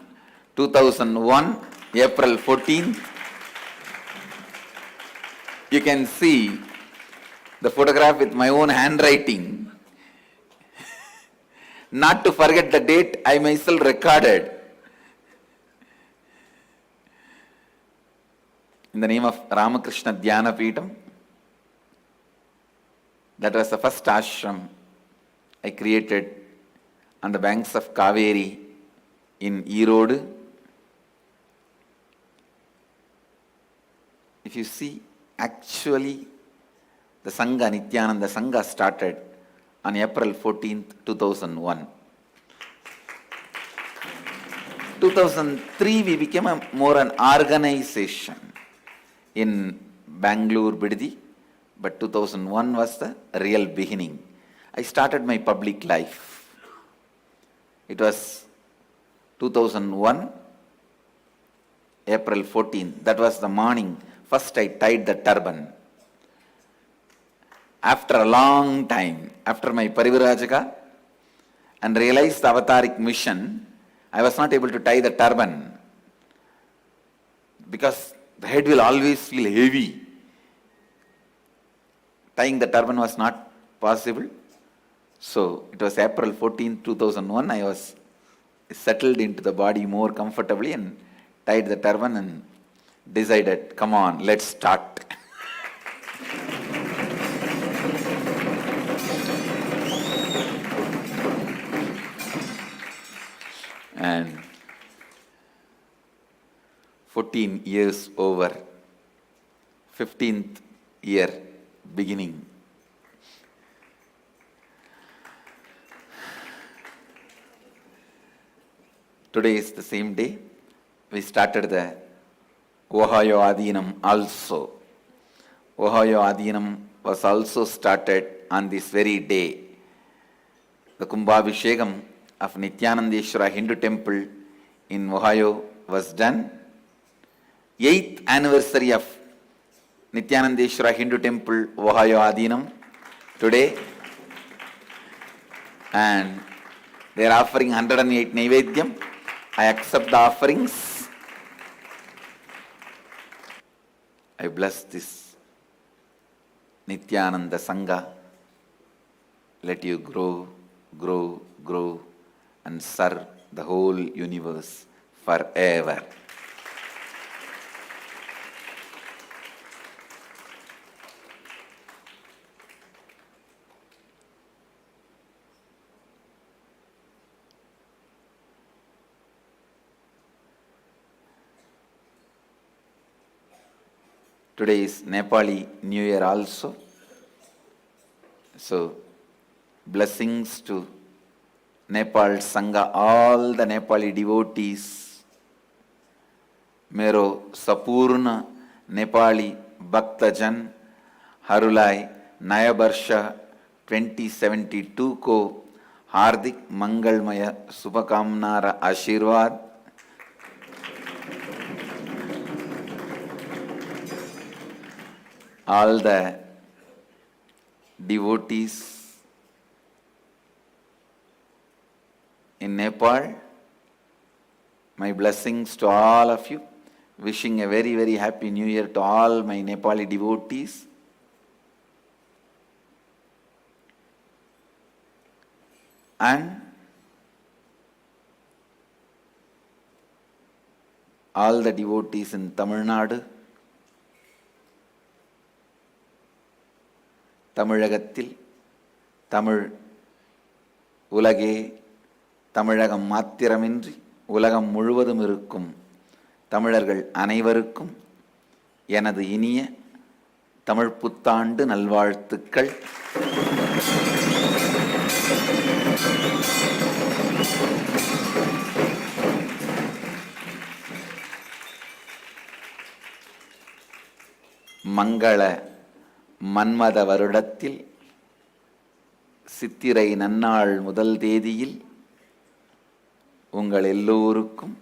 S1: 2001, April 14th. You can see the photograph with my own handwriting. Not to forget the date, I myself recorded. In the name of Ramakrishna Dhyana Peetam. That was the first ashram I created on the banks of Kaveri in Erode. If you see, actually the Sangha, Nithyananda Sangha started on April 14th, 2001. 2003 we became more an organization in Bangalore, Bidadi, but 2001 was the real beginning. I started my public life. It was 2001, April 14th. That was the morning. First I tied the turban. After a long time, after my Parivirajaka and realized the avataric mission, I was not able to tie the turban because the head will always feel heavy. Tying the turban was not possible. So it was April 14, 2001, I was settled into the body more comfortably and tied the turban and decided, come on, let's start. And 14 years over, 15th year beginning. Today is the same day. We started the Ohio Adinam also. Ohio Adinam was also started on this very day. The Kumbhabhishekam of Nithyanandeshwara Hindu temple in Ohio was done. 8th anniversary of Nithyanandeshwara Hindu temple, Ohio Adinam, today. And they are offering 108 Naivedyam. I accept the offerings. I bless this Nithyananda Sangha. Let you grow, grow, grow and serve the whole universe forever. Today is Nepali New Year also. So, blessings to Nepal Sangha, all the Nepali devotees. Mero Sapurna Nepali Bhaktajan Harulai Nayabarsha 2072 ko Hardik Mangalmaya Subhakamnara Ashirwad. All the devotees in Nepal, my blessings to all of you. Wishing a very, very happy New Year to all my Nepali devotees. And all the devotees in Tamil Nadu, தமிழகத்தில் தமிழ் உலகே, தமிழகம் மாத்திரமின்றி உலகம் முழுவதும் இருக்கும் தமிழர்கள் அனைவருக்கும் எனது இனிய தமிழ் புத்தாண்டு நல்வாழ்த்துக்கள். மங்கள மன்மத வருடத்தில் சித்திரை நன்னாள் முதல் தேதியில் உங்கள் எல்லோருக்கும்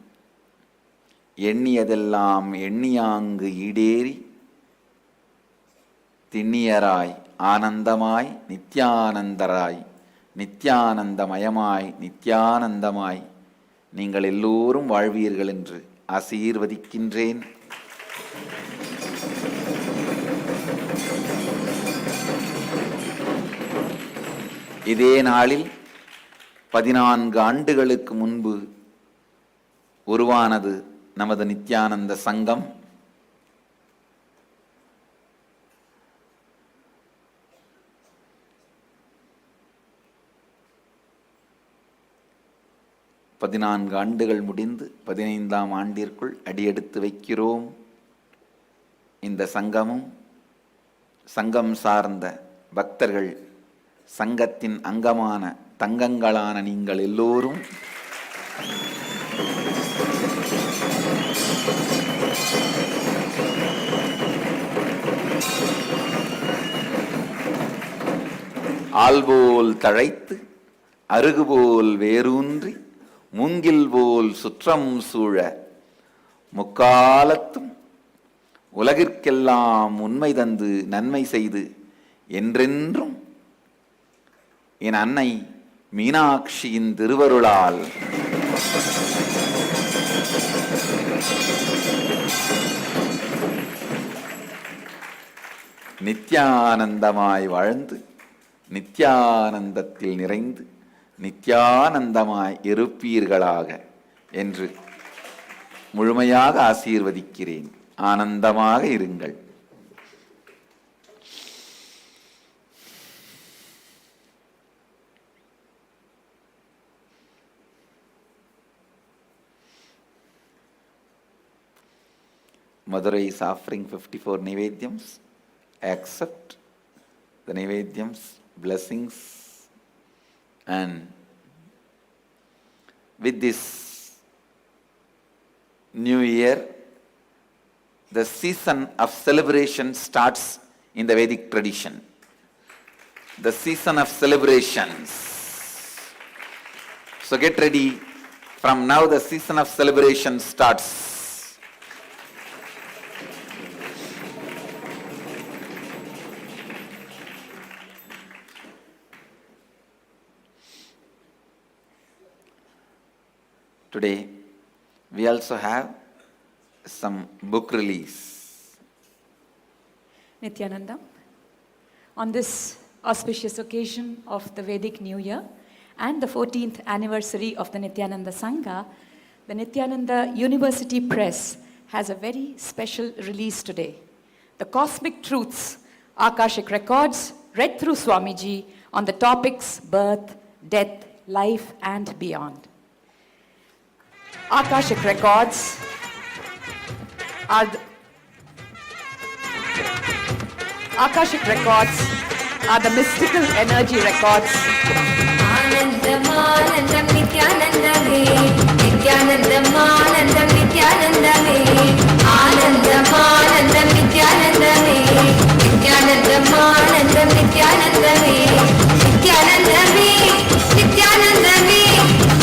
S1: எண்ணியதெல்லாம் எண்ணியாங்கு ஈடேறி திண்ணியராய் ஆனந்தமாய் நித்யானந்தராய் நித்யானந்தமயமாய் நித்யானந்தமாய் நீங்கள் எல்லோரும் வாழ்வீர்கள் என்று ஆசீர்வதிக்கின்றேன். இதே நாளில் 14 ஆண்டுகளுக்கு முன்பு உருவானது நமது நித்யானந்த சங்கம். பதினான்கு ஆண்டுகள் முடிந்து 15ஆம் ஆண்டிற்குள் அடியெடுத்து வைக்கிறோம். இந்த சங்கமும் சங்கம் சார்ந்த பக்தர்கள், சங்கத்தின் அங்கமான தங்கங்களான நீங்கள் எல்லோரும் ஆல்போல் தழைத்து அருகுபோல் வேரூன்றி மூங்கில் போல் சுற்றம் சூழ முக்காலத்தும் உலகிற்கெல்லாம் உண்மை தந்து நன்மை செய்து என்றென்றும் என் அன்னை மீனாட்சியின் திருவருளால் நித்யானந்தமாய் வாழ்ந்து நித்யானந்தத்தில் நிறைந்து நித்யானந்தமாய் இருப்பீர்களாக என்று முழுமையாக ஆசீர்வதிக்கிறேன். ஆனந்தமாக இருங்கள். Madurai is offering 54 Nivedyams. Accept the Nivedyams, blessings, and with this new year, the season of celebration starts in the Vedic tradition. The season of celebrations. So get ready. From now the season of celebration starts. Today, we also have some book release.
S4: Nithyananda, on this auspicious occasion of the Vedic New Year and the 14th anniversary of the Nithyananda Sangha, the Nithyananda University Press has a very special release today. The Cosmic Truths, Akashic Records, read through Swamiji on the topics birth, death, life and beyond. Akashic Records are the mystical energy records.
S5: Anandam Anandam Nithyanandame, Nithyanandam Anandam Nithyanandame, Anandam Anandam Nithyanandame, Nithyanandam Anandam Nithyanandame, Nithyanandame, Nithyanandame,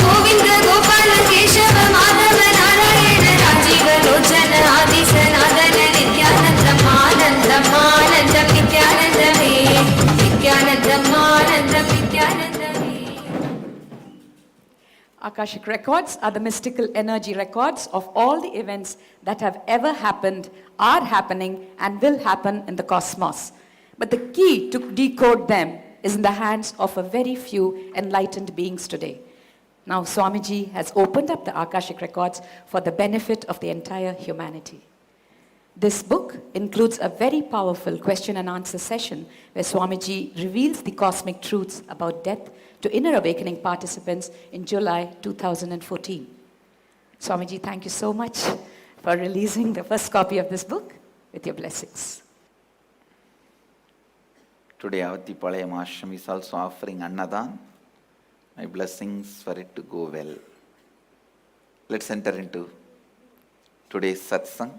S5: Govinda Gopala Keshava Madhava Narayana Rajiva Lochana Adi Sanatana Nithyanandam Anandam Anandam Nithyanandame, Nithyanandam Anandam Nithyanandame.
S4: Akashic Records are the mystical energy records of all the events that have ever happened, are happening, and will happen in the cosmos. But the key to decode them is in the hands of a very few enlightened beings today. Now, Swamiji has opened up the Akashic Records for the benefit of the entire humanity. This book includes a very powerful question and answer session where Swamiji reveals the cosmic truths about death, to Inner Awakening participants in July 2014. Swamiji, thank you so much for releasing the first copy of this book with your blessings.
S1: Today Avati Palayam Ashram is also offering Annadan. My blessings for it to go well. Let's enter into today's satsang.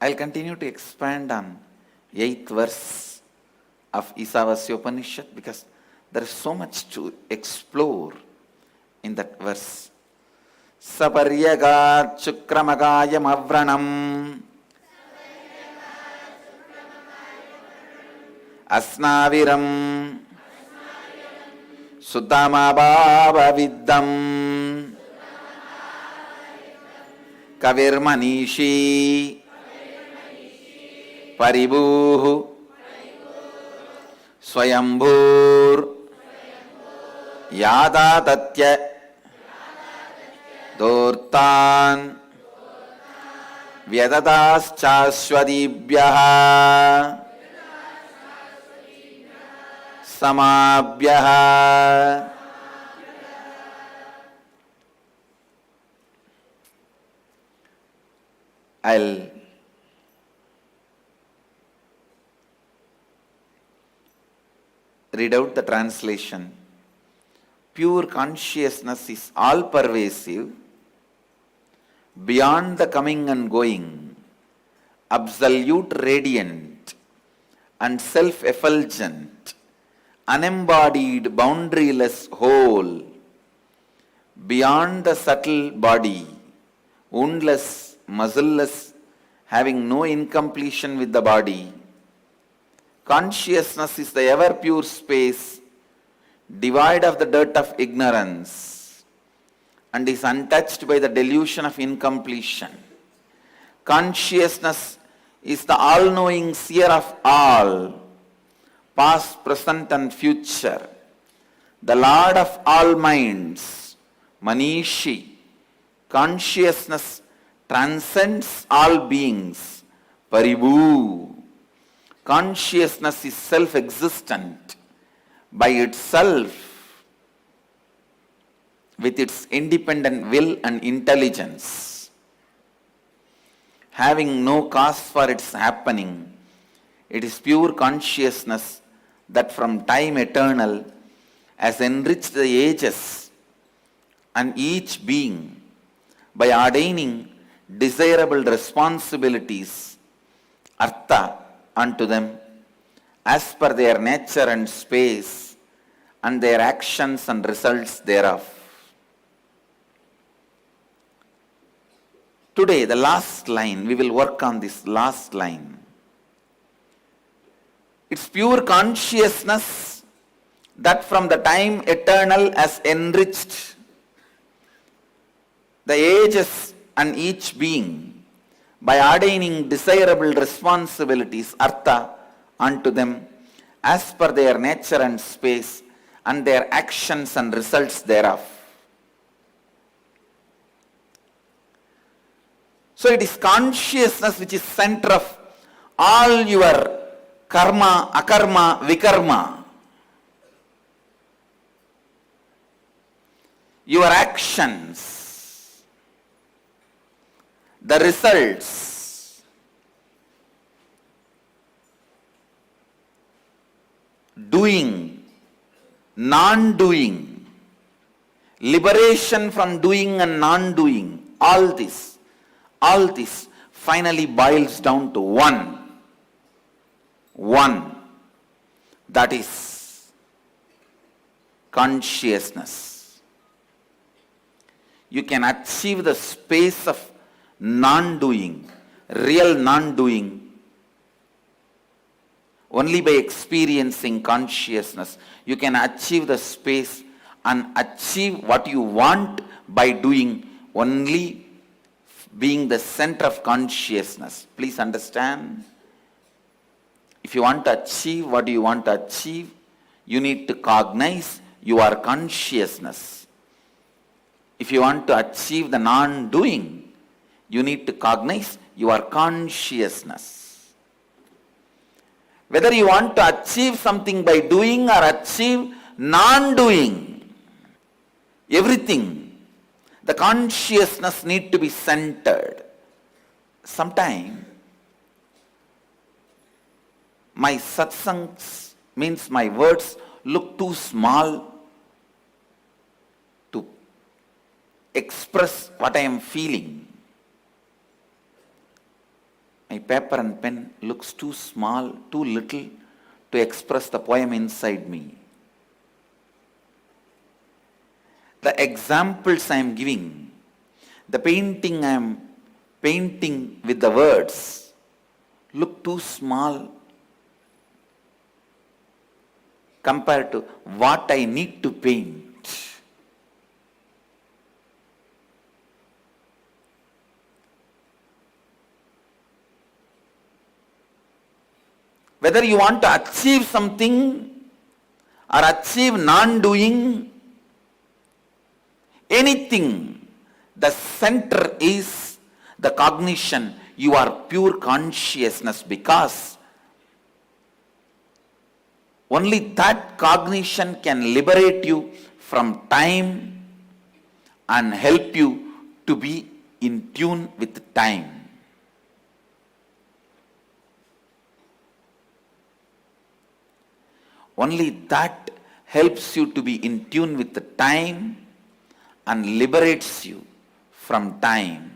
S1: I'll continue to expand on 8th verse of Ishavasya Upanishad because there is so much to explore in that verse. Saparyagat Shukramagayam Avranam Asnaviram Suddhamabhava Viddam Kavirmanishi Paribuhu Swayambhur Yada Tatya Dortan Vyadadas Chaswadibhyaha Samabhyaha. I'll read out the translation. Pure consciousness is all-pervasive, beyond the coming and going, absolute radiant and self-effulgent, unembodied, boundaryless whole, beyond the subtle body, woundless, muscleless, having no incompletion with the body. Consciousness is the ever pure space, devoid of the dirt of ignorance, and is untouched by the delusion of incompletion. Consciousness is the all-knowing seer of all, past, present and future, the Lord of all minds, Manishi. Consciousness transcends all beings, Paribhu. Consciousness is self-existent by itself with its independent will and intelligence, having no cause for its happening. It is pure consciousness that from time eternal has enriched the ages and each being by ordaining desirable responsibilities, artha, unto them as per their nature and space and their actions and results thereof. Today, the last line, we will work on this last line. It's pure consciousness that from the time eternal has enriched the ages and each being by ordaining desirable responsibilities, artha, unto them as per their nature and space and their actions and results thereof. So it is consciousness which is center of all your karma, akarma, vikarma. Your actions, the results, doing, non-doing, liberation from doing and non-doing, all this finally boils down to one, that is consciousness. You can achieve the space of non-doing, real non-doing, only by experiencing consciousness. You can achieve the space and achieve what you want by doing only being the center of consciousness. Please understand. If you want to achieve what you want to achieve, you need to cognize your consciousness. If you want to achieve the non-doing, you need to cognize your consciousness. Whether you want to achieve something by doing or achieve non-doing, everything, the consciousness need to be centered. Sometimes my satsangs, means my words, look too small to express what I am feeling. My paper and pen looks too small, too little to express the poem inside me. The examples I am giving, the painting I am painting with the words, look too small compared to what I need to paint. Whether you want to achieve something or achieve non-doing, anything, the center is the cognition. You are pure consciousness, because only that cognition can liberate you from time and help you to be in tune with time. Only that helps you to be in tune with the time and liberates you from time.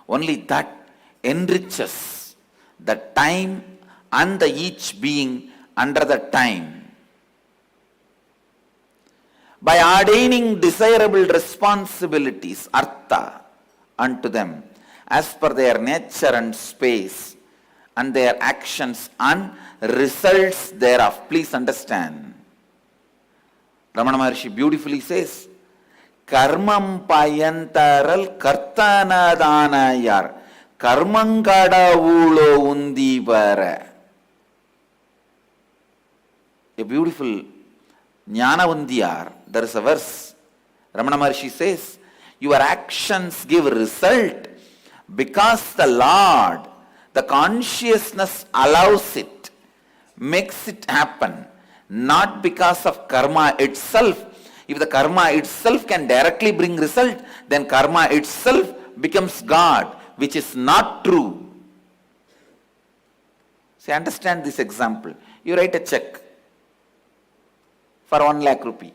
S1: Only that enriches the time and the each being under the time. By ordaining desirable responsibilities, artha, unto them, as per their nature and space, and their actions and results thereof. Please understand. Ramana Maharshi beautifully says, Karmam payantaral kartanadhanayar karmangada ulo undi vara. A beautiful jnana undiyar. There is a verse. Ramana Maharshi says, your actions give result because the Lord, the consciousness allows it, makes it happen, not because of karma itself. If the karma itself can directly bring result, then karma itself becomes God, which is not true. See, understand this example. You write a check for 1 lakh rupee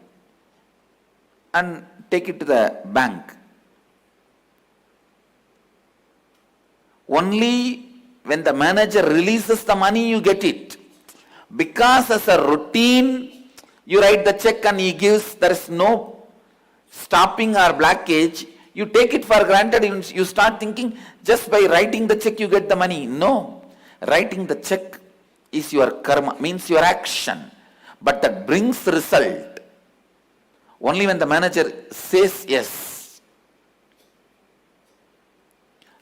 S1: and take it to the bank. Only when the manager releases the money, you get it. Because as a routine, you write the check and he gives, there is no stopping or blockage. You take it for granted, you start thinking, just by writing the check you get the money. No. Writing the check is your karma, means your action. But that brings result only when the manager says yes.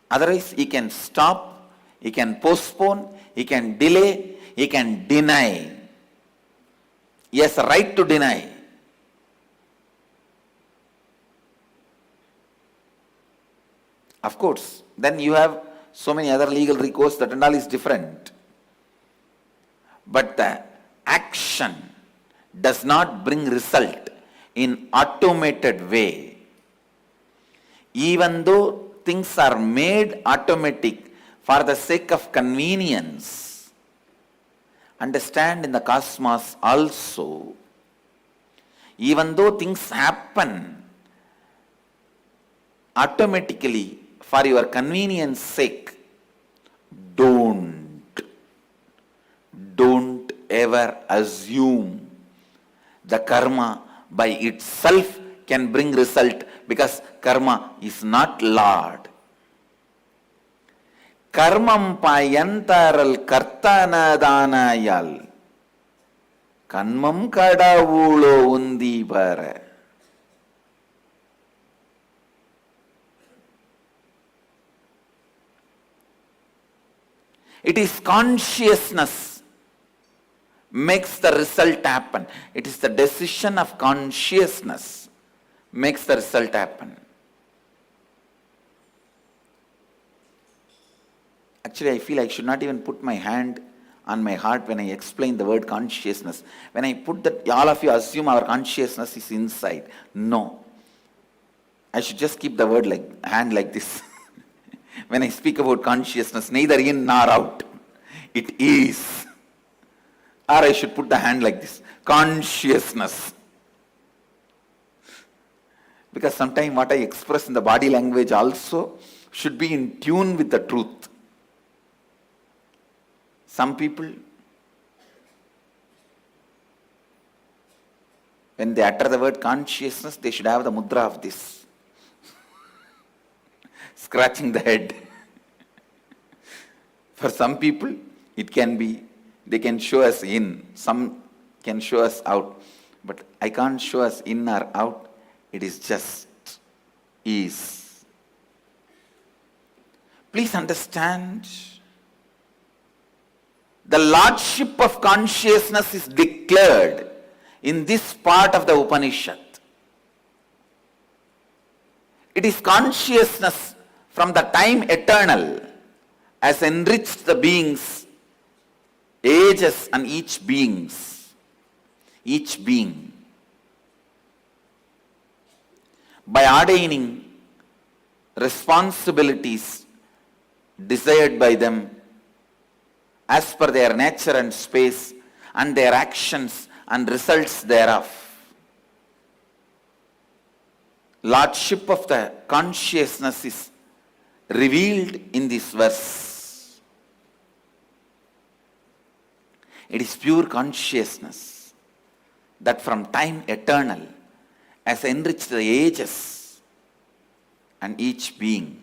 S1: Otherwise, he can stop, he can postpone, he can delay, he can deny. He has a right to deny. Of course, then you have so many other legal recourse, that and all is different. But the action does not bring result in automated way. Even though things are made automatic for the sake of convenience, understand in the cosmos also, even though things happen automatically for your convenience sake, don't ever assume the karma by itself can bring result, because karma is not Lord. Karmam payantaral kartanadhanayal kanmam kadavulo undi vara. It is consciousness makes the result happen. It is the decision of consciousness makes the result happen. Actually, I feel I should not even put my hand on my heart when I explain the word consciousness. When I put that, all of you assume our consciousness is inside. No. I should just keep the word like, hand like this. When I speak about consciousness, neither in nor out. It is. Or I should put the hand like this. Consciousness. Because sometimes what I express in the body language also should be in tune with the truth. Some people, when they utter the word consciousness, they should have the mudra of this. Scratching the head. For some people, it can be, they can show us in, some can show us out. But I can't show us in or out. It is just is. Please understand, the lordship of consciousness is declared in this part of the Upanishad. It is consciousness from the time eternal has enriched the beings, ages and each being. By ordaining responsibilities desired by them as per their nature and space and their actions and results thereof. Lordship of the consciousness is revealed in this verse. It is pure consciousness that from time eternal has enriched the ages and each being.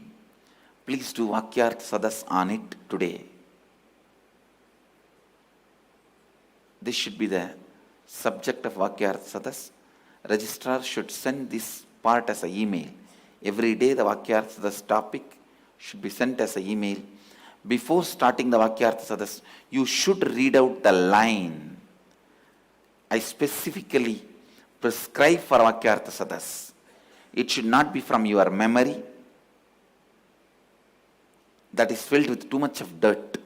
S1: Please do Vakyartha Sadas on it today. This should be the subject of Vakyartha Sadas. Registrar should send this part as an email. Every day the Vakyartha Sadas topic should be sent as an email. Before starting the Vakyartha Sadas, you should read out the line. I specifically prescribe for Vakyartha Sadas. It should not be from your memory that is filled with too much of dirt.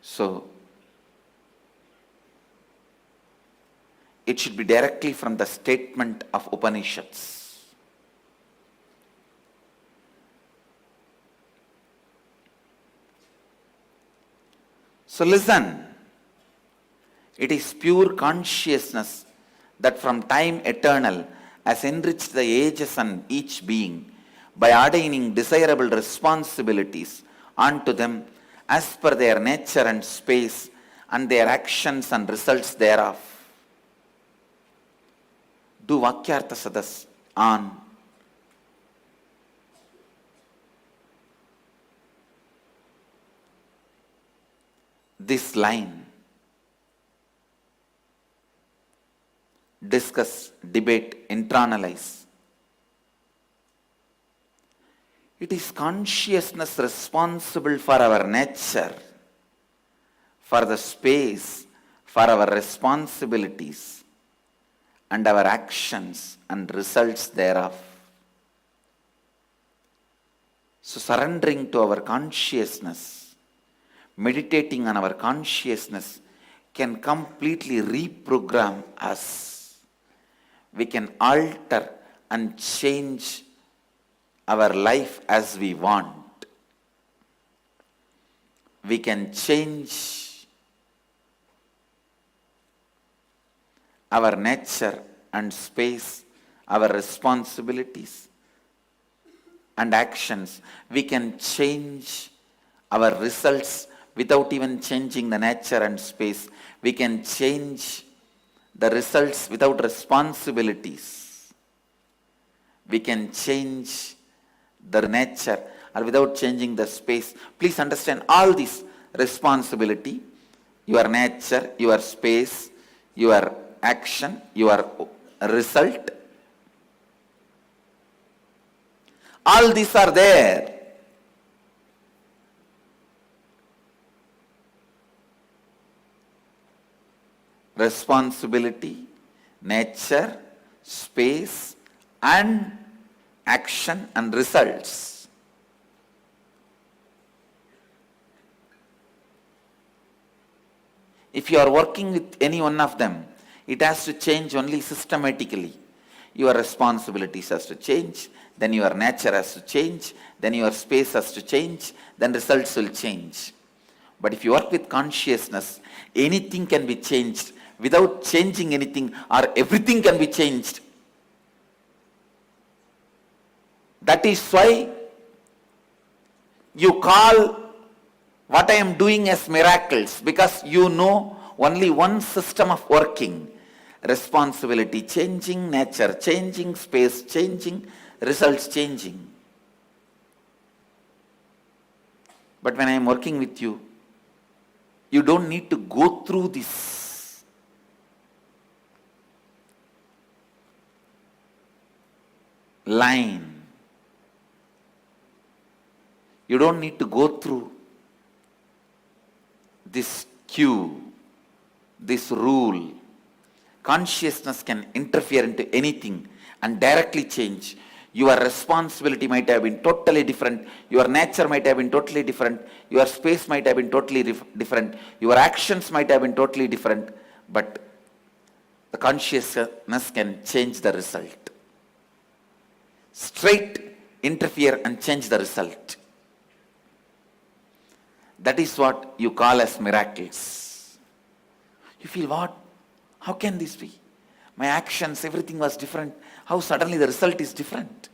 S1: So, it should be directly from the statement of Upanishads. So listen, it is pure consciousness that from time eternal has enriched the ages and each being by ordaining desirable responsibilities unto them as per their nature and space and their actions and results thereof. Do Vakyartha Sadas on this line. Discuss, debate, internalize. It is consciousness responsible for our nature, for the space, for our responsibilities, and our actions and results thereof. So surrendering to our consciousness, meditating on our consciousness can completely reprogram us. We can alter and change our life as we want. We can change our nature and space, our responsibilities and actions. We can change our results without even changing the nature and space. We can change the results without responsibilities. We can change the nature or without changing the space. Please understand all this responsibility, your nature, your space, your action, your result. All these are there. Responsibility, nature, space, and action and results. If you are working with any one of them, it has to change only systematically. Your responsibilities has to change, then your nature has to change, then your space has to change, then results will change. But if you work with consciousness, anything can be changed without changing anything, or everything can be changed. That is why you call what I am doing as miracles, because you know only one system of working. Responsibility changing, nature changing, space changing, results changing. But when I am working with you, you don't need to go through this. Line. You don't need to go through this cue, this rule. Consciousness can interfere into anything and directly change. Your responsibility might have been totally different. Your nature might have been totally different. Your space might have been totally different. Your actions might have been totally different. But the consciousness can change the result. Straight interfere and change the result. That is what you call as miracles. You feel, what? How can this be? My actions, everything was different. How suddenly the result is different?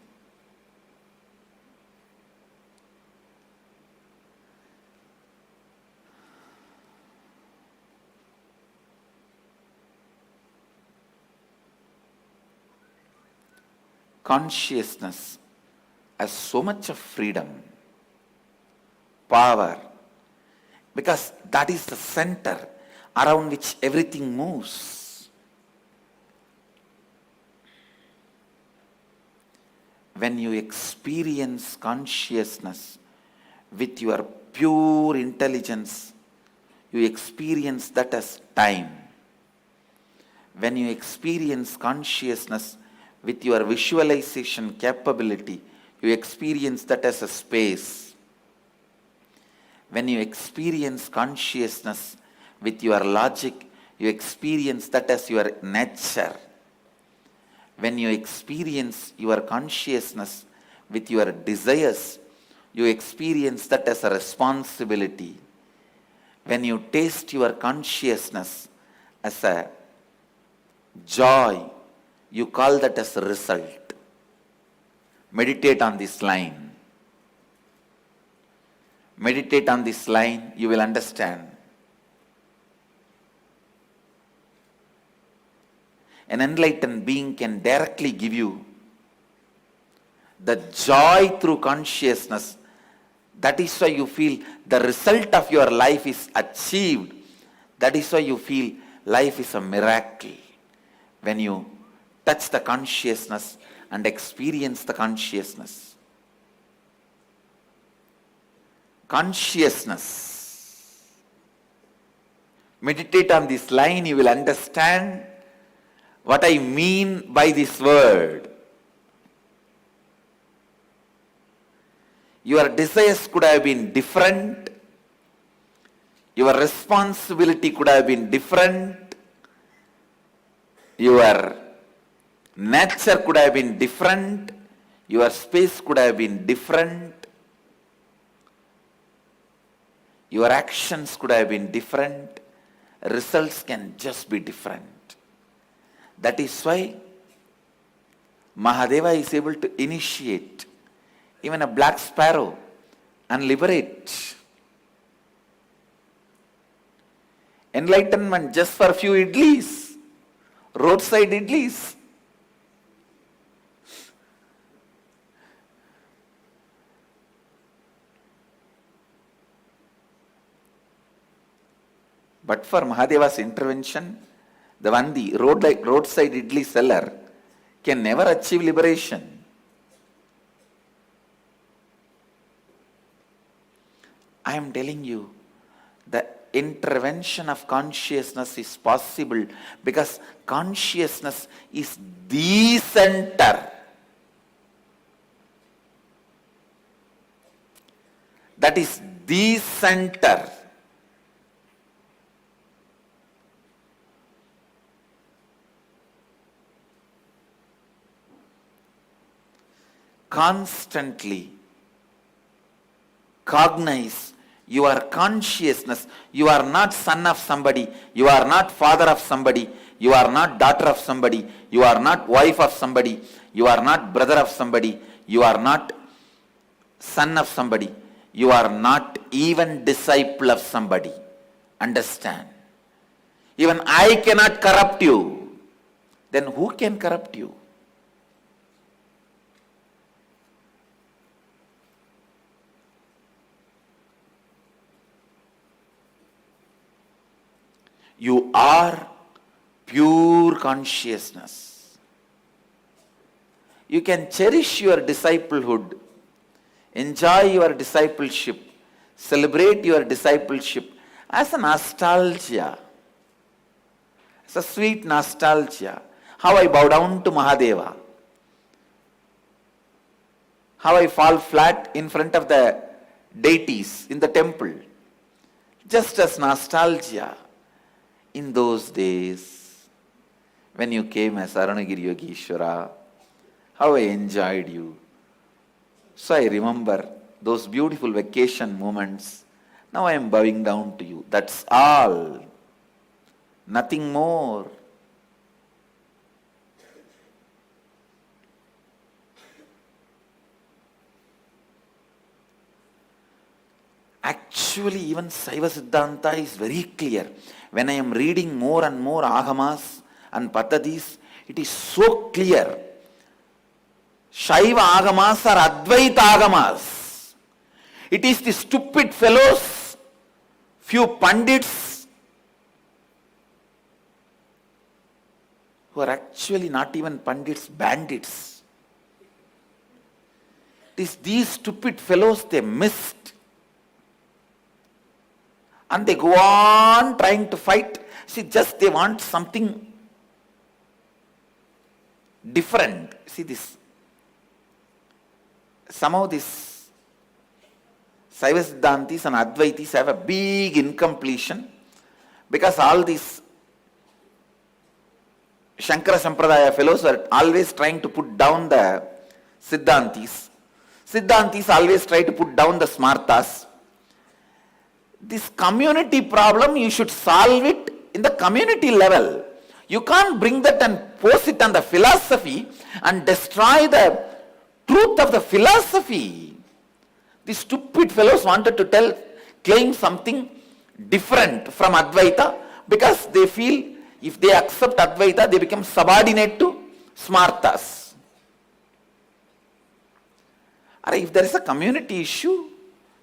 S1: Consciousness has so much of freedom, power, because that is the center around which everything moves. When you experience consciousness with your pure intelligence, you experience that as time. When you experience consciousness with your visualization capability, you experience that as a space. When you experience consciousness with your logic, you experience that as your nature. When you experience your consciousness with your desires, you experience that as a responsibility. When you taste your consciousness as a joy, you call that as a result. Meditate on this line. Meditate on this line, you will understand. An enlightened being can directly give you the joy through consciousness. That is why you feel the result of your life is achieved. That is why you feel life is a miracle. When you touch the consciousness and experience the consciousness. Consciousness. Meditate on this line, you will understand what I mean by this word. Your desires could have been different. Your responsibility could have been different. Your nature could have been different. Your space could have been different. Your actions could have been different. Results can just be different. That is why Mahadeva is able to initiate even a black sparrow and liberate. Enlightenment just for a few idlis, roadside idlis. But for Mahadeva's intervention, the roadside idli seller can never achieve liberation. I am telling you, the intervention of consciousness is possible because consciousness is the center. That is the center. constantly cognize your consciousness. You are not son of somebody, you are not father of somebody, you are not daughter of somebody, you are not wife of somebody, you are not brother of somebody, you are not son of somebody, you are not even disciple of somebody. Understand? Even I cannot corrupt you. Then who can corrupt you? You are pure consciousness. You can cherish your disciplehood, enjoy your discipleship, celebrate your discipleship as a nostalgia, as a sweet nostalgia. How I bow down to Mahadeva, how I fall flat in front of the deities in the temple, just as nostalgia. In those days, when you came as Arunagiri Yogeshwara, how I enjoyed you. So I remember those beautiful vacation moments. Now I am bowing down to you. That's all. Nothing more. Actually, even Saiva Siddhanta is very clear. When I am reading more and more Agamas and Paddhadis, it is so clear. Shaiva Agamas are Advaita Agamas. It is the stupid fellows, few Pandits, who are actually not even Pandits, bandits. It is these stupid fellows they missed. And they go on trying to fight. See, just they want something different. See this. Somehow this Saiva Siddhantis and Advaitis have a big incompletion, because all these Shankara Sampradaya fellows are always trying to put down the Siddhantis. Siddhantis always try to put down the Smartas. This community problem, you should solve it in the community level. You can't bring that and post it on the philosophy and destroy the truth of the philosophy. These stupid fellows wanted to claim something different from Advaita, because they feel if they accept Advaita, they become subordinate to Smartas. If there is a community issue,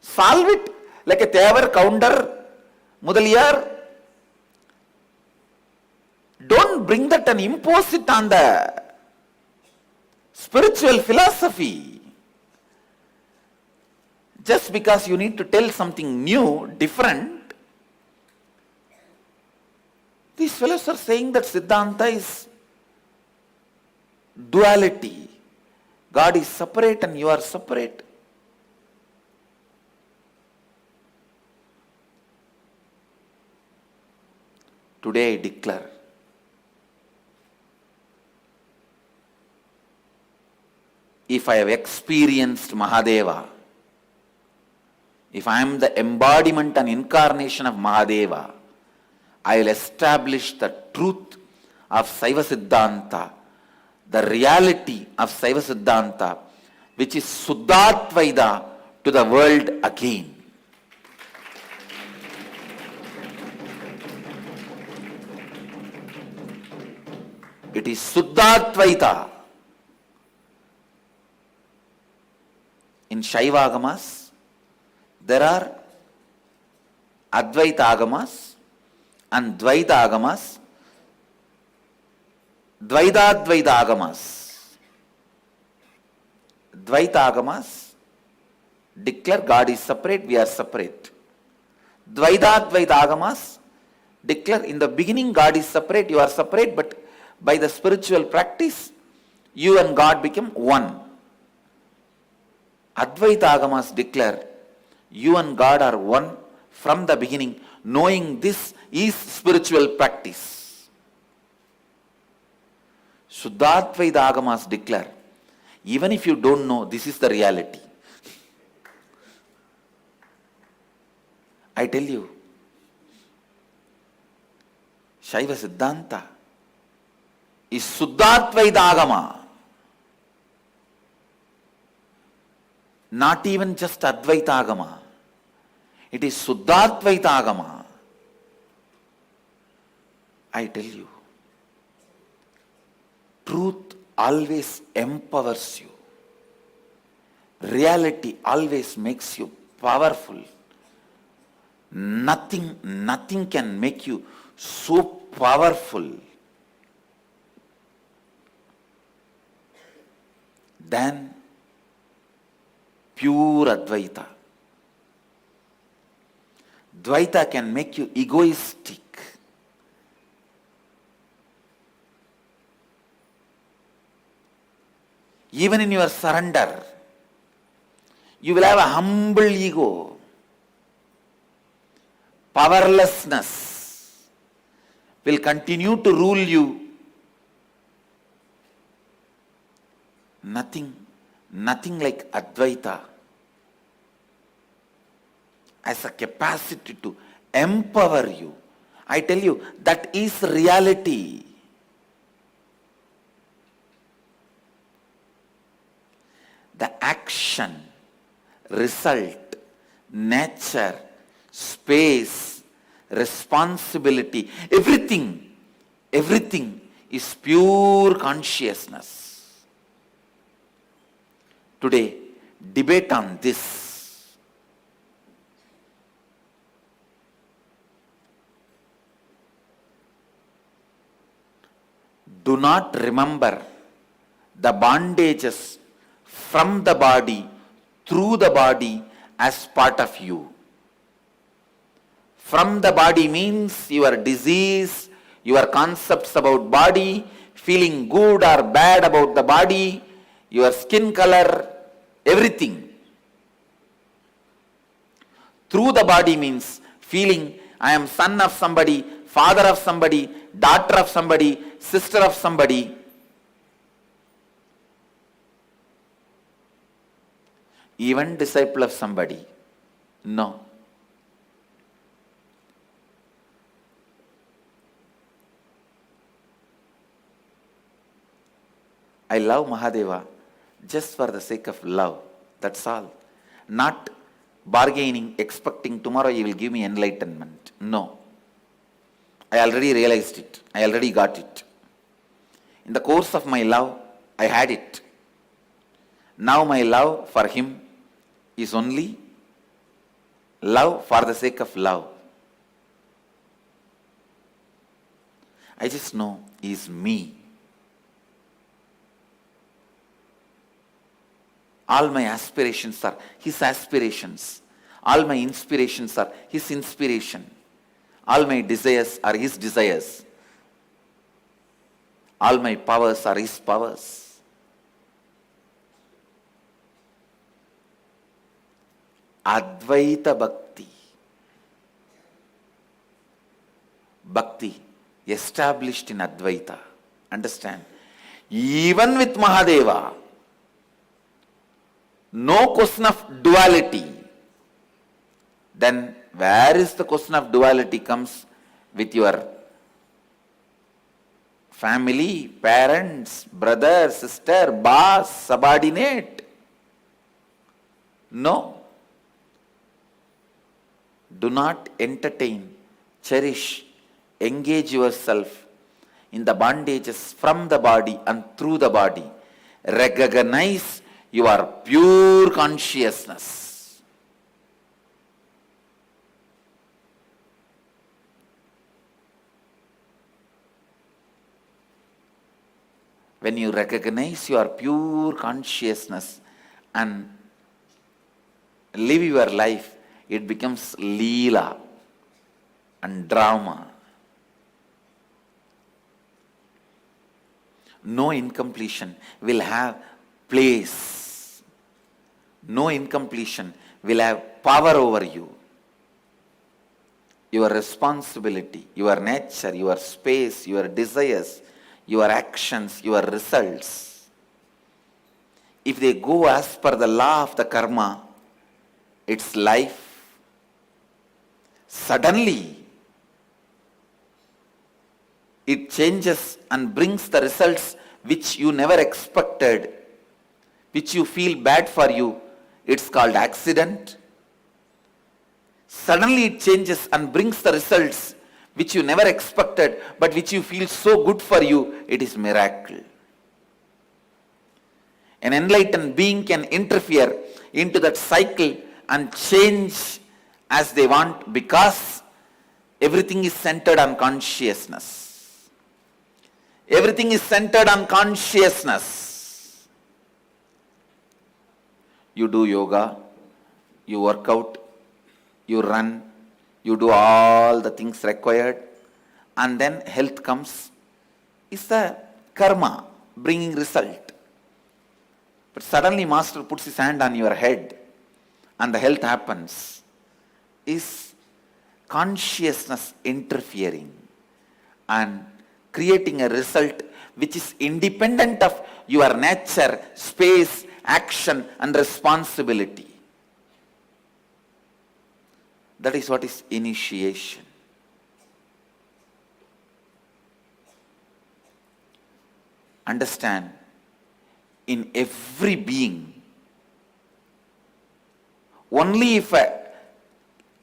S1: solve it. Like a Tevar, Counter, Mudaliyar. Don't bring that and impose it on the spiritual philosophy. Just because you need to tell something new, different. These fellows are saying that Siddhanta is duality. God is separate and you are separate. Today I declare, if I have experienced Mahadeva, if I am the embodiment and incarnation of Mahadeva, I will establish the truth of Saiva Siddhanta, the reality of Saiva Siddhanta, which is Suddhatvaida to the world again. It is Suddhatvaita. In Shaiva Agamas, there are Advaita Agamas and Dvaita Agamas, Dvaidadvaita Agamas. Dvaita Agamas declare God is separate, we are separate. Dvaidadvaita Agamas declare in the beginning God is separate, you are separate, but by the spiritual practice, you and God become one. Advaita Agamas declare, you and God are one from the beginning, knowing this is spiritual practice. Shuddhatvaita Agamas declare, Even if you don't know, this is the reality. I tell you, Shaiva Siddhanta is Suddhatvaita Agama. Not even just Advaita Agama. It is Suddhatvaita Agama. I tell you, truth always empowers you. Reality always makes you powerful. Nothing can make you so powerful than pure Advaita. Dvaita can make you egoistic. Even in your surrender, you will have a humble ego. Powerlessness will continue to rule you. Nothing like Advaita as a capacity to empower you. I tell you, that is reality. The action, result, nature, space, responsibility, everything is pure consciousness. Today, debate on this. Do not remember the bondages from the body, through the body as part of you. From the body means your disease, your concepts about body, feeling good or bad about the body, your skin color, everything. Through the body means feeling I am son of somebody, father of somebody, daughter of somebody, sister of somebody. Even disciple of somebody. No. I love Mahadeva just for the sake of love. That's all. Not bargaining, expecting tomorrow he will give me enlightenment. No. I already realized it. I already got it. In the course of my love, I had it. Now my love for him is only love for the sake of love. I just know he is me. All my aspirations are his aspirations. All my inspirations are his inspiration. All my desires are his desires. All my powers are his powers. Advaita Bhakti. Bhakti established in Advaita. Understand? Even with Mahadeva, no question of duality. Then where is the question of duality comes with your family, parents, brother, sister, boss, subordinate? No. Do not entertain, cherish, engage yourself in the bondages from the body and through the body. Recognize your pure consciousness. When you recognize your pure consciousness and live your life, it becomes leela and drama. No incompletion will have place. No incompletion will have power over you. Your responsibility, your nature, your space, your desires, your actions, your results if they go as per the law of the karma, its life, suddenly it changes and brings the results which you never expected, which you feel bad for you. It's called accident. Suddenly it changes and brings the results which you never expected, but which you feel so good for you. It is miracle. An enlightened being can interfere into that cycle and change as they want, because everything is centered on consciousness. Everything is centered on consciousness. You do yoga, you work out, you run, you do all the things required, and then health comes. It's the karma bringing result. But suddenly Master puts his hand on your head and the health happens. Is consciousness interfering and creating a result which is independent of your nature, space, action and responsibility. That is what is initiation. Understand, in every being, only if a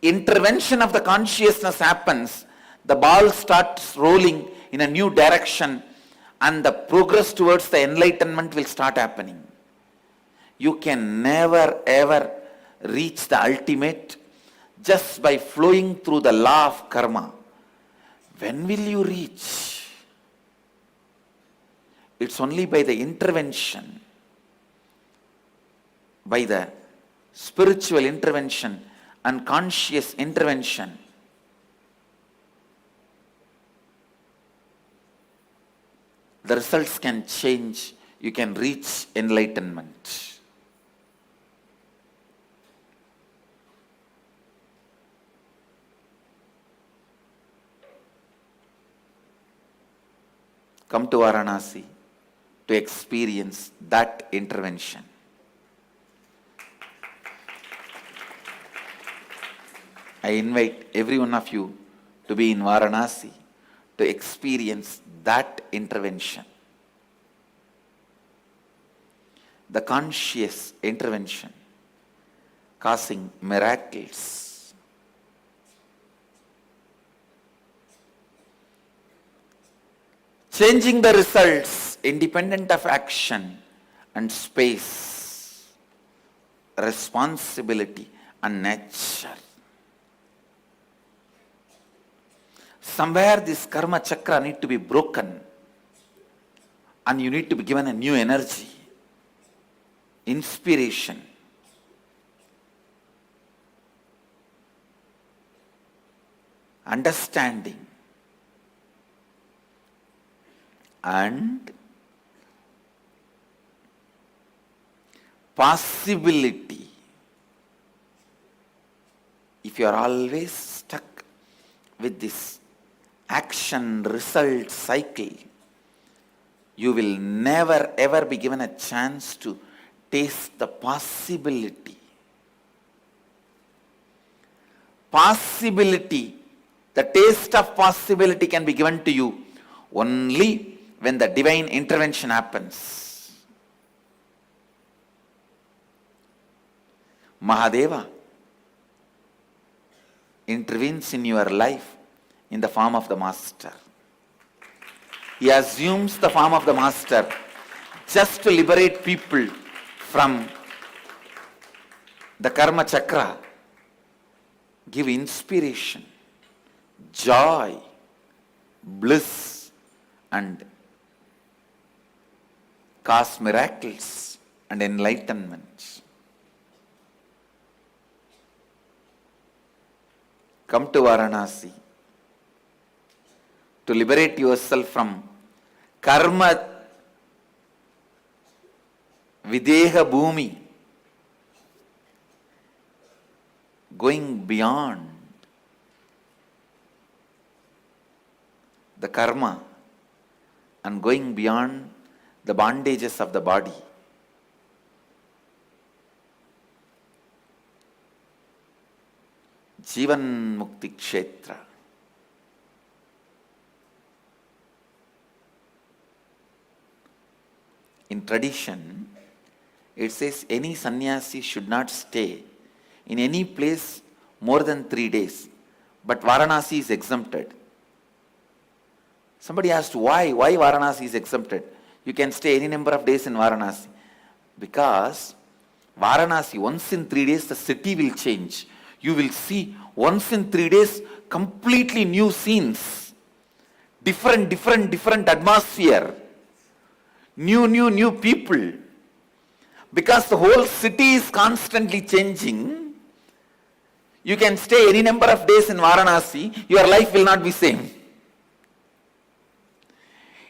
S1: intervention of the consciousness happens, the ball starts rolling in a new direction and the progress towards the enlightenment will start happening. You can never ever reach the ultimate just by flowing through the law of karma. When will you reach? It's only by the intervention, by the spiritual intervention and conscious intervention. The results can change. You can reach enlightenment. Come to Varanasi to experience that intervention. I invite every one of you to be in Varanasi to experience that intervention. The conscious intervention causing miracles. Changing the results independent of action and space, responsibility and nature. Somewhere this karma chakra need to be broken and you need to be given a new energy, inspiration. Understanding and possibility. If you are always stuck with this action result cycle, you will never ever be given a chance to taste the possibility. Possibility, the taste of possibility can be given to you only when the divine intervention happens. Mahadeva intervenes in your life in the form of the master. He assumes the form of the master just to liberate people from the karma chakra, give inspiration, joy, bliss, and cause miracles and enlightenment. Come to Varanasi to liberate yourself from karma videha bhumi, going beyond the karma and going beyond the bondages of the body. Jivan Mukti Kshetra. In tradition, it says any sannyasi should not stay in any place more than 3 days. But Varanasi is exempted. Somebody asked why Varanasi is exempted. You can stay any number of days in Varanasi. Because Varanasi, once in 3 days, the city will change. You will see once in 3 days completely new scenes. Different atmosphere. New people. Because the whole city is constantly changing, you can stay any number of days in Varanasi, your life will not be same.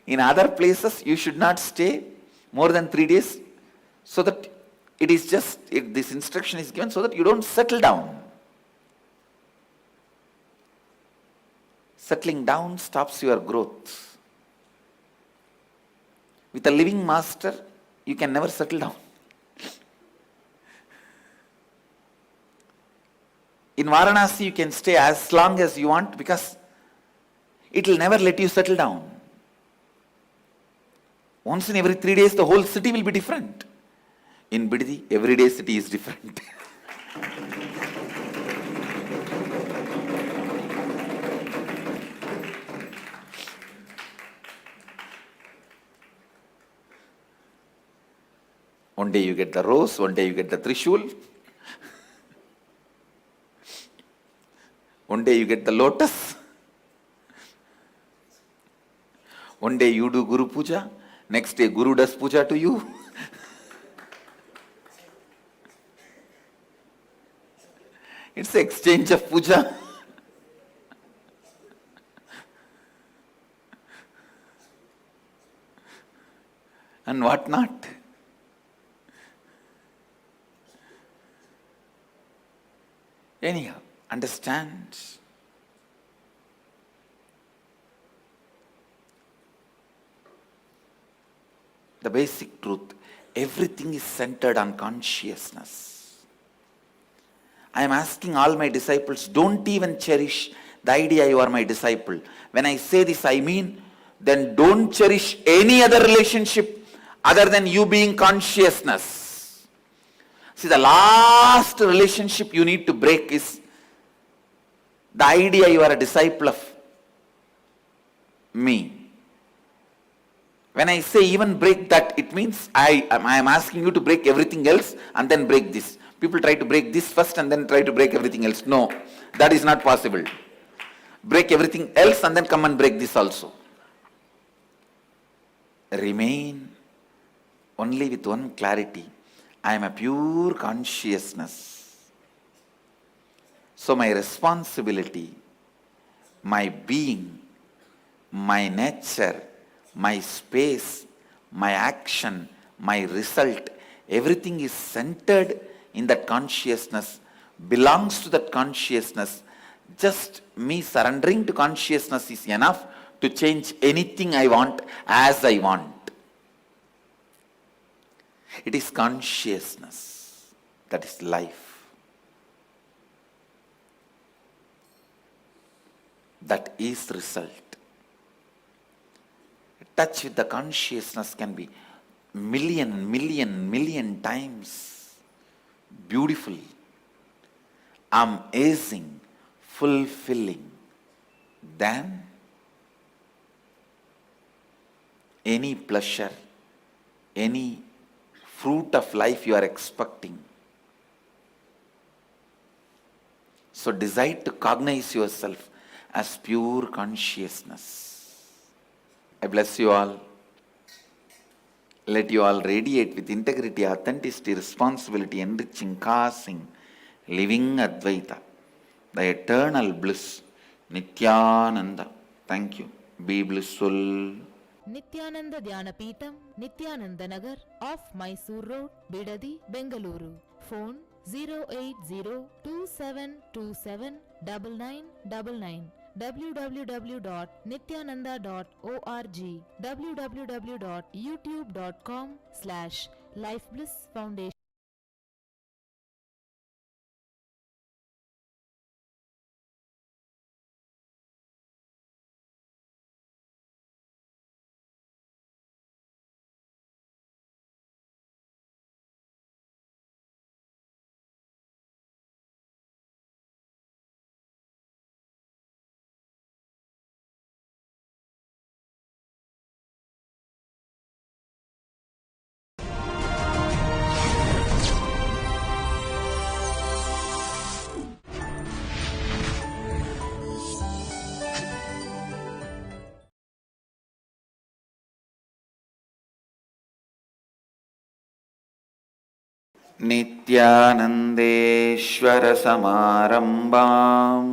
S1: In other places, you should not stay more than 3 days, so that this instruction is given so that you don't settle down. Settling down stops your growth. With a living master, you can never settle down. In Varanasi, you can stay as long as you want because it will never let you settle down. Once in every 3 days, the whole city will be different. In Bidadi, every day city is different. One day you get the rose, one day you get the Trishul. One day you get the lotus. One day you do Guru Puja. Next day Guru does Puja to you. It's an exchange of Puja. And what not. Anyhow, understand. The basic truth. Everything is centered on consciousness. I am asking all my disciples, don't even cherish the idea you are my disciple. When I say this, I mean, then don't cherish any other relationship other than you being consciousness. See, the last relationship you need to break is the idea you are a disciple of me. When I say even break that, it means I am asking you to break everything else and then break this. People try to break this first and then try to break everything else. No, that is not possible. Break everything else and then come and break this also. Remain only with one clarity. I am a pure consciousness. So my responsibility, my being, my nature, my space, my action, my result, everything is centered in that consciousness, belongs to that consciousness. Just me surrendering to consciousness is enough to change anything I want as I want. It is consciousness that is life. That is result. Touch with the consciousness can be million times beautiful, amazing, fulfilling than any pleasure, any fruit of life you are expecting. So decide to cognize yourself as pure consciousness. I bless you all. Let you all radiate with integrity, authenticity, responsibility, enriching, causing, living Advaita, the eternal bliss, Nithyananda. Thank you. Be blissful.
S2: Nithyananda Dhyana Peetam, Nithyananda Nagar, off Mysore Road, Bidadi, Bengaluru. Phone 08027279999. www.nithyananda.org, www.youtube.com/lifeblissfoundation.
S1: नित्यानन्देश्वरसमारम्भां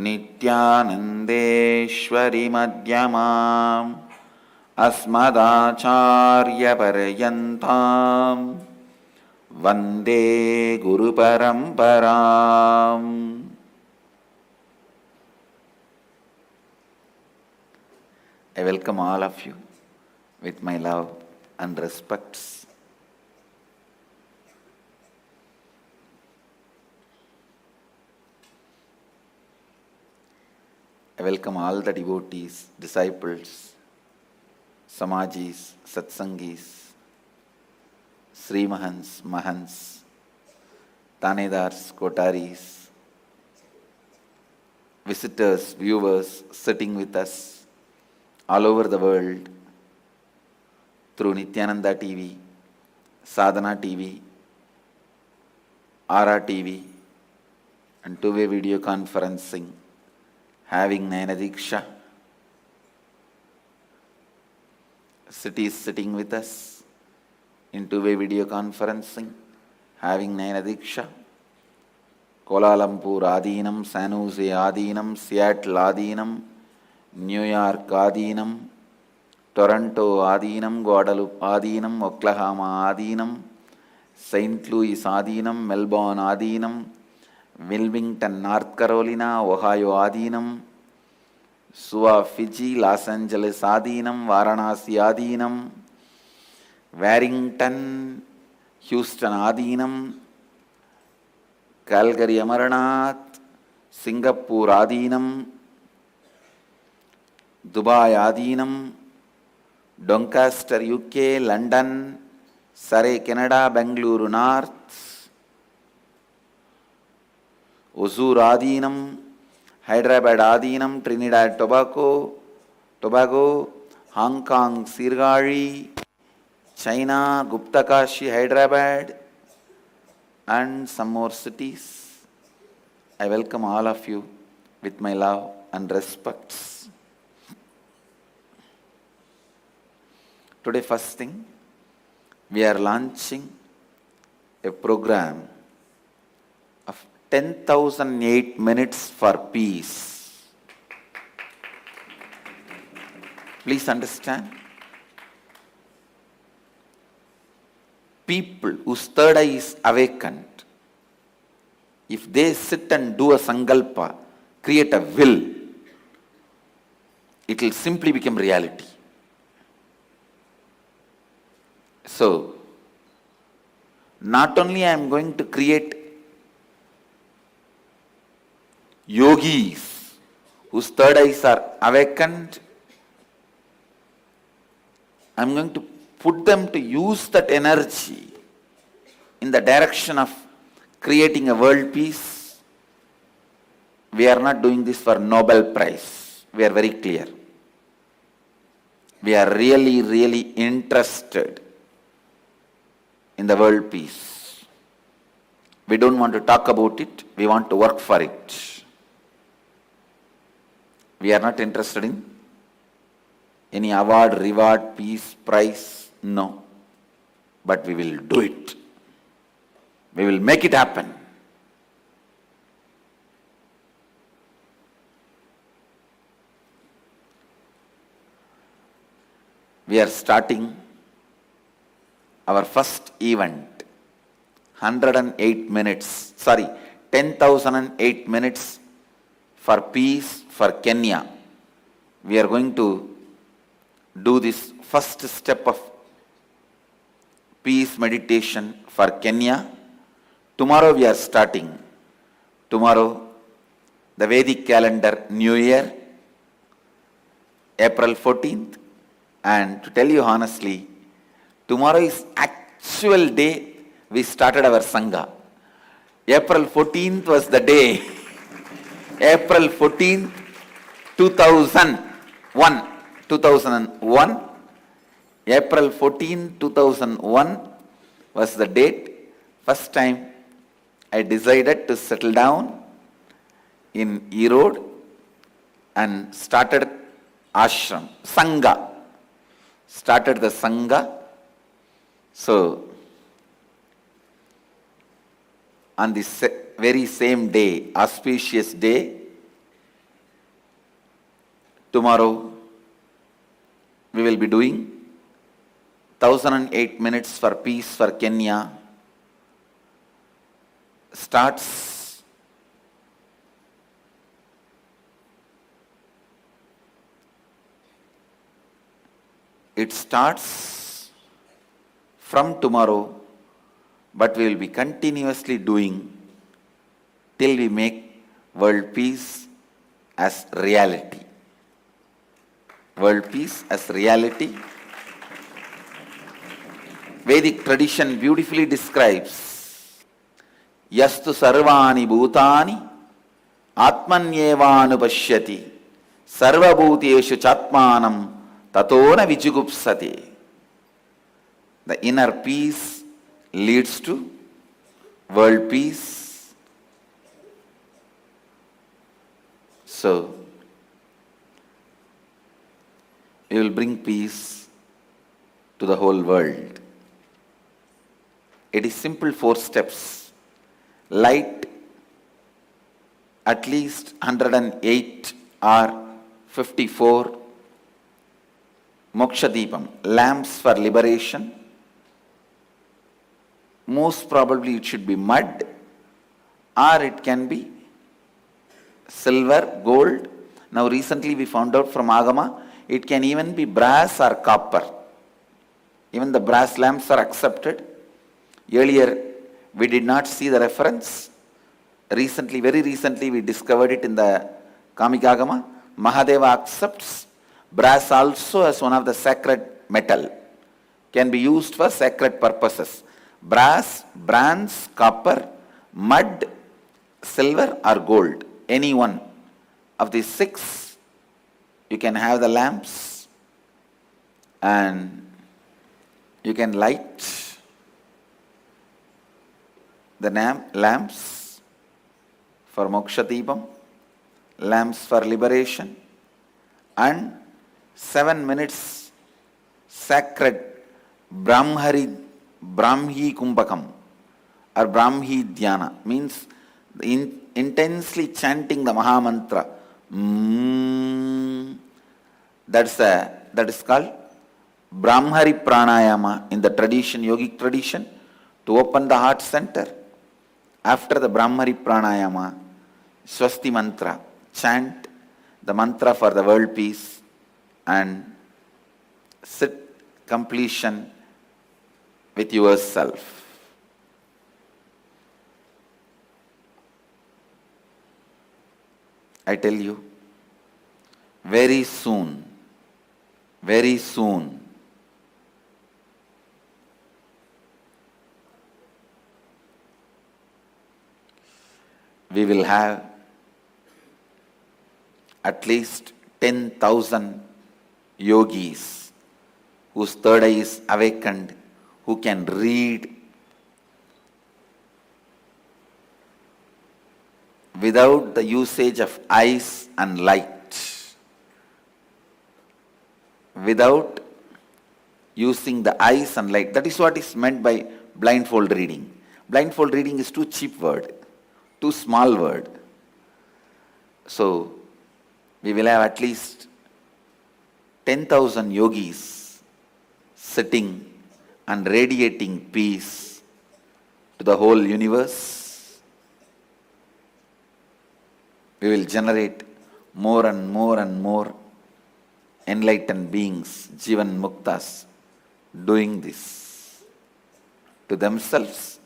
S1: नित्यानन्देश्वरिमध्यमाम् अस्मदाचार्यपर्यन्तां वन्दे गुरुपरम्पराम्. I welcome all of you with my love and respects. I welcome all the devotees, disciples, Samajis, Satsangis, Srimahans, Mahans, Tanedars, Kotaris, visitors, viewers sitting with us all over the world through Nithyananda TV, Sadhana TV, Ara TV, and two-way video conferencing, having Nayanadiksha. Cities sitting with us in two-way video conferencing, having Nayanadiksha. Kuala Lumpur Adinam, San Jose Adinam, Seattle Adinam, New York Adinam, Toronto Adinam, Guadalupe Adinam, Oklahoma Adinam, St. Louis Adinam, Melbourne Adinam, Wilmington, North Carolina, Ohio Adinam, Suva, Fiji, Los Angeles Adinam, Varanasi Adinam, Warrington, Houston Adinam, Calgary Amarnath, Singapore Adinam, Dubai Adinam, Doncaster UK, London, Surrey Canada, Bangalore North, Hosur Adinam, Hyderabad Adinam, Trinidad Tobago, Hong Kong Sirgari, China, Guptakashi, Hyderabad, and some more cities. I welcome all of you with my love and respects. Today, first thing, we are launching a program of 10,008 minutes for peace. Please understand, people whose third eye is awakened, if they sit and do a sankalpa, create a will, it will simply become reality. So, not only I am going to create yogis whose third eyes are awakened, I am going to put them to use that energy in the direction of creating a world peace. We are not doing this for Nobel Prize. We are very clear. We are really, really interested in the world peace. We don't want to talk about it. We want to work for it. We are not interested in any award, reward, peace, prize. No. But we will do it. We will make it happen. We are starting our first event, 10,008 minutes for peace for Kenya. We are going to do this first step of peace meditation for Kenya. Tomorrow we are starting. Tomorrow, the Vedic calendar, New Year, April 14th. And to tell you honestly, tomorrow is actual day we started our Sangha. April 14th was the day. April 14th, 2001. April 14, 2001 was the date. First time I decided to settle down in Erode and started ashram, Sangha. Started the Sangha. So, on this very same day, auspicious day, tomorrow we will be doing 1008 minutes for peace for Kenya. It starts from tomorrow, but we will be continuously doing till we make world peace as reality. World peace as reality. Vedic tradition beautifully describes yastu sarvani bhutani atmanyevanupashyati sarvabhuteshu chatmanam tatona vijugupsati. The inner peace leads to world peace. So, we will bring peace to the whole world. It is simple 4 steps. Light at least 108 or 54 Moksha Deepam, lamps for liberation. Most probably it should be mud, or it can be silver, gold. Now recently we found out from Agama, it can even be brass or copper. Even the brass lamps are accepted. Earlier we did not see the reference. Very recently we discovered it in the Kamikagama. Mahadeva accepts brass also as one of the sacred metal. Can be used for sacred purposes. Brass, bronze, copper, mud, silver or gold. Any one of these 6, you can have the lamps and you can light the lamps for Moksha Deepam, lamps for liberation, and 7 minutes sacred Brahmi Kumbhakam or Brahmi Dhyana, means intensely chanting the Mahamantra. That is called Brahmari Pranayama in the tradition, yogic tradition, to open the heart center. After the Brahmari Pranayama, Swasti Mantra, chant the mantra for the world peace and sit completion with yourself. I tell you, very soon, we will have at least 10,000 yogis whose third eye is awakened, who can read without the usage of eyes and light, without using the eyes and light. That is what is meant by blindfold reading. Blindfold reading is too cheap word, too small word. So, we will have at least 10,000 yogis sitting and radiating peace to the whole universe. We will generate more and more enlightened beings, Jivan Muktas, doing this to themselves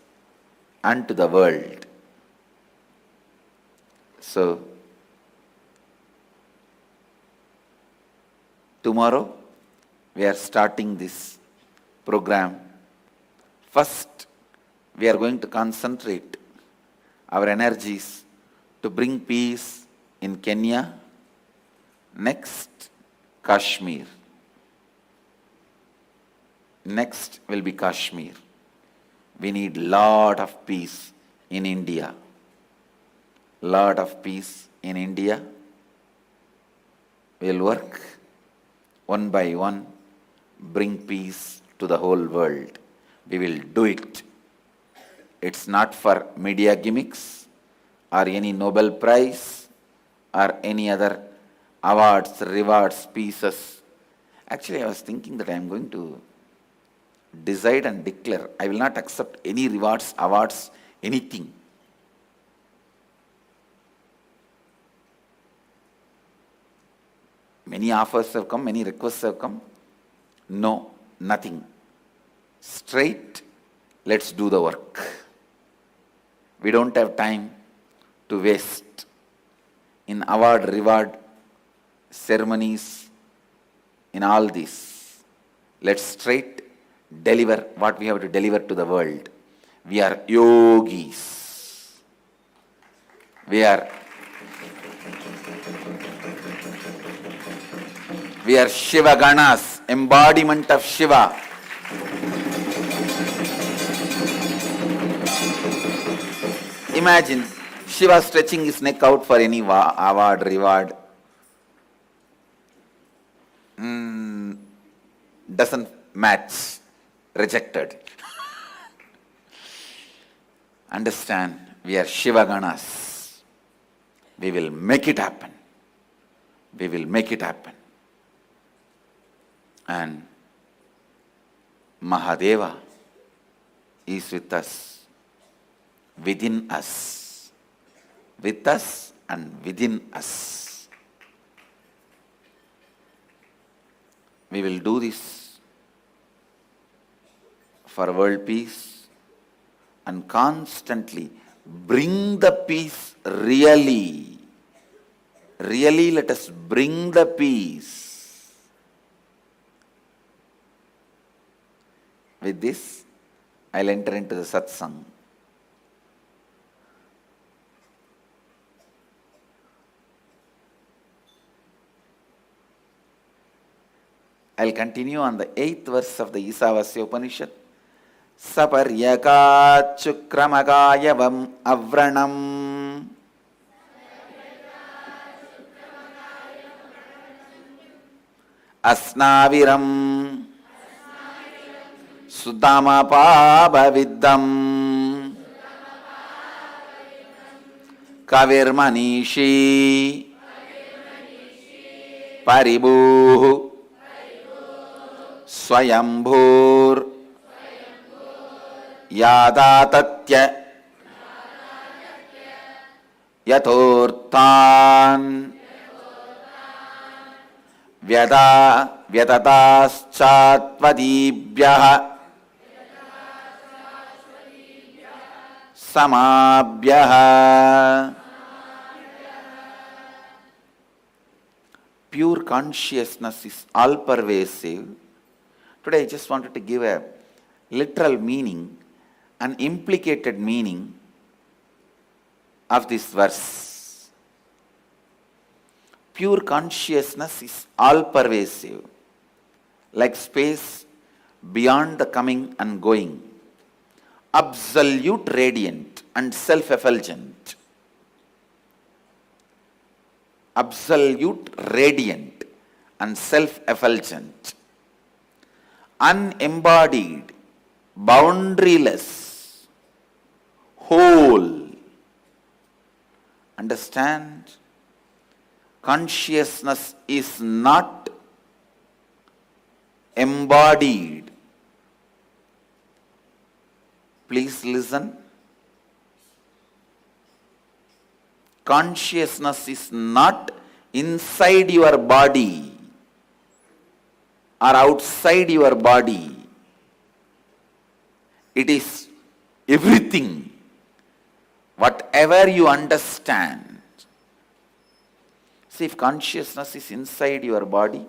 S1: and to the world. So, tomorrow we are starting this program. First, we are going to concentrate our energies to bring peace in Kenya. Next, Kashmir. Next will be Kashmir. We need lot of peace in India. Lot of peace in India. We will work one by one, bring peace to the whole world. We will do it It's not for media gimmicks or any Nobel Prize or any other awards, rewards, pieces. Actually, I was thinking that I am going to decide and declare I will not accept any rewards, awards, anything. Many offers have come, many requests have come. No, nothing. Straight, let's do the work. We don't have time to waste in award, reward, ceremonies, in all this. Let's straight deliver what we have to deliver to the world. We are yogis. We are Shiva Ganas, embodiment of Shiva. Imagine Shiva stretching his neck out for any award, reward. Doesn't match. Rejected. Understand, we are Shiva Ganas. We will make it happen. We will make it happen. And Mahadeva is with us, within us, with us and within us. We will do this for world peace and constantly bring the peace really. Really let us bring the peace. With this, I'll enter into the satsang. I'll continue on the 8th verse of the Ishavasya Upanishad. Saparyaka chukramagayavam avranam asnaviram Sudamapabaviddam Kavirmanishi Paribuhu Swayambhur Yadatatya Yathorthan Vyatataschatvadibhyaha Samabhyaha. Pure consciousness is all pervasive. Today I just wanted to give a literal meaning, an implicated meaning of this verse. Pure consciousness is all pervasive, like space beyond the coming and going. Absolute radiant and self-effulgent. Absolute radiant and self-effulgent. Unembodied, boundaryless, whole. Understand? Consciousness is not embodied. Please listen. Consciousness is not inside your body or outside your body. It is everything. Whatever you understand. See, if consciousness is inside your body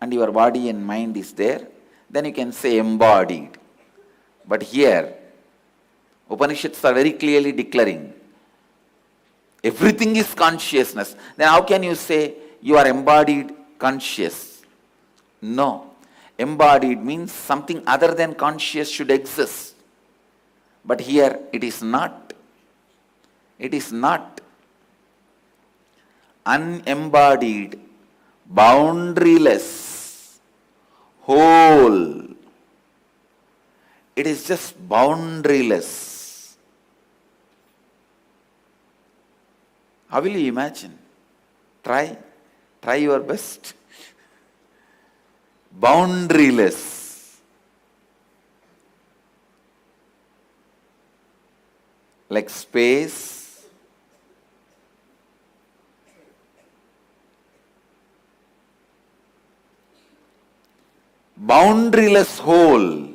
S1: and your body and mind is there, then you can say embodied. But here, Upanishads are very clearly declaring everything is consciousness. Then how can you say you are embodied conscious? No. Embodied means something other than conscious should exist. But here it is not. It is not. Unembodied, boundaryless, whole. It is just boundaryless. How will you imagine? Try your best. Boundaryless. Like space. Boundaryless whole.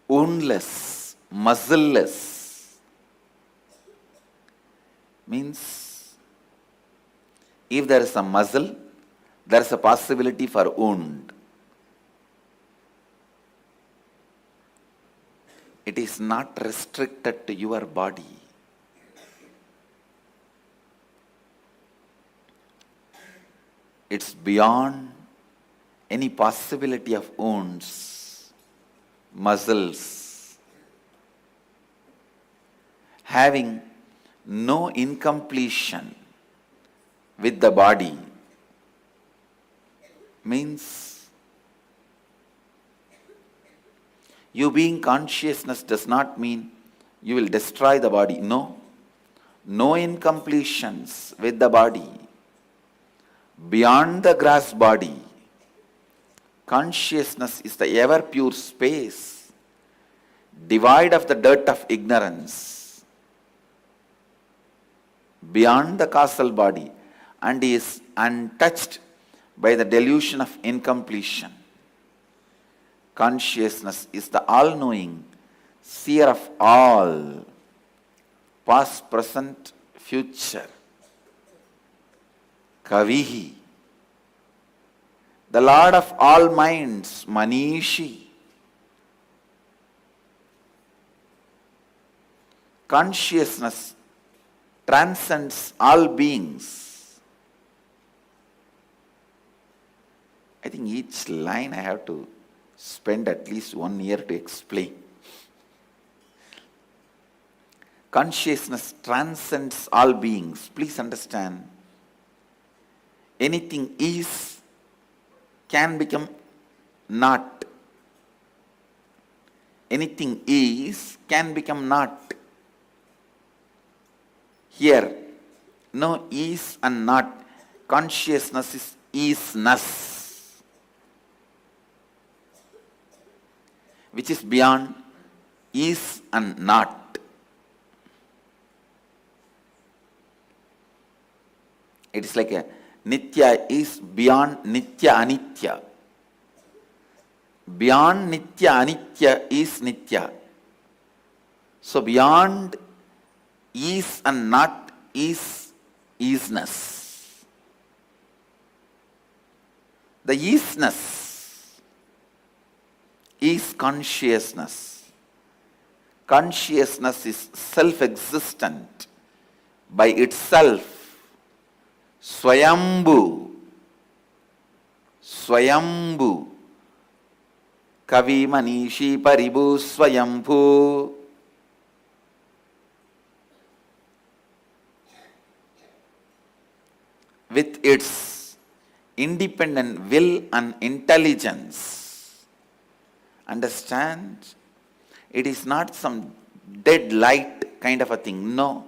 S1: Woundless, muscleless. Means if there is a muscle, there is a possibility for wound. It is not restricted to your body. It's beyond any possibility of wounds, muscles, having no incompletion with the body means you being consciousness does not mean you will destroy the body. No. No incompletions with the body. Beyond the gross body, consciousness is the ever pure space, devoid of the dirt of ignorance, beyond the causal body, and is untouched by the delusion of incompletion. Consciousness is the all-knowing, seer of all, past, present, future. Kavihi, the Lord of all minds, Manishi. Consciousness transcends all beings. I think each line I have to spend at least 1 year to explain. Consciousness transcends all beings. Please understand. Anything is can become not. Anything is can become not. Here, no is and not. Consciousness is isness, which is beyond is and not. It is like a Nitya is beyond Nitya Anitya. Beyond Nitya Anitya is Nitya. So beyond is and not is isness. The isness is consciousness. Consciousness is self-existent by itself. Swayambhu. Swayambhu. Kavi Manishi Paribhu Swayambhu. With its independent will and intelligence. Understand? It is not some dead light kind of a thing. No.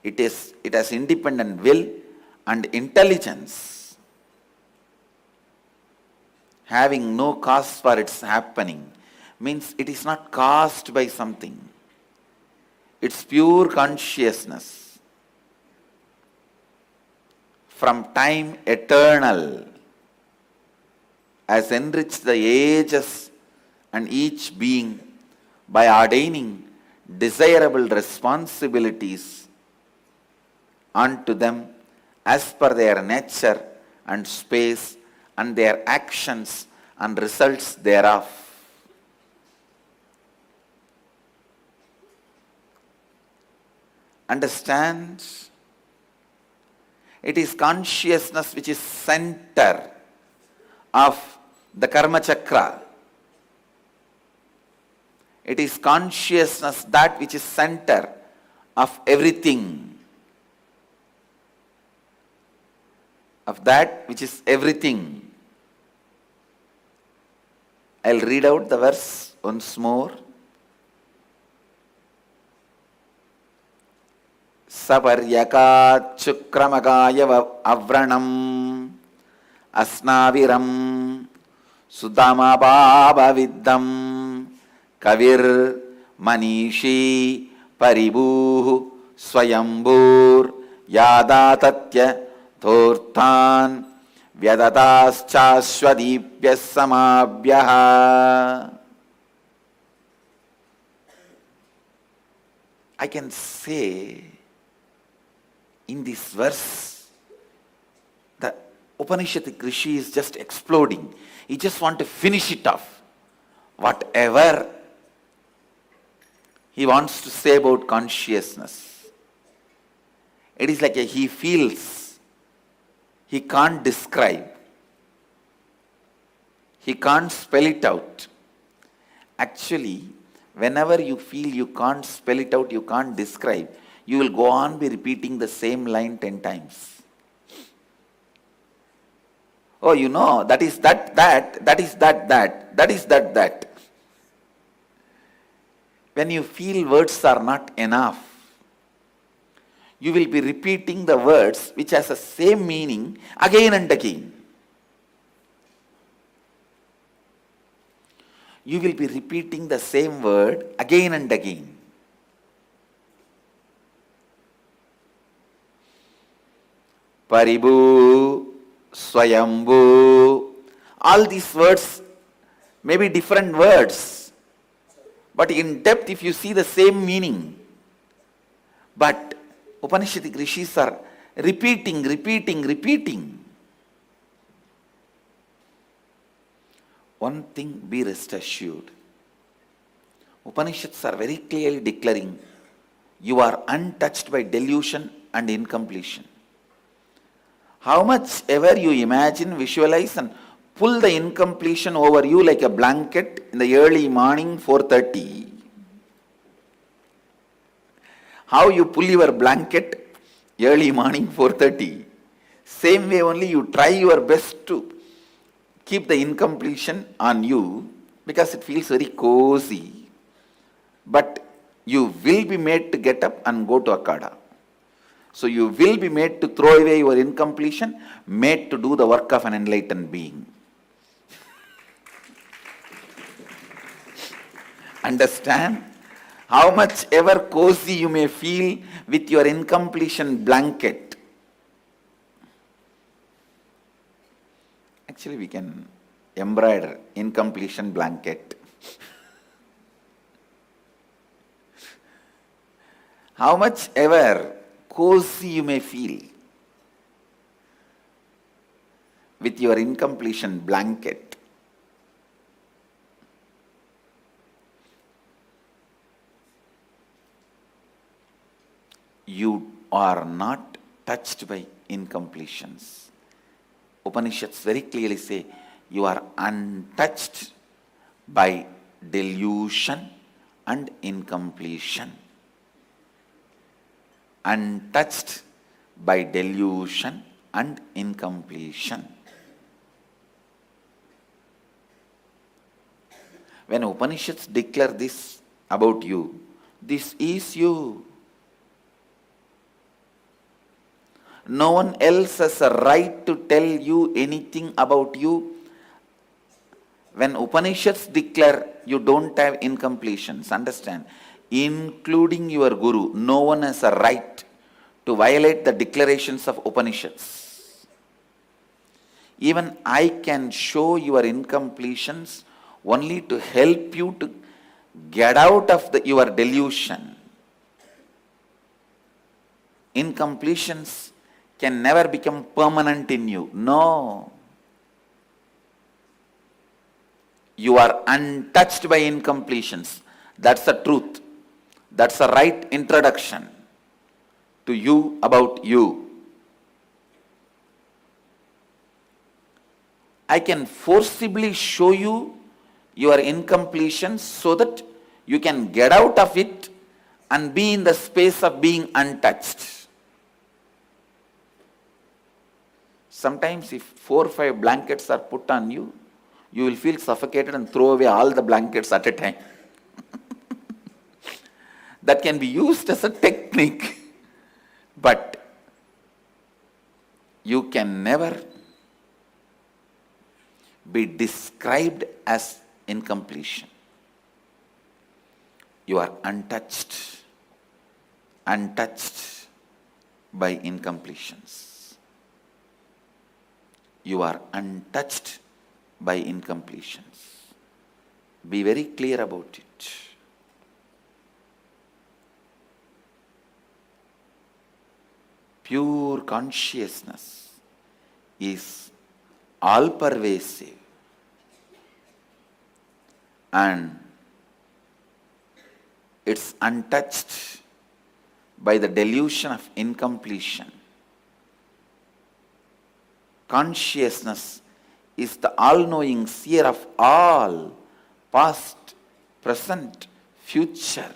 S1: It has independent will and intelligence, having no cause for its happening, means it is not caused by something. It's pure consciousness. From time eternal, has enriched the ages and each being by ordaining desirable responsibilities unto them as per their nature and space and their actions and results thereof. Understand? It is consciousness which is center of the karma chakra. It is consciousness that which is center of everything. of that which is everything. I'll read out the verse once more. Saparyakat chukramagaya avranam asnaviram sudamabhava viddam kavir manishi paribuh swayambur yadatatya thorthan vyadataschaswadipyas samabhyah. I can say in this verse, the Upanishadic Rishi is just exploding. He just wants to finish it off. Whatever he wants to say about consciousness, it is like he feels, he can't describe, he can't spell it out. Actually, whenever you feel you can't spell it out, you can't describe, you will go on be repeating the same line 10 times. Oh, you know, that is that is that is that. When you feel words are not enough, you will be repeating the words which has the same meaning again and again. You will be repeating the same word again and again. Paribu, Swayambhu, all these words may be different words, but in depth if you see the same meaning. But Upanishadic Rishis are repeating. One thing be rest assured. Upanishads are very clearly declaring you are untouched by delusion and incompletion. How much ever you imagine, visualize and pull the incompletion over you like a blanket in the early morning 4:30. How you pull your blanket early morning 4:30. Same way only you try your best to keep the incompletion on you because it feels very cozy. But you will be made to get up and go to Akada. So you will be made to throw away your incompletion, made to do the work of an enlightened being. Understand? How much ever cozy you may feel with your incompletion blanket. Actually, we can embroider incompletion blanket. How much ever cozy you may feel with your incompletion blanket, you are not touched by incompletions. Upanishads very clearly say you are untouched by delusion and incompletion. Untouched by delusion and incompletion. When Upanishads declare this about you, this is you. No one else has a right to tell you anything about you. When Upanishads declare you don't have incompletions, understand, including your Guru, no one has a right to violate the declarations of Upanishads. Even I can show your incompletions only to help you to get out of your delusion. Incompletions can never become permanent in you. No. You are untouched by incompletions. That's the truth. That's the right introduction to you about you. I can forcibly show you your incompletions so that you can get out of it and be in the space of being untouched. Sometimes if 4 or 5 blankets are put on you, you will feel suffocated and throw away all the blankets at a time. That can be used as a technique, but you can never be described as incompletion. You are untouched by incompletions. You are untouched by incompletions. Be very clear about it. Pure consciousness is all pervasive and it's untouched by the delusion of incompletion. Consciousness is the all-knowing seer of all, past, present, future.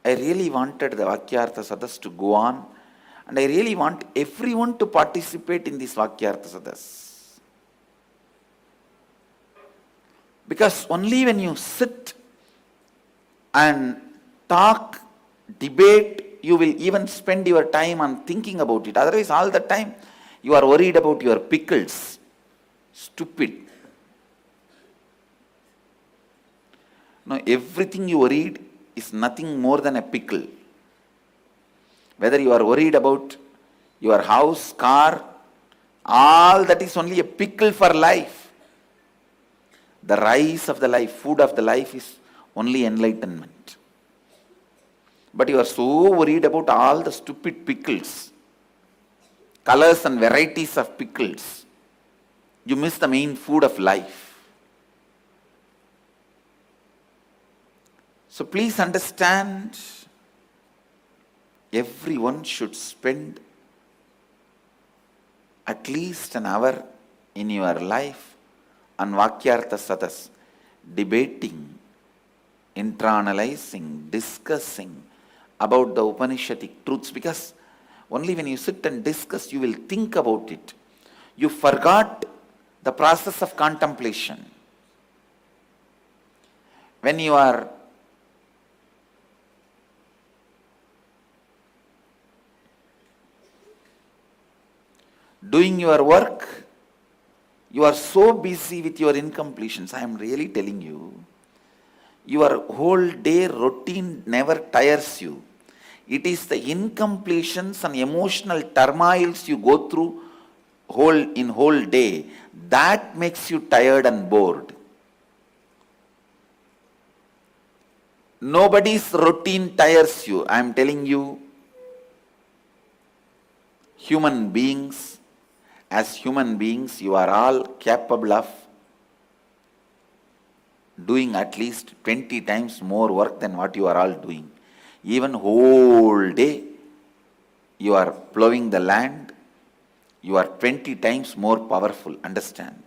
S1: I really wanted the Vakyartha Sadas to go on, and I really want everyone to participate in this Vakyartha Sadas. Because only when you sit and talk, debate, you will even spend your time on thinking about it. Otherwise, all the time, you are worried about your pickles. Stupid. No, everything you worried is nothing more than a pickle. Whether you are worried about your house, car, all that is only a pickle for life. The rice of the life, food of the life is only enlightenment. But you are so worried about all the stupid pickles, colors and varieties of pickles. You miss the main food of life. So please understand, everyone should spend at least an hour in your life on Vakyartha Sadas, debating, internalizing, discussing about the Upanishadic truths, because only when you sit and discuss, you will think about it. You forgot the process of contemplation. When you are doing your work, you are so busy with your incompletions. I am really telling you, your whole day routine never tires you. It is the incompletions and emotional turmoils you go through whole day that makes you tired and bored. Nobody's routine tires you. I am telling you, human beings, as human beings, you are all capable of doing at least 20 times more work than what you are all doing. Even whole day, you are plowing the land, you are 20 times more powerful. Understand?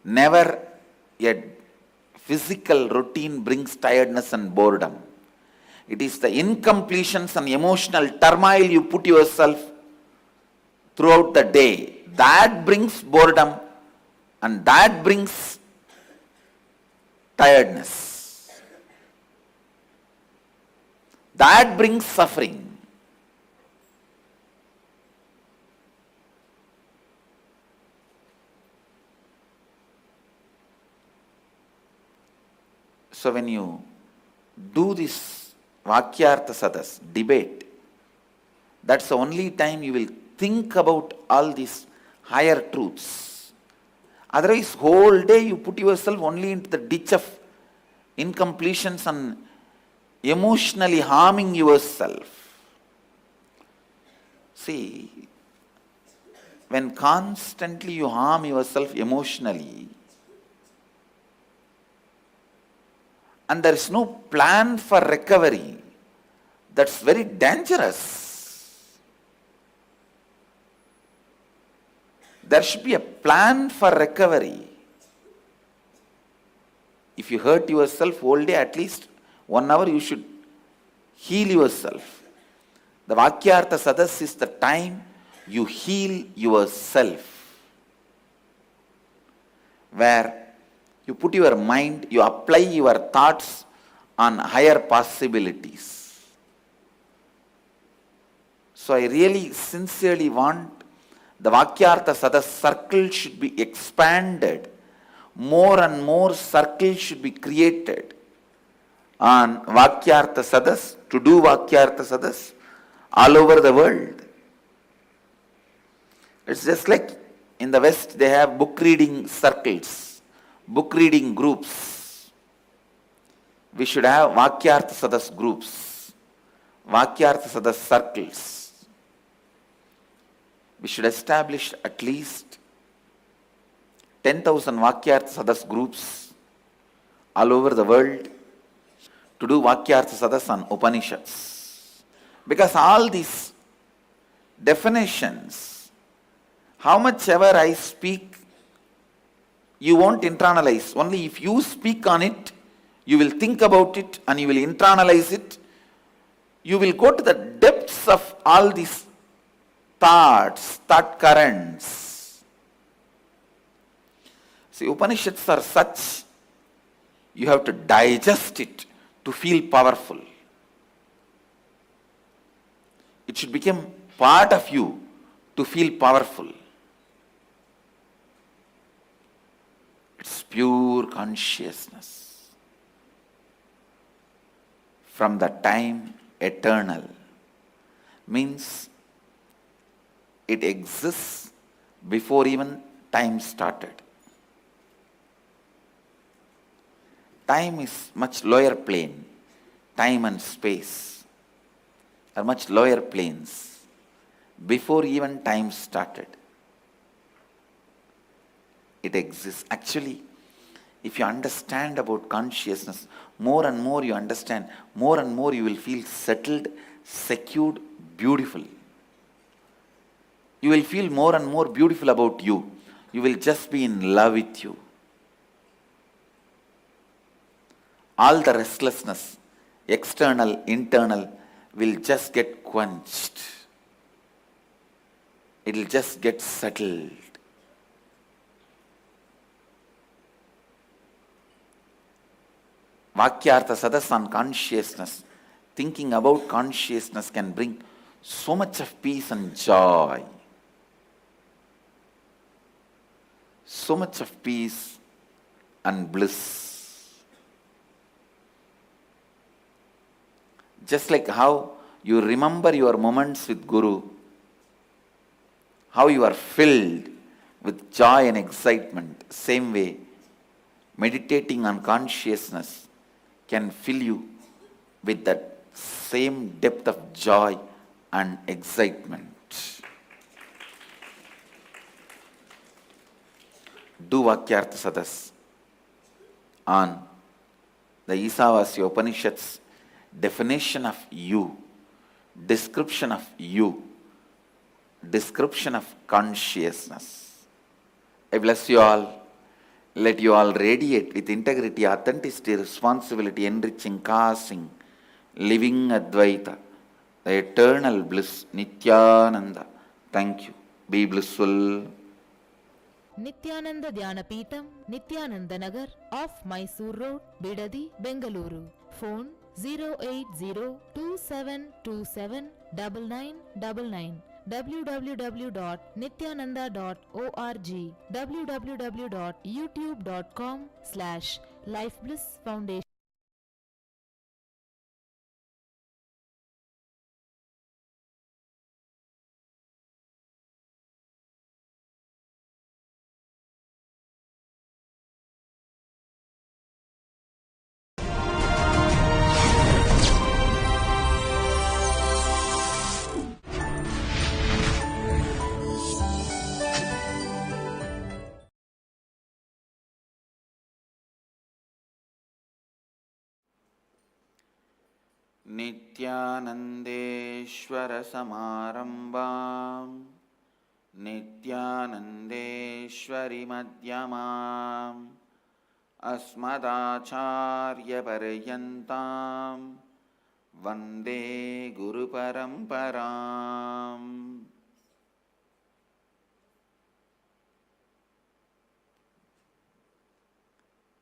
S1: Never a physical routine brings tiredness and boredom. It is the incompletions and emotional turmoil you put yourself throughout the day that brings boredom and that brings tiredness. That brings suffering. So when you do this Vakyartha Sadas, debate, that's the only time you will think about all these higher truths. Otherwise, whole day you put yourself only into the ditch of incompletions and emotionally harming yourself. See, when constantly you harm yourself emotionally, and there is no plan for recovery, that's very dangerous. There should be a plan for recovery. If you hurt yourself whole day, at least 1 hour you should heal yourself. The Vakyartha Sadas is the time you heal yourself, where you put your mind, you apply your thoughts on higher possibilities. So I really sincerely want the Vakyartha Sadas circle should be expanded. More and more circles should be created on Vakyartha Sadas, to do Vakyartha Sadas all over the world. It's just like in the West they have book reading circles, book reading groups. We should have Vakyartha Sadas groups, Vakyartha Sadas circles. We should establish at least 10,000 Vakyartha Sadas groups all over the world to do Vakyartha Sadas on Upanishads. Because all these definitions, how much ever I speak, you won't internalize. Only if you speak on it, you will think about it and you will internalize it. You will go to the depths of all these thoughts, thought currents. See, Upanishads are such, you have to digest it to feel powerful. It should become part of you to feel powerful. It's pure consciousness. From the time eternal means it exists before even time started. Time is much lower plane. Time and space are much lower planes before even time started. It exists. Actually, if you understand about consciousness, more and more you understand, more and more you will feel settled, secured, beautiful. You will feel more and more beautiful about you. You will just be in love with you. All the restlessness, external, internal, will just get quenched. It will just get settled. Vakyartha Sadas on consciousness, thinking about consciousness can bring so much of peace and joy. So much of peace and bliss. Just like how you remember your moments with Guru, how you are filled with joy and excitement, same way, meditating on consciousness can fill you with that same depth of joy and excitement. Do Vakyartha Sadas on the Ishavasya Upanishads definition of you, description of you, description of consciousness. I bless you all. Let you all radiate with integrity, authenticity, responsibility, enriching, causing, living Advaita, the eternal bliss, Nithyananda. Thank you. Be blissful.
S2: Nithyananda Dhyanapītam, Nithyananda Nagar, off Mysore Road, Bidadi, Bengaluru. Phone 08027279999. www.nithyananda.org, www.youtube.com/lifeblissfoundation.
S1: Nithyanandeshwara Samarambam Nithyanandeshwari Madhyamam Asmadacharya Paryantam Vande Guru Paramparam.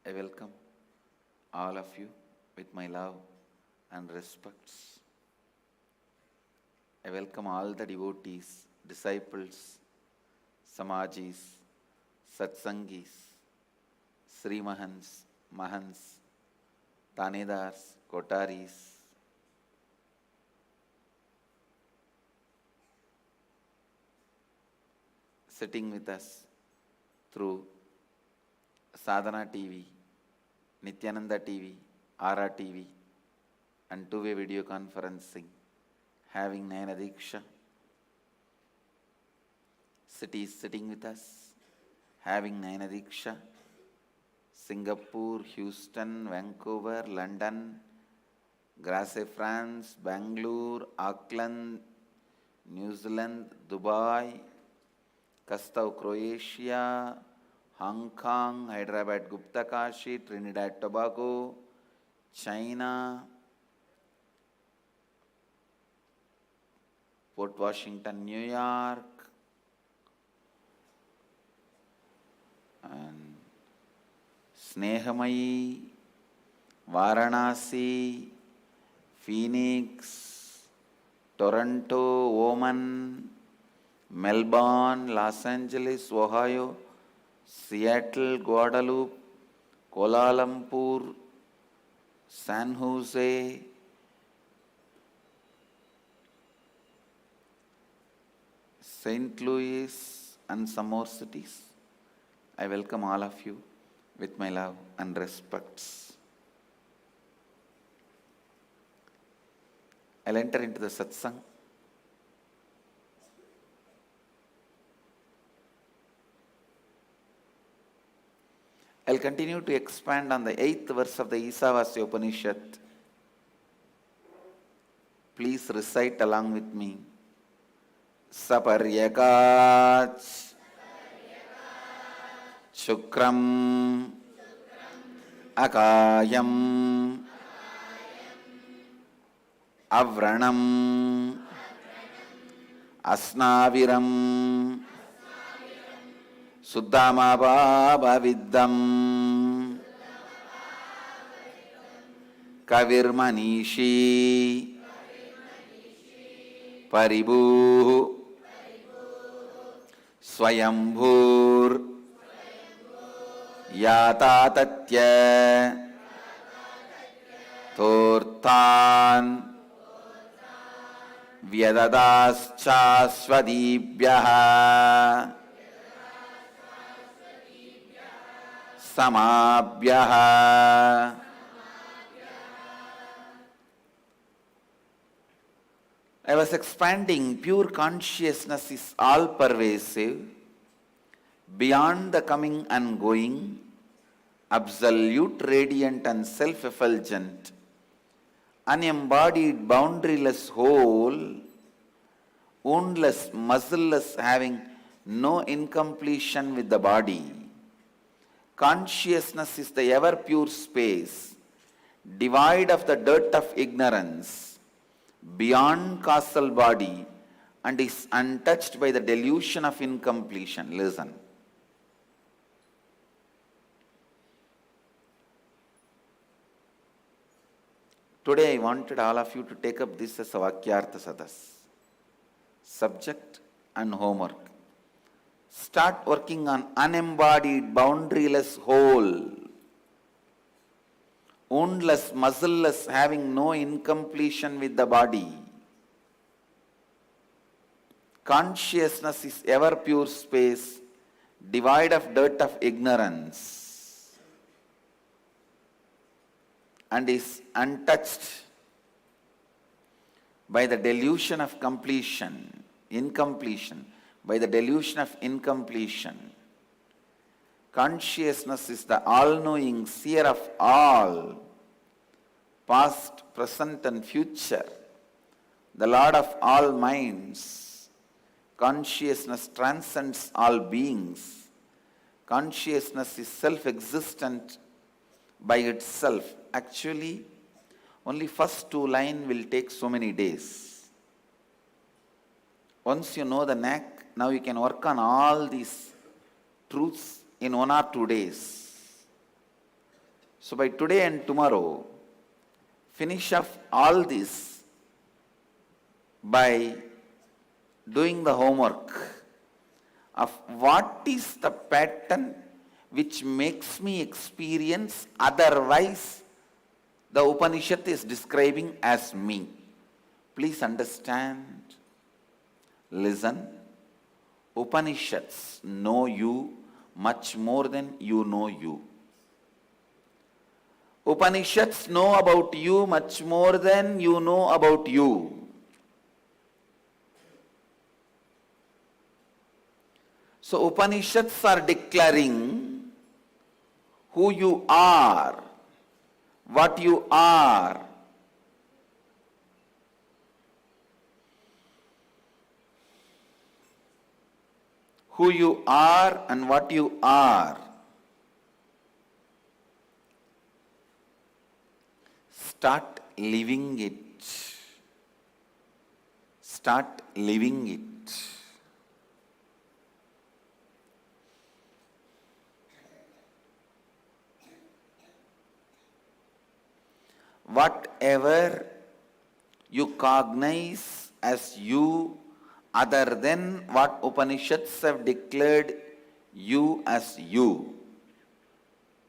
S1: I welcome all of you with my love and respects. I welcome all the devotees, disciples, Samajis, Satsangis, Sri Mahans, Mahans, Tanedars, Kotaris, sitting with us through Sadhana TV, Nithyananda TV, Ara TV, and two-way video conferencing, having Nayana Diksha. Cities sitting with us, having Nayana Diksha. Singapore, Houston, Vancouver, London, Grasse, France, Bangalore, Auckland, New Zealand, Dubai, Kastau, Croatia, Hong Kong, Hyderabad, Guptakashi, Trinidad, Tobago, China, Port Washington, New York, and Snehamayi, Varanasi, Phoenix, Toronto, Oman, Melbourne, Los Angeles, Ohio, Seattle, Guadalupe, Kuala Lumpur, San Jose, St. Louis, and some more cities. I welcome all of you with my love and respects. I'll enter into the satsang. I'll continue to expand on the 8th verse of the Ishavasya Upanishad. Please recite along with me. Saparyakach Shukram Akayam Avranam Asnaviram Suddhamabhaviddam Kavirmanishi Paribhu Swayambhur Yatatatya Tortan Vyadadaschaswadibhyaha Samabhyaha. I was expanding. Pure consciousness is all pervasive, beyond the coming and going, absolute, radiant and self-effulgent, unembodied, boundaryless whole, woundless, muscleless, having no incompletion with the body. Consciousness is the ever pure space, devoid of the dirt of ignorance, beyond causal body, and is untouched by the delusion of incompletion. Listen. Today I wanted all of you to take up this as a Vakyartha Sadas. Subject and homework. Start working on unembodied, boundaryless whole, woundless, muscleless, having no incompletion with the body. Consciousness is ever pure space, devoid of dirt of ignorance, and is untouched by the delusion of completion, incompletion, by the delusion of incompletion. Consciousness is the all-knowing seer of all, past, present and future, the Lord of all minds. Consciousness transcends all beings. Consciousness is self-existent by itself. Actually, Only first two line will take so many days. Once you know the knack, now you can work on all these truths in 1 or 2 days. So by today and tomorrow, finish off all this by doing the homework of what is the pattern which makes me experience otherwise the Upanishad is describing as me. Please understand, listen. Upanishads know you much more than you know you. Upanishads know about you much more than you know about you. So Upanishads are declaring who you are, what you are. Who you are and what you are. Start living it. Start living it. Whatever you cognize as you other than what Upanishads have declared you as you,